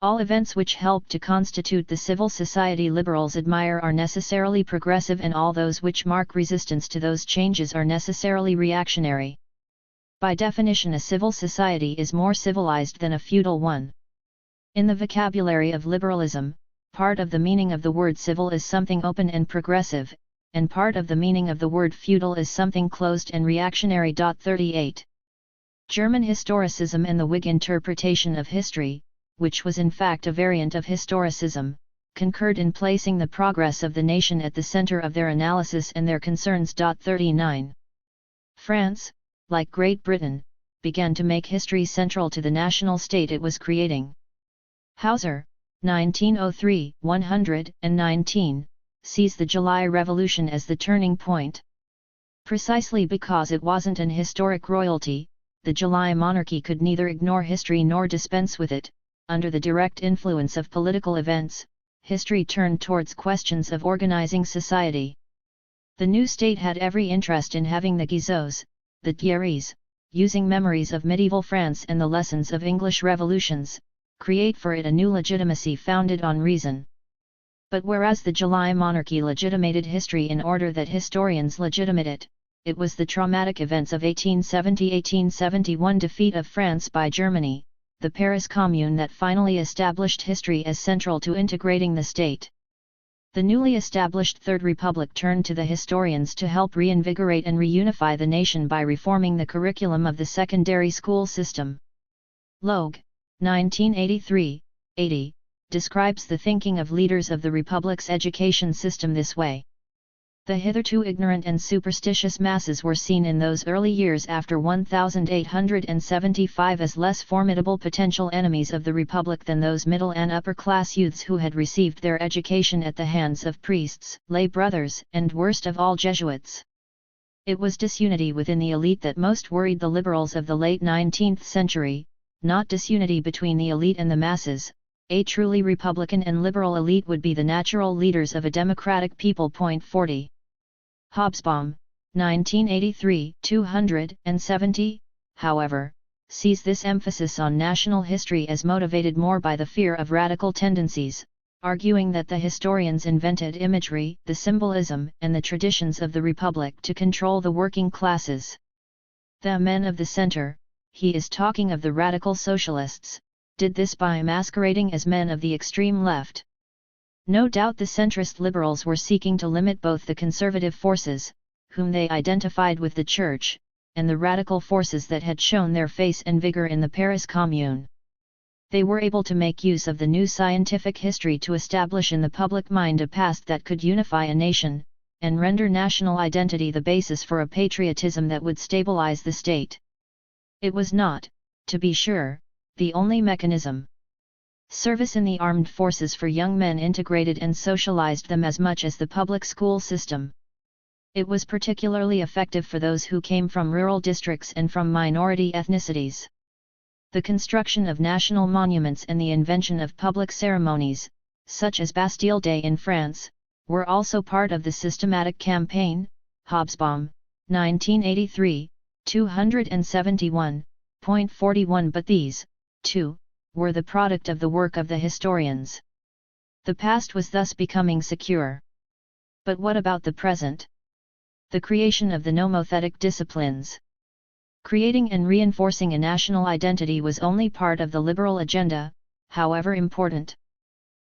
All events which help to constitute the civil society liberals admire are necessarily progressive, and all those which mark resistance to those changes are necessarily reactionary. By definition, a civil society is more civilized than a feudal one. In the vocabulary of liberalism, part of the meaning of the word civil is something open and progressive, and part of the meaning of the word feudal is something closed and reactionary. 38. German historicism and the Whig interpretation of history, which was in fact a variant of historicism, concurred in placing the progress of the nation at the center of their analysis and their concerns. 39. France, like Great Britain, began to make history central to the national state it was creating. Hauser, 1903, 119, sees the July Revolution as the turning point. Precisely because it wasn't an historic royalty, the July monarchy could neither ignore history nor dispense with it. Under the direct influence of political events, history turned towards questions of organizing society. The new state had every interest in having the Guizos, the Thierrys, using memories of medieval France and the lessons of English revolutions, create for it a new legitimacy founded on reason. But whereas the July monarchy legitimated history in order that historians legitimate it, it was the traumatic events of 1870-1871 defeat of France by Germany, the Paris Commune, that finally established history as central to integrating the state. The newly established Third Republic turned to the historians to help reinvigorate and reunify the nation by reforming the curriculum of the secondary school system. Logue, 1983, 80, describes the thinking of leaders of the Republic's education system this way. The hitherto ignorant and superstitious masses were seen in those early years after 1875 as less formidable potential enemies of the Republic than those middle and upper-class youths who had received their education at the hands of priests, lay brothers, and worst of all Jesuits. It was disunity within the elite that most worried the liberals of the late 19th century, not disunity between the elite and the masses. A truly Republican and liberal elite would be the natural leaders of a democratic people. 40. Hobsbawm, 1983, 270, however, sees this emphasis on national history as motivated more by the fear of radical tendencies, arguing that the historians invented imagery, the symbolism, and the traditions of the Republic to control the working classes. The men of the center, he is talking of the radical socialists, did this by masquerading as men of the extreme left. No doubt the centrist liberals were seeking to limit both the conservative forces, whom they identified with the Church, and the radical forces that had shown their face and vigor in the Paris Commune. They were able to make use of the new scientific history to establish in the public mind a past that could unify a nation, and render national identity the basis for a patriotism that would stabilize the state. It was not, to be sure, the only mechanism. Service in the armed forces for young men integrated and socialized them as much as the public school system. It was particularly effective for those who came from rural districts and from minority ethnicities. The construction of national monuments and the invention of public ceremonies, such as Bastille Day in France, were also part of the systematic campaign. Hobsbawm, 1983, 271.41. But these, too, were the product of the work of the historians. The past was thus becoming secure. But what about the present? The creation of the nomothetic disciplines. Creating and reinforcing a national identity was only part of the liberal agenda, however important.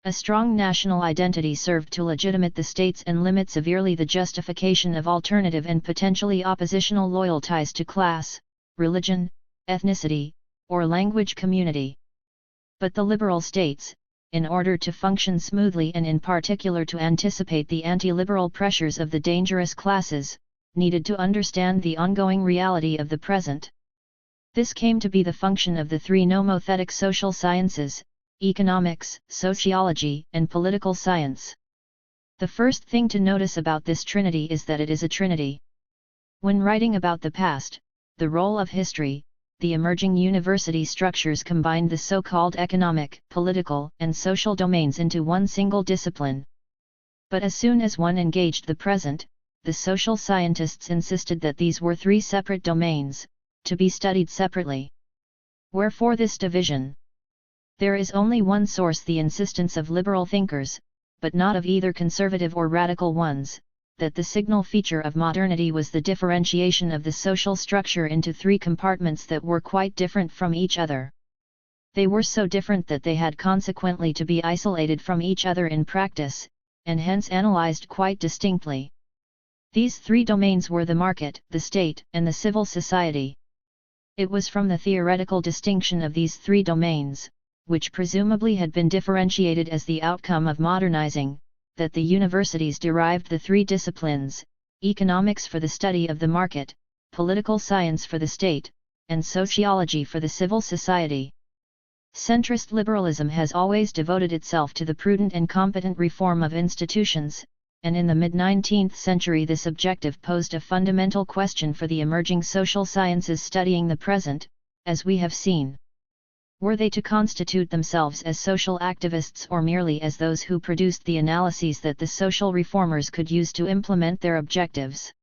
A strong national identity served to legitimate the states and limit severely the justification of alternative and potentially oppositional loyalties to class, religion, ethnicity, or language community. But the liberal states, in order to function smoothly and in particular to anticipate the anti-liberal pressures of the dangerous classes, needed to understand the ongoing reality of the present. This came to be the function of the three nomothetic social sciences: economics, sociology, and political science. The first thing to notice about this trinity is that it is a trinity. When writing about the past, the role of history, the emerging university structures combined the so-called economic, political, and social domains into one single discipline. But as soon as one engaged the present, the social scientists insisted that these were three separate domains, to be studied separately. Wherefore this division? There is only one source: the insistence of liberal thinkers, but not of either conservative or radical ones, that the signal feature of modernity was the differentiation of the social structure into three compartments that were quite different from each other. They were so different that they had consequently to be isolated from each other in practice, and hence analyzed quite distinctly. These three domains were the market, the state, and the civil society. It was from the theoretical distinction of these three domains, which presumably had been differentiated as the outcome of modernizing, that the universities derived the three disciplines: economics for the study of the market, political science for the state, and sociology for the civil society. Centrist liberalism has always devoted itself to the prudent and competent reform of institutions, and in the mid-19th century this objective posed a fundamental question for the emerging social sciences studying the present, as we have seen. Were they to constitute themselves as social activists or merely as those who produced the analyses that the social reformers could use to implement their objectives?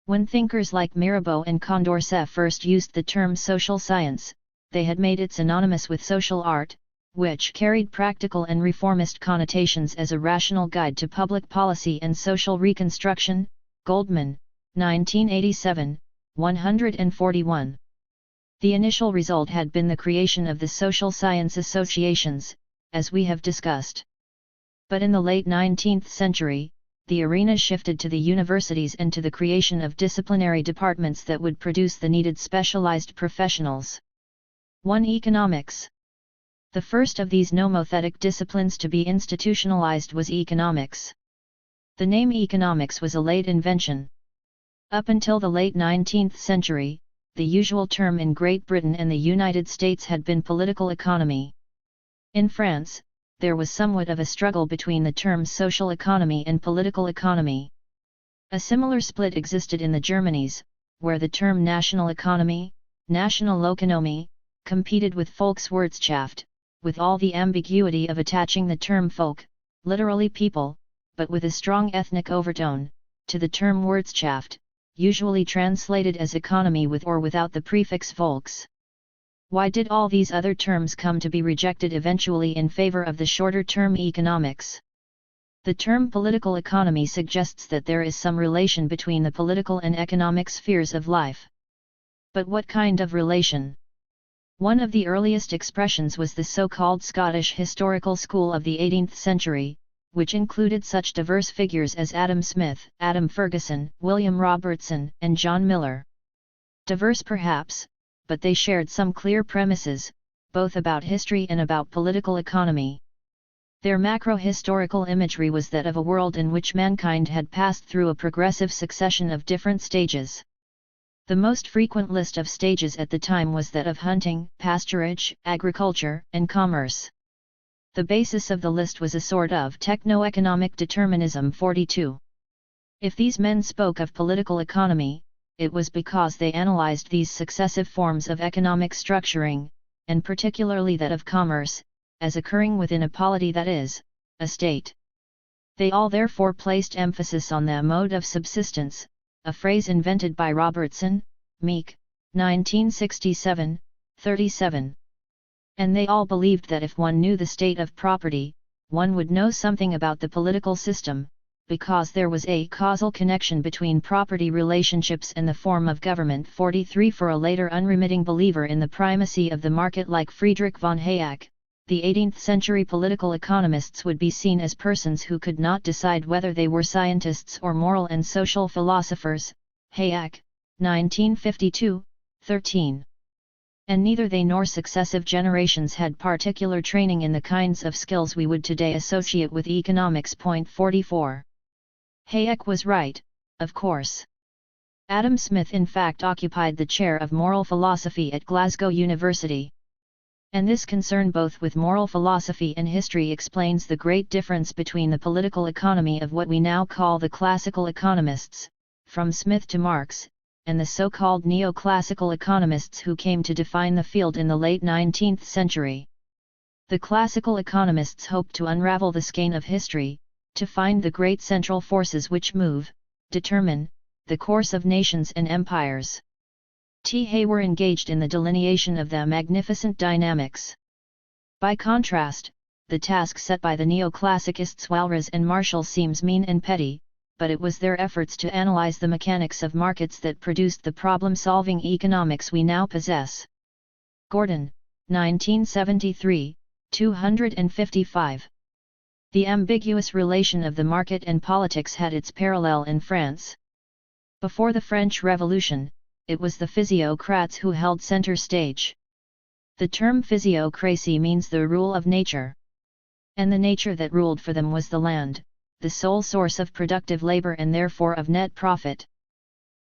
When thinkers like Mirabeau and Condorcet first used the term social science, they had made it synonymous with social art, which carried practical and reformist connotations as a rational guide to public policy and social reconstruction. Goldman, 1987, 141. The initial result had been the creation of the social science associations, as we have discussed. But in the late 19th century, the arena shifted to the universities and to the creation of disciplinary departments that would produce the needed specialized professionals. 1. Economics. The first of these nomothetic disciplines to be institutionalized was economics. The name economics was a late invention. Up until the late 19th century, the usual term in Great Britain and the United States had been political economy. In France, there was somewhat of a struggle between the terms social economy and political economy. A similar split existed in the Germanies, where the term national economy, Nationalökonomie, competed with Volkswirtschaft, with all the ambiguity of attaching the term folk, literally people, but with a strong ethnic overtone, to the term Wirtschaft, usually translated as economy with or without the prefix Volks. Why did all these other terms come to be rejected eventually in favor of the shorter term economics? The term political economy suggests that there is some relation between the political and economic spheres of life. But what kind of relation? One of the earliest expressions was the so-called Scottish historical school of the 18th century, which included such diverse figures as Adam Smith, Adam Ferguson, William Robertson, and John Miller. Diverse perhaps, but they shared some clear premises, both about history and about political economy. Their macro-historical imagery was that of a world in which mankind had passed through a progressive succession of different stages. The most frequent list of stages at the time was that of hunting, pasturage, agriculture, and commerce. The basis of the list was a sort of techno-economic determinism 42. If these men spoke of political economy, it was because they analyzed these successive forms of economic structuring, and particularly that of commerce, as occurring within a polity, that is, a state. They all therefore placed emphasis on the mode of subsistence, a phrase invented by Robertson, Meek, 1967, 37. And they all believed that if one knew the state of property, one would know something about the political system, because there was a causal connection between property relationships and the form of government. 43. For a later unremitting believer in the primacy of the market like Friedrich von Hayek, the 18th century political economists would be seen as persons who could not decide whether they were scientists or moral and social philosophers. Hayek, 1952, 13. And neither they nor successive generations had particular training in the kinds of skills we would today associate with economics. 44. Hayek was right, of course. Adam Smith in fact occupied the chair of moral philosophy at Glasgow University. And this concern both with moral philosophy and history explains the great difference between the political economy of what we now call the classical economists, from Smith to Marx, and the so-called neoclassical economists who came to define the field in the late 19th century. The classical economists hoped to unravel the skein of history, to find the great central forces which move, determine, the course of nations and empires. They were engaged in the delineation of the magnificent dynamics. By contrast, the task set by the neoclassicists Walras and Marshall seems mean and petty, but it was their efforts to analyze the mechanics of markets that produced the problem-solving economics we now possess. Gordon, 1973, 255. The ambiguous relation of the market and politics had its parallel in France. Before the French Revolution, it was the physiocrats who held center stage. The term physiocracy means the rule of nature. And the nature that ruled for them was the land, the sole source of productive labor and therefore of net profit.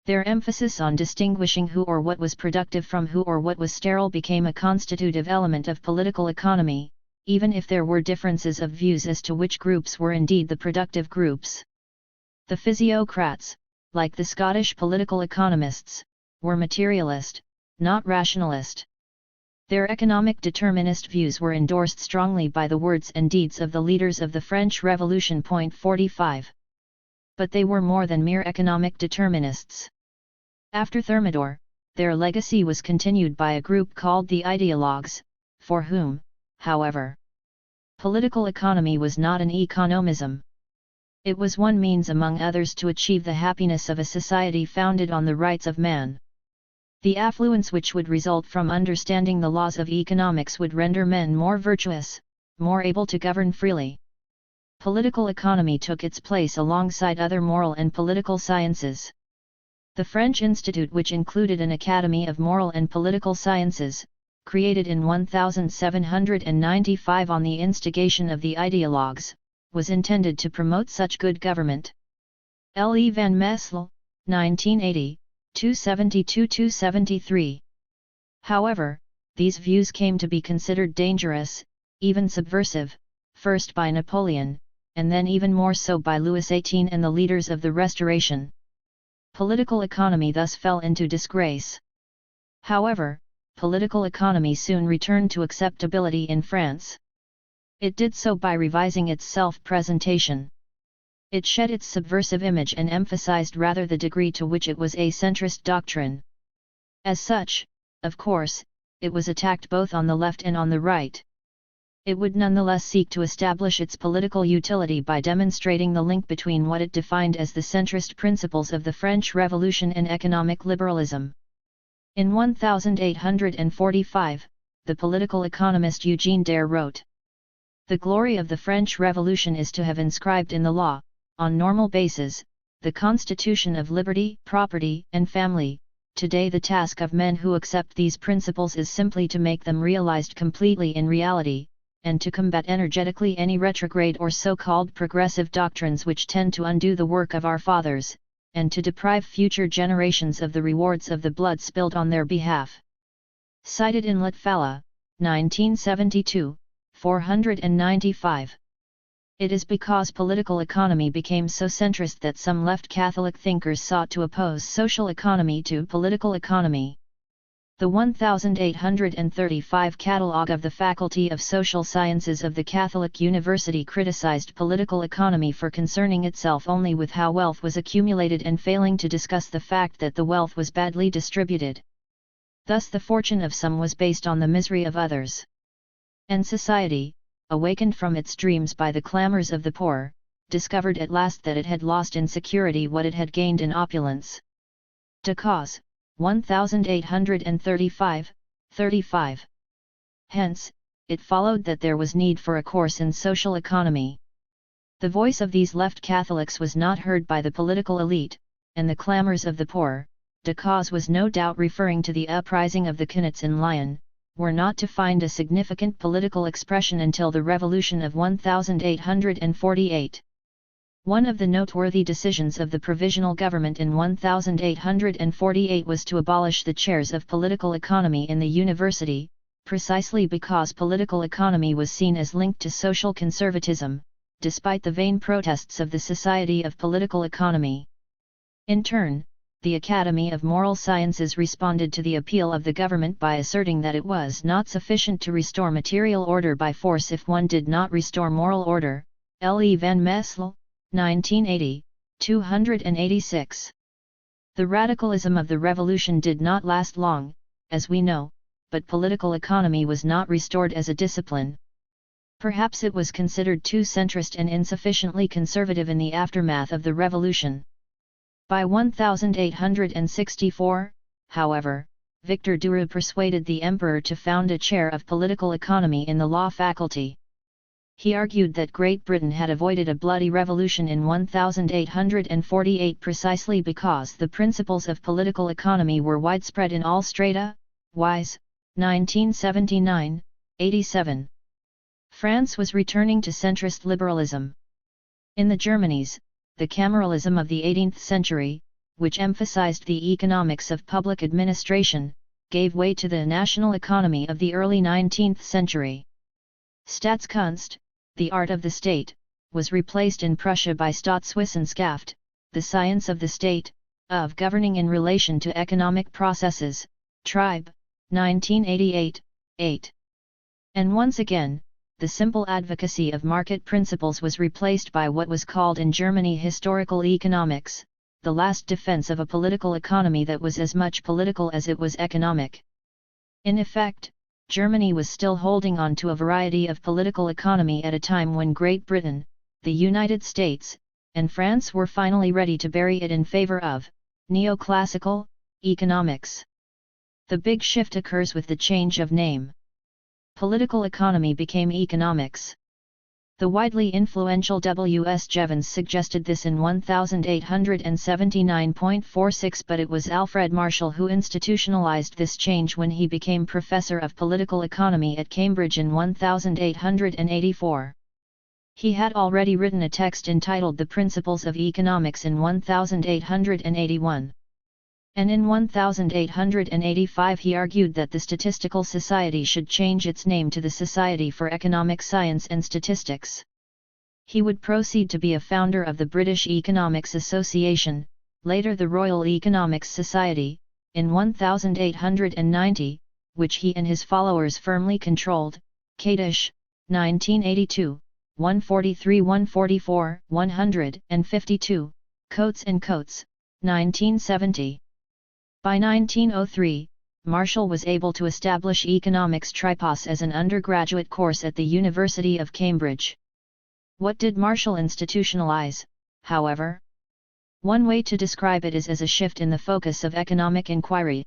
Their emphasis on distinguishing who or what was productive from who or what was sterile became a constitutive element of political economy, even if there were differences of views as to which groups were indeed the productive groups. The physiocrats, like the Scottish political economists, were materialist, not rationalist. Their economic determinist views were endorsed strongly by the words and deeds of the leaders of the French Revolution. 45. But they were more than mere economic determinists. After Thermidor, their legacy was continued by a group called the ideologues, for whom, however, political economy was not an economism. It was one means among others to achieve the happiness of a society founded on the rights of man. The affluence which would result from understanding the laws of economics would render men more virtuous, more able to govern freely. Political economy took its place alongside other moral and political sciences. The French Institute, which included an Academy of Moral and Political Sciences, created in 1795 on the instigation of the ideologues, was intended to promote such good government. L. E. van Messel, 1980, 272-273. However, these views came to be considered dangerous, even subversive, first by Napoleon, and then even more so by Louis XVIII and the leaders of the Restoration. Political economy thus fell into disgrace. However, political economy soon returned to acceptability in France. It did so by revising its self-presentation. It shed its subversive image and emphasized rather the degree to which it was a centrist doctrine. As such, of course, it was attacked both on the left and on the right. It would nonetheless seek to establish its political utility by demonstrating the link between what it defined as the centrist principles of the French Revolution and economic liberalism. In 1845, the political economist Eugene Dare wrote, "The glory of the French Revolution is to have inscribed in the law, on normal basis, the constitution of liberty, property, and family. Today the task of men who accept these principles is simply to make them realized completely in reality, and to combat energetically any retrograde or so-called progressive doctrines which tend to undo the work of our fathers, and to deprive future generations of the rewards of the blood spilled on their behalf." Cited in Latvala, 1972, 495. It is because political economy became so centrist that some left Catholic thinkers sought to oppose social economy to political economy. The 1835 Catalogue of the Faculty of Social Sciences of the Catholic University criticized political economy for concerning itself only with how wealth was accumulated and failing to discuss the fact that the wealth was badly distributed. Thus the fortune of some was based on the misery of others. And society, awakened from its dreams by the clamors of the poor, discovered at last that it had lost in security what it had gained in opulence. De Cause, 1835, 35. Hence, it followed that there was need for a course in social economy. The voice of these left Catholics was not heard by the political elite, and the clamors of the poor, De Cause was no doubt referring to the uprising of the Knights in Lyon, were not to find a significant political expression until the Revolution of 1848. One of the noteworthy decisions of the Provisional Government in 1848 was to abolish the chairs of political economy in the university, precisely because political economy was seen as linked to social conservatism, despite the vain protests of the Society of Political Economy. In turn, the Academy of Moral Sciences responded to the appeal of the government by asserting that it was not sufficient to restore material order by force if one did not restore moral order. L. E. van Messel, 1980, 286. The radicalism of the revolution did not last long, as we know, but political economy was not restored as a discipline. Perhaps it was considered too centrist and insufficiently conservative in the aftermath of the revolution. By 1864, however, Victor Duroux persuaded the emperor to found a chair of political economy in the law faculty. He argued that Great Britain had avoided a bloody revolution in 1848 precisely because the principles of political economy were widespread in all strata. Wise, 1979, 87. France was returning to centrist liberalism. In the Germanies, the cameralism of the 18th century, which emphasized the economics of public administration, gave way to the national economy of the early 19th century. Staatskunst, the art of the state, was replaced in Prussia by Staatswissenschaft, the science of the state, of governing in relation to economic processes, Tribe, 1988, 8. And once again, the simple advocacy of market principles was replaced by what was called in Germany historical economics, the last defense of a political economy that was as much political as it was economic. In effect, Germany was still holding on to a variety of political economy at a time when Great Britain, the United States, and France were finally ready to bury it in favor of neoclassical economics. The big shift occurs with the change of name. Political economy became economics. The widely influential W. S. Jevons suggested this in 1879.46, but it was Alfred Marshall who institutionalized this change when he became professor of political economy at Cambridge in 1884. He had already written a text entitled The Principles of Economics in 1881. And in 1885 he argued that the Statistical Society should change its name to the Society for Economic Science and Statistics. He would proceed to be a founder of the British Economics Association, later the Royal Economics Society, in 1890, which he and his followers firmly controlled. Kadish, 1982, 143-144, 152, Coates and Coates, 1970. By 1903, Marshall was able to establish Economics Tripos as an undergraduate course at the University of Cambridge. What did Marshall institutionalize, however? One way to describe it is as a shift in the focus of economic inquiry.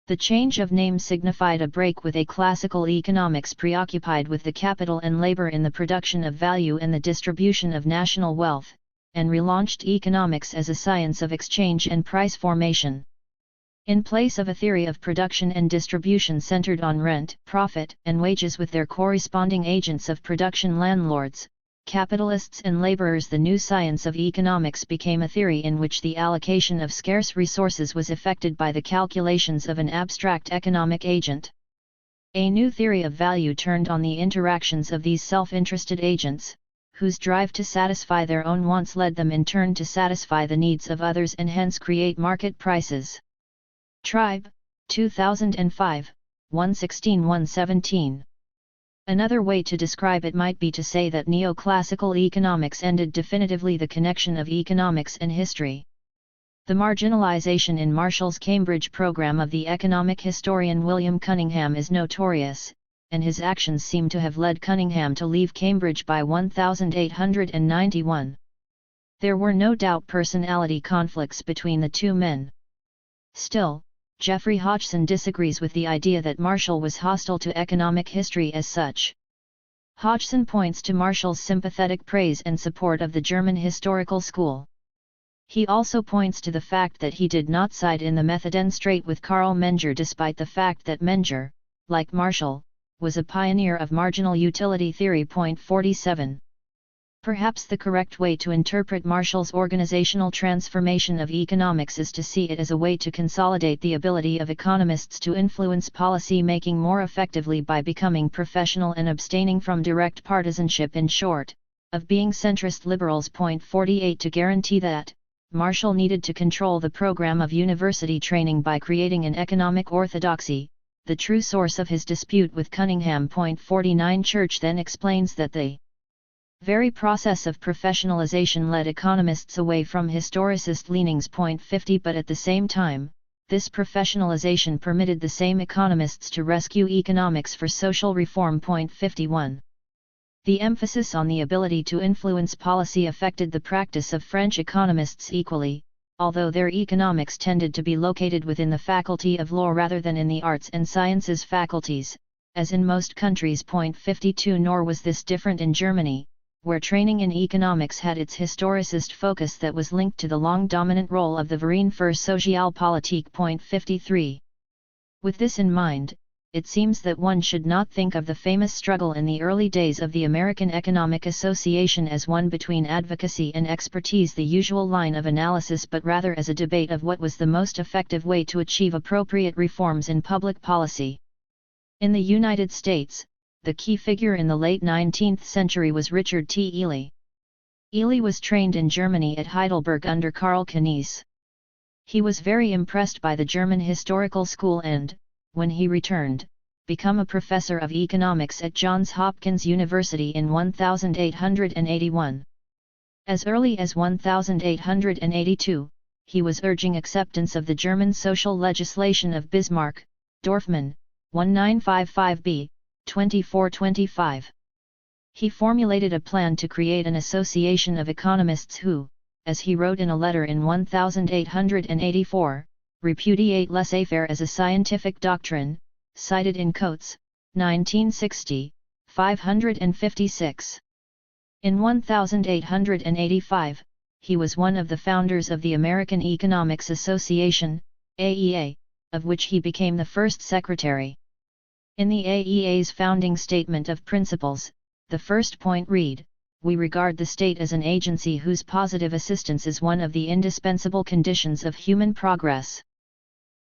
The change of name signified a break with a classical economics preoccupied with the capital and labor in the production of value and the distribution of national wealth, and relaunched economics as a science of exchange and price formation. In place of a theory of production and distribution centered on rent, profit, and wages with their corresponding agents of production, landlords, capitalists and laborers, the new science of economics became a theory in which the allocation of scarce resources was effected by the calculations of an abstract economic agent. A new theory of value turned on the interactions of these self-interested agents, whose drive to satisfy their own wants led them in turn to satisfy the needs of others and hence create market prices. Tribe, 2005, 116-117. Another way to describe it might be to say that neoclassical economics ended definitively the connection of economics and history. The marginalization in Marshall's Cambridge program of the economic historian William Cunningham is notorious, and his actions seem to have led Cunningham to leave Cambridge by 1891. There were no doubt personality conflicts between the two men. Still, Geoffrey Hodgson disagrees with the idea that Marshall was hostile to economic history as such. Hodgson points to Marshall's sympathetic praise and support of the German historical school. He also points to the fact that he did not side in the Methodenstrate with Karl Menger, despite the fact that Menger, like Marshall, was a pioneer of marginal utility theory. 47. Perhaps the correct way to interpret Marshall's organizational transformation of economics is to see it as a way to consolidate the ability of economists to influence policy making more effectively by becoming professional and abstaining from direct partisanship, in short, of being centrist liberals. 48. To guarantee that, Marshall needed to control the program of university training by creating an economic orthodoxy, the true source of his dispute with Cunningham. 49. Church then explains that the very process of professionalization led economists away from historicist leanings. 50. But at the same time, this professionalization permitted the same economists to rescue economics for social reform. 51. The emphasis on the ability to influence policy affected the practice of French economists equally, although their economics tended to be located within the faculty of law rather than in the arts and sciences faculties, as in most countries. 52. Nor was this different in Germany, where training in economics had its historicist focus that was linked to the long dominant role of the Verein für Sozialpolitik. 53. With this in mind, it seems that one should not think of the famous struggle in the early days of the American Economic Association as one between advocacy and expertise, the usual line of analysis, but rather as a debate of what was the most effective way to achieve appropriate reforms in public policy. In the United States, the key figure in the late 19th century was Richard T. Ely. Ely was trained in Germany at Heidelberg under Karl Knies. He was very impressed by the German historical school and, when he returned, became a professor of economics at Johns Hopkins University in 1881. As early as 1882, he was urging acceptance of the German social legislation of Bismarck, Dorfman, 1955b, 2425. He formulated a plan to create an association of economists who, as he wrote in a letter in 1884, repudiate laissez-faire as a scientific doctrine, cited in Coates, 1960, 556. In 1885, he was one of the founders of the American Economics Association, AEA, of which he became the first secretary. In the AEA's founding statement of principles, the first point read, we regard the state as an agency whose positive assistance is one of the indispensable conditions of human progress.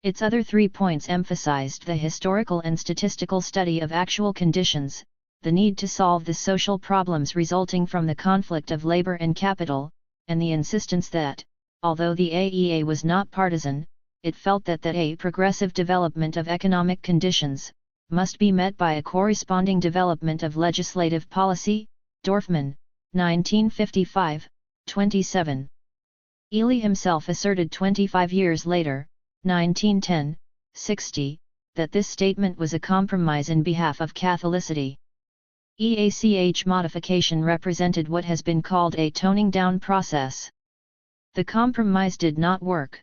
Its other 3 points emphasized the historical and statistical study of actual conditions, the need to solve the social problems resulting from the conflict of labor and capital, and the insistence that, although the AEA was not partisan, it felt that a progressive development of economic conditions must be met by a corresponding development of legislative policy. Dorfman, 1955, 27. Ely himself asserted 25 years later, 1910, 60, that this statement was a compromise in behalf of Catholicity. EACH modification represented what has been called a toning down process. The compromise did not work.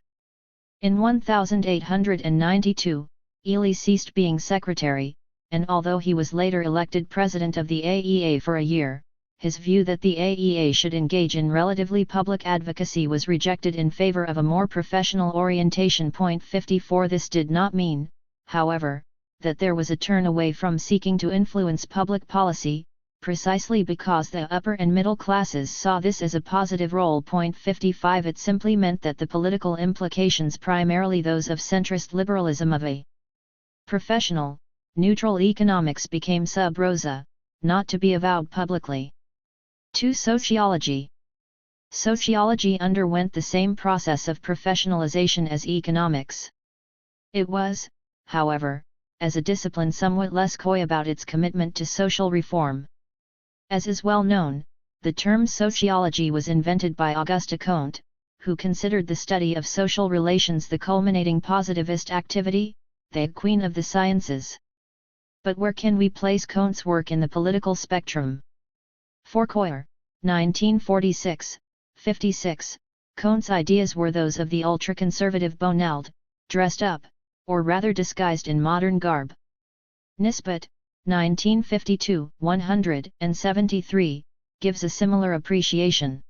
In 1892, Ely ceased being secretary, and although he was later elected president of the AEA for a year, his view that the AEA should engage in relatively public advocacy was rejected in favor of a more professional orientation. 54 This did not mean, however, that there was a turn away from seeking to influence public policy, precisely because the upper and middle classes saw this as a positive role. 55 It simply meant that the political implications, primarily those of centrist liberalism of a professional, neutral economics, became sub rosa, not to be avowed publicly. 2. Sociology. Sociology underwent the same process of professionalization as economics. It was, however, as a discipline somewhat less coy about its commitment to social reform. As is well known, the term sociology was invented by Auguste Comte, who considered the study of social relations the culminating positivist activity, the queen of the sciences. But where can we place Comte's work in the political spectrum? Fourcoeur, 1946, 56, Comte's ideas were those of the ultra-conservative Bonald, dressed up, or rather disguised in modern garb. Nisbet, 1952, 173, gives a similar appreciation.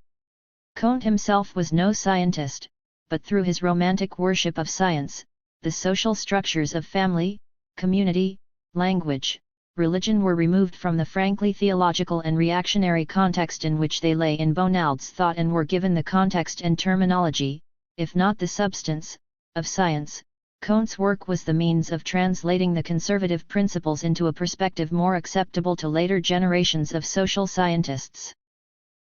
Comte himself was no scientist, but through his romantic worship of science, the social structures of family, community, language, religion were removed from the frankly theological and reactionary context in which they lay in Bonald's thought and were given the context and terminology, if not the substance, of science. Comte's work was the means of translating the conservative principles into a perspective more acceptable to later generations of social scientists.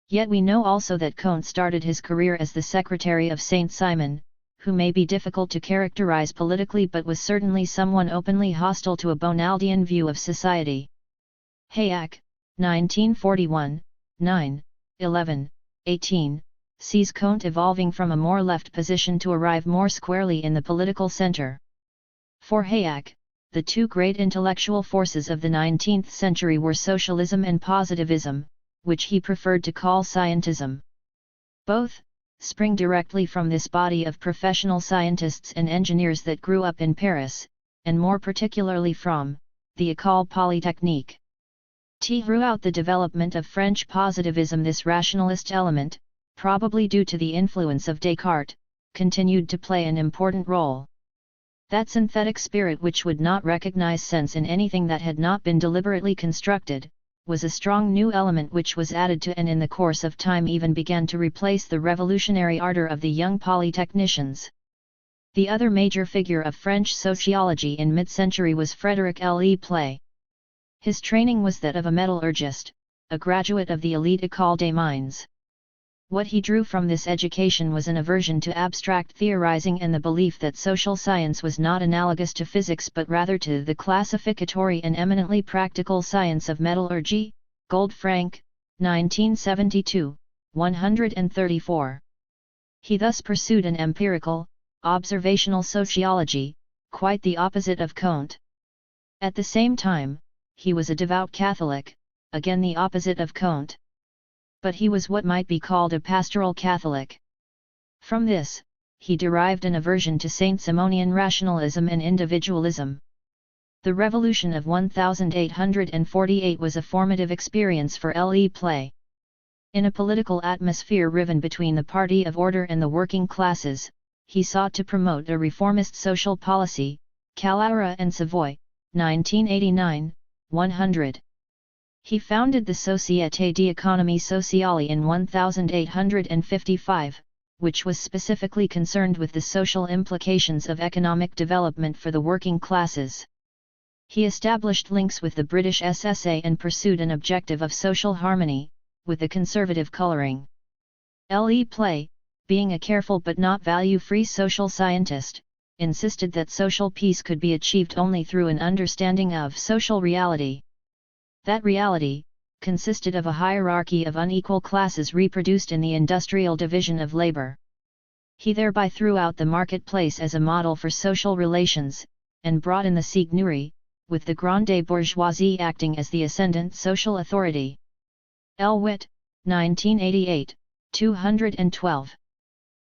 Yet we know also that Comte started his career as the secretary of Saint Simon, who may be difficult to characterize politically but was certainly someone openly hostile to a Bonaldian view of society. Hayek, 1941, 9, 11, 18, sees Comte evolving from a more left position to arrive more squarely in the political center. For Hayek, the two great intellectual forces of the 19th century were socialism and positivism, which he preferred to call scientism. Both spring directly from this body of professional scientists and engineers that grew up in Paris, and more particularly from the École Polytechnique. Throughout the development of French positivism, this rationalist element, probably due to the influence of Descartes, continued to play an important role. That synthetic spirit which would not recognize sense in anything that had not been deliberately constructed, was a strong new element which was added to and in the course of time even began to replace the revolutionary ardor of the young polytechnicians. The other major figure of French sociology in mid-century was Frédéric Le Play. His training was that of a metallurgist, a graduate of the elite École des Mines. What he drew from this education was an aversion to abstract theorizing and the belief that social science was not analogous to physics but rather to the classificatory and eminently practical science of metallurgy. Goldfrank, 1972, 134. He thus pursued an empirical, observational sociology, quite the opposite of Comte. At the same time, he was a devout Catholic, again the opposite of Comte. But he was what might be called a pastoral Catholic. From this, he derived an aversion to Saint-Simonian rationalism and individualism. The Revolution of 1848 was a formative experience for Le Play. In a political atmosphere riven between the party of order and the working classes, he sought to promote a reformist social policy. Calaira and Savoy, 1989, 100. He founded the Société d'économie sociale in 1855, which was specifically concerned with the social implications of economic development for the working classes. He established links with the British SSA and pursued an objective of social harmony, with a conservative colouring. Le Play, being a careful but not value-free social scientist, insisted that social peace could be achieved only through an understanding of social reality. That reality consisted of a hierarchy of unequal classes reproduced in the industrial division of labor. He thereby threw out the marketplace as a model for social relations, and brought in the seigneurie, with the grande bourgeoisie acting as the ascendant social authority. Elwitt, 1988, 212.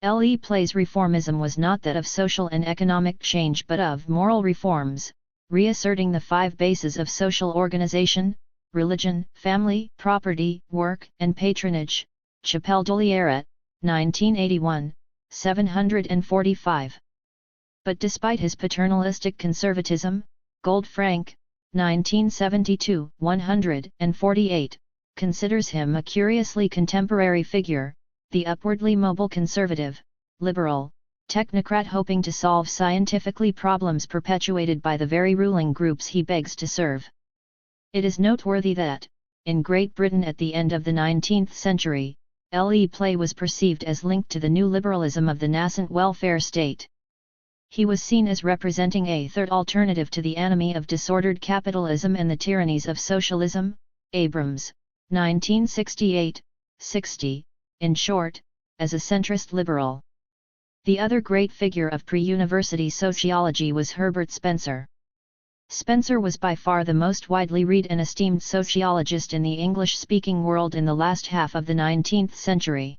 Le Play's reformism was not that of social and economic change but of moral reforms, reasserting the 5 bases of social organization: religion, family, property, work, and patronage. Chapelle d'Oliera, 1981, 745. But despite his paternalistic conservatism, Goldfrank, 1972, 148, considers him a curiously contemporary figure, the upwardly mobile conservative, liberal, technocrat hoping to solve scientifically problems perpetuated by the very ruling groups he begs to serve. It is noteworthy that, in Great Britain at the end of the 19th century, Le Play was perceived as linked to the new liberalism of the nascent welfare state. He was seen as representing a third alternative to the enemy of disordered capitalism and the tyrannies of socialism. Abrams, 1968, 60, in short, as a centrist liberal. The other great figure of pre-university sociology was Herbert Spencer. Spencer was by far the most widely read and esteemed sociologist in the English-speaking world in the last half of the 19th century.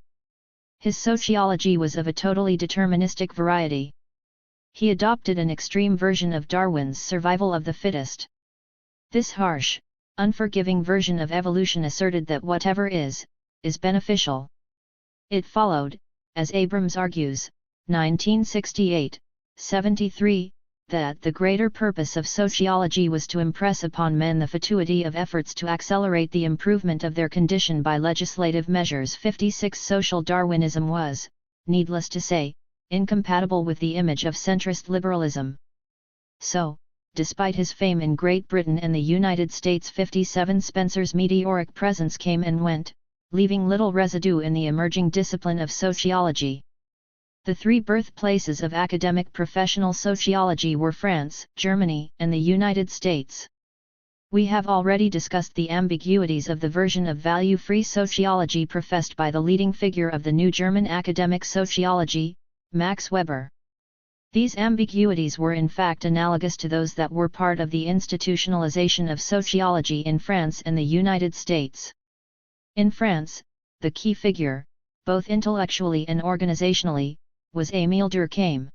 His sociology was of a totally deterministic variety. He adopted an extreme version of Darwin's survival of the fittest. This harsh, unforgiving version of evolution asserted that whatever is beneficial. It followed, as Abrams argues, 1968, 73, that the greater purpose of sociology was to impress upon men the fatuity of efforts to accelerate the improvement of their condition by legislative measures. 56. Social Darwinism was, needless to say, incompatible with the image of centrist liberalism. So, despite his fame in Great Britain and the United States, 57, Spencer's meteoric presence came and went, leaving little residue in the emerging discipline of sociology. The 3 birthplaces of academic professional sociology were France, Germany, and the United States. We have already discussed the ambiguities of the version of value-free sociology professed by the leading figure of the new German academic sociology, Max Weber. These ambiguities were in fact analogous to those that were part of the institutionalization of sociology in France and the United States. In France, the key figure, both intellectually and organizationally, was Émile Durkheim.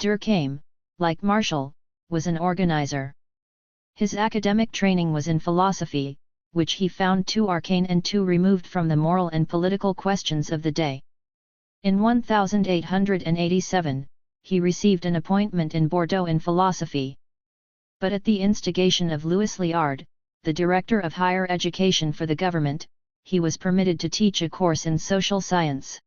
Durkheim, like Marshall, was an organizer. His academic training was in philosophy, which he found too arcane and too removed from the moral and political questions of the day. In 1887, he received an appointment in Bordeaux in philosophy. But at the instigation of Louis Liard, the director of higher education for the government, he was permitted to teach a course in social science.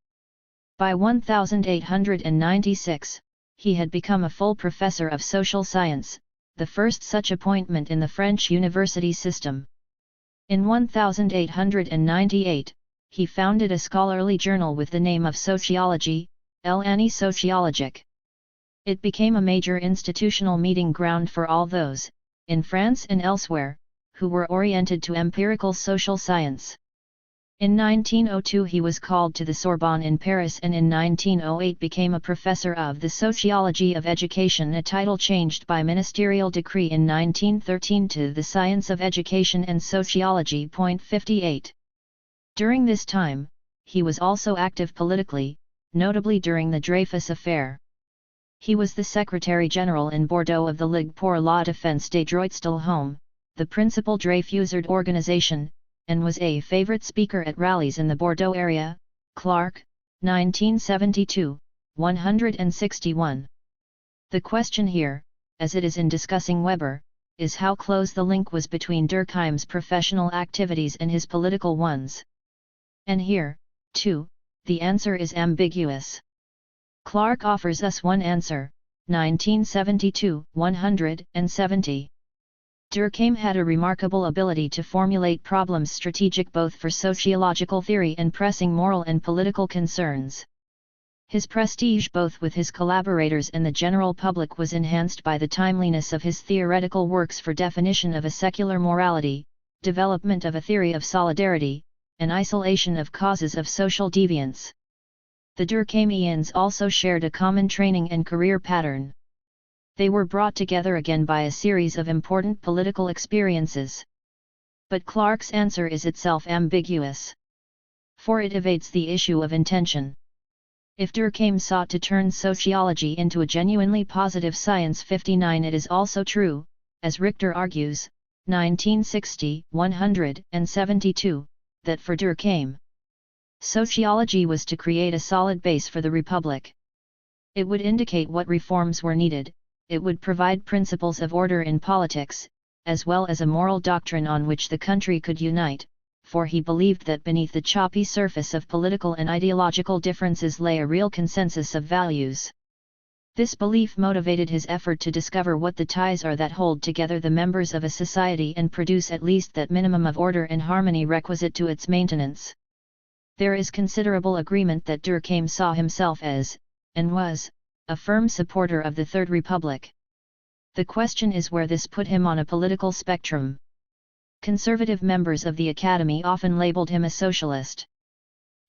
By 1896, he had become a full professor of social science, the first such appointment in the French university system. In 1898, he founded a scholarly journal with the name of Sociologie, L'Année Sociologique. It became a major institutional meeting ground for all those, in France and elsewhere, who were oriented to empirical social science. In 1902 he was called to the Sorbonne in Paris and in 1908 became a professor of the sociology of education, a title changed by ministerial decree in 1913 to the science of education and sociology. 58. During this time, he was also active politically, notably during the Dreyfus affair. He was the Secretary General in Bordeaux of the Ligue pour la Défense des Droits de l'Homme, the principal Dreyfusard organization, and was a favorite speaker at rallies in the Bordeaux area. Clark, 1972, 161. The question here, as it is in discussing Weber, is how close the link was between Durkheim's professional activities and his political ones. And here, too, the answer is ambiguous. Clarke offers us one answer, 1972, 170. Durkheim had a remarkable ability to formulate problems strategic both for sociological theory and pressing moral and political concerns. His prestige both with his collaborators and the general public was enhanced by the timeliness of his theoretical works for definition of a secular morality, development of a theory of solidarity, and isolation of causes of social deviance. The Durkheimians also shared a common training and career pattern. They were brought together again by a series of important political experiences. But Clarke's answer is itself ambiguous. For it evades the issue of intention. If Durkheim sought to turn sociology into a genuinely positive science 59, it is also true, as Richter argues, 1960, 172, that for Durkheim, sociology was to create a solid base for the Republic. It would indicate what reforms were needed, it would provide principles of order in politics, as well as a moral doctrine on which the country could unite, for he believed that beneath the choppy surface of political and ideological differences lay a real consensus of values. This belief motivated his effort to discover what the ties are that hold together the members of a society and produce at least that minimum of order and harmony requisite to its maintenance. There is considerable agreement that Durkheim saw himself as, and was, a firm supporter of the Third Republic. The question is where this put him on a political spectrum. Conservative members of the Academy often labeled him a socialist.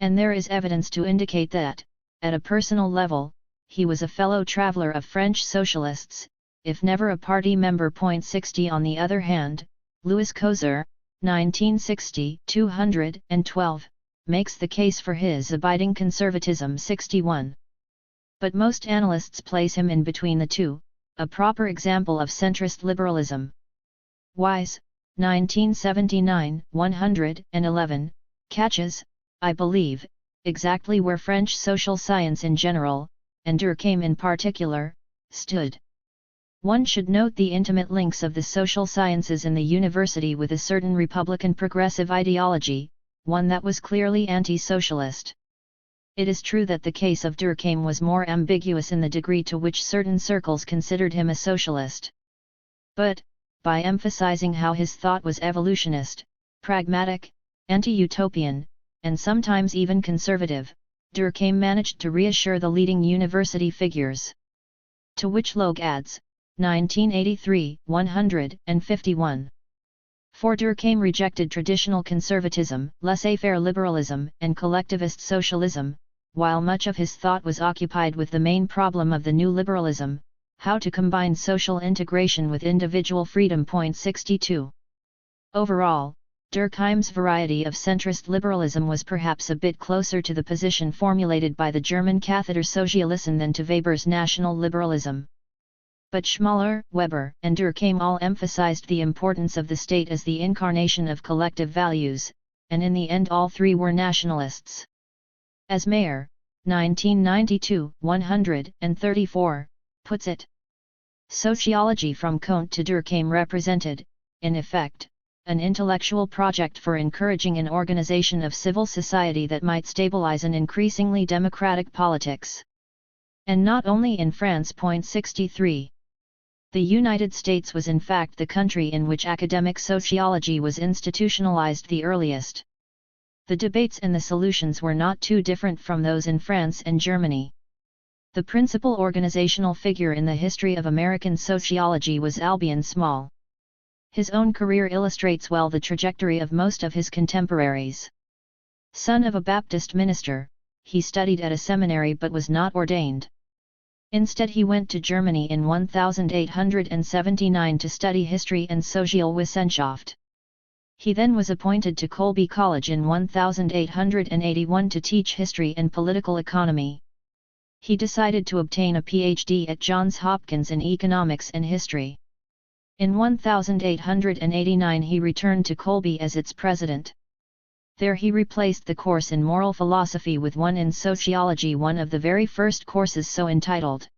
And there is evidence to indicate that, at a personal level, he was a fellow traveller of French socialists, if never a party member. 60 On the other hand, Louis Kozer, 1960, 212, makes the case for his abiding conservatism. 61. But most analysts place him in between the two, a proper example of centrist liberalism. Wise, 1979, 111, catches, I believe, exactly where French social science in general, and Durkheim in particular, stood. One should note the intimate links of the social sciences in the university with a certain Republican progressive ideology, one that was clearly anti-socialist. It is true that the case of Durkheim was more ambiguous in the degree to which certain circles considered him a socialist. But, by emphasizing how his thought was evolutionist, pragmatic, anti-utopian, and sometimes even conservative, Durkheim managed to reassure the leading university figures. To which Logue adds, 1983, 151. For Durkheim rejected traditional conservatism, laissez-faire liberalism, and collectivist socialism, while much of his thought was occupied with the main problem of the new liberalism, how to combine social integration with individual freedom. 62. Overall, Durkheim's variety of centrist liberalism was perhaps a bit closer to the position formulated by the German Catheter Sozialisten than to Weber's national liberalism. But Schmaler, Weber, and Durkheim all emphasized the importance of the state as the incarnation of collective values, and in the end all three were nationalists. As Mayer, 1992, 134, puts it, sociology from Comte to Durkheim represented, in effect, an intellectual project for encouraging an organization of civil society that might stabilize an increasingly democratic politics. And not only in France. 63. The United States was in fact the country in which academic sociology was institutionalized the earliest. The debates and the solutions were not too different from those in France and Germany. The principal organizational figure in the history of American sociology was Albion Small. His own career illustrates well the trajectory of most of his contemporaries. Son of a Baptist minister, he studied at a seminary but was not ordained. Instead he went to Germany in 1879 to study history and Sozialwissenschaft. He then was appointed to Colby College in 1881 to teach history and political economy. He decided to obtain a PhD at Johns Hopkins in economics and history. In 1889 he returned to Colby as its president. There he replaced the course in moral philosophy with one in sociology, one of the very first courses so entitled.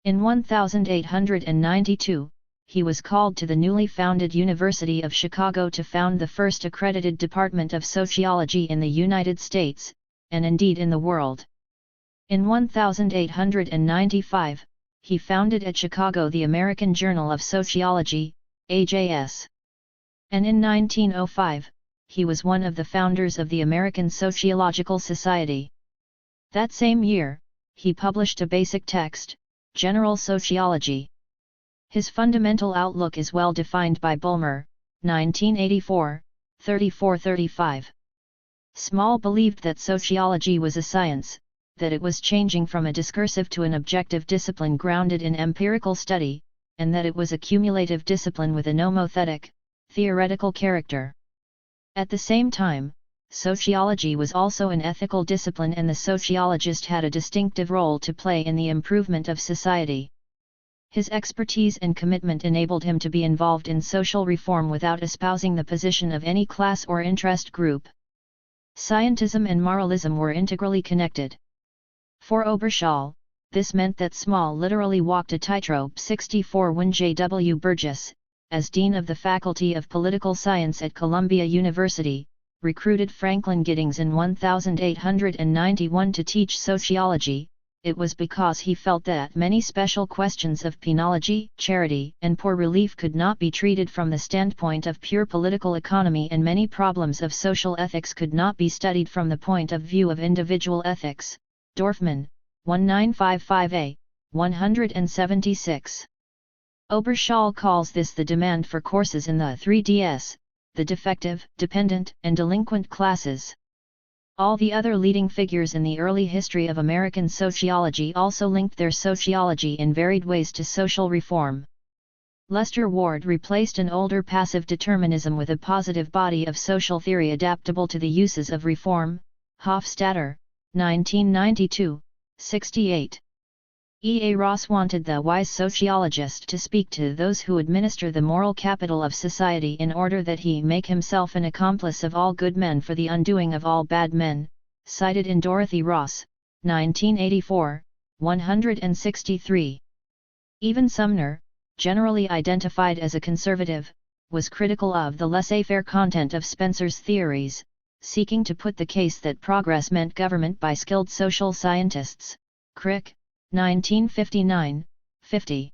In 1892, he was called to the newly founded University of Chicago to found the first accredited department of sociology in the United States, and indeed in the world. In 1895, he founded at Chicago the American Journal of Sociology, AJS. And in 1905, he was one of the founders of the American Sociological Society. That same year, he published a basic text, General Sociology. His fundamental outlook is well defined by Bulmer, 1984, 34-35. Small believed that sociology was a science, that it was changing from a discursive to an objective discipline grounded in empirical study, and that it was a cumulative discipline with a nomothetic, theoretical character. At the same time, sociology was also an ethical discipline, and the sociologist had a distinctive role to play in the improvement of society. His expertise and commitment enabled him to be involved in social reform without espousing the position of any class or interest group. Scientism and moralism were integrally connected. For Oberschall, this meant that Small literally walked a tightrope. 64 When J. W. Burgess, as Dean of the Faculty of Political Science at Columbia University, recruited Franklin Giddings in 1891 to teach sociology, it was because he felt that many special questions of penology, charity, and poor relief could not be treated from the standpoint of pure political economy, and many problems of social ethics could not be studied from the point of view of individual ethics. Dorfman, 1955a, 176. Oberschall calls this the demand for courses in the 3DS, the defective, dependent, and delinquent classes. All the other leading figures in the early history of American sociology also linked their sociology in varied ways to social reform. Lester Ward replaced an older passive determinism with a positive body of social theory adaptable to the uses of reform. Hofstadter, 1992, 68. E. A. Ross wanted the wise sociologist to speak to those who administer the moral capital of society in order that he make himself an accomplice of all good men for the undoing of all bad men, cited in Dorothy Ross, 1984, 163. Even Sumner, generally identified as a conservative, was critical of the laissez-faire content of Spencer's theories, seeking to put the case that progress meant government by skilled social scientists. Crick, 1959, 50.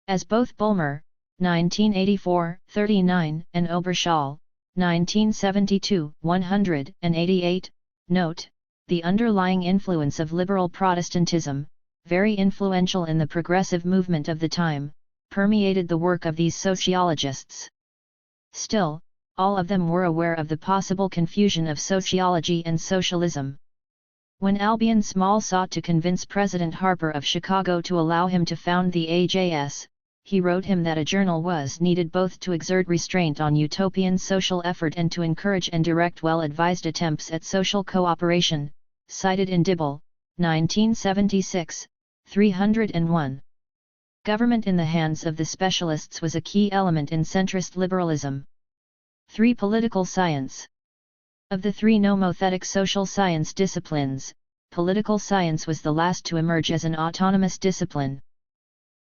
As both Bulmer, 1984, 39, and Oberschall, 1972, 188, note, the underlying influence of liberal Protestantism, very influential in the progressive movement of the time, permeated the work of these sociologists. Still, all of them were aware of the possible confusion of sociology and socialism. When Albion Small sought to convince President Harper of Chicago to allow him to found the AJS, he wrote him that a journal was needed both to exert restraint on utopian social effort and to encourage and direct well-advised attempts at social cooperation, cited in Dibble, 1976, 301. Government in the hands of the specialists was a key element in centrist liberalism. 3. Political science. Of the three nomothetic social science disciplines, political science was the last to emerge as an autonomous discipline.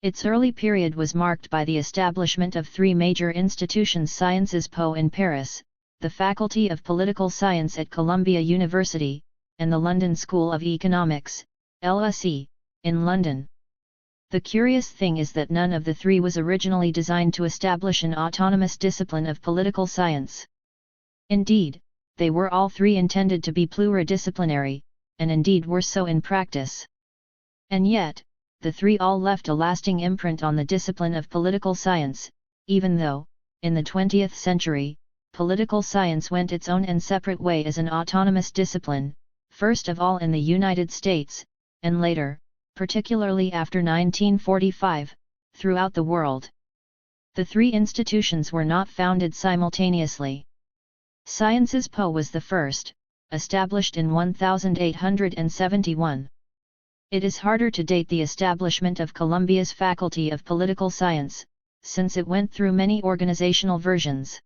Its early period was marked by the establishment of three major institutions: Sciences Po in Paris, the Faculty of Political Science at Columbia University, and the London School of Economics, LSE, in London. The curious thing is that none of the three was originally designed to establish an autonomous discipline of political science. Indeed, they were all three intended to be pluridisciplinary, and indeed were so in practice. And yet, the three all left a lasting imprint on the discipline of political science, even though, in the 20th century, political science went its own and separate way as an autonomous discipline, first of all in the United States, and later, particularly after 1945, throughout the world. The three institutions were not founded simultaneously. Sciences Po was the first, established in 1871. It is harder to date the establishment of Columbia's Faculty of Political Science, since it went through many organizational versions.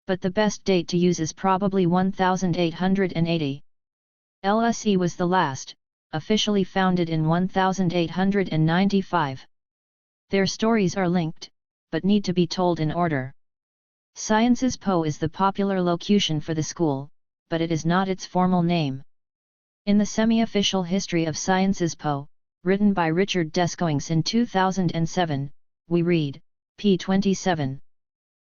But the best date to use is probably 1880. LSE was the last, officially founded in 1895. Their stories are linked, but need to be told in order. Sciences Po is the popular locution for the school, but it is not its formal name. In the semi-official history of Sciences Po, written by Richard Descoings in 2007, we read, p. 27.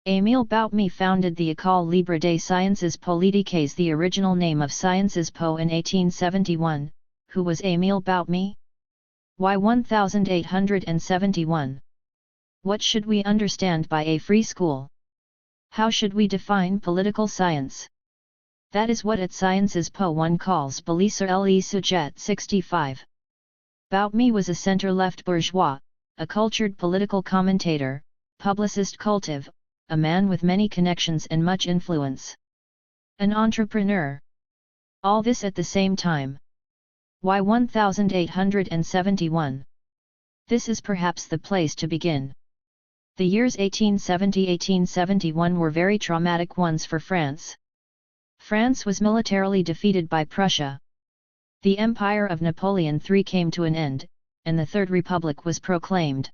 Émile Boutmy founded the École Libre des Sciences Politiques, the original name of Sciences Po, in 1871. Who was Émile Boutmy? Why 1871? What should we understand by a free school? How should we define political science? That is what at Sciences Po one calls Balisser le sujet 65. Boutmy was a centre-left bourgeois, a cultured political commentator, publicist cultive, a man with many connections and much influence. An entrepreneur. All this at the same time. Why 1871? This is perhaps the place to begin. The years 1870–1871 were very traumatic ones for France. France was militarily defeated by Prussia. The empire of Napoleon III came to an end, and the Third Republic was proclaimed.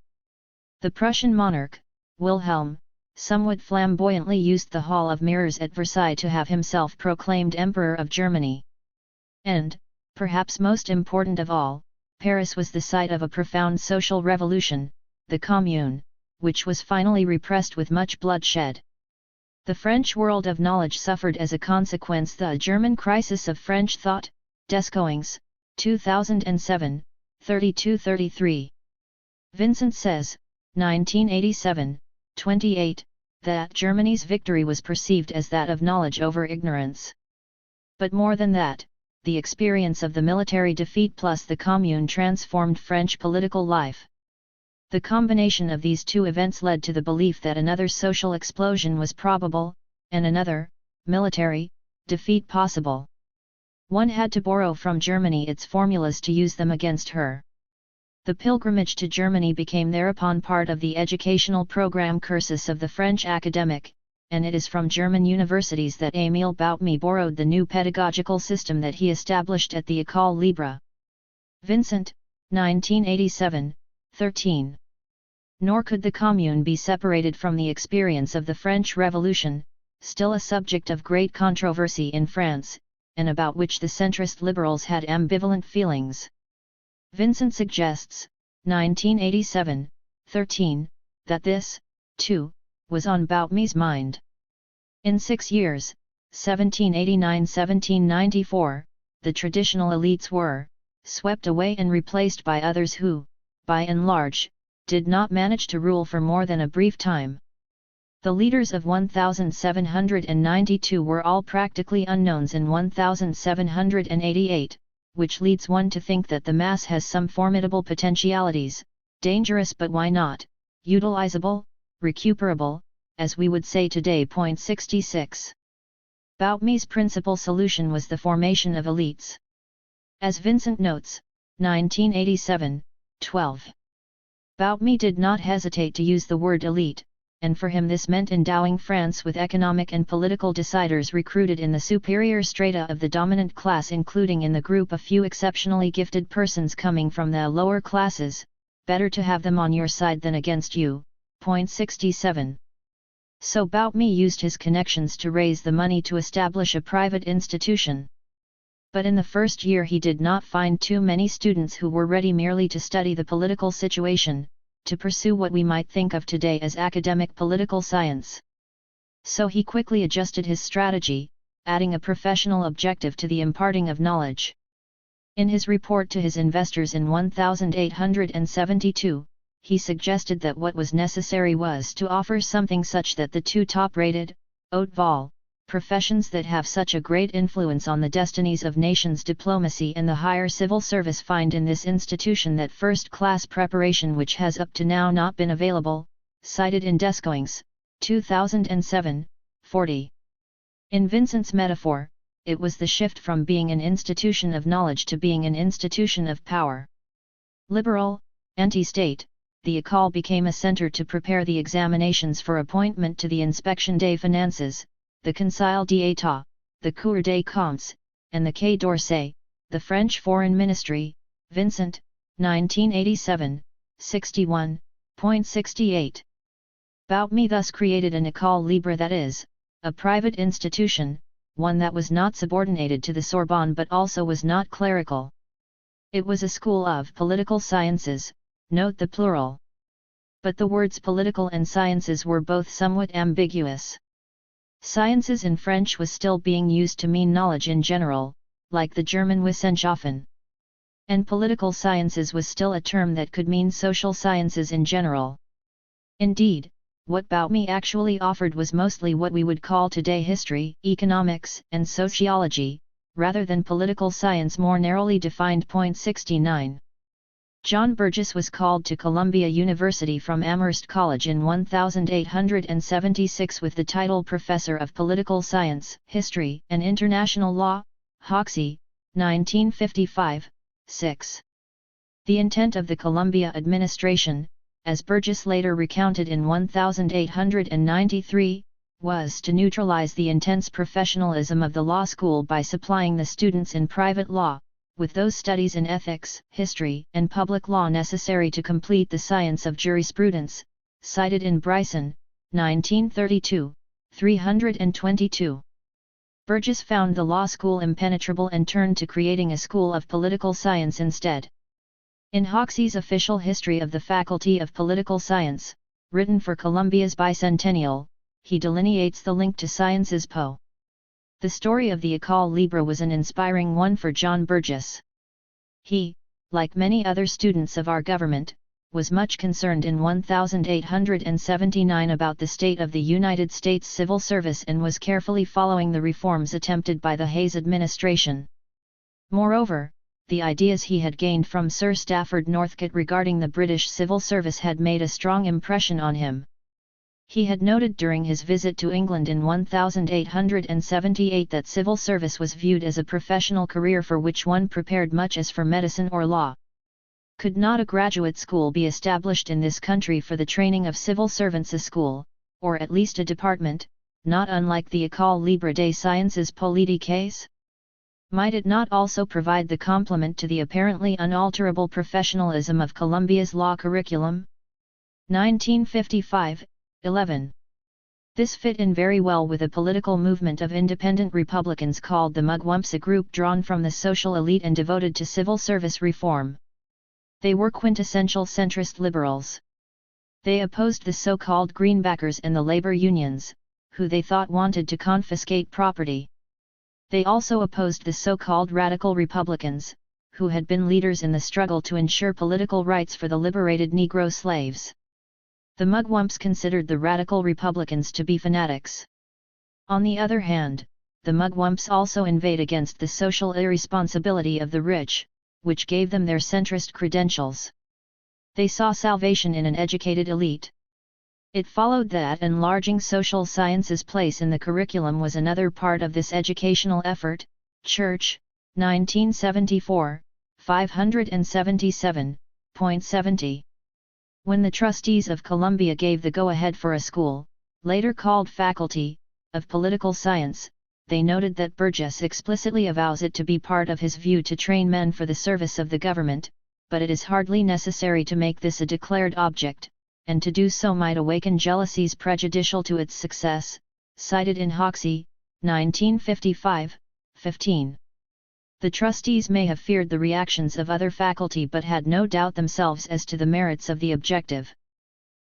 The Prussian monarch, Wilhelm, somewhat flamboyantly used the Hall of Mirrors at Versailles to have himself proclaimed Emperor of Germany. And, perhaps most important of all, Paris was the site of a profound social revolution, the Commune, which was finally repressed with much bloodshed. The French world of knowledge suffered as a consequence the German crisis of French thought. Descoings, 2007, 32-33. Vincent says, 1987, 28, that Germany's victory was perceived as that of knowledge over ignorance. But more than that, the experience of the military defeat plus the Commune transformed French political life. The combination of these two events led to the belief that another social explosion was probable, and another, military, defeat possible. One had to borrow from Germany its formulas to use them against her. The pilgrimage to Germany became thereupon part of the educational program cursus of the French academic, and it is from German universities that Émile Boutmy borrowed the new pedagogical system that he established at the École Libre. Vincent, 1987, 13. Nor could the Commune be separated from the experience of the French Revolution, still a subject of great controversy in France, and about which the centrist liberals had ambivalent feelings. Vincent suggests, 1987, 13, that this, too, was on Boutmy's mind. In 6 years, 1789–1794, the traditional elites were swept away and replaced by others who, by and large, did not manage to rule for more than a brief time. The leaders of 1792 were all practically unknowns in 1788, which leads one to think that the mass has some formidable potentialities, dangerous but why not, utilizable, recuperable, as we would say today. 66. Boutmy's principal solution was the formation of elites. As Vincent notes, 1987, 12. Boutmy did not hesitate to use the word elite, and for him this meant endowing France with economic and political deciders recruited in the superior strata of the dominant class, including in the group a few exceptionally gifted persons coming from the lower classes. Better to have them on your side than against you. 67. So Boutmy used his connections to raise the money to establish a private institution. But in the first year he did not find too many students who were ready merely to study the political situation, to pursue what we might think of today as academic political science. So he quickly adjusted his strategy, adding a professional objective to the imparting of knowledge. In his report to his investors in 1872, he suggested that what was necessary was to offer something such that the two top-rated, haute vol, professions that have such a great influence on the destinies of nations, diplomacy and the higher civil service, find in this institution that first-class preparation which has up to now not been available, cited in Descoings, 2007, 40. In Vincent's metaphor, it was the shift from being an institution of knowledge to being an institution of power. Liberal, anti-state, the École became a center to prepare the examinations for appointment to the Inspection des Finances, the Conseil d'État, the Cour des Comptes, and the Quai d'Orsay, the French Foreign Ministry. Vincent, 1987, 61.68. Boutmy thus created an École Libre, that is, a private institution, one that was not subordinated to the Sorbonne but also was not clerical. It was a school of political sciences, note the plural. But the words political and sciences were both somewhat ambiguous. Sciences in French was still being used to mean knowledge in general, like the German Wissenschaften. And political sciences was still a term that could mean social sciences in general. Indeed, what Boutmy actually offered was mostly what we would call today history, economics, and sociology, rather than political science more narrowly defined. 69. John Burgess was called to Columbia University from Amherst College in 1876 with the title Professor of Political Science, History, and International Law, Hoxie, 1955, 6. The intent of the Columbia administration, as Burgess later recounted in 1893, was to neutralize the intense professionalism of the law school by supplying the students in private law with those studies in ethics, history, and public law necessary to complete the science of jurisprudence, cited in Bryson, 1932, 322. Burgess found the law school impenetrable and turned to creating a school of political science instead. In Hoxie's Official History of the Faculty of Political Science, written for Columbia's bicentennial, he delineates the link to Sciences Po. The story of the École Libre was an inspiring one for John Burgess. He, like many other students of our government, was much concerned in 1879 about the state of the United States civil service and was carefully following the reforms attempted by the Hayes administration. Moreover, the ideas he had gained from Sir Stafford Northcote regarding the British civil service had made a strong impression on him. He had noted during his visit to England in 1878 that civil service was viewed as a professional career for which one prepared much as for medicine or law. Could not a graduate school be established in this country for the training of civil servants, a school, or at least a department, not unlike the École Libre des Sciences Politiques? Might it not also provide the complement to the apparently unalterable professionalism of Columbia's law curriculum? 1955, 11. This fit in very well with a political movement of independent Republicans called the Mugwumps, a group drawn from the social elite and devoted to civil service reform. They were quintessential centrist liberals. They opposed the so-called Greenbackers and the labor unions, who they thought wanted to confiscate property. They also opposed the so-called radical Republicans, who had been leaders in the struggle to ensure political rights for the liberated Negro slaves. The Mugwumps considered the radical Republicans to be fanatics. On the other hand, the Mugwumps also inveighed against the social irresponsibility of the rich, which gave them their centrist credentials. They saw salvation in an educated elite. It followed that enlarging social sciences' place in the curriculum was another part of this educational effort. Church, 1974, 577.70. When the trustees of Columbia gave the go-ahead for a school, later called Faculty of Political Science, they noted that Burgess explicitly avows it to be part of his view to train men for the service of the government, but it is hardly necessary to make this a declared object, and to do so might awaken jealousies prejudicial to its success, cited in Hoxie, 1955, 15. The trustees may have feared the reactions of other faculty but had no doubt themselves as to the merits of the objective.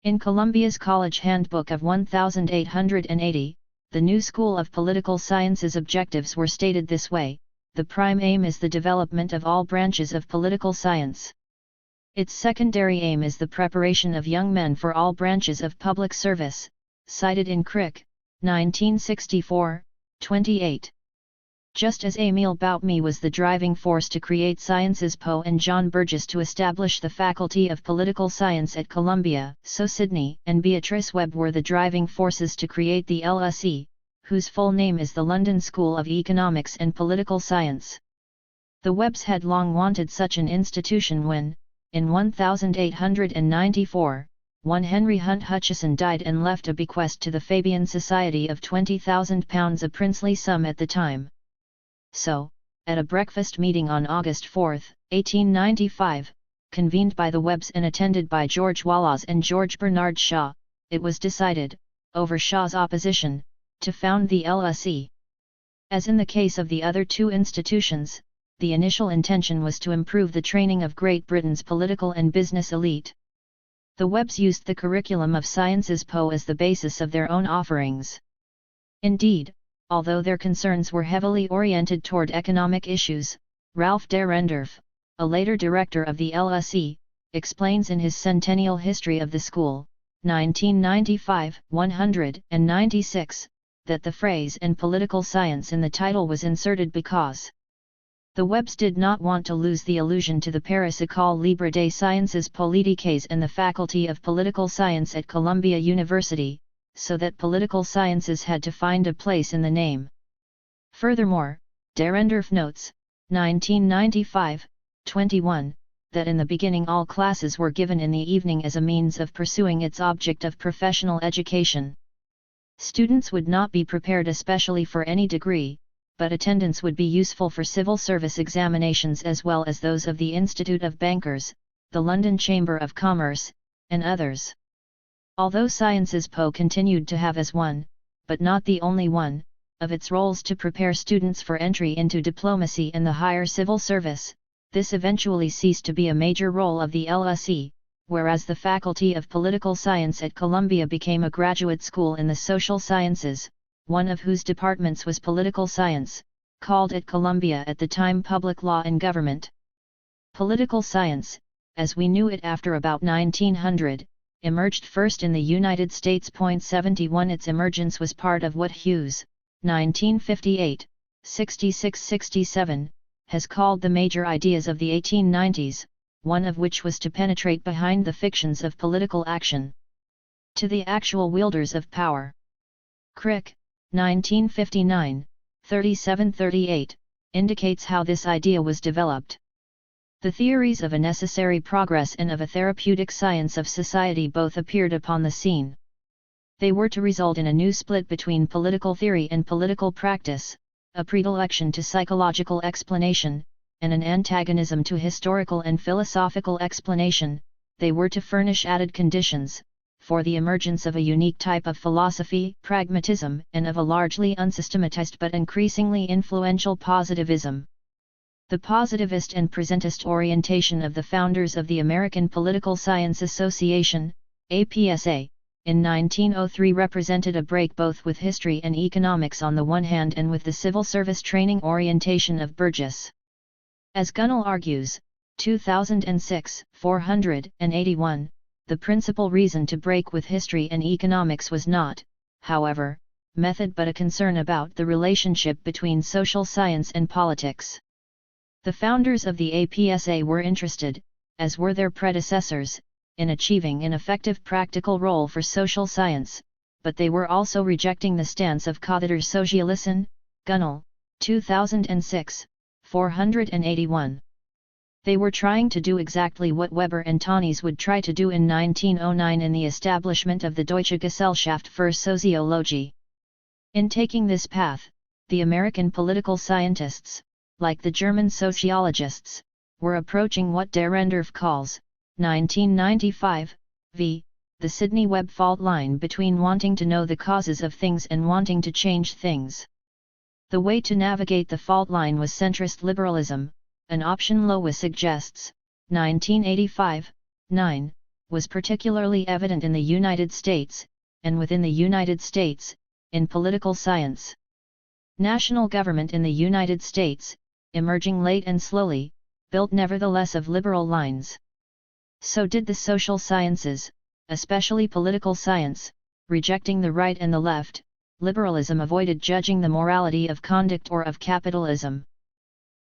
In Columbia's College Handbook of 1880, the new School of Political Sciences objectives were stated this way: the prime aim is the development of all branches of political science. Its secondary aim is the preparation of young men for all branches of public service, cited in Crick, 1964, 28. Just as Émile Boutmy was the driving force to create Sciences Po and John Burgess to establish the Faculty of Political Science at Columbia, so Sidney and Beatrice Webb were the driving forces to create the LSE, whose full name is the London School of Economics and Political Science. The Webbs had long wanted such an institution when, in 1894, one Henry Hunt Hutchison died and left a bequest to the Fabian Society of £20,000, a princely sum at the time. So, at a breakfast meeting on August 4, 1895, convened by the Webbs and attended by George Wallace and George Bernard Shaw, it was decided, over Shah's opposition, to found the LSE. As in the case of the other two institutions, the initial intention was to improve the training of Great Britain's political and business elite. The Webbs used the curriculum of Sciences Po as the basis of their own offerings. Indeed, although their concerns were heavily oriented toward economic issues, Ralph Dahrendorf, a later director of the LSE, explains in his Centennial History of the School, 1995, 196, that the phrase "and political science" in the title was inserted because the Webbs did not want to lose the allusion to the Paris École Libre des Sciences Politiques and the Faculty of Political Science at Columbia University, so that political sciences had to find a place in the name. Furthermore, Dahrendorf notes, 1995, 21, that in the beginning all classes were given in the evening as a means of pursuing its object of professional education. Students would not be prepared especially for any degree, but attendance would be useful for civil service examinations as well as those of the Institute of Bankers, the London Chamber of Commerce, and others. Although Sciences Po continued to have as one, but not the only one, of its roles to prepare students for entry into diplomacy and the higher civil service, this eventually ceased to be a major role of the LSE, whereas the Faculty of Political Science at Columbia became a graduate school in the social sciences, one of whose departments was political science, called at Columbia at the time public law and government. Political science, as we knew it after about 1900, emerged first in the United States. 71 Its emergence was part of what Hughes, 1958, 66-67, has called the major ideas of the 1890s, one of which was to penetrate behind the fictions of political action to the actual wielders of power. Crick, 1959, 37-38, indicates how this idea was developed. The theories of a necessary progress and of a therapeutic science of society both appeared upon the scene. They were to result in a new split between political theory and political practice, a predilection to psychological explanation, and an antagonism to historical and philosophical explanation. They were to furnish added conditions for the emergence of a unique type of philosophy, pragmatism, and of a largely unsystematized but increasingly influential positivism. The positivist and presentist orientation of the founders of the American Political Science Association, APSA, in 1903 represented a break both with history and economics on the one hand and with the civil service training orientation of Burgess. As Gunnell argues, 2006, 481, the principal reason to break with history and economics was not, however, method but a concern about the relationship between social science and politics. The founders of the APSA were interested, as were their predecessors, in achieving an effective practical role for social science, but they were also rejecting the stance of Cothiter Socialisten, Gunnell, 2006, 481. They were trying to do exactly what Weber and Tönnies would try to do in 1909 in the establishment of the Deutsche Gesellschaft für Soziologie. In taking this path, the American political scientists, like the German sociologists, were approaching what Dahrendorf calls, 1995, the Sidney Webb fault line between wanting to know the causes of things and wanting to change things. The way to navigate the fault line was centrist liberalism, an option Lowe suggests, 1985, 9, was particularly evident in the United States, and within the United States, in political science. National government in the United States, emerging late and slowly, built nevertheless of liberal lines. So did the social sciences, especially political science, rejecting the right and the left. Liberalism avoided judging the morality of conduct or of capitalism.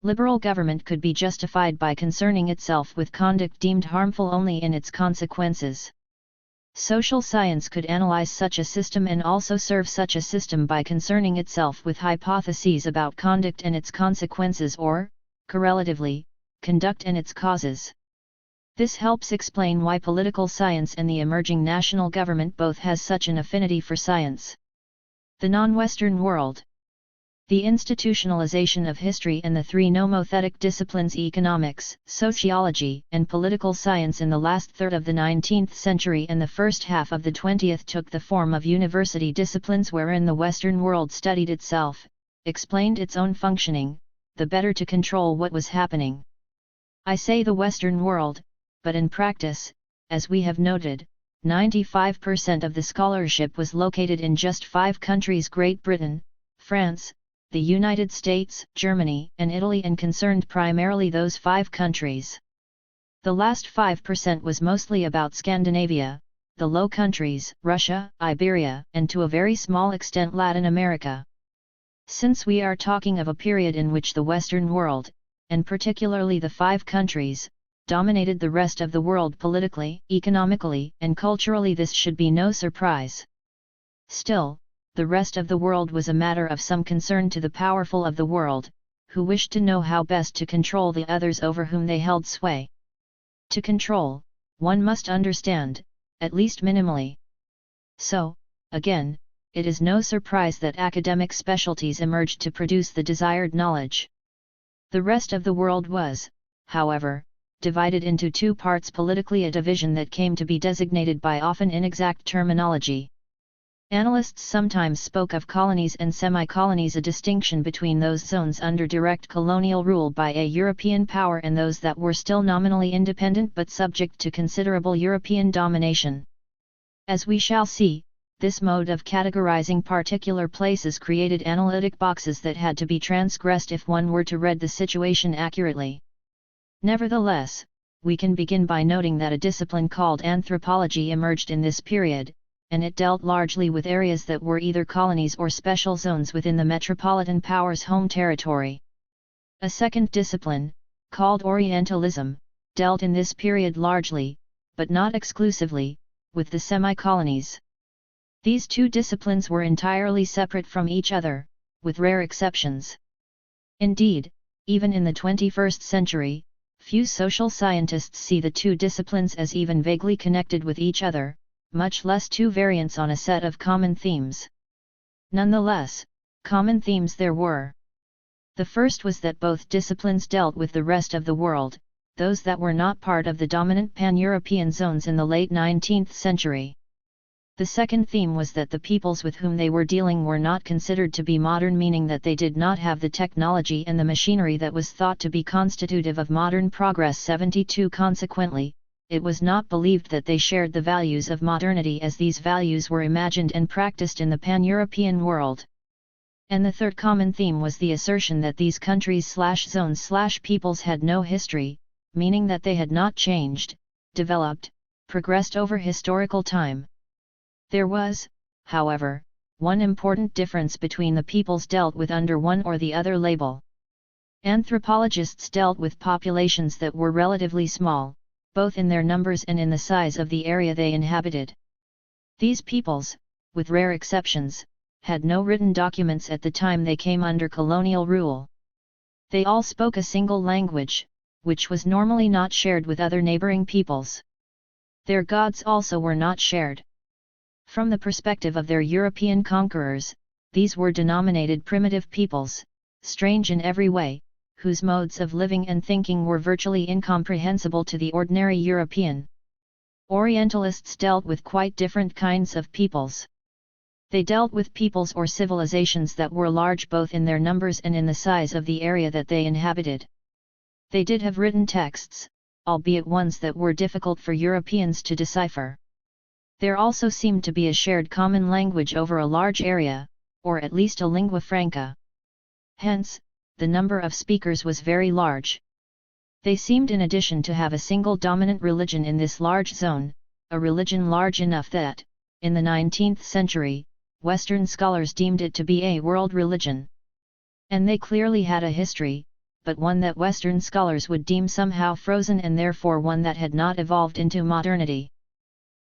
Liberal government could be justified by concerning itself with conduct deemed harmful only in its consequences. Social science could analyze such a system and also serve such a system by concerning itself with hypotheses about conduct and its consequences or, correlatively, conduct and its causes. This helps explain why political science and the emerging national government both has such an affinity for science. The non-Western world. The institutionalization of history and the three nomothetic disciplines economics, sociology, and political science in the last third of the 19th century and the first half of the 20th took the form of university disciplines wherein the Western world studied itself, explained its own functioning, the better to control what was happening. I say the Western world, but in practice, as we have noted, 95% of the scholarship was located in just 5 countries: Great Britain, France, the United States, Germany, and Italy, and concerned primarily those 5 countries. The last 5% was mostly about Scandinavia, the Low Countries, Russia, Iberia, and to a very small extent Latin America. Since we are talking of a period in which the Western world, and particularly the 5 countries, dominated the rest of the world politically, economically, and culturally, this should be no surprise. Still, the rest of the world was a matter of some concern to the powerful of the world, who wished to know how best to control the others over whom they held sway. To control, one must understand, at least minimally. So, again, it is no surprise that academic specialties emerged to produce the desired knowledge. The rest of the world was, however, divided into 2 parts politically, a division that came to be designated by often inexact terminology. Analysts sometimes spoke of colonies and semi-colonies, a distinction between those zones under direct colonial rule by a European power and those that were still nominally independent but subject to considerable European domination. As we shall see, this mode of categorizing particular places created analytic boxes that had to be transgressed if one were to read the situation accurately. Nevertheless, we can begin by noting that a discipline called anthropology emerged in this period, and it dealt largely with areas that were either colonies or special zones within the metropolitan power's home territory. A second discipline, called Orientalism, dealt in this period largely, but not exclusively, with the semi-colonies. These 2 disciplines were entirely separate from each other, with rare exceptions. Indeed, even in the 21st century, few social scientists see the 2 disciplines as even vaguely connected with each other, much less 2 variants on a set of common themes. Nonetheless, common themes there were. The first was that both disciplines dealt with the rest of the world, those that were not part of the dominant pan-European zones in the late 19th century. The second theme was that the peoples with whom they were dealing were not considered to be modern, meaning that they did not have the technology and the machinery that was thought to be constitutive of modern progress. 72 Consequently, it was not believed that they shared the values of modernity as these values were imagined and practiced in the pan-European world. And the third common theme was the assertion that these countries/zones/peoples had no history, meaning that they had not changed, developed, progressed over historical time. There was, however, one important difference between the peoples dealt with under one or the other label. Anthropologists dealt with populations that were relatively small, both in their numbers and in the size of the area they inhabited. These peoples, with rare exceptions, had no written documents at the time they came under colonial rule. They all spoke a single language, which was normally not shared with other neighboring peoples. Their gods also were not shared. From the perspective of their European conquerors, these were denominated primitive peoples, strange in every way, whose modes of living and thinking were virtually incomprehensible to the ordinary European. Orientalists dealt with quite different kinds of peoples. They dealt with peoples or civilizations that were large both in their numbers and in the size of the area that they inhabited. They did have written texts, albeit ones that were difficult for Europeans to decipher. There also seemed to be a shared common language over a large area, or at least a lingua franca. Hence, the number of speakers was very large. They seemed in addition to have a single dominant religion in this large zone, a religion large enough that, in the 19th century, Western scholars deemed it to be a world religion. And they clearly had a history, but one that Western scholars would deem somehow frozen and therefore one that had not evolved into modernity.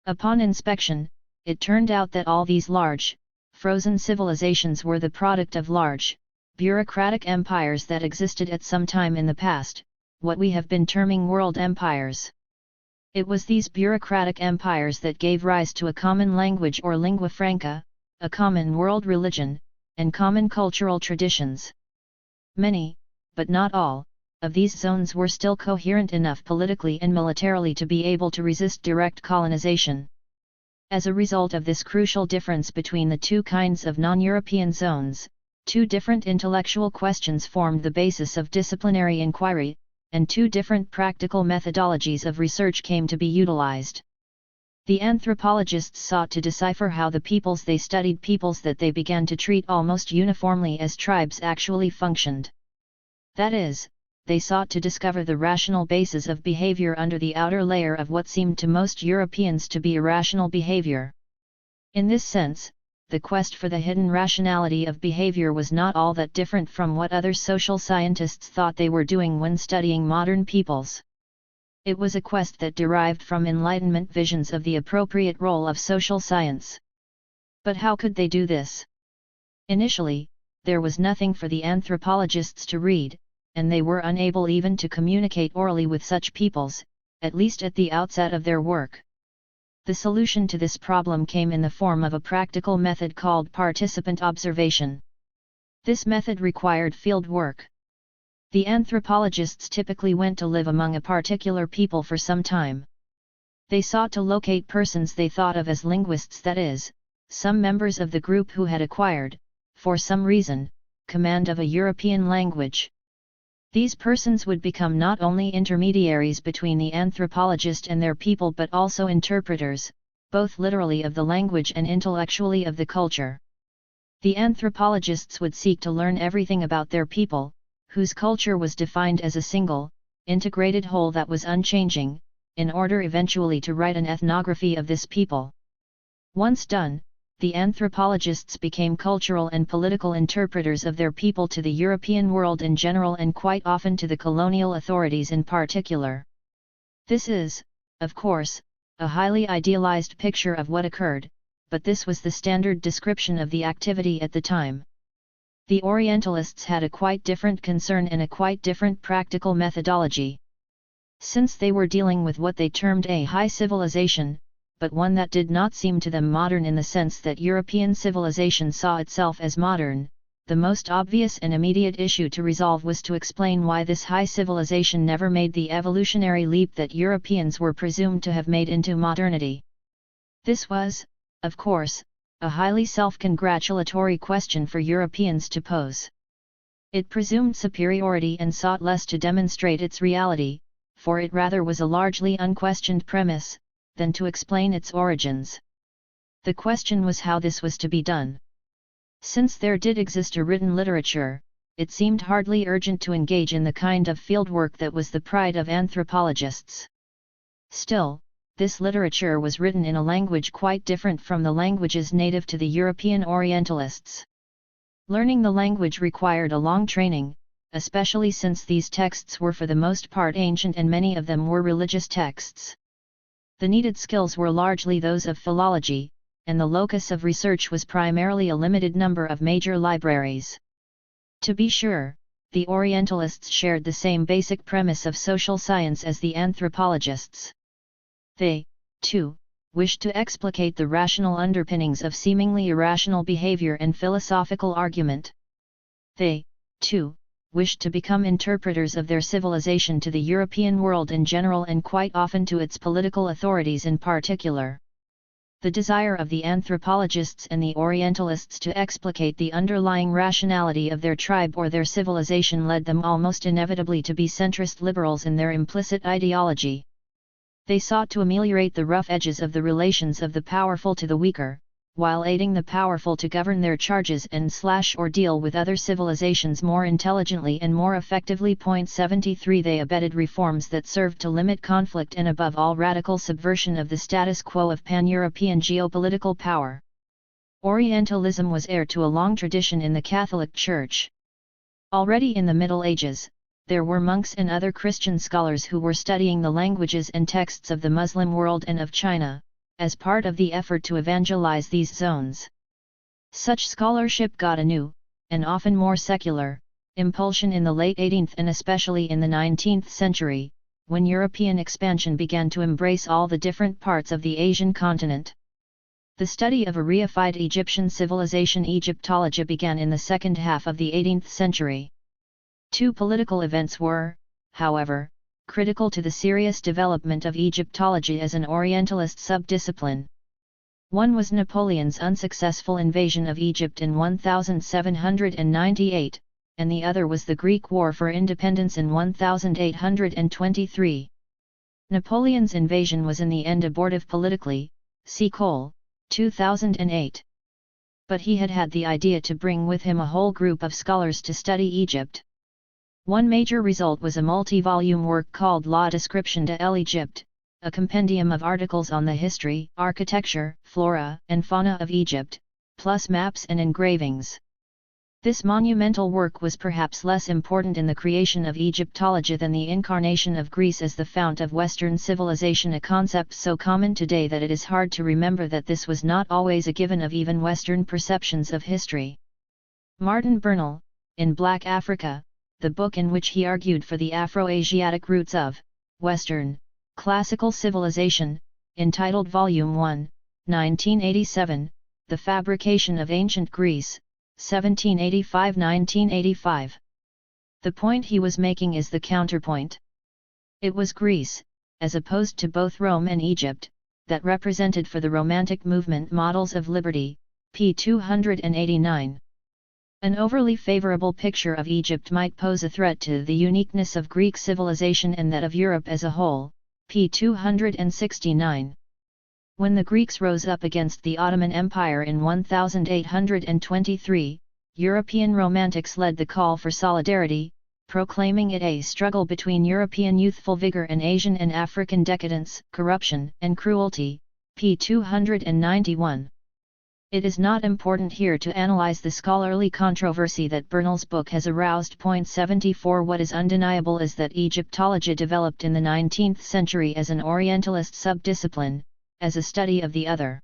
Upon inspection, it turned out that all these large, frozen civilizations were the product of large, bureaucratic empires that existed at some time in the past, what we have been terming world empires. It was these bureaucratic empires that gave rise to a common language or lingua franca, a common world religion, and common cultural traditions. Many, but not all, of these zones were still coherent enough politically and militarily to be able to resist direct colonization. As a result of this crucial difference between the two kinds of non-European zones, two different intellectual questions formed the basis of disciplinary inquiry, and two different practical methodologies of research came to be utilized. The anthropologists sought to decipher how the peoples they studied, peoples that they began to treat almost uniformly as tribes, actually functioned. That is, they sought to discover the rational basis of behavior under the outer layer of what seemed to most Europeans to be irrational behavior. In this sense, the quest for the hidden rationality of behavior was not all that different from what other social scientists thought they were doing when studying modern peoples. It was a quest that derived from Enlightenment visions of the appropriate role of social science. But how could they do this? Initially, there was nothing for the anthropologists to read, and they were unable even to communicate orally with such peoples, at least at the outset of their work. The solution to this problem came in the form of a practical method called participant observation. This method required field work. The anthropologists typically went to live among a particular people for some time. They sought to locate persons they thought of as linguists, that is, some members of the group who had acquired, for some reason, command of a European language. These persons would become not only intermediaries between the anthropologist and their people but also interpreters, both literally of the language and intellectually of the culture. The anthropologists would seek to learn everything about their people, whose culture was defined as a single, integrated whole that was unchanging, in order eventually to write an ethnography of this people. Once done, the anthropologists became cultural and political interpreters of their people to the European world in general and quite often to the colonial authorities in particular. This is, of course, a highly idealized picture of what occurred, but this was the standard description of the activity at the time. The Orientalists had a quite different concern and a quite different practical methodology. Since they were dealing with what they termed a high civilization, but one that did not seem to them modern in the sense that European civilization saw itself as modern, the most obvious and immediate issue to resolve was to explain why this high civilization never made the evolutionary leap that Europeans were presumed to have made into modernity. This was, of course, a highly self-congratulatory question for Europeans to pose. It presumed superiority and sought less to demonstrate its reality, for it rather was a largely unquestioned premise, than to explain its origins. The question was how this was to be done. Since there did exist a written literature, it seemed hardly urgent to engage in the kind of fieldwork that was the pride of anthropologists. Still, this literature was written in a language quite different from the languages native to the European Orientalists. Learning the language required a long training, especially since these texts were for the most part ancient and many of them were religious texts. The needed skills were largely those of philology, and the locus of research was primarily a limited number of major libraries. To be sure, the Orientalists shared the same basic premise of social science as the anthropologists. They, too, wished to explicate the rational underpinnings of seemingly irrational behavior and philosophical argument. They, too, wished to become interpreters of their civilization to the European world in general and quite often to its political authorities in particular. The desire of the anthropologists and the Orientalists to explicate the underlying rationality of their tribe or their civilization led them almost inevitably to be centrist liberals in their implicit ideology. They sought to ameliorate the rough edges of the relations of the powerful to the weaker, while aiding the powerful to govern their charges and or deal with other civilizations more intelligently and more effectively. 73 They abetted reforms that served to limit conflict and above all radical subversion of the status quo of pan-European geopolitical power. Orientalism was heir to a long tradition in the Catholic Church. Already in the Middle Ages, there were monks and other Christian scholars who were studying the languages and texts of the Muslim world and of China, as part of the effort to evangelize these zones. Such scholarship got a new, and often more secular, impulsion in the late 18th and especially in the 19th century, when European expansion began to embrace all the different parts of the Asian continent. The study of a reified Egyptian civilization, Egyptology, began in the second half of the 18th century. Two political events were, however, critical to the serious development of Egyptology as an Orientalist subdiscipline. One was Napoleon's unsuccessful invasion of Egypt in 1798, and the other was the Greek War for Independence in 1823. Napoleon's invasion was in the end abortive politically, see Cole, 2008. But he had the idea to bring with him a whole group of scholars to study Egypt. One major result was a multi-volume work called La Description de l'Egypte, a compendium of articles on the history, architecture, flora, and fauna of Egypt, plus maps and engravings. This monumental work was perhaps less important in the creation of Egyptology than the incarnation of Greece as the fount of Western civilization, a concept so common today that it is hard to remember that this was not always a given of even Western perceptions of history. Martin Bernal, in Black Africa, the book in which he argued for the Afro-Asiatic roots of Western classical civilization, entitled Volume 1, 1987, The Fabrication of Ancient Greece, 1785–1985. The point he was making is the counterpoint. It was Greece, as opposed to both Rome and Egypt, that represented for the Romantic movement models of liberty, p. 289. An overly favorable picture of Egypt might pose a threat to the uniqueness of Greek civilization and that of Europe as a whole, p. 269. When the Greeks rose up against the Ottoman Empire in 1823, European Romantics led the call for solidarity, proclaiming it a struggle between European youthful vigor and Asian and African decadence, corruption, and cruelty, p. 291. It is not important here to analyze the scholarly controversy that Bernal's book has aroused. Point 74. What is undeniable is that Egyptology developed in the 19th century as an Orientalist subdiscipline, as a study of the other.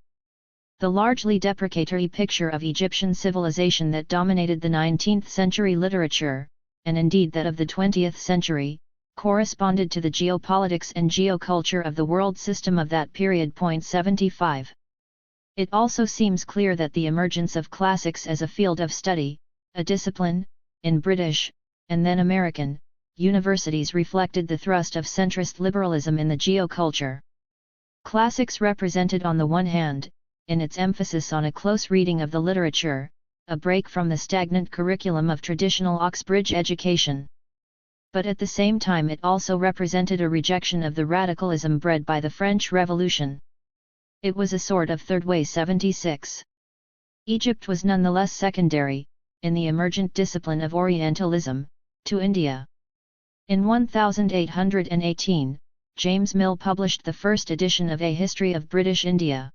The largely deprecatory picture of Egyptian civilization that dominated the 19th century literature, and indeed that of the 20th century, corresponded to the geopolitics and geoculture of the world system of that period. Point 75. It also seems clear that the emergence of classics as a field of study, a discipline, in British, and then American, universities reflected the thrust of centrist liberalism in the geoculture. Classics represented on the one hand, in its emphasis on a close reading of the literature, a break from the stagnant curriculum of traditional Oxbridge education. But at the same time it also represented a rejection of the radicalism bred by the French Revolution. It was a sort of third way 76. Egypt was nonetheless secondary, in the emergent discipline of Orientalism, to India. In 1818, James Mill published the first edition of A History of British India.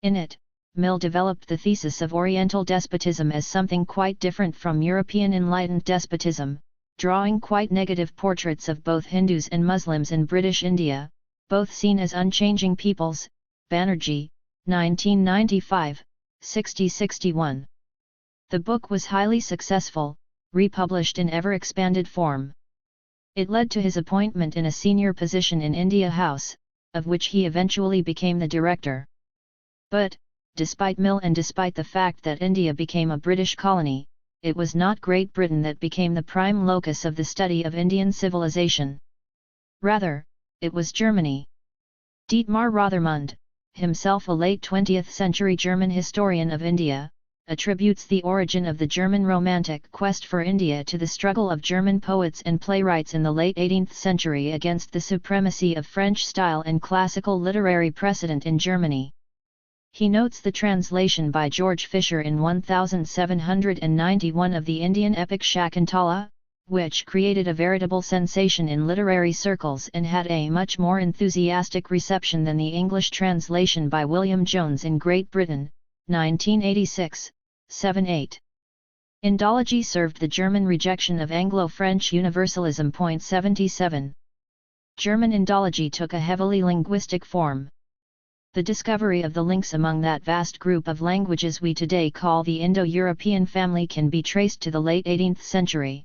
In it, Mill developed the thesis of Oriental despotism as something quite different from European enlightened despotism, drawing quite negative portraits of both Hindus and Muslims in British India, both seen as unchanging peoples. Banerjee, 1995, 60-61. The book was highly successful, republished in ever-expanded form. It led to his appointment in a senior position in India House, of which he eventually became the director. But, despite Mill and despite the fact that India became a British colony, it was not Great Britain that became the prime locus of the study of Indian civilization. Rather, it was Germany. Dietmar Rothermund, himself a late 20th century German historian of India, attributes the origin of the German Romantic quest for India to the struggle of German poets and playwrights in the late 18th century against the supremacy of French style and classical literary precedent in Germany. He notes the translation by George Fisher in 1791 of the Indian epic Shakuntala, which created a veritable sensation in literary circles and had a much more enthusiastic reception than the English translation by William Jones in Great Britain, 1986, 7-8. Indology served the German rejection of Anglo-French universalism. 77. German Indology took a heavily linguistic form. The discovery of the links among that vast group of languages we today call the Indo-European family can be traced to the late 18th century.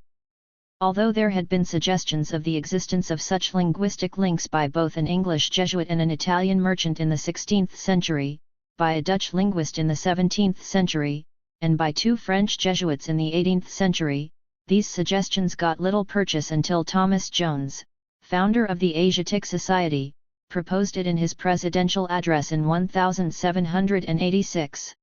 Although there had been suggestions of the existence of such linguistic links by both an English Jesuit and an Italian merchant in the 16th century, by a Dutch linguist in the 17th century, and by two French Jesuits in the 18th century, these suggestions got little purchase until Thomas Jones, founder of the Asiatic Society, proposed it in his presidential address in 1786.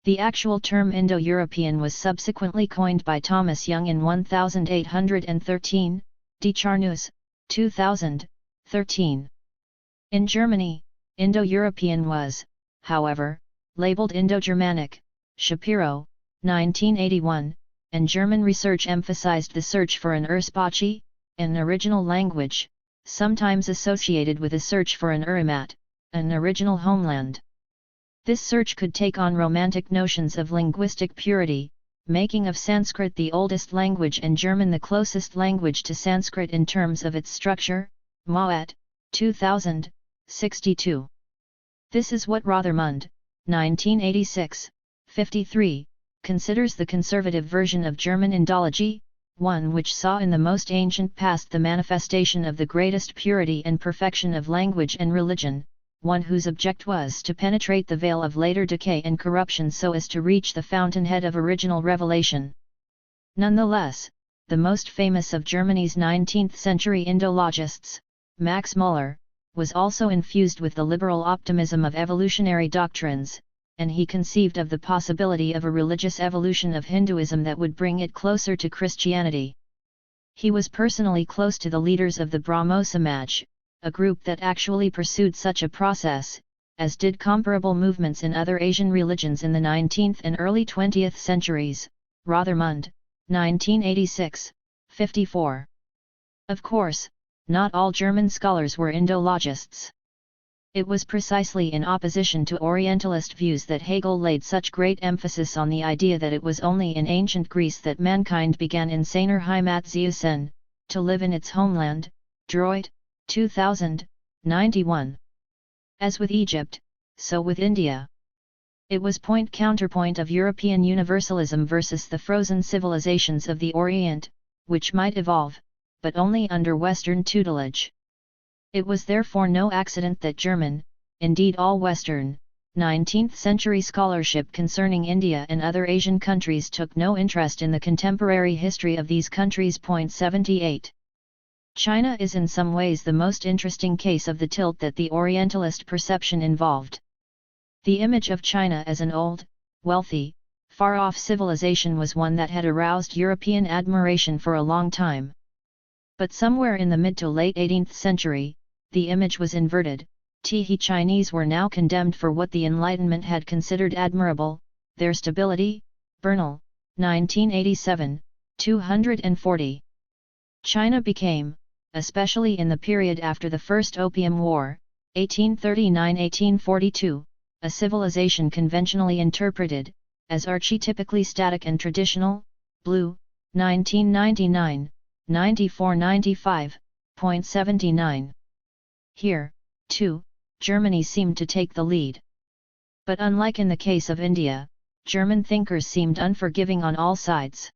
The actual term Indo-European was subsequently coined by Thomas Young in 1813, De Charnus, 2013. In Germany, Indo-European was, however, labeled Indo-Germanic, Shapiro, 1981, and German research emphasized the search for an Ursprache, an original language, sometimes associated with a search for an Urimat, an original homeland. This search could take on romantic notions of linguistic purity, making of Sanskrit the oldest language and German the closest language to Sanskrit in terms of its structure, Mauat, 2000, 62. This is what Rothermund, 1986, 53, considers the conservative version of German Indology, one which saw in the most ancient past the manifestation of the greatest purity and perfection of language and religion, one whose object was to penetrate the veil of later decay and corruption so as to reach the fountainhead of original revelation. Nonetheless, the most famous of Germany's 19th-century Indologists, Max Müller, was also infused with the liberal optimism of evolutionary doctrines, and he conceived of the possibility of a religious evolution of Hinduism that would bring it closer to Christianity. He was personally close to the leaders of the Brahmo Samaj, a group that actually pursued such a process, as did comparable movements in other Asian religions in the 19th and early 20th centuries, Rothermund, 1986, 54. Of course, not all German scholars were Indologists. It was precisely in opposition to Orientalist views that Hegel laid such great emphasis on the idea that it was only in ancient Greece that mankind began in seiner Heimatzusen, to live in its homeland, Droit, 2000, 91. As with Egypt, so with India. It was point-counterpoint of European universalism versus the frozen civilizations of the Orient, which might evolve, but only under Western tutelage. It was therefore no accident that German, indeed all Western, 19th-century scholarship concerning India and other Asian countries took no interest in the contemporary history of these countries. 78. China is in some ways the most interesting case of the tilt that the Orientalist perception involved. The image of China as an old, wealthy, far-off civilization was one that had aroused European admiration for a long time. But somewhere in the mid to late 18th century, the image was inverted. The Chinese were now condemned for what the Enlightenment had considered admirable, their stability. Bernal, 1987, 240. China became, especially in the period after the First Opium War, 1839–1842, a civilization conventionally interpreted as archetypically static and traditional. Blue, 1999, 94–95.79. Here, too, Germany seemed to take the lead. But unlike in the case of India, German thinkers seemed unforgiving on all sides.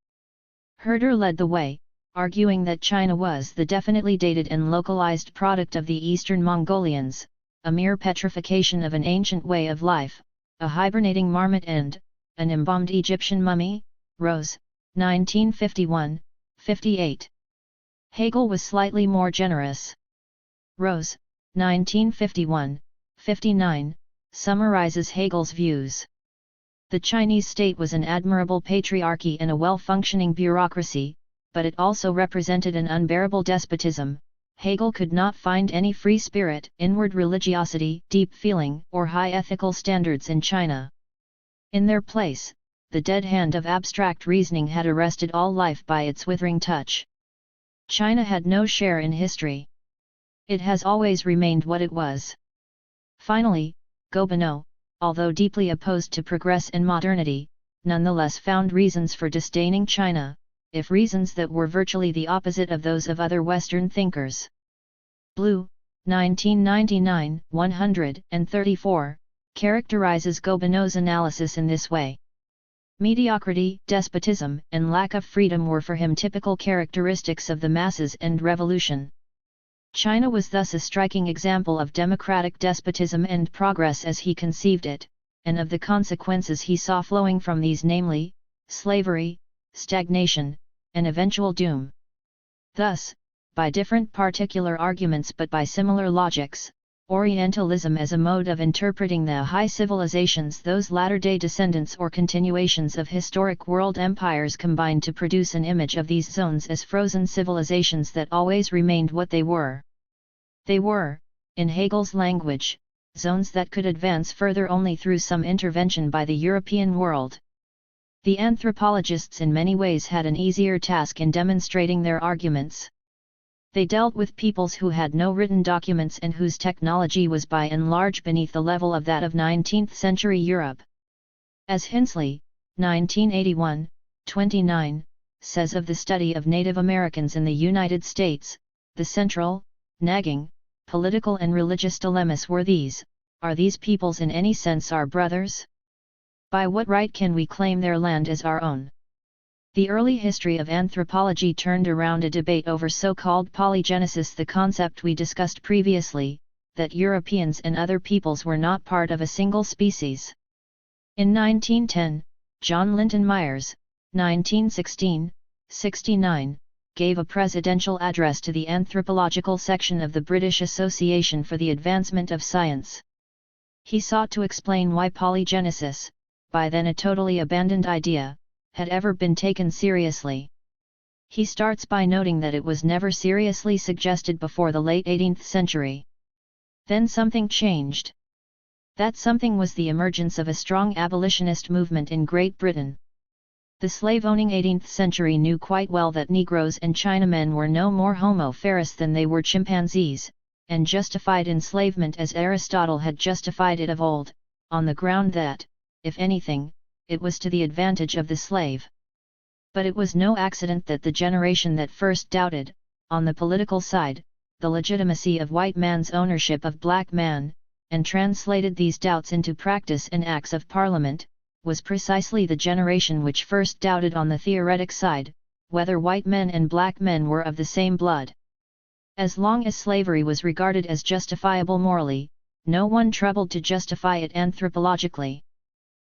Herder led the way, arguing that China was the definitely dated and localized product of the Eastern Mongolians, a mere petrification of an ancient way of life, a hibernating marmot and an embalmed Egyptian mummy. Rose, 1951, 58. Hegel was slightly more generous. Rose, 1951, 59, summarizes Hegel's views. The Chinese state was an admirable patriarchy and a well-functioning bureaucracy, but it also represented an unbearable despotism. Hegel could not find any free spirit, inward religiosity, deep feeling, or high ethical standards in China. In their place, the dead hand of abstract reasoning had arrested all life by its withering touch. China had no share in history. It has always remained what it was. Finally, Gobineau, although deeply opposed to progress and modernity, nonetheless found reasons for disdaining China, if reasons that were virtually the opposite of those of other Western thinkers. Blue, 1999, 134, characterizes Gobineau's analysis in this way. Mediocrity, despotism, and lack of freedom were for him typical characteristics of the masses and revolution. China was thus a striking example of democratic despotism and progress as he conceived it, and of the consequences he saw flowing from these, namely, slavery, stagnation, and eventual doom. Thus, by different particular arguments but by similar logics, Orientalism as a mode of interpreting the high civilizations, those latter-day descendants or continuations of historic world empires, combined to produce an image of these zones as frozen civilizations that always remained what they were. They were, in Hegel's language, zones that could advance further only through some intervention by the European world. The anthropologists in many ways had an easier task in demonstrating their arguments. They dealt with peoples who had no written documents and whose technology was by and large beneath the level of that of 19th-century Europe. As Hensley, 1981, 29, says of the study of Native Americans in the United States, the central, nagging, political and religious dilemmas were these: are these peoples in any sense our brothers? By what right can we claim their land as our own? The early history of anthropology turned around a debate over so-called polygenesis, the concept we discussed previously, that Europeans and other peoples were not part of a single species. In 1910, John Linton Myers, 1916-69, gave a presidential address to the anthropological section of the British Association for the Advancement of Science. He sought to explain why polygenesis, by then a totally abandoned idea, had ever been taken seriously. He starts by noting that it was never seriously suggested before the late 18th century. Then something changed. That something was the emergence of a strong abolitionist movement in Great Britain. The slave-owning 18th century knew quite well that Negroes and Chinamen were no more homo ferus than they were chimpanzees, and justified enslavement as Aristotle had justified it of old, on the ground that, if anything, it was to the advantage of the slave. But it was no accident that the generation that first doubted, on the political side, the legitimacy of white man's ownership of black man, and translated these doubts into practice and acts of parliament, was precisely the generation which first doubted on the theoretic side, whether white men and black men were of the same blood. As long as slavery was regarded as justifiable morally, no one troubled to justify it anthropologically.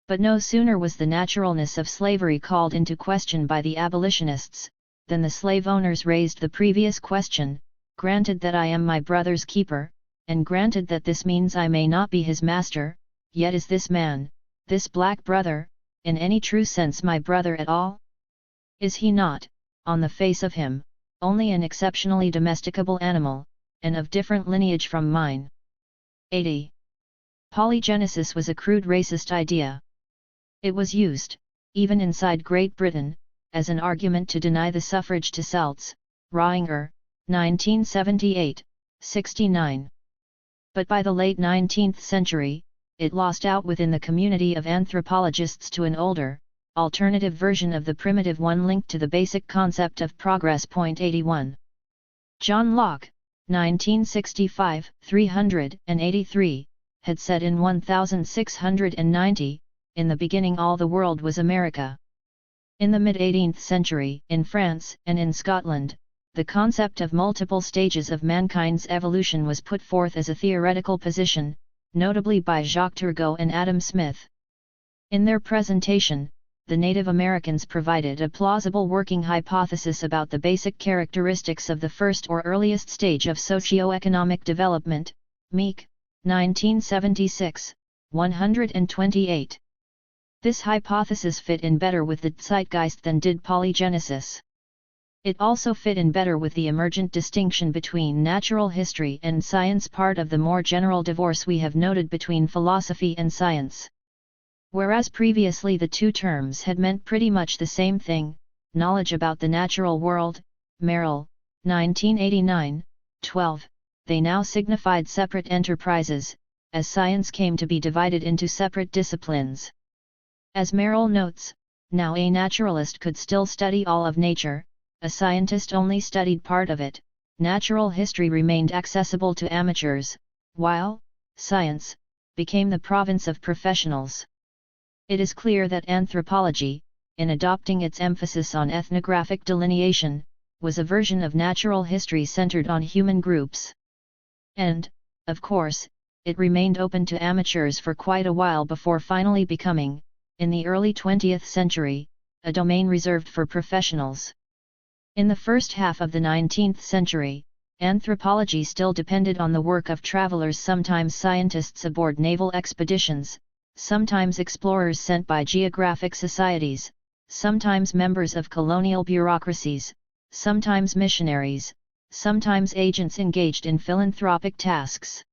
But no sooner was the naturalness of slavery called into question by the abolitionists, than the slave owners raised the previous question: granted that I am my brother's keeper, and granted that this means I may not be his master, yet is this man, this black brother, in any true sense my brother at all? Is he not, on the face of him, only an exceptionally domesticable animal, and of different lineage from mine? 80. Polygenesis was a crude racist idea. It was used, even inside Great Britain, as an argument to deny the suffrage to Celts, Rohinger, 1978-69. But by the late 19th century, it lost out within the community of anthropologists to an older, alternative version of the primitive one linked to the basic concept of progress. 81. John Locke, 1965-383, had said in 1690, in the beginning all the world was America. In the mid-18th century, in France and in Scotland, the concept of multiple stages of mankind's evolution was put forth as a theoretical position, notably by Jacques Turgot and Adam Smith. In their presentation, the Native Americans provided a plausible working hypothesis about the basic characteristics of the first or earliest stage of socio-economic development, Meek, 1976, 128. This hypothesis fit in better with the zeitgeist than did polygenesis. It also fit in better with the emergent distinction between natural history and science, part of the more general divorce we have noted between philosophy and science. Whereas previously the two terms had meant pretty much the same thing, knowledge about the natural world, Merrill, 1989, 12, they now signified separate enterprises, as science came to be divided into separate disciplines. As Merrill notes, now a naturalist could still study all of nature, a scientist only studied part of it. Natural history remained accessible to amateurs, while science became the province of professionals. It is clear that anthropology, in adopting its emphasis on ethnographic delineation, was a version of natural history centered on human groups. And, of course, it remained open to amateurs for quite a while before finally becoming, in the early 20th century, a domain reserved for professionals. In the first half of the 19th century, anthropology still depended on the work of travelers, sometimes scientists aboard naval expeditions, sometimes explorers sent by geographic societies, sometimes members of colonial bureaucracies, sometimes missionaries, sometimes agents engaged in philanthropic tasks.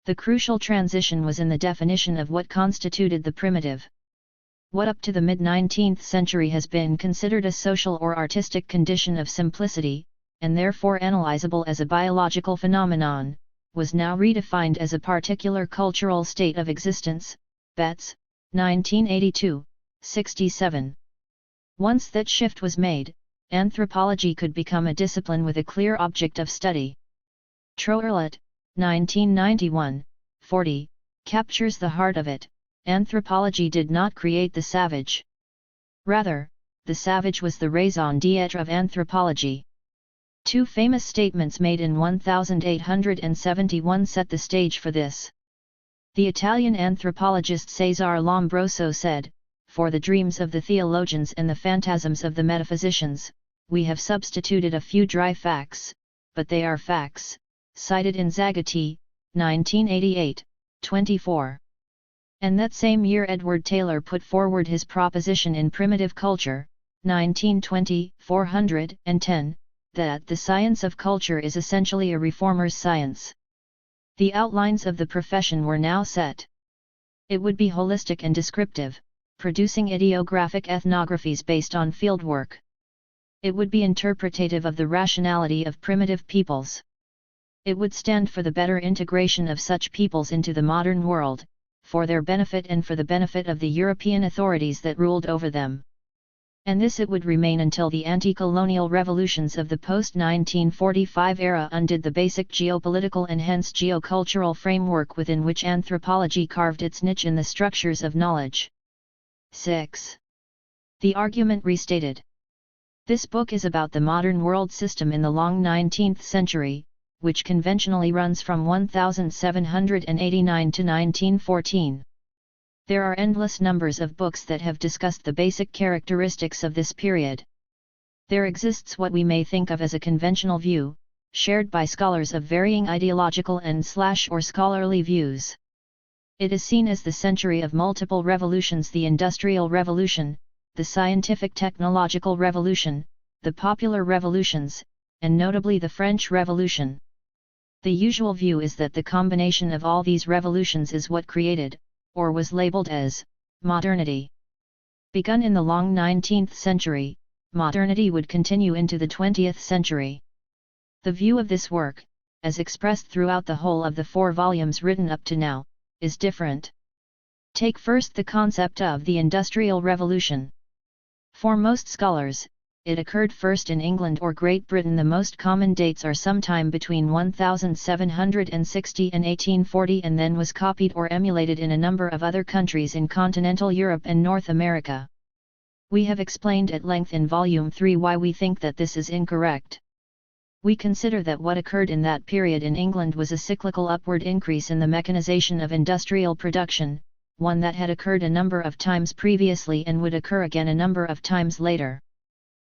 The crucial transition was in the definition of what constituted the primitive. What up to the mid-19th century has been considered a social or artistic condition of simplicity, and therefore analyzable as a biological phenomenon, was now redefined as a particular cultural state of existence. Betts, 1982, 67. Once that shift was made, anthropology could become a discipline with a clear object of study. Troerlet, 1991, 40, captures the heart of it. Anthropology did not create the savage. Rather, the savage was the raison d'être of anthropology. Two famous statements made in 1871 set the stage for this. The Italian anthropologist Cesare Lombroso said, "For the dreams of the theologians and the phantasms of the metaphysicians, we have substituted a few dry facts, but they are facts," cited in Zagatti, 1988, 24. And that same year Edward Taylor put forward his proposition in Primitive Culture, 1920, 410, that the science of culture is essentially a reformer's science. The outlines of the profession were now set. It would be holistic and descriptive, producing ideographic ethnographies based on fieldwork. It would be interpretative of the rationality of primitive peoples. It would stand for the better integration of such peoples into the modern world, for their benefit and for the benefit of the European authorities that ruled over them. And this it would remain until the anti-colonial revolutions of the post-1945 era undid the basic geopolitical and hence geocultural framework within which anthropology carved its niche in the structures of knowledge. 6. The argument restated. This book is about the modern world system in the long 19th century, which conventionally runs from 1789 to 1914. There are endless numbers of books that have discussed the basic characteristics of this period. There exists what we may think of as a conventional view, shared by scholars of varying ideological and/or scholarly views. It is seen as the century of multiple revolutions: the Industrial Revolution, the Scientific Technological Revolution, the Popular Revolutions, and notably the French Revolution. The usual view is that the combination of all these revolutions is what created, or was labeled as, modernity. Begun in the long 19th century, modernity would continue into the 20th century. The view of this work, as expressed throughout the whole of the 4 volumes written up to now, is different. Take first the concept of the Industrial Revolution. For most scholars, it occurred first in England or Great Britain. The most common dates are sometime between 1760 and 1840, and then was copied or emulated in a number of other countries in continental Europe and North America. We have explained at length in Volume 3 why we think that this is incorrect. We consider that what occurred in that period in England was a cyclical upward increase in the mechanization of industrial production, one that had occurred a number of times previously and would occur again a number of times later.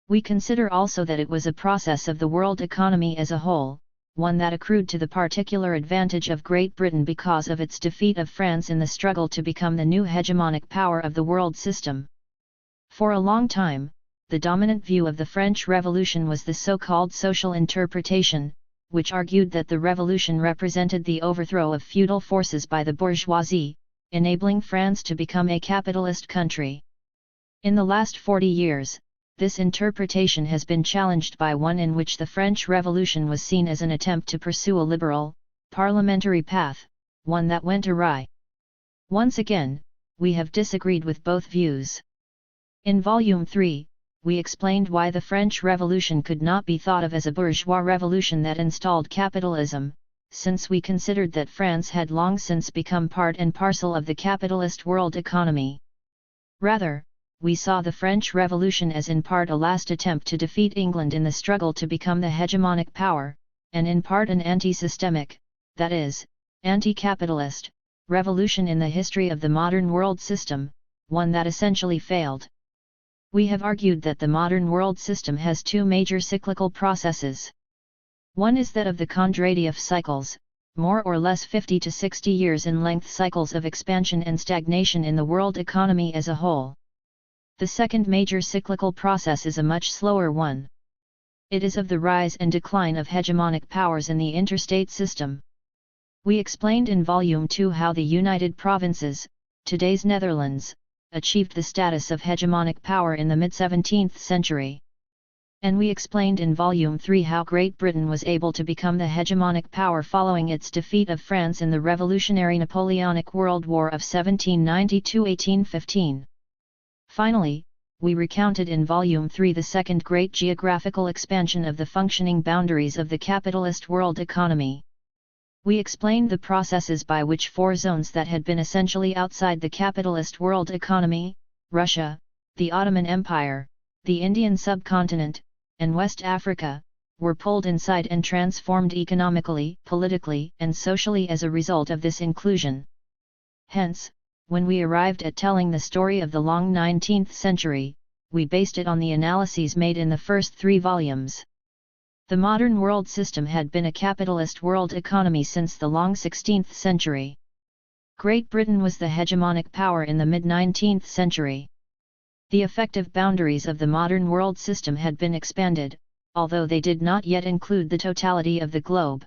We consider also that it was a process of the world economy as a whole, one that accrued to the particular advantage of Great Britain because of its defeat of France in the struggle to become the new hegemonic power of the world system. For a long time, the dominant view of the French Revolution was the so-called social interpretation, which argued that the revolution represented the overthrow of feudal forces by the bourgeoisie, enabling France to become a capitalist country. In the last 40 years, this interpretation has been challenged by one in which the French Revolution was seen as an attempt to pursue a liberal, parliamentary path, one that went awry. Once again, we have disagreed with both views. In Volume 3, we explained why the French Revolution could not be thought of as a bourgeois revolution that installed capitalism, since we considered that France had long since become part and parcel of the capitalist world economy. Rather, we saw the French Revolution as in part a last attempt to defeat England in the struggle to become the hegemonic power, and in part an anti-systemic, that is, Anti-capitalist, revolution in the history of the modern world system, one that essentially failed. We have argued that the modern world system has two major cyclical processes. One is that of the Kondratiev cycles, more or less 50 to 60 years in length cycles of expansion and stagnation in the world economy as a whole. The second major cyclical process is a much slower one. It is of the rise and decline of hegemonic powers in the interstate system. We explained in Volume 2 how the United Provinces, today's Netherlands, achieved the status of hegemonic power in the mid-17th century. And we explained in Volume 3 how Great Britain was able to become the hegemonic power following its defeat of France in the revolutionary Napoleonic World War of 1790–1815. Finally, we recounted in Volume 3 the second great geographical expansion of the functioning boundaries of the capitalist world economy. We explained the processes by which four zones that had been essentially outside the capitalist world economy, Russia, the Ottoman Empire, the Indian subcontinent, and West Africa, were pulled inside and transformed economically, politically, and socially as a result of this inclusion. Hence, when we arrived at telling the story of the long 19th century, we based it on the analyses made in the first 3 volumes. The modern world system had been a capitalist world economy since the long 16th century. Great Britain was the hegemonic power in the mid-19th century. The effective boundaries of the modern world system had been expanded, although they did not yet include the totality of the globe.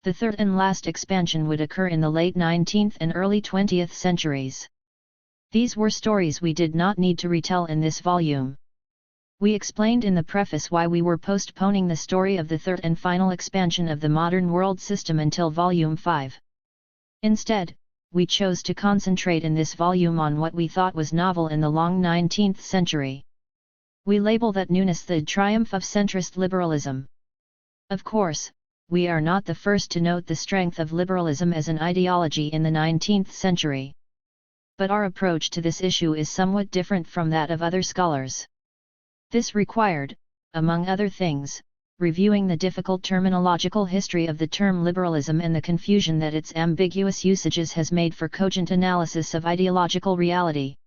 The third and last expansion would occur in the late 19th and early 20th centuries. These were stories we did not need to retell in this volume. We explained in the preface why we were postponing the story of the third and final expansion of the modern world system until Volume 5. Instead, we chose to concentrate in this volume on what we thought was novel in the long 19th century. We label that newness the triumph of centrist liberalism. Of course, we are not the first to note the strength of liberalism as an ideology in the 19th century. But our approach to this issue is somewhat different from that of other scholars. This required, among other things, reviewing the difficult terminological history of the term liberalism and the confusion that its ambiguous usages has made for cogent analysis of ideological reality.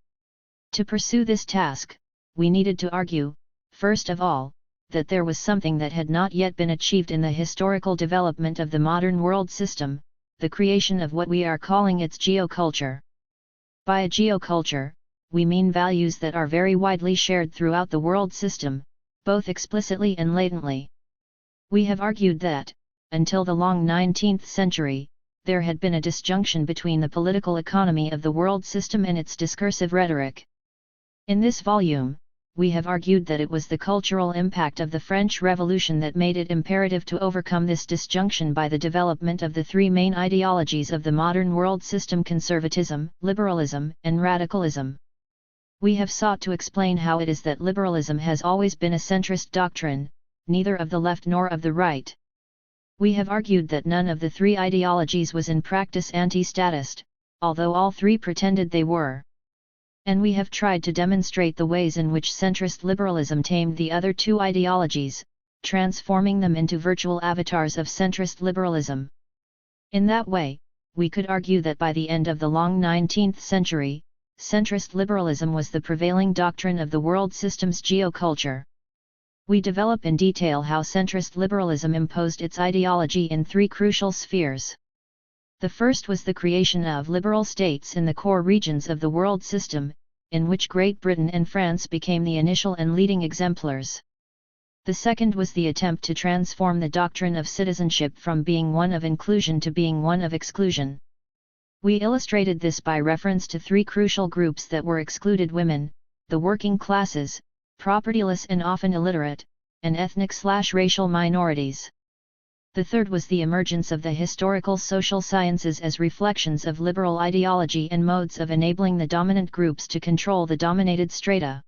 To pursue this task, we needed to argue, first of all, that there was something that had not yet been achieved in the historical development of the modern world system, the creation of what we are calling its geoculture. By a geoculture, we mean values that are very widely shared throughout the world system, both explicitly and latently. We have argued that, until the long 19th century, there had been a disjunction between the political economy of the world system and its discursive rhetoric. In this volume, we have argued that it was the cultural impact of the French Revolution that made it imperative to overcome this disjunction by the development of the 3 main ideologies of the modern world system: conservatism, liberalism, and radicalism. We have sought to explain how it is that liberalism has always been a centrist doctrine, neither of the left nor of the right. We have argued that none of the 3 ideologies was in practice anti-statist, although all 3 pretended they were. And we have tried to demonstrate the ways in which centrist liberalism tamed the other 2 ideologies, transforming them into virtual avatars of centrist liberalism. In that way, we could argue that by the end of the long 19th century, centrist liberalism was the prevailing doctrine of the world system's geoculture. We develop in detail how centrist liberalism imposed its ideology in 3 crucial spheres. The first was the creation of liberal states in the core regions of the world system, in which Great Britain and France became the initial and leading exemplars. The second was the attempt to transform the doctrine of citizenship from being one of inclusion to being one of exclusion. We illustrated this by reference to 3 crucial groups that were excluded: women, the working classes, propertyless and often illiterate, and ethnic/racial minorities. The third was the emergence of the historical social sciences as reflections of liberal ideology and modes of enabling the dominant groups to control the dominated strata.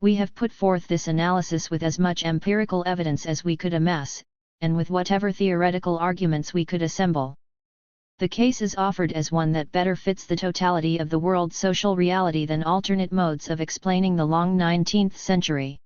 We have put forth this analysis with as much empirical evidence as we could amass, and with whatever theoretical arguments we could assemble. The case is offered as one that better fits the totality of the world's social reality than alternate modes of explaining the long 19th century.